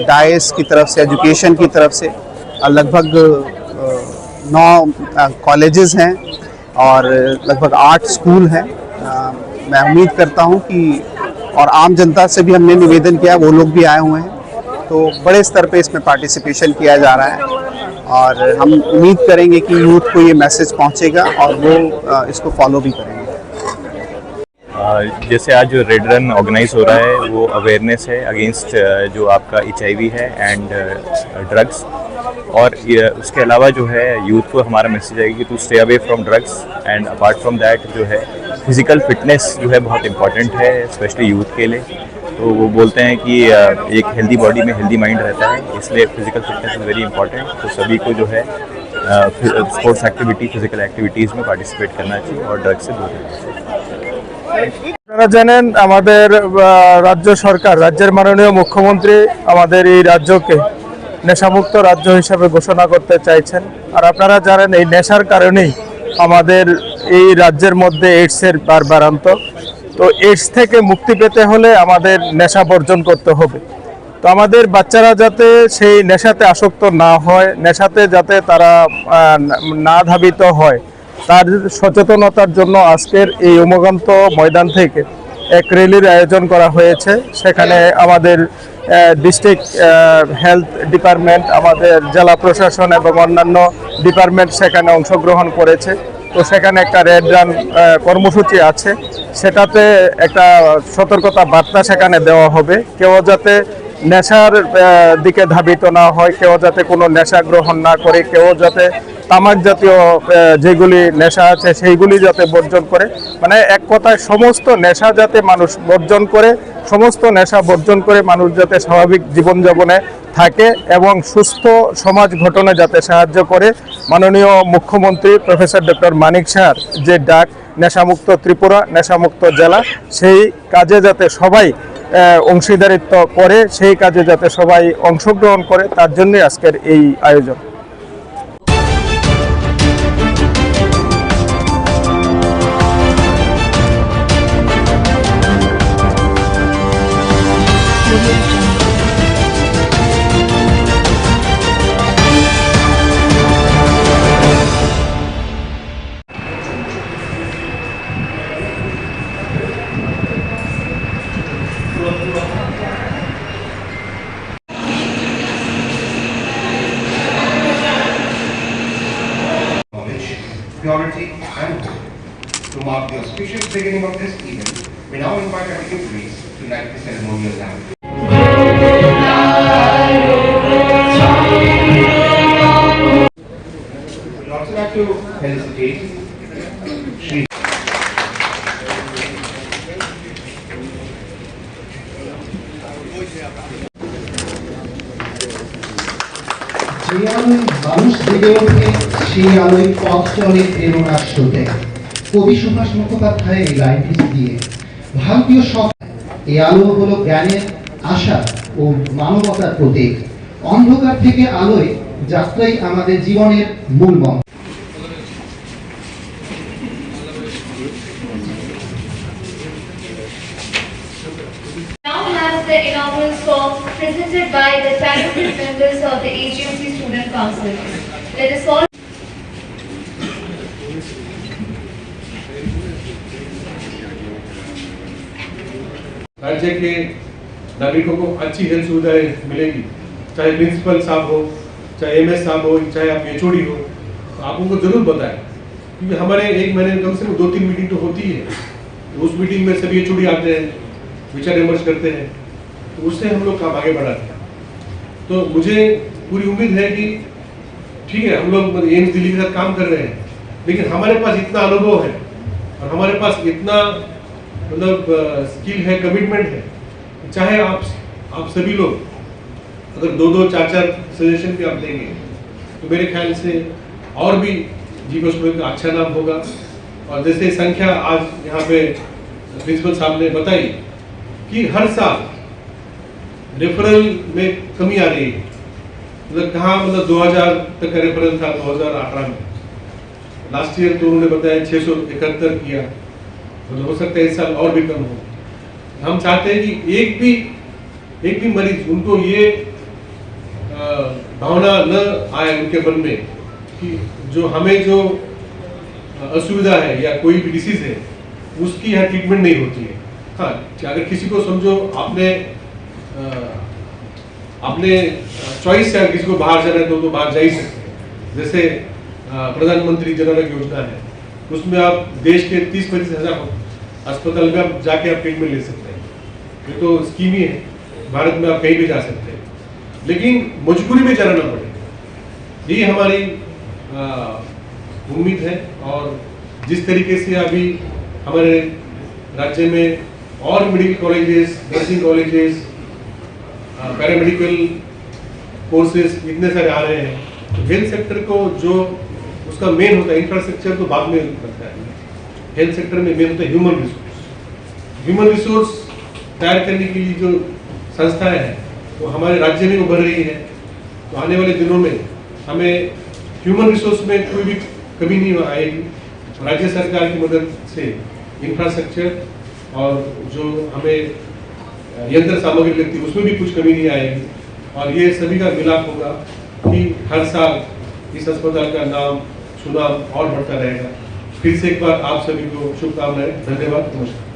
[SPEAKER 18] dice की तरफ से, एजुकेशन की तरफ से लगभग 9 कॉलेजेस हैं और लगभग 8 स्कूल हैं। मैं उम्मीद करता हूं कि और आम जनता से भी हमने निवेदन किया, वो लोग भी आए हुए हैं, तो बड़े स्तर पे इसमें पार्टिसिपेशन किया जा रहा है और हम उम्मीद करेंगे कि यूथ को ये मैसेज पहुंचेगा और वो इसको फॉलो भी करेंगे।
[SPEAKER 20] जैसे आज जो रेड रन ऑर्गेनाइज हो रहा है वो अवेयरनेस है अगेंस्ट जो आपका HIV है एंड ड्रग्स, और उसके अलावा जो है यूथ को हमारा मैसेज है कि to stay away from drugs and apart from that जो है फिज़िकल फिटनेस जो है बहुत इंपॉर्टेंट है स्पेशली यूथ के लिए। तो वो बोलते हैं कि एक हेल्दी बॉडी में हेल्दी माइंड रहता है, इसलिए physical fitness is very important. तो सभी को जो है स्पोर्ट्स एक्टिविटी, फिजिकल एक्टिविटीज़ में पार्टिसिपेट करना चाहिए और ड्रग्स से दूर रहना चाहिए।
[SPEAKER 21] আপনারা জানেন আমাদের রাজ্য সরকার, রাজ্যের মাননীয় মুখ্যমন্ত্রী আমাদের এই রাজ্যকে নেশামুক্ত রাজ্য হিসাবে ঘোষণা করতে চাইছেন। আর আপনারা জানেন এই নেশার কারণেই আমাদের এই রাজ্যের মধ্যে এইডসের বাড়ন্ত। তো এইডস থেকে মুক্তি পেতে হলে আমাদের নেশা বর্জন করতে হবে। তো আমাদের বাচ্চারা যাতে সেই নেশাতে আসক্ত না হয়, নেশাতে যাতে তারা না ধাবিত হয়, তার সচেতনতার জন্য আজকের এই উমগান্ত ময়দান থেকে এক র্যালির আয়োজন করা হয়েছে। সেখানে আমাদের ডিস্ট্রিক্ট হেলথ ডিপার্টমেন্ট, আমাদের জেলা প্রশাসন এবং অন্যান্য ডিপার্টমেন্ট সেখানে অংশগ্রহণ করেছে। তো সেখানে একটা রেড রান কর্মসূচি আছে, সেটাতে একটা সতর্কতা বার্তা সেখানে দেওয়া হবে। কেউ যাতে নেশার দিকে ধাবিত না হয়, কেউ যাতে কোনো নেশা গ্রহণ না করে, কেউ যাতে তামাক জাতীয় যেগুলি নেশা আছে সেইগুলি যাতে বর্জন করে, মানে এক কথায় সমস্ত নেশা যাতে মানুষ বর্জন করে, সমস্ত নেশা বর্জন করে মানুষ যাতে স্বাভাবিক জীবনযাপনে থাকে এবং সুস্থ সমাজ গঠনে যাতে সাহায্য করে। মাননীয় মুখ্যমন্ত্রী প্রফেসর ডক্টর মানিক সাহার যে ডাক নেশামুক্ত ত্রিপুরা, নেশামুক্ত জেলা, সেই কাজে যাতে সবাই অংশীদারিত্ব করে, সেই কাজে যাতে সবাই অংশগ্রহণ করে, তার জন্যই আজকের এই আয়োজন।
[SPEAKER 23] Purity and hope. To mark the auspicious beginning of this event,
[SPEAKER 6] We now invite our dignitaries to light the ceremonial lamp. We would also like to felicitate Shri
[SPEAKER 17] যে আলোয় মানুষ জেগে ওঠে সেই আলোয় পথ চলে প্রেরণার স্রোতে। কবি সুভাষ মুখোপাধ্যায়ের এই লাইনটি দিয়ে ভারতীয় সব এই আলো হলো জ্ঞানের, আশা ও মানবতার প্রতীক। অন্ধকার থেকে আলোয় যাত্রাই আমাদের জীবনের মূল মন্ত্র।
[SPEAKER 9] Now has the inaugural song presented by the talented members of the AGMC Student Council. Let us all
[SPEAKER 23] राज्य के नागरिकों को अच्छी हेल्थ सुविधाएं मिलेगी, चाहे प्रिंसिपल साहब हो, चाहे एमएस साहब हो, चाहे आप एचओडी हो, तो आप उनको जरूर बताएं, क्योंकि हमारे एक महीने में कम से कम 2-3 मीटिंग तो होती है। तो उस मीटिंग में सभी एचओडी आते हैं, विचार विमर्श करते हैं, तो उससे हम लोग काम आगे बढ़ाते हैं। तो मुझे पूरी उम्मीद है कि ठीक है, हम लोग एम्स दिल्ली के साथ काम कर रहे हैं, लेकिन हमारे पास इतना अनुभव है और हमारे पास इतना मतलब स्किल है, कमिटमेंट है, चाहे आप सभी लोग अगर 2-2, 4-4 सजेशन भी आप देंगे तो मेरे ख्याल से और भी जीव हॉस्पिटल का अच्छा नाम होगा। और जैसे संख्या आज यहाँ पे प्रिंसिपल साहब ने बताई कि हर साल रेफरल में कमी आ रही है, मतलब कहाँ मतलब 2000 तक का रेफरल था 2018 में, लास्ट ईयर तो उन्होंने बताया 671 किया, मतलब हो सकता है इस साल और भी कम हो। हम चाहते हैं कि एक भी मरीज उनको ये भावना न आए उनके मन में कि जो हमें जो असुविधा है या कोई भी डिसीज है उसकी यहाँ ट्रीटमेंट नहीं होती है। हाँ, अगर किसी को समझो अपने चॉइस से किसी को बाहर जाना है तो बाहर जा ही सकते हैं। जैसे प्रधानमंत्री जन आरोग्य योजना है, उसमें आप देश के 30-35 हजार अस्पताल में आप जाके आप ट्रीटमेंट ले सकते हैं। ये तो स्कीम ही है, भारत में आप कहीं भी जा सकते हैं, लेकिन मजबूरी में जाना ना पड़े, ये हमारी उम्मीद है। और जिस तरीके से अभी हमारे राज्य में और medical colleges, nursing colleges, paramedical courses इतने सारे आ रहे हैं, तो हेल्थ सेक्टर को जो उसका मेन होता है, इंफ्रास्ट्रक्चर तो बाद में लगता है, हेल्थ सेक्टर में मेन होता है ह्यूमन रिसोर्स तैयार करने के लिए जो संस्थाएं हैं वो हमारे राज्य में उभर रही है। तो आने वाले दिनों में हमें ह्यूमन रिसोर्स में कोई भी कमी नहीं आएगी। राज्य सरकार की मदद से इंफ्रास्ट्रक्चर और जो हमें यंत्र सामग्री लगती है उसमें भी कुछ कमी नहीं आएगी। और ये सभी का मिलाप होगा कि हर साल इस अस्पताल का नाम सुनाम और बढ़ता रहेगा। फिर से एक बार आप सभी को शुभकामनाएं, धन्यवाद, नमस्कार।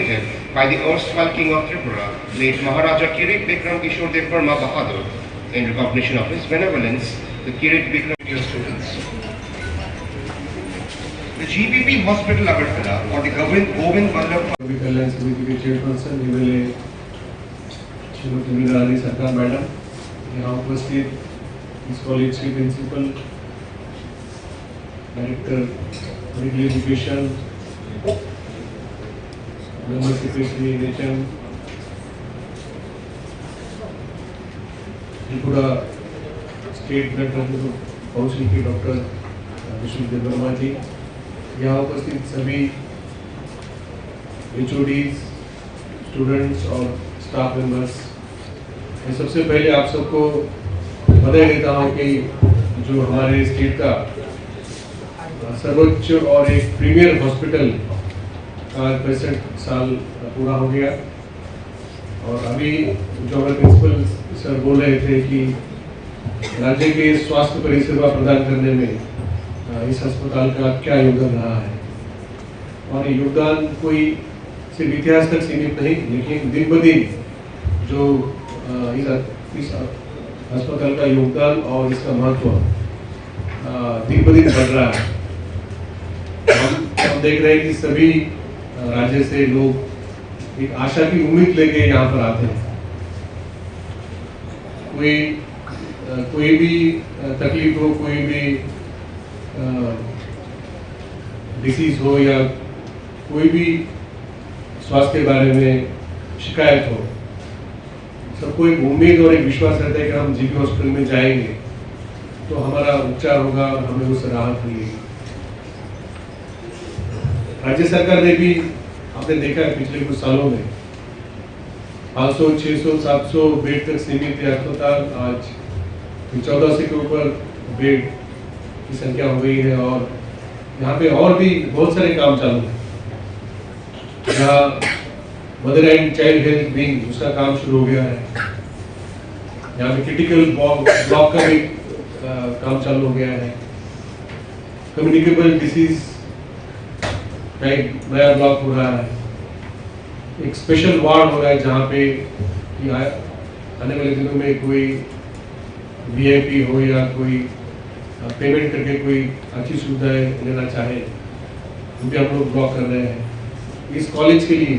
[SPEAKER 4] donated by the erstwhile King of Tripura, late Maharaja Kirit Bikram Kishore Dev Verma Bahadur. In recognition of his benevolence, the Kirit Bikram dear students. The GPP Hospital Agartala or the Govind Vallabh
[SPEAKER 23] कल्याण समिति के chairperson MLA Shrimati Meera Rani Sarkar madam, यहाँ उपस्थित इस college के principal, director medical education, member secretary NHM, Tripura state blood transfusion council के doctor Vishwadev Verma ji, यहाँ उपस्थित सभी HODs, स्टूडेंट्स और स्टाफ मेंबर्स, मैं सबसे पहले आप सबको बधाई देता हूँ कि जो हमारे स्टेट का सर्वोच्च और एक प्रीमियर हॉस्पिटल का 65 साल पूरा हो गया। और अभी जो हमारे प्रिंसिपल सर बोल रहे थे कि राज्य के स्वास्थ्य परिसेवा प्रदान करने में इस अस्पताल का क्या योगदान रहा है, और ये योगदान कोई सिर्फ इतिहास तक सीमित नहीं, लेकिन दिन ब दिन जो इस अस्पताल का योगदान और इसका महत्व दिन ब दिन बढ़ रहा है। हम देख रहे हैं कि सभी राज्य से लोग एक आशा की उम्मीद लेके यहाँ पर आते हैं। कोई भी तकलीफ हो, कोई भी डिसीज हो या कोई भी स्वास्थ्य के बारे में शिकायत हो, सबको एक उम्मीद और एक विश्वास रहता है कि हम जीपी हॉस्पिटल में जाएंगे तो हमारा उपचार होगा और हमें उससे राहत मिलेगी। राज्य सरकार ने भी, आपने देखा है पिछले कुछ सालों में 500, 600, 700 बेड तक सीमित है अस्पताल, आज 1400 के ऊपर बेड की संख्या हो गई है। और यहाँ पे और भी बहुत सारे काम चालू है। यहाँ mother and child health wing, उसका काम शुरू हो गया है। यहाँ पे क्रिटिकल ब्लॉक का भी काम चालू हो गया है। कम्युनिकेबल डिसीज का एक नया ब्लॉक हो रहा है। एक स्पेशल वार्ड हो रहा है जहाँ पे आने वाले दिनों में कोई VIP हो या कोई पेमेंट करके कोई अच्छी सुविधाएं लेना चाहे, वो भी हम लोग ब्लॉक कर रहे हैं। इस कॉलेज के लिए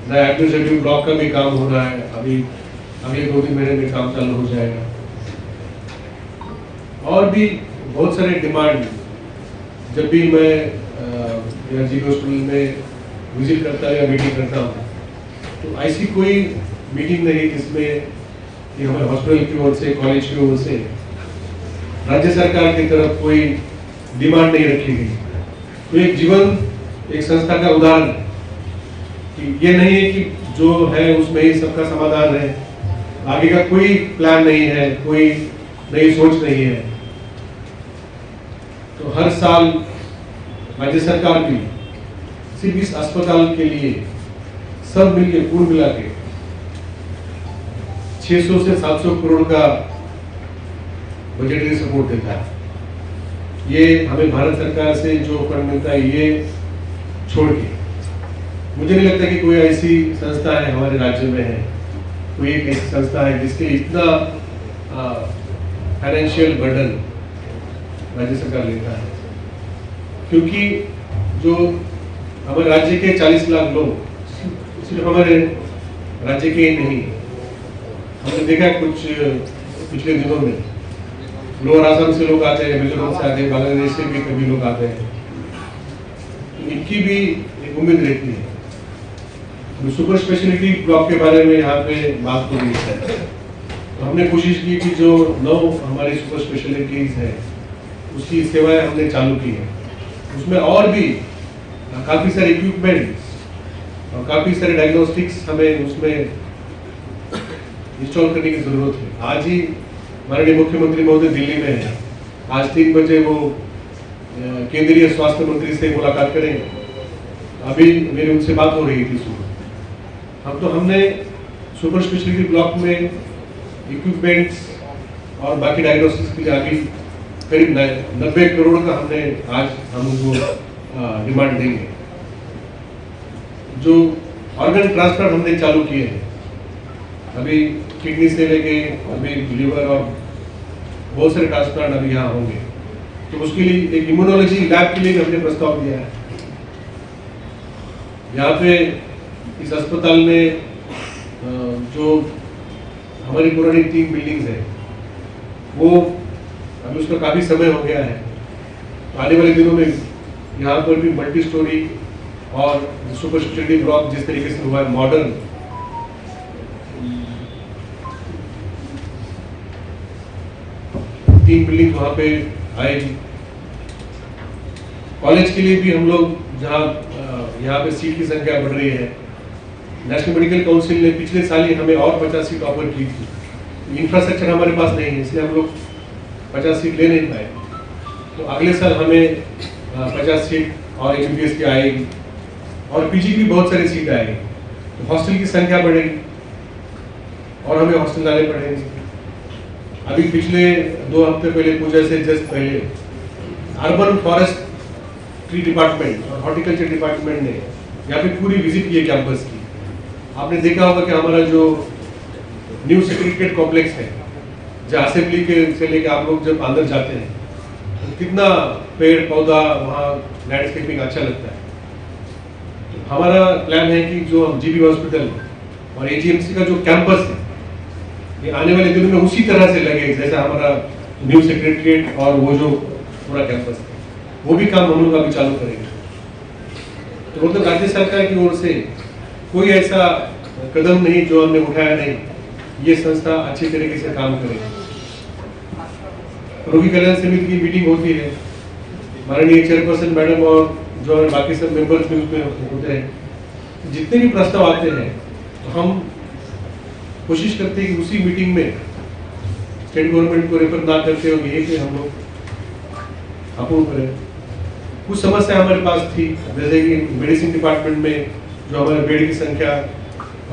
[SPEAKER 23] नया एडमिनिस्ट्रेटिव ब्लॉक का भी काम हो रहा है, अभी अगले 2-3 महीने में काम चालू हो जाएगा। और भी बहुत सारे डिमांड, जब भी मैं जीपी हॉस्पिटल में विजिट करता हूँ या मीटिंग करता हूँ, तो ऐसी कोई मीटिंग नहीं जिसमें कि हमारे हॉस्पिटल की ओर से, कॉलेज की ओर से राज्य सरकार की तरफ कोई डिमांड नहीं रखी गई। तो एक जीवन, एक संस्था का उदाहरण कि ये नहीं है कि जो है उसमें ही सबका समाधान है, आगे का कोई प्लान नहीं है, कोई नई सोच नहीं है। तो हर साल राज्य सरकार भी सिर्फ इस अस्पताल के लिए सब मिलके कुल मिला के 600 से 700 करोड़ का बजटरी सपोर्ट देता है। ये हमें भारत सरकार से जो फंड मिलता है, ये छोड़ के मुझे नहीं लगता कि कोई ऐसी संस्था है हमारे राज्य में है, कोई एक ऐसी संस्था है जिसके इतना फाइनेंशियल बर्डन राज्य सरकार लेता है। क्योंकि जो हमारे राज्य के 40 लाख लोग, सिर्फ हमारे राज्य के ही नहीं, हमने देखा कुछ पिछले दिनों में लोअर आसाम से लोग आते हैं, मिजोरम से आते हैं, बांग्लादेश से भी कभी लोग आते हैं। इनकी भी एक उम्मीद रहती है। सुपर स्पेशलिटी ब्लॉक के बारे में यहाँ पे बात हो रही है, तो हमने कोशिश की कि जो 9 हमारी सुपर स्पेशलिटीज है उसकी सेवाएं हमने चालू की है। उसमें और भी काफ़ी सारे इक्विपमेंट्स और काफ़ी सारे डायग्नोस्टिक्स हमें उसमें इंस्टॉल करने की ज़रूरत है। आज ही माननीय मुख्यमंत्री महोदय दिल्ली में है, आज 3 बजे वो केंद्रीय स्वास्थ्य मंत्री से मुलाकात करेंगे। अभी मेरी उनसे बात हो रही थी सुबह। हमने सुपर स्पेशलिटी ब्लॉक में इक्विपमेंट्स और बाकी डायग्नोस्टिक्स के लिए अभी करीब 90 करोड़ का हमने आज हम उनको डिमांड देंगे। जो ऑर्गन ट्रांसप्लांट हमने चालू किए हैं, अभी किडनी से लेके अभी लीवर और बहुत सारे ट्रांसप्लांट अभी यहाँ होंगे। तो उसके लिए एक इम्यूनोलॉजी लैब के लिए भी हमने प्रस्ताव दिया है। यहाँ पे इस अस्पताल में जो हमारी पुरानी 3 बिल्डिंग्स है वो अभी उसका काफ़ी समय हो गया है। तो आने वाले दिनों में यहाँ पर भी मल्टी स्टोरी और सुपर स्पेशलिटी ब्लॉक जिस तरीके से हुआ है मॉडर्न, तीन बिल्डिंग वहाँ पे आएगी। कॉलेज के लिए भी हम लोग जहाँ यहाँ पे सीट की संख्या बढ़ रही है, नेशनल मेडिकल काउंसिल ने पिछले साल ही हमें और 50 सीट ऑफर की थी। इंफ्रास्ट्रक्चर हमारे पास नहीं है, इसलिए हम लोग 50 सीट ले नहीं पाए। तो अगले साल हमें 50 सीट और MBBS की आएगी और PG की भी बहुत सारी सीट आएगी। तो हॉस्टल की संख्या बढ़ेगी और हमें हॉस्टल लाने पड़ेंगे। अभी पिछले 2 हफ्ते पहले, पूजा से जस्ट पहले, अर्बन फॉरेस्ट ट्री डिपार्टमेंट और हॉर्टिकल्चर डिपार्टमेंट ने यहाँ पे पूरी विजिट की है कैंपस की। आपने देखा होगा कि हमारा जो न्यू सेक्रेटरीट कॉम्प्लेक्स है, जहाँ असेंबली के से लेकर आप लोग जब अंदर जाते हैं तो कितना पेड़ पौधा वहाँ लैंडस्केपिंग अच्छा लगता है। तो हमारा प्लान है कि जो GB हॉस्पिटल और AGMC का जो कैंपस है ये आने वाले दिनों में उसी तरह से लगे जैसा हमारा न्यू सेक्रेटरीट और वो जो पूरा कैंपस है, वो भी काम हम लोग अभी चालू करेंगे। तो वो तो राज्य सरकार की ओर से कोई ऐसा कदम नहीं जो हमने उठाया नहीं, ये संस्था अच्छी तरीके से काम करेगी। रोगी कल्याण समिति की मीटिंग होती है, माननीय चेयरपर्सन मैडम और जो बाकी सब मेंबर्स भी उसमें होते हैं। जितने भी प्रस्ताव आते हैं तो हम कोशिश करते हैं कि उसी मीटिंग में स्टेट गवर्नमेंट को रेफर ना करते हुए ये कि हम लोग अप्रूव करें। कुछ समस्या हमारे पास थी, जैसे कि मेडिसिन डिपार्टमेंट में जो हमारे बेड की संख्या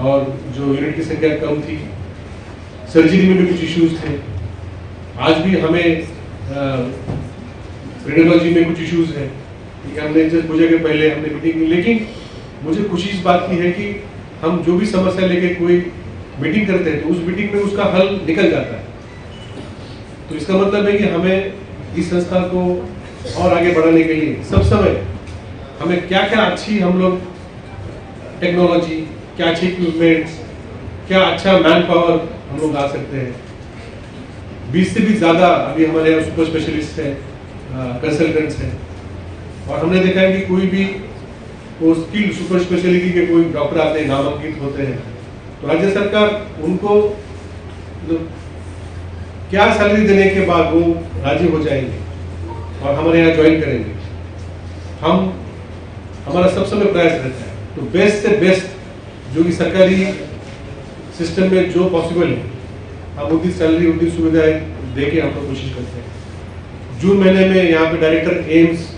[SPEAKER 23] और जो यूनिट की संख्या कम थी, सर्जरी में भी कुछ इश्यूज थे। आज भी हमें रेडियोलॉजी में कुछ इश्यूज है। हमने जस्ट पूजा के पहले हमने मीटिंग की, लेकिन मुझे खुशी इस बात की है कि हम जो भी समस्या लेके कोई मीटिंग करते हैं तो उस मीटिंग में उसका हल निकल जाता है। तो इसका मतलब है कि हमें इस संस्था को और आगे बढ़ाने के लिए सब समय हमें क्या क्या अच्छी हम लोग टेक्नोलॉजी, क्या अच्छी इक्विपमेंट्स, क्या अच्छा मैन पावर हम लोग ला सकते हैं। 20 से भी ज़्यादा अभी हमारे यहाँ सुपर स्पेशलिस्ट हैं, कंसल्टेंट्स हैं, और हमने देखा है कि कोई भी वो स्किल्ड सुपर स्पेशलिटी के कोई डॉक्टर आते हैं, नामांकित होते हैं, तो राज्य सरकार उनको क्या सैलरी देने के बाद वो राजी हो जाएंगे और हमारे यहाँ ज्वाइन करेंगे। हमारा सब समय प्रयास रहता है तो बेस्ट से बेस्ट जो कि सरकारी सिस्टम में जो पॉसिबल है हम उतनी सैलरी उतनी सुविधाएं दे के हम लोग कोशिश करते हैं। जून महीने में यहाँ पे डायरेक्टर एम्स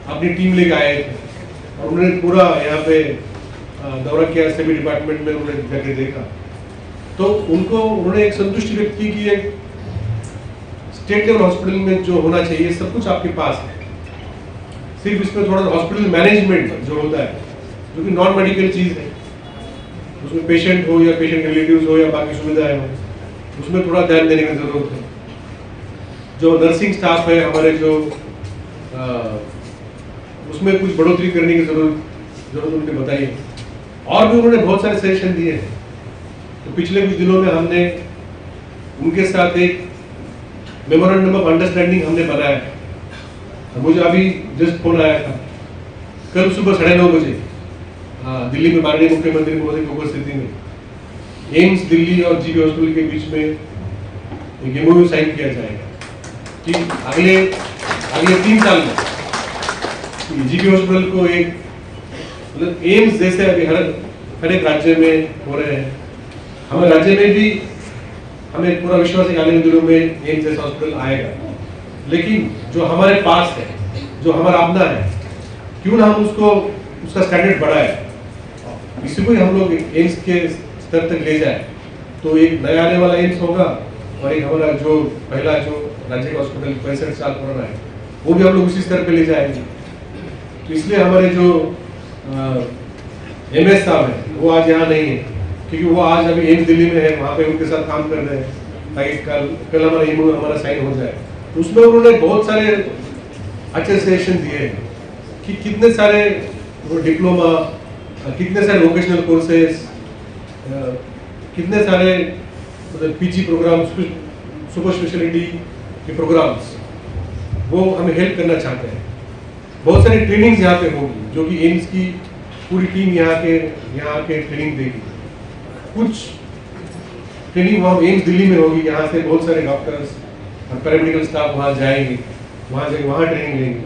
[SPEAKER 23] अपनी टीम लेके आए थे और उन्होंने पूरा यहाँ पे दौरा किया, सभी डिपार्टमेंट में उन्होंने जाके देखा, तो उन्होंने एक संतुष्टि व्यक्त की कि एक स्टेट लेवल हॉस्पिटल में जो होना चाहिए सब कुछ आपके पास है, सिर्फ इसमें थोड़ा हॉस्पिटल मैनेजमेंट जो होता है जो कि नॉन मेडिकल चीज़ है, उसमें पेशेंट हो या पेशेंट रिलेटिव्स हो या बाकी सुविधाएं हो, उसमें थोड़ा ध्यान देने की जरूरत है। जो नर्सिंग स्टाफ है हमारे जो उसमें कुछ बढ़ोतरी करने की जरूरत उन्होंने बताई है, और भी उन्होंने बहुत सारे सजेशन दिए हैं। तो पिछले कुछ दिनों में हमने उनके साथ एक मेमोरेंडम ऑफ अंडरस्टैंडिंग हमने बनाया है। मुझे अभी जस्ट फोन आया था, कल सुबह 9:30 बजे दिल्ली में माननीय मुख्यमंत्री महोदय की उपस्थिति में एम्स दिल्ली और GB हॉस्पिटल के बीच में एक MOU साइन किया जाएगा कि अगले 3 साल में GB हॉस्पिटल को एक मतलब एम्स जैसे अभी हर एक राज्य में हो रहे हैं, हमारे राज्य में भी हमें पूरा विश्वास है कि आने दिनों में एम्स जैसा हॉस्पिटल आएगा। लेकिन जो हमारे पास है, जो हमारा अपना है, क्यों ना हम उसका स्टैंडर्ड बढ़ाए, इसी को ही हम लोग एम्स के स्तर तक ले जाए। तो एक नया आने वाला एम्स होगा और एक हमारा जो पहला जो राज्य का हॉस्पिटल 65 साल पुराना है वो भी हम लोग उसी स्तर पे ले जाएंगे। तो इसलिए हमारे जो MS साहब है, वो आज यहाँ नहीं है क्योंकि वो आज अभी एम्स दिल्ली में है, वहाँ पे उनके साथ काम कर रहे हैं ताकि कल हमारा MOU हमारा साइन हो जाए। तो उसमें उन्होंने बहुत सारे अच्छे सजेशन दिए हैं कि कितने सारे डिप्लोमा, कितने सारे वोकेशनल कोर्सेज, कितने सारे PG प्रोग्राम, सुपर स्पेशलिटी के प्रोग्राम्स, वो हमें हेल्प करना चाहते हैं। बहुत सारी ट्रेनिंग्स यहाँ पे होगी जो कि एम्स की पूरी टीम यहाँ के ट्रेनिंग देगी। कुछ ट्रेनिंग वहाँ एम्स दिल्ली में होगी, यहाँ से बहुत सारे डॉक्टर्स और पैरामेडिकल स्टाफ वहाँ जाएंगे, वहाँ ट्रेनिंग लेंगे।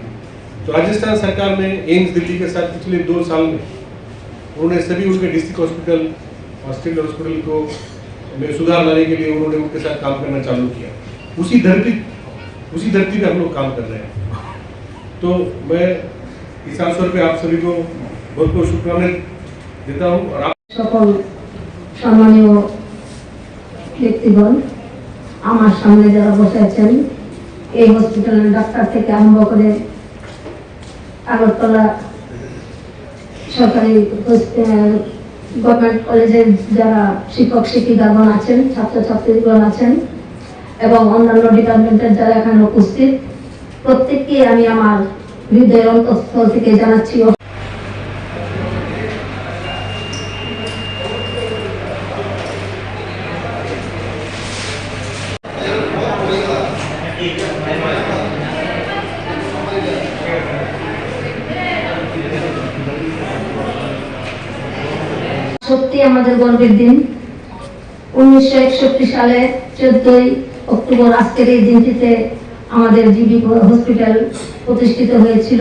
[SPEAKER 23] तो राजस्थान सरकार ने एम्स दिल्ली के साथ पिछले 2 साल में उन्होंने सभी उनके डिस्ट्रिक्ट हॉस्पिटल और स्टेट हॉस्पिटल को में सुधार लाने के लिए उन्होंने उनके साथ काम करना चालू किया। उसी धरती पे हम लोग काम कर रहे हैं। तो मैं इस अवसर पे आप सभी को बहुत बहुत शुभकामनाएं देता हूँ। और आप
[SPEAKER 10] সকল সম্মানীয় ব্যক্তিগণ, আমার সামনে যারা বসে আছেন, এই হসপিটালের ডাক্তার থেকে আরম্ভ করে আগরতলা সরকারি গভর্নমেন্ট কলেজের যারা শিক্ষক শিক্ষিকাগণ আছেন, ছাত্রছাত্রীগণ আছেন এবং অন্যান্য ডিপার্টমেন্টের যারা এখানে উপস্থিত, প্রত্যেককে আমি আমার হৃদয়ের অন্তঃস্থল থেকে জানাচ্ছি সত্যি আমাদের গর্বের দিন। 1961 সালে 14 অক্টোবর আজকের এই দিনটিতে আমাদের জিবি হসপিটাল প্রতিষ্ঠিত হয়েছিল।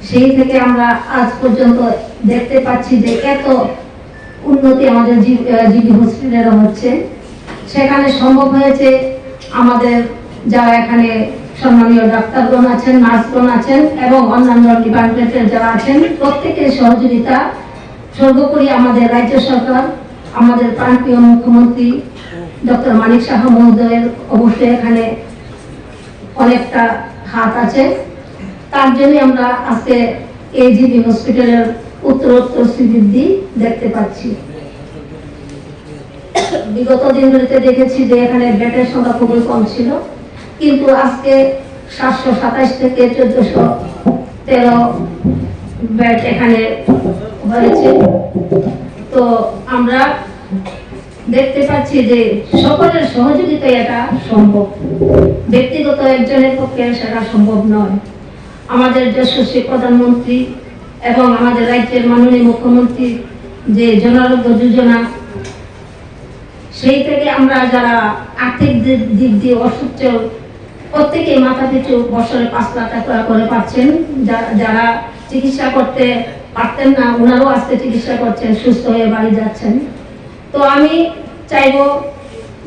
[SPEAKER 10] সেই থেকে আমরা আজ পর্যন্ত দেখতে পাচ্ছি যে এত উন্নতি আমাদের জিবি হসপিটালে হচ্ছে। সেখানে সম্ভব হয়েছে আমাদের যারা এখানে সম্মানীয় ডাক্তারগণ আছেন, নার্সগণ আছেন এবং অন্যান্য ডিপার্টমেন্টের যারা আছেন, প্রত্যেকের সহযোগিতা। সর্বোপরি আমাদের রাজ্য সরকার, আমাদের প্রাণপ্রিয় মুখ্যমন্ত্রী ডক্টর মানিক সাহা মহোদয়ের অবশ্যই এখানে অনেকটা হাত আছে। তার জন্য আমরা আজকে এই জিবি হসপিটালের উত্তরোত্তর শ্রীবৃদ্ধি দেখতে পাচ্ছি। বিগত দিনগুলিতে দেখেছি যে এখানে বেডের সংখ্যা খুবই কম ছিল, কিন্তু আজকে 727 থেকে 1413 বেড এখানে হয়েছে। তো আমরা দেখতে পাচ্ছি যে সকলের সহযোগিতায় এটা সম্ভব, ব্যক্তিগত একজনের পক্ষে সেটা সম্ভব নয়। আমাদের যশস্বী প্রধানমন্ত্রী এবং আমাদের রাজ্যের মাননীয় মুখ্যমন্ত্রী যে জন আরোগ্য যোজনা, সেই থেকে আমরা যারা আর্থিক দিক দিয়ে অসচ্ছল, প্রত্যেকে মাথা পিছু বছরে 5 লাখ টাকা করে পাচ্ছেন। যারা চিকিৎসা করতে পারতেন না, ওনারাও আজকে চিকিৎসা করছেন, সুস্থ হয়ে বাড়ি যাচ্ছেন। তো আমি চাইব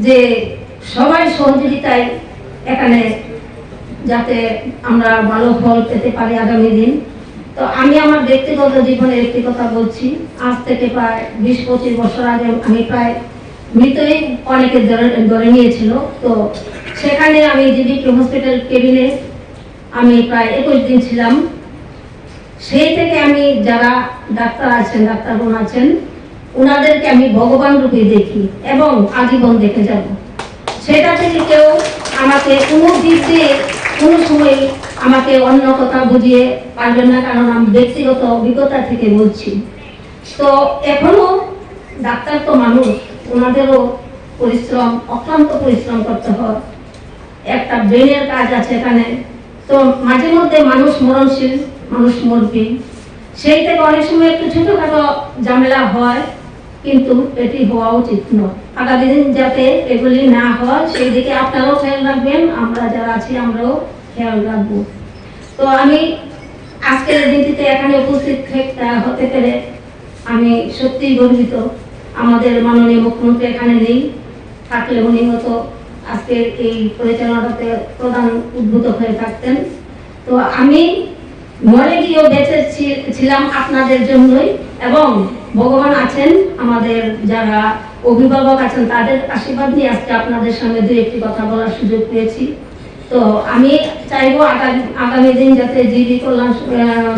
[SPEAKER 10] যে সবাই সহযোগিতায় এখানে যাতে আমরা ভালো ফল পেতে পারি আগামী দিন। তো আমি আমার ব্যক্তিগত জীবনে একটি কথা বলছি। আজ থেকে প্রায় 20-25 বছর আগে আমি প্রায় মৃতই অনেকে ধরে নিয়েছিল। তো সেখানে আমি জিবি হসপিটাল কেবিনে আমি প্রায় 21 দিন ছিলাম। সেই থেকে আমি যারা ডাক্তার আছেন, ডাক্তারগণ আছেন, ওনাদেরকে আমি ভগবান রূপে দেখি এবং আজীবন দেখে যাব। সেটা থেকে কেউ আমাকে কোনো দিক দিয়ে কোনো সময় আমাকে অন্য কথা বুঝিয়ে পারবেন না, কারণ আমি ব্যক্তিগত অভিজ্ঞতা থেকে বলছি। তো এখনো ডাক্তার তো মানুষ, ওনাদেরও পরিশ্রম, অক্লান্ত পরিশ্রম করতে হয়, একটা ব্রেনের কাজ আছে এখানে। তো মাঝে মধ্যে মানুষ মরণশীল, মানুষ মরবে, সেই থেকে অনেক সময় একটু ছোটখাটো ঝামেলা হয়, কিন্তু এটি হওয়া উচিত নয়। আগামী দিন যাতে এগুলি না হয় সেই দিকে আপনারাও খেয়াল রাখবেন, আমরা যারা আছি আমরাও খেয়াল রাখবো। তো আমি আজকের দিনটিতে এখানে উপস্থিত হতে পেরে আমি সত্যিই গর্বিত। আমাদের মাননীয় মুখ্যমন্ত্রী এখানে নেই, থাকলে উনি হয়তো আজকের এই পরিচালনাটাতে প্রধান উদ্বুদ্ধ হয়ে থাকতেন। তো আমি মরে গিয়েও বেঁচে ছিলাম আপনাদের জন্যই, এবং ভগবান আছেন, আমাদের যারা অভিভাবক আছেন তাদের আশীর্বাদ নিয়ে আজকে আপনাদের সঙ্গে 2-1টি কথা বলার সুযোগ পেয়েছি। তো আমি চাইবো আগামী দিন যাতে জিবি কল্যাণ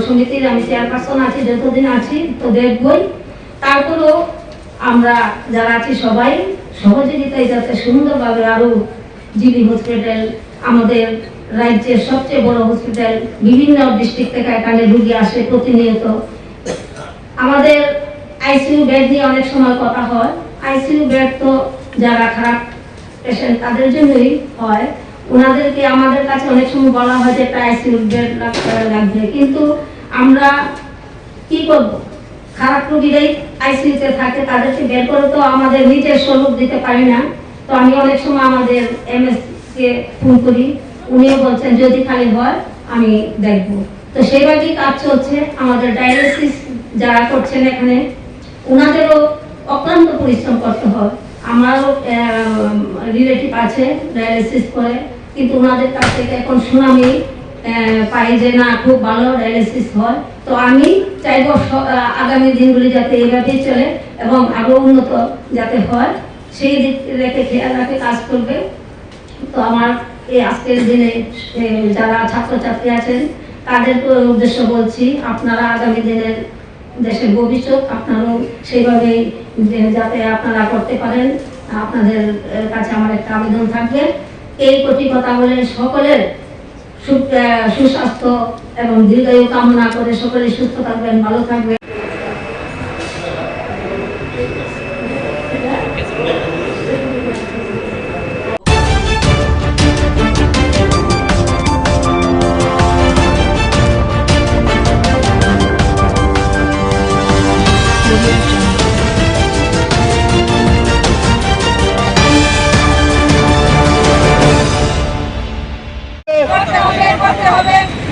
[SPEAKER 10] সমিতির আমি চেয়ারপারসন আছি, যতদিন আছি তো দেখবই। তারপরেও আমরা যারা আছি সবাই সহযোগিতায় যাতে সুন্দরভাবে আরো জিবি হসপিটাল আমাদের রাজ্যের সবচেয়ে বড় হসপিটাল, বিভিন্ন ডিস্ট্রিক্ট থেকে এখানে রোগী আসে প্রতিনিয়ত। আমাদের আইসিইউ বেড নিয়ে অনেক সময় কথা হয়। আইসিইউ বেড তো যারা খারাপ পেশেন্ট তাদের জন্যই হয়, ওনাদেরকে আমাদের কাছে অনেক সময় বলা হয় যে একটা আইসিইউ বেড লাগবে, কিন্তু আমরা কি করব, খারাপ রোগীরাই আইসিইউতে থাকে, তাদেরকে বের করে তো আমাদের নিজের স্বরূপ দিতে পারি না। তো আমি অনেক সময় আমাদের এমএস কে ফোন করি, উনিও বলছেন যদি খালি হয় আমি দেখব। তো সেইভাবেই কাজ চলছে। আমাদের ডায়ালিসিস যারা করছেন এখানে ওনাদেরও অক্লান্ত পরিশ্রম করতে হয়। আমারও রিলেটিভ আছে ডায়ালিসিস করে, কিন্তু ওনাদের কাছ থেকে এখন সুনামি পাই যে না খুব ভালো ডায়ালিসিস হয়। তো আমি চাইব আগামী দিনগুলি যাতে এইভাবেই চলে এবং আরো উন্নত যাতে হয়, সেই দিক রেখে খেয়াল রাখে কাজ করবে। তো আমার এই আজকের দিনে যারা ছাত্রছাত্রী আছেন তাদেরকে উদ্দেশ্য বলছি, আপনারা আগামী দিনের দেশের ভবিষ্যৎ, আপনারাও সেইভাবেই যাতে আপনারা করতে পারেন, আপনাদের কাছে আমার একটা আবেদন থাকবে। এই কটি কথা বলে সকলের সুস্বাস্থ্য এবং দীর্ঘায়ু কামনা করে সকলে সুস্থ থাকবেন, ভালো থাকবেন।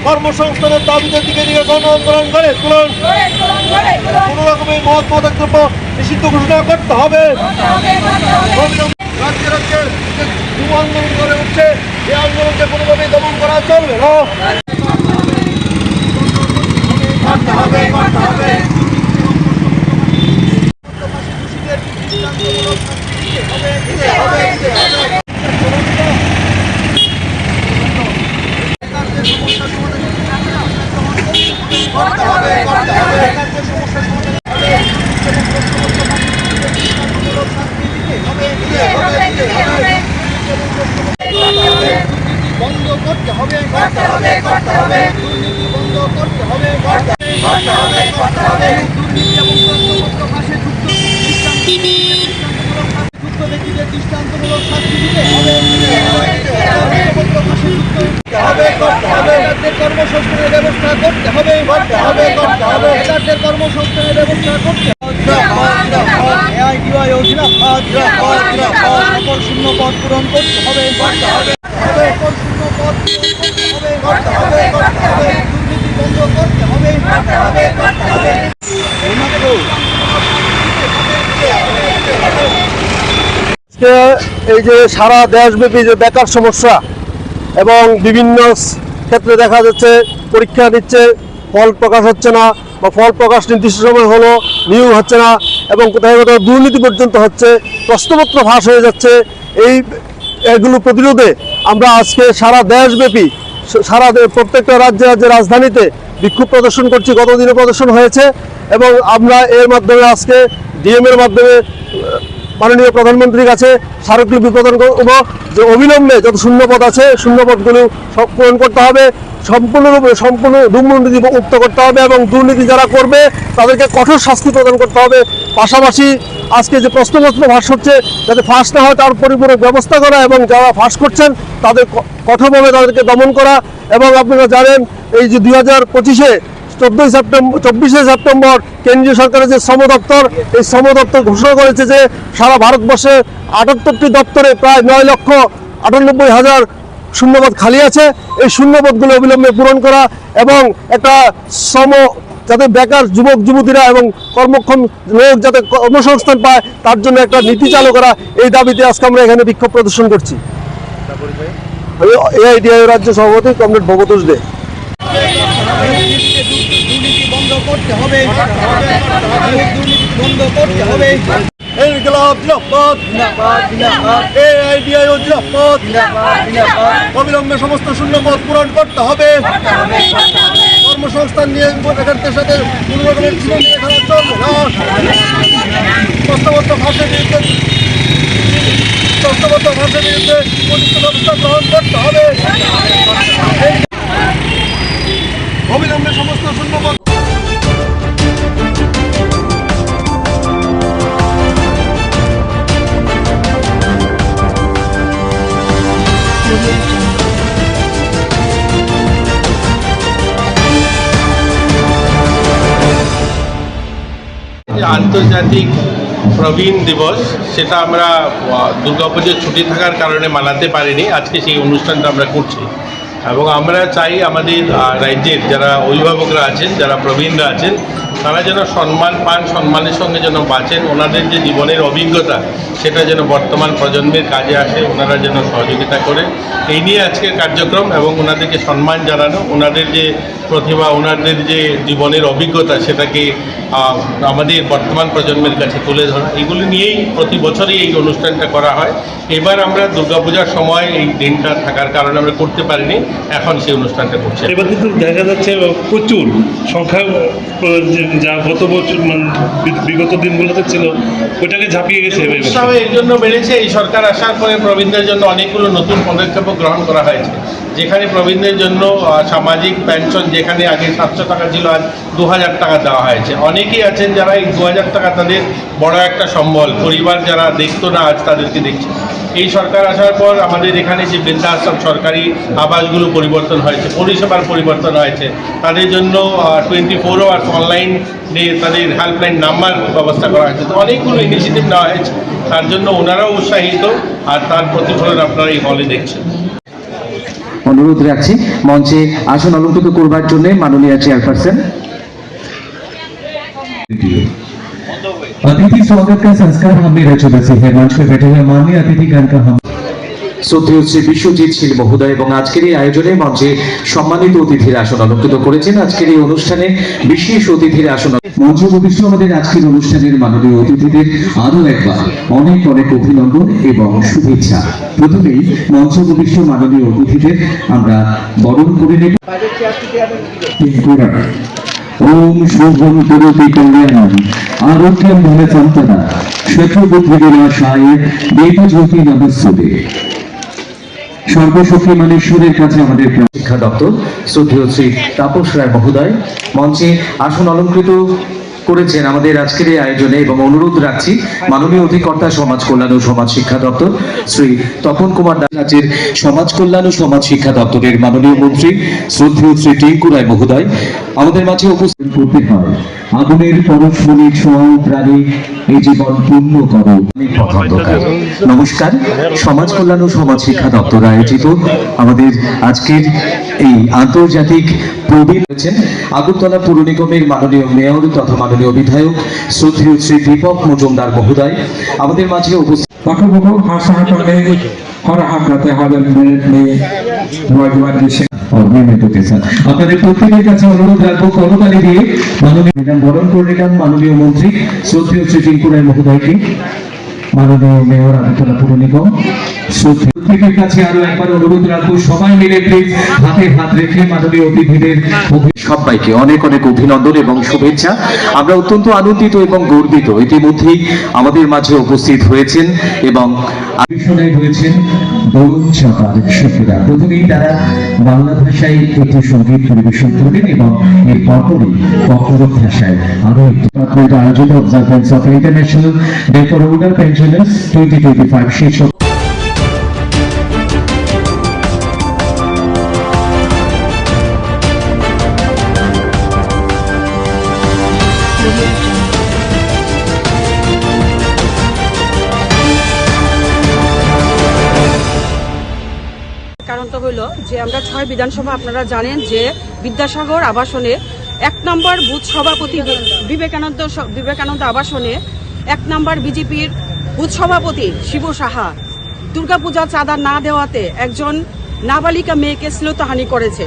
[SPEAKER 17] কর্মসংস্থানের দাবিদের দিকে নিয়ে গণ আন্দোলন করে তুলুন। কোনো রকমের মত পদক্ষেপ নিষিদ্ধ ঘোষণা করতে হবে। রাজ্যে রাজ্যে যুব আন্দোলন করে উঠছে, এই আন্দোলনকে কোনোভাবেই দমন করা চলবে না। বন্ধ করতে হবে, করতে হবে, করতে হবে, দুর্নীতি বন্ধ করতে হবে, করতে হবে, করতে হবে, দুর্নীতি এবং তথ্যপত্র ফাঁসে যুক্ত ব্যক্তিদের দৃষ্টান্তমূলক শাস্তি দিতে হবে, তথ্যপত্র ফাঁসে যুক্ত হবে, করতে হবে, এটাদের কর্মসংস্থানের ব্যবস্থা করতে হবে, করতে হবে, করতে হবে, এটাদের কর্মসংস্থানের ব্যবস্থা করতে হবে। শূন্য পদ পূরণ করতে হবে, করতে হবে, শূন্য পদ করতে হবে, করতে হবে, দুর্নীতি বন্ধ করতে হবে, করতে হবে, করতে হবে। এই যে সারা দেশব্যাপী যে বেকার সমস্যা এবং বিভিন্ন ক্ষেত্রে দেখা যাচ্ছে পরীক্ষা নিচ্ছে, ফল প্রকাশ হচ্ছে না, বা ফল প্রকাশ নির্দিষ্ট সময় হলো নিয়োগ হচ্ছে না, এবং কোথাও কোথাও দুর্নীতি পর্যন্ত হচ্ছে, প্রশ্নপত্র ফাঁস হয়ে যাচ্ছে। এগুলো প্রতিরোধে আমরা আজকে সারা দেশব্যাপী প্রত্যেকটা রাজ্যের রাজধানীতে বিক্ষোভ প্রদর্শন করছি। গতদিনে প্রদর্শন হয়েছে এবং আমরা এর মাধ্যমে আজকে ডিএম এর মাধ্যমে মাননীয় প্রধানমন্ত্রীর কাছে স্মারকলিপি প্রদান করব যে অবিলম্বে যত শূন্যপদ আছে শূন্যপদগুলো সব পূরণ করতে হবে, সম্পূর্ণ দুর্নীতি মুক্ত করতে হবে এবং দুর্নীতি যারা করবে তাদেরকে কঠোর শাস্তি প্রদান করতে হবে। পাশাপাশি আজকে যে প্রশ্নপত্র ফাঁস হচ্ছে যাতে ফাঁস না হয় তার পরিপূরক ব্যবস্থা করা এবং যারা ফাঁস করছেন তাদের কঠোরভাবে তাদেরকে দমন করা। এবং আপনারা জানেন এই যে 2025-এ 24শে সেপ্টেম্বর কেন্দ্রীয় সরকারের যে শ্রম দপ্তর, এই শ্রম দপ্তর ঘোষণা করেছে যে সারা ভারতবর্ষে 78টি দপ্তরে প্রায় 9,98,000 শূন্যপদ খালি আছে। এই শূন্যপদগুলো অবিলম্বে পূরণ করা এবং একটা যাতে বেকার যুবক যুবতীরা এবং কর্মক্ষম লোক যাতে কর্মসংস্থান পায় তার জন্য একটা নীতি চালু করা, এই দাবিতে আজকে আমরা এখানে বিক্ষোভ প্রদর্শন করছি। আমি এআইডিআই রাজ্য সভাপতি কমরেড ভবতোষ দে। দুর্নীতি বন্ধ করতে হবে, দুর্নীতি বন্ধ করতে হবে। অবিলম্বে সমস্ত শূন্যপদ পূরণ করতে হবে। কর্মসংস্থান নিয়ে এখানকার সাথে কোনো রকমের জীবন নিয়ে খেলা চলবে না। প্রস্তাবদ্ধ ভাষার বিরুদ্ধে উপযুক্ত ব্যবস্থা গ্রহণ করতে হবে। অবিলম্বে সমস্ত শূন্যপদ
[SPEAKER 12] আন্তর্জাতিক প্রবীণ দিবস সেটা আমরা দুর্গাপুজোর ছুটি থাকার কারণে মানাতে পারিনি। আজকে সেই অনুষ্ঠানটা আমরা করছি এবং আমরা চাই আমাদের রাজ্যের যারা অভিভাবকরা আছেন, যারা প্রবীণরা আছেন, তারা যেন সম্মান পান, সম্মানের সঙ্গে যেন বাঁচেন। ওনাদের যে জীবনের অভিজ্ঞতা সেটা যেন বর্তমান প্রজন্মের কাজে আসে, ওনারা যেন সহযোগিতা করে। এই নিয়ে আজকের কার্যক্রম এবং ওনাদেরকে সম্মান জানানো, ওনাদের যে প্রতিভা, ওনাদের যে জীবনের অভিজ্ঞতা সেটাকে আমাদের বর্তমান প্রজন্মের কাছে তুলে ধরা, এগুলি নিয়েই প্রতি বছরই এই অনুষ্ঠানটা করা হয়। এবার আমরা দুর্গাপূজার সময় এই দিনটা থাকার কারণে আমরা করতে পারিনি, এখন সেই অনুষ্ঠানটা করছি।
[SPEAKER 22] এবার কিন্তু দেখা যাচ্ছে প্রচুর সংখ্যা যা গত বছর বিগত দিনগুলোতে ছিল ওইটাকে ঝাঁপিয়ে গেছে।
[SPEAKER 12] উৎসাহ এর জন্য বেড়েছে, এই সরকার আসার পরে প্রবীণদের জন্য অনেকগুলো নতুন পদক্ষেপও গ্রহণ করা হয়েছে, যেখানে প্রবীণদের জন্য সামাজিক পেনশন যেখানে আগে 700 টাকা ছিল আজ 2000 টাকা দেওয়া হয়েছে। অনেকেই আছেন যারা এই 2000 টাকা তাদের বড় একটা সম্বল, পরিবার যারা দেখতো না আজ তাদেরকে দেখছে। এই সরকার আসার পর আমাদের এখানে যে বৃদ্ধাশ্রম সরকারি আবাসগুলো পরিবর্তন হয়েছে, পরিষেবার পরিবর্তন হয়েছে, তাদের জন্য 24 আওয়ার্স অনলাইনে তাদের হেল্পলাইন নাম্বার ব্যবস্থা করা হয়েছে। তো অনেকগুলো ইনিশিয়েটিভ নেওয়া হয়েছে, তার জন্য ওনারাও উৎসাহিত, আর তার প্রতিফলন আপনারা এই হলে দেখছেন।
[SPEAKER 13] অনুরোধ রাখছি মঞ্চে আসন অলঙ্কৃত করবার জন্য মাননীয় চেয়ারপারসন।
[SPEAKER 11] अतिथि स्वागत का संस्कार हम भी रच बसे हैं। मंच पर बैठे हुए माननीय अतिथिगण का हम
[SPEAKER 13] শ্রদ্ধেয় শ্রী বিশ্বজিৎ শীল মহোদয় এবং আজকের এই আয়োজনে মঞ্চে সম্মানিত অতিথির আসন অলঙ্কৃত করেছেন। আজকের এই অনুষ্ঠানে বিশেষ অতিথির আসন
[SPEAKER 11] মঞ্চ উপবিষ্ট আমাদের আজকের অনুষ্ঠানের মাননীয় অতিথিদের আরো একবার অনেক অনেক অভিনন্দন এবং শুভেচ্ছা। প্রথমেই মঞ্চ উপবিষ্ট মাননীয় অতিথিদের আমরা বরণ করে নেব। ओम शुभम करोति कल्याणम आरोग्यम धन संपदा शत्रुबुद्धि विनाशाय देवज्योति नमस्ते। সর্বশক্তি ঈশ্বরের কাছে আমাদের
[SPEAKER 13] শিক্ষা দপ্তর শ্রদ্ধেয় শ্রী তাপস রায় মহোদয় মঞ্চে আসন অলঙ্কৃত করেছেন আমাদের আজকের এই আয়োজনে, এবং অনুরোধ রাখছি মাননীয় অধিকর্তা সমাজ কল্যাণ ও সমাজ শিক্ষা দপ্তর শ্রী তপন কুমার দাস, রাজ্যের সমাজ কল্যাণ ও সমাজ শিক্ষা দপ্তরের মাননীয় মন্ত্রী শ্রদ্ধেয় শ্রী টিঙ্কু রায় মহোদয় আমাদের মাঝে উপস্থিত
[SPEAKER 11] করতে হয়। আগুনের পরশমণি ছোঁয়াও প্রাণী এই জীবন পূর্ণ করো।
[SPEAKER 13] নমস্কার, সমাজ কল্যাণ ও সমাজ শিক্ষা দপ্তর আয়োজিত আমাদের আজকের এই আন্তর্জাতিক প্রবীণ হয়েছেন আগরতলা পুর নিগমের মাননীয় মেয়র তথা মাননীয় বিধায়ক শ্রদ্ধেয় শ্রী দীপক মজুমদার মহোদয় আমাদের মাঝে উপস্থিত।
[SPEAKER 11] আপনাদের প্রত্যেকের কাছে অনুরোধ রাখবো করতালি দিয়ে মাননীয় বরণ করে নিলাম মাননীয় মন্ত্রী শ্রদ্ধেয় শ্রী টিঙ্কু রায় মহোদয়কে, মাননীয় মেয়র আগরতলা পুর নিগম। প্রত্যেকের কাছে আরো একবার অনুরোধ রাখবো সবাই মিলে প্লিজ হাতে হাত রেখে মাননীয় অতিথিদের
[SPEAKER 13] সবাইকে অনেক অনেক অভিনন্দন এবং শুভেচ্ছা। আমরা অত্যন্ত আনন্দিত এবং গর্বিত ইতিমধ্যেই আমাদের মাঝে উপস্থিত হয়েছেন এবং
[SPEAKER 11] হয়েছেন বরুণ চাপার শিল্পীরা। প্রথমেই তারা বাংলা ভাষায় একটি সঙ্গীত পরিবেশন করবেন এবং এর পরপরই ককরক ভাষায় আরো একটি আয়োজিত observance of international day for older pensioners 2025 শীর্ষক
[SPEAKER 15] কারণটা হলো যে আমরা 6 বিধানসভা আপনারা জানেন যে বিদ্যাসাগর আবাসনে 1 নম্বর বুথ সভাপতি বিবেকানন্দ আবাসনে 1 নম্বর বিজেপির বুথ সভাপতি শিবু সাহা দুর্গাপূজা চাঁদা না দেওয়াতে একজন নাবালিকা মেয়েকে শ্লীলতাহানি করেছে।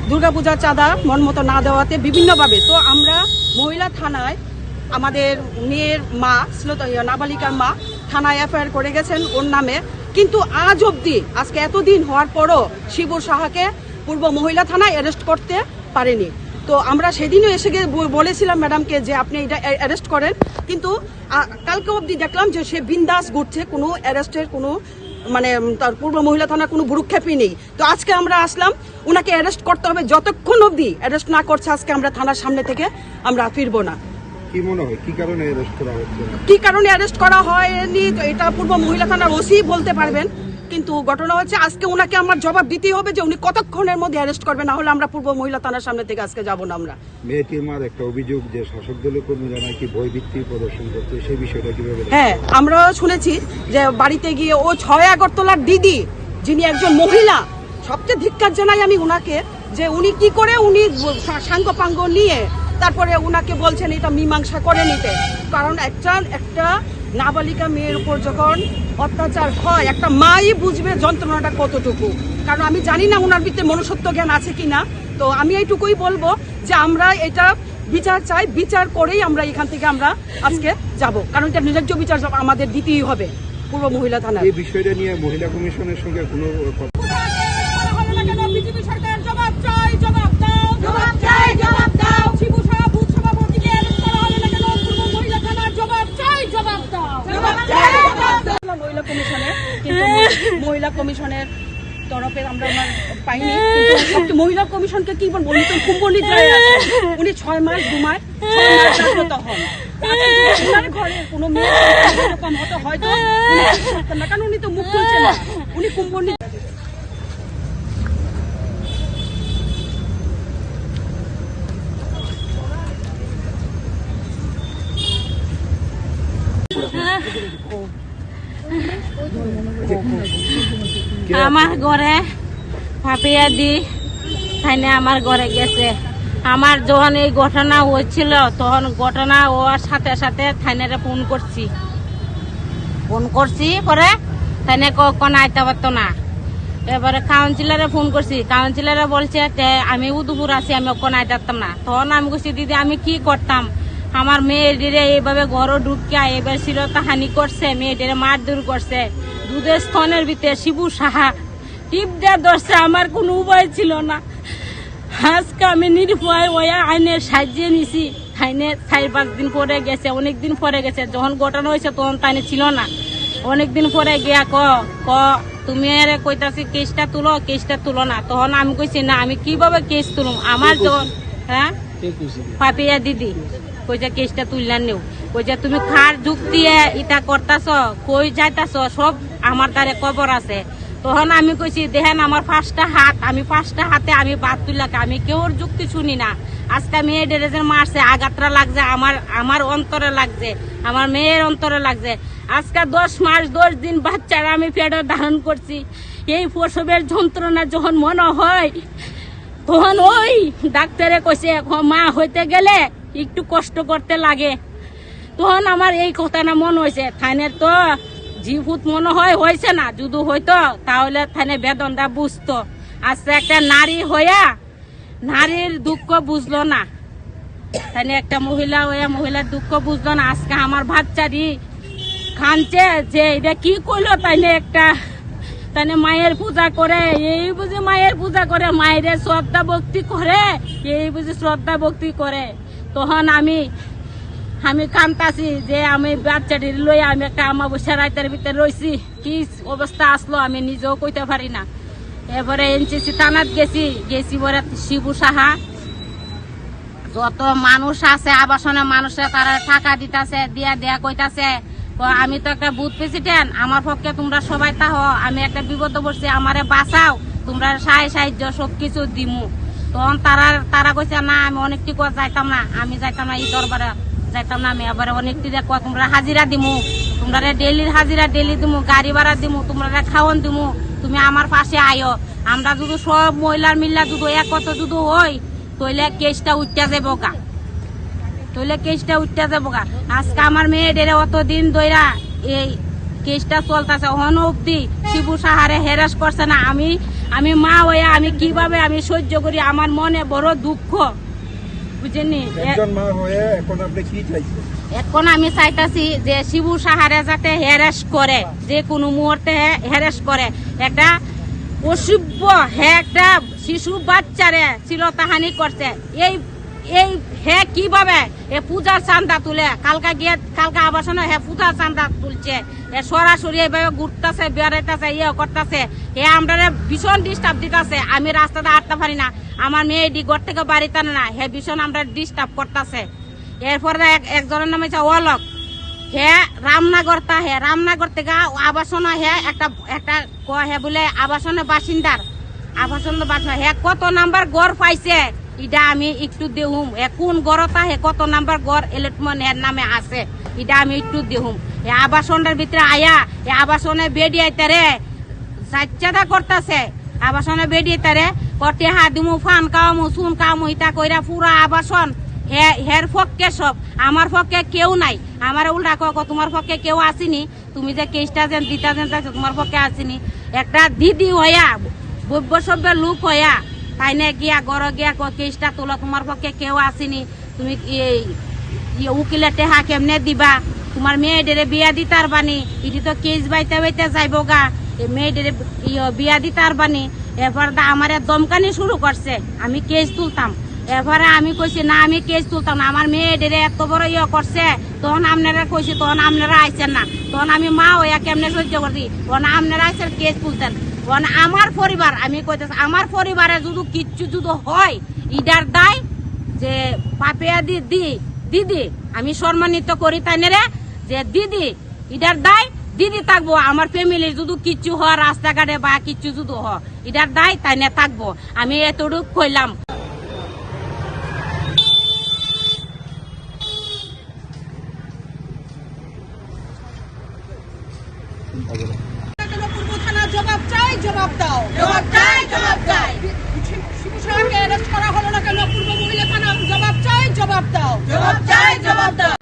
[SPEAKER 15] দুর্গাপূজার চাঁদা মনমতো না দেওয়াতে বিভিন্নভাবে, তো আমরা মহিলা থানায় আমাদের মেয়ের মা নাবালিকার মা থানায় এফআইআর করে গেছেন ওর নামে, কিন্তু আজ অবধি আজকে এতদিন হওয়ার পরও শিবু সাহাকে পূর্ব মহিলা থানায় অ্যারেস্ট করতে পারেনি। তো আমরা সেদিনও এসে গিয়ে বলেছিলাম ম্যাডামকে যে আপনি এটা অ্যারেস্ট করেন, কিন্তু কালকে অবধি দেখলাম যে সে বিন্দাস ঘুরছে, কোনো অ্যারেস্টের কোনো মানে তার পূর্ব মহিলা থানার কোনো ভ্রুক্ষেপই নেই। তো আজকে আমরা আসলাম, ওনাকে অ্যারেস্ট করতে হবে, যতক্ষণ অবধি অ্যারেস্ট না করছে আজকে আমরা থানার সামনে থেকে আমরা ফিরবো না।
[SPEAKER 1] কি মনে হয় কি কারণে অ্যারেস্ট করা হচ্ছে?
[SPEAKER 15] কি কারণে অ্যারেস্ট করা হয়নি এটা পূর্ব মহিলা থানার ওসি বলতে পারবেন, কিন্তু ঘটনা হচ্ছে আজকে ওনাকে আমার জবাব দিতেই হবে যে উনি কতক্ষণের মধ্যে অ্যারেস্ট করবেন, না হলে আমরা পূর্ব মহিলা থানার সামনে থেকে আজকে যাব না। আমরা
[SPEAKER 1] মেয়েটির মার একটা অভিযোগ যে শাসক দলের কর্মীরা নাকি ভয়ভীতি প্রদর্শন করছে, সেই বিষয়টা কিভাবে?
[SPEAKER 15] হ্যাঁ, আমরা শুনেছি যে বাড়িতে গিয়ে ও 6 আগরতলার দিদি যিনি একজন মহিলা, সবচেয়ে ধিক্কার জানাই আমি উনাকে যে উনি কি করে উনি সাঙ্গপাঙ্গ নিয়ে তারপরে উনাকে বলছেন এটা মীমাংসা করে নিতে। কারণ একটা নাবালিকা মেয়ের উপর যখন অত্যাচার হয় একটা মাই বুঝবে যন্ত্রণাটা কতটুকু। কারণ আমি জানি না ওনার ভিতরে মনুষ্যত্ব জ্ঞান আছে কিনা, তো আমি এইটুকুই বলবো যে আমরা এটা বিচার চাই, বিচার করেই আমরা এখান থেকে আমরা আজকে যাব, কারণ এটা ন্যায্য বিচার আমাদের দিতেই হবে পূর্ব মহিলা থানায়।
[SPEAKER 1] এই বিষয়টা নিয়ে মহিলা কমিশনের সঙ্গে কোনো
[SPEAKER 15] বিজেপি সরকার জবাব চাই, জবাব দাও, জবাব চাই, জবাব দাও। শিবু সাহা বুথ সভাপতিকে অ্যারেস্ট করা হলো না কেন? পূর্ব মহিলা থানার জবাব চাই, জবাব দাও, জবাব চাই, জবাব দাও। মহিলা কমিশনের কিন্তু মহিলা কমিশনের তরফে আমরা পাইনি, কিন্তু মহিলা কমিশনকে কি বলবো, উনি তো কুম্ভনিদ্রায় আছে, উনি 6 মাস ঘুমায়, 6 মাস জাগ্রত হন। ওনার ঘরে কোনো মেয়ে এরকম হতো হয়তো উনি থাকতেন না, কারণ উনি তো মুখ খুলছেন না, উনি কুম্ভনিদ্রা।
[SPEAKER 14] আমার ঘরে ভাপিয়া দি তাইনে আমার ঘরে গেছে। আমার যখন এই ঘটনা হয়েছিল তখন ঘটনা হওয়ার সাথে সাথে থাইনারে ফোন করছি পরে থাইনে কখন আইতে পারতো না। এবারে কাউন্সিলারে ফোন করছি, কাউন্সিলারে বলছে আমি উদুপুর আছি, আমি কখন আইতে পারতাম না। তখন আমি বলছি দিদি আমি কি করতাম, আমার মেয়েটিরে এইভাবে ঘরও ঢুকিয়া এবার শিরতাহানি করছে, মেয়েটিরে মারধর করছে, দুধের স্তনের ভিতরে শিবু সাহা টিপ দিয়ে ধরছে, আমার কোনো উপায় ছিল না। আজকে আমি নিরুপায় ওয়া আইনের সাহায্যে নিছি। আইনে 4-5 দিন পরে গেছে, অনেকদিন পরে গেছে, যখন ঘটনা হয়েছে তখন তাইনে ছিল না, অনেকদিন পরে গিয়া ক তুমি আরে কইতাছি কেসটা তুলো না। তখন আমি কইছি না আমি কিভাবে কেস তুলুম, আমার যখন হ্যাঁ পাপিয়া দিদি কইছে কেসটা তুললার নেও, কইছে তুমি খার যুক্তি ইটা করতাছ, কই যাইতাছ, সব আমার দ্বারে খবর আছে। তখন আমি কইছি দেখেন আমার 5টা হাত, আমি 5টা হাতে আমি বাদ তুলাকে আমি কেউর যুক্তি শুনি না। আজকে মেয়েদের যে মারছে আঘাতটা লাগছে আমার অন্তরে লাগছে, আমার মেয়ের অন্তরে লাগছে। আজকে 10 মাস 10 দিন বাচ্চারা আমি পেটে ধারণ করছি, এই প্রসবের যন্ত্রণা যখন মনে হয় তখন ওই ডাক্তারে কইছে মা হইতে গেলে একটু কষ্ট করতে লাগে। তখন আমার এই কথাটা মনে হয়েছে থাইনের তো জীবুত মনে হয় হয়েছে না, যদি হইতো তাহলে থাইনে বেদনটা বুঝতো। আজকে একটা নারী হইয়া নারীর দুঃখ বুঝলো না, তাইনে একটা মহিলা হইয়া মহিলার দুঃখ বুঝলো না। আজকে আমার বাচ্চারি খানছে যে এটা কি করলো, তাইনে একটা তাইনে মায়ের পূজা করে, এই বুঝে মায়ের পূজা করে, মায়ের শ্রদ্ধা ভক্তি করে, এই বুঝে শ্রদ্ধা ভক্তি করে। তখন আমি কান্তাছি যে আমি বাচ্চাটির লই আমি একটা আমাবস্যা রাতের ভিতরে রয়েছি, কি অবস্থা আসলো আমি নিজেও কইতে পারি না। এবারে এনসিসি থানাত গেছি বলে শিবু সাহা যত মানুষ আছে আবাসনে মানুষে তারা টাকা দিতেছে, দিয়া কইতাছে আমি তো একটা বুথ প্রেসিডেন্ট, আমার পক্ষে তোমরা সবাই তাহ, আমি একটা বিপদ পড়ছি, আমারে বাঁচাও, তোমরা সাহায্য সবকিছু দিমু। তখন তারা কইছে না আমি অনেকটি যাইতাম না, আমি যাইতাম না, এই দরবারে যাইতাম না আমি। আবার অনেকটি দেখো তোমরা হাজিরা দিমু, তোমরা ডেলির হাজিরা ডেলি দিমু, গাড়ি ভাড়া দিমু, তোমরা খাওয়ান দিমু, তুমি আমার পাশে আয়ো। আমরা যদি সব মহিলার মিল্লা যদি একত যদি হই তইলে কেসটা উঠতে যাবো গা, আজকে আমার মেয়েদের অতদিন ধইরা এই কেসটা চলতেছে, হন অব্দি শিবু সাহারে হেরাস করছে না। আমি মা হইয়া আমি কিভাবে আমি সহ্য করি, আমার মনে বড় দুঃখ, বুঝেনি। এখন আমি চাইতাছি যে শিবু সাহারে যাতে হেরাস করে, যে কোনো মুহূর্তে হেরাস করে। একটা অসভ্য একটা শিশু বাচ্চারে শ্লীলতাহানি করছে, এই এই হে কিভাবে এ পূজার চান্দা তুলে কালকা আবাসনে হে পূজার চান্দা তুলছে, এ সরাসরি এইভাবে ঘুরতেছে, বেড়াইতেছে, ইয়ে করতেছে, হে আমরা ভীষণ ডিস্টার্ব দিতেছে। আমি রাস্তাতে আটতে পারি না, আমার মেয়ে ঘর থেকে বাড়িতে না, হে ভীষণ আমরা ডিস্টার্ব করতেছে। এরপরে একজনের নাম হচ্ছে অলক, হে রামনগর থেকে আবাসন হে একটা হে বলে আবাসনের বাসিন্দার হে কত নাম্বার গড় পাইছে এটা আমি একটু দেহুম, হে কোন গড়তা হে কত নাম্বার গড় ইলেকট্রন এর নামে আছে এটা আমি একটু দেহুম। এ আবাসনের ভিতরে আয়া এ আবাসনে বেডিয়াইতে রে সাচ্চাদা করতেছে, আবাসনে বেডিয়াইতে রে কটে হাদিমু ফান কামু সুন কামু ইটা কইরা পুরা আবাসন হের পক্ষে সব, আমার পক্ষে কেউ নাই। আমার উল্টা কক তোমার পক্ষে কেউ আসেনি, তুমি যে কেসটা যেন দিতা যেন তোমার পক্ষে আসেনি। একটা দিদি হইয়া বব্য সভ্যের লোক হইয়া তাই না গিয়া গড় গিয়া কেসটা তোলা, তোমার পক্ষে কেউ আসেনি। তুমি উকিলের টেহা কেমনে দিবা, তোমার মেয়েদের বিয়া দিতার বানি, ইটি তো কেস বাইতে বাইতে যাইব গা, মেয়েদের বিয়া দিতার বানি। এরপর আমার দমকানি শুরু করছে, আমি কেস তুলতাম। এরপরে আমি কইছি না আমি কেস তুলতাম না, আমার মেয়েদের এত বড় করছে, তখন আপনারা কইছি, তখন আপনারা আইসেন না, তখন আমি মা হইয়া কেমনে সহ্য করছি, তখন আপনারা আইসেন কেস তুলতেন। তখন আমার পরিবার, আমি কইতেছি আমার পরিবারে যদি কিচ্ছু যদি হয় ইডার দায় যে পাপিয়া দিদি আমি সম্মানিত করি তাই রে, যে দিদি ইডার দায় দিদি থাকবো। আমার ফ্যামিলির যদি কিচ্ছু হয় রাস্তাঘাটে বা কিচ্ছু যদি হয় ইডার দায় তাই না থাকবো, আমি এতটুকু কইলাম।
[SPEAKER 15] জবাব চাই, জবাব দাও, জবাব চাই, জবাব চাই। শিবুসাকে অ্যারেস্ট করা হলো না কেন? পূর্ব মহিলা থানা জবাব চাই, জবাব দাও, জবাব চাই, জবাব দাও।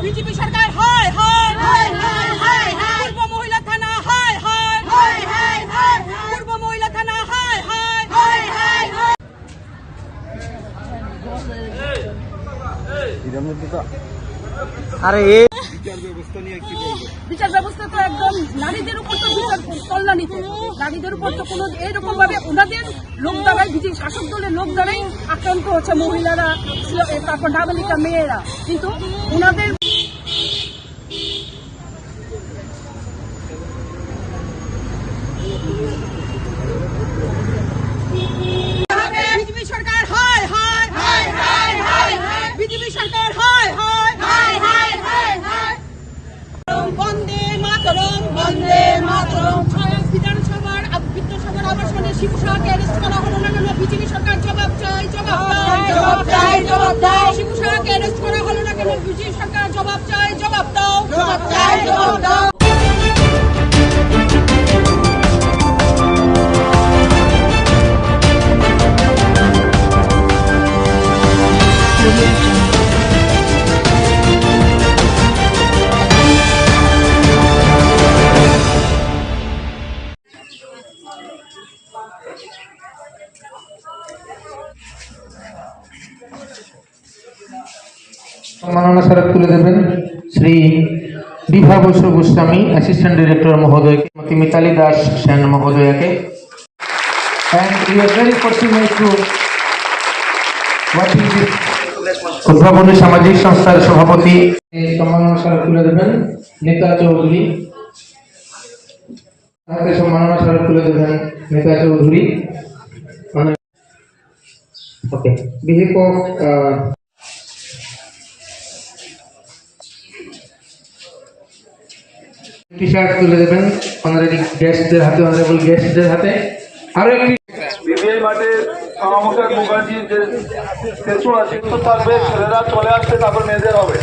[SPEAKER 15] বিজেপি সরকার হয় হয় হয় হয় হয় হয়, পূর্ব মহিলা থানা হয় হয় হয় হয় হয়, পূর্ব মহিলা থানা হয় হয় হয় হয় হয়।
[SPEAKER 1] আরে বিচার ব্যবস্থা নিয়ে কি বলবো?
[SPEAKER 15] বিচার ব্যবস্থা তো একদম নারীদের উপর তো বিচার কল্যাণিত, নারীদের উপর তো কোনো এইরকম ভাবে ওনাদের লোক দ্বারাই বিজেপি শাসক দলের লোক দ্বারাই আক্রান্ত হচ্ছে মহিলারা, তারপর নাবালিকা মেয়েরা, কিন্তু ওনাদের বিজেপি সরকার হয় হয় হয় হয় হয়, বিজেপি সরকার হয় হয় হয় হয় হয় হয়। বন্দে মাতরম, বন্দে মাতরম। বিধানসভার বিধানসভার আবাসনে শিবুসাকে অ্যারেস্ট করা হলো না কেন? বিজেপি সরকার জবাব চাই, জবাব দাও, জবাব চাই, জবাব দাও। শিবুসাকে অ্যারেস্ট করা হলো না কেন? বিজেপি সরকার জবাব চাই, জবাব দাও, জবাব চাই, জবাব দাও।
[SPEAKER 6] সম্মাননা স্মারক তুলে দেবেন শ্রী বিভা বৈশ্য গোস্বামী, অ্যাসিস্ট্যান্ট ডিরেক্টর মহোদয়কে, Shrimati Mitali Das Sen মহোদয়াকে। And we are very fortunate to watching this উদ্ভাবনী সামাজিক সংস্থার সভাপতি। সম্মাননা স্মারক তুলে দেবেন নেতা চৌধুরী, হাতে সম্মাননা স্মারক তুলে দেবেন নেতা চৌধুরী। ওকে, বিহেভ অফ টি শার্ট তুলে দেবেন অনারেবল গেস্টদের হাতে, অনারেবল গেস্টদের হাতে। আরো একটি
[SPEAKER 17] বিবিআই মাঠে শ্যামাপ্রসাদ মুখার্জির যে স্ট্যাচু আছে তো থাকবে, ছেলেরা চলে আসছে, তারপর মেয়েদের হবে।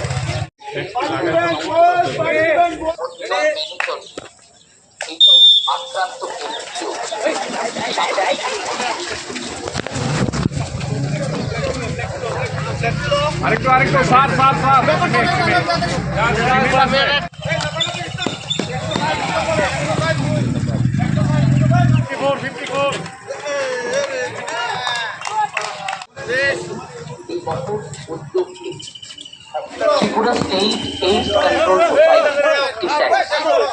[SPEAKER 17] আরেকটু সাত
[SPEAKER 6] ত্রিপুরা স্টেট এইডস কন্ট্রোল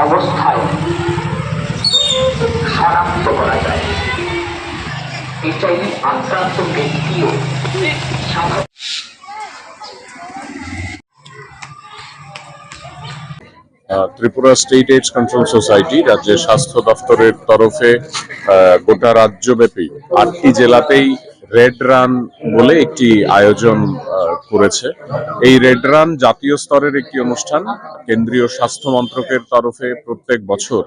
[SPEAKER 6] অবস্থায় শনাক্ত করা যায়। এইচআইভি আক্রান্ত ব্যক্তিও
[SPEAKER 5] Tripura state AIDS control society রাজ্যের স্বাস্থ্য দপ্তরের তরফে গোটা রাজ্যব্যাপী 8টি জেলাতেই রেড রান বলে একটি আয়োজন করেছে। এই রেড রান জাতীয় স্তরের একটি অনুষ্ঠান। কেন্দ্রীয় স্বাস্থ্য মন্ত্রকের তরফে প্রত্যেক বছর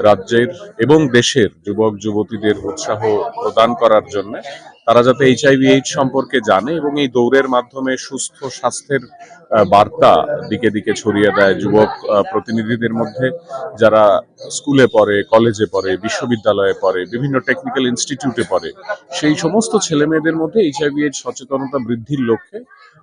[SPEAKER 5] রাজ্যের এবং দেশের যুবক যুবতীদের উৎসাহ প্রদান করার জন্য তারা যাতে এইচআইভি এইডস সম্পর্কে জানে এবং এই দৌড়ের মাধ্যমে সুস্থ স্বাস্থ্যের বার্তা দিকে দিকে ছড়িয়ে দেয় যুবক প্রতিনিধিদের মধ্যে, যারা স্কুলে পড়ে, কলেজে পড়ে, বিশ্ববিদ্যালয়ে পড়ে, বিভিন্ন টেকনিক্যাল ইনস্টিটিউটে পড়ে, সেই সমস্ত ছেলে মেয়েদের মধ্যে এইচআইভি এইডস সচেতনতা বৃদ্ধির লক্ষ্যে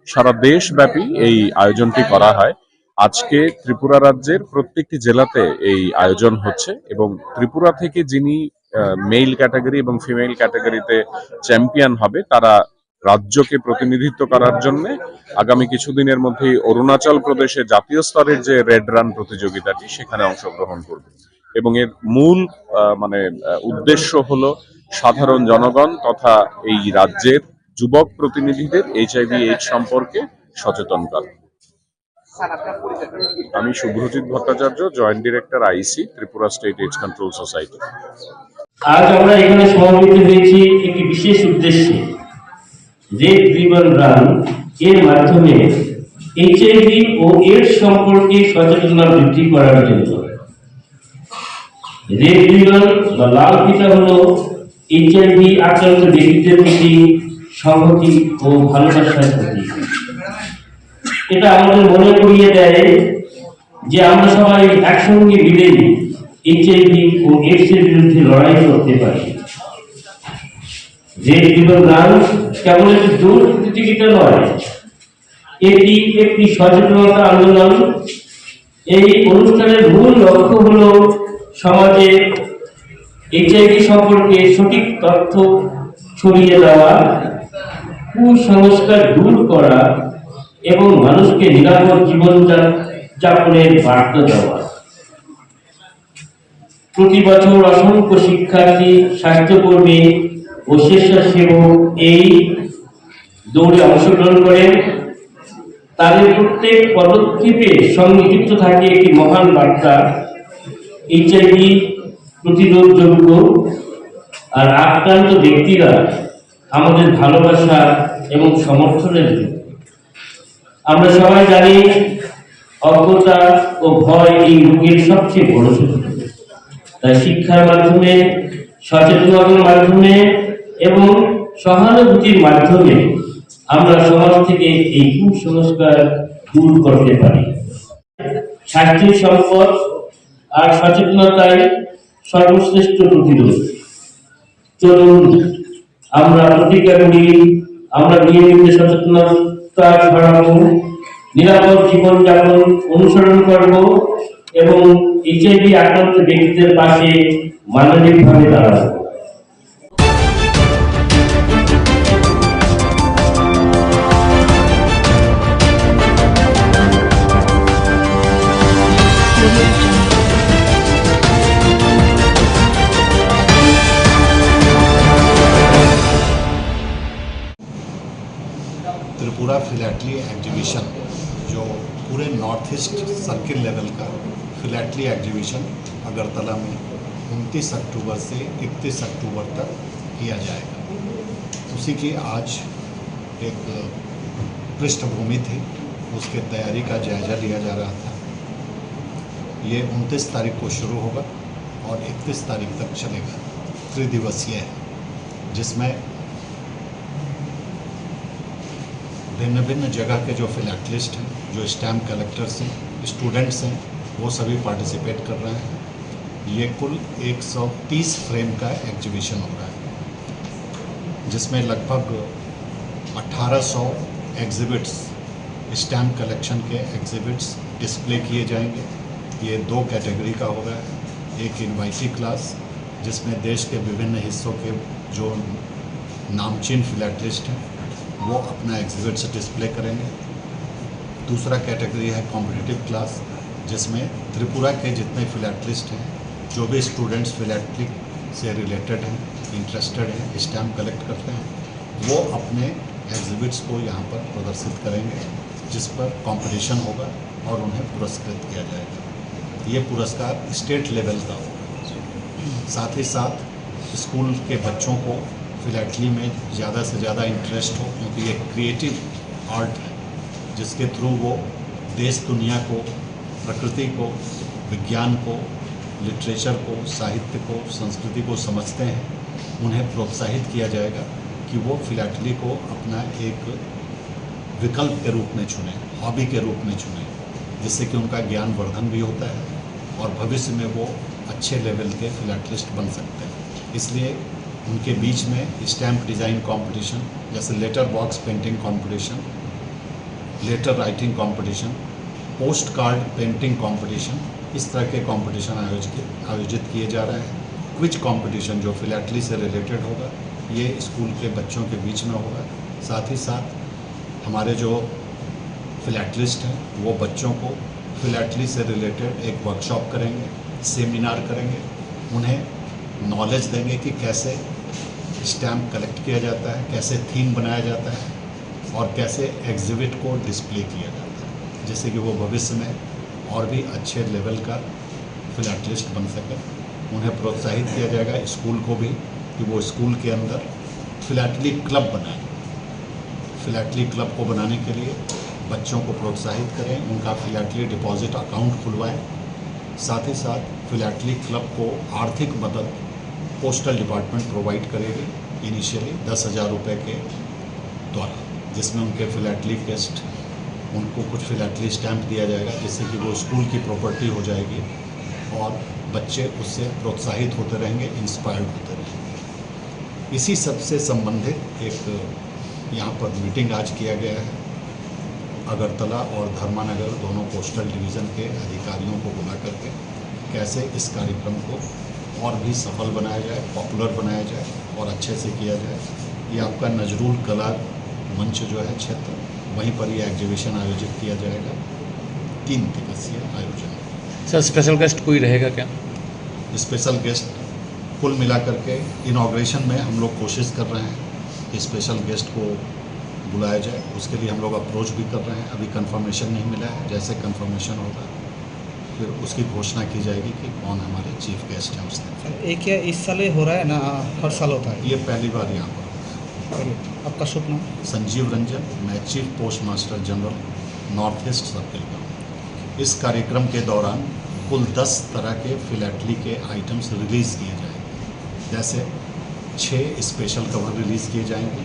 [SPEAKER 5] সারা দেশব্যাপী এই আয়োজনটি করা হয়। আজকে ত্রিপুরা রাজ্যের প্রত্যেকটি জেলাতে এই আয়োজন হচ্ছে এবং ত্রিপুরা থেকে যিনি মেল ক্যাটাগরি এবং ফিমেল ক্যাটাগরিতে চ্যাম্পিয়ন হবে তারা রাজ্যকে প্রতিনিধিত্ব করার জন্য আগামী কিছুদিনের মধ্যেই অরুণাচল প্রদেশে জাতীয় স্তরের যে রেড রান প্রতিযোগিতাটি সেখানে অংশগ্রহণ করবে এবং এর মূল উদ্দেশ্য হলো সাধারণ জনগণ তথা এই রাজ্যের যুবক প্রতিনিধিদের এইচআইভি এইডস সম্পর্কে সচেতন করা। আমি Subhrajit Bhattacharya, joint director IC, Tripura state AIDS control society.
[SPEAKER 16] আজ আমরা এখানে সমবেত হয়েছি একটি বিশেষ উদ্দেশ্যে, রেড রিবন রান এর মাধ্যমে এইচআইভি ও এইডস সম্পর্কে সচেতনতা বৃদ্ধি করার জন্য। রেড রিবন বা লাল ফিতা হলো এইচআইভি আক্রান্ত ব্যক্তিদের প্রতি সংহতি ও ভালোবাসার প্রতীক। এটা আমাদের মনে করিয়ে দেয় যে আমরা সবাই একসঙ্গে মিলে এইচআইভি ও এইডস এর বিরুদ্ধে লড়াই করতে পারি। রেড রিবন রান কেবল একটি দৌড় প্রতিযোগিতা নয়, এটি একটি সচেতনতা আন্দোলন। এই অনুষ্ঠানের মূল লক্ষ্য হল সমাজে এইচআইভি সম্পর্কে সঠিক তথ্য ছড়িয়ে দেওয়া, কুসংস্কার দূর করা এবং মানুষকে নিরাপদ জীবন যাপনের বার্তা দেওয়া। প্রতি বছর অসংখ্য শিক্ষার্থী, স্বাস্থ্যকর্মী ও স্বেচ্ছাসেবক এই দৌড়ে অংশগ্রহণ করেন। তাদের প্রত্যেক পদক্ষেপে সঙ্গে যুক্ত থাকে একটি মহান বার্তা, এইচআইভি প্রতিরোধযোগ্য আর আক্রান্ত ব্যক্তিরা আমাদের ভালোবাসা এবং সমর্থনের যোগ্য। আমরা সবাই জানি অজ্ঞতা ও ভয় এই রোগের সবচেয়ে বড় শত্রু। তাই শিক্ষার মাধ্যমে, সচেতনতার মাধ্যমে এবং সহানুভূতির মাধ্যমে আমরা সমাজ থেকে এই কুসংস্কার দূর করতে পারি। স্বাস্থ্যের সম্পদ আর সচেতনতাই সর্বশ্রেষ্ঠ প্রতিরোধ। চলুন আমরা প্রতিজ্ঞা করি, আমরা নিয়মিত সচেতনতা ছড়াবো, নিরাপদ জীবনযাপন অনুসরণ করব এবং এইচআইভি আক্রান্ত ব্যক্তিদের পাশে মানবিকভাবে দাঁড়াবো।
[SPEAKER 19] त्रिपुरा फिलैटली एग्जीबिशन जो पूरे नॉर्थ ईस्ट सर्किल लेवल का फिलैटली एग्जीबिशन अगरतला में 29 अक्टूबर से 31 अक्टूबर तक किया जाएगा। उसी की आज एक पृष्ठभूमि थी, उसके तैयारी का जायजा लिया जा रहा था। ये 29 तारीख को शुरू होगा और 31 तारीख तक चलेगा। त्रिदिवसीय है, जिसमें भिन्न भिन्न जगह के जो फिलैटलिस्ट हैं, जो स्टैम्प कलेक्टर्स हैं, स्टूडेंट्स हैं, वो सभी पार्टिसिपेट कर रहे हैं। ये कुल 130 फ्रेम का एग्जीबिशन हो रहा है, जिसमें लगभग 1800 एग्जिबिट्स, स्टैम्प कलेक्शन के एग्जिबिट्स डिस्प्ले किए जाएंगे। ये 2 कैटेगरी का होगा। एक इनवाइटी क्लास, जिसमें देश के विभिन्न हिस्सों के जो नामचीन फिलैटलिस्ट हैं वो अपना एग्जिबिट्स डिस्प्ले करेंगे। दूसरा कैटेगरी है कॉम्पिटिटिव क्लास, जिसमें त्रिपुरा के जितने फिलैटलिस्ट हैं, जो भी स्टूडेंट्स फिलैटली से रिलेटेड हैं, इंटरेस्टेड हैं, स्टैम्प कलेक्ट करते हैं, वो अपने एग्जिबिट्स को यहाँ पर प्रदर्शित करेंगे, जिस पर कंपटीशन होगा और उन्हें पुरस्कृत किया जाएगा। ये पुरस्कार स्टेट लेवल का होगा। साथ ही साथ स्कूल के बच्चों को फिलैटली में ज़्यादा से ज़्यादा इंटरेस्ट हो, क्योंकि ये क्रिएटिव आर्ट है, जिसके थ्रू वो देश दुनिया को, प्रकृति को, विज्ञान को, लिटरेचर को, साहित्य को, संस्कृति को समझते हैं। उन्हें प्रोत्साहित किया जाएगा कि वो फिलैटली को अपना एक विकल्प के रूप में चुने, हॉबी के रूप में चुने, जिससे कि उनका ज्ञान वर्धन भी होता है और भविष्य में वो अच्छे लेवल के फिलैटलिस्ट बन सकते हैं। इसलिए उनके बीच में स्टैम्प डिज़ाइन कंपटीशन, जैसे letter box painting competition, letter writing competition, post card painting competition, इस तरह के कंपटीशन आयोजित किए जा रहे हैं। क्विज कंपटीशन जो फिलैटली से रिलेटेड होगा, ये स्कूल के बच्चों के बीच में होगा। साथ ही साथ हमारे जो फिलैटलिस्ट हैं वो बच्चों को फिलैटली से रिलेटेड एक वर्कशॉप करेंगे, सेमिनार करेंगे, उन्हें नॉलेज देंगे कि कैसे स्टैम्प कलेक्ट किया जाता है, कैसे थीम बनाया जाता है और कैसे एग्जिबिट को डिस्प्ले किया जाता है, जिससे कि वो भविष्य में और भी अच्छे लेवल का फिलैटलिस्ट बन सके। उन्हें प्रोत्साहित किया जाएगा, स्कूल को भी, कि वो स्कूल के अंदर फिलैटली क्लब बनाएं। फिलैटली क्लब को बनाने के लिए बच्चों को प्रोत्साहित करें, उनका फिलैटली डिपॉजिट अकाउंट खुलवाएं। साथ ही साथ फिलैटली क्लब को आर्थिक मदद पोस्टल डिपार्टमेंट प्रोवाइड करेगी, इनिशियली 10,000 रुपये के द्वारा, जिसमें उनके फिलैटली गेस्ट, उनको कुछ फिलैटली स्टैम्प दिया जाएगा, जिससे कि वो स्कूल की प्रॉपर्टी हो जाएगी और बच्चे उससे प्रोत्साहित होते रहेंगे, इंस्पायर्ड होते रहेंगे। इसी सब से संबंधित एक यहाँ पर मीटिंग आज किया गया है। अगरतला और धर्मानगर दोनों पोस्टल डिवीज़न के अधिकारियों को बुला करके कैसे इस कार्यक्रम को और भी सफल बनाया जाए, पॉपुलर बनाया जाए और अच्छे से किया जाए। ये आपका नजरुल कला मंच जो है क्षेत्र, वहीं पर ये एग्जीबिशन आयोजित किया जाएगा। 3 दिवसीय आयोजन।
[SPEAKER 2] सर स्पेशल गेस्ट कोई रहेगा क्या?
[SPEAKER 19] स्पेशल गेस्ट कुल मिलाकर के इनॉग्रेशन में हम लोग कोशिश कर रहे हैं कि स्पेशल गेस्ट को बुलाया जाए। उसके लिए हम लोग अप्रोच भी कर रहे हैं, अभी कंफर्मेशन नहीं मिला है। जैसे कंफर्मेशन होगा फिर उसकी घोषणा की जाएगी कि कौन हमारे चीफ गेस्ट हैं उस दिन।
[SPEAKER 2] एक या इस साल हो रहा है ना, हर साल होता है?
[SPEAKER 19] ये पहली बार यहाँ पर।
[SPEAKER 2] आपका शुभ नाम?
[SPEAKER 19] संजीव रंजन, मैं chief post master general north east circle का हूँ। इस कार्यक्रम के दौरान कुल 10 तरह के फिलैटली के आइटम्स रिलीज़ किए जाएंगे। जैसे 6 स्पेशल कवर रिलीज़ किए जाएंगे,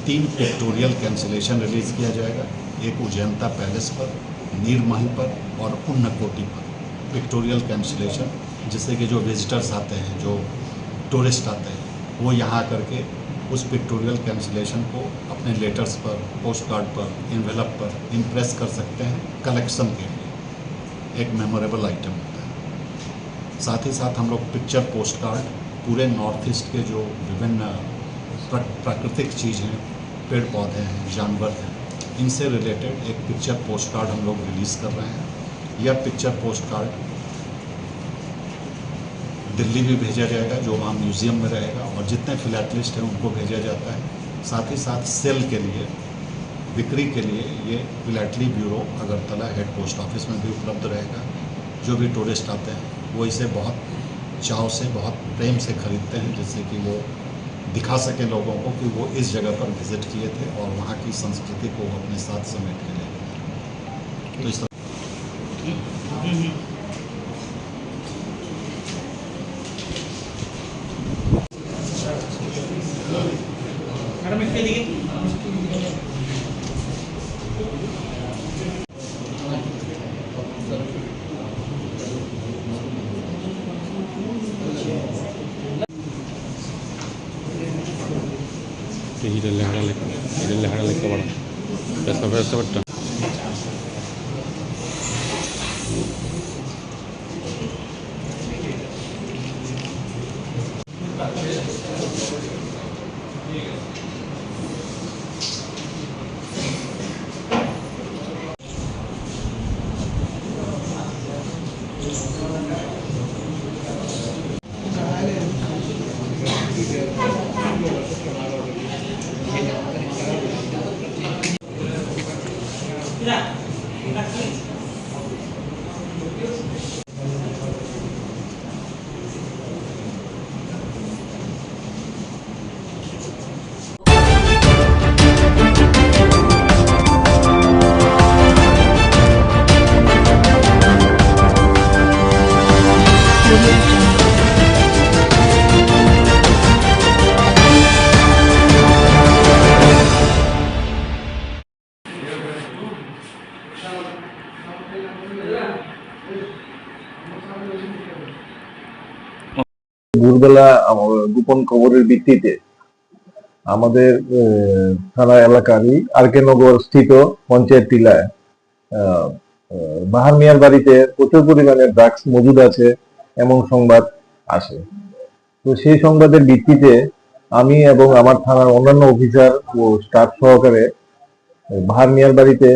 [SPEAKER 19] 3 पिक्टोरियल कैंसिलेशन रिलीज़ किया जाएगा, एक उजैंता पैलेस पर, नीरमहल पर और उन्नकोटी पर पिक्टोरियल कैंसिलेशन, जिससे कि जो विजिटर्स आते हैं, जो टूरिस्ट आते हैं, वो यहाँ आकर के उस पिक्टोरियल कैंसिलेशन को अपने लेटर्स पर, पोस्ट कार्ड पर, एनवेलप पर इम्प्रेस कर सकते हैं कलेक्शन के लिए। एक मेमोरेबल आइटम होता है। साथ ही साथ हम लोग पिक्चर पोस्ट कार्ड पूरे नॉर्थ ईस्ट के जो विभिन्न प्राकृतिक चीज़ हैं, पेड़ पौधे हैं, जानवर हैं, इनसे रिलेटेड एक पिक्चर पोस्ट कार्ड हम लोग रिलीज़ कर रहे हैं। यह पिक्चर पोस्ट कार्ड दिल्ली भी भेजा जाएगा, जो वहाँ म्यूज़ियम में रहेगा, और जितने फिलैटलिस्ट हैं उनको भेजा जाता है। साथ ही साथ सेल के लिए, बिक्री के लिए ये philately bureau Agartala head post office में भी उपलब्ध रहेगा। जो भी टूरिस्ट आते हैं वो इसे बहुत चाव से, बहुत प्रेम से खरीदते हैं, जिससे कि वो दिखा सके लोगों को कि वो इस जगह पर विज़िट किए थे और वहाँ की संस्कृति को अपने साथ समेट के ले गए। तो इस
[SPEAKER 3] লেখাটা লিখতে পারো পেশাটা
[SPEAKER 7] ভোরবেলা গোপন খবরের ভিত্তিতে আমাদের থানা এলাকারই আরকে নগর স্থিত পঞ্চায়েত টিলায় বাহার মিয়ার বাড়িতে প্রচুর পরিমাণে ড্রাগস মজুদ আছে এমন সংবাদ আসে। তো সেই সংবাদের ভিত্তিতে আমি এবং আমার থানার অন্যান্য অফিসার ও স্টাফ সহকারে বাহার মিয়ার বাড়িতে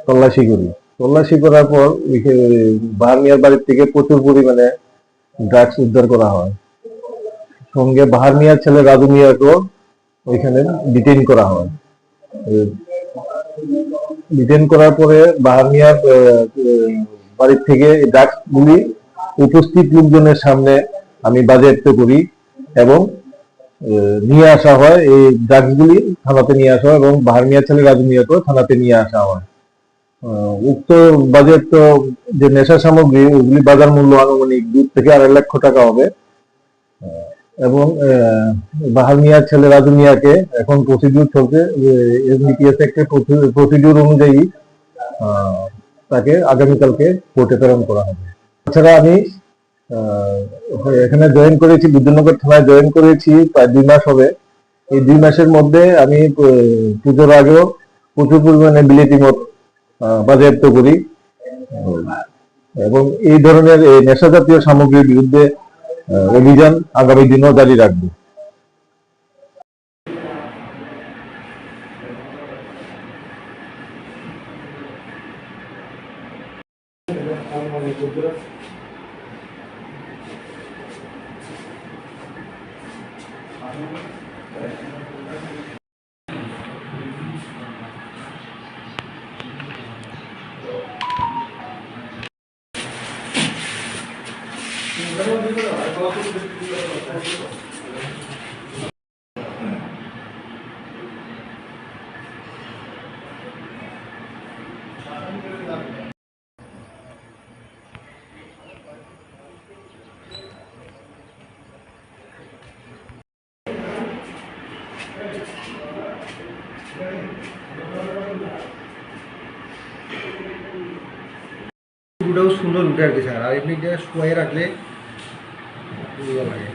[SPEAKER 7] তল্লাশি করি। তল্লাশি করার পর বাহার মিয়ার বাড়ির থেকে প্রচুর পরিমাণে ড্রাগস উদ্ধার করা হয়। সঙ্গে বাহার মিয়ার ছেলে রাজু মিয়াকেও ওইখানে ডিটেইন করা হয়। ডিটেইন করার পরে বাহার মিয়ার বাড়ির থেকে ড্রাগস গুলি উপস্থিত লোকজনের সামনে আমি বাজেয়াপ্ত করি এবং নিয়ে আসা হয়। এই ড্রাগস গুলি থানাতে নিয়ে আসা হয় এবং বাহার মিয়ার ছেলে রাজু মিয়াকেও থানাতে নিয়ে আসা হয়। উক্ত বাজেয়াপ্ত যে নেশা সামগ্রী ওগুলি বাজার মূল্য আনুমানিক 2 থেকে 2.5 লক্ষ টাকা হবে এবং বাহার মিয়ার ছেলে রাজু মিয়াকে এখন প্রসিডিউর চলছে। এনডিপিএস অ্যাক্টের প্রসিডিউর অনুযায়ী তাকে আগামীকালকে কোর্টে প্রেরণ করা হবে। তাছাড়া আমি এখানে জয়েন করেছি, বিদ্যুৎনগর থানায় জয়েন করেছি প্রায় 2 মাস হবে। এই 2 মাসের মধ্যে আমি পুজোর আগেও প্রচুর পরিমাণে বিলেতি মদ বাজেয়াপ্ত করি এবং এই ধরনের নেশা জাতীয় সামগ্রীর বিরুদ্ধে অভিযান আগামী দিনও জারি রাখবো।
[SPEAKER 1] পুরোটাও সুন্দর উঠে আর কি স্যার, আর এমনি যে শুয়ে রাখলে লাগে।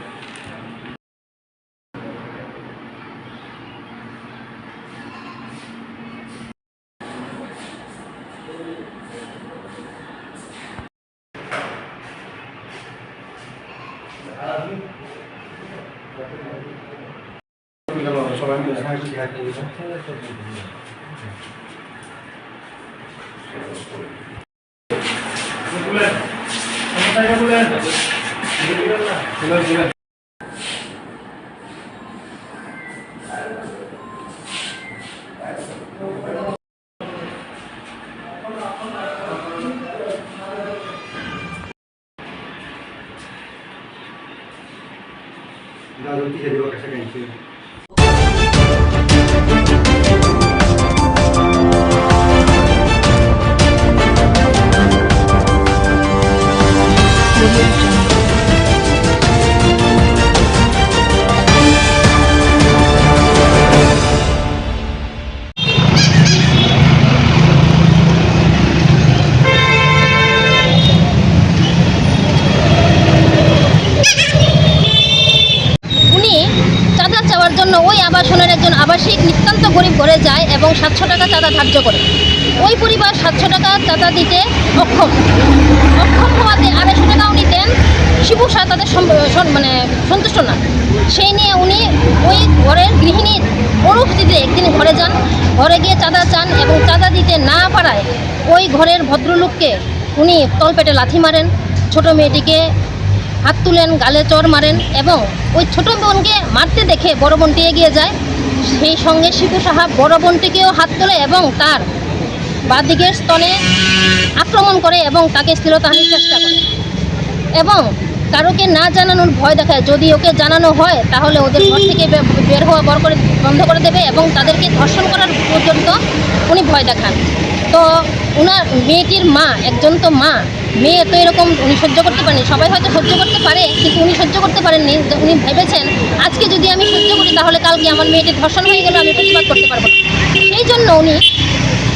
[SPEAKER 8] দেওয়ার জন্য ওই আবাসনের একজন আবাসিক নিতান্ত গরিব ঘরে যায় এবং 700 টাকা চাঁদা ধার্য করে। ওই পরিবার 700 টাকা চাঁদা দিতে অক্ষম হওয়াতে 250 টাকা উনি দেন, শিবু শাহ তাদের মানে সন্তুষ্ট না। সেই নিয়ে উনি ওই ঘরের গৃহিণীর অনুপস্থিতিতে একদিন ঘরে যান, ঘরে গিয়ে চাঁদা চান এবং চাঁদা দিতে না পারায় ওই ঘরের ভদ্রলোককে উনি তলপেটে লাথি মারেন, ছোট মেয়েটিকে হাত তুলেন, গালে চড় মারেন এবং ওই ছোট বোনকে মারতে দেখে বড় বোনটি এগিয়ে যায়। সেই সঙ্গে শিবু সাহা বড় বোনটিকেও হাত তোলে এবং তার বাঁদিকের স্তনে আক্রমণ করে এবং তাকে শ্লীলতাহানির চেষ্টা করে এবং কারোকে না জানানোর ভয় দেখায়। যদি ওকে জানানো হয় তাহলে ওদের ঘর থেকে বের হওয়া বন্ধ করে দেবে এবং তাদেরকে ধর্ষণ করার পর্যন্ত উনি ভয় দেখান। তো ওনার মেয়েটির মা, একজন তো মা, মেয়ে তো এরকম উনি সহ্য করতে পারেনি। সবাই হয়তো সহ্য করতে পারে, কিন্তু উনি সহ্য করতে পারেননি। উনি ভেবেছেন আজকে যদি আমি সহ্য করি তাহলে কালকে আমার মেয়েটি ধর্ষণ হয়ে গেলে আমি প্রতিবাদ করতে পারবো না। এই জন্য উনি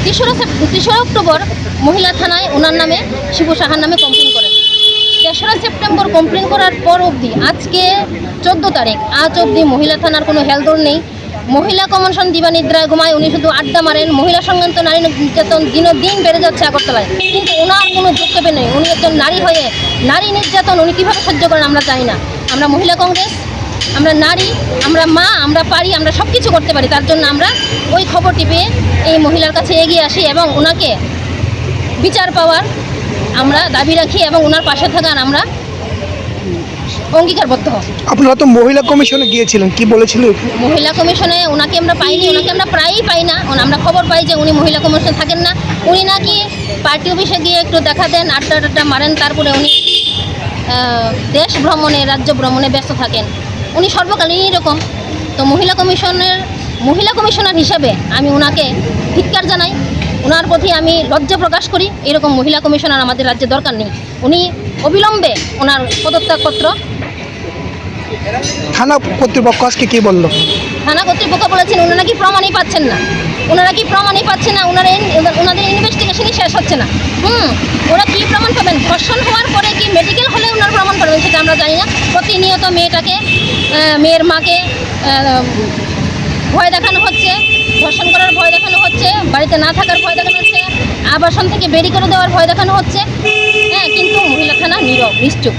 [SPEAKER 8] 3 অক্টোবর মহিলা থানায় ওনার নামে, শিবু সাহার নামে কমপ্লেন করেন। 3রা সেপ্টেম্বর কমপ্লেন করার পর অবধি আজকে 14 তারিখ, আজ অবধি মহিলা থানার কোনো হেলদোল নেই। মহিলা কমিশন দিবানিদ্রায় ঘুমায়, উনি শুধু আড্ডা মারেন। মহিলা সংক্রান্ত নারী নির্যাতন দিন বেড়ে যাচ্ছে আগরতলায়, কিন্তু ওনার কোনো যোগ্যতা নেই। উনি একজন নারী হয়ে নারী নির্যাতন উনি কীভাবে সহ্য করেন আমরা জানি না। আমরা মহিলা কংগ্রেস, আমরা নারী, আমরা মা, আমরা পারি, আমরা সব কিছু করতে পারি। তার জন্য আমরা ওই খবরটি পেয়ে এই মহিলার কাছে এগিয়ে আসি এবং ওনাকে বিচার পাওয়ার আমরা দাবি রাখি এবং ওনার পাশে থাকার আমরা অঙ্গীকারবদ্ধ হন।
[SPEAKER 17] আপনারা তো মহিলা কমিশনে গিয়েছিলেন, কি বলেছিল?
[SPEAKER 8] মহিলা কমিশনে ওনাকে আমরা পাইনি, ওনাকে আমরা প্রায়ই পাই না। আমরা খবর পাই যে উনি মহিলা কমিশনে থাকেন না। উনি নাকি পার্টি অফিসে গিয়ে একটু দেখা দেন, আড্ডা মারেন, তারপরে উনি দেশ ভ্রমণে, রাজ্য ভ্রমণে ব্যস্ত থাকেন। উনি সর্বকালীনই এরকম। তো মহিলা কমিশনার হিসাবে আমি ওনাকে ধিক্কার জানাই, ওনার প্রতি আমি লজ্জা প্রকাশ করি। এরকম মহিলা কমিশনার আমাদের রাজ্যে দরকার নেই। উনি অবিলম্বে ওনার পদত্যাগপত্র।
[SPEAKER 17] থানা কর্তৃপক্ষ আজকে কি বললো?
[SPEAKER 8] থানা কর্তৃপক্ষ বলেছেন ওনারা কি প্রমাণই পাচ্ছেন না, ওনাদের ইনভেস্টিগেশনই শেষ হচ্ছে না। ওরা কি প্রমাণ পাবেন? ধর্ষণ হওয়ার পরে কি মেডিকেল হলে ওনার প্রমাণ পাবেন সেটা আমরা জানি না। প্রতিনিয়ত মেয়ের মাকে ভয় দেখানো হচ্ছে, ধর্ষণ করার ভয় দেখানো হচ্ছে, বাড়িতে না থাকার ভয় দেখানো হচ্ছে, আবাসন থেকে বেরি করে দেওয়ার ভয় দেখানো হচ্ছে। কিন্তু মহিলা থানা নীরব, নিশ্চুপ।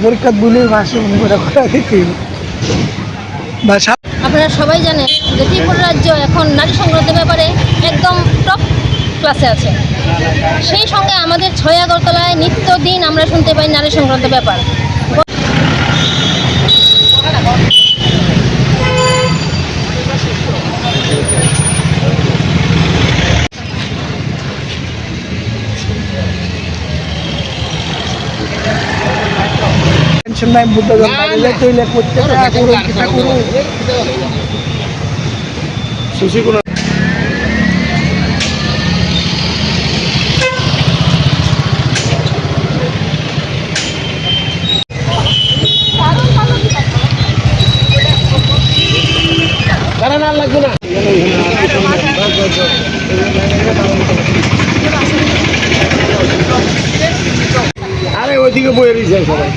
[SPEAKER 17] পরীক্ষা বলে
[SPEAKER 8] আপনারা সবাই জানেন যে ত্রিপুরা রাজ্য এখন নারী সংক্রান্ত ব্যাপারে একদম টপ ক্লাসে আছে। সেই সঙ্গে আমাদের 6 আগরতলায় নিত্যদিন আমরা শুনতে পাই নারী সংক্রান্ত ব্যাপার।
[SPEAKER 17] আরে ওইদিকে বয়ে রয়েছে সবাই।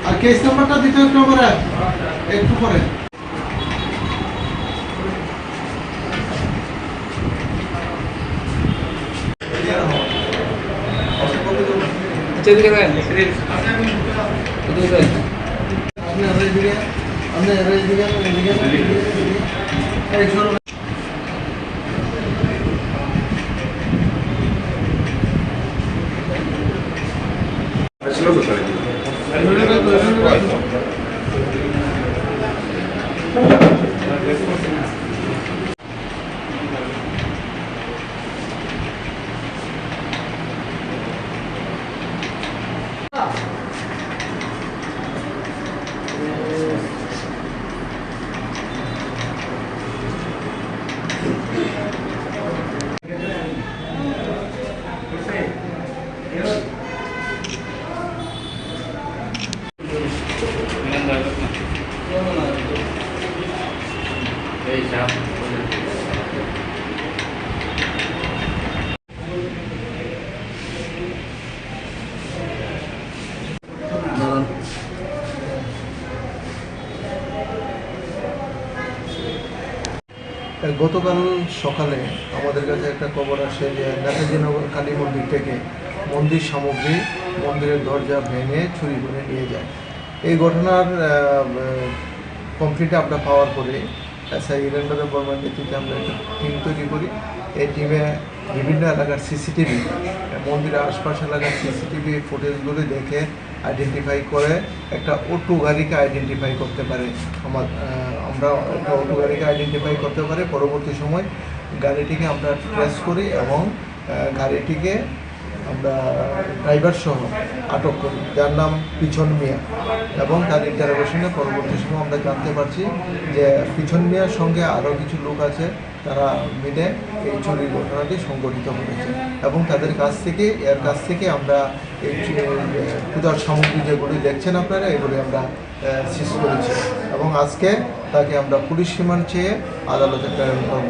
[SPEAKER 17] আর কেস নাম্বারটা দিতে একটু পরে একটু পরে গতকাল সকালে আমাদের কাছে একটা খবর আসে যে নেতাজিনগর কালী মন্দির থেকে মন্দির সামগ্রী মন্দিরের দরজা ভেঙে চুরি করে নিয়ে যায়। এই ঘটনার কমপ্লিট আমরা পাওয়ার পরে এসআই ইরেন্দ্র বর্মার নেতৃত্বে আমরা একটা টিম তৈরি করি। এই টিমে বিভিন্ন এলাকার সিসিটিভি, মন্দিরের আশপাশ এলাকার সিসিটিভি ফুটেজগুলি দেখে আইডেন্টিফাই করে একটা অটো গাড়িকে আইডেন্টিফাই করতে পারে। আমরা একটা অটো গাড়িকে আইডেন্টিফাই করতে পারে। পরবর্তী সময় গাড়িটিকে আমরা ট্রেস করি এবং গাড়িটিকে আমরা ড্রাইভার সহ আটক করি, যার নাম পিছন মিয়া। এবং তার ইন্টারোগেশনে পরবর্তী সময় আমরা জানতে পারছি যে পিছন মিয়ার সঙ্গে আরও কিছু লোক আছে, তারা মিলে এই চুরির ঘটনাটি সংগঠিত করেছে। এবং তাদের কাছ থেকে আমরা এই পূজার সামগ্রী যেগুলি দেখছেন আপনারা, এগুলি আমরা সিজ করেছি এবং আজকে তাকে আমরা পুলিশ রিমান্ড চেয়ে আদালতে প্রেরণ করব।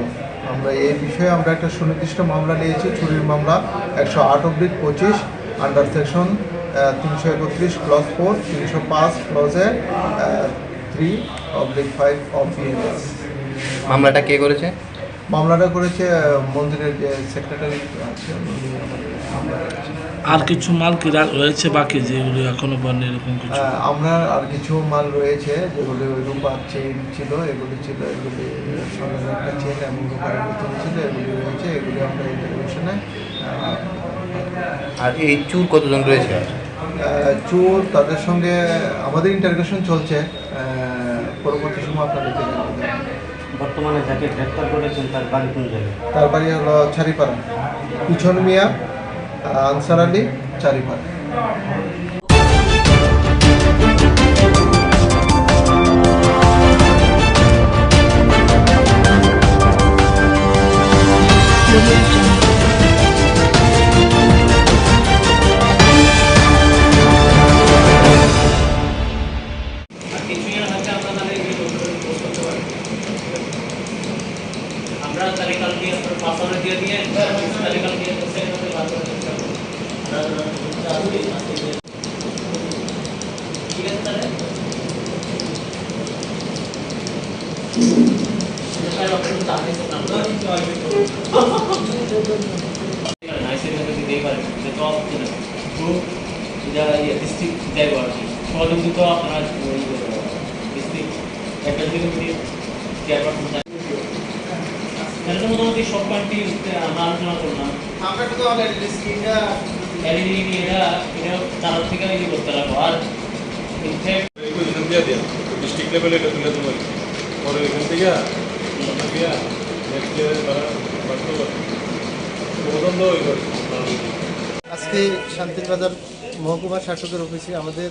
[SPEAKER 17] আমরা এই বিষয়ে আমরা একটা সুনির্দিষ্ট মামলা নিয়েছি, চুরির মামলা 108/25 আন্ডার সেকশন 331 ক্লজ 4, 305 ক্লজে 3/5 অফ বিএনএস।
[SPEAKER 18] মামলাটা কে করেছে?
[SPEAKER 17] মামলাটা করেছে মন্দিরের যে সেক্রেটারি আছে।
[SPEAKER 22] আর কিছু মাল কি রয়েছে বাকি যেগুলো এখনো বন্ধ এরকম কিছু?
[SPEAKER 17] আমরা আর কিছু মাল রয়েছে যেগুলি রূপার চেইন ছিল, এগুলি স্বর্ণের একটা চেইন এবং রূপার বোতল ছিল, এগুলি রয়েছে। এগুলি আমরা ইন্টারভিউশনে।
[SPEAKER 18] আর এই চুর কতজন রয়েছে?
[SPEAKER 17] চোর তাদের সঙ্গে আমাদের ইন্টারভিউশন চলছে, পরবর্তী সময় আপনাদের
[SPEAKER 18] বর্তমানে যাকে গ্রেপ্তার করেছেন তার বাড়ি কোন জায়গায়?
[SPEAKER 17] তার বাড়ি হলো চারিপাড়া, পিছন মিয়া, আনসার আলী, চারিপাড়া।
[SPEAKER 22] মোটামুটি সব পয়েন্টই আমরা আলোচনা করলাম।
[SPEAKER 17] আমরা তো
[SPEAKER 22] তার থেকে করতে লাগবো। আর
[SPEAKER 23] ডিস্ট্রিক্ট লেভেলে এটা তুলে দেবো পরে এখান থেকে নেক্সট ইয়ারে তারা
[SPEAKER 17] আজকে শান্তিরবাজার মহকুমা শাসকের অফিসে আমাদের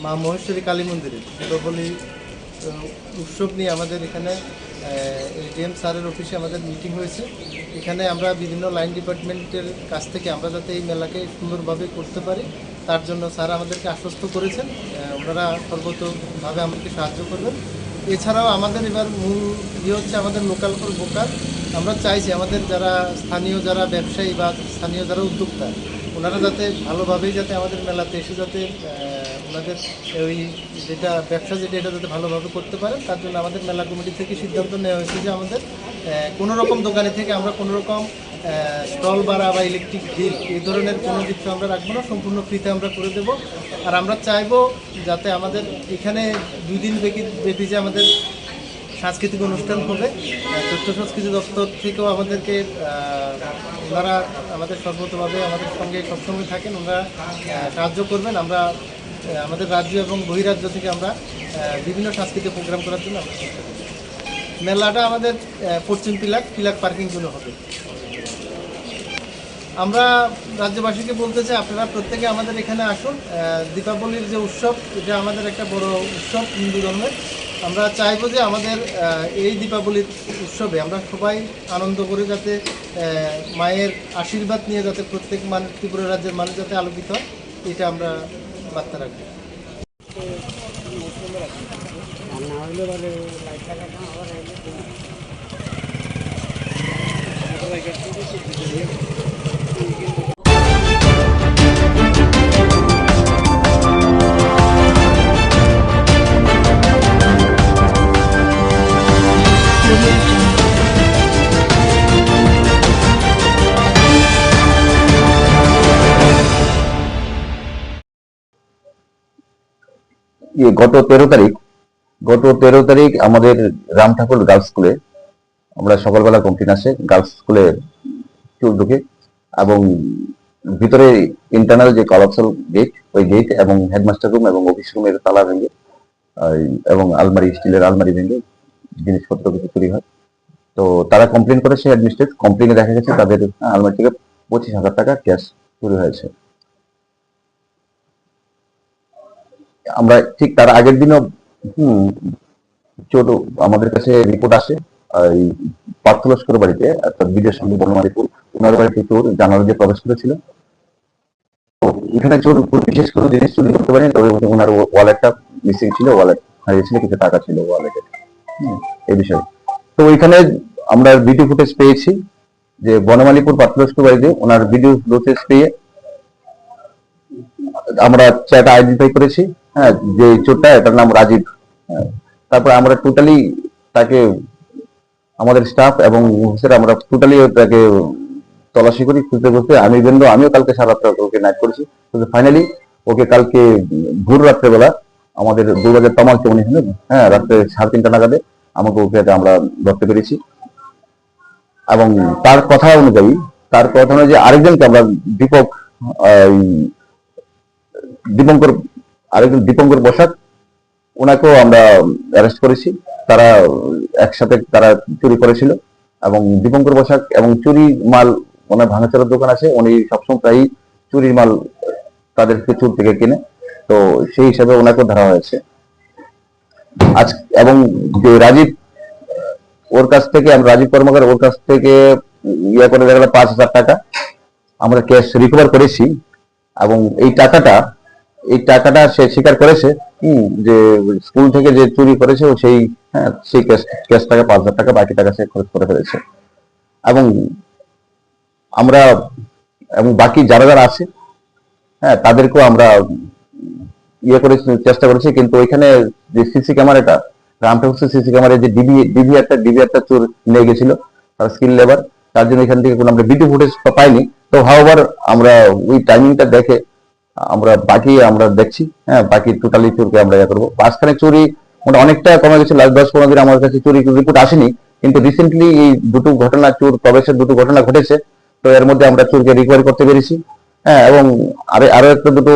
[SPEAKER 17] মা মহেশ্বরী কালী মন্দিরের দীপাবলি উৎসব নিয়ে আমাদের এখানে এডিএম স্যারের অফিসে আমাদের মিটিং হয়েছে। এখানে আমরা বিভিন্ন লাইন ডিপার্টমেন্টের কাছ থেকে আমরা যাতে এই মেলাকে সুন্দরভাবে করতে পারি তার জন্য স্যার আমাদেরকে আশ্বস্ত করেছেন ওনারা সর্বতভাবে আমাদেরকে সাহায্য করবেন এছাড়াও আমাদের এবার মূল হচ্ছে আমাদের লোকাল ফর ভোকাল। আমরা চাইছি আমাদের যারা স্থানীয় যারা ব্যবসায়ী বা স্থানীয় যারা উদ্যোক্তা ওনারা যাতে ভালোভাবেই যাতে আমাদের মেলাতে এসে যাতে ওনাদের ওই যেটা ব্যবসা যেটা এটা যাতে ভালোভাবে করতে পারেন, তার জন্য আমাদের মেলা কমিটি থেকে সিদ্ধান্ত নেওয়া হয়েছে যে আমাদের কোনো রকম দোকানে থেকে আমরা কোনো রকম স্টল ভাড়া বা ইলেকট্রিক বিল এই ধরনের কোনো কিছু আমরা রাখবো না, সম্পূর্ণ ফ্রিতে আমরা করে দেব। আর আমরা চাইবো যাতে আমাদের এখানে 2 দিন ব্যাপী যে আমাদের সাংস্কৃতিক অনুষ্ঠান হবে, তথ্য সংস্কৃতি দপ্তর থেকেও আমাদেরকে ওনারা আমাদের সর্বতভাবে আমাদের সঙ্গে সবসময় থাকেন, ওনারা সাহায্য করবেন। আমরা আমাদের রাজ্য এবং বহিরাজ্য থেকে আমরা বিভিন্ন সাংস্কৃতিক প্রোগ্রাম করার জন্য আমরা চেষ্টা করি। মেলাটা আমাদের পশ্চিম পিলাক পার্কিং জোনে হবে। আমরা রাজ্যবাসীকে বলতে চাই আপনারা প্রত্যেকে আমাদের এখানে আসুন। দীপাবলির যে উৎসব এটা আমাদের একটা বড় উৎসব হিন্দু ধর্মের। আমরা চাইবো যে আমাদের এই দীপাবলির উৎসবে আমরা সবাই আনন্দ করে যাতে মায়ের আশীর্বাদ নিয়ে যাতে প্রত্যেক ত্রিপুরা রাজ্যের মানুষ যাতে আলোকিত হয়, এটা আমরা বার্তা রাখবো।
[SPEAKER 7] গত 13 তারিখ আমাদের রাম ঠাকুর গার্লস স্কুলে আমরা সকালবেলা কমপ্লেন আসে গার্লস স্কুলে চুল ঢুকে এবং ভিতরে ইন্টারনাল যে কলাপসাল গেট ওই গেট এবং হেডমাস্টার রুম এবং অফিস রুমের তালা ভেঙে এবং আলমারি স্টিলের আলমারি ভেঙে জিনিসপত্র কিছু চুরি হয়। তো তারা কমপ্লেন করেছে অ্যাডমিনিস্ট্রেট, কমপ্লেনে দেখা গেছে তাদের আলমারি থেকে 25,000 টাকা ক্যাশ চুরি হয়েছে। আমরা ঠিক তার আগের দিনও ছোট আমাদের কাছে রিপোর্ট আসে পার্থ লস্কর বাড়িতে অর্থাৎ বিজয় সঙ্গে বনমালীপুর ওনার বাড়িতে চোর জানালা দিয়ে প্রবেশ করেছিল। এখানে চোর বিশেষ কোনো জিনিস চুরি করতে পারেনি, তবে ওনার ওয়ালেটটা মিসিং ছিল, ওয়ালেট হারিয়েছিল, কিছু টাকা ছিল ওয়ালেটে এই বিষয়ে। তো ওইখানে আমরা ভিডিও ফুটেজ পেয়েছি যে বনমালীপুর পার্থ লস্কর বাড়িতে ওনার ভিডিও ফুটেজ পেয়ে আমরা সেটা আইডেন্টিফাই করেছি। হ্যাঁ, যে চোরটা এটার নাম রাজীব। তারপর আমরা টোটালি তাকে আমাদের স্টাফ এবং অফিসার আমরা টোটালি তাকে তল্লাশি করি খুঁজতে খুঁজতে। আমিও কালকে সারা রাত ওকে নাইট করেছি, কিন্তু ফাইনালি ওকে কালকে ভোর রাত্রেবেলা আমাদের 2 তামাল চৌনি রাত্রে 3:30 নাগাদে আমাকে ওকে আমরা ধরতে পেরেছি। এবং তার কথা অনুযায়ী আরেকজনকে আমরা দীপঙ্কর বসাক ওনাকেও আমরা অ্যারেস্ট করেছি। তারা একসাথে চুরি করেছিল এবং দীপঙ্কর বসাক এবং চুরি মাল ওনার ভাঙাচোরার দোকান আছে, উনি সবসময় প্রায় চুরির মাল তাদেরকে চুর থেকে কিনে, তো সেই হিসাবে ওনাকেও ধরা হয়েছে। আজ এবং যে রাজীব কর্মকার ওর কাছ থেকে করে দেখা গেল 5,000 টাকা আমরা ক্যাশ রিকভার করেছি। এবং এই টাকাটা সে স্বীকার করেছে যে স্কুল থেকে যে চুরি করেছে সেই ক্যাশ টাকা 5,000 টাকা বাকি টাকা সে খরচ করে ফেলেছে। এবং আমরা বাকি যারা আছে তাদেরকেও আমরা চেষ্টা করেছি, কিন্তু ওইখানে যে সিসি ক্যামেরাটা রামঠাকুর সিসি ক্যামেরা যে ডিভি একটা চোর নিয়ে গেছিল তার স্কিল লেবার, তার জন্য এখান থেকে কোনো আমরা ভিডিও ফুটেজ পাইনি। তো হাওয়ার আমরা ওই টাইমিংটা দেখে আমরা দেখছি। বাকি টোটালি চোরকে আমরা করবো। মাঝখানে চুরি অনেকটা কমে গেছে, লাস্ট 10-15 দিন আমার কাছে চুরি রিপোর্ট আসেনি, কিন্তু রিসেন্টলি এই দুটো ঘটনা চোর প্রবেশের দুটো ঘটনা ঘটেছে। তো এর মধ্যে আমরা চোরকে রিকভারি করতে পেরেছি। এবং আরো একটা দুটো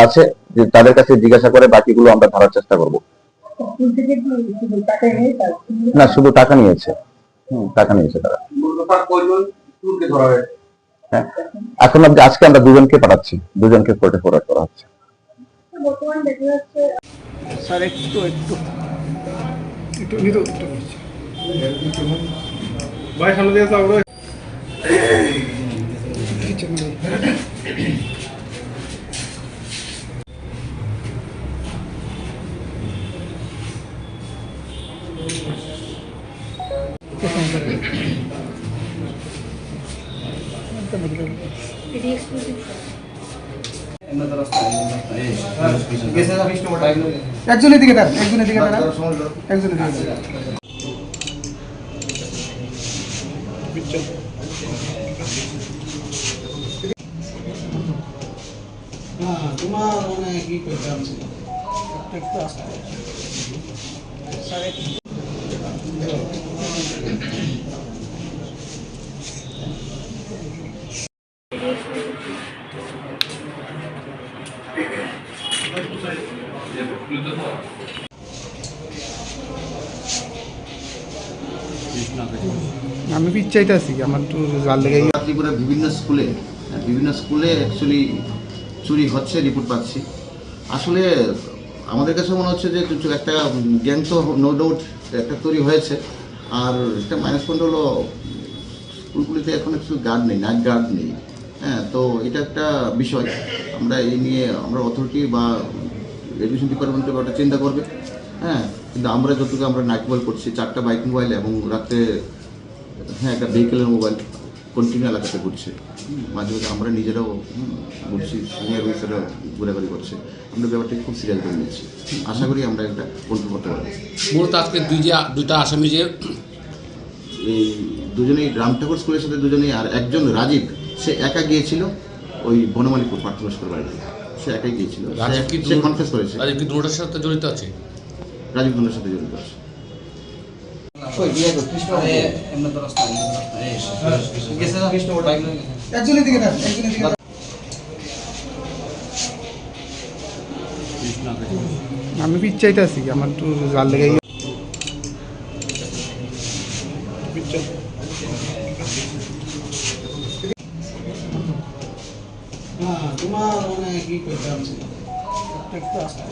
[SPEAKER 7] আছে যে তাদের কাছে জিজ্ঞাসা করে বাকিগুলো আমরা ধরার চেষ্টা করব। না, শুধু টাকা নিয়েছে তারা। এখন আজকে আমরা 2জনকে পাঠাচ্ছি, 2জনকে কোর্টে ফরওয়ার্ড করা হচ্ছে।
[SPEAKER 17] স্যার একটু
[SPEAKER 23] ভাই সামনে দিয়ে যাও।
[SPEAKER 17] একজনের দিকে দাঁড়ান, একজনের দিকে দাঁড়ান, একজনের দিকে দাঁড়ান। তোমার মানে কি করতে আছে একটু আসতে আমি পিচ্ছাইতে আছি আমার একটু জাল লেগে
[SPEAKER 9] ত্রিপুরার বিভিন্ন স্কুলে অ্যাকচুয়ালি চুরি হচ্ছে রিপোর্ট পাচ্ছি। আসলে আমাদের কাছে মনে হচ্ছে যে একটা গ্যাং তো নো ডাউট একটা তৈরি হয়েছে, আর একটা মাইনাস পয়েন্ট হলো স্কুলগুলিতে এখন কিছু গার্ড নেই, নাইট গার্ড নেই। হ্যাঁ, তো এটা একটা বিষয়, আমরা এই নিয়ে আমরা অথরিটি বা এডুকেশন ডিপার্টমেন্টে ওটা চিন্তা করবে। হ্যাঁ, কিন্তু আমরা যতটুকু আমরা নাইট মোবাইল করছি, 4টা বাইক মোবাইল এবং রাতে একটা ভেহিকেলের মোবাইল কন্টিনিউ এলাকাতে ঘুরছে। মাঝে মাঝে আমরা নিজেরাও ঘুরছি, সিনিয়র অফিসাররা ঘোরাঘুরি করছে। আমরা ব্যাপারটাকে খুব সিরিয়াস করে নিচ্ছি, আশা করি আমরা একটা কন্ট্রোল করতে পারবো।
[SPEAKER 3] মূলত আজকে দুইটা আসামি যে
[SPEAKER 9] এই দুজনেই রাম ঠাকুর স্কুলের সাথে দুজনেই, আর একজন রাজীব সে একা গিয়েছিল ওই বনমালীপুর প্রাথমিক স্কুল বাড়িতে, সে একাই গিয়েছিল।
[SPEAKER 3] রাজীব কি
[SPEAKER 9] কনফেস করেছে?
[SPEAKER 3] রাজীব কি দুটোর সাথে জড়িত আছে?
[SPEAKER 9] রাজীব দুটোর সাথে জড়িত আছে।
[SPEAKER 17] একজনের দিকে দাঁড়ান, একজনের দিকে আমি পিচ্ছাইতে আছি আমার একটু জাল লেগে তোমার মানে কি করতে আছে একটু আসতে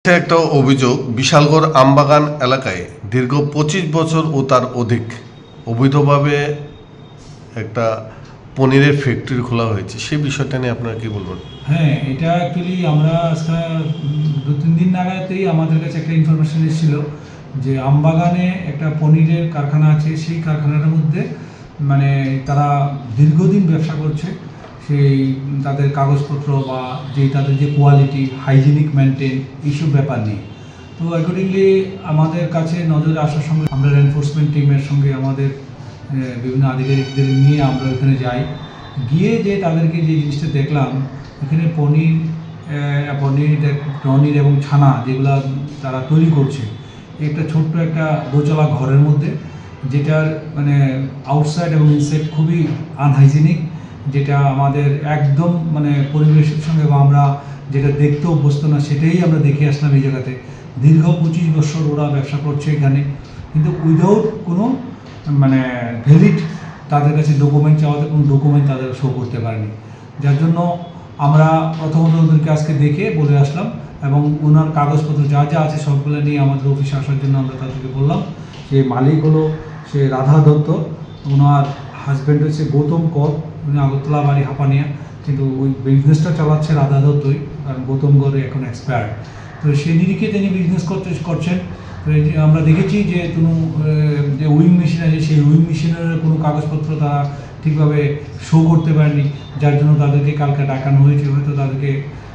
[SPEAKER 23] একটা অভিযোগ, বিশালগড় আমবাগান এলাকায় দীর্ঘ 25 বছর ও তার অধিক অবৈধভাবে একটা পনিরের ফ্যাক্টরি খোলা হয়েছে, সেই বিষয়টা নিয়ে আপনারা কি বলবেন?
[SPEAKER 11] হ্যাঁ, এটা অ্যাকচুয়ালি আমরা আজকে 2-3 দিন নাগাদই আমাদের কাছে একটা ইনফরমেশন এসেছিল যে আমবাগানে একটা পনিরের কারখানা আছে। সেই কারখানার মধ্যে মানে তারা দীর্ঘদিন ব্যবসা করছে, সেই তাদের কাগজপত্র বা তাদের যে কোয়ালিটি, হাইজিনিক মেনটেন, এইসব ব্যাপার নেই। তো অ্যাকর্ডিংলি আমাদের কাছে নজরে আসার সঙ্গে আমরা এনফোর্সমেন্ট টিমের সঙ্গে আমাদের বিভিন্ন আধিকারিকদের নিয়ে আমরা ওখানে যাই। গিয়ে যে তাদেরকে যে জিনিসটা দেখলাম, এখানে পনির এবং ছানা যেগুলো তারা তৈরি করছে, একটা ছোট্ট একটা দোতলা ঘরের মধ্যে, যেটার মানে আউটসাইড এবং ইনসাইড খুবই আনহাইজিনিক, যেটা আমাদের একদম মানে পরিবেশের সঙ্গে বা আমরা যেটা দেখতে অভ্যস্ত না সেটাই আমরা দেখে আসলাম এই জায়গাতে। দীর্ঘ 25 বছর ওরা ব্যবসা করছে এখানে, কিন্তু উইদাউট কোনো মানে ভ্যালিড তাদের কাছে ডকুমেন্ট চাওয়াতে কোনো ডকুমেন্ট তাদের শো করতে পারেনি। যার জন্য আমরা প্রথমত ওদেরকে আজকে দেখে বলে আসলাম এবং ওনার কাগজপত্র যা যা আছে সবগুলো নিয়ে আমাদের অফিসে আসার জন্য আমরা তাদেরকে বললাম। যে মালিক হলো সে রাধা দত্ত, ওনার হাজব্যান্ড হচ্ছে গৌতম কর, উনি আগরতলা বাড়ি হাঁপানিয়া, কিন্তু ওই বিজনেসটা চালাচ্ছে রাধা দত্তই, কারণ গৌতম গড়ে এখন এক্সপায়ার্ড। তো সেই নিরিখে তিনি বিজনেস করছেন। আমরা দেখেছি যে কোনো যে উইং মেশিন আছে, সেই উইং মেশিনের কোনো কাগজপত্র তারা ঠিকভাবে শো করতে পারেনি, যার জন্য তাদেরকে কালকে ডাকানো হয়েছে। হয়তো তাদেরকে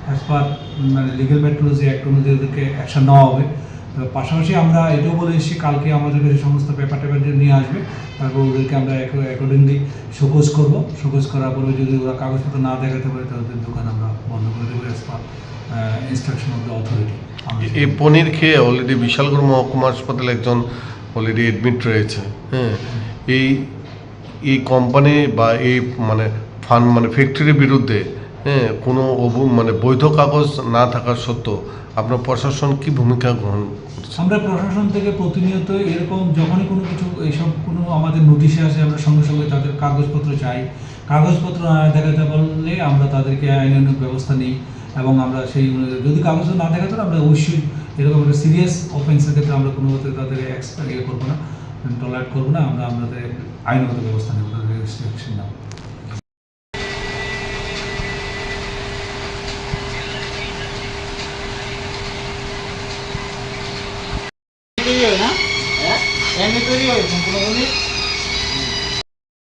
[SPEAKER 11] অ্যাজ পার মানে লিগ্যাল মেট্রোলজি অ্যাক্ট অনুযায়ী ওদেরকে অ্যাকশন নেওয়া হবে। তো পাশাপাশি আমরা এটাও বলে এসেছি কালকে আমাদের কাছে সমস্ত পেপার নিয়ে আসবে, তারপর ওদেরকে আমরা অ্যাকর্ডিংলি শোকজ করবো। শোকজ করার পরে যদি ওরা কাগজপত্র না দেখাতে পারে তাদের দোকান আমরা বন্ধ করে দেবো as per instruction of the authority.
[SPEAKER 4] এই পনির খেয়ে অলরেডি বিশালগড় মহকুমা হাসপাতালে একজন অলরেডি অ্যাডমিট রয়েছে। হ্যাঁ, এই কোম্পানি বা এই মানে ফ্যাক্টরির বিরুদ্ধে কোনো বৈধ কাগজ না থাকার সত্ত্বেও আপনার প্রশাসন কি ভূমিকা গ্রহণ করছে?
[SPEAKER 20] আমরা প্রশাসন থেকে প্রতিনিয়ত এরকম যখনই কোনো কিছু এইসব কোনো আমাদের নোটিশে আসে আমরা সঙ্গে সঙ্গে তাদের কাগজপত্র চাই। কাগজপত্র না দেখাতে পারলে আমরা তাদেরকে আইনানুগ ব্যবস্থা নিই এবং আমরা সেই যদি কাগজ না দেখাতে আমরা অবশ্যই এরকম একটা সিরিয়াস অফেন্সের ক্ষেত্রে আমরা কোনো মতে তাদের করবো না, টলারেট করবো না, আমরা আমাদের আইনগত ব্যবস্থা নেব, তাদের রেস্ট্রিকশন নেব।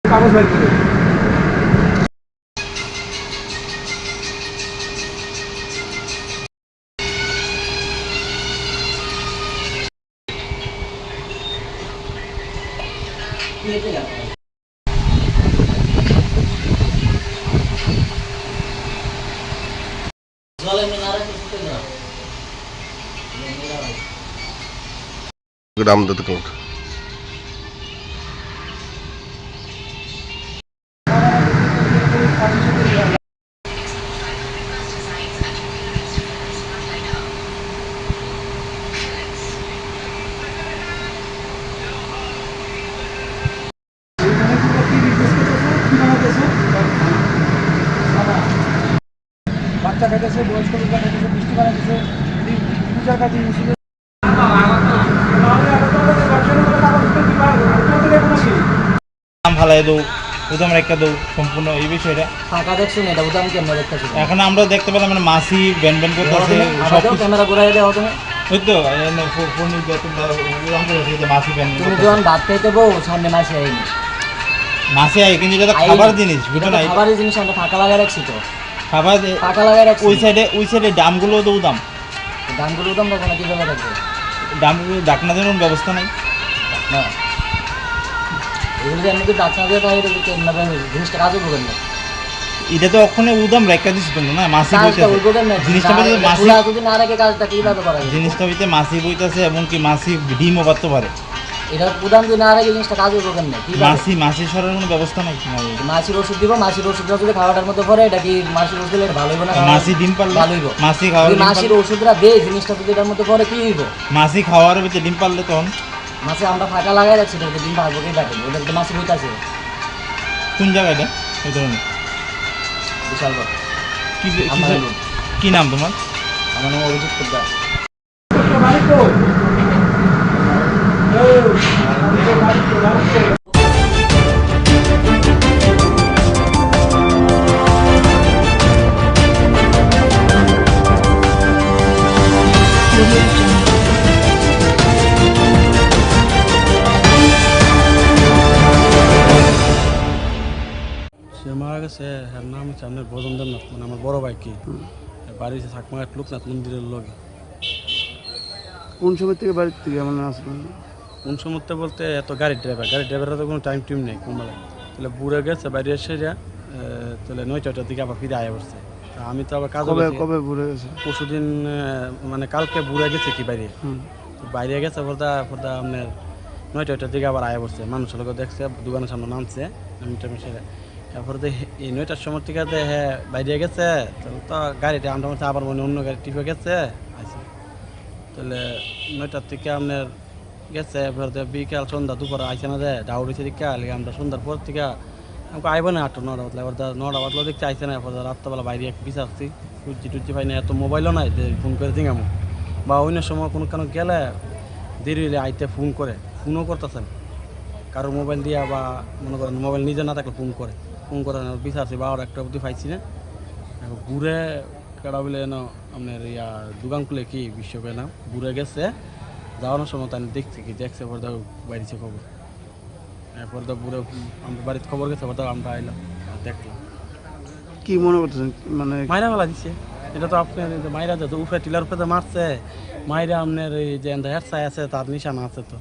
[SPEAKER 17] কাগজ বের করে
[SPEAKER 4] রামদত্ত কোর্ট
[SPEAKER 17] বাচ্চা খাইতেছে, বয়স্ক লোকরা খাইতেছে, মিষ্টি বানাইতেছে, পূজার কাজে
[SPEAKER 22] ফালাই দেবো, উদাম রেখা দেবো সম্পূর্ণ এই বিষয়টা
[SPEAKER 18] ফাঁকা দেখছেন এটা উদাম কেমন দেখতেছি
[SPEAKER 22] এখন আমরা দেখতে পেলাম মাসি ব্যান ব্যান করতেছে সব
[SPEAKER 18] ক্যামেরা ঘুরাই দেওয়া তুমি
[SPEAKER 22] ওই তো মাসি ব্যান
[SPEAKER 18] তুমি যখন ভাত খাইতে বউ সামনে মাসি আইনি
[SPEAKER 22] মাসি আই কিন্তু এটা খাবার জিনিস বুঝো না
[SPEAKER 18] খাবারের জিনিস আমরা ফাঁকা লাগাই রাখছি তো
[SPEAKER 22] খাবার
[SPEAKER 18] ফাঁকা লাগাই রাখছি
[SPEAKER 22] ওই সাইডে দামগুলো তো উদাম
[SPEAKER 18] রাখবো না কিভাবে রাখবো
[SPEAKER 22] দামগুলো ডাকনা দেওয়ার ব্যবস্থা নাই
[SPEAKER 18] না এগুলো যে এমনি ডাকনা দিয়ে তাহলে জিনিসটা কাজও করবেন না
[SPEAKER 22] এটা তো ওখানে উদাম রেখা দিচ্ছি তোমরা না মাসি বইতেছে জিনিসটা মাসি
[SPEAKER 18] না রেখে কাজটা কিভাবে করা যায়
[SPEAKER 22] জিনিসটা হইতে মাসি বইতেছে এবং কি মাসি ডিমও পারতে পারে
[SPEAKER 18] এটা উদাম যদি না রেখে জিনিসটা কাজও করবেন না
[SPEAKER 22] মাসি সরার কোনো ব্যবস্থা নাই
[SPEAKER 18] মাসির ওষুধ দিব মাসির ওষুধটা যদি খাওয়াটার মধ্যে পরে এটা কি মাসির ওষুধ দিলে ভালো হইব না
[SPEAKER 22] মাসি ডিম পারলে
[SPEAKER 18] ভালো হইব
[SPEAKER 22] মাসি খাওয়ার
[SPEAKER 18] মাসির ওষুধটা দেয় জিনিসটা যদি এটার মধ্যে পরে কি হইব
[SPEAKER 22] মাসি খাওয়ার ভিতরে ডিম পারলে তখন
[SPEAKER 18] মাসি আমরা ফাঁকা লাগাই রাখছি এটা ডিম পারবো কি দেখেন ওদের তো মাসি বইতাছে
[SPEAKER 22] কোন জায়গাটা এই ধরনের
[SPEAKER 18] বিশাল
[SPEAKER 22] কি নাম তোমার
[SPEAKER 18] আমার নাম অভিজিৎ পোদ্দার
[SPEAKER 21] সে মারা গেছে এর নাম হচ্ছে আপনার বজেন্দ্রনাথ মানে আমার বড় ভাই কি বাড়িতে থাকমাঘাট লোকনাথ মন্দিরের লগে।
[SPEAKER 17] কোন সময় থেকে বাড়ির থেকে মানে আসবেন?
[SPEAKER 21] কোন সময় বলতে এত গাড়ির ড্রাইভারের তো কোনো টাইম টিম নেই কোনবেলায় তাহলে বুড়ে গেছে বাইরে এসে তাহলে 9টার দিকে আবার ফিরে আয়া পড়ছে। আমি তো আবার কাজ
[SPEAKER 17] কবে বুড়ে গেছে?
[SPEAKER 21] পরশুদিন মানে কালকে বুড়ে গেছে কি বাইরে গেছে পর্দা আপনার 9টার দিকে আবার আয়া পড়ছে। মানুষের লোক দেখছে দোকানের সামনে নামছে সেরে তারপরে এই 9টার সময় থেকে হ্যাঁ বাইরে গেছে তো গাড়িটা আমরা আবার মনে অন্য গাড়ি টিপে গেছে আচ্ছা তাহলে 9টার থেকে আপনার গেছে বিকাল সন্ধ্যা দুপুরে আইসে না দেয় ডাউড়িছে দিকে আমরা সন্ধ্যার পর থেকে আমাকে আইব না 8টা 9টা বাতলা এবার 9টা বাতলা দেখতে আইসে না এবার রাত্রবেলা বাইরে বিচারছি টুচি পাই না এত মোবাইলও নাই যে ফোন করে দিঙামো বা অন্য সময় কোনো কেন গেলে দেরি হইলে আইতে ফোনও করতেছেন কারো মোবাইল দিয়া বা মনে করেন মোবাইল নিজে না থাকলে ফোন করে বিচারছি বা 1টা অবধি পাইছি না এখন ঘুরে কেডা বলে আপনার দোকান খুলে কি বিশ্বকে না ঘুরে গেছে যাওয়ানোর সময় তাই দেখছে পর বাড়িছে খবর এরপর তো পুরো আমরা বাড়িতে খবর গেছে পর আমরা আইলাম দেখলাম।
[SPEAKER 17] কি মনে করতেছেন মানে
[SPEAKER 21] মাইরা বেলা দিচ্ছে এটা তো আপনার মাইরা তো উফে টিলার উপরে মারছে মাইরা আপনার এই যে হেড সাই আছে তার নিশানা আছে তো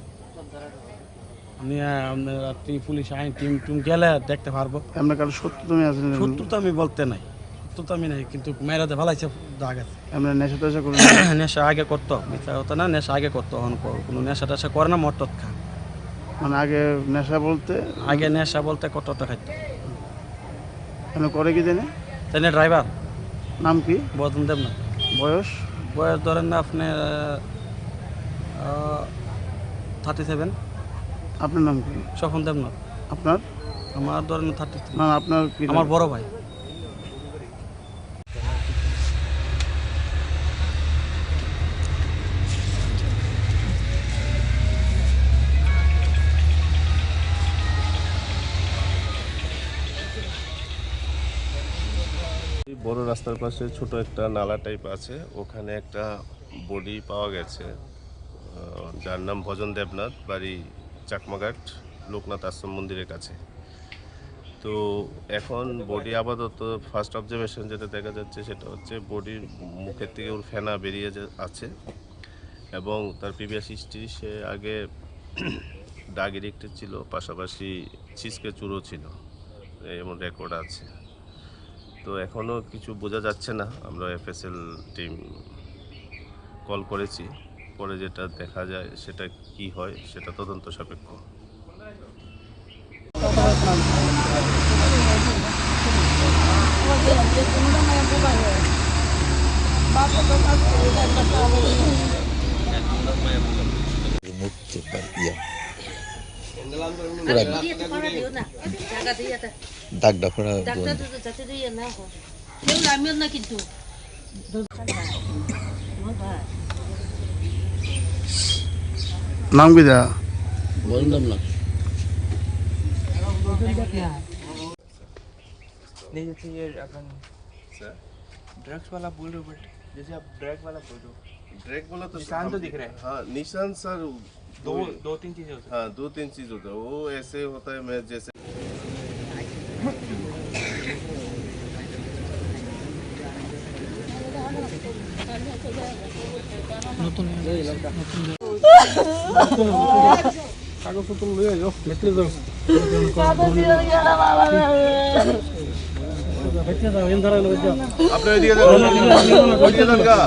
[SPEAKER 21] আপনি আপনার পুলিশ আইন টিম গেলে দেখতে পারবো।
[SPEAKER 17] আপনার কারো শত্রু তুমি আছেন?
[SPEAKER 21] শত্রু তো আমি বলতে নাই তো আমি নাই, কিন্তু মেয়েরাতে ভালাইছে দাগ আছে।
[SPEAKER 22] আমরা নেশা টেশা করি
[SPEAKER 21] নেশা আগে করতো, মিথ্যা কথা না, নেশা আগে করতো, এখন কোনো নেশা টেশা করে না, মদ টদ খায়।
[SPEAKER 22] মানে আগে নেশা বলতে
[SPEAKER 21] আগে নেশা বলতে কত খাইতো।
[SPEAKER 22] মানে করে কি জানে?
[SPEAKER 21] তাই না, ড্রাইভার
[SPEAKER 22] নাম কি?
[SPEAKER 21] বদন দেবনাথ।
[SPEAKER 22] বয়স?
[SPEAKER 21] বয়স ধরেন না আপনি 37।
[SPEAKER 22] আপনার নাম কি?
[SPEAKER 21] স্বপন দেবনাথ।
[SPEAKER 22] আপনার?
[SPEAKER 21] আমার ধরেন 33।
[SPEAKER 22] না আপনার কি?
[SPEAKER 21] আমার বড় ভাই।
[SPEAKER 10] বড় রাস্তার পাশে ছোট একটা নালা টাইপ আছে, ওখানে একটা বডি পাওয়া গেছে, যার নাম ভজন দেবনাথ, বাড়ি চাকমাঘাট লোকনাথ আশ্রম মন্দিরের কাছে। তো এখন বডি আপাতত ফার্স্ট অবজারভেশন যেটা দেখা যাচ্ছে সেটা হচ্ছে বডির মুখের থেকে ওর ফেনা বেরিয়ে আছে এবং তার প্রিভিয়াস হিস্ট্রি, সে আগে ডাগ এডিক্টেড ছিল, পাশাপাশি ছিচকে চুরো ছিল, এমন রেকর্ড আছে। তো এখনও কিছু বোঝা যাচ্ছে না, আমরা এফএসএল টিম কল করেছি, পরে যেটা দেখা যায় সেটা কি হয় সেটা তদন্ত সাপেক্ষ।
[SPEAKER 22] नाम की जा
[SPEAKER 18] नहीं, जैसे ये अपन ड्रग्स वाला बोल रहे हो, बट जैसे आप ड्रग वाला बोल रहे हो,
[SPEAKER 10] ड्रैग वाला तो
[SPEAKER 18] निशान तो दिख रहा है।
[SPEAKER 10] हाँ, निशान सर
[SPEAKER 18] दो तीन चीजें होती है।
[SPEAKER 10] हाँ, 2-3 चीज होता है, वो ऐसे होता है, मैं जैसे
[SPEAKER 22] কাগজপত্র লয়ে যাও, মেট্রে যাও।
[SPEAKER 10] আপনার এদিকে যান কা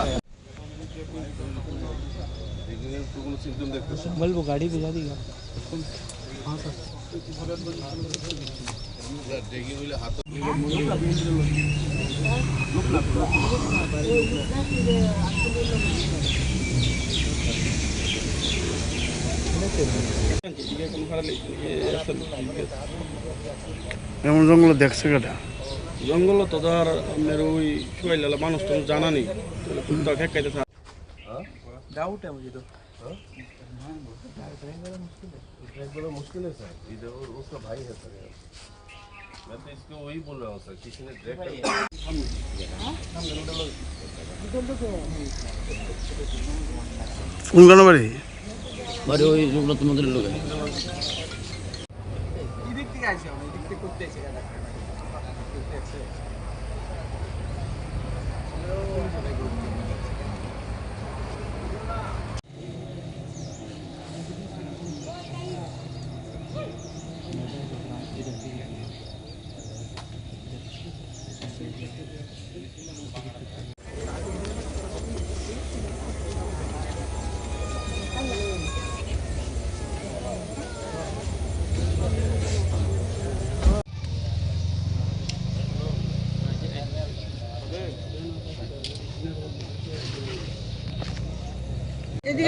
[SPEAKER 10] কোনো সিম্পটম দেখতেছেন?
[SPEAKER 18] बल्ब गाड़ी भिजा दी।
[SPEAKER 22] हाँ सर।
[SPEAKER 10] डेगी हुई हाथ
[SPEAKER 22] এমন জঙ্গল দেখছে কেটা?
[SPEAKER 21] জঙ্গল তো ধর আপনার ওই শুয়াইলা মানুষ তো জানা নেই, কুত্তা খেকাইতে থাকে।
[SPEAKER 18] डाउट है मुझे तो।
[SPEAKER 10] ड्रैग वाला मुश्किल है सर, इधर उसका भाई है सर यार, मैं तो इसको वही बोल रहा हूँ सर, किसी ने ड्रैग
[SPEAKER 22] কোনখানে বাড়ি?
[SPEAKER 21] বাড়ি ওই লোকনাথ মন্দিরের লোক।
[SPEAKER 18] এদিক থেকে আসে, আমরা এদিক থেকে করতে এসে গেলাম।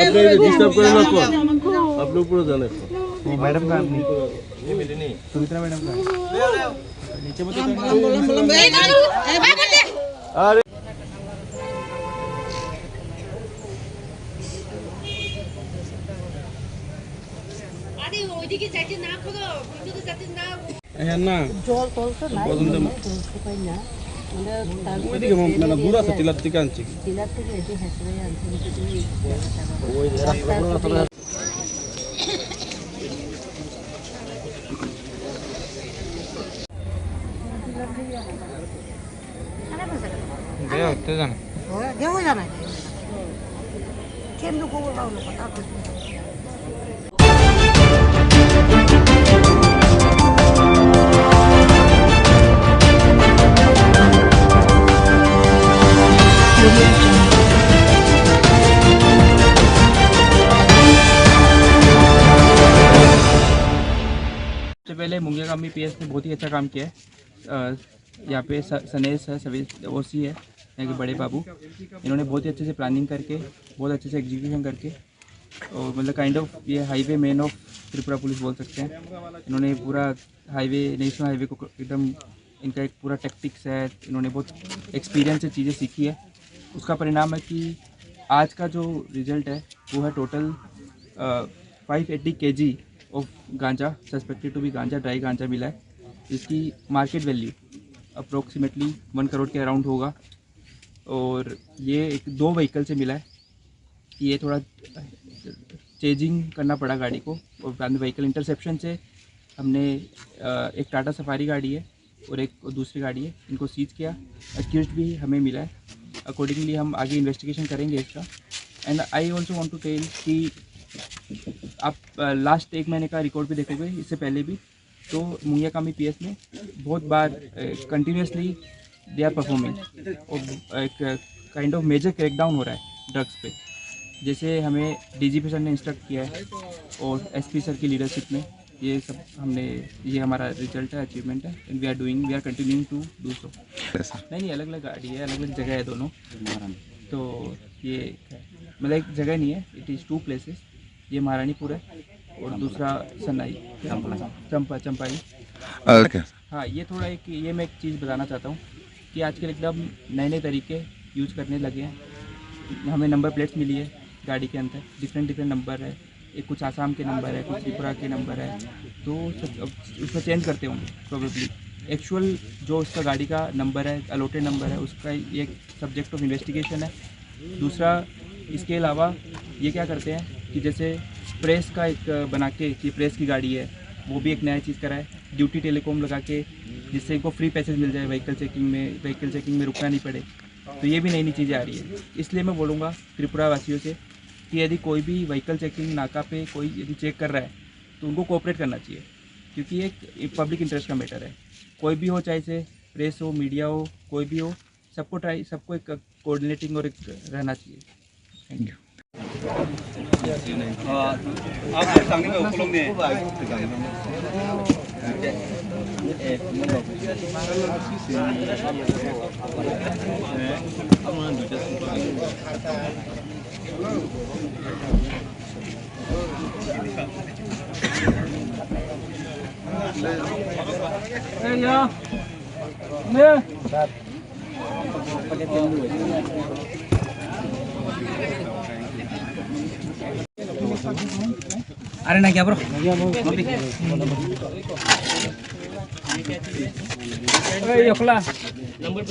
[SPEAKER 10] আপনি ডিস্টার্ব করেন না তো, আপনি উপরে যান একটু।
[SPEAKER 18] मैडम का नहीं, ये मेरे नहीं, सुमित्रा मैडम का नीचे मत
[SPEAKER 10] अरे
[SPEAKER 8] আরে ওইদিকে যাইতে না খোলো, ভিতরে যাইতে না।
[SPEAKER 21] হ্যাঁ না,
[SPEAKER 8] জল তলতে নাই, তলতে পাই না।
[SPEAKER 21] ওইদিকে মানে দূর আছে, টিলার থেকে আনছি।
[SPEAKER 8] টিলার থেকে এসে হেসে আনছি।
[SPEAKER 21] ওই রাস্তা
[SPEAKER 18] होते जाना
[SPEAKER 8] घेऊ जाना केंद्र को बोलावलं पता
[SPEAKER 12] पहले मुंगियाकामी पीएस ने बहुत ही अच्छा काम किया है। यहाँ पे सनेस है, सर्विस ओसी है, यहाँ के बड़े बाबू, इन्होंने बहुत ही अच्छे से प्लानिंग करके, बहुत अच्छे से एग्जीक्यूशन करके, और मतलब काइंड ऑफ ये highway man of Tripura police बोल सकते हैं। इन्होंने पूरा हाईवे, नेशनल हाईवे को एकदम, इनका एक पूरा टैक्टिक्स है, इन्होंने बहुत एक्सपीरियंस से चीज़ें सीखी है। उसका परिणाम है कि आज का जो रिजल्ट है वो है टोटल 580 kg ऑफ गांजा, सस्पेक्टेड टू बी गांजा, ड्राई गांजा मिला है। इसकी मार्केट वैल्यू अप्रोक्सीमेटली 1 करोड़ के अराउंड होगा। और ये 2 व्हीकल से मिला है। ये थोड़ा चेजिंग करना पड़ा गाड़ी को, और बाद में व्हीकल इंटरसेप्शन से हमने एक टाटा सफारी गाड़ी है और एक दूसरी गाड़ी है, इनको सीज किया। एक्यूज्ड भी हमें मिला है। अकॉर्डिंगली हम आगे इन्वेस्टिगेशन करेंगे इसका। And I also want to tell कि आप लास्ट 1 महीने का रिकॉर्ड भी देखोगे, इससे पहले भी, तो मुंगियाकामी पीएस में बहुत बार कंटिन्यूसली दे आर परफॉर्मिंग, और एक काइंड ऑफ मेजर क्रैकडाउन हो रहा है ड्रग्स पे। जैसे हमें डीजीपी सर ने इंस्ट्रक्ट किया है और एसपी सर की लीडरशिप में ये सब हमने, ये हमारा रिजल्ट है, अचीवमेंट है, and we are continuing to do so. नहीं, अलग अलग गाड़ी है, अलग अलग जगह है दोनों। तो ये मतलब एक जगह नहीं है, इट इज़ 2 प्लेसेस। ये महारानीपुर है और दूसरा सन्नाई, चंपाई। हाँ, ये थोड़ा ये मैं एक चीज़ बताना चाहता हूँ कि आजकल एकदम नए नए तरीके यूज़ करने लगे हैं। हमें नंबर प्लेट्स मिली है गाड़ी के अंदर, डिफरेंट नंबर है, एक कुछ आसाम के नंबर है, कुछ त्रिपुरा के नंबर है, तो उसको चेंज करते होंगे प्रोबेबली। एक्चुअल जो उसका गाड़ी का नंबर है, अलॉटेड नंबर है, उसका ये एक सब्जेक्ट ऑफ इन्वेस्टिगेशन है। दूसरा, इसके अलावा ये क्या करते हैं कि जैसे प्रेस का एक बना के कि प्रेस की गाड़ी है, वो भी एक नया चीज़ करा है। ड्यूटी टेलीकॉम लगा के, जिससे इनको फ्री पैसेज मिल जाए व्हीकल चेकिंग में रुकना नहीं पड़े। तो ये भी नई नई चीज़ें आ रही है। इसलिए मैं बोलूँगा त्रिपुरा वासियों से कि यदि कोई भी व्हीकल चेकिंग नाका पे कोई यदि चेक कर रहा है तो उनको कोऑपरेट करना चाहिए, क्योंकि एक पब्लिक इंटरेस्ट का मैटर है। कोई भी हो, चाहे से प्रेस हो, मीडिया हो, कोई भी हो, सबको एक कोऑर्डिनेटिंग और एक रहना चाहिए। Thank you.
[SPEAKER 18] अरे ना क्या bro, number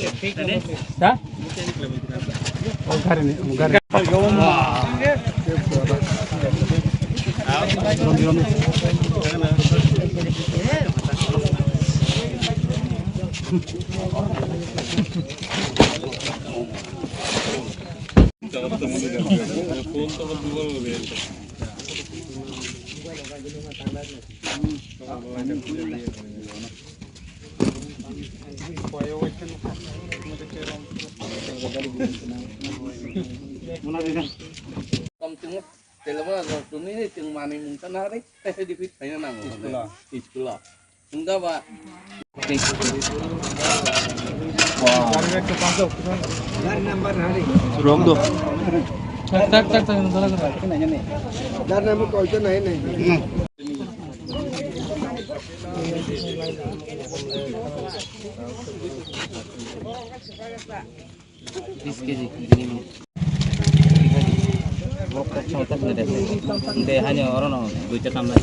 [SPEAKER 18] plate hanya orang no duitnya tambah.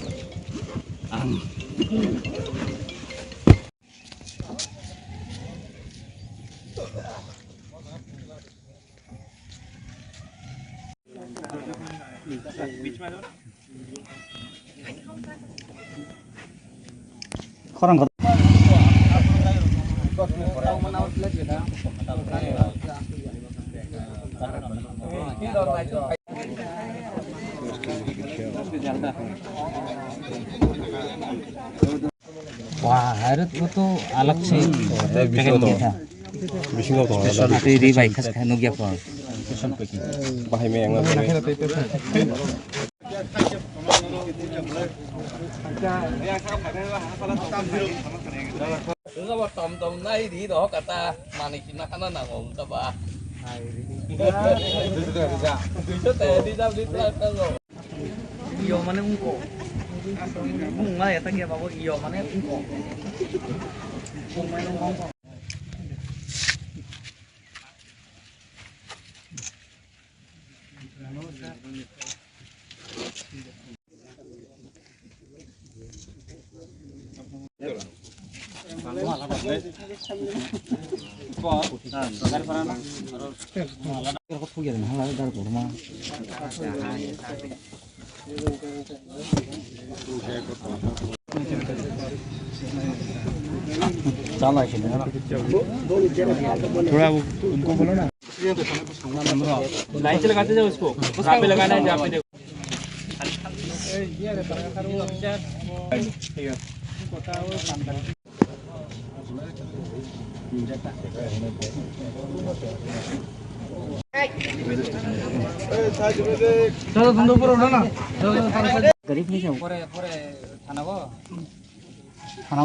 [SPEAKER 18] Kurang wah, harus itu alak sih. Di baik kan Nokia phone. Bahay may ang tầm tầm nay đi đó cả ta mà này chỉ nó nặng ổn ta bà đi ra rồi iyo mana ungko bunga ya tanya bawa iyo mana ungko bunga yang ngomong
[SPEAKER 22] थोड़ा उनको बोलो ना
[SPEAKER 12] line से लगाते जाओ उसको जहाँ पे लगाना है जहाँ पे देखो
[SPEAKER 18] चलो तुम तो ऊपर उठो ना
[SPEAKER 12] गरीब नहीं जाओ पूरे पूरे थाना वो थाना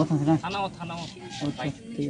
[SPEAKER 12] अच्छा ठीक है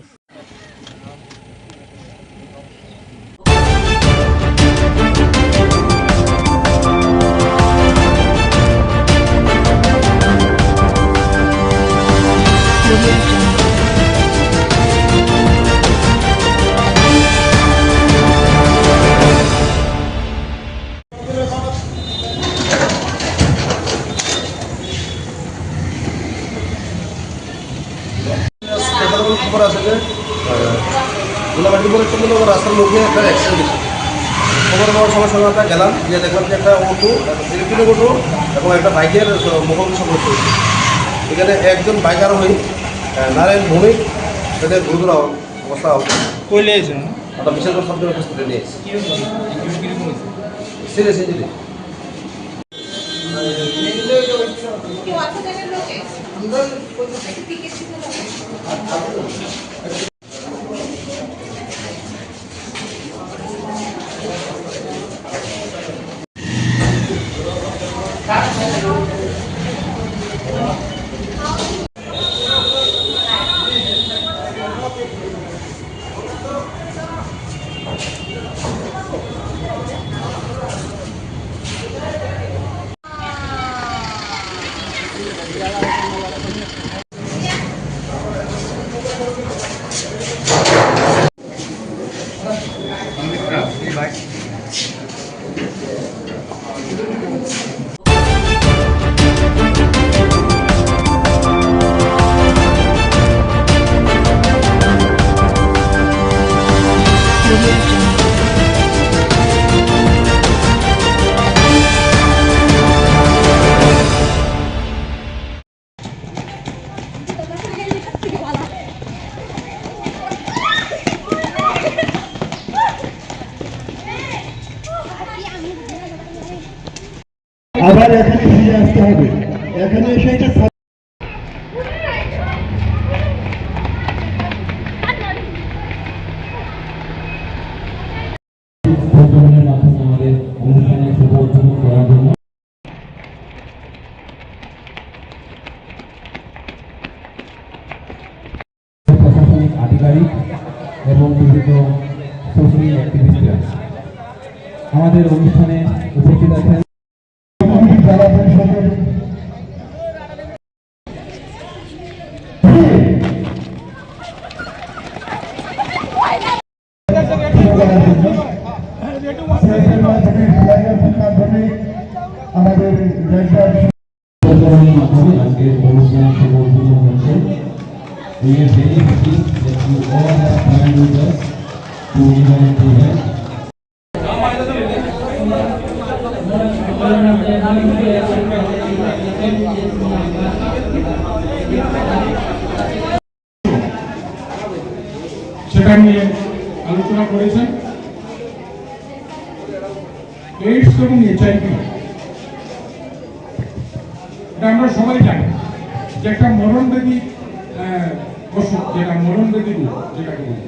[SPEAKER 17] খবর আছে যে গোলাঘাটি বলে চন্দ্র রাস্তার মুখে একটা অ্যাক্সিডেন্ট খবর পাওয়ার সঙ্গে সঙ্গে আমরা গেলাম গিয়ে দেখলাম যে একটা অটো ইলেকট্রিক অটো এবং একটা বাইকের মুখোমুখি সংঘর্ষ হয়েছে। এখানে একজন বাইক আরোহী নারায়ণ ভৌমিক তাদের গুরুতর অবস্থা
[SPEAKER 22] কইলে আছে
[SPEAKER 17] আমরা বিশেষজ্ঞ সরকারি হসপিটালে নিয়ে সিরিয়াস ইঞ্জুরি
[SPEAKER 11] আবার এখানে ফিরে আসতে হবে এখানে এসে এটা আমাদের অনুষ্ঠানে শুভ উদ্বোধন করার জন্য প্রশাসনিক আধিকারিক এবং বিভিন্ন সোশ্যাল অ্যাক্টিভিস্টরা আমাদের অনুষ্ঠানে উপস্থিত আছেন। আমাদের মাধ্যমে আজকের অনুষ্ঠান শুভ উদ্বোধন হচ্ছে। We are very happy that you all have joined with us to invite the event.
[SPEAKER 20] সেটা নিয়ে আলোচনা করেছেন। এইডস এবং HIV এটা আমরা সবাই জানি যে একটা মরণব্যাধি অসুখ, যেটা মরণব্যাধি রোগ যেটাকে বলি।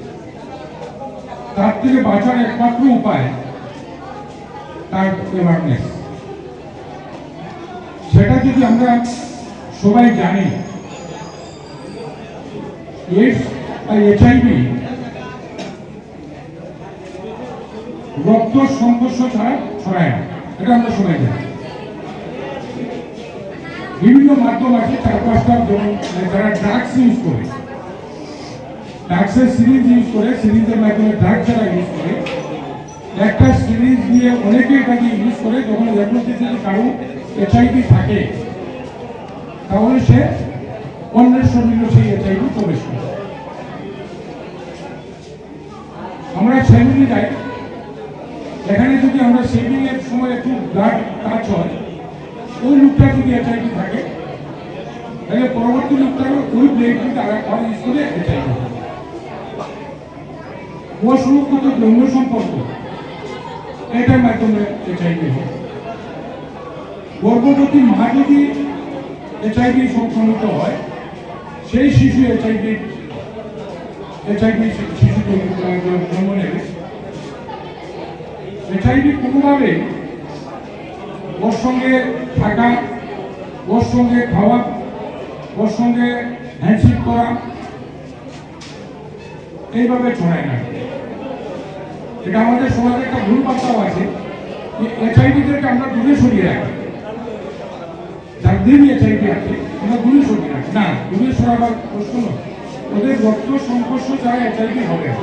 [SPEAKER 20] তার থেকে বাঁচার একমাত্র উপায় তার অ্যাওয়ারনেস।
[SPEAKER 11] সেটা যদি আমরা সবাই জানি, এইডস আর এইচআইভি রক্ত সংঘর্ষ ছাড়া ছড়ায় না, এটা আমরা সবাই জানি। বিভিন্ন মাধ্যম আছে, 4-5টা, যারা ড্রাগস ইউজ করে, ড্রাগসের সিরিজ ইউজ করে, সিরিজের মাধ্যমে ড্রাগ যারা ইউজ করে, একটা সিরিজ দিয়ে অনেকে এটাকে ইউজ করে। যখন যদি কারো এইচআইভি থাকে তাহলে সে অন্যের শরীরে সেই এইচআইভি প্রবেশ করে। আমরা সেভিংয়ে যাই, এখানে যদি আমরা সেভিং এর সময় একটু ব্লাড টাচ হয়, ওই লোকটা যদি এইচআইভি থাকে তাহলে পরবর্তী লোকটা ওই ব্লেড কিন্তু আবার ইউজ করে এইচআইভি। অসংখ্য যৌন সম্পর্ক এটার মাধ্যমে এইচআইভি হয়। গর্ভবতী মা যদি এইচআইভি সংক্রমিত হয়, সেই শিশু এইচআইভি শিশু জন্ম নেবে। এইচআইভি কোনোভাবে ওর সঙ্গে থাকা, ওর সঙ্গে খাওয়া, ওর সঙ্গে হ্যান্ডশেক করা, এইভাবে ছড়ায় না। এটা আমাদের সমাজে একটা ভুল বার্তাও আছে যে এইচআইভিদেরকে আমরা দূরে সরিয়ে রাখি, যাদের এইচআইভি আছে আমরা দূরে সরিয়ে রাখি। না, দূরে সরাবার প্রশ্ন নয়, ওদের রক্ত সংঘর্ষ ছাড়া এইচআইভি হবে না।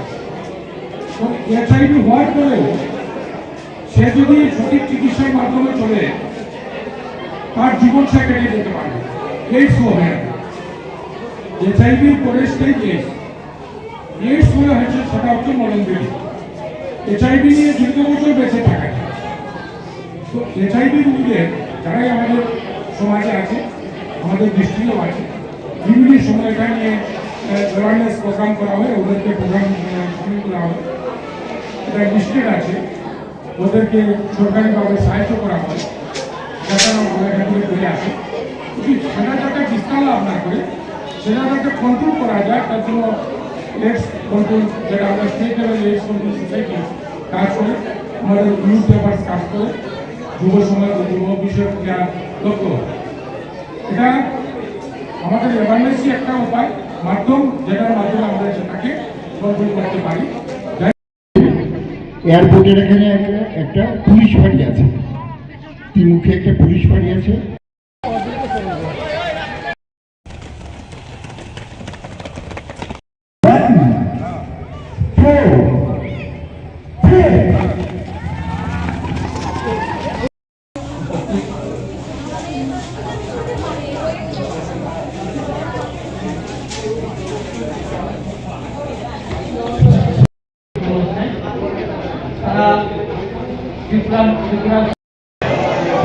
[SPEAKER 11] তো এইচআইভি হওয়ার পরেও সে যদি সঠিক চিকিৎসার মাধ্যমে চলে, তার জীবন সে কেটে যেতে পারবে। এইডস হবে না। এইচআইভির পরে স্টেজ এইডস হলে হয়েছে সেটা হচ্ছে মরণবিধি। এইচআইভি নিয়ে দীর্ঘ বছর বেঁচে থাকা। তো এইচআইভি রোগীদের যারাই আমাদের সমাজে আছে, আমাদের ডিস্ট্রিক্টেও আছে, বিভিন্ন সময় এটা নিয়ে অ্যাওয়ারনেস প্রোগ্রাম করা হয়, ওদেরকে প্রোগ্রাম সামিল করা হয়। এটা ডিস্ট্রিক্ট আছে, ওদেরকে সরকারিভাবে সাহায্য করা হয়, যাতে এখান থেকে ঘুরে আসে। সেটা যাতে বিস্তার লাভ না করে, সেটা যাতে কন্ট্রোল করা যায়, তার জন্য এইডস কন্ট্রোল, যেটা আমরা state level AIDS control society কাজ করে, আমাদের নিউজ পেপার কাজ করে, যুব সমাজ ও যুব বিষয়ক ক্রিয়া লক্ষ্য। এটা আমাদের অ্যাওয়ারনেসই একটা উপায়, মাধ্যম, যেটার মাধ্যমে আমরা সেটাকে কন্ট্রোল করতে পারি।
[SPEAKER 13] এয়ারপোর্টের এখানে একটা পুলিশ ফাঁড়ি আছে, তিনমুখী একটা পুলিশ ফাঁড়ি আছে।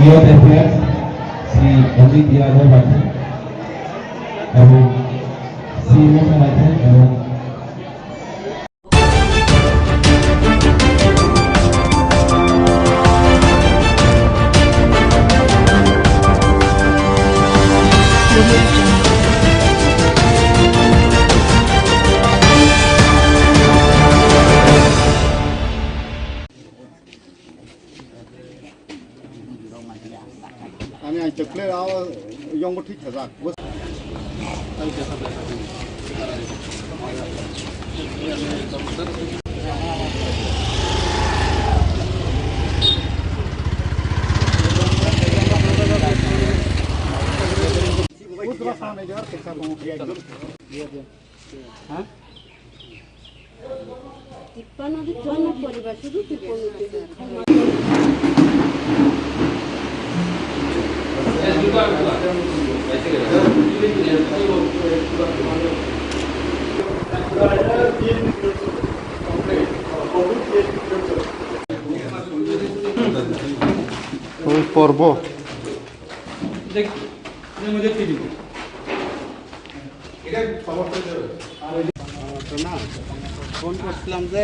[SPEAKER 11] Youth Affairs শ্রী অজিত যাদব আছেন এবং সিএমএস আছেন এবং
[SPEAKER 17] আমি আইতকলে ইয়ং ঠিক থাকা
[SPEAKER 8] পরিবার শুধু
[SPEAKER 1] পর্ব
[SPEAKER 18] ফোন করছিলাম যে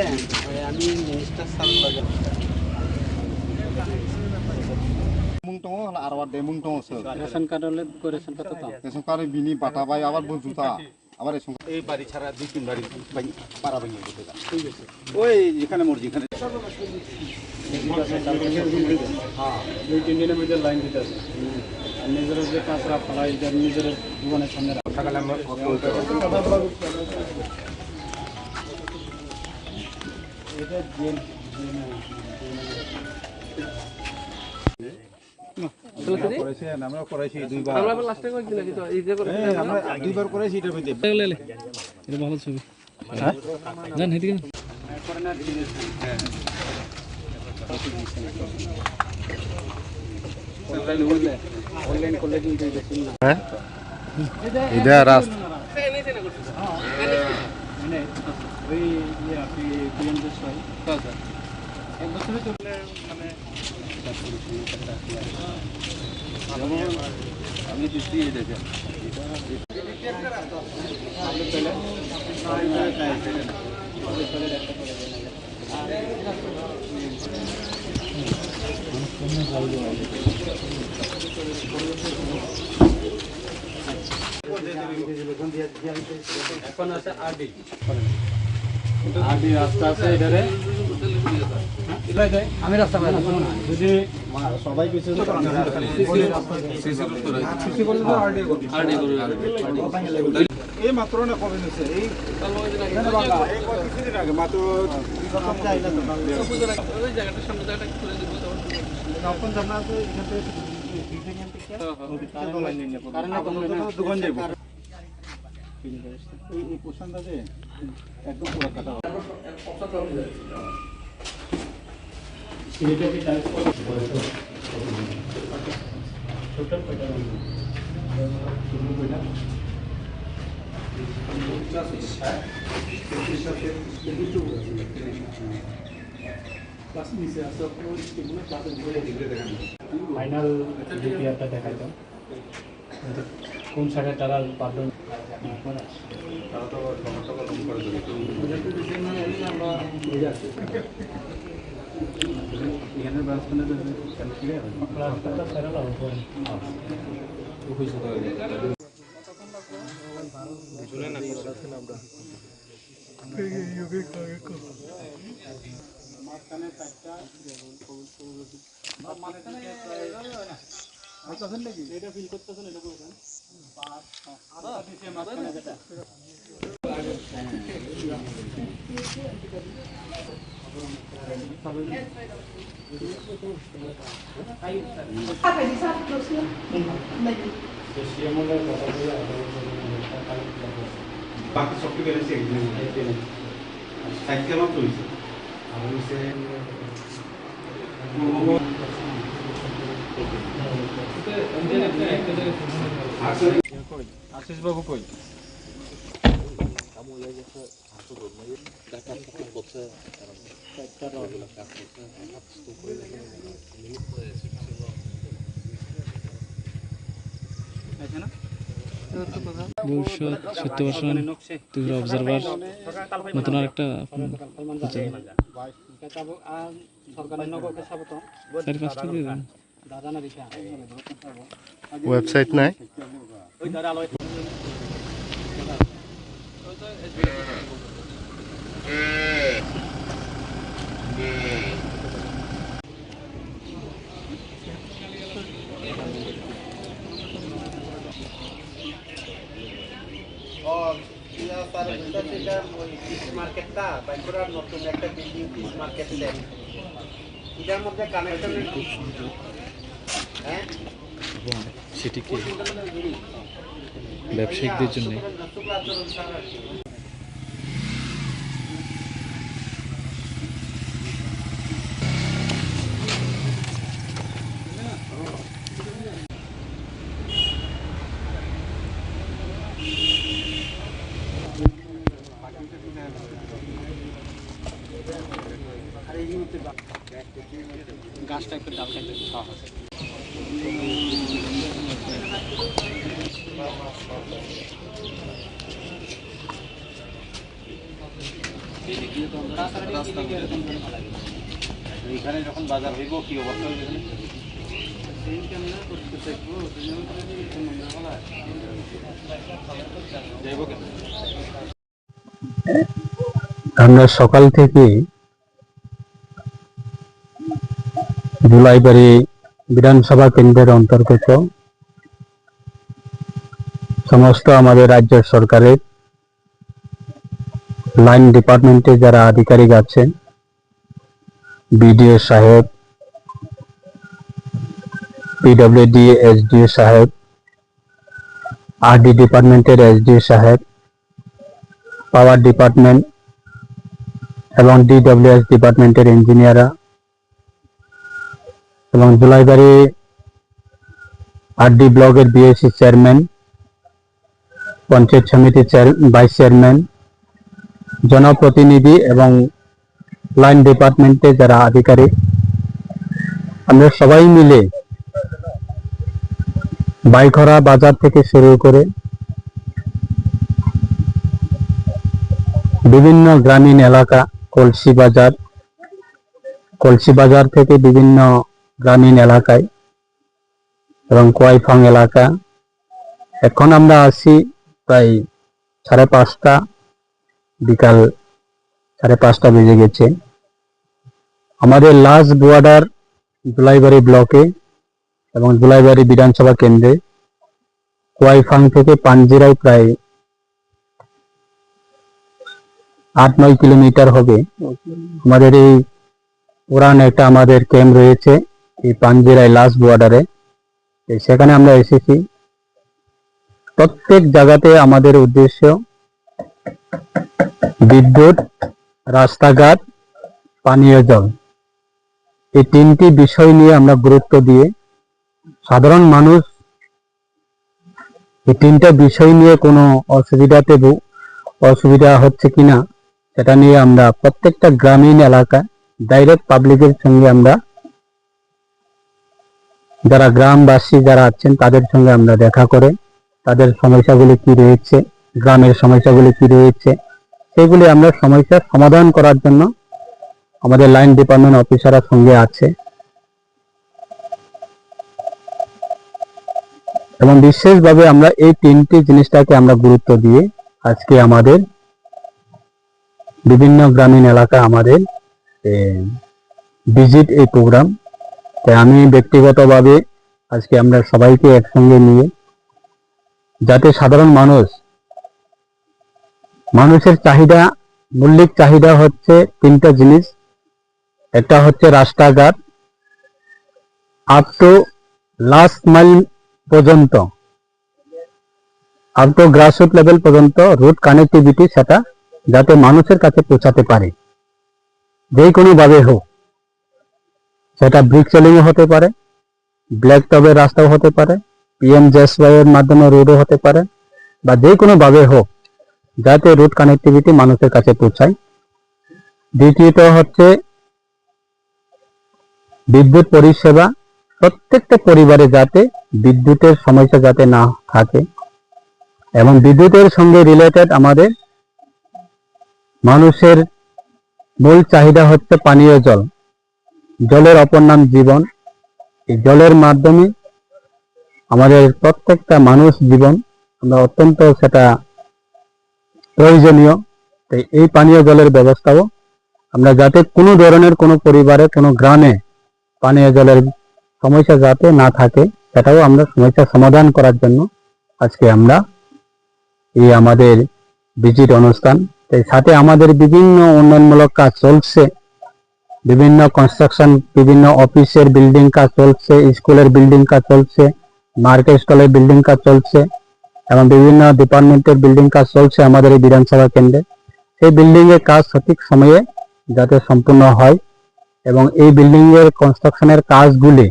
[SPEAKER 18] আমি মিনিস্টার স্যার লাগে রেশন কার্ড হলে রেশন কার্ড তো
[SPEAKER 17] রেশন কার্ড বিনি বাটা বাই আবার জুতা আবার
[SPEAKER 18] এই বাড়ি ছাড়া 2-3 বাড়ি পাড়া ভেঙে গেছে ওই এখানে মর্জি এখানে
[SPEAKER 22] হ্যাঁ 2-3 দিনের মধ্যে লাইন দিতে আছে আর নিজের যে কাঁচরা ফলাই নিজের দোকানের সামনে সকালে আমরা এটা
[SPEAKER 1] আমরা করেছি দুইবার আমরা দুইবার করেছি এটার মধ্যে
[SPEAKER 22] এটা ভালো ছবি হ্যাঁ জান হেদিকে অনলাইন করলে কিন্তু
[SPEAKER 4] হ্যাঁ ইধর রাস্তা
[SPEAKER 22] মানে ওই আপনি পিএমদের সবাই কাজা এক বছরে চলে মানে আমি দিচ্ছি দেখে এখন আছে আরডি রাস্তা আছে এটারে আমি রাস্তা যদি সবাই কিছু
[SPEAKER 1] এই মাত্র না কবে নিছে এই কিছুদিন আগে মাত্র
[SPEAKER 22] জায়গাটার সামনে জায়গাটা খুলে দেবো
[SPEAKER 1] দোকান যাবো এই পোষণটা যে একদম পুরো কাটা
[SPEAKER 22] ফাইনাল ডিপিআরটা দেখাইতো কোন সাইডে তারা পারবেন তারা তো এখানে এটা ফিল করতেছেন এটা বলবেন
[SPEAKER 1] বাকি সবটি বেড়েছে সাইকেল আমার চলছে
[SPEAKER 22] আশিস বাবু কই
[SPEAKER 12] ভবিষ্যৎ 70% ত্রিপুরা অবজারভার নতুন আরেকটা
[SPEAKER 4] ওয়েবসাইট নাই
[SPEAKER 17] মার্কেটটা বাইকুড়ার নতুন একটা বিল্ডিং পিস মার্কেট সেট এটার মধ্যে কানেকশন হ্যাঁ
[SPEAKER 12] সেটিকে ব্যবসায়িকদের জন্য
[SPEAKER 22] গাছটা একটু ডাল খাইতে
[SPEAKER 17] এইখানে যখন বাজার হইব কি অবস্থা হইবে
[SPEAKER 7] আমরা সকাল থেকে
[SPEAKER 6] জুলাইবাড়ি বিধানসভা কেন্দ্রের অন্তর্গত সমস্ত আমাদের রাজ্য সরকারের লাইন ডিপার্টমেন্টে যারা আধিকারিক আছেন, বিডিও সাহেব, পিডব্লিউডি এসডিও সাহেব, আরডি ডিপার্টমেন্টের এসডিও সাহেব, পাওয়ার ডিপার্টমেন্ট এবং ডিডব্লিউএস ডিপার্টমেন্টের ইঞ্জিনিয়াররা এবং জুলাইবাড়ি আরডি ব্লকের বিএসসি চেয়ারম্যান, পঞ্চায়েত সমিতি ভাইস চেয়ারম্যান, জনপ্রতিনিধি এবং লাইন ডিপার্টমেন্টে যারা আধিকারিক, আমরা সবাই মিলে বাইখরা বাজার থেকে শুরু করে বিভিন্ন গ্রামীণ এলাকা, কলসি বাজার থেকে বিভিন্ন গ্রামীণ এলাকায় এবং কোয়াইফাং এলাকা, এখন আমরা আছি প্রায় 5:30, বিকাল 5:30 বেজে গেছে। আমাদের লাস্ট বর্ডার জুলাইবাড়ি ব্লকে এবং জুলাইবাড়ি বিধানসভা কেন্দ্রে কোয়াইফাং থেকে পাঞ্জিরায় প্রায় 8-9 কিলোমিটার হবে। আমাদের এই পুরান একটা আমাদের ক্যাম্প রয়েছে এই পাঞ্জিরায় লাস্ট বর্ডারে, সেখানে আমরা এসেছি। প্রত্যেক জায়গাতে আমাদের উদ্দেশ্য বিদ্যুৎ, রাস্তাঘাট, পানীয় জল, এই 3টি বিষয় নিয়ে আমরা গুরুত্ব দিয়ে সাধারণ মানুষ এই 3টা বিষয় নিয়ে কোনো অসুবিধা হচ্ছে কিনা সেটা নিয়ে আমরা প্রত্যেকটা গ্রামীণ এলাকা ডাইরেক্ট পাবলিকের সঙ্গে আমরা যারা গ্রামবাসী যারা আছেন তাদের সঙ্গে আমরা দেখা করে তাদের সমস্যাগুলি কি রয়েছে, গ্রামের সমস্যাগুলি কি রয়েছে, সেগুলি আমরা সমস্যার সমাধান করার জন্য আমাদের লাইন ডিপার্টমেন্ট অফিসাররা সঙ্গে আছে এবং বিশেষভাবে আমরা এই 3টি জিনিসটাকে আমরা গুরুত্ব দিয়ে আজকে আমাদের বিভিন্ন গ্রামীণ এলাকা আমাদের ভিজিট এই প্রোগ্রাম। তাই আমি ব্যক্তিগতভাবে আজকে আমরা সবাইকে একসঙ্গে নিয়ে যাতে সাধারণ মানুষের চাহিদা, মৌলিক চাহিদা হচ্ছে 3টা জিনিস। একটা হচ্ছে রাস্তাঘাট আপ টু লাস্ট মাইল পর্যন্ত, আপ টু গ্রাসরুট লেভেল পর্যন্ত রুট কানেক্টিভিটি, সেটা যাতে মানুষের কাছে পৌঁছাতে পারে যে কোনো ভাবে হোক, সেটা ব্রিক সেলিং হতে পারে, ব্ল্যাক টপের রাস্তাও হতে পারে, PMJSY এর মাধ্যমে রোডও হতে পারে, বা যে কোনো ভাবে হোক যাতে রুট কানেক্টিভিটি মানুষের কাছে পৌঁছায়। দ্বিতীয়ত হচ্ছে বিদ্যুৎ পরিষেবা, প্রত্যেকটা পরিবারে যাতে বিদ্যুতের সমস্যা যাতে না থাকে এবং বিদ্যুতের সঙ্গে রিলেটেড আমাদের মানুষের মূল চাহিদা হচ্ছে পানীয় জল। জলের অপর নাম জীবন। এই জলের মাধ্যমে আমাদের প্রত্যেকটা মানুষ জীবন আমরা অত্যন্ত সেটা প্রয়োজনীয়। তাই এই পানীয় জলের ব্যবস্থাও আমরা যাতে কোনো ধরনের কোনো পরিবারে কোনো গ্রামে পানীয় জলের সমস্যা যাতে না থাকে সেটাও আমরা সমস্যার সমাধান করার জন্য আজকে আমরা এই আমাদের ভিজিট অনুষ্ঠান। তাই সাথে আমাদের বিভিন্ন উন্নয়নমূলক কাজ চলছে, বিভিন্ন কনস্ট্রাকশন, বিভিন্ন অফিসের বিল্ডিং কাজ চলছে, স্কুলের বিল্ডিং কাজ চলছে, মার্কেট স্টলের বিল্ডিং কাজ চলছে এবং বিভিন্ন ডিপার্টমেন্টের বিল্ডিং কাজ চলছে আমাদের এই বিধানসভা কেন্দ্রে। সেই বিল্ডিং এর কাজ সঠিক সময়ে যাতে সম্পূর্ণ হয় এবং এই বিল্ডিং এর কনস্ট্রাকশনের কাজগুলি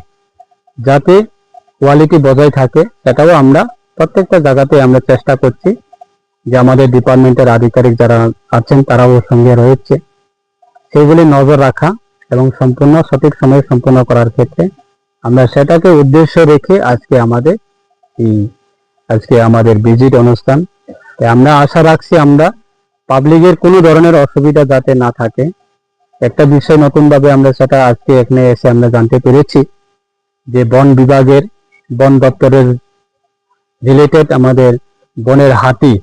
[SPEAKER 6] যাতে কোয়ালিটি বজায় থাকে সেটাও আমরা প্রত্যেকটা জায়গাতে আমরা চেষ্টা করছি যে আমাদের ডিপার্টমেন্টের আধিকারিক যারা আছেন তারাও সঙ্গে রয়েছে, সেইগুলি নজর রাখা এবং সম্পূর্ণ সঠিক সময়ে সম্পূর্ণ করার ক্ষেত্রে আমরা সেটাকে উদ্দেশ্য রেখে আজকে আমাদের ভিজিট অনুষ্ঠান। আমরা আশা রাখছি আমরা পাবলিকের কোনো ধরনের অসুবিধা যাতে না থাকে। একটা বিষয় নতুনভাবে আমরা সেটা আজকে এখানে এসে আমরা জানতে পেরেছি যে বন বিভাগের, বন দপ্তরের রিলেটেড আমাদের বনের হাতি,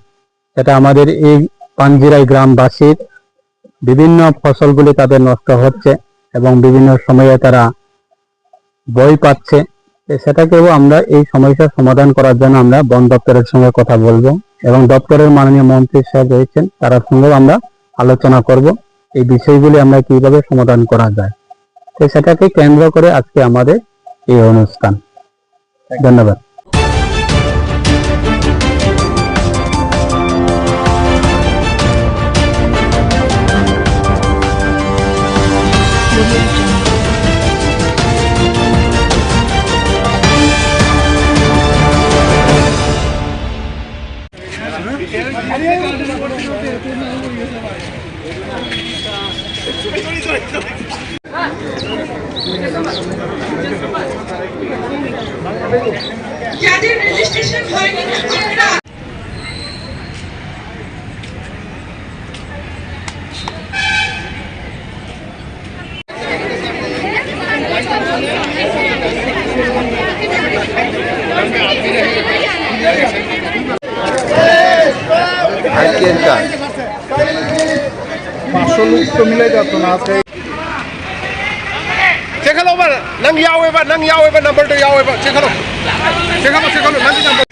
[SPEAKER 6] সেটা আমাদের এই পাঞ্জিরাই গ্রামবাসীর বিভিন্ন ফসলগুলি তাদের নষ্ট হচ্ছে এবং বিভিন্ন সময়ে তারা ভয় পাচ্ছে, সেটাকেও আমরা এই সমস্যার সমাধান করার জন্য আমরা বন দপ্তরের সঙ্গে কথা বলবো এবং দপ্তরের মাননীয় মন্ত্রী সাহেব রয়েছেন, তার সঙ্গেও আমরা আলোচনা করব এই বিষয়গুলি আমরা কিভাবে সমাধান করা যায়। তো সেটাকে কেন্দ্র করে আজকে আমাদের এই অনুষ্ঠান। ধন্যবাদ।
[SPEAKER 5] যাদের রেজিস্ট্রেশন হয়নি তারা
[SPEAKER 23] Chekhalo ba nang yawe ba number to yawe ba chekhalo nang number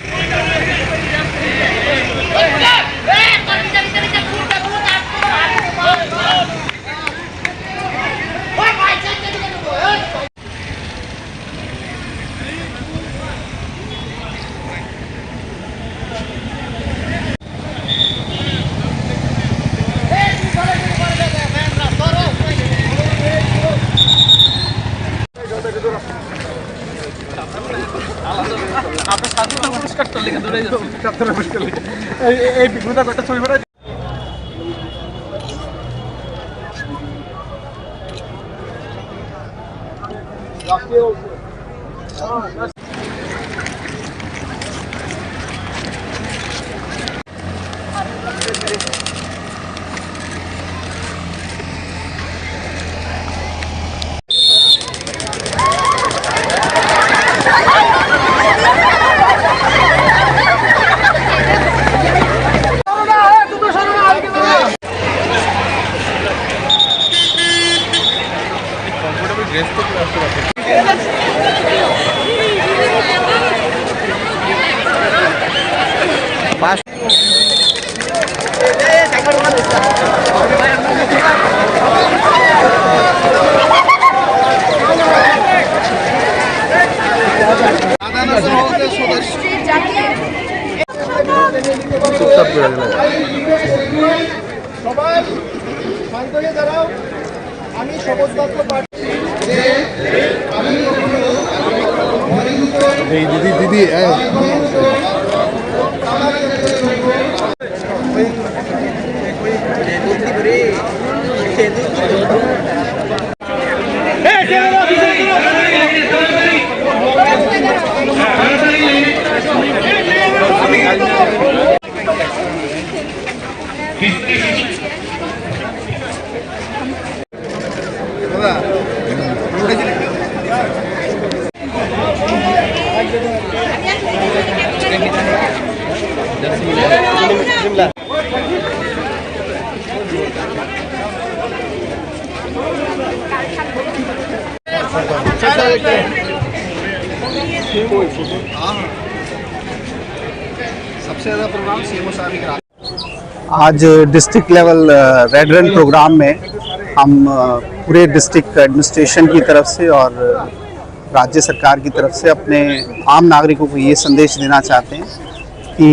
[SPEAKER 23] সবাই শান্ত হয়ে দাঁড়াও। আমি সবুজপত্র দিদি सबसे ज्यादा प्रोग्राम सीएमओ साहब ही
[SPEAKER 6] आज district level red run programme में हम पूरे डिस्ट्रिक्ट एडमिनिस्ट्रेशन की तरफ से और राज्य सरकार की तरफ से अपने आम नागरिकों को ये संदेश देना चाहते हैं कि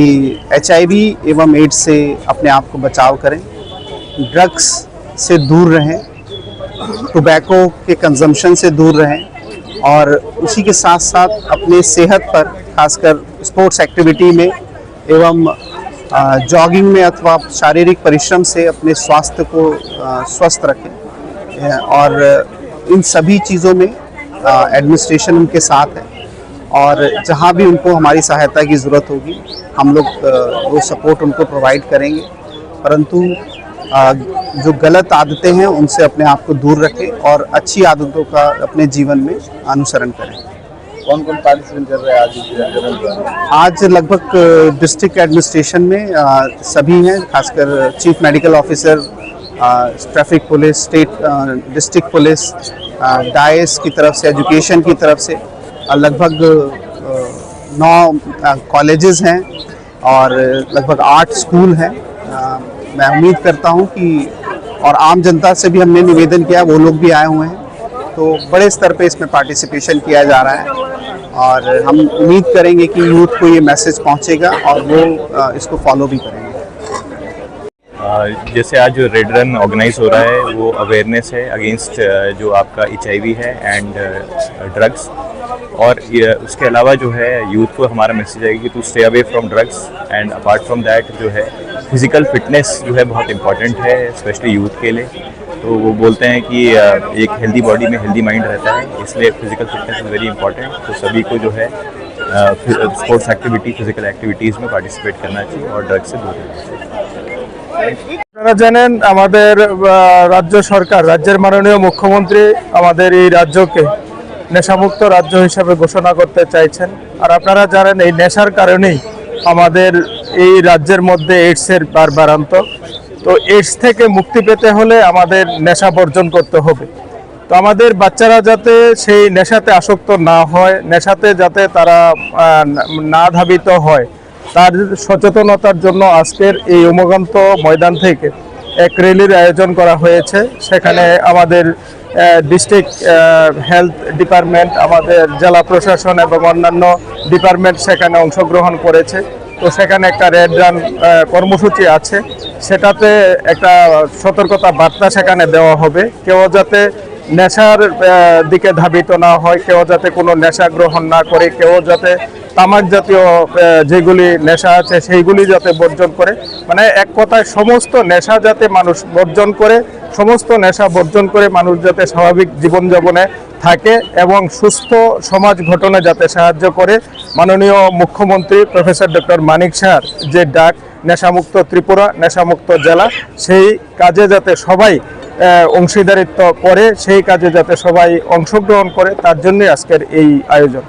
[SPEAKER 6] HIV एवं एड्स से अपने आप को बचाव करें, ड्रग्स से दूर रहें, टोबैको के कंजम्पशन से दूर रहें और उसी के साथ साथ अपने सेहत पर खासकर स्पोर्ट्स एक्टिविटी में एवं जॉगिंग में अथवा शारीरिक परिश्रम से अपने स्वास्थ्य को स्वस्थ रखें और इन सभी चीज़ों में एडमिनिस्ट्रेशन उनके साथ है और जहाँ भी उनको हमारी सहायता की ज़रूरत होगी हम लोग वो सपोर्ट उनको प्रोवाइड करेंगे, परंतु जो गलत आदतें हैं उनसे अपने आप को दूर रखें और अच्छी आदतों का अपने जीवन में अनुसरण करें।
[SPEAKER 7] कौन कौन पार्टिसिपेट कर रहे हैं
[SPEAKER 6] आज लगभग डिस्ट्रिक्ट एडमिनिस्ट्रेशन में सभी हैं, खासकर chief medical officer, traffic police, state district police
[SPEAKER 14] dice की तरफ से, एजुकेशन की तरफ से लगभग 9 कॉलेजेस हैं और लगभग 8 स्कूल हैं। मैं उम्मीद करता हूं कि और आम जनता से भी हमने निवेदन किया, वो लोग भी आए हुए हैं, तो बड़े स्तर पे इसमें पार्टिसिपेशन किया जा रहा है और हम उम्मीद करेंगे कि यूथ को ये मैसेज पहुंचेगा और वो इसको फॉलो भी करेंगे।
[SPEAKER 15] जैसे आज जो रेड रन ऑर्गेनाइज हो रहा है वो अवेयरनेस है अगेंस्ट जो आपका HIV है एंड ड्रग्स, और उसके अलावा जो है यूथ को हमारा मैसेज है कि to stay away from drugs and apart from that जो है फिज़िकल फिटनेस जो है बहुत इंपॉर्टेंट है स्पेशली यूथ के लिए। तो वो बोलते हैं कि एक हेल्दी बॉडी में हेल्दी माइंड रहता है, इसलिए physical fitness is very important. तो सभी को जो है स्पोर्ट्स एक्टिविटी, फिजिकल एक्टिविटीज़ में पार्टिसिपेट करना चाहिए और ड्रग्स से दूर रहना चाहिए।
[SPEAKER 16] আপনারা জানেন আমাদের রাজ্য সরকার, রাজ্যের মাননীয় মুখ্যমন্ত্রী আমাদের এই রাজ্যকে নেশামুক্ত রাজ্য হিসাবে ঘোষণা করতে চাইছেন। আর আপনারা জানেন এই নেশার কারণেই আমাদের এই রাজ্যের মধ্যে এইডসের বাড়ন্ত। তো এইডস থেকে মুক্তি পেতে হলে আমাদের নেশা বর্জন করতে হবে। তো আমাদের বাচ্চারা যাতে সেই নেশাতে আসক্ত না হয়, নেশাতে যাতে তারা না ধাবিত হয়, তার সচেতনতার জন্য আজকের এই উমগন্ত ময়দান থেকে এক র্যালির আয়োজন করা হয়েছে। সেখানে আমাদের ডিস্ট্রিক্ট হেলথ ডিপার্টমেন্ট, আমাদের জেলা প্রশাসন এবং অন্যান্য ডিপার্টমেন্ট সেখানে অংশগ্রহণ করেছে। তো সেখানে একটা রেড রান কর্মসূচি আছে, সেটাতে একটা সতর্কতা বার্তা সেখানে দেওয়া হবে। কেউ যাতে নেশার দিকে ধাবিত না হয়, কেউ যাতে কোনো নেশা গ্রহণ না করে, কেউ যাতে তামাক জাতীয় যেগুলি নেশা আছে সেইগুলি যাতে বর্জন করে, মানে এক কথায় সমস্ত নেশা যাতে মানুষ বর্জন করে, সমস্ত নেশা বর্জন করে মানুষ যাতে স্বাভাবিক জীবনযাপনে থাকে এবং সুস্থ সমাজ গঠনে যাতে সাহায্য করে। মাননীয় মুখ্যমন্ত্রী প্রফেসর ডক্টর মানিক সাহার যে ডাক নেশামুক্ত ত্রিপুরা, নেশামুক্ত জেলা, সেই কাজে যাতে সবাই অংশীদারিত্ব করে, সেই কাজে যাতে সবাই অংশগ্রহণ করে, তার জন্যই আজকের এই আয়োজন।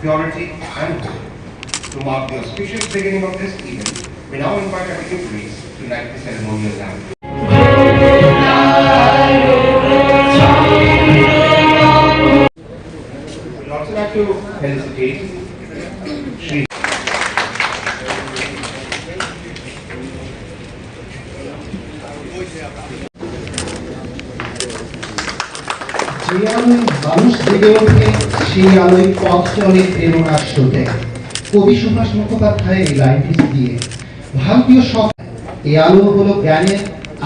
[SPEAKER 24] Purity and hope. To mark the auspicious beginning of this event, we now invite our dignitaries to light the ceremonial lamp. We would also like to felicitate Shri
[SPEAKER 25] যে আলোয় মানুষ জেগে ওঠে সেই আলোয় পথ চলে প্রেরণার স্রোতে। কবি সুভাষ মুখোপাধ্যায় এই লাইনটি দিয়ে ভারতীয় সব এই আলো হলো জ্ঞানের,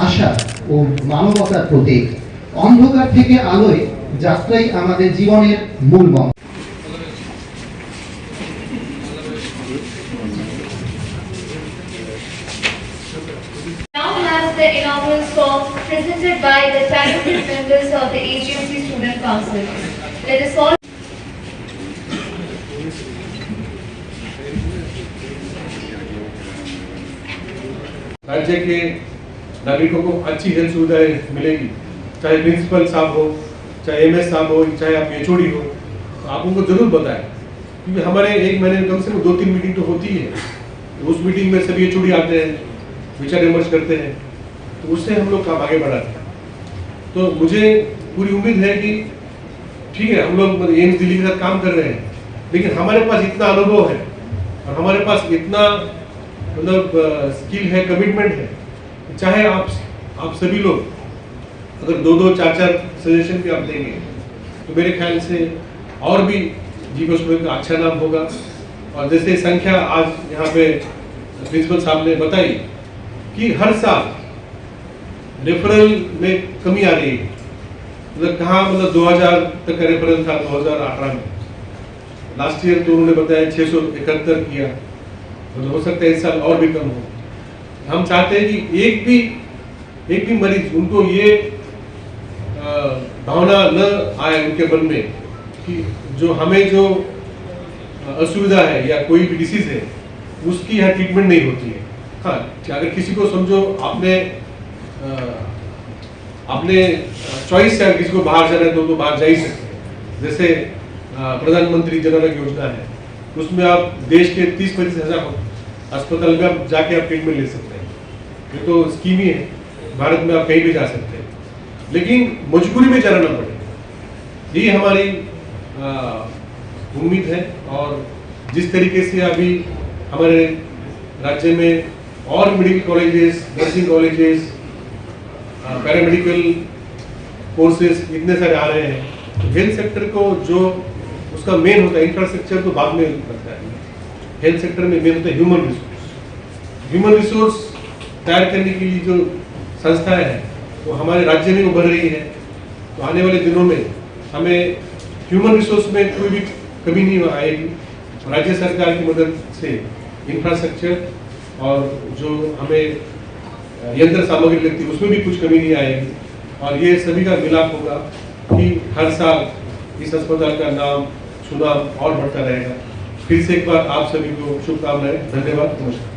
[SPEAKER 25] আশা ও মানবতার প্রতীক। অন্ধকার থেকে আলোয় যাত্রাই আমাদের জীবনের মূল মন্ত্র।
[SPEAKER 26] Now has the inaugural song presented by the talented members of the AGMC Student Council. Let us all
[SPEAKER 23] राज्य के नागरिकों को अच्छी हेल्थ सुविधाएं मिलेगी, चाहे प्रिंसिपल साहब हो, चाहे एमएस साहब हो, चाहे आप एचओडी हो, तो आप उनको जरूर बताएं, क्योंकि हमारे एक महीने में कम से कम 2-3 मीटिंग तो होती है। तो उस मीटिंग में सभी एचओडी आते हैं, विचार विमर्श करते हैं, तो उससे हम लोग काम आगे बढ़ाते हैं। तो मुझे पूरी उम्मीद है कि ठीक है, हम लोग एम्स दिल्ली के साथ काम कर रहे हैं, लेकिन हमारे पास इतना अनुभव है और हमारे पास इतना मतलब स्किल है, कमिटमेंट है, चाहे आप सभी लोग अगर 2-4 सजेशन भी आप देंगे तो मेरे ख्याल से और भी जीवन स्टूडेंट का अच्छा नाम होगा। और जैसे संख्या आज यहाँ पे प्रिंसिपल साहब ने बताई कि हर साल रेफरल में कमी आ रही है, मतलब कहाँ मतलब 2000 तक का रेफरल था 2018 में, लास्ट ईयर तो उन्होंने बताया 671 किया, मतलब हो सकता है इस साल और भी कम हो। हम चाहते हैं कि एक भी मरीज उनको ये भावना न आए उनके मन में कि जो हमें जो असुविधा है या कोई भी डिसीज है उसकी यहाँ ट्रीटमेंट नहीं होती है। हाँ, अगर किसी को समझो आपने चॉइस से किसी को बाहर जाना है तो बाहर जा ही सकते हैं। जैसे प्रधानमंत्री जन आरोग्य योजना है, उसमें आप देश के 30-35 अस्पताल में आप जाके आप ट्रीटमेंट ले सकते हैं। ये तो स्कीम ही है, भारत में आप कहीं भी जा सकते हैं, लेकिन मजबूरी में जाना ना पड़े, ये हमारी उम्मीद है। और जिस तरीके से अभी हमारे राज्य में और medical colleges, nursing colleges, paramedical courses इतने सारे आ रहे हैं, तो हेल्थ सेक्टर को जो उसका मेन होता है, इंफ्रास्ट्रक्चर तो बाद में लगता है, हेल्थ सेक्टर में मेन होता है ह्यूमन रिसोर्स तैयार करने के लिए जो संस्थाएं हैं वो हमारे राज्य में उभर रही है। तो आने वाले दिनों में हमें ह्यूमन रिसोर्स में कोई भी कमी नहीं आएगी। राज्य सरकार की मदद से इंफ्रास्ट्रक्चर और जो हमें यंत्र सामग्री लगती है उसमें भी कुछ कमी नहीं आएगी। और ये सभी का मिलाप होगा कि हर साल इस अस्पताल का नाम सुनाम और बढ़ता रहेगा। फिर से एक बार आप सभी को शुभकामनाएं। धन्यवाद, नमस्कार।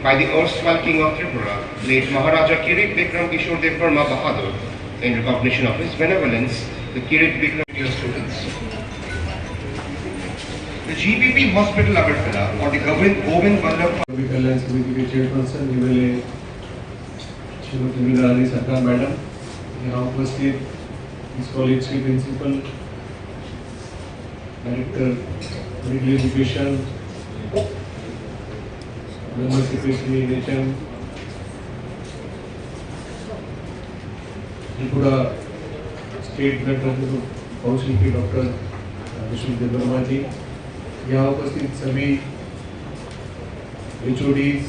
[SPEAKER 24] by the erstwhile King of Tripura, late Maharaja Kirit Vikram Kishore Dev Verma Bahadur. In recognition of his benevolence, the Kirit Vikram dear students. The GPP Hospital Agartala or the Govind Vallabh
[SPEAKER 23] Kalyan Samiti के chairperson MLA Shrimati Meenarani Sarkar madam, यहाँ उपस्थित इस college के principal, director medical education, member secretary NHM, Tripura state blood transfusion council के doctor Vishnu Debbarma ji, यहाँ उपस्थित सभी HODs,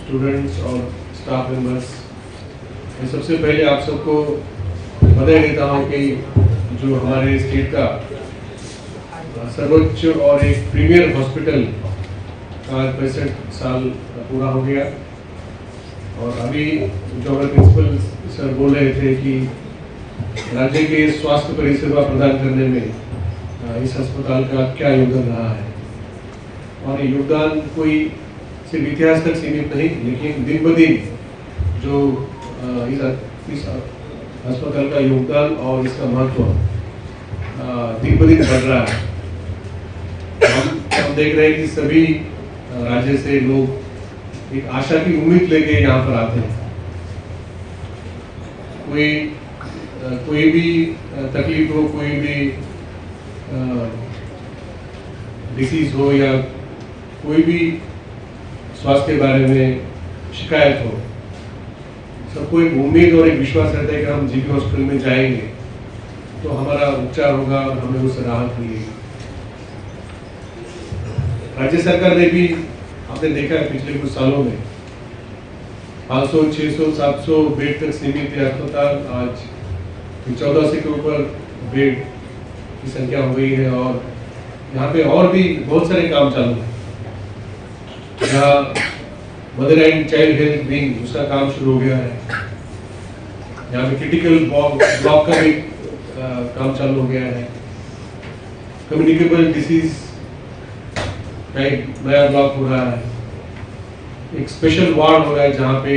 [SPEAKER 23] students और स्टाफ मेंबर्स, मैं सबसे पहले आप सबको बधाई देता हूँ कि जो हमारे स्टेट का सर्वोच्च और एक प्रीमियर हॉस्पिटल का 65 साल पूरा हो गया। और अभी जो हमारे प्रिंसिपल सर बोल रहे थे कि राज्य के स्वास्थ्य परिसेवा प्रदान करने में इस अस्पताल का क्या योगदान रहा है, और ये योगदान कोई सिर्फ इतिहास तक सीमित नहीं, लेकिन दिन ब दिन जो इस अस्पताल का योगदान और इसका महत्व दिन ब दिन बढ़ रहा है। हम देख रहे हैं कि सभी राज्य से लोग एक आशा की उम्मीद लेके यहाँ पर आते हैं। कोई भी तकलीफ हो, कोई भी डिसीज हो या कोई भी स्वास्थ्य के बारे में शिकायत हो, सबको एक उम्मीद और एक विश्वास रहता है कि हम जीबी हॉस्पिटल में जाएंगे तो हमारा उपचार होगा और हमें उससे राहत मिलेगी। राज्य सरकार ने भी आपने देखा है पिछले कुछ सालों में 500, 600, 700 बेड तक सीमित है अस्पताल, आज 1400 के ऊपर बेड की संख्या हो गई है और यहाँ पे और भी बहुत सारे काम चालू है। यहाँ mother and child health wing उसका काम शुरू हो गया है। यहाँ पे क्रिटिकल ब्लॉक का भी काम चालू हो गया है। कम्युनिकेबल डिसीज का एक नया ब्लॉक हो रहा है। एक स्पेशल वार्ड हो रहा है जहाँ पे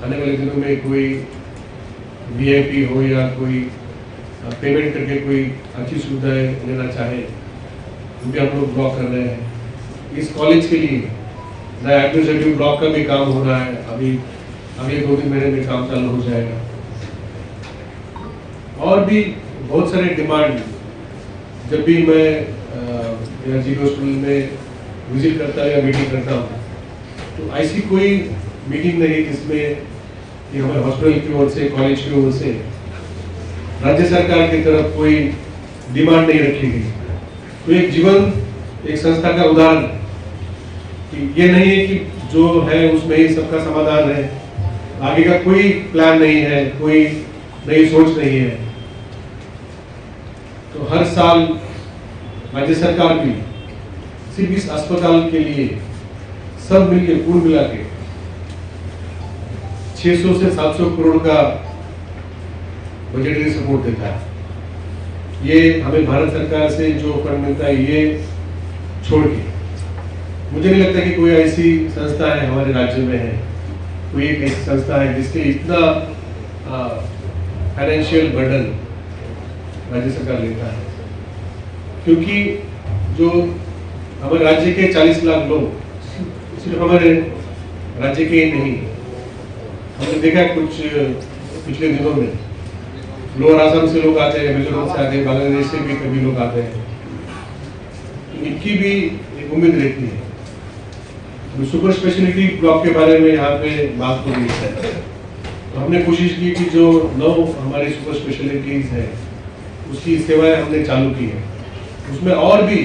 [SPEAKER 23] आने वाले दिनों में कोई वीआईपी हो या कोई पेमेंट करके कोई अच्छी सुविधाएं लेना चाहे वो भी हम लोग ब्लॉक कर रहे हैं। इस कॉलेज के लिए नया एडमिनिस्ट्रेटिव ब्लॉक का भी काम हो रहा है। अभी अगले 2-3 महीने में काम चालू हो जाएगा। और भी बहुत सारे डिमांड जब भी मैं जीबी हॉस्पिटल में विजिट करता हूँ या मीटिंग करता हूँ तो ऐसी कोई मीटिंग नहीं जिसमें कि हमारे हॉस्पिटल की ओर से, कॉलेज की ओर से राज्य सरकार की तरफ कोई डिमांड नहीं रखी गई। तो एक जीवन एक संस्था का उदाहरण कि ये नहीं है कि जो है उसमें ही सबका समाधान है, आगे का कोई प्लान नहीं है, कोई नई सोच नहीं है। तो हर साल राज्य सरकार भी सिर्फ इस अस्पताल के लिए सब मिलके कुल मिला के 600 से 700 करोड़ का बजटरी सपोर्ट देता है। ये हमें भारत सरकार से जो फंड मिलता है ये छोड़ के मुझे नहीं लगता कि कोई ऐसी संस्था है हमारे राज्य में है, कोई एक ऐसी संस्था है जिसके इतना फाइनेंशियल बर्डन राज्य सरकार लेता है। क्योंकि जो हमारे राज्य के 40 लाख लोग सिर्फ हमारे राज्य के ही नहीं, हमने देखा कुछ पिछले दिनों में लोअर आसाम से लोग आते हैं, मिजोरम से आते हैं, बांग्लादेश से भी कभी लोग आते हैं। इनकी भी एक उम्मीद रहती है। तो सुपर स्पेशलिटी ब्लॉक के बारे में यहाँ पे बात हो रही है तो हमने कोशिश की कि जो 9 हमारी सुपर स्पेशलिटीज है उसकी सेवाएं हमने चालू की है। उसमें और भी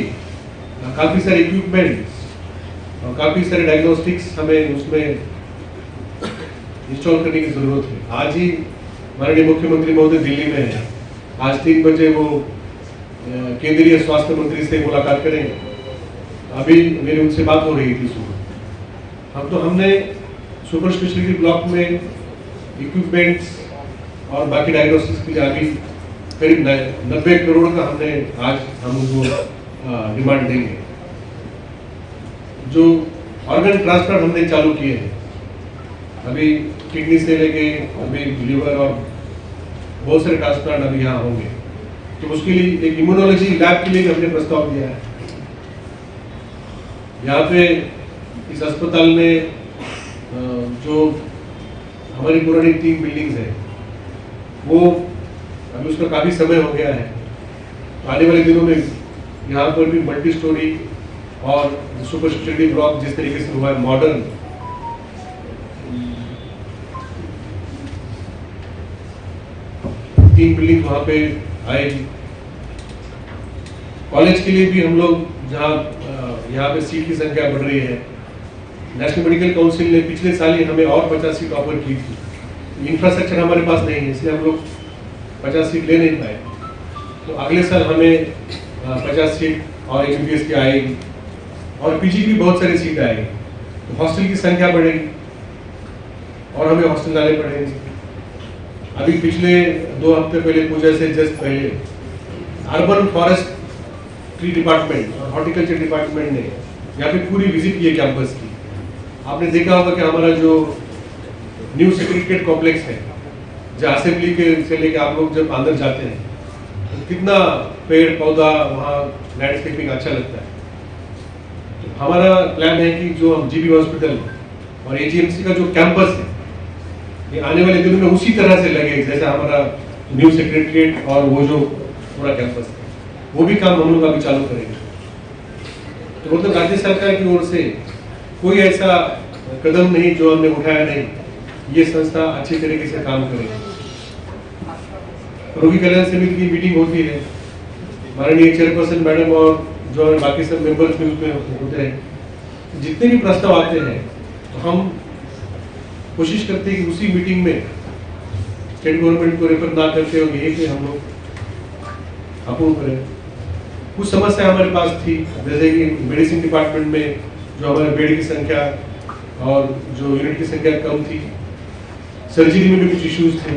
[SPEAKER 23] काफ़ी सारे इक्विपमेंट्स और काफ़ी सारे डायग्नोस्टिक्स हमें उसमें इंस्टॉल करने की ज़रूरत है। आज ही माननीय मुख्यमंत्री महोदय दिल्ली में है, आज 3 बजे वो केंद्रीय स्वास्थ्य मंत्री से मुलाकात करेंगे। अभी मेरी उनसे बात हो रही थी सुबह। हमने सुपर स्पेशलिटी ब्लॉक में इक्विपमेंट्स और बाकी डायग्नोस्टिक्स के लिए अभी करीब 90 करोड़ का हमने आज हम उनको डिमांड देंगे। जो ऑर्गन ट्रांसप्लांट हमने चालू किए हैं, अभी किडनी से लेके अभी लीवर और बहुत सारे ट्रांसप्लांट अभी यहाँ होंगे। तो उसके लिए एक इम्यूनोलॉजी लैब के लिए हमने प्रस्ताव दिया है। यहाँ पे इस अस्पताल में जो हमारी पुरानी 3 बिल्डिंग्स है वो अभी उसका काफ़ी समय हो गया है। तो आने वाले दिनों में यहाँ पर भी मल्टी स्टोरी और सुपर स्पेशलिटी ब्लॉक जिस तरीके से हुआ है मॉडर्न, तीन बिल्डिंग वहाँ पे आएगी। कॉलेज के लिए भी हम लोग जहाँ यहाँ पे सीट की संख्या बढ़ रही है, नेशनल मेडिकल काउंसिल ने पिछले साल ही हमें और 50 सीट ऑफर की थी। इंफ्रास्ट्रक्चर हमारे पास नहीं है इसलिए हम लोग 50 सीट ले नहीं पाए। तो अगले साल हमें 50 सीट और एमबीबीएस की आएगी और पीजी की बहुत सारी सीट आएगी। तो हॉस्टल की संख्या बढ़ेगी और हमें हॉस्टल लाने पड़ेंगे। अभी पिछले 2 हफ्ते पहले, पूजा से जस्ट पहले, अर्बन फॉरेस्ट ट्री डिपार्टमेंट और हॉर्टिकल्चर डिपार्टमेंट ने यहाँ पे पूरी विजिट की है कैंपस की। आपने देखा होगा कि हमारा जो न्यू सेक्रेटरीट कॉम्प्लेक्स है, जहाँ असेंबली के से लेकर आप लोग जब अंदर जाते हैं तो कितना पेड़ पौधा वहाँ लैंडस्केपिंग अच्छा लगता है। तो हमारा प्लान है कि जो हम जीबी हॉस्पिटल और एजीएमसी का जो कैंपस है ये आने वाले दिनों में उसी तरह से लगे जैसा हमारा न्यू सेक्रेटरीट और वो जो पूरा कैंपस है, वो भी काम हम लोग अभी चालू करेंगे। तो मतलब राज्य सरकार की ओर से कोई ऐसा कदम नहीं जो हमने उठाया नहीं। ये संस्था अच्छी तरीके से काम करे। रोगी कल्याण समिति की मीटिंग होती है, माननीय चेयरपर्सन मैडम और जो बाकी सब मेंबर्स भी उसमें होते हैं, जितने भी प्रस्ताव आते हैं तो हम कोशिश करते हैं कि उसी मीटिंग में स्टेट गवर्नमेंट को रेफर ना करते हुए यही कि हम लोग अप्रूव करें। कुछ समस्या हमारे पास थी, जैसे कि मेडिसिन डिपार्टमेंट में जो हमारे बेड की संख्या और जो यूनिट की संख्या कम थी, सर्जरी में भी कुछ इश्यूज थे।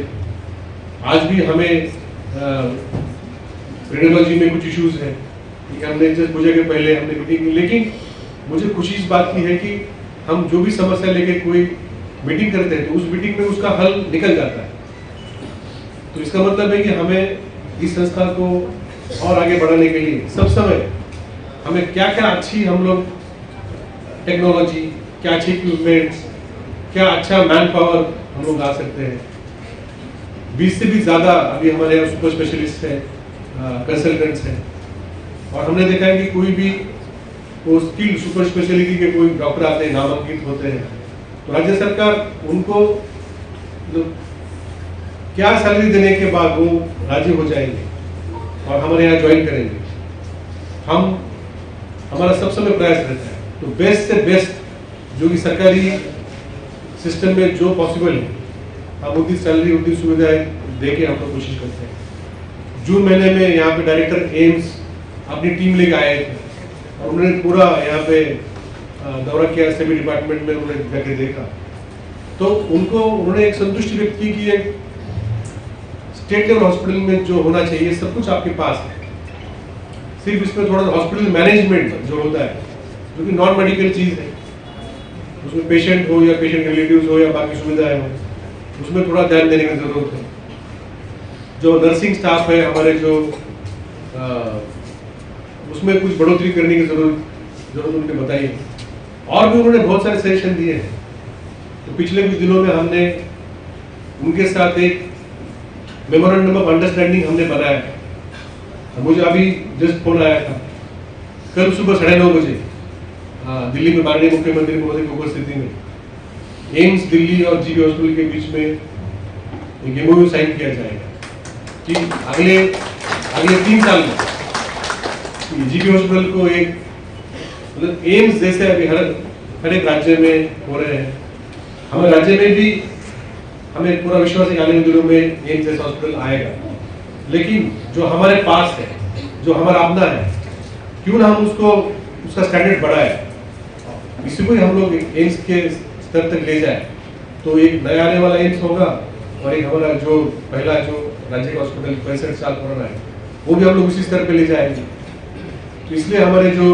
[SPEAKER 23] आज भी हमें रेडियोलॉजी में कुछ इश्यूज हैं। हमने जस्ट पूजा के पहले हमने मीटिंग की, लेकिन मुझे खुशी इस बात की है कि हम जो भी समस्या लेके कोई मीटिंग करते हैं तो उस मीटिंग में उसका हल निकल जाता है। तो इसका मतलब है कि हमें इस संस्था को और आगे बढ़ाने के लिए सब समय हमें क्या क्या अच्छी हम लोग टेक्नोलॉजी, क्या अच्छी इक्विपमेंट्स, क्या अच्छा मैन पावर हम लोग ला सकते हैं। 20 से भी ज़्यादा अभी हमारे यहाँ सुपर स्पेशलिस्ट हैं, कंसल्टेंट्स हैं, और हमने देखा है कि कोई भी वो स्किल सुपर स्पेशलिटी के कोई डॉक्टर आते हैं, नामांकित होते हैं, तो राज्य सरकार उनको क्या सैलरी देने के बाद वो राजी हो जाएंगे और हमारे यहाँ ज्वाइन करेंगे। हमारा सब समय प्रयास रहता है तो बेस्ट से बेस्ट जो कि सरकारी सिस्टम में जो पॉसिबल है हम उतनी सैलरी उतनी सुविधाएं दे के हम लोग कोशिश करते हैं। जून महीने में यहाँ पे डायरेक्टर एम्स अपनी टीम लेके आए थे और उन्होंने पूरा यहाँ पे दौरा किया, सभी डिपार्टमेंट में उन्होंने जाके देखा, तो उन्होंने एक संतुष्टि व्यक्त की कि एक स्टेट लेवल हॉस्पिटल में जो होना चाहिए सब कुछ आपके पास है, सिर्फ इसमें थोड़ा हॉस्पिटल मैनेजमेंट जो होता है जो कि नॉन मेडिकल चीज़ है, उसमें पेशेंट हो या पेशेंट रिलेटिव्स हो या बाकी सुविधाएं हो, उसमें थोड़ा ध्यान देने की जरूरत है। जो नर्सिंग स्टाफ है हमारे जो उसमें कुछ बढ़ोतरी करने की जरूरत उनने बताई है, और भी उन्होंने बहुत सारे सजेशन दिए हैं। तो पिछले कुछ दिनों में हमने उनके साथ एक मेमोरेंडम ऑफ अंडरस्टैंडिंग हमने बनाया है। मुझे अभी जस्ट फोन आया था, कल सुबह 9:30 बजे दिल्ली में माननीय मुख्यमंत्री महोदय की उपस्थिति में एम्स दिल्ली और जीबी हॉस्पिटल के बीच में एक एमओयू साइन किया जाएगा कि अगले 3 साल में जीबी हॉस्पिटल को एक मतलब एम्स जैसे अभी हर एक राज्य में हो रहे हैं, हमारे राज्य में भी हमें पूरा विश्वास है कि आने वाले दिनों में एम्स जैसा हॉस्पिटल आएगा। लेकिन जो हमारे पास है, जो हमारा अपना है, क्यों ना हम उसका स्टैंडर्ड बढ़ाए, इसी को ही हम लोग एम्स के स्तर तक ले जाए। तो एक नया आने वाला एम्स होगा और एक हमारा जो पहला जो राज्य का हॉस्पिटल 65 साल पुराना है वो भी हम लोग उसी स्तर पे ले जाएंगे। तो इसलिए हमारे जो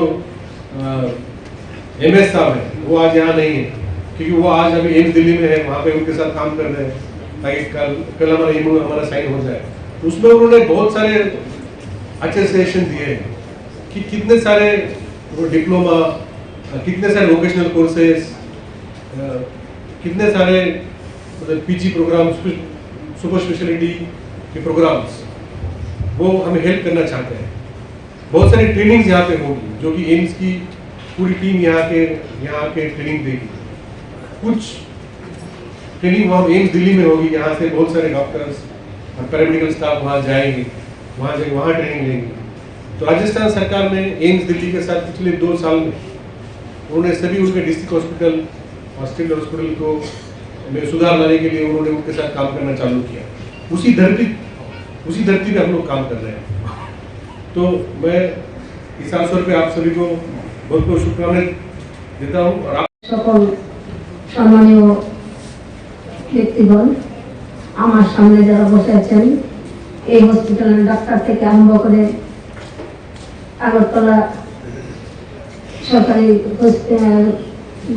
[SPEAKER 23] MS साहब है वो आज यहाँ नहीं है, क्योंकि वो आज अभी एम्स दिल्ली में है, वहाँ पे उनके साथ काम कर रहे हैं ताकि कल हमारा एमओ हमारा साइन हो जाए। तो उसमें उन्होंने बहुत सारे अच्छे सजेशन दिए हैं कि कितने सारे डिप्लोमा, कितने सारे वोकेशनल कोर्सेज, कितने सारे मतलब PG प्रोग्राम, सुपर स्पेशलिटी के प्रोग्राम्स वो हमें हेल्प करना चाहते हैं। बहुत सारी ट्रेनिंग्स यहाँ पे होगी जो कि एम्स की पूरी टीम यहाँ के ट्रेनिंग देगी। कुछ ट्रेनिंग वहाँ एम्स दिल्ली में होगी, यहाँ से बहुत सारे डॉक्टर्स और पैरामेडिकल स्टाफ वहाँ जाएंगे, वहाँ ट्रेनिंग लेंगे। तो राजस्थान सरकार ने एम्स दिल्ली के साथ पिछले 2 साल में उन्होंने सभी उनके डिस्ट्रिक्ट हॉस्पिटल और स्टेट हॉस्पिटल को में सुधार लाने के लिए उन्होंने उनके साथ काम करना चालू किया। उसी धरती पे हम लोग काम कर रहे हैं। तो मैं इस अवसर पे आप सभी को बहुत बहुत शुभकामनाएं देता हूँ। और
[SPEAKER 2] সকল সম্মানীয় ব্যক্তিগণ, আমার সামনে যারা বসে আছেন, এই হসপিটালের ডাক্তার থেকে আরম্ভ করে আগরতলা সরকারি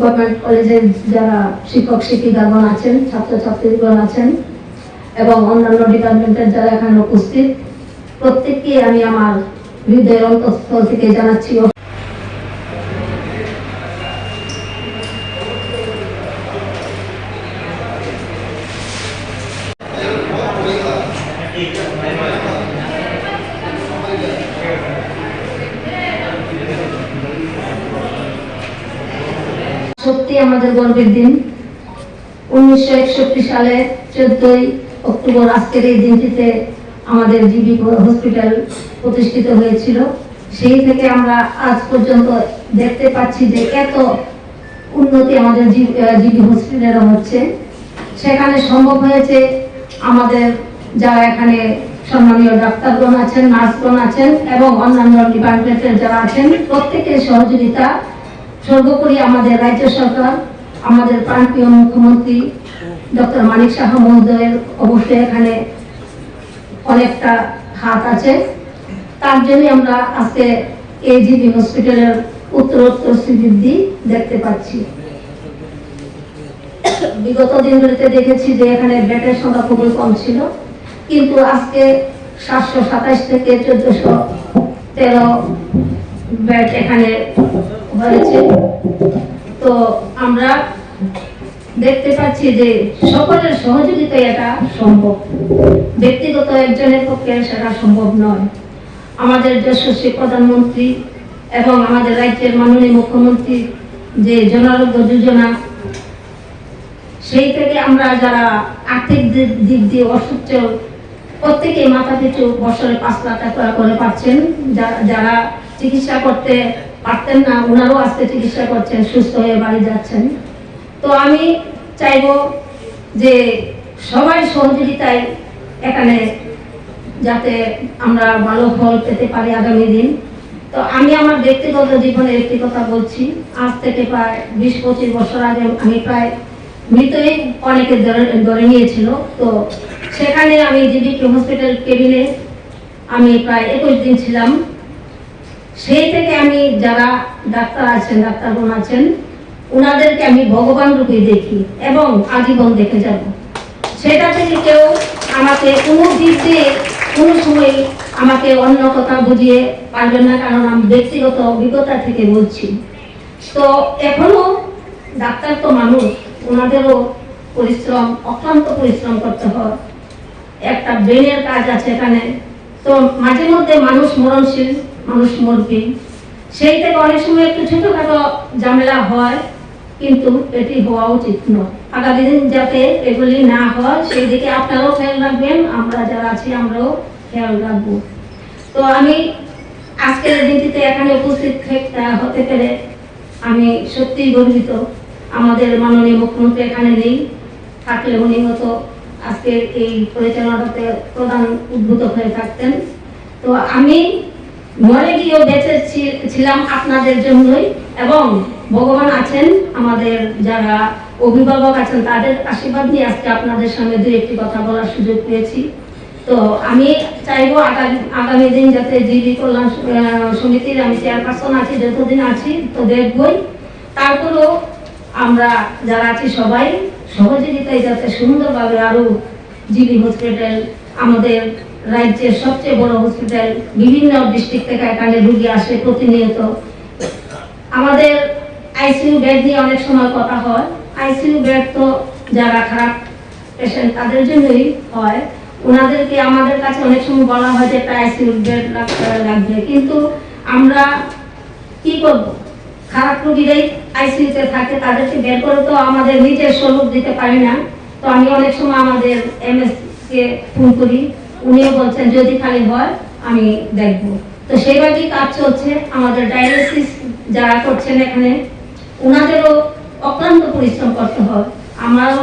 [SPEAKER 2] গভর্নমেন্ট কলেজের যারা শিক্ষক শিক্ষিকাগণ আছেন, ছাত্রছাত্রীগণ আছেন এবং অন্যান্য ডিপার্টমেন্টের যারা এখানে উপস্থিত, প্রত্যেককে আমি আমার হৃদয়ের অন্তঃস্থল থেকে জানাচ্ছি সত্যি আমাদের গর্বের দিন। 1961 সালে 14ই অক্টোবর আজকের এই দিনটিতে আমাদের জিবি হসপিটাল প্রতিষ্ঠিত হয়েছিল। সেই থেকে আমরা আজ পর্যন্ত দেখতে পাচ্ছি যে এত উন্নতি আমাদের জিবি হসপিটালে হচ্ছে। সেখানে সম্ভব হয়েছে আমাদের যারা এখানে সম্মানীয় ডাক্তারগণ আছেন, নার্সগণ আছেন এবং অন্যান্য ডিপার্টমেন্টের যারা আছেন প্রত্যেকের সহযোগিতা, সর্বোপরি আমাদের রাজ্য সরকার, আমাদের প্রান্তীয় মুখ্যমন্ত্রী ডক্টর মানিক সাহা মহোদয়ের অবশ্যই এখানে অনেকটা হাত আছে। তার জন্য আমরা আজকে এই জিবি হসপিটালের উত্তরোত্তর শ্রীবৃদ্ধি দেখতে পাচ্ছি। বিগত দিনগুলিতে দেখেছি যে এখানে বেডের সংখ্যা খুবই কম ছিল, কিন্তু আজকে 727 থেকে 1413 বেড এখানে হয়েছে। তো আমরা দেখতে পাচ্ছি যে সকলের সহযোগিতায় এটা সম্ভব, ব্যক্তিগত একজনের পক্ষে সেটা সম্ভব নয়। আমাদের যশস্বী প্রধানমন্ত্রী এবং আমাদের রাজ্যের মাননীয় মুখ্যমন্ত্রী যে জন আরোগ্য যোজনা, সেই থেকে আমরা যারা আর্থিক দিক দিয়ে অসচ্ছল প্রত্যেকে মাথা পিছু বছরে 5 লাখ টাকা করে পাচ্ছেন। যারা চিকিৎসা করতে পারতেন না ওনারাও আজকে চিকিৎসা করছেন, সুস্থ হয়ে বাড়ি যাচ্ছেন। তো আমি চাইবো যে সবাই সহযোগিতায় এখানে যাতে আমরা ভালো ফল পেতে পারি আগামী দিন। তো আমি আমার ব্যক্তিগত জীবনে একটি কথা বলছি, আজ থেকে প্রায় 20-25 বছর আগে আমি প্রায় মৃতই অনেকে ধরে নিয়েছিল। তো সেখানে আমি জিবি হসপিটাল কেবিনে আমি প্রায় 21 দিন ছিলাম। সেই থেকে আমি যারা ডাক্তার আছেন, ডাক্তারগণ আছেন, ওনাদেরকে আমি ভগবান রূপে দেখি এবং আজীবন দেখে যাব। সেটা থেকে কেউ আমাকে কোনো দিক দিয়ে কোনো সময় আমাকে অন্য কথা বুঝিয়ে পারবেন না, কারণ আমি ব্যক্তিগত অভিজ্ঞতা থেকে বলছি। তো এখনো ডাক্তার তো মানুষ, ওনাদেরও পরিশ্রম, অক্লান্ত পরিশ্রম করতে হয়, একটা ব্রেনের কাজ আছে এখানে। তো মাঝে মধ্যে মানুষ মরণশীল, মানুষ মরবে, সেই থেকে অনেক সময় একটু ছোটখাটো ঝামেলা হয়, কিন্তু এটি হওয়া উচিত নয়। আগামী দিন যাতে এগুলি না হয় সেই দিকে আপনারাও খেয়াল রাখবেন, আমরা যারা আছি আমরাও খেয়াল রাখবো। তো আমি আজকের দিনটিতে এখানে উপস্থিত হতে পেরে আমি সত্যিই গর্বিত। আমাদের মাননীয় মুখ্যমন্ত্রী এখানে নেই, থাকলে উনি হয়তো আজকের এই পরিচালনাটাতে প্রধান উদ্ভূত হয়ে থাকতেন। তো আমি মরে গিয়েও বেঁচে ছিলাম আপনাদের জন্যই, এবং ভগবান আছেন, আমাদের যারা অভিভাবক আছেন তাদের আশীর্বাদ নিয়ে আজকে আপনাদের সঙ্গে 2-1টি কথা বলার সুযোগ পেয়েছি। তো আমি চাইবো আগামী দিন যাতে জিবি কল্যাণ সমিতির আমি চেয়ারপারসন আছি, যতদিন আছি তো দেখবই, তারপরেও আমরা যারা আছি সবাই সহযোগিতায় যাতে সুন্দরভাবে আরো জিবি হসপিটাল, আমাদের রাজ্যের সবচেয়ে বড় হসপিটাল, বিভিন্ন ডিস্ট্রিক্ট থেকে এখানে রুগী আসে প্রতিনিয়ত। আমাদের আইসিইউ বেড নিয়ে অনেক সময় কথা হয়, আইসিইউ বেড তো যারা খারাপ পেশেন্ট তাদের জন্যই হয়, ওনাদেরকে আমাদের কাছে অনেক সময় বলা হয় যে একটা আইসিইউ বেড লাগবে, কিন্তু আমরা কি করব, খারাপ রোগীরাই আইসিইউতে থাকে, তাদেরকে বের করে তো আমাদের নিজের স্বরূপ দিতে পারি না। তো আমি অনেক সময় আমাদের এমএস কে ফোন করি, উনিও বলছেন যদি খালি হয় আমি দেখব। তো সেইভাবেই কাজ চলছে। আমাদের ডায়ালিসিস যারা করছেন এখানে ওনাদেরও অক্লান্ত পরিশ্রম করতে হয়। আমারও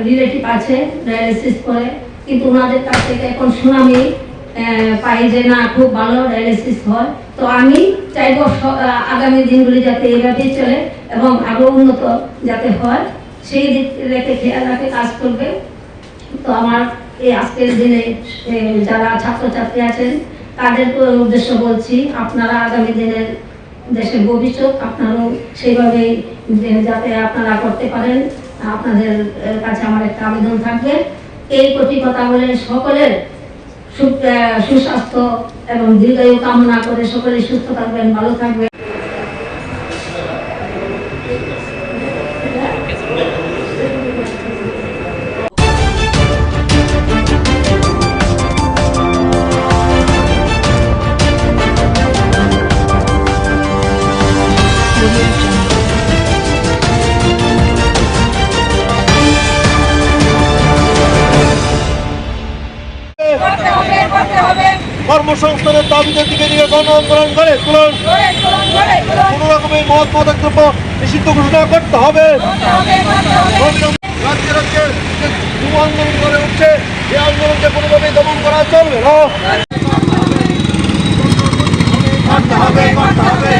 [SPEAKER 2] রিলেটিভ আছে ডায়ালিসিস করে, কিন্তু ওনাদের কাছ থেকে এখন সুনামি পাই যে না খুব ভালো ডায়ালিসিস হয়। তো আমি চাইব আগামী দিনগুলি যাতে এইভাবেই চলে এবং আরো উন্নত যাতে হয়, সেই দিক রেখে খেয়াল রাখে কাজ করবে। তো আমার এই আজকের দিনে যারা ছাত্রছাত্রী আছেন তাদেরকে উদ্দেশ্য বলছি, আপনারা আগামী দিনের দেশের ভবিষ্যৎ, আপনারাও সেইভাবেই যাতে আপনারা করতে পারেন, আপনাদের কাছে আমার একটা আবেদন থাকবে। এই কোটি কথা বলে সকলের সুস্বাস্থ্য এবং দীর্ঘায়ু কামনা করে সকলে সুস্থ থাকবেন, ভালো থাকবেন।
[SPEAKER 17] কর্মসংস্থানের দাবিতে দিকে দিকে গণ আন্দোলন করে তুলুন। কোনো রকমের মদ মাদকদ্রব্য নিষিদ্ধ ঘোষণা করতে হবে। রাজ্যে রাজ্যে যে যুব আন্দোলন করে উঠছে, এই আন্দোলনকে কোনোভাবেই দমন করা চলবে না। করতে হবে, করতে হবে।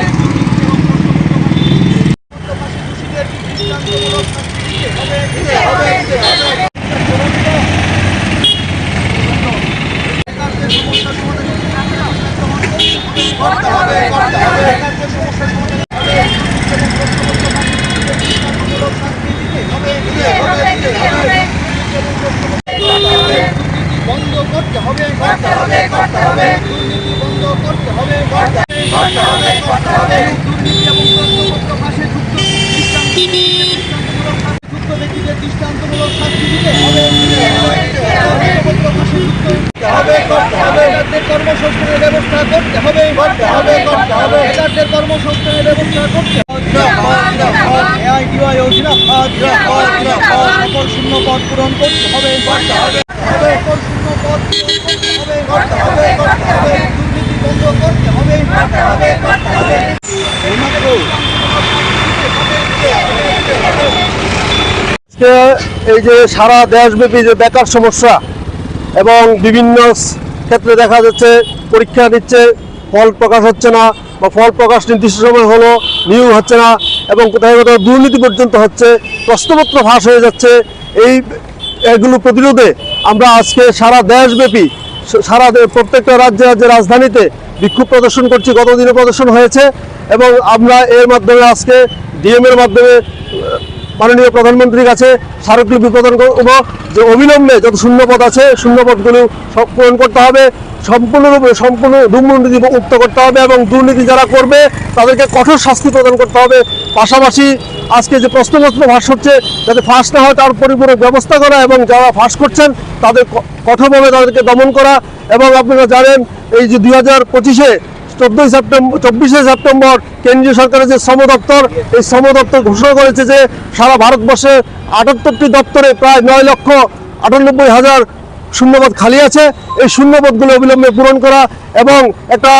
[SPEAKER 17] বন্ধ করতে হবে, করতে হবে, করতে হবে। দুর্নীতি বন্ধ করতে হবে, করতে হবে, করতে হবে। দুর্নীতি এবং তথ্যপত্র ফাঁসে যুক্ত ব্যক্তিদের দৃষ্টান্তমূলক শাস্তি দিতে হবে। তথ্যপত্র ফাঁসে যুক্ত হবে, করতে হবে। কর্মসংস্থানের ব্যবস্থা করতে হবে, করতে হবে, করতে হবে। বেকারদের কর্মসংস্থানের ব্যবস্থা করতে হবে। শূন্য পদ পূরণ করতে হবে, করতে হবে। শূন্য পদ করতে হবে, করতে হবে। দুর্নীতি বন্ধ করতে হবে, করতে হবে, করতে হবে। এই যে সারা দেশব্যাপী যে বেকার সমস্যা এবং বিভিন্ন ক্ষেত্রে দেখা যাচ্ছে পরীক্ষা নিচ্ছে, ফল প্রকাশ হচ্ছে না বা ফল প্রকাশ নির্দিষ্ট সময় হলো নিয়োগ হচ্ছে না এবং কোথায় কোথাও দুর্নীতি পর্যন্ত হচ্ছে, প্রশ্নপত্র ফাঁস হয়ে যাচ্ছে। এগুলো প্রতিরোধে আমরা আজকে সারা দেশব্যাপী প্রত্যেকটা রাজ্যের রাজধানীতে বিক্ষোভ প্রদর্শন করছি। গতদিনে প্রদর্শন হয়েছে এবং আমরা এর মাধ্যমে আজকে ডিএম এর মাধ্যমে মাননীয় প্রধানমন্ত্রীর কাছে স্মারকলিপি প্রদান করব যে অবিলম্বে যত শূন্যপদ আছে শূন্যপদগুলো পূরণ করতে হবে, সম্পূর্ণ দুর্নীতি মুক্ত করতে হবে এবং দুর্নীতি যারা করবে তাদেরকে কঠোর শাস্তি প্রদান করতে হবে। পাশাপাশি আজকে যে প্রশ্নপত্র ফাঁস হচ্ছে যাতে ফাঁস না হয় তার পরিপূরক ব্যবস্থা করা এবং যারা ফাঁস করছেন তাদের কঠোরভাবে তাদেরকে দমন করা। এবং আপনারা জানেন এই যে 2025-এ 24শে সেপ্টেম্বর কেন্দ্রীয় সরকারের যে শ্রম দপ্তর, এই শ্রম দপ্তর ঘোষণা করেছে যে সারা ভারতবর্ষে 78টি দপ্তরে প্রায় 9,98,000 শূন্যপদ খালি আছে। এই শূন্যপদগুলো অবিলম্বে পূরণ করা এবং একটা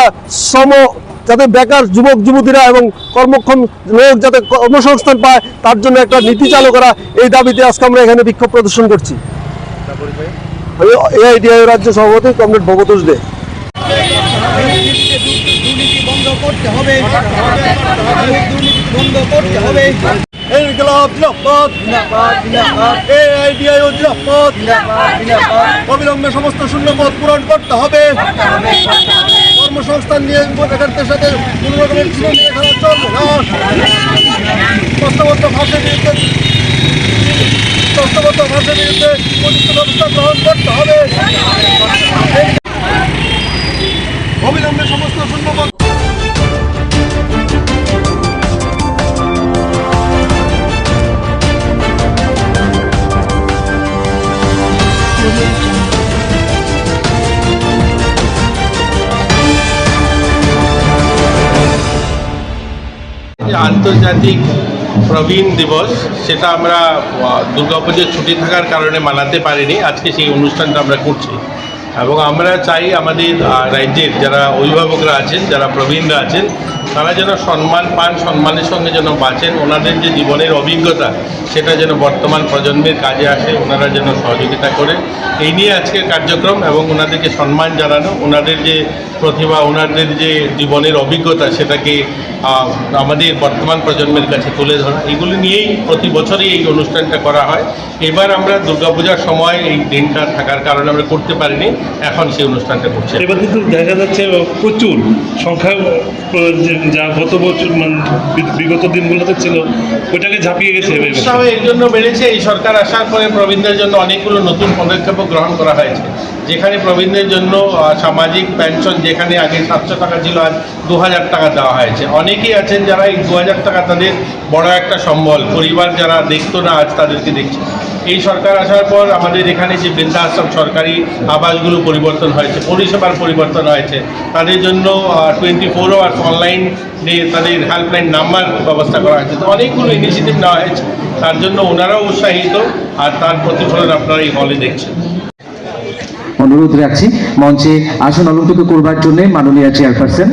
[SPEAKER 17] যাতে বেকার যুবক যুবতীরা এবং কর্মক্ষম লোক যাতে কর্মসংস্থান পায় তার জন্য একটা নীতি চালু করা, এই দাবিতে আজকে আমরা এখানে বিক্ষোভ প্রদর্শন করছি। এআইডিআই রাজ্য সভাপতি কমরেড ভবতোষ দে। দুর্নীতি বন্ধ করতে হবে, দুর্নীতি বন্ধ করতে হবে। অবিলম্বে সমস্ত শূন্যপদ পূরণ করতে হবে। কর্মসংস্থান নিয়ে বেকারদের সাথে কোনো রকমের খেলা চলবে না। প্রশ্নপত্র ফাঁসের বিরুদ্ধে উপযুক্ত ব্যবস্থা গ্রহণ করতে হবে। অবিলম্বে সমস্ত শূন্যপদ
[SPEAKER 3] আন্তর্জাতিক প্রবীণ দিবস, সেটা আমরা দুর্গাপুজোর ছুটি থাকার কারণে মানাতে পারিনি। আজকে সেই অনুষ্ঠানটা আমরা করছি এবং আমরা চাই আমাদের রাজ্যের যারা অভিভাবকরা আছেন, যারা প্রবীণরা আছেন, তারা যেন সম্মান পান, সম্মানের সঙ্গে যেন বাঁচেন। ওনাদের যে জীবনের অভিজ্ঞতা সেটা যেন বর্তমান প্রজন্মের কাজে আসে, ওনারা যেন সহযোগিতা করে। এই নিয়ে আজকের কার্যক্রম এবং ওনাদেরকে সম্মান জানানো, ওনাদের যে প্রতিভা, ওনাদের যে জীবনের অভিজ্ঞতা সেটাকে আমাদের বর্তমান প্রজন্মের কাছে তুলে ধরা, এগুলি নিয়েই প্রতি বছরই এই অনুষ্ঠানটা করা হয়। এবার আমরা দুর্গাপূজার সময় এই দিনটা থাকার কারণে আমরা করতে পারিনি, এখন সেই অনুষ্ঠানটা করছি।
[SPEAKER 22] এবার কিন্তু দেখা যাচ্ছে প্রচুর সংখ্যা যা গত বছর বিগত দিনগুলোতে ছিল ওইটাকে ঝাঁপিয়ে গেছে।
[SPEAKER 3] উৎসাহ এর জন্য বেড়েছে, এই সরকার আসার পরে প্রবীণদের জন্য অনেকগুলো নতুন পদক্ষেপও গ্রহণ করা হয়েছে, যেখানে প্রবীণদের জন্য সামাজিক পেনশন যেখানে আগে 700 টাকা ছিল আজ 2000 টাকা দেওয়া হয়েছে। অনেকেই আছেন যারা এই 2000 টাকা তাদের বড় একটা সম্বল, পরিবার যারা দেখতো না আজ তাদেরকে দেখছে। এই সরকার আসার পর আমাদের এখানে যে বৃদ্ধাশ্রম সরকারি আবাসগুলো পরিবর্তন হয়েছে, পরিষেবার পরিবর্তন হয়েছে, তাদের জন্য 24 আওয়ার্স অনলাইন তাদের হেল্পলাইন নাম্বার ব্যবস্থা করা হয়েছে। তো অনেকগুলো ইনিশিয়েটিভ নেওয়া হয়েছে, তার জন্য ওনারাও উৎসাহিত আর তার প্রতিফলন আপনারা এই হলে দেখছেন।
[SPEAKER 11] অনুরোধ রাখছি মঞ্চে আসন অলঙ্কৃত করবার জন্য মাননীয় চেয়ারপারসন।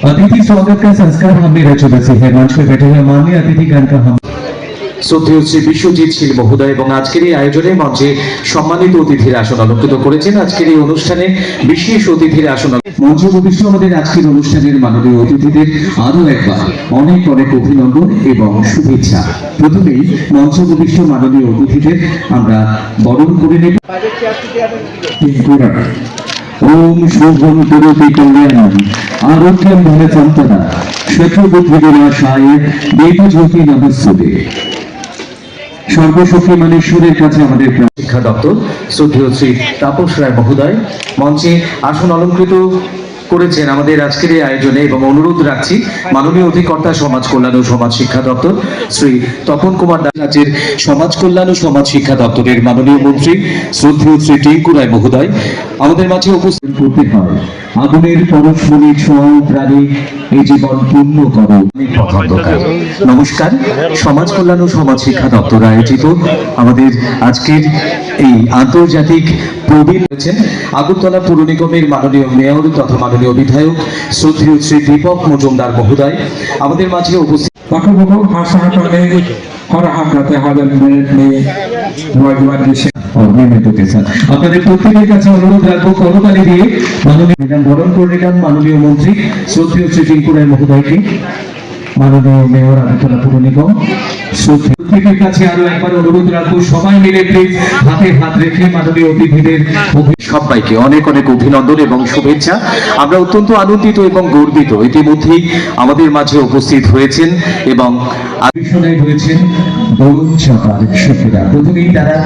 [SPEAKER 11] अतिथि स्वागत का संस्कार हमने रचो बसे है। मंच पे बैठे हुए माननीय अतिथिगण का हम শ্রদ্ধেয় শ্রী বিশ্বজিৎ শীল মহোদয় এবং আজকের এই আয়োজনে মঞ্চে সম্মানিত অতিথির আসন অলঙ্কৃত করেছেন। আজকের এই অনুষ্ঠানে বিশেষ অতিথির আসন মঞ্চ উপবিষ্ট আমাদের আজকের অনুষ্ঠানের মাননীয় অতিথিদের আরো একবার অনেক অনেক অভিনন্দন এবং শুভেচ্ছা। প্রথমেই মঞ্চ উপবিষ্ট মাননীয় অতিথিদের আমরা বরণ করে নেব। ओम शुभम करोति कल्याणम आरोग्यम धनसंपदा शत्रुबुद्धिविनाशाय देवज्योति नमस्ते। সর্বশক্তি ঈশ্বরের কাছে আমাদের শিক্ষা দপ্তর শ্রদ্ধেয় শ্রী তাপস রায় মহোদয় মঞ্চে আসন অলঙ্কৃত করেছেন আমাদের আজকের এই আয়োজনে এবং অনুরোধ রাখছি মাননীয় অধিকর্তা সমাজ কল্যাণ ও সমাজ শিক্ষা দপ্তর শ্রী তপন কুমার দাস, রাজ্যের সমাজ কল্যাণ ও সমাজ শিক্ষা দপ্তরের মাননীয় মন্ত্রী শ্রদ্ধেয় শ্রী টিঙ্কু রায় মহোদয় আমাদের মাঝে উপস্থিত করতে হয়। আগুনের পরশমণি ছোঁয়াও প্রাণী এই জীবন পূর্ণ করো। নমস্কার। সমাজ কল্যাণ ও সমাজ শিক্ষা দপ্তর আয়োজিত আমাদের আজকের এই আন্তর্জাতিক প্রবীণ রয়েছেন আগরতলা পুর নিগমের মাননীয় মেয়র তথা মাননীয় বিধায়ক শ্রদ্ধেয় শ্রী দীপক মজুমদার মহোদয় আমাদের মাঝে উপস্থিত। আপনাদের প্রত্যেকের কাছে অনুরোধ রাখবো করতালি দিয়ে মাননীয় বরণ করে নিলাম মাননীয় মন্ত্রী শ্রদ্ধেয় শ্রী টিঙ্কু রায় মহোদয়কে, মাননীয় মেয়র আগরতলা পুর নিগম। প্রত্যেকের কাছে আরো একবার অনুরোধ রাখবো সবাই মিলে প্লিজ হাতে হাত রেখে মাননীয় অতিথিদের সবাইকে অনেক অনেক অভিনন্দন এবং শুভেচ্ছা। আমরা অত্যন্ত আনন্দিত এবং গর্বিত ইতিমধ্যেই আমাদের মাঝে উপস্থিত হয়েছেন এবং আলোচনায় রয়েছেন বরুণ চাপার শিল্পীরা। প্রথমেই তারা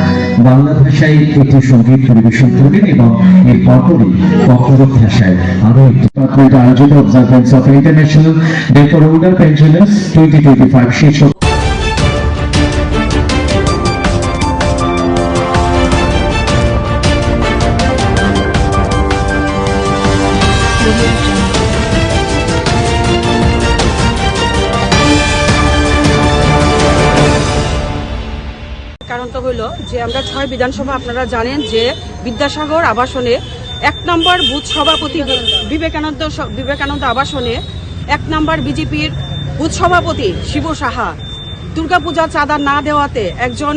[SPEAKER 11] বাংলা ভাষায় একটি সঙ্গীত পরিবেশন করবেন এবং এর পরপরই ককরোক ভাষায় আরো একটি আয়োজন observance of international day for older pensioners 2025 শীর্ষক
[SPEAKER 9] কারণটা হলো যে আমরা 6 বিধানসভা আপনারা জানেন যে বিদ্যাসাগর আবাসনে 1 নম্বর বুথ সভাপতি বিবেকানন্দ আবাসনে 1 নম্বর বিজেপির বুথ সভাপতি শিব সাহা দুর্গাপূজা চাঁদা না দেওয়াতে একজন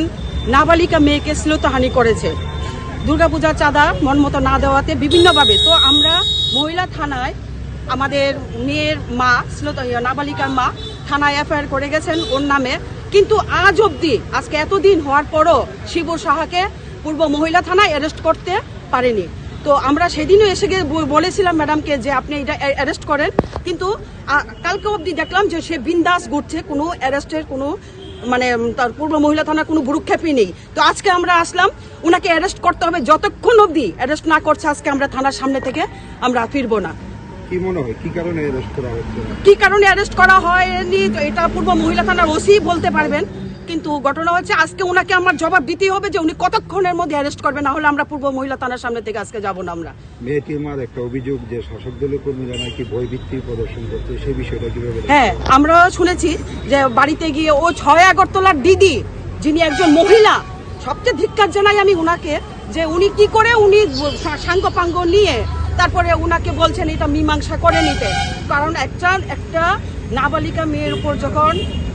[SPEAKER 9] নাবালিকা মেয়েকে শ্লীলতাহানি করেছে। দুর্গাপূজার চাঁদা মনমতো না দেওয়াতে বিভিন্নভাবে তো আমরা মহিলা থানায় আমাদের মেয়ের মা নাবালিকার মা থানায় এফআইআর করে গেছেন ওর নামে, কিন্তু আজ অবধি আজকে এতদিন হওয়ার পরও শিব সাহাকে পূর্ব মহিলা থানায় অ্যারেস্ট করতে পারেনি। তো আমরা সেদিনও এসে গিয়ে বলেছিলাম ম্যাডামকে যে আপনি এটা অ্যারেস্ট করেন, কিন্তু কালকে অবধি দেখলাম যে সে বিন্দাস ঘুরছে, কোনো অ্যারেস্টের কোনো মানে তার পূর্ব মহিলা থানার কোনো ভ্রুক্ষেপই নেই। তো আজকে আমরা আসলাম, ওনাকে অ্যারেস্ট করতে হবে, যতক্ষণ অবধি অ্যারেস্ট না করছে আজকে আমরা থানার সামনে থেকে আমরা ফিরবো না।
[SPEAKER 1] কি মনে হয় কি কারণে অ্যারেস্ট করা হচ্ছে?
[SPEAKER 9] কি কারণে অ্যারেস্ট করা হয়নি এটা পূর্ব মহিলা থানার ওসি বলতে পারবেন, কিন্তু ঘটনা হচ্ছে আজকে ওনাকে আমার জবাব দিতেই হবে যে উনি কতক্ষণের মধ্যে অ্যারেস্ট করবে, না হলে আমরা পূর্ব মহিলা থানার সামনে থেকে আজকে যাব না। আমরা
[SPEAKER 1] মেয়েটির মার একটা অভিযোগ যে শাসক দলের কর্মীরা নাকি ভয়ভিত্তি প্রদর্শন করছে, সেই বিষয়টা কিভাবে?
[SPEAKER 9] হ্যাঁ, আমরা শুনেছি যে বাড়িতে গিয়ে ও 6 আগরতলার দিদি যিনি একজন মহিলা, সবচেয়ে ধিক্কার জানাই আমি উনাকে যে উনি কি করে উনি সাঙ্গ পাঙ্গ নিয়ে তারপরে উনাকে বলছেন এটা মীমাংসা করে নিতে। কারণ একটা নাবালিকা মেয়ের উপর যখন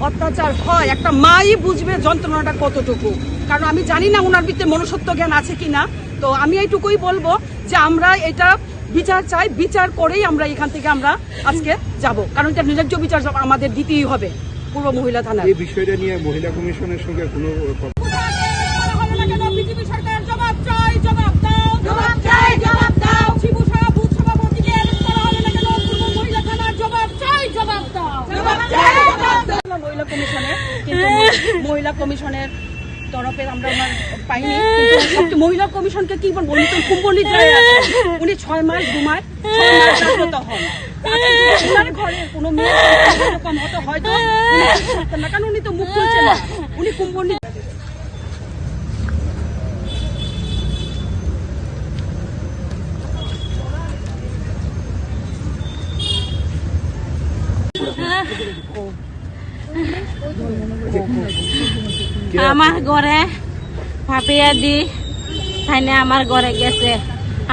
[SPEAKER 9] অত্যাচার হয় একটা মাই বুঝবে যন্ত্রণাটা কতটুকু। কারণ আমি জানি না উনার ভিতরে মনুষ্যত্ব জ্ঞান আছে কিনা, তো আমি এইটুকুই বলবো যে আমরা এটা বিচার চাই, বিচার করেই আমরা এখান থেকে আমরা আজকে যাব, কারণ এটা ন্যায্য বিচার আমাদের দিতেই হবে পূর্ব মহিলা থানা।
[SPEAKER 1] এই বিষয়টা নিয়ে মহিলা কমিশনের সঙ্গে কোনো
[SPEAKER 9] বিজেপি সরকার জবাব চাই, জবাব দাও, জবাব চাই, জবাব দাও। শিবু সাহা বুথ সভাপতিকে অ্যারেস্ট করা হলো না কেন? পূর্ব মহিলা থানার জবাব চাই, জবাব দাও, জবাব চাই, জবাব দাও। মহিলা কমিশনে কিন্তু মহিলা কমিশনের তরফে আমরা পাইনি, কিন্তু মহিলা কমিশনকে কি বলবো, উনি তো কুম্ভনিদ্রায় আছেন, উনি 6 মাস 2 মাস 6 মাস জাগ্রত হন। ওনার ঘরে কোনো মেয়ে এরকম হতো হয়তো না, কারণ উনি তো মুখ খুলছেন না, উনি কুম্ভনিদ্রা।
[SPEAKER 10] আমার ঘরে
[SPEAKER 8] ফাপিয়া দি থাইনে আমার ঘরে গেছে।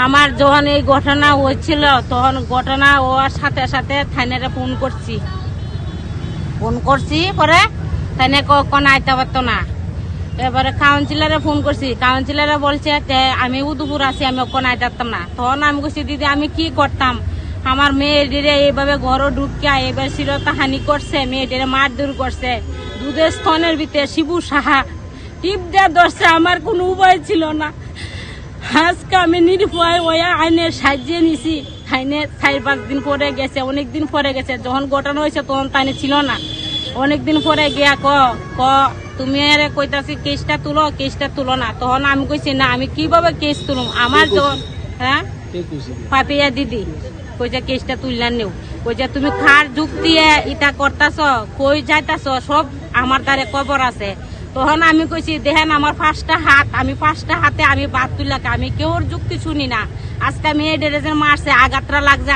[SPEAKER 8] আমার যখন এই ঘটনা হয়েছিল তখন ঘটনা হওয়ার সাথে সাথে থাইনেরে ফোন করছি পরে থাইনে কোনো আইতে পারতো না। এবারে কাউন্সিলারে ফোন করছি, কাউন্সিলারে বলছে আমি উদুপুর আছি, আমি কোনো আইতে পারতাম না। তখন আমি বলছি দিদি আমি কি করতাম, আমার মেয়েটিরে এইভাবে ঘরও ঢুকিয়া এবার শিরতাহানি করছে, মেয়েটিরে মারধর করছে, দুধের স্তনের ভিতরে শিবু সাহা টিপ দেওয়া ধরছে, আমার কোনো উপায় ছিল না। আজকে আমি নিরুপায় ওয়া আইনের সাহায্য নিছি। আইনে 4-5 দিন পরে গেছে, অনেক দিন পরে গেছে। যখন ঘটনা হয়েছে তখন তাইনে ছিল না, অনেক দিন পরে গিয়া ক তুমি আরে কইতাছি কেসটা তুলো না। তখন আমি কইছি না আমি কিভাবে কেস তুলুম, আমার যখন হ্যাঁ পাপিয়া দিদি কইছে কেসটা তুললাম নেও, কইছে তুমি খার যুক্তি ইটা করতাছ, কই যাইতাছ, সব আমার দ্বারে খবর আছে। তখন আমি কইছি দেখেন আমার 5টা হাত, আমি 5টা হাতে আমি বাদ তুলাকে আমি কেউর যুক্তি শুনি না। আজকে মেয়ে ডেরেজের মারছে, আঘাতটা লাগছে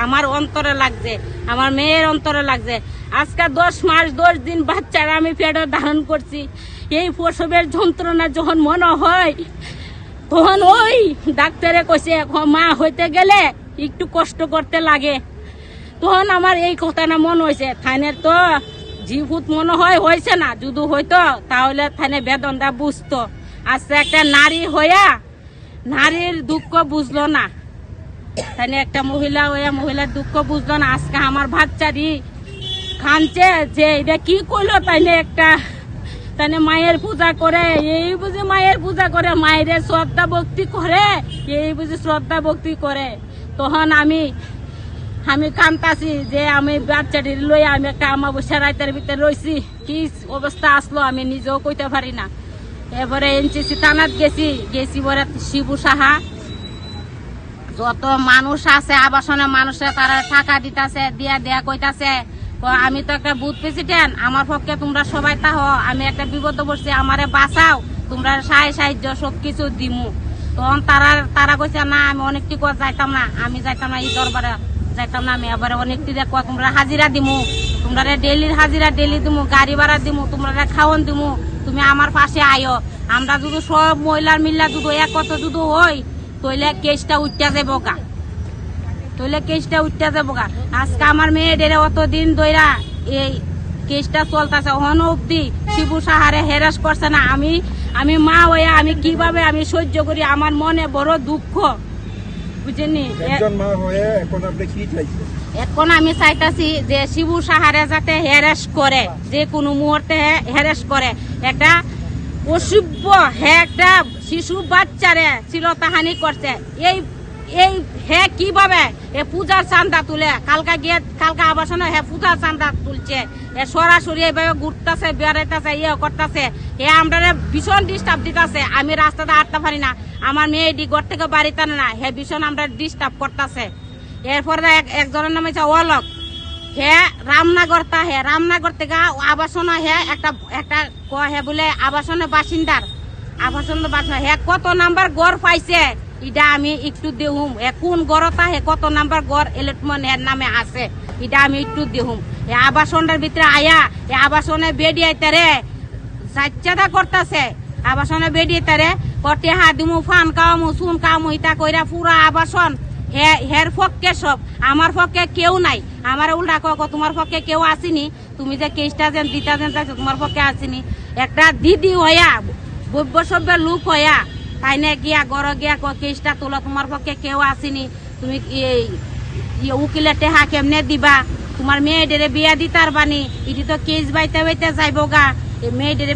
[SPEAKER 8] আমার অন্তরে লাগছে, আমার মেয়ের অন্তরে লাগছে। আজকে 10 মাস 10 দিন বাচ্চারা আমি পেটে ধারণ করছি। এই প্রসবের যন্ত্রণা যখন মনে হয় তখন ওই ডাক্তারে কইছে মা হইতে গেলে একটু কষ্ট করতে লাগে। তখন আমার এই কথাটা মনে হয়েছে থাইনের তো জিভূত মনে হয়েছে না, যদি হইতো তাহলে থাইনে বেদনটা বুঝতো। আজকে একটা নারী হইয়া নারীর দুঃখ বুঝলো না, তাহলে একটা মহিলা হইয়া মহিলার দুঃখ বুঝলো না। আজকে আমার বাচ্চারি খানছে যে এটা কি করলো, তাইলে একটা তাইলে মায়ের পূজা করে, এই বুঝি মায়ের পূজা করে, মায়ের শ্রদ্ধা ভক্তি করে, এই বুঝি শ্রদ্ধা ভক্তি করে। তখন আমি কান্তাছি যে আমি বাচ্চাটি লই আমি একটা অমাবস্যা রাতের ভিতরে রয়েছি, কি অবস্থা আসলো আমি নিজেও কইতে পারি না। এবারে এনসিসি থানাত গেছি বলে শিবু সাহা যত মানুষ আছে আবাসনে মানুষে তারা টাকা দিতেছে, দিয়া কইতাছে আমি তো একটা বুথ প্রেসিডেন্ট, আমার পক্ষে তোমরা সবাই তাহ, আমি একটা বিপদ পড়ছি, আমারে বাঁচাও, তোমরা সাহায্য সবকিছু দিমু। তখন তারা কইছে না আমি অনেকটি যাইতাম না, আমি যাইতাম না, এই দরবারে যাইতাম না। আমি এবারে অনেকটি দেখো তোমরা হাজিরা দিমু, তোমরা ডেলির হাজিরা ডেলি দিমু, গাড়ি ভাড়া দিমু, তোমরা খাওয়ান দিমু, তুমি আমার পাশে আয়ো। আমরা যদি সব মহিলার মিল্লা যদি একত্র যদি হই তইলে কেসটা উঠতে যাবো গা, আজকে আমার মেয়েদের অতদিন ধইরা এই কেসটা চলতেছে, হন অব্দি শিবু সাহারে হেরাস করছে না। আমি মা হইয়া আমি কিভাবে আমি সহ্য করি, আমার মনে বড় দুঃখ, বুঝেনি। এখন আমি চাইতাছি যে শিবু সাহারে যাতে হেরাস করে, যে কোনো মুহূর্তে হেরাস করে। একটা অসভ্য একটা শিশু বাচ্চারে শ্লীলতাহানি করছে, এই হে কিভাবে পূজার চান্দা তুলে, কালকা আবাসনে পূজার চান্দা তুলছে, সরাসরি এইভাবে ঘুরতেছে, বেড়াইতেছে, করতেছে, আমরা ভীষণ ডিস্টার্ব দিতেছে। আমি রাস্তাতে হাঁটতে পারি না, আমার মেয়ে ঘর থেকে বাড়িতে না, ভীষণ আমরা ডিস্টার্ব করতেছে। এরপরে একজনের নাম হচ্ছে অলক, রামনগর থেকে আবাসন একটা বলে আবাসনের বাসিন্দার কত নাম্বার গড় পাইছে এটা আমি একটু দেহুম, কোন গড়তা কত নাম্বার গড় ইলেকট্রন নামে আছে এটা আমি একটু দেহুম। আবাসনের ভিতরে আয়া আবাসনে বেডিয়াইতে রে সাচ্চাদা করতেছে, আবাসনে বেডিয়াইতে রে করতে দিমু, ফান কামু, চুন কামু, ইটা কইরা পুরা আবাসন হের পক্ষে সব, আমার পক্ষে কেউ নাই। আমার উল্টা তোমার পক্ষে কেউ আসেনি, তুমি যে কেসটা যেন দিতা যেন তোমার পক্ষে আসেনি। একটা দিদি হইয়া বৈব্য সভ্যের লোক হইয়া তাইনে গিয়া গড় গিয়া কেসটা তোলা, তোমার পক্ষে কেউ আসেনি, তুমি উকিলের টেহা কেমনে দিবা, তোমার মেয়েদের বিয়া দিতার বানি, ইটি তো কেস বাইতে যাইব গা, মেয়েদের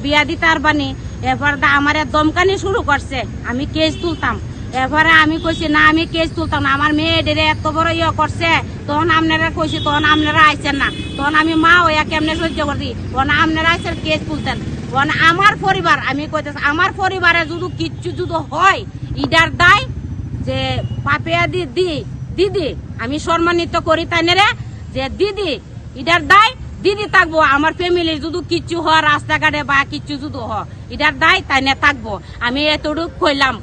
[SPEAKER 8] বিয়া দিতার বানি। এরপর আমার দমকানি শুরু করছে, আমি কেস তুলতাম। এরপরে আমি কইছি না আমি কেস তুলতাম না, আমার মেয়েদের এত বড় করছে, তখন আপনারা কইছি, তখন আপনারা আইছেন না, তখন আমি মা হইয়া কেমনে সহ্য করছি, তখন আপনারা আইছেন কেস তুলতেন। আমার পরিবার, আমি কইতেছি আমার পরিবারে যদি কিচ্ছু যদি হয় ইডার দায় যে পাপিয়া দিদি আমি সম্মানিত করি তাই রে, যে দিদি ইডার দায় দিদি থাকবো, আমার ফ্যামিলির যদি কিচ্ছু হয় রাস্তাঘাটে বা কিচ্ছু যদি হয় ইডার দায় তাই না থাকবো, আমি এতটুকু কইলাম।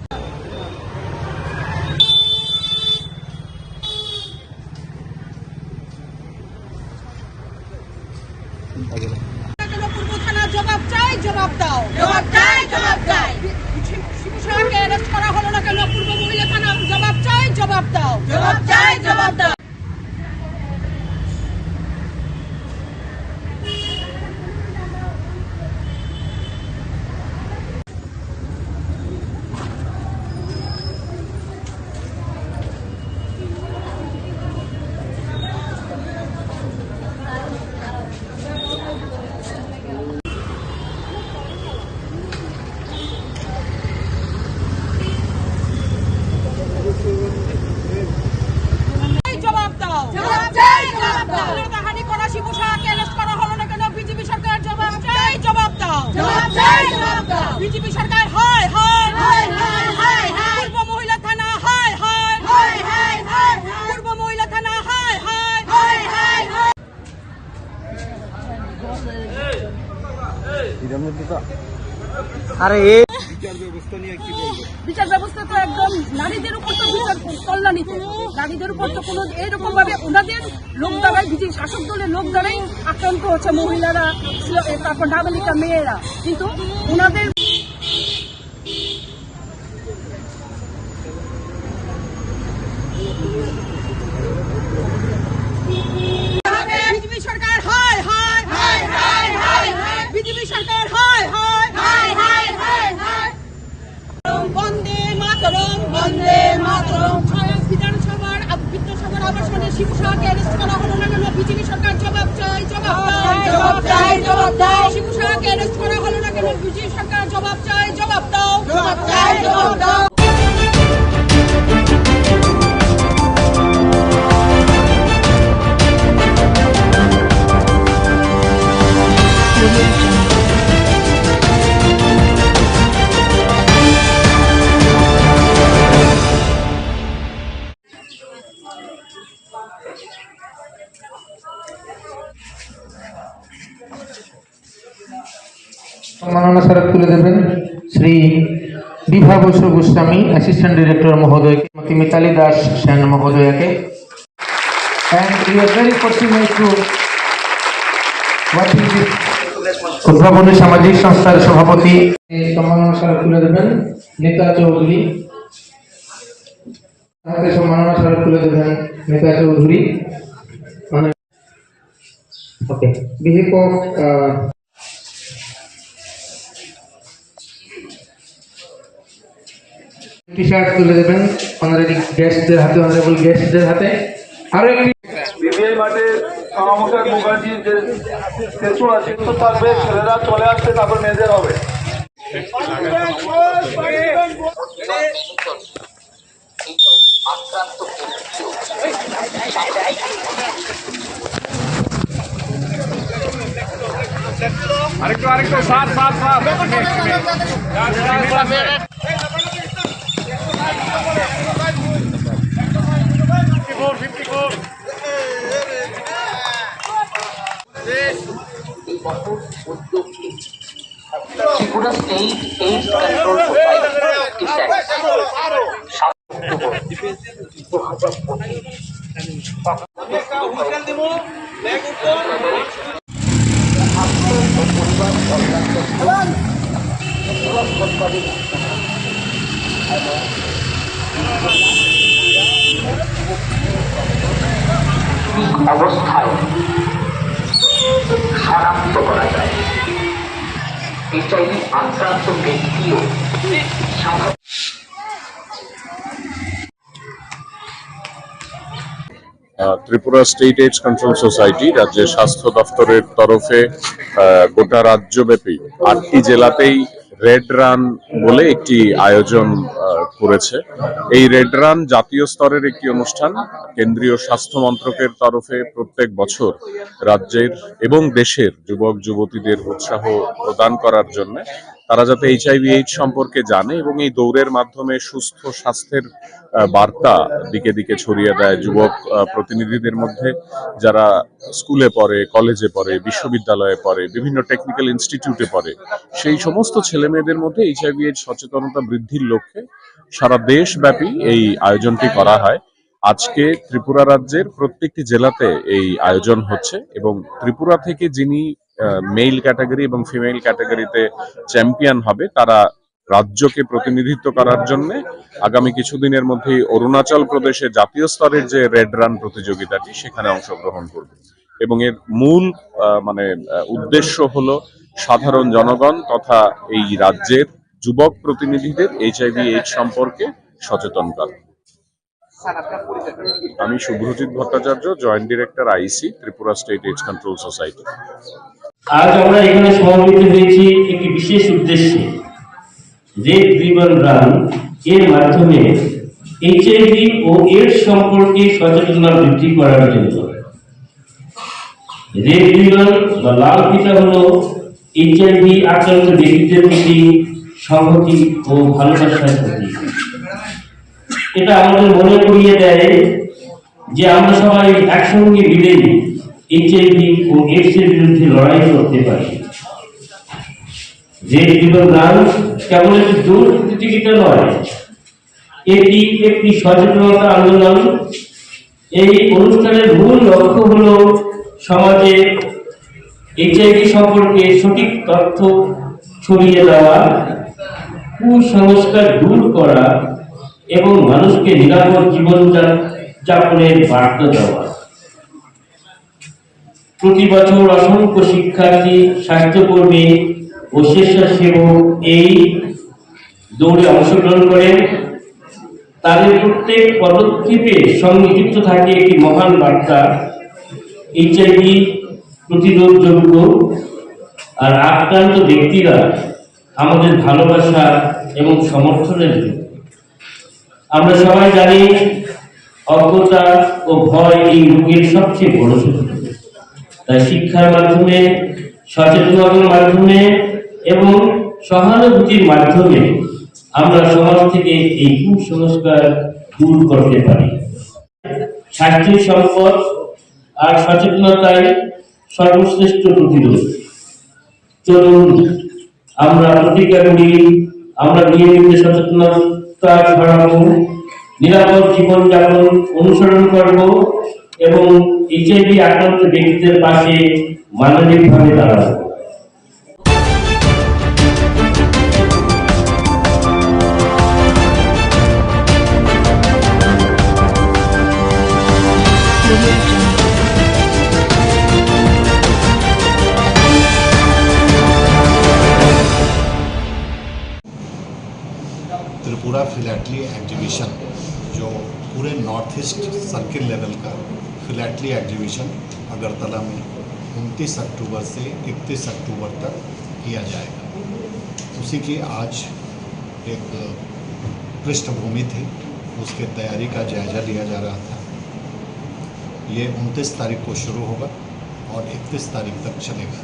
[SPEAKER 5] জবাব চাই, জবাব দাও, জবাব চাই, জবাব চাই। বিজেপি সরকার হায় হায় পূর্ব মহিলা থানা হায় হায় পূর্ব মহিলা থানা হায় হায়
[SPEAKER 1] আরে
[SPEAKER 9] বিচার ব্যবস্থা তো একদম নারীদের উপর তো বিচার কল্যাণিত, নারীদের উপর তো কোনো এরকম ভাবে ওনাদের লোক দ্বারাই বিজেপি শাসক দলের লোক দ্বারাই আক্রান্ত হচ্ছে মহিলারা, তারপর নাবালিকা মেয়েরা, কিন্তু ওনাদের
[SPEAKER 5] বিজেপি সরকার হায় হায় বিজেপি সরকার হায় হায় বন্দে মাতরম বিধানসভার বিধানসভার আবাসনে শিবুসাহাকে অ্যারেস্ট করা হলো না কেন? বিজেপি সরকার জবাব চাই শিবুসাহাকে অ্যারেস্ট করা হলো না কেন? বিজেপি সরকার জবাব চাই, জবাব দাও।
[SPEAKER 10] সম্মাননা স্মারক তুলে দেবেন শ্রী বিভা বসু গোস্বামী, অ্যাসিস্ট্যান্ট ডিরেক্টর মহোদয়কে, Shrimati Mitali Das Sen মহোদয়াকে। And we are very fortunate to watching this উদ্ভাবনী সামাজিক সংস্থার সভাপতি সম্মাননা স্মারক তুলে দেবেন নেতা চৌধুরী, হাতে সম্মাননা স্মারক তুলে দেবেন নেতা চৌধুরী। ওকে, বিহেভ অফ টি শার্ট তুলে দেবেন অনারারি গেস্টদের হাতে, অনারেবল গেস্টদের হাতে। আরো একটি
[SPEAKER 16] বিবিআই মাঠে শ্যামাপ্রসাদ মুখার্জির যে স্ট্যাচু আছে তো থাকবে, ছেলেরা চলে আসছে, তারপর মেয়েদের হবে। আরেকটু সাত
[SPEAKER 13] Tripura State AIDS Control Society অবস্থায় শনাক্ত করা যায়। এইচআইভি আক্রান্ত ব্যক্তিও
[SPEAKER 18] Tripura state AIDS control society রাজ্যের স্বাস্থ্য দপ্তরের তরফে গোটা রাজ্যব্যাপী 8টি জেলাতেই রেড রান বলে একটি আয়োজন করেছে। এই রেড রান জাতীয় স্তরের একটি অনুষ্ঠান। কেন্দ্রীয় স্বাস্থ্য মন্ত্রকের তরফে প্রত্যেক বছর রাজ্যের এবং দেশের যুবক যুবতীদের উৎসাহ প্রদান করার জন্য, তারা যাতে এইচআইভি এইডস সম্পর্কে জানে এবং এই দৌড়ের মাধ্যমে সুস্থ স্বাস্থ্যের বার্তা দিকে দিকে ছড়িয়ে দেয় যুবক প্রতিনিধিদের মধ্যে, যারা স্কুলে পড়ে, কলেজে পড়ে, বিশ্ববিদ্যালয়ে পড়ে, বিভিন্ন টেকনিক্যাল ইনস্টিটিউটে পড়ে, সেই সমস্ত ছেলে মেয়েদের মধ্যে এইচআইভি এইডস সচেতনতা বৃদ্ধির লক্ষ্যে সারা দেশব্যাপী এই আয়োজনটি করা হয়। আজকে ত্রিপুরা রাজ্যের প্রত্যেকটি জেলাতে এই আয়োজন হচ্ছে এবং ত্রিপুরা থেকে যিনি মেল ক্যাটাগরি এবং ফিমেল ক্যাটাগরিতে চ্যাম্পিয়ন হবে, তারা রাজ্যকে প্রতিনিধিত্ব করার জন্য আগামী কিছুদিনের মধ্যেই অরুণাচল প্রদেশে জাতীয় স্তরের যে রেড রান প্রতিযোগিতাটি, সেখানে অংশগ্রহণ করবে এবং এর মূল উদ্দেশ্য হলো সাধারণ জনগণ তথা এই রাজ্যের যুবক প্রতিনিধিদের এইচআইভি এইডস সম্পর্কে সচেতন করা। আমি Subhrajit Bhattacharya, joint director IC, Tripura state AIDS control society.
[SPEAKER 19] আজ আমরা এখানে সমবেত হয়েছি একটি বিশেষ উদ্দেশ্যে, রেড রিবন রান এর মাধ্যমে এইচআইভি ও এইডস সম্পর্কে সচেতনতা বৃদ্ধি করার জন্য। রেড রিবন বা লাল ফিতা হলো HIV আক্রান্ত ব্যক্তিদের প্রতি সংহতি ও ভালোবাসার প্রতি। এটা আমাদের মনে করিয়ে দেয় যে আমরা সবাই একসঙ্গে মিলে HIV ও AIDS এর বিরুদ্ধে লড়াই করতে পারি। রেড রিবন রান কেবল একটি দৌড় প্রতিযোগিতা নয়, এটি একটি সচেতনতা আন্দোলন। এই অনুষ্ঠানের মূল লক্ষ্য হলো সমাজে HIV সম্পর্কে সঠিক তথ্য ছড়িয়ে দেওয়া, কুসংস্কার দূর করা এবং মানুষকে নিরাপদ জীবন যাপনের বার্তা দেওয়া। প্রতি বছর অসংখ্য শিক্ষার্থী, স্বাস্থ্যকর্মী ও স্বেচ্ছাসেবক এই দৌড়ে অংশগ্রহণ করেন। তাদের প্রত্যেক পদক্ষেপের সঙ্গে যুক্ত থাকে একটি মহান বার্তা, HIV প্রতিরোধযোগ্য আর আক্রান্ত ব্যক্তিরা আমাদের ভালোবাসা এবং সমর্থনের যোগ্য। আমরা সবাই জানি অজ্ঞতা ও ভয় এই রোগের সবচেয়ে বড় শত্রু। তাই শিক্ষার মাধ্যমে, সচেতনতার মাধ্যমে এবং সহানুভূতির মাধ্যমে আমরা সমাজ থেকে এই কুসংস্কার দূর করতে পারি। স্বাস্থ্য সম্পদ আর সচেতনতায় সর্বশ্রেষ্ঠ প্রতিরোধ। চলুন আমরা প্রতিজ্ঞা করি, আমরা নিয়মিত সচেতনতা ছড়াবো, নিরাপদ জীবনযাপন অনুসরণ করব এবং HIV আক্রান্ত ব্যক্তিদের পাশে মানবিকভাবে দাঁড়াবো।
[SPEAKER 4] त्रिपुरा फिलैटली एग्जीबिशन जो पूरे नॉर्थ ईस्ट सर्किल लेवल का फिलैटली एग्जीबिशन अगरतला में 29 अक्टूबर से 31 अक्टूबर तक किया जाएगा। उसी की आज एक पृष्ठभूमि थी, उसके तैयारी का जायजा लिया जा रहा था। ये 29 तारीख को शुरू होगा और 31 तारीख तक चलेगा।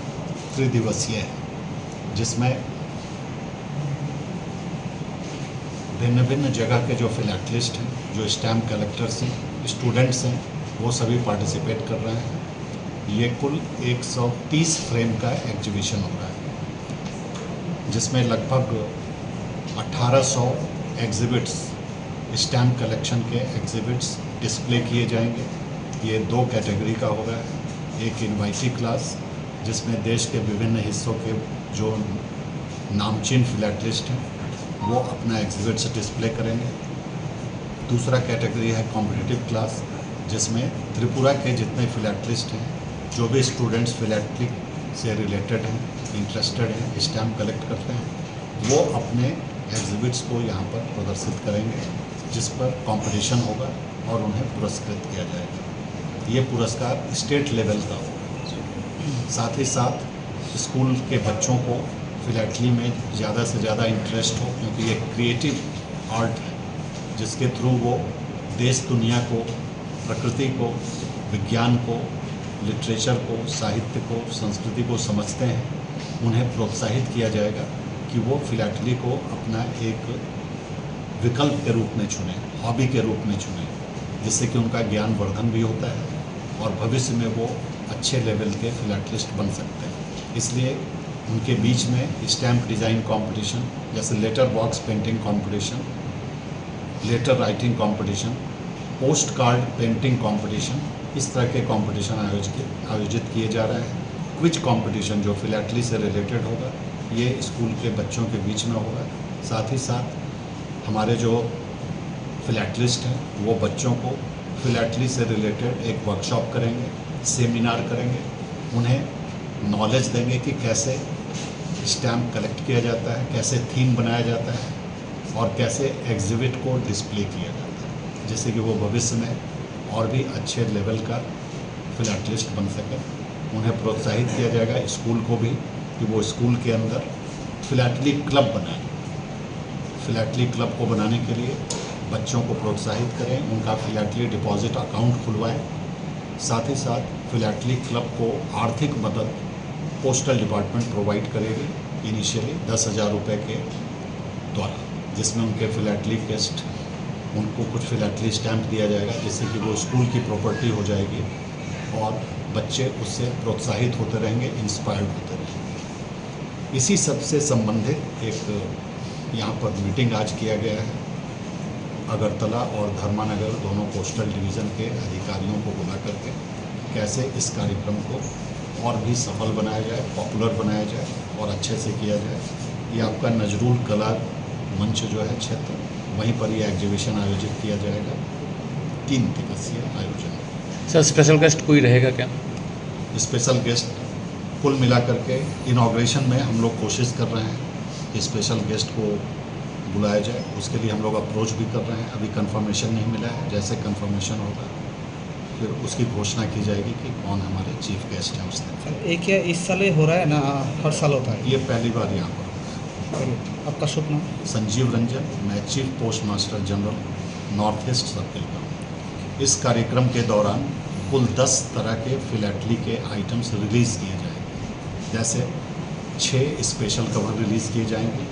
[SPEAKER 4] त्रिदिवसीय है, जिसमें भिन्न भिन्न जगह के जो फिलैटलिस्ट हैं, जो स्टैम्प कलेक्टर्स हैं, स्टूडेंट्स हैं, वो सभी पार्टिसिपेट कर रहे हैं। ये कुल 130 फ्रेम का एग्जीबिशन हो रहा है, जिसमें लगभग 1800 एग्जिबिट्स, स्टैम्प कलेक्शन के एग्जिबिट्स डिस्प्ले किए जाएंगे। ये 2 कैटेगरी का होगा। एक इनवाइटी क्लास, जिसमें देश के विभिन्न हिस्सों के जो नामचीन फिलैटलिस्ट हैं वो अपना एग्जिबिट्स डिस्प्ले करेंगे। दूसरा कैटेगरी है कॉम्पिटिटिव क्लास, जिसमें त्रिपुरा के जितने फिलैटलिस्ट हैं, जो भी स्टूडेंट्स फिलैटलिक से रिलेटेड हैं, इंटरेस्टेड हैं, स्टैम्प कलेक्ट करते हैं, वो अपने एग्जिबिट्स को यहाँ पर प्रदर्शित करेंगे, जिस पर कंपटीशन होगा और उन्हें पुरस्कृत किया जाएगा। ये पुरस्कार स्टेट लेवल का होगा। साथ ही साथ स्कूल के बच्चों को फिलैटली में ज़्यादा से ज़्यादा इंटरेस्ट हो, क्योंकि ये क्रिएटिव आर्ट है, जिसके थ्रू वो देश दुनिया को, प्रकृति को, विज्ञान को, लिटरेचर को, साहित्य को, संस्कृति को समझते हैं। उन्हें प्रोत्साहित किया जाएगा कि वो फिलैटली को अपना एक विकल्प के रूप में चुनें, हॉबी के रूप में चुनें, जिससे कि उनका ज्ञान वर्धन भी होता है और भविष्य में वो अच्छे लेवल के फिलैटलिस्ट बन सकते हैं। इसलिए उनके बीच में स्टैम्प डिज़ाइन कंपटीशन, जैसे letter box painting competition, letter writing competition, post card painting competition, इस तरह के कंपटीशन आयोजित किए जा रहे हैं। क्विज कंपटीशन जो फिलैटली से रिलेटेड होगा, ये स्कूल के बच्चों के बीच में होगा। साथ ही साथ हमारे जो फिलैटलिस्ट हैं वो बच्चों को फिलैटली से रिलेटेड एक वर्कशॉप करेंगे, सेमिनार करेंगे, उन्हें नॉलेज देंगे कि कैसे स्टैम्प कलेक्ट किया जाता है, कैसे थीम बनाया जाता है और कैसे एग्जिबिट को डिस्प्ले किया जाता है, जिससे कि वो भविष्य में और भी अच्छे लेवल का फिलैटलिस्ट बन सके। उन्हें प्रोत्साहित किया जाएगा, स्कूल को भी, कि वो स्कूल के अंदर फिलैटली क्लब बनाएं। फिलैटली क्लब को बनाने के लिए बच्चों को प्रोत्साहित करें, उनका फिलैटली डिपॉजिट अकाउंट खुलवाएं। साथ ही साथ फिलैटली क्लब को आर्थिक मदद पोस्टल डिपार्टमेंट प्रोवाइड करेगी इनिशियली 10,000 रुपये के द्वारा, जिसमें उनके फिलैटली टेस्ट, उनको कुछ फिलैटली स्टैम्प दिया जाएगा जिससे कि वो स्कूल की प्रॉपर्टी हो जाएगी और बच्चे उससे प्रोत्साहित होते रहेंगे, इंस्पायर्ड होते रहेंगे। इसी सब से संबंधित एक यहाँ पर मीटिंग आज किया गया है। अगरतला और धर्मानगर दोनों कोस्टल डिवीज़न के अधिकारियों को बुला करके कैसे इस कार्यक्रम को और भी सफल बनाया जाए, पॉपुलर बनाया जाए और अच्छे से किया जाए। ये आपका नजरुल कला मंच जो है क्षेत्र, वहीं पर ये एग्जीबिशन आयोजित किया जाएगा। 3 दिवसीय आयोजन।
[SPEAKER 22] सर स्पेशल गेस्ट कोई रहेगा क्या?
[SPEAKER 4] स्पेशल गेस्ट कुल मिलाकर के इनॉग्रेशन में हम लोग कोशिश कर रहे हैं कि स्पेशल गेस्ट को बुलाया जाए। उसके लिए हम लोग अप्रोच भी कर रहे हैं, अभी कंफर्मेशन नहीं मिला है। जैसे कंफर्मेशन होगा फिर उसकी घोषणा की जाएगी कि कौन हमारे चीफ गेस्ट हैं उस दिन।
[SPEAKER 22] एक या इस साल हो रहा है ना, हर साल होता है?
[SPEAKER 4] ये पहली बार यहाँ पर।
[SPEAKER 22] आपका शुभ नाम?
[SPEAKER 4] संजीव रंजन, मैं chief post master general north east circle का हूँ। इस कार्यक्रम के दौरान कुल 10 तरह के फिलैटली के आइटम्स रिलीज़ किए जाएंगे। जैसे 6 स्पेशल कवर रिलीज़ किए जाएंगे,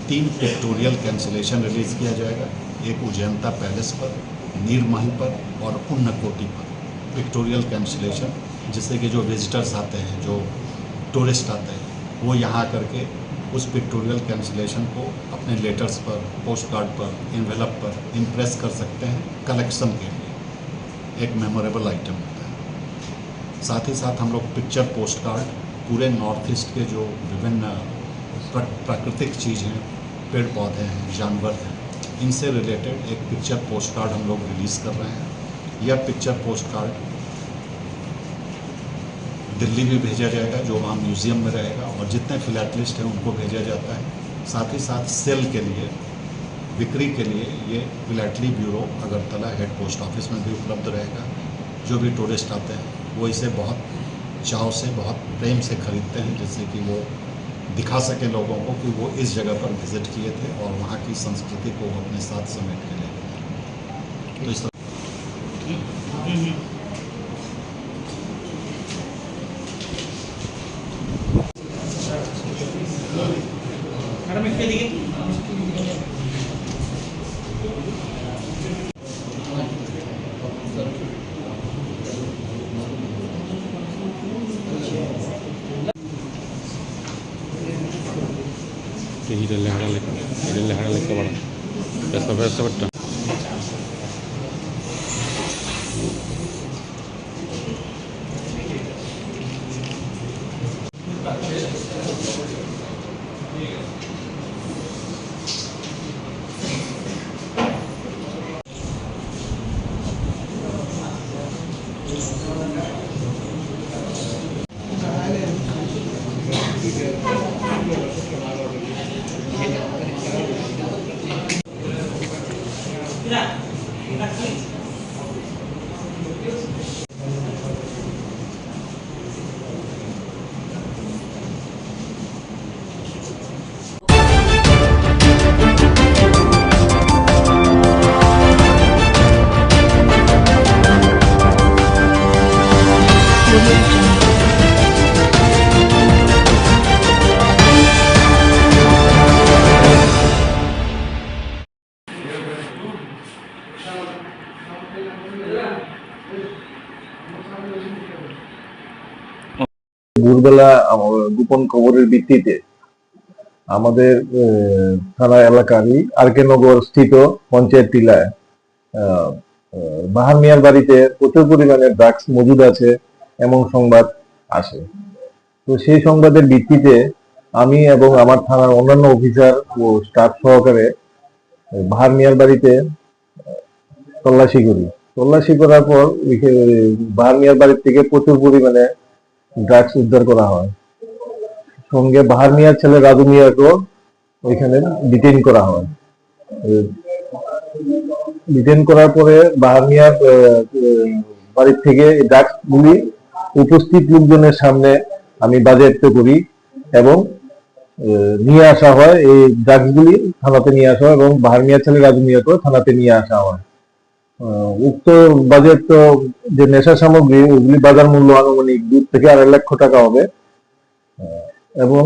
[SPEAKER 4] 3 पिक्टोरियल कैंसिलेशन रिलीज़ किया जाएगा, एक उजैंता पैलेस पर, नीरमहल पर और उन्नकोटी पर पिक्टोरियल कैंसिलेशन, जिससे कि जो विजिटर्स आते हैं, जो टूरिस्ट आते हैं, वो यहाँ करके उस पिक्टोरियल कैंसिलेशन को अपने लेटर्स पर, पोस्ट कार्ड पर, एनवेलप पर इम्प्रेस कर सकते हैं कलेक्शन के लिए। एक मेमोरेबल आइटम होता है। साथ ही साथ हम लोग पिक्चर पोस्ट कार्ड पूरे नॉर्थ ईस्ट के जो विभिन्न प्राकृतिक चीज़ हैं, पेड़ पौधे हैं, जानवर हैं, इनसे रिलेटेड एक पिक्चर पोस्ट कार्ड हम लोग रिलीज़ कर रहे हैं। यह पिक्चर पोस्ट कार्ड दिल्ली भी भेजा जाएगा, जो वहाँ म्यूज़ियम में रहेगा, और जितने फिलैटलिस्ट हैं उनको भेजा जाता है। साथ ही साथ सेल के लिए, बिक्री के लिए ये philately bureau Agartala head post office में भी उपलब्ध रहेगा। जो भी टूरिस्ट आते हैं वो इसे बहुत चाव से, बहुत प्रेम से खरीदते हैं, जिससे कि वो दिखा सके लोगों को कि वो इस जगह पर विजिट किए थे और वहाँ की संस्कृति को अपने साथ समेट के ले गए। तो इस
[SPEAKER 22] ಇದೆಲ್ಲ ಹಾಡಲಿಕ್ಕೆ ಬೇಡ ಬೆಸ್ಟ್ ಬಿಟ್ಟು
[SPEAKER 6] ভোরবেলা গোপন খবরের ভিত্তিতে আমাদের থানা এলাকারই আরকে নগর স্থিত পঞ্চায়েত টিলায় বাহার মিয়ার বাড়িতে প্রচুর পরিমাণে ড্রাগস মজুদ আছে এমন সংবাদ আসে। তো সেই সংবাদের ভিত্তিতে আমি এবং আমার থানার অন্যান্য অফিসার ও স্টাফ সহকারে বাহার মিয়ার বাড়িতে তল্লাশি করি। তল্লাশি করার পর বাহার মিয়ার বাড়ির থেকে প্রচুর পরিমাণে ড্রাগস উদ্ধার করা হয়। সঙ্গে বাহার মিয়ার ছেলে রাজু মিয়াকেও ওইখানে ডিটেইন করা হয়। ডিটেইন করার পরে বাহার মিয়ার বাড়ির থেকে ড্রাগস গুলি উপস্থিত লোকজনের সামনে আমি বাজেয়াপ্ত করি এবং নিয়ে আসা হয়। এই ড্রাগস গুলি থানাতে নিয়ে আসা হয় এবং বাহার মিয়ার ছেলে রাজু মিয়াকেও থানাতে নিয়ে আসা হয়। উক্ত বাজেয়াপ্ত যে নেশা সামগ্রী ওগুলি বাজার মূল্য আনুমানিক 2 থেকে 2.5 লক্ষ টাকা হবে। এবং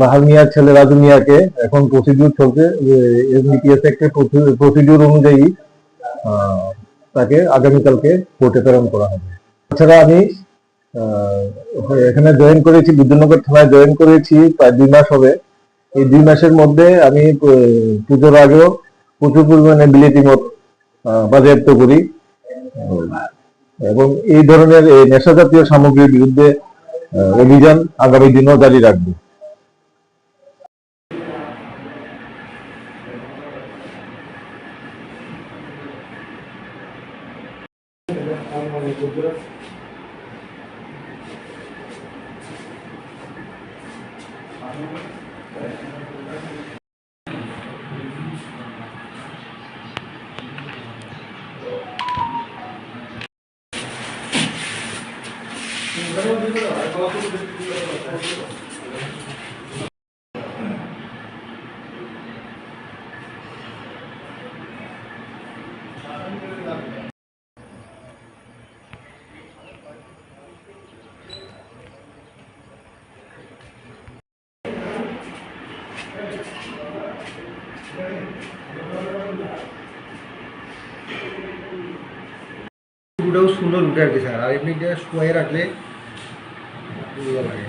[SPEAKER 6] বাহার মিয়ার ছেলে রাজু মিয়াকে এখন প্রসিডিউর চলছে, এসবিপিএস একটা প্রসিডিউর অনুযায়ী তাকে আগামীকালকে কোর্টে প্রেরণ করা হবে। তাছাড়া আমি এখানে জয়েন করেছি, বিদ্যুৎনগর থানায় জয়েন করেছি প্রায় 2 মাস হবে। এই 2 মাসের মধ্যে আমি পুজোর আগেও প্রচুর পরিমাণে বিলেতি মদ বাজেয়াপ্ত করি এবং এই ধরনের নেশা জাতীয় সামগ্রীর বিরুদ্ধে অভিযান আগামী দিনও জারি রাখবো।
[SPEAKER 17] পুরোটাও সুন্দর উঠে আর কি স্যার, আর এমনি শুয়ে রাখলে ভালো লাগে।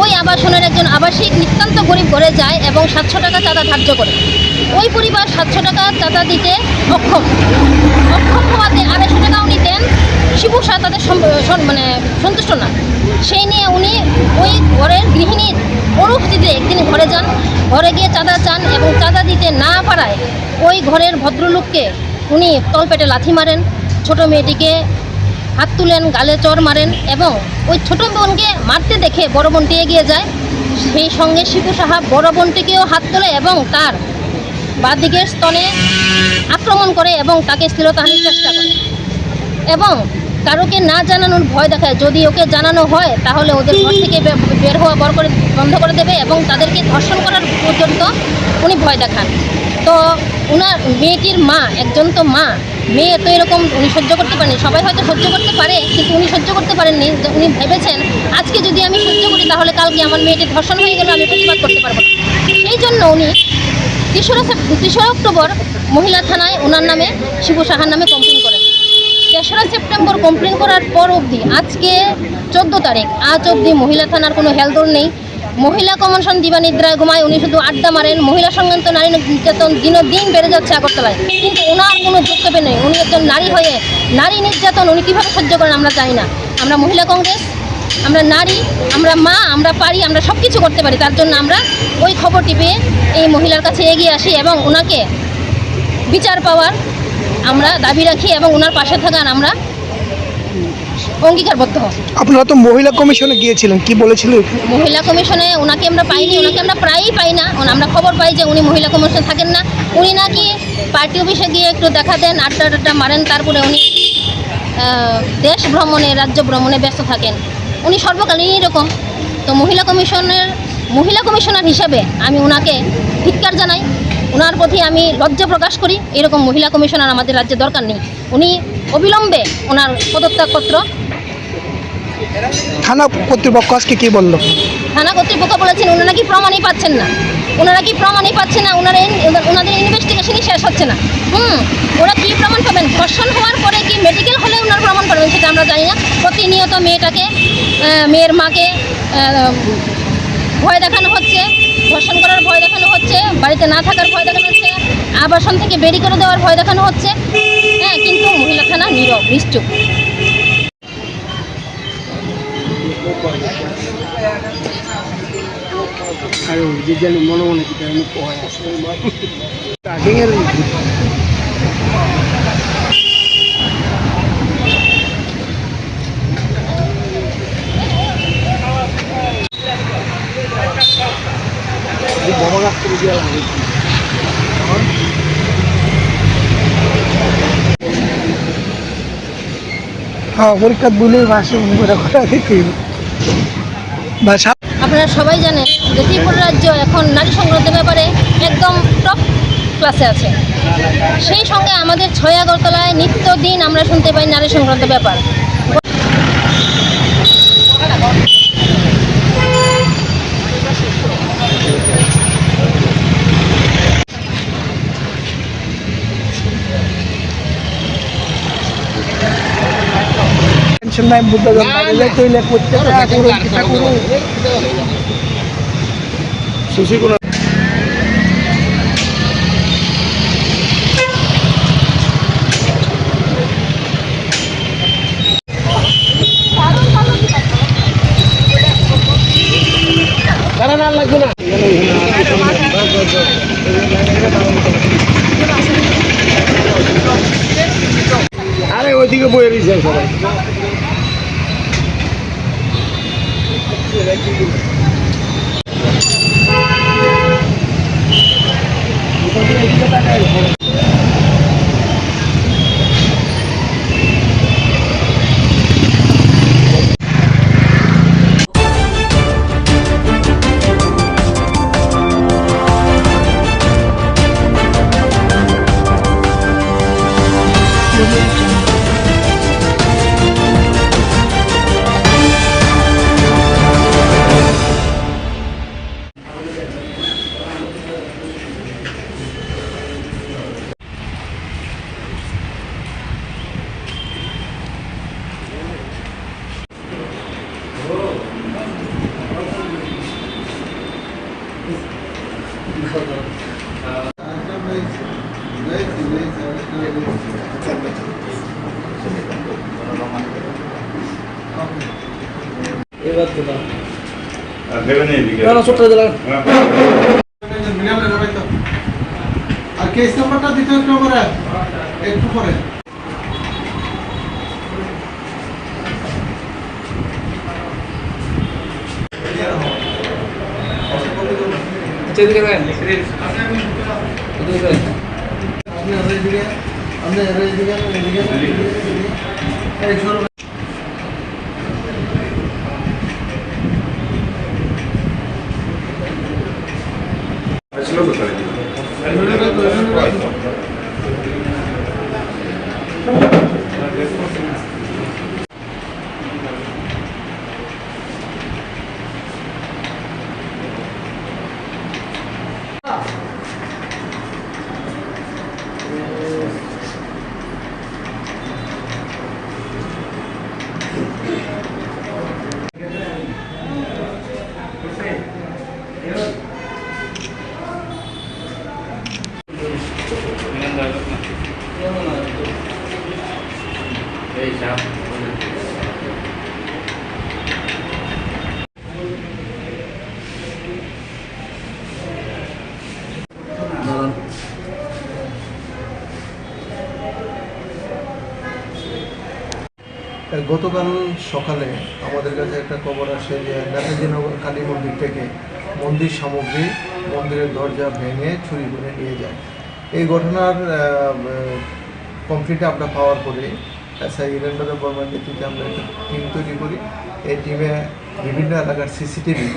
[SPEAKER 2] ওই আবাসনের একজন আবাসিক নিতান্ত গরিব ঘরে যায় এবং 700 টাকা চাঁদা ধার্য করে। ওই পরিবার 700 টাকা চাঁদা দিতে অক্ষম হওয়াতে 250 টাকা উনি দেন, শিবু শাহ তাদের মানে সন্তুষ্ট না। সেই নিয়ে উনি ওই ঘরের গৃহিণীর অনুপস্থিতিতে একদিন ঘরে যান, ঘরে গিয়ে চাঁদা চান এবং চাঁদা দিতে না পারায় ওই ঘরের ভদ্রলোককে উনি তলপেটে লাথি মারেন, ছোট মেয়েটিকে হাত তুলেন, গালে চড় মারেন এবং ওই ছোট বোনকে মারতে দেখে বড় বোনটি এগিয়ে যায়। সেই সঙ্গে শিবু সাহা বড় বোনটিকেও হাত তোলে এবং তার বাঁদিকের স্তনে আক্রমণ করে এবং তাকে শ্লীলতাহানির চেষ্টা করে এবং কারোকে না জানানোর ভয় দেখায়। যদি ওকে জানানো হয় তাহলে ওদের ঘর থেকে বের হওয়া বন্ধ করে দেবে এবং তাদেরকে ধর্ষণ করার পর্যন্ত উনি ভয় দেখান। তো ওনার মেয়েটির মা, একজন তো মা, মেয়ে তো এরকম উনি সহ্য করতে পারেনি। সবাই হয়তো সহ্য করতে পারে কিন্তু উনি সহ্য করতে পারেননি। উনি ভেবেছেন আজকে যদি আমি সহ্য করি তাহলে কালকে আমার মেয়েটির ধর্ষণ হয়ে গেলে আমি প্রতিবাদ করতে পারবো না। সেই জন্য উনি 3 অক্টোবর মহিলা থানায় ওনার নামে, শিবু সাহার নামে কমপ্লেন করেন। 3রা সেপ্টেম্বর কমপ্লেন করার পর অবধি আজকে 14 তারিখ, আজ অবধি মহিলা থানার কোনো হেলদোল নেই। মহিলা কমিশন দিবানিদ্রায় ঘুমায়, উনি শুধু আড্ডা মারেন। মহিলা সংক্রান্ত নারী নির্যাতন দিন বেড়ে যাচ্ছে আগরতলায়, কিন্তু ওনার কোনো বক্তব্য নেই। উনি একজন নারী হয়ে নারী নির্যাতন উনি কীভাবে সহ্য করেন আমরা জানি না। আমরা মহিলা কংগ্রেস, আমরা নারী, আমরা মা, আমরা পারি, আমরা সব কিছু করতে পারি। তার জন্য আমরা ওই খবরটি পেয়ে এই মহিলার কাছে এগিয়ে আসি এবং ওনাকে বিচার পাওয়ার আমরা দাবি রাখি এবং ওনার পাশে থাকার আমরা অঙ্গীকারবদ্ধ হন।
[SPEAKER 17] আপনারা তো মহিলা কমিশনে গিয়েছিলেন, কি বলেছিলেন?
[SPEAKER 2] মহিলা কমিশনে ওনাকে আমরা পাইনি, ওনাকে আমরা প্রায়ই পাই না। আমরা খবর পাই যে উনি মহিলা কমিশনে থাকেন না। উনি নাকি পার্টি অফিসে গিয়ে একটু দেখা দেন, আড্ডা মারেন, তারপরে উনি দেশ ভ্রমণে, রাজ্য ভ্রমণে ব্যস্ত থাকেন। উনি সর্বকালীনই এরকম। তো মহিলা কমিশনার হিসেবে আমি ওনাকে ধিক্কার জানাই। ওনার প্রতি আমি লজ্জা প্রকাশ করি। এরকম মহিলা কমিশনার আমাদের রাজ্যে দরকার নেই। উনি অবিলম্বে ওনার পদত্যাগপত্র
[SPEAKER 17] থানা কর্তৃপক্ষ আজকে কি বললো?
[SPEAKER 2] থানা কর্তৃপক্ষ বলেছেন ওনারা কি প্রমাণই পাচ্ছেন না, ওনাদের ইনভেস্টিগেশনই শেষ হচ্ছে না। ওরা কি প্রমাণ পাবেন? ধর্ষণ হওয়ার পরে কি মেডিকেল হলে ওনারা প্রমাণ পাবেন সেটা আমরা জানি না। প্রতিনিয়ত মেয়ের মাকে ভয় দেখানো হচ্ছে, ধর্ষণ করার ভয় দেখানো হচ্ছে, বাড়িতে না থাকার ভয় দেখানো হচ্ছে, আবাসন থেকে বেরি করে দেওয়ার ভয় দেখানো হচ্ছে। কিন্তু মহিলা থানা নীরব, নিশ্চুপ।
[SPEAKER 17] মনে মনে পরীক্ষা বলে
[SPEAKER 2] আপনারা সবাই জানেন যে ত্রিপুরা রাজ্য এখন নারী সংক্রান্তের ব্যাপারে একদম টপ ক্লাসে আছে। সেই সঙ্গে আমাদের 6 আগরতলায় নিত্যদিন আমরা শুনতে পাই নারী সংক্রান্ত ব্যাপার।
[SPEAKER 17] আরে ওইদিকে বয়ে রয়েছে সবাই। আর কেস নাম্বারটা দিতে একটু পরে গতকাল সকালে আমাদের কাছে একটা খবর আসে যে নেতাজিনগর কালী মন্দির থেকে মন্দির সামগ্রী মন্দিরের দরজা ভেঙে চুরি করে নিয়ে যায়। এই ঘটনার কমপ্লিট আমরা পাওয়ার পরে এসআই ইরেন্দ্র বর্মার নেতৃত্বে আমরা একটা টিম তৈরি করি। এই টিমে বিভিন্ন এলাকার সিসিটিভি,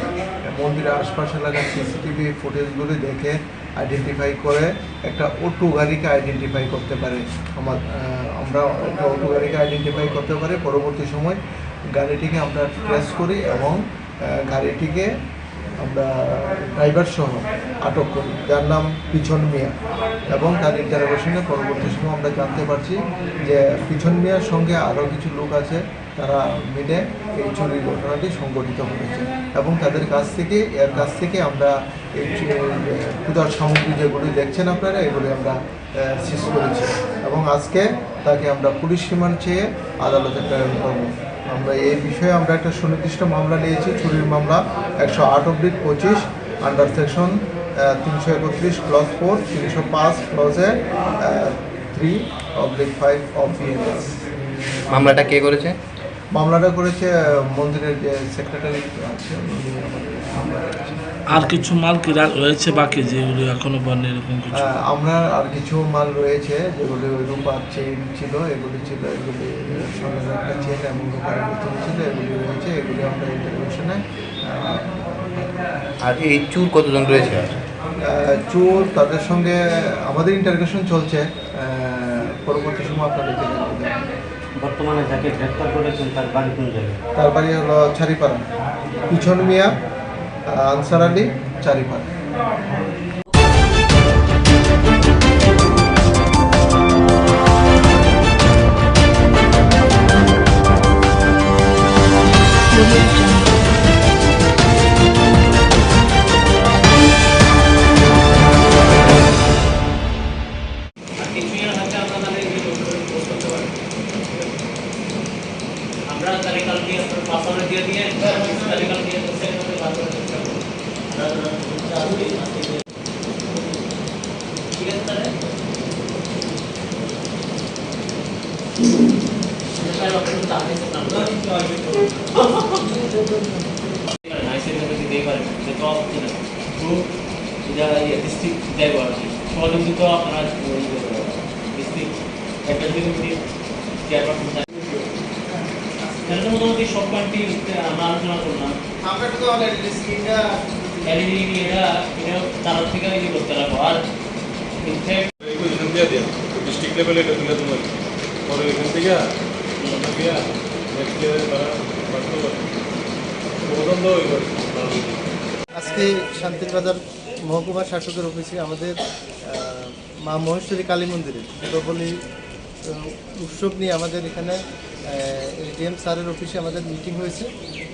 [SPEAKER 17] মন্দিরের আশপাশ এলাকার সিসিটিভি ফুটেজগুলি দেখে আইডেন্টিফাই করে একটা অটো গাড়িকে আইডেন্টিফাই করতে পারে। আমরা একটা অটো গাড়িকে আইডেন্টিফাই করতে পারে। পরবর্তী সময়
[SPEAKER 7] গাড়িটিকে আমরা ট্রেস করি এবং গাড়িটিকে আমরা ড্রাইভার সহ আটক করি, যার নাম পিছন মিয়া। এবং তার ইন্টারোগেশনে পরবর্তী সময় আমরা জানতে পারছি যে পিছন মিয়ার সঙ্গে আরও কিছু লোক আছে, তারা মিলে এই চুরির ঘটনাটি সংঘটিত করেছে এবং তাদের কাছ থেকে আমরা এই পূজার সামগ্রী যেগুলি দেখছেন আপনারা, এগুলি আমরা সিজ করেছি এবং আজকে তাকে আমরা পুলিশ রিমান্ড চেয়ে আদালতে প্রেরণ করব। আমরা এই বিষয়ে আমরা একটা সুনির্দিষ্ট মামলা নিয়েছি, চুরির মামলা 108/25 আন্ডার সেকশন 331+4 305 ক্লজে 3/5 অফ বিএনএস।
[SPEAKER 12] মামলাটা কে করেছে?
[SPEAKER 7] মামলাটা করেছে মন্দিরের যে সেক্রেটারি আছে।
[SPEAKER 14] আর কিছু মাল কি রয়েছে বাকি যেগুলো এখনো বন্ধ এরকম কিছু?
[SPEAKER 7] আমরা আর কিছু মাল রয়েছে যেগুলি রূপার চেইন ছিল, এগুলি সোনার একটা চেইন এবং রূপার বোতল ছিল, এগুলি রয়েছে, এগুলি আমরা ইন্টারভিউশনে।
[SPEAKER 12] আর এই চুর কতজন রয়েছে?
[SPEAKER 7] চোর তাদের সঙ্গে আমাদের ইন্টারভিউশন চলছে, পরবর্তী সময় আপনাদের
[SPEAKER 19] বর্তমানে যাকে গ্রেফতার করেছেন তার বাড়ি কোন জায়গায়?
[SPEAKER 7] তার বাড়ি হলো চারিপাড়া, পিছন মিয়া, আনসার আলী, চারিপাড়া।
[SPEAKER 19] মোটামুটি সব পয়েন্টই আমরা আলোচনা করলাম। আমরা তো তার থেকে ইয়ে করতে রাখবো। আর
[SPEAKER 23] ডিস্ট্রিক্ট লেভেলে এটা তুলে তোমার পরে এখান থেকে নেক্সট লেভেল তারা
[SPEAKER 7] আজকে শান্তিরবাজার মহকুমা শাসকের অফিসে আমাদের মা মহেশ্বরী কালী মন্দিরে দীপাবলি উৎসব নিয়ে আমাদের এখানে ডিএম স্যারের অফিসে আমাদের মিটিং হয়েছে।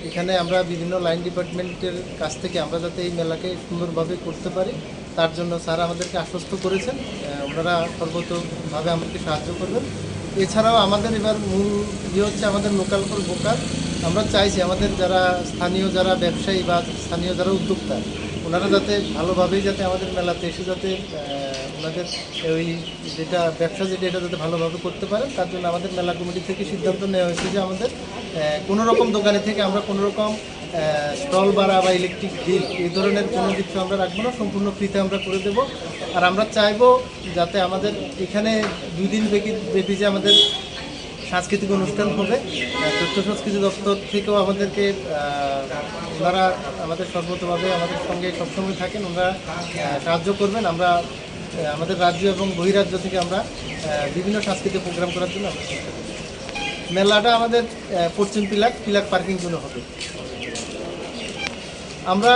[SPEAKER 7] এখানে আমরা বিভিন্ন লাইন ডিপার্টমেন্টের কাছ থেকে আমরা যাতে এই মেলাকে সুন্দরভাবে করতে পারি তার জন্য স্যার আমাদেরকে আশ্বস্ত করেছেন, ওনারা সর্বতভাবে আমাদেরকে সাহায্য করবেন। এছাড়াও আমাদের এবার মূল হচ্ছে আমাদের লোকাল ফর ভোকাল। আমরা চাইছি আমাদের যারা স্থানীয় যারা ব্যবসায়ী বা স্থানীয় যারা উদ্যোক্তা ওনারা যাতে ভালোভাবেই যাতে আমাদের মেলাতে এসে যাতে ওনাদের ওই যেটা ব্যবসা যেটা এটা যাতে ভালোভাবে করতে পারেন তার জন্য আমাদের মেলা কমিটি থেকে সিদ্ধান্ত নেওয়া হয়েছে যে আমাদের কোনো রকম দোকানে থেকে আমরা কোনো রকম স্টল ভাড়া বা ইলেকট্রিক বিল এই ধরনের কোনো কিছু আমরা রাখবো না, সম্পূর্ণ ফ্রিতে আমরা করে দেব। আর আমরা চাইবো যাতে আমাদের এখানে 2 দিন ব্যাপী যে আমাদের সাংস্কৃতিক অনুষ্ঠান হবে, তথ্য সংস্কৃতি দপ্তর থেকেও আমাদেরকে ওনারা আমাদের সর্বতভাবে আমাদের সঙ্গে সবসময় থাকেন, ওনারা সাহায্য করবেন। আমরা আমাদের রাজ্য এবং বহিরাজ্য থেকে আমরা বিভিন্ন সাংস্কৃতিক প্রোগ্রাম করার জন্য আমরা চেষ্টা করি। মেলাটা আমাদের পশ্চিম পিলাক পার্কিং জোনে হবে। আমরা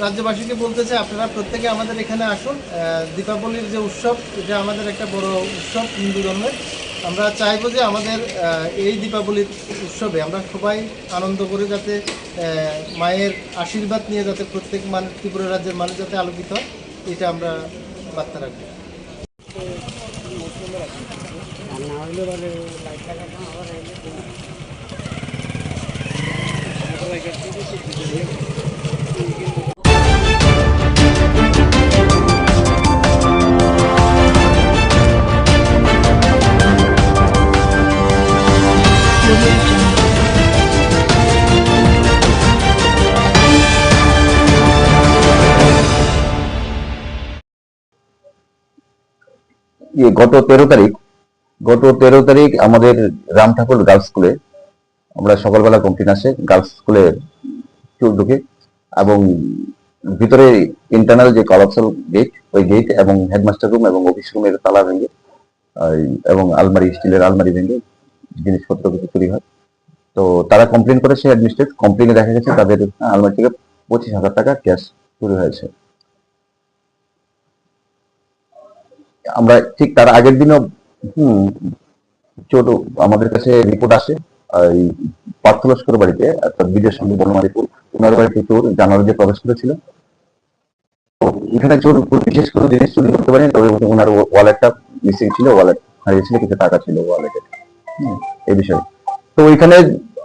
[SPEAKER 7] রাজ্যবাসীকে বলতে চাই আপনারা প্রত্যেকে আমাদের এখানে আসুন। দীপাবলির যে উৎসব এটা আমাদের একটা বড় উৎসব হিন্দু ধর্মের। আমরা চাইবো যে আমাদের এই দীপাবলির উৎসবে আমরা সবাই আনন্দ করে যাতে মায়ের আশীর্বাদ নিয়ে যাতে প্রত্যেক মানুষ ত্রিপুরা রাজ্যের মানুষ যাতে আলোকিত হয় এটা আমরা বার্তা রাখবো।
[SPEAKER 6] গত 13 তারিখ আমাদের রাম ঠাকুর গার্লস স্কুলে আমরা সকালবেলা কমপ্লেন আসে গার্লস স্কুলে চোর ঢুকে এবং ভিতরে ইন্টারনাল যে কলাপসাল গেট ওই গেট এবং হেডমাস্টার রুম এবং অফিস রুমের তালা ভেঙে এবং আলমারি স্টিলের আলমারি ভেঙে জিনিসপত্র কিছু চুরি হয় তো তারা কমপ্লেন করেছে, অ্যাডমিনিস্ট্রেট কমপ্লেনে দেখা গেছে তাদের আলমারি থেকে 25,000 টাকা ক্যাশ চুরি হয়েছে। আমরা ঠিক তার আগের দিনও চোর আমাদের কাছে রিপোর্ট আসে, এই পার্থ লস্কর বাড়িতে একটা বিজয় সঙ্গে বনমালীপুর ওনার বাড়িতে চোর জানালা দিয়ে প্রবেশ করেছিল। এখানে চোর বিশেষ কোনো জিনিস চুরি করতে পারেনি, তবে ওনার ওয়ালেটটা মিসিং ছিল, ওয়ালেট হারিয়েছিল, কিছু টাকা ছিল ওয়ালেটে এই বিষয়ে। তো ওইখানে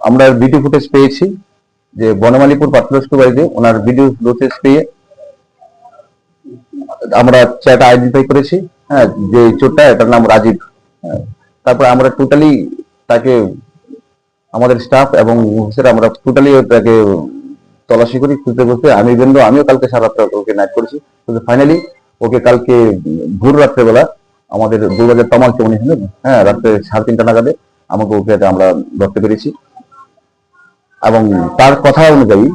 [SPEAKER 6] আমরা ভিডিও ফুটেজ পেয়েছি যে বনমালীপুর পার্থ লস্কর বাড়িতে ওনার ভিডিও ফুটেজ পেয়ে আমরা চ্যাট আইডেন্টিফাই করেছি, হ্যাঁ, যে চোরটা এটার নাম রাজীব। তারপর আমরা টোটালি তাকে আমাদের স্টাফ এবং আমরা টোটালি তাকে তল্লাশি করি খুঁজতে খুঁজতে। আমিও কালকে সারা রাত ওকে নাইট করেছি, কিন্তু ফাইনালি ওকে কালকে ভোর রাত্রেবেলা আমাদের দুর্গাজের তমাল চমনি হলো, হ্যাঁ, রাত্রে 3:30 নাগাদে আমাকে ওকে আমরা ধরতে পেরেছি। এবং তার কথা অনুযায়ী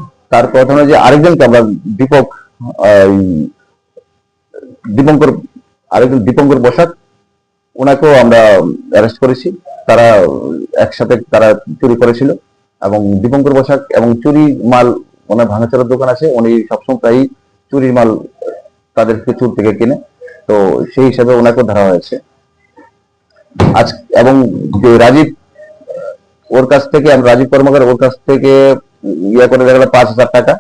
[SPEAKER 6] আরেকজনকে আমরা দীপঙ্কর বসাক, ওনাকেও আমরা অ্যারেস্ট করেছি। তারা একসাথে তারা চুরি করেছিল এবং দীপঙ্কর বসাক এবং চুরি মাল, ওনার ভাঙাচোরার দোকান আছে, উনি সবসময় প্রায় চুরির মাল তাদেরকে চুর থেকে কিনে, তো সেই হিসাবে ওনাকেও ধরা হয়েছে আজ। এবং যে রাজীব কর্মকার ওর কাছ থেকে ইয়ে করে দেখা গেল 5,000 টাকা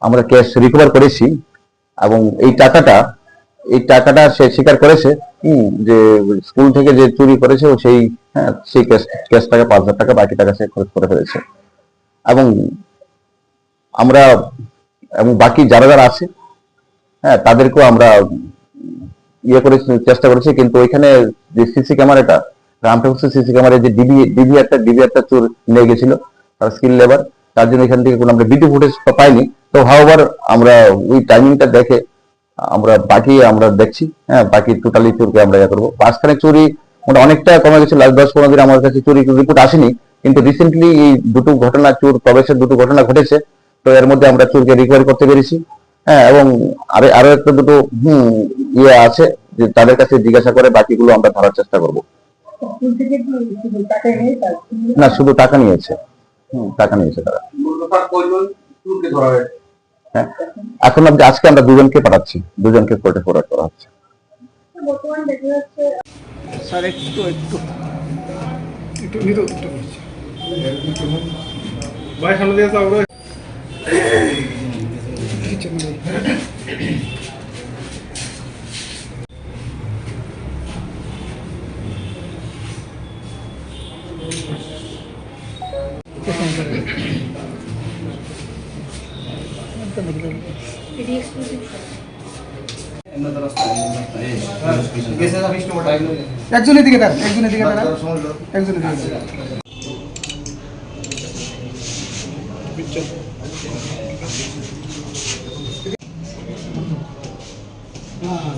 [SPEAKER 6] আমরা ক্যাশ রিকভার করেছি। এবং এই টাকাটা সে স্বীকার করেছে যে স্কুল থেকে যে চুরি করেছে ও সেই ক্যাশ টাকা 5,000 টাকা, বাকি টাকা সে খরচ করে ফেলেছে। এবং আমরা বাকি যারা আছে, হ্যাঁ, তাদেরকেও আমরা ইয়ে করে চেষ্টা করেছি, কিন্তু ওইখানে যে সিসি ক্যামেরাটা রামঠাকুর সিসি ক্যামেরায় যে ডিবি একটা চোর নিয়ে গেছিল তার স্কিল লেবার, তার জন্য এখান থেকে কোনো আমরা ভিডিও ফুটেজ পাইনি। তো হাওয়ার আমরা ওই টাইমিংটা দেখে আমরা দেখছি, হ্যাঁ, বাকি টোটালি চোরকে আমরা ইয়ে করবো। মাঝখানে চুরি অনেকটা কমে গেছে, লাস্ট 10-15 দিন আমার কাছে চুরি রিপোর্ট আসেনি, কিন্তু রিসেন্টলি এই দুটো ঘটনা, চোর প্রবেশের দুটো ঘটনা ঘটেছে, তো এর মধ্যে আমরা চোরকে রিকভারি করতে পেরেছি, হ্যাঁ। এবং আরো একটা দুটো ইয়ে আছে যে তাদের কাছে জিজ্ঞাসা করে বাকিগুলো আমরা ধরার চেষ্টা করবো। না, শুধু টাকা নিয়েছে, টাকা নিয়েছে তারা। হ্যাঁ, এখন আজকে আমরা দুজনকে পাঠাচ্ছি, দুজনকে কোর্টে ফরওয়ার্ড করা হচ্ছে।
[SPEAKER 17] স্যার একটু ভাই সামনে দিয়ে যাও আমরা একজনের দিকে দেন, একজনের দিকে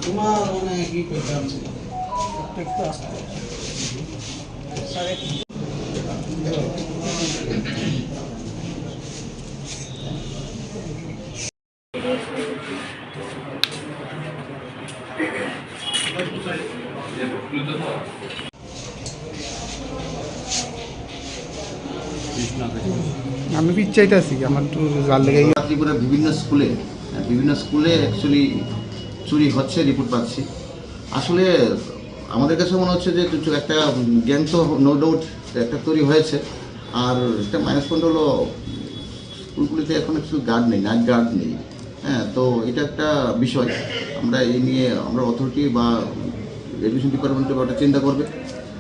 [SPEAKER 17] তোমার অনেক কি করতে আছে একটু আসতে আমি পিচ্ছাইতে আছি, আমার একটু জাল লেগে
[SPEAKER 15] ত্রিপুরার বিভিন্ন স্কুলে অ্যাকচুয়ালি চুরি হচ্ছে রিপোর্ট পাচ্ছি। আসলে আমাদের কাছে মনে হচ্ছে যে একটা গ্যাং তো নো ডাউট একটা তৈরি হয়েছে, আর একটা মাইনাস পয়েন্ট হলো স্কুলগুলিতে এখন কিছু গার্ড নেই, নাইট গার্ড নেই, হ্যাঁ। তো এটা একটা বিষয়, আমরা এই নিয়ে আমরা অথরিটি বা এডুকেশন ডিপার্টমেন্টে ওটা চিন্তা করবে,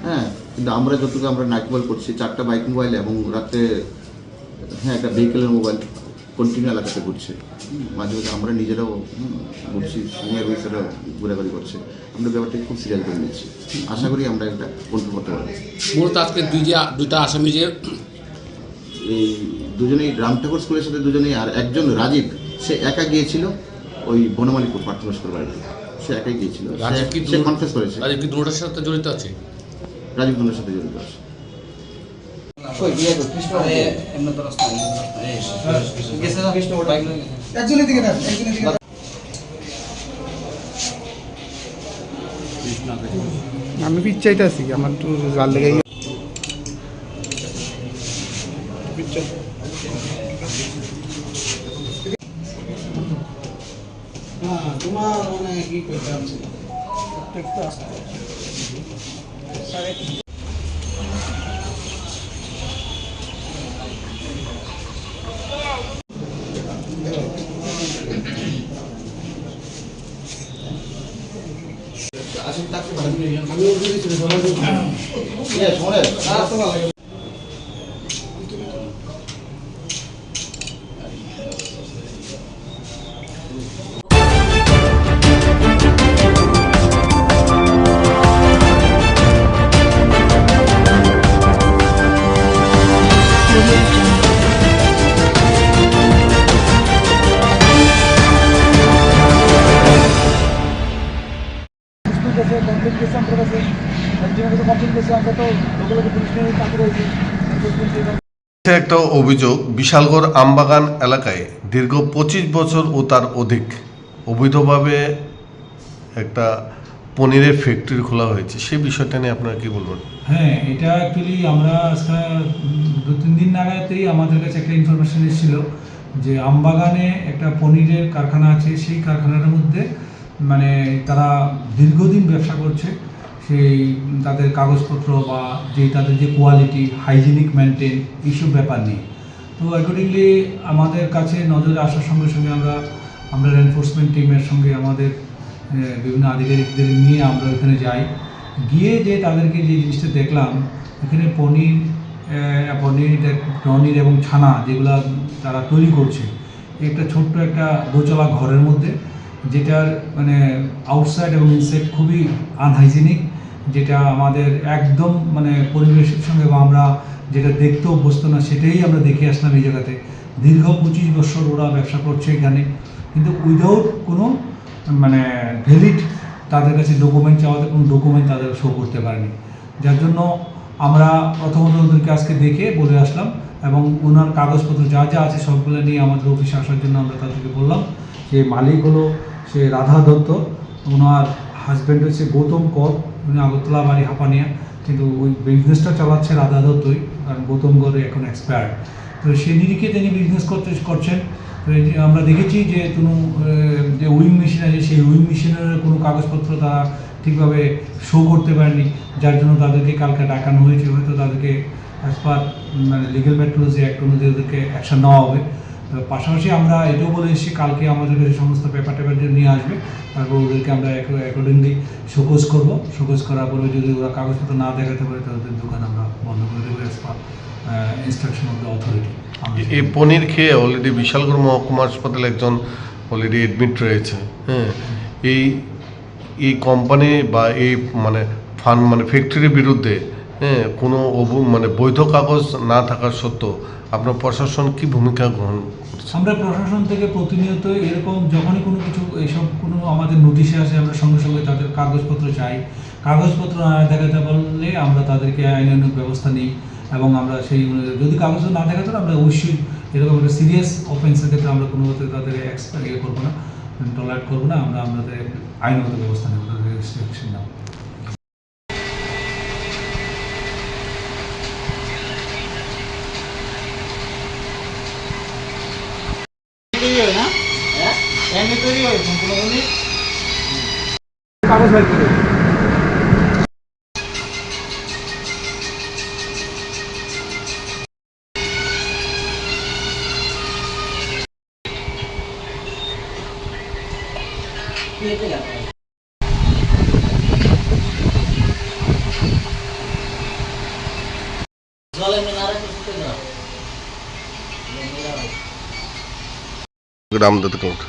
[SPEAKER 15] হ্যাঁ। কিন্তু আমরা যতটুকু আমরা নাইট মোবাইল করছি, 4টা বাইক মোবাইল এবং রাতে, হ্যাঁ, একটা ভেহিকেলের মোবাইল কন্টিনিউ এলাকাতে ঘুরছে, মাঝে মাঝে আমরা নিজেরাও ঘুরছি, সিনিয়র অফিসাররা ঘোরাঘুরি করছে। আমরা ব্যাপারটাকে খুব সিরিয়াস করে নিচ্ছি, আশা করি আমরা এটা কন্ট্রোল করতে পারবো।
[SPEAKER 20] মূলত আজকে দুইটা আসামি যে
[SPEAKER 15] এই দুজনেই রামঠাকুর স্কুলের সাথে দুজনেই, আর একজন রাজীব সে একা গিয়েছিল ওই বনমালীপুর পার্থ লস্কর বাড়িতে, সে একাই গিয়েছিল, সে কনফেস করেছে।
[SPEAKER 20] রাজীব কি দুটোর সাথে জড়িত আছে?
[SPEAKER 15] রাজীব দুটোর সাথে জড়িত আছে।
[SPEAKER 17] আমি পিচ্ছাইতে আছি, আমার একটু জাল লেগে
[SPEAKER 22] কি কইতাম প্রত্যেকটা স্যার
[SPEAKER 3] একটা অভিযোগ বিশালগড় আমবাগান এলাকায় দীর্ঘ 25 বছর ও তার অধিক অবৈধভাবে একটা পনিরের ফ্যাক্টরি খোলা হয়েছে, সেই বিষয়টা নিয়ে আপনারা কি বলবেন?
[SPEAKER 11] হ্যাঁ, এটা অ্যাকচুয়ালি আমরা আজকে 2-3 দিন আগাতেই আমাদের কাছে একটা ইনফরমেশন এসেছিল যে আমবাগানে একটা পনিরের কারখানা আছে। সেই কারখানার মধ্যে মানে তারা দীর্ঘদিন ব্যবসা করছে, সেই তাদের কাগজপত্র বা তাদের যে কোয়ালিটি হাইজিনিক মেনটেন এইসব ব্যাপার নিয়ে। তো অ্যাকর্ডিংলি আমাদের কাছে নজরে আসার সঙ্গে সঙ্গে আমরা এনফোর্সমেন্ট টিমের সঙ্গে আমাদের বিভিন্ন আধিকারিকদের নিয়ে আমরা ওখানে যাই। গিয়ে যে তাদেরকে যে জিনিসটা দেখলাম, এখানে পনির এবং ছানা যেগুলো তারা তৈরি করছে একটা ছোট্ট একটা দোতলা ঘরের মধ্যে, যেটার মানে আউটসাইড এবং ইনসাইড খুবই আনহাইজিনিক, যেটা আমাদের একদম মানে পরিবেশের সঙ্গে বা আমরা যেটা দেখতে অভ্যস্ত না সেটাই আমরা দেখে আসলাম এই জায়গাতে। দীর্ঘ 25 বছর ওরা ব্যবসা করছে এখানে, কিন্তু উইদাউট কোনো মানে ভ্যালিড তাদের কাছে ডকুমেন্ট চাওয়াতে কোনো ডকুমেন্ট তাদের শো করতে পারেনি। যার জন্য আমরা প্রথমত ওদেরকে আজকে দেখে বলে আসলাম এবং ওনার কাগজপত্র যা যা আছে সবগুলো নিয়ে আমাদের অফিসে আসার জন্য আমরা তাদেরকে বললাম। যে মালিক হলো সে রাধা দত্ত, ওনার হাজব্যান্ড হচ্ছে গৌতম কর, উনি আগরতলা বাড়ি হাঁপানিয়া, কিন্তু ওই বিজনেসটা চালাচ্ছে রাধা দত্তই, কারণ গৌতম গড় এখন এক্সপায়ার্ড। তো সেই নিরিখে তিনি বিজনেস করছেন। আমরা দেখেছি যে যে উইং মেশিন আছে, সেই উইং মেশিনের কোনো কাগজপত্র তারা ঠিকভাবে শো করতে পারেনি, যার জন্য তাদেরকে কালকে ডাকানো হয়েছে। হয়তো তাদেরকে অ্যাজ পার মানে লিগ্যাল মেট্রোলজি অ্যাক্ট অনুযায়ী ওদেরকে অ্যাকশন নেওয়া হবে। পাশাপাশি আমরা এটাও বলে এসেছি কালকে আমাদের কাছে সমস্ত পেপার নিয়ে আসবে, তারপর ওদেরকে আমরা অ্যাকর্ডিংলি শোকজ করবো। শোকজ করার পরে যদি ওরা কাগজপত্র না দেখাতে পারে তাদের দোকান আমরা বন্ধ করে দেবো as per instruction of the authority.
[SPEAKER 3] এই পনির খেয়ে অলরেডি বিশালগড় মহকুমা হাসপাতালে একজন অলরেডি এডমিট রয়েছে। হ্যাঁ, এই কোম্পানি বা এই মানে ফ্যাক্টরির বিরুদ্ধে কোনো মানে বৈধ কাগজ না থাকার সত্ত্বেও আপনার প্রশাসন কি ভূমিকা গ্রহণ করছে?
[SPEAKER 11] আমরা প্রশাসন থেকে প্রতিনিয়ত এরকম যখনই কোনো কিছু এইসব কোনো আমাদের নোটিশে আসে আমরা সঙ্গে সঙ্গে তাদের কাগজপত্র চাই। কাগজপত্র না দেখাতে পারলে আমরা তাদেরকে আইনানুগ ব্যবস্থা নিই এবং আমরা সেই যদি কাগজ না দেখাতে আমরা অবশ্যই এরকম একটা সিরিয়াস অফেন্সের ক্ষেত্রে আমরা কোনো মতে তাদের করবো না, টলারেট করবো না, আমরা আমাদের আইনগত ব্যবস্থা নেব, তাদের রেস্ট্রিকশন নেব।
[SPEAKER 16] কাগজ বের করে
[SPEAKER 3] রামদত্ত কাউন্ট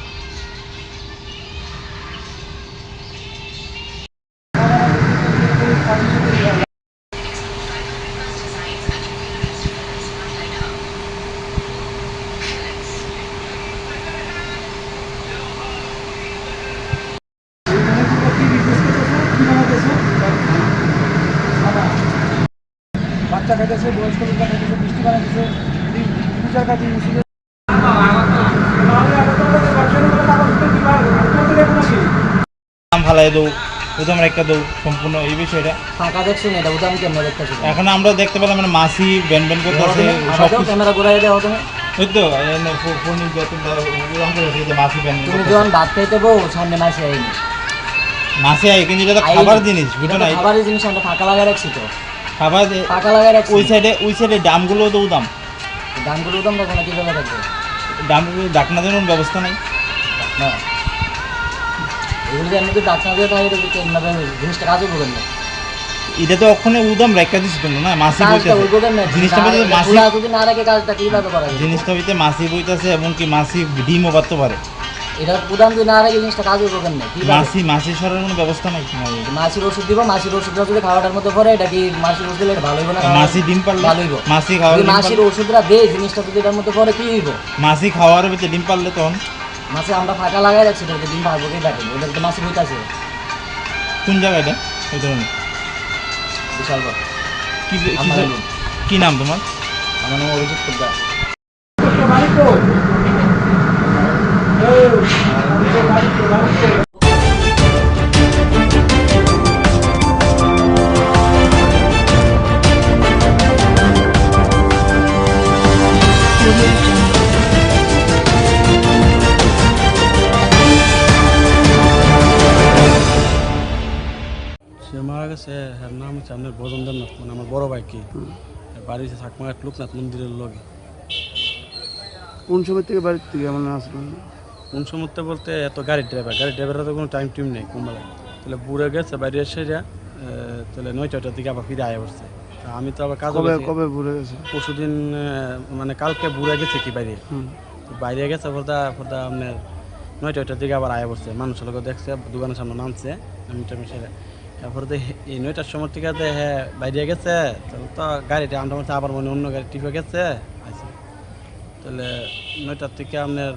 [SPEAKER 16] বাচ্চা খাইতেছে, বয়স্ক লোক খাইতেছে, মিষ্টি বানাইতেছে, পূজার কাজে
[SPEAKER 22] ফালাই দেবো, প্রথম একটা দেবো সম্পূর্ণ এই বিষয়টা ফাঁকা দেখছেন। এটা আমি ক্যামেরা দেখতেছি, এখন আমরা দেখতে পেলাম মানে মাসি ব্যান ব্যান করতে সব ক্যামেরা ঘুরাই দেওয়া তুমি ওই তো ফোন মাসি ব্যান। তুমি যখন ভাত খাইতে বউ সামনে মাসি আইনি মাছে আই কিন্তু এটা তো খাবার জিনিস বুঝো না
[SPEAKER 1] খাবারের জিনিস আমরা ফাঁকা লাগায় রাখছি তো
[SPEAKER 22] খাবার
[SPEAKER 1] ফাঁকা লাগায় রাখছি
[SPEAKER 22] ওই সাইডে ডামগুলো তো উদাম
[SPEAKER 1] দামগুলো দাম রাখবো না কিভাবে রাখবো
[SPEAKER 22] ডামগুলো ডাকনা দেওয়ার ব্যবস্থা নাই
[SPEAKER 1] না এগুলো যে এমনি ডাকনা দিয়ে তাহলে জিনিসটা কাজও করবেন না
[SPEAKER 22] এটা তো ওখানে উদাম রেখা দিছি তো না মাছি বইতাছে জিনিসটা বইতে মাছি
[SPEAKER 1] যদি না রেখে কাজটা কিভাবে করা যায়
[SPEAKER 22] জিনিসটা হইতে মাছি বইতাছে এবং কি মাছি ডিমও পারতে পারে
[SPEAKER 1] এটা উদাম যদি না রেখে জিনিসটা কাজও করবেন না
[SPEAKER 22] মাছি সরার কোনো ব্যবস্থা নাই
[SPEAKER 1] মাছির ওষুধ দিব মাছির ওষুধটা যদি খাওয়াটার মধ্যে পরে এটা কি মাছির ওষুধ দিলে ভালো হইব না
[SPEAKER 22] মাছি ডিম পারলে
[SPEAKER 1] ভালো হইব
[SPEAKER 22] মাছি খাওয়া
[SPEAKER 1] মাছির ওষুধটা দেয় জিনিসটা যদি এটার মধ্যে পরে কি হইব
[SPEAKER 22] মাছি খাওয়ার ভিতরে ডিম পারলে তখন
[SPEAKER 1] মাছে আমরা ফাঁকা লাগাই রাখছি তো ডিম পারবো কি দেখেন ওদের তো মাছি বইতাছে
[SPEAKER 22] কোন জায়গাটা ওই ধরনের
[SPEAKER 1] বিশাল বড়
[SPEAKER 22] কি নাম তোমার
[SPEAKER 1] আমার নাম অভিজিৎ পোদ্দার
[SPEAKER 22] সে মারা গেছে এর নাম হচ্ছে আপনার ভজন দেবনাথ মানে আমার বড় ভাই কি বাড়ি হচ্ছে চাকমাঘাট লোকনাথ মন্দিরের লগে
[SPEAKER 8] কোন সময় থেকে বাড়ির থেকে আমার আসবেন
[SPEAKER 22] কোন সময় বলতে এত গাড়ির ড্রাইভারের তো কোনো টাইম টিম নেই কোনবেলায় তাহলে বুড়ে গেছে বাইরে এসে যা তাহলে 9টার দিকে আবার ফিরে আয় পড়ছে আমি তো আবার কাজ
[SPEAKER 8] কবে বুড়ে গেছে
[SPEAKER 22] পরশুদিন মানে কালকে বুড়ে গেছে কি বাইরে বাইরে গেছে ফোরদা আপনার 9টার দিকে আবার আয় পড়ছে মানুষের লোক দেখছে দোকানের সামনে নামছে আমি টাইমে সেরে তারপরে তো এই 9টার সময় থেকে হ্যাঁ বাইরে গেছে তাহলে তো গাড়িটা আমরা মধ্যে আবার মনে অন্য গাড়ি টিপে গেছে আচ্ছা তাহলে 9টার থেকে আপনার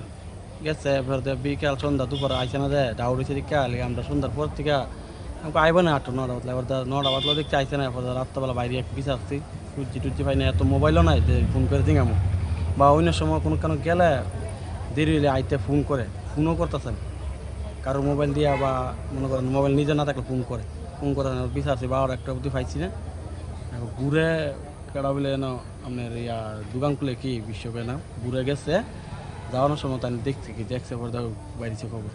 [SPEAKER 22] গেছে এবার বিকাল সন্ধ্যা দুপুর আইসে না দেয় ডাউর হয়েছে দিকে আমরা সন্ধ্যার পর থেকে আমাকে আইব না 8-9টা বাজলে এবার 9টা বাজলে দেখতে আইসে না এবার রাত্রবেলা বাইরে এক পিস আসছি টুজি পাই না এত মোবাইলও নাই যে ফোন করে দিঙামো বা অন্য সময় কোনো কেন গেলে দেরি হইলে আইতে ফোন করে ফোনও করতেছেন কারো মোবাইল দিয়া বা মনে করেন মোবাইল নিজে না থাকলে ফোন করে বিচারছি 12-1টা অবধি পাইছি না ঘুরে কেডা বলে যেন আপনার ইয়া দোকান খুলে কি বিশ্বকে না ঘুরে গেছে যাওয়ানোর সময় তো আমি দেখছে পরে বাড়িছে খবর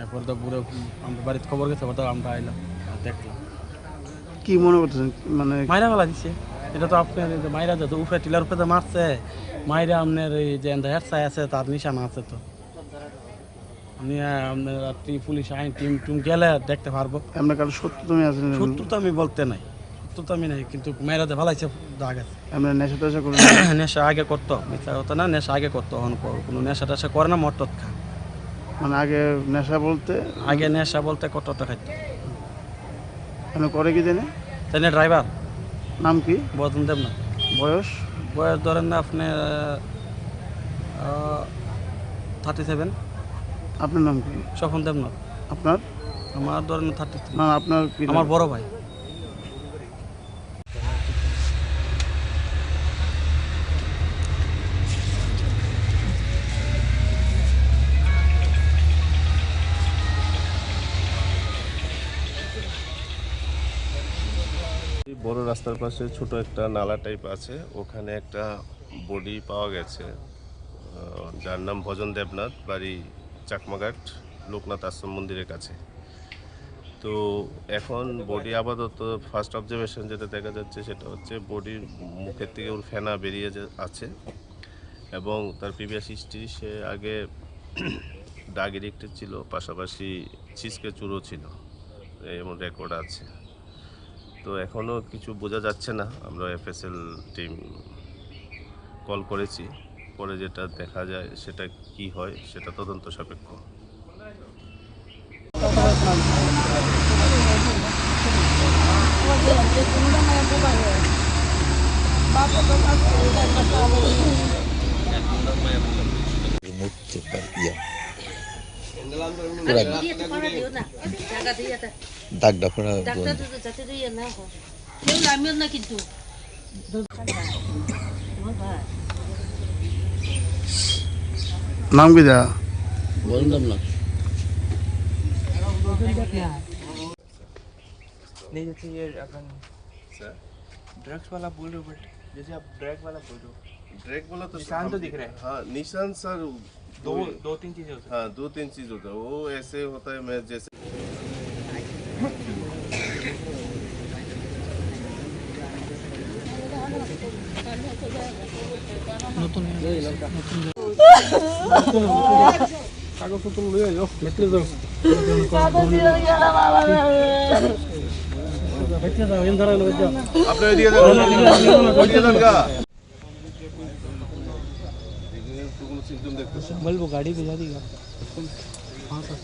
[SPEAKER 22] এরপরে তো ঘুরে আমরা বাড়িতে খবর গেছে পরে আমরা আইলাম দেখলাম
[SPEAKER 8] কি মনে করতেছেন মানে
[SPEAKER 22] মাইরা ফেলা দিচ্ছে এটা তো আপনার মাইরা তো উপরে টিলার উপরে মারছে মাইরা আপনার এই যে হেড সাই আছে তার নিশানা আছে তো আপনার রাত্রি পুলিশ আইন টিম গেলে দেখতে পারবো
[SPEAKER 8] আপনার কারো শত্রু তুমি আছেন
[SPEAKER 22] শত্রু তো আমি বলতে নাই শত্রু তো আমি নাই কিন্তু মেয়েরাতে ভালাইছে দাগ আছে
[SPEAKER 8] আমরা নেশা টেশা করি
[SPEAKER 22] নেশা আগে করতো মিথ্যা কথা না নেশা আগে করতো কোনো নেশা টেশা করে না মটত খা
[SPEAKER 8] মানে আগে নেশা বলতে
[SPEAKER 22] কত খাইতো
[SPEAKER 8] মানে করে কি জানে
[SPEAKER 22] তাই ড্রাইভার
[SPEAKER 8] নাম কি
[SPEAKER 22] বদন দেবনাথ
[SPEAKER 8] বয়স
[SPEAKER 22] ধরেন না আপনি 37
[SPEAKER 8] আপনার নাম কি
[SPEAKER 22] স্বপন দেবনাথ
[SPEAKER 8] আপনার
[SPEAKER 22] আমার ধরেন 33
[SPEAKER 8] না আপনার কি
[SPEAKER 22] আমার বড় ভাই
[SPEAKER 21] বড় রাস্তার পাশে ছোট একটা নালা টাইপ আছে ওখানে একটা বডি পাওয়া গেছে যার নাম ভজন দেবনাথ বাড়ি চাকমাঘাট লোকনাথ আশ্রম মন্দিরের কাছে তো এখন বডি আপাতত ফার্স্ট অবজারভেশন যেটা দেখা যাচ্ছে সেটা হচ্ছে বডির মুখের থেকে ওর ফেনা বেরিয়ে আছে এবং তার প্রিভিয়াস হিস্ট্রি সে আগে ডাগ এডিক্টেড ছিল পাশাপাশি ছিচকে চুরো ছিল এমন রেকর্ড আছে তো এখনও কিছু বোঝা যাচ্ছে না আমরা এফএসএল টিম কল করেছি পরে যেটা দেখা যায় সেটা কি হয় সেটা তদন্ত সাপেক্ষ
[SPEAKER 8] नाम की जा
[SPEAKER 22] नहीं जैसे ये अपन ड्रग्स वाला बोल रहे हो बट जैसे आप ड्रग वाला बोल रहे हो
[SPEAKER 21] ड्रग वाला तो
[SPEAKER 22] निशान तो दिख रहा है
[SPEAKER 21] हाँ निशान सर
[SPEAKER 22] दो तीन चीजें होती है
[SPEAKER 21] हाँ 2-3 चीज होता है वो ऐसे होता है मैं जैसे
[SPEAKER 17] কাগজপত্র লয়ে যাও মেট্রে যাও আপনি দিয়ে দেন গা
[SPEAKER 22] বলবো গাড়ি भिजा देगा हाँ सर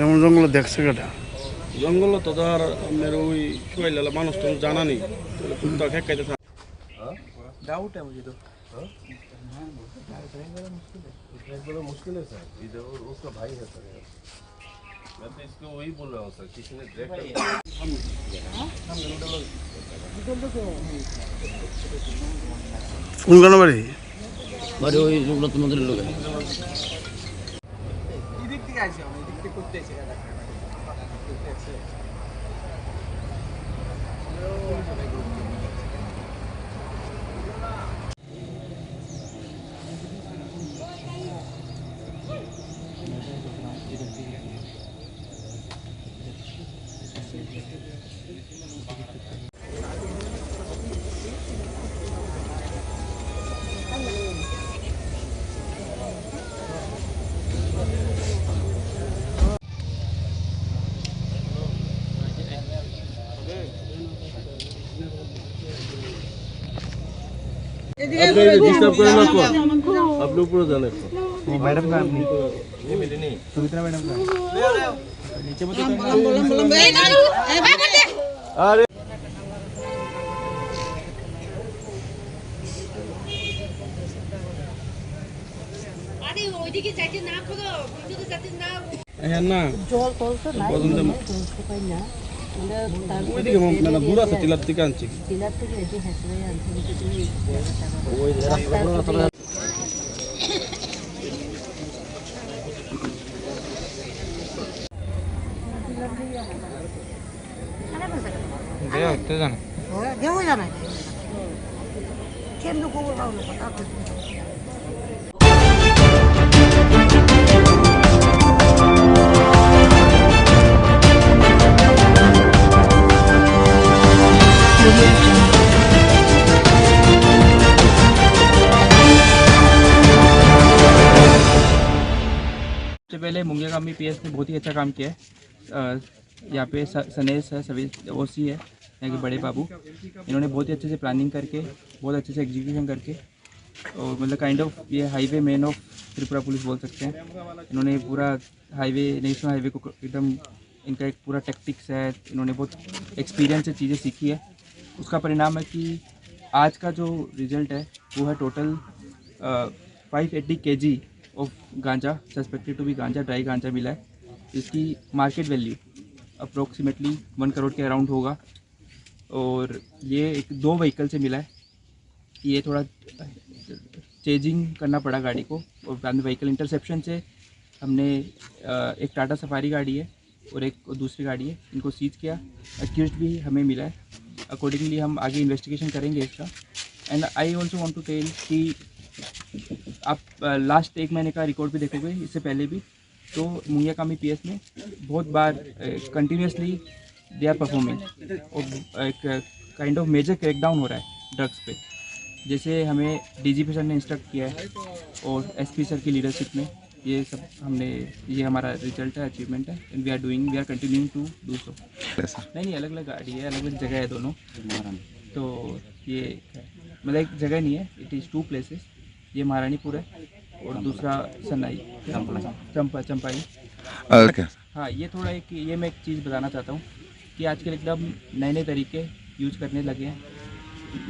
[SPEAKER 8] এমন জঙ্গল দেখছে কেটা জঙ্গল তো ধর আপনার ওই শোয়াইলা মানুষ তো জানা নেই কুত্তা খেকাইতে থাকে
[SPEAKER 22] डाउट है मुझे तो
[SPEAKER 21] बड़ा मुश्किल है सर इधर और उसका भाई है सर मैं तो इसको वही बोल रहा हूँ सर किसी ने
[SPEAKER 8] কোন বাড়ি
[SPEAKER 22] বাড়ি ওই লোকনাথ মন্দিরের লোক
[SPEAKER 17] এদিক থেকে আসে আমরা এদিক থেকে করতে এসে
[SPEAKER 8] डिस्टर्ब करें ना आप लोग पूरा जाने
[SPEAKER 22] वो मैडम का अपनी ये मेरे नहीं सुमित्रा मैडम का नीचे मत
[SPEAKER 8] अरे
[SPEAKER 5] আরে ওইদিকে যাইতে না করো ভিতরে যাইতে না
[SPEAKER 22] হ্যাঁ না
[SPEAKER 5] জল কলসো নাই পাই না
[SPEAKER 22] ওইদিকে মানে দূর আছে টিলার থেকে আনছি
[SPEAKER 5] টিলার থেকে এসে হেসে আনছি
[SPEAKER 22] ওই
[SPEAKER 5] দেয়া হতে জানা দেও জানা কেন খবর পাও না কথা
[SPEAKER 22] सबसे पहले मुंगिया कामी पीएस ने बहुत ही अच्छा काम किया है यहाँ पे सनेस है सभी ओसी है यहाँ के बड़े बाबू इन्होंने बहुत ही अच्छे से प्लानिंग करके बहुत अच्छे से एग्जीक्यूशन करके और मतलब काइंड ऑफ ये highway man of Tripura police बोल सकते हैं। इन्होंने पूरा हाईवे नेशनल हाईवे को एकदम इनका एक पूरा टैक्टिक्स है, इन्होंने बहुत एक्सपीरियंस से चीज़ें सीखी है। उसका परिणाम है कि आज का जो रिज़ल्ट है वो है टोटल 580 kg ऑफ गांजा सस्पेक्टेड टू बी गांजा ड्राई गांजा मिला है। इसकी मार्केट वैल्यू अप्रोक्सीमेटली 1 करोड़ के अराउंड होगा और ये एक 2 व्हीकल से मिला है। ये थोड़ा चेजिंग करना पड़ा गाड़ी को और बाद में व्हीकल इंटरसेप्शन से हमने एक टाटा सफारी गाड़ी है और एक दूसरी गाड़ी है, इनको सीज किया। एक्यूज्ड भी हमें मिला है, अकॉर्डिंगली हम आगे इन्वेस्टिगेशन करेंगे इसका। And I also want to tell कि आप लास्ट 1 महीने का रिकॉर्ड भी देखोगे, इससे पहले भी तो मुंगिया कामी पीएस में बहुत बार कंटिन्यूसली दे आर परफॉर्मिंग और एक काइंड ऑफ मेजर क्रैकडाउन हो रहा है ड्रग्स पे। जैसे हमें डीजीपी सर ने इंस्ट्रक्ट किया है और एसपी सर की लीडरशिप में ये सब हमने, ये हमारा रिजल्ट है, अचीवमेंट है and we are continuing to do so. नहीं अलग अलग गाड़ी है, अलग अलग जगह है दोनों। तो ये मतलब एक जगह नहीं है, इट इज़ 2 प्लेसेस। ये महारानीपुर है और दूसरा सनाई चंपाई। हाँ, ये थोड़ा एक ये मैं एक चीज़ बताना चाहता हूँ कि आजकल एकदम नए नए तरीके यूज करने लगे हैं।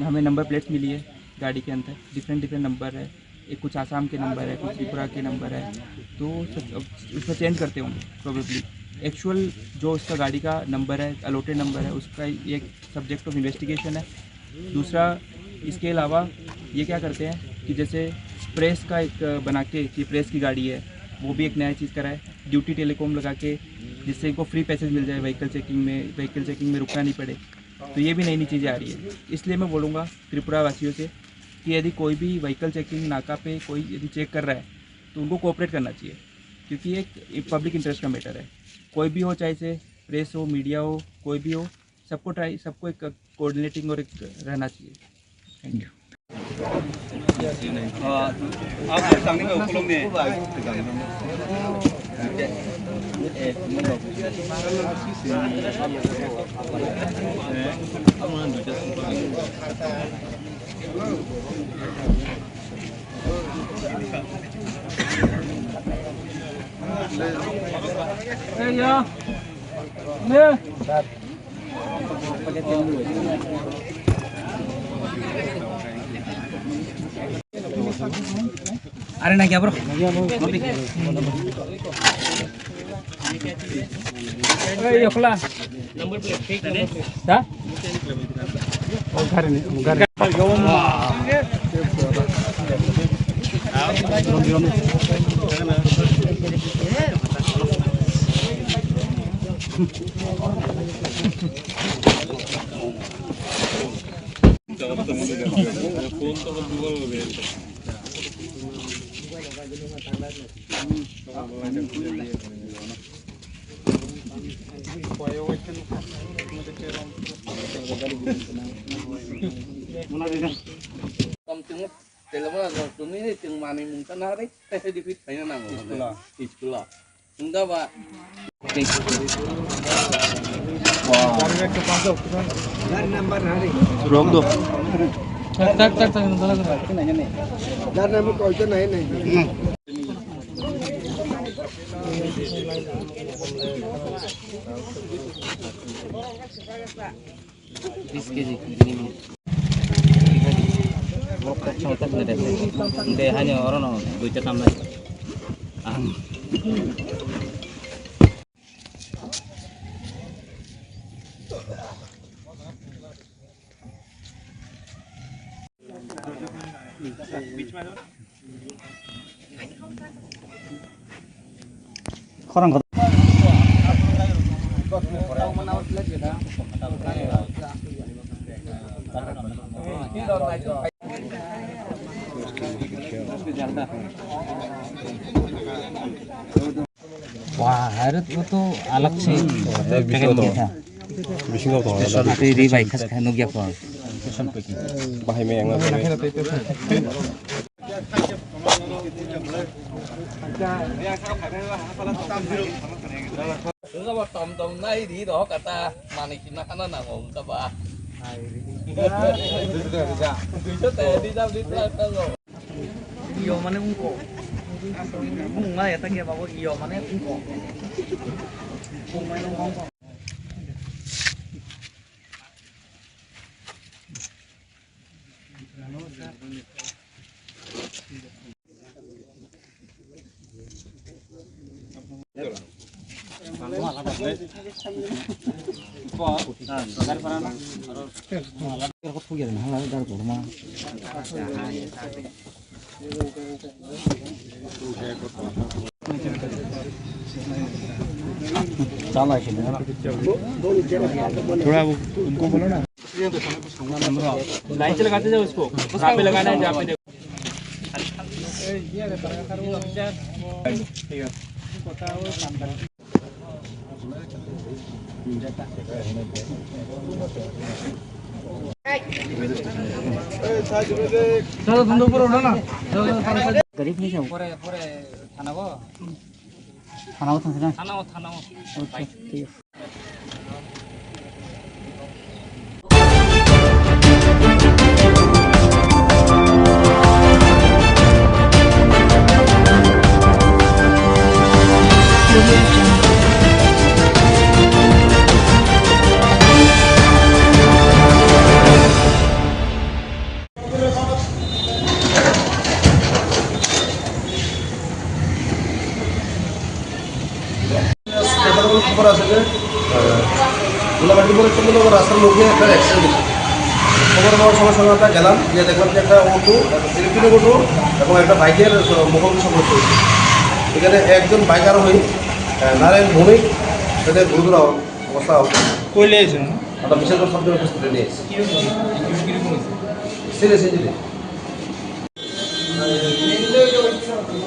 [SPEAKER 22] हमें नंबर प्लेट्स मिली है गाड़ी के अंदर, डिफरेंट नंबर है, एक कुछ आसाम के नंबर है, कुछ त्रिपुरा के नंबर है, तो उसमें चेंज करते होंगे प्रोबेबली। एक्चुअल जो उसका गाड़ी का नंबर है, अलॉटेड नंबर है, उसका एक सब्जेक्ट ऑफ इन्वेस्टिगेशन है। दूसरा इसके अलावा ये क्या करते हैं कि जैसे प्रेस का एक बना के कि प्रेस की गाड़ी है, वो भी एक नया चीज़ करा है, ड्यूटी टेलीकॉम लगा के, जिससे इनको फ्री पैसेज मिल जाए व्हीकल चेकिंग में रुकना नहीं पड़े। तो ये भी नई नई चीज़ें आ रही है। इसलिए मैं बोलूँगा त्रिपुरा वासियों से
[SPEAKER 9] कि यदि कोई भी व्हीकल चेकिंग नाका पे कोई यदि चेक कर रहा है तो उनको कोऑपरेट करना चाहिए, क्योंकि एक पब्लिक इंटरेस्ट का मैटर है। कोई भी हो, चाहे से प्रेस हो, मीडिया हो, कोई भी हो, सबको एक कोऑर्डिनेटिंग और एक रहना चाहिए। Thank you.
[SPEAKER 1] अरे ना क्या ब्रो ये खुला नंबर प्लेट ठीक है दा घर नहीं घर
[SPEAKER 9] रोक दो।
[SPEAKER 1] Deh hanya orang duitnya tambah. Orang wah, harus itu alak sih. Tapi di baik kan nugia kok. Bahaya yang tầm nay đi đó cả ta mà này chỉ nó nào ngủ ta bà đi ra đi ra rồi iyo mana unko bunga ya tanya bawa iyo mana unko bunga yang ngomong
[SPEAKER 9] थोड़ा उनको बोलो ना line से लगाते जाओ उसको जहाँ पे लगाना है जहाँ पे देखो गरीब नहीं जाओ पूरे पूरे थाना को थाना ठीक है
[SPEAKER 10] খবর আছে যে গোলাঘাটি বলে চন্দ্র রাস্তার মুখে একটা অ্যাক্সিডেন্ট খবর পাওয়ার সঙ্গে সঙ্গে আমরা গেলাম গিয়ে দেখলাম যে একটা অটো ইলেকট্রিক অটো এবং একটা বাইকের মুখোমুখি সংঘর্ষ হয়েছে। এখানে একজন বাইকার হয়ে নারায়ণ ভৌমিক তাদের গুরুতর অবস্থা কই নিয়েছেন আমরা বিশেষ করে সব জনের হসপিটালে নিয়ে এসেছি সিরিয়াস ইঞ্জুরি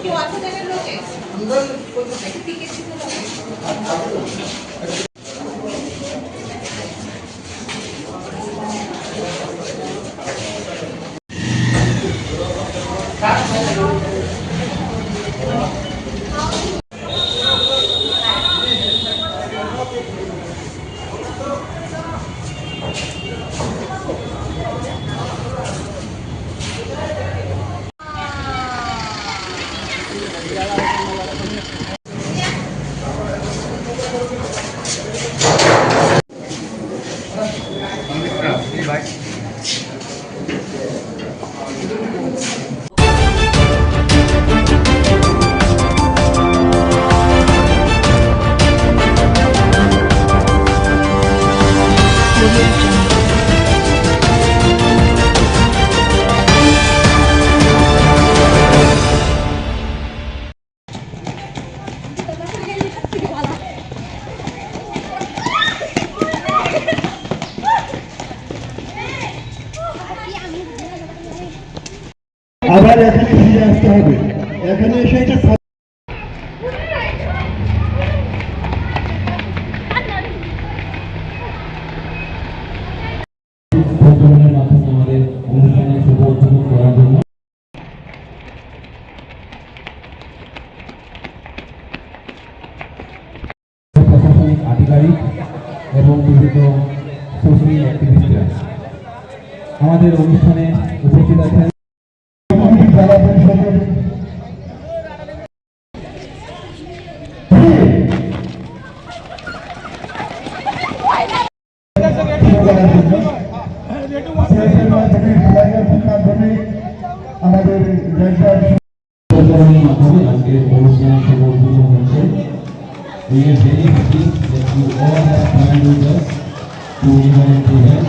[SPEAKER 5] কেউ আছে জানেন লোকে টিকিট ছিল
[SPEAKER 17] আবার এখানে ফিরে আসতে হবে এখানে এসে এটা
[SPEAKER 4] আমাদের অনুষ্ঠানে শুভ উদ্বোধন করার জন্য প্রশাসনিক আধিকারিক এবং বিভিন্ন সোশ্যাল অ্যাক্টিভিস্টরা আমাদের অনুষ্ঠানে উপস্থিত আছেন।
[SPEAKER 17] আমাদের
[SPEAKER 4] মাধ্যমে আজকের অনুষ্ঠানের শুভ উদ্বোধন হচ্ছে। We are very happy that you all have joined with us to invite the event.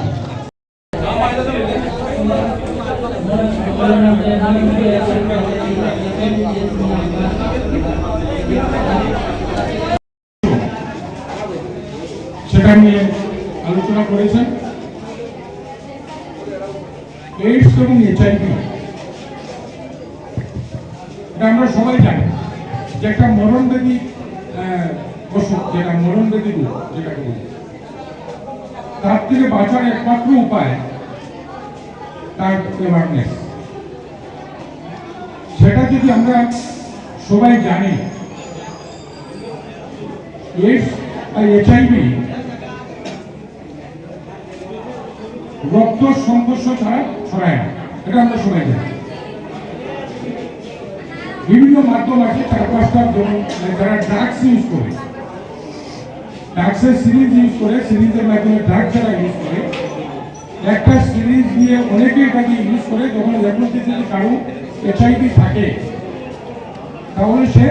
[SPEAKER 11] সেটা নিয়ে আলোচনা করেছেন। এইডস এবং এইচআইভি এটা আমরা সবাই জানি যে একটা মরণব্যাধি অসুখ, যেটা মরণব্যাধি রোগ যেটাকে বলি। তার থেকে বাঁচার একমাত্র উপায় তার অ্যাওয়ারনেস। সেটা যদি আমরা সবাই জানি, এইডস আর এইচআইভি রক্ত সংঘর্ষ ছাড়া ছড়ায় না, এটা আমরা সবাই জানি। বিভিন্ন মাধ্যম আছে, 4-5টা, যারা ড্রাগস ইউজ করে, ড্রাগসের সিরিজ ইউজ করে, সিরিজের মাধ্যমে ড্রাগ যারা ইউজ করে, একটা সিরিজ দিয়ে অনেকে এটাকে ইউজ করে। যখন এর মধ্যে যদি কারো এইচআইভি থাকে তাহলে সে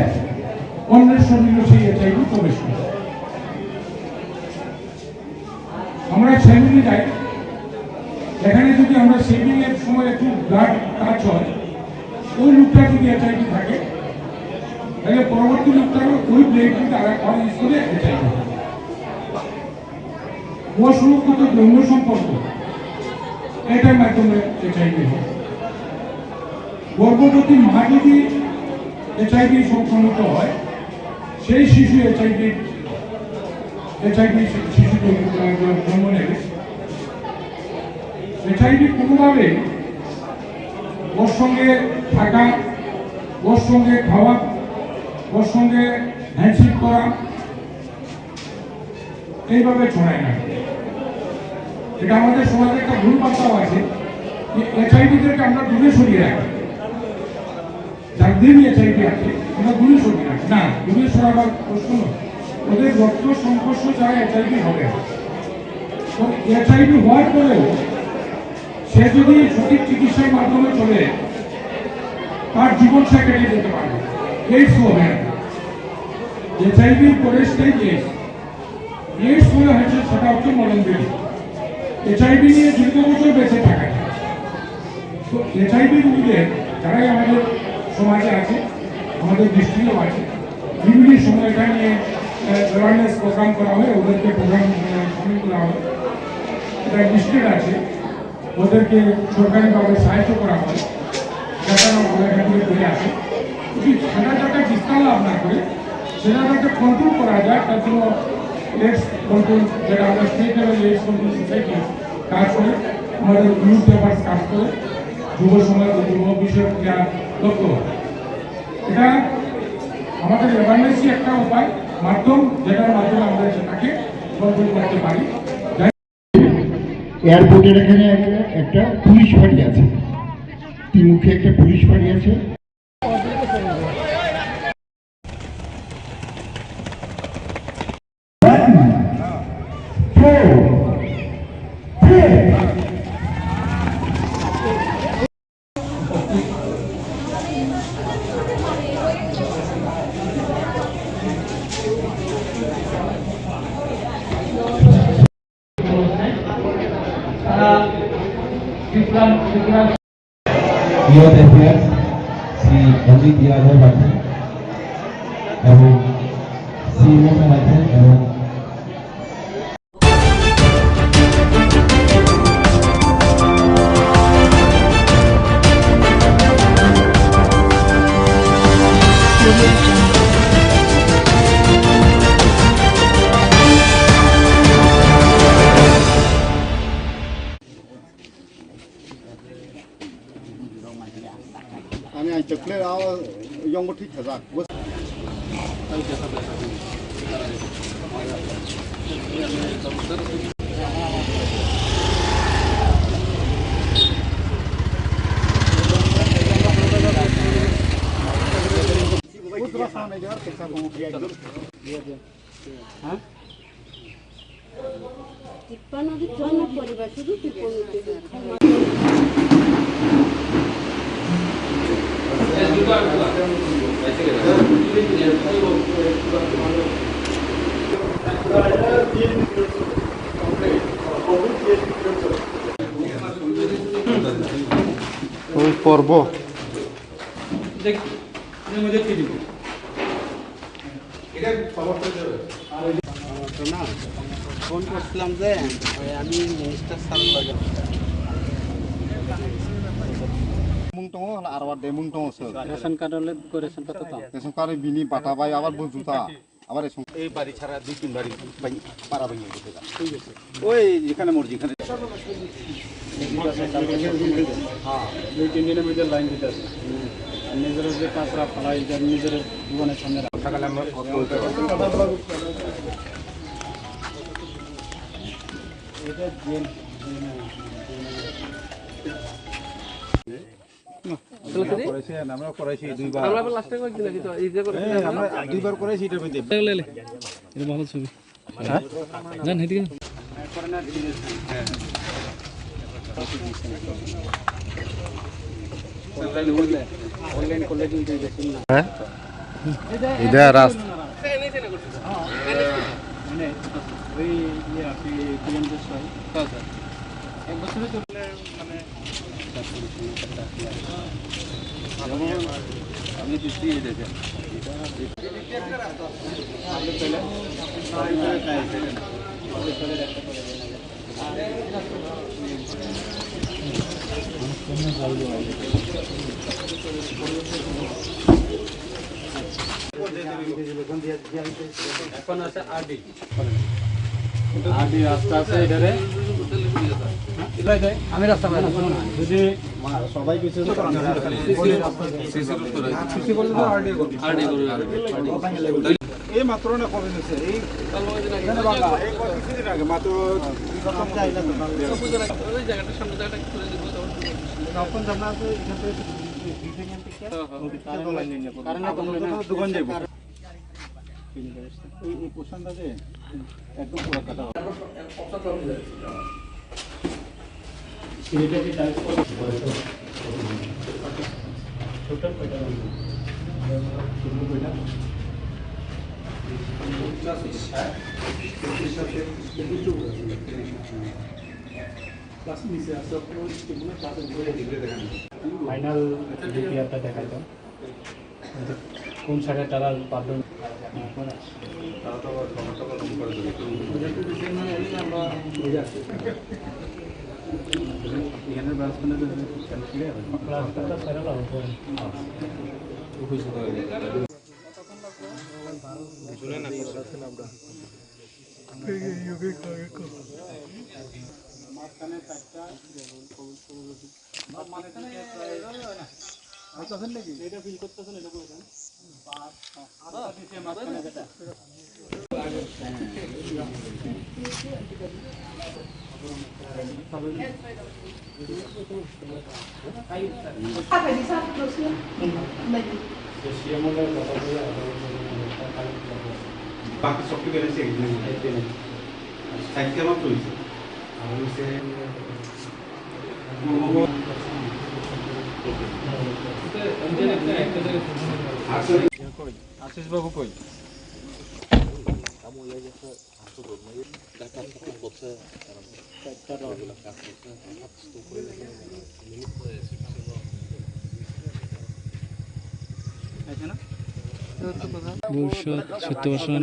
[SPEAKER 11] অন্যের শরীরে সেই এইচআইভি প্রবেশ করে। আমরা সেমিনে যাই, এখানে যদি আমরা সেভিং এর সময় একটু ব্লাড টাচ হয়, ওই লোকটা যদি এইচআইভি থাকে তাহলে পরবর্তী লোকটা ওই ব্লেড কিন্তু আর ইউজ করে এইচআইভি। অসুরক্ষিত যৌন সম্পর্ক এটার মাধ্যমে এইচআইভি হয়। গর্ভবতী মা যদি এইচআইভি সংক্রমিত হয়, সেই শিশু এইচআইভি শিশু জন্ম নেবে। এইচআইভি কোনোভাবে ওর সঙ্গে থাকা, ওর সঙ্গে খাওয়া, ওর সঙ্গে হ্যান্ডশেক করা, এইভাবে ছড়ায় না। এটা আমাদের সমাজে একটা ভুল বার্তাও আছে যে এইচআইভিদেরকে আমরা দূরে সরিয়ে রাখি, যাদের এইচআইভি আছে আমরা দূরে সরিয়ে রাখি। না, দূরে সরাবার প্রশ্ন নয়, ওদের রক্ত সংঘর্ষ ছাড়া এইচআইভি হবে। তো এইচআইভি হওয়ার পরেও সে যদি সঠিক চিকিৎসার মাধ্যমে চলে, তার জীবন সে কেটে যেতে পারবে। এইডস হবে না। এইচআইভির পরে স্টেজ এইডস হলে হয়েছে সেটা হচ্ছে মরণব্যাধি। এইচআইভি নিয়ে দীর্ঘ বছর বেঁচে থাকা যায়। তো এইচআইভি রোগীদের যারাই আমাদের সমাজে আছে, আমাদের ডিস্ট্রিক্টেও আছে, বিভিন্ন সময় এটা নিয়ে অ্যাওয়ারনেস প্রোগ্রাম করা হয়, ওদেরকে প্রোগ্রাম সামিল করা হয়। এটা ডিস্ট্রিক্ট আছে, ওদেরকে সরকারিভাবে সাহায্য করা হয়। এটা
[SPEAKER 2] দেখানো করে আসে, সেটা যাতে ডিসকাউন্ট লাভ না করে সেটা যাতে কন্ট্রোল করা যায়, তার জন্য লেটস কন্ট্রোল, যেটা আমরা state level let's control society কাজ করে, আমাদের নিউজ পেপার কাজ করে, যুব সমাজ ও যুব বিষয়ক ক্রিয়া দপ্তর। এটা আমাদের অ্যাওয়ারনেসই একটা উপায়, মাধ্যম, যেটার মাধ্যমে আমরা সেটাকে কন্ট্রোল করতে পারি।
[SPEAKER 13] এয়ারপোর্টের এখানে একটা পুলিশ ফাঁড়ি আছে, তিনমুখী একটা পুলিশ ফাঁড়ি আছে। Youth Affairs শ্রী অজিত যাদব আছেন এবং সিএম আছেন এবং
[SPEAKER 18] 아니 저 그래 연구 티 가자.
[SPEAKER 5] 뒷바퀴 전혀 버리가 শুধু
[SPEAKER 18] পর্ব
[SPEAKER 22] না ফোন করছিলাম যে আমি মিনিস্টার স্যার লাগে
[SPEAKER 18] মুংটং আর আবার দে মুংটং
[SPEAKER 22] রেশন কার্ড হলে রেশন কত তো
[SPEAKER 18] রেশন কার্ড বিনি বাটা বাই আবার বুঝুতা আবার এই বাড়ি ছাড়া দুই তিন বাড়ি পারা ভেঙে গেছে ঠিক আছে ওই যেখানে মর্জি এখানে
[SPEAKER 22] হ্যাঁ দুই তিন দিনের মধ্যে লাইন দিতে আছে নিজের যে কাঁচরা ফলাই নিজের জীবনের সামনে সকালে আমরা এটা
[SPEAKER 18] আমরা করেছি দুইবার আমরা লাস্টে কয়েকদিন আগে তো এই যে করে আমরা দুইবার করেছি এটার মধ্যে
[SPEAKER 14] লে এটা ভালো ছবি হ্যাঁ জান হেদিকে
[SPEAKER 22] অনলাইন করলে কিন্তু দেখুন না
[SPEAKER 18] হ্যাঁ এটা রাস্তা
[SPEAKER 22] মানে ওই ইয়ে আপনি কিলোমিটার হয় স্যার এক বছরে চলে মানে আমি দিচ্ছি এটা এখন আছে আরডি রাস্তা আছে এটারে আমি রাস্তা যদি সবাই কিছু
[SPEAKER 18] এই মাত্র না কবে নিছে এই কিছুদিন আগে মাত্র
[SPEAKER 14] ওই জায়গাটা সামনে জায়গাটা খুলে দিব
[SPEAKER 18] তখন আমরা তো দোকান যাইব এই পোশাকটা যে একদম পুরো কাটা
[SPEAKER 22] এটা কি টাইপ করে টোটাল কয়টা শুরু কয়টা 50 নিচে আছে আপনার স্কিমগুলো ক্লাসে ধরে ডিগ্রি দেখান ফাইনাল ডিপিআরটা দেখাই দাও কোন সাইডে তারা পারবেন তারা তো আবার কম করে দেবে
[SPEAKER 18] বাকি সবটি বেড়েছে সাইকেল মাত্র হয়েছে
[SPEAKER 16] আশিস বাবু কই?
[SPEAKER 12] ভবিষ্যৎ সত্যবাসন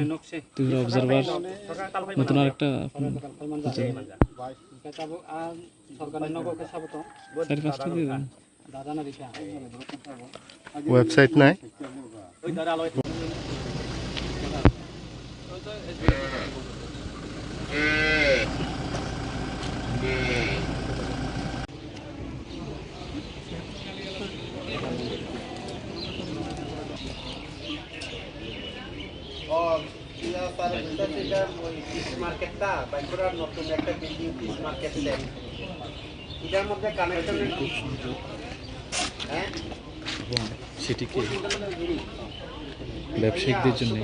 [SPEAKER 12] তীব্র অবজারভার নতুন আরেকটা
[SPEAKER 18] ওয়েবসাইট নাই
[SPEAKER 10] মার্কেটটা বাইকুড়ার নতুন একটা বিল্ডিং পিস মার্কেট সেট এটার মধ্যে কানেকশন হ্যাঁ
[SPEAKER 12] সেটিকে ব্যবসায়িকদের জন্য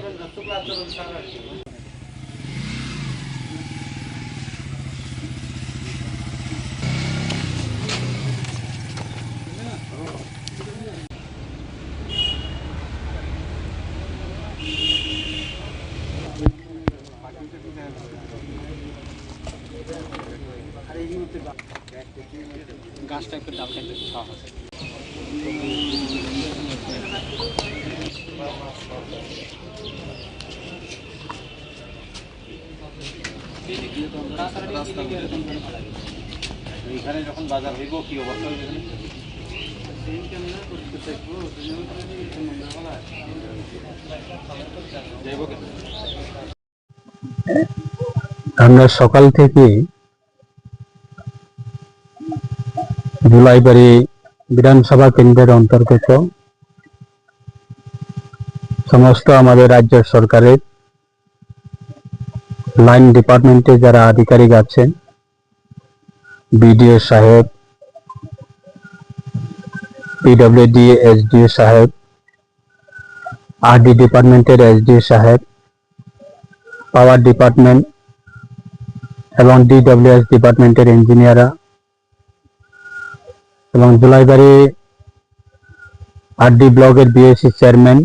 [SPEAKER 10] গাছটা একটু ডাল খাইতে এখানে যখন বাজার হইব কি অবস্থা হইবে
[SPEAKER 19] আমরা সকাল থেকে জুলাইবাড়ি বিধানসভা কেন্দ্রের অন্তর্গত সমস্ত আমাদের রাজ্য সরকারের লাইন ডিপার্টমেন্টে যারা আধিকারিক আছেন, বিডিও সাহেব, পিডব্লিউডি এসডিও সাহেব, আরডি ডিপার্টমেন্টের এসডিও সাহেব, পাওয়ার ডিপার্টমেন্ট এবং ডিডব্লিউএস ডিপার্টমেন্টের ইঞ্জিনিয়াররা এবং জুলাইবাড়ি আরডি ব্লকের বিএসসি চেয়ারম্যান,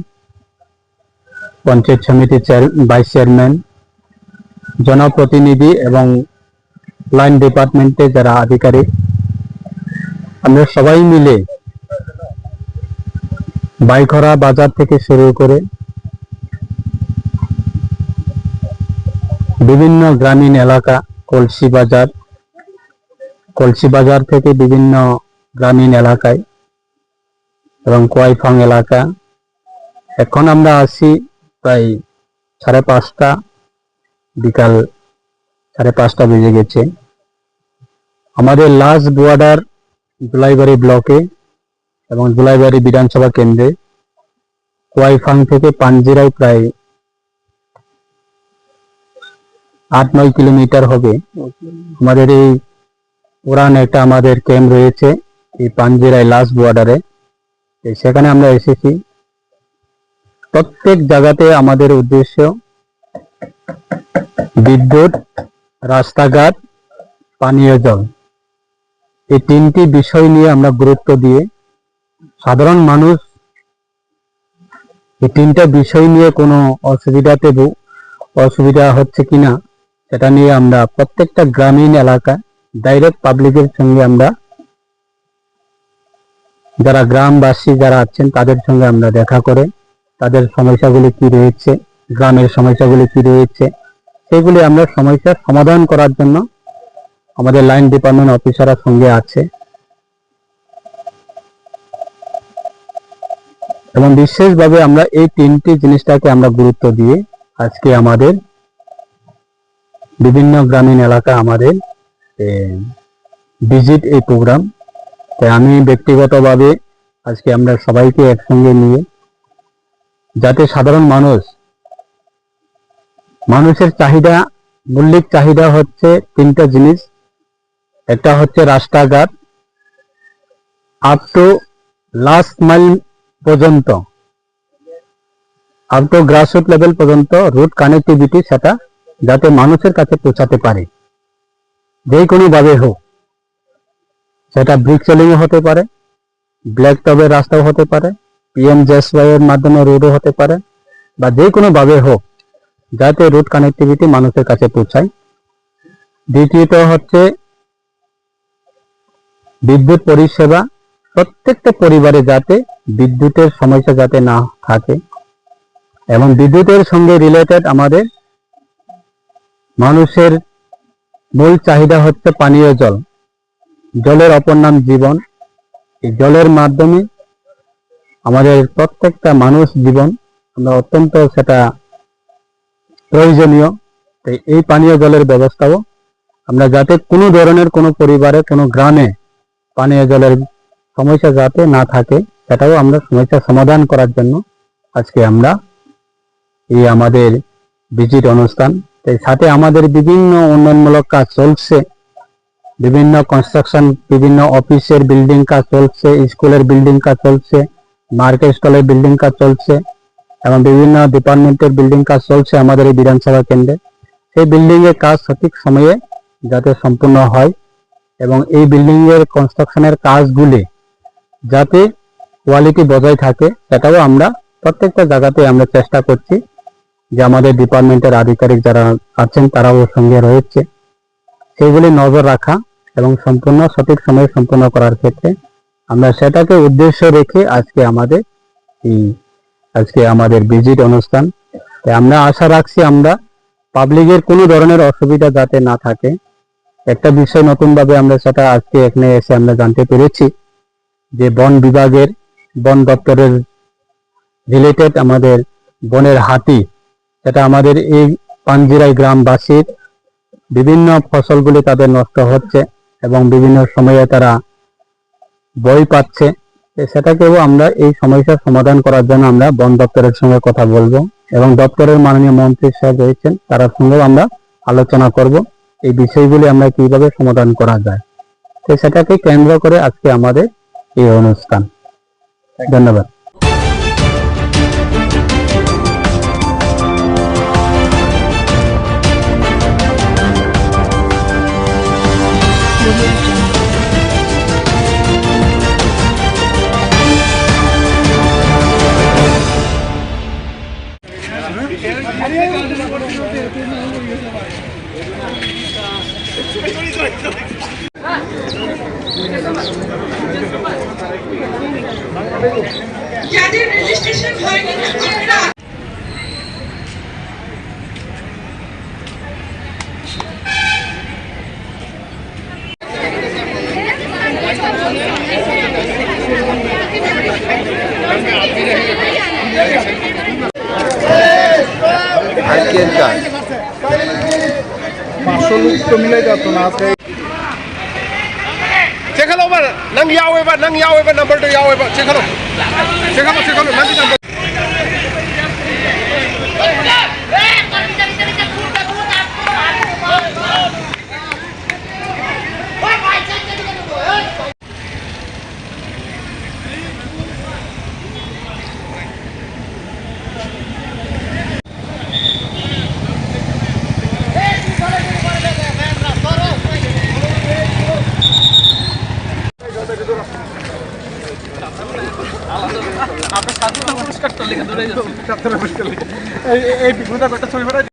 [SPEAKER 19] পঞ্চায়েত সমিতির ভাইস চেয়ারম্যান, জনপ্রতিনিধি এবং লাইন ডিপার্টমেন্টে যারা আধিকারিক, আমরা সবাই মিলে বাইখরা বাজার থেকে শুরু করে বিভিন্ন গ্রামীণ এলাকা, কলসি বাজার থেকে বিভিন্ন গ্রামীণ এলাকায় এবং কোয়াইফাং এলাকা, এখন আমরা আছি প্রায় 5:30, বিকাল 5:30 বেজে গেছে। আমাদের লাস্ট বর্ডার জুলাইবাড়ি ব্লকে এবং জুলাইবাড়ি বিধানসভা কেন্দ্রে কোয়াইফাং থেকে পাঞ্জিরায় প্রায় 8-9 কিলোমিটার হবে। আমাদের এই পুরান একটা আমাদের ক্যাম্প রয়েছে এই পাঞ্জিরায় লাস্ট বর্ডারে, সেখানে আমরা এসেছি। প্রত্যেক জায়গাতে আমাদের উদ্দেশ্য বিদ্যুৎ, রাস্তাঘাট, পানীয় জল, এই 3টি বিষয় নিয়ে আমরা গুরুত্ব দিয়ে সাধারণ মানুষ এই 3টা বিষয় নিয়ে কোনো অসুবিধা হচ্ছে কিনা সেটা নিয়ে আমরা প্রত্যেকটা গ্রামীণ এলাকা ডাইরেক্ট পাবলিকের সঙ্গে আমরা যারা গ্রামবাসী যারা আছেন তাদের সঙ্গে আমরা দেখা করে তাদের সমস্যাগুলি কি রয়েছে, গ্রামের সমস্যাগুলি কি রয়েছে, সেগুলি আমরা সমস্যার সমাধান করার জন্য আমাদের লাইন ডিপার্টমেন্ট অফিসাররা সঙ্গে আছে এবং বিশেষভাবে আমরা এই তিনটি জিনিসটাকে আমরা গুরুত্ব দিয়ে আজকে আমাদের বিভিন্ন গ্রামীণ এলাকা আমাদের ভিজিট এই প্রোগ্রাম। তাই আমি ব্যক্তিগতভাবে আজকে আমরা সবাইকে একসঙ্গে নিয়ে যাতে সাধারণ মানুষের চাহিদা, মৌলিক চাহিদা হচ্ছে তিনটা জিনিস। একটা হচ্ছে রাস্তাঘাট আপ টু লাস্ট মাইল পর্যন্ত, আপ টু গ্রাসরুট লেভেল পর্যন্ত রুট কানেক্টিভিটি, সেটা যাতে মানুষের কাছে পৌঁছাতে পারে যে কোনো ভাবে হোক। সেটা ব্রিক সেলিং হতে পারে, ব্ল্যাক টপের রাস্তাও হতে পারে, PMJSY এর মাধ্যমে রোডও হতে পারে, বা যে কোনো ভাবে হোক যাতে রুট কানেক্টিভিটি মানুষের কাছে পৌঁছায়। দ্বিতীয়ত হচ্ছে বিদ্যুৎ পরিষেবা, প্রত্যেকটা পরিবারে যাতে বিদ্যুতের সমস্যা যাতে না থাকে, এবং বিদ্যুতের সঙ্গে রিলেটেড আমাদের মানুষের মূল চাহিদা হচ্ছে পানীয় জল। জলের অপর নাম জীবন। এই জলের মাধ্যমে আমাদের প্রত্যেকটা মানুষ জীবন আমরা অত্যন্ত সেটা প্রয়োজনীয়। তাই এই পানীয় জলের ব্যবস্থাও আমরা যাতে কোনো ধরনের কোনো পরিবারে কোনো গ্রামে পানীয় জলের সমস্যা যাতে না থাকে, সেটাও আমরা সমস্যা সমাধান করার জন্য আজকে আমরা এই আমাদের ভিজিট অনুষ্ঠান। তাই সাথে আমাদের বিভিন্ন উন্নয়নমূলক কাজ চলছে, বিভিন্ন কনস্ট্রাকশন, বিভিন্ন অফিসের বিল্ডিং কাজ চলছে, স্কুলের বিল্ডিং কাজ চলছে, মার্কেট স্টলের বিল্ডিং কাজ চলছে, এবং বিভিন্ন ডিপার্টমেন্টের বিল্ডিং কাজ চলছে আমাদের এই বিধানসভা কেন্দ্রে। সেই বিল্ডিং এর কাজ সঠিক সময়ে যাতে সম্পূর্ণ হয় এবং এই বিল্ডিং এর কনস্ট্রাকশনের কাজগুলি যাতে কোয়ালিটি বজায় থাকে, সেটাও আমরা প্রত্যেকটা জায়গাতে আমরা চেষ্টা করছি যে আমাদের ডিপার্টমেন্টের আধিকারিক যারা আছেন তারাও সঙ্গে রয়েছে, সেইগুলি নজর রাখা এবং সম্পূর্ণ সঠিক সময়ে সম্পূর্ণ করার ক্ষেত্রে আমরা সেটাকে উদ্দেশ্য রেখে আজকে আমাদের ভিজিট অনুষ্ঠান। তাই আমরা আশা রাখছি আমরা পাবলিকের কোনো ধরনের অসুবিধা যাতে না থাকে। একটা বিষয় নতুনভাবে আমরা সেটা আজকে এখানে এসে আমরা জানতে পেরেছি যে বন বিভাগের, বন দপ্তরের রিলেটেড আমাদের বনের হাতি, সেটা আমাদের এই পাঞ্জিরাই গ্রামবাসীর বিভিন্ন ফসলগুলি তাদের নষ্ট হচ্ছে এবং বিভিন্ন সময়ে তারা ভয় পাচ্ছে। সেটাকেও আমরা এই সমস্যার সমাধান করার জন্য আমরা বন দপ্তরের সঙ্গে কথা বলবো এবং দপ্তরের মাননীয় মন্ত্রী সাহেব রয়েছেন তার সঙ্গেও আমরা আলোচনা করব এই বিষয়গুলি আমরা কিভাবে সমাধান করা যায়। তো সেটাকে কেন্দ্র করে আজকে আমাদের এই অনুষ্ঠান। ধন্যবাদ।
[SPEAKER 6] যাদের রেজিস্ট্রেশন হয়নি তারা
[SPEAKER 10] আজকের কাজ
[SPEAKER 17] 500 লোক তো মিলে যেত না আজকে
[SPEAKER 18] Check over. Nang yawe ba number to yawe ba. Check hello. Nang number.
[SPEAKER 17] এই বিপুলটা একটা ছবি ফেরাই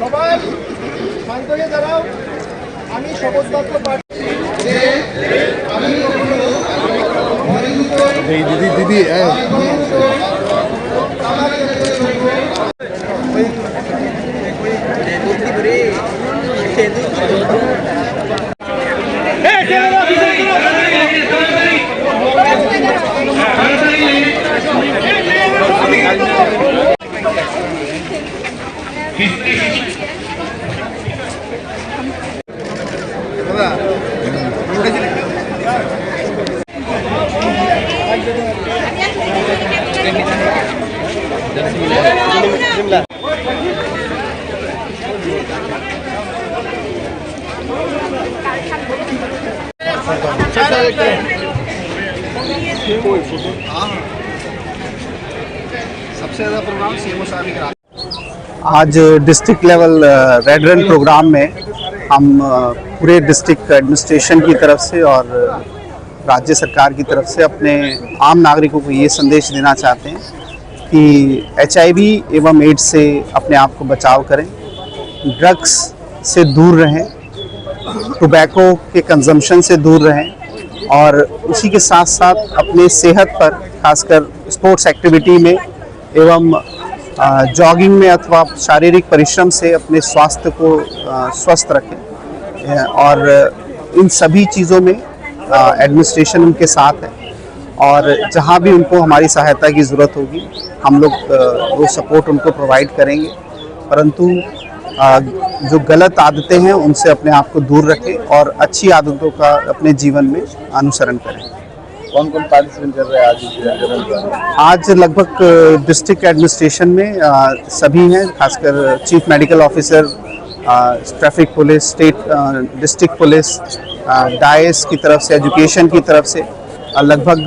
[SPEAKER 17] সবাই শান্ত হয়ে দাঁড়াও। আমি শপথবাক্য পাঠ
[SPEAKER 18] দিদি सबसे ज्यादा प्रोग्राम सीएमओ साहब ही
[SPEAKER 7] आज district level red run programme में हम पूरे डिस्ट्रिक्ट एडमिनिस्ट्रेशन की तरफ से और राज्य सरकार की तरफ से अपने आम नागरिकों को ये संदेश देना चाहते हैं कि HIV एवं एड्स से अपने आप को बचाव करें, ड्रग्स से दूर रहें, टोबैको के कंजम्पशन से दूर रहें और उसी के साथ साथ अपने सेहत पर खासकर स्पोर्ट्स एक्टिविटी में एवं जॉगिंग में अथवा शारीरिक परिश्रम से अपने स्वास्थ्य को स्वस्थ रखें और इन सभी चीज़ों में एडमिनिस्ट्रेशन उनके साथ है और जहाँ भी उनको हमारी सहायता की ज़रूरत होगी हम लोग वो सपोर्ट उनको प्रोवाइड करेंगे, परंतु जो गलत आदतें हैं उनसे अपने आप को दूर रखें और अच्छी आदतों का अपने जीवन में अनुसरण करें।
[SPEAKER 18] कौन कौन पार्टिसिपेट कर रहे हैं
[SPEAKER 7] आज लगभग डिस्ट्रिक्ट एडमिनिस्ट्रेशन में सभी हैं, खासकर chief medical officer, traffic police, state district police, dice की तरफ से, एजुकेशन की तरफ से लगभग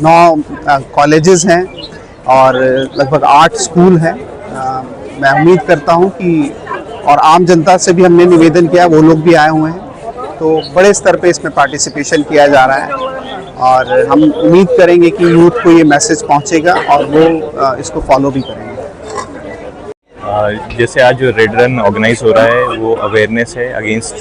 [SPEAKER 7] 9 कॉलेजेस हैं और लगभग 8 स्कूल हैं। मैं उम्मीद करता हूं कि और आम जनता से भी हमने निवेदन किया, वो लोग भी आए हुए हैं, तो बड़े स्तर पे इसमें पार्टिसिपेशन किया जा रहा है और हम उम्मीद करेंगे कि यूथ को ये मैसेज पहुंचेगा और वो इसको फॉलो भी करेंगे।
[SPEAKER 20] जैसे आज जो रेड रन ऑर्गेनाइज हो रहा है वो अवेयरनेस है अगेंस्ट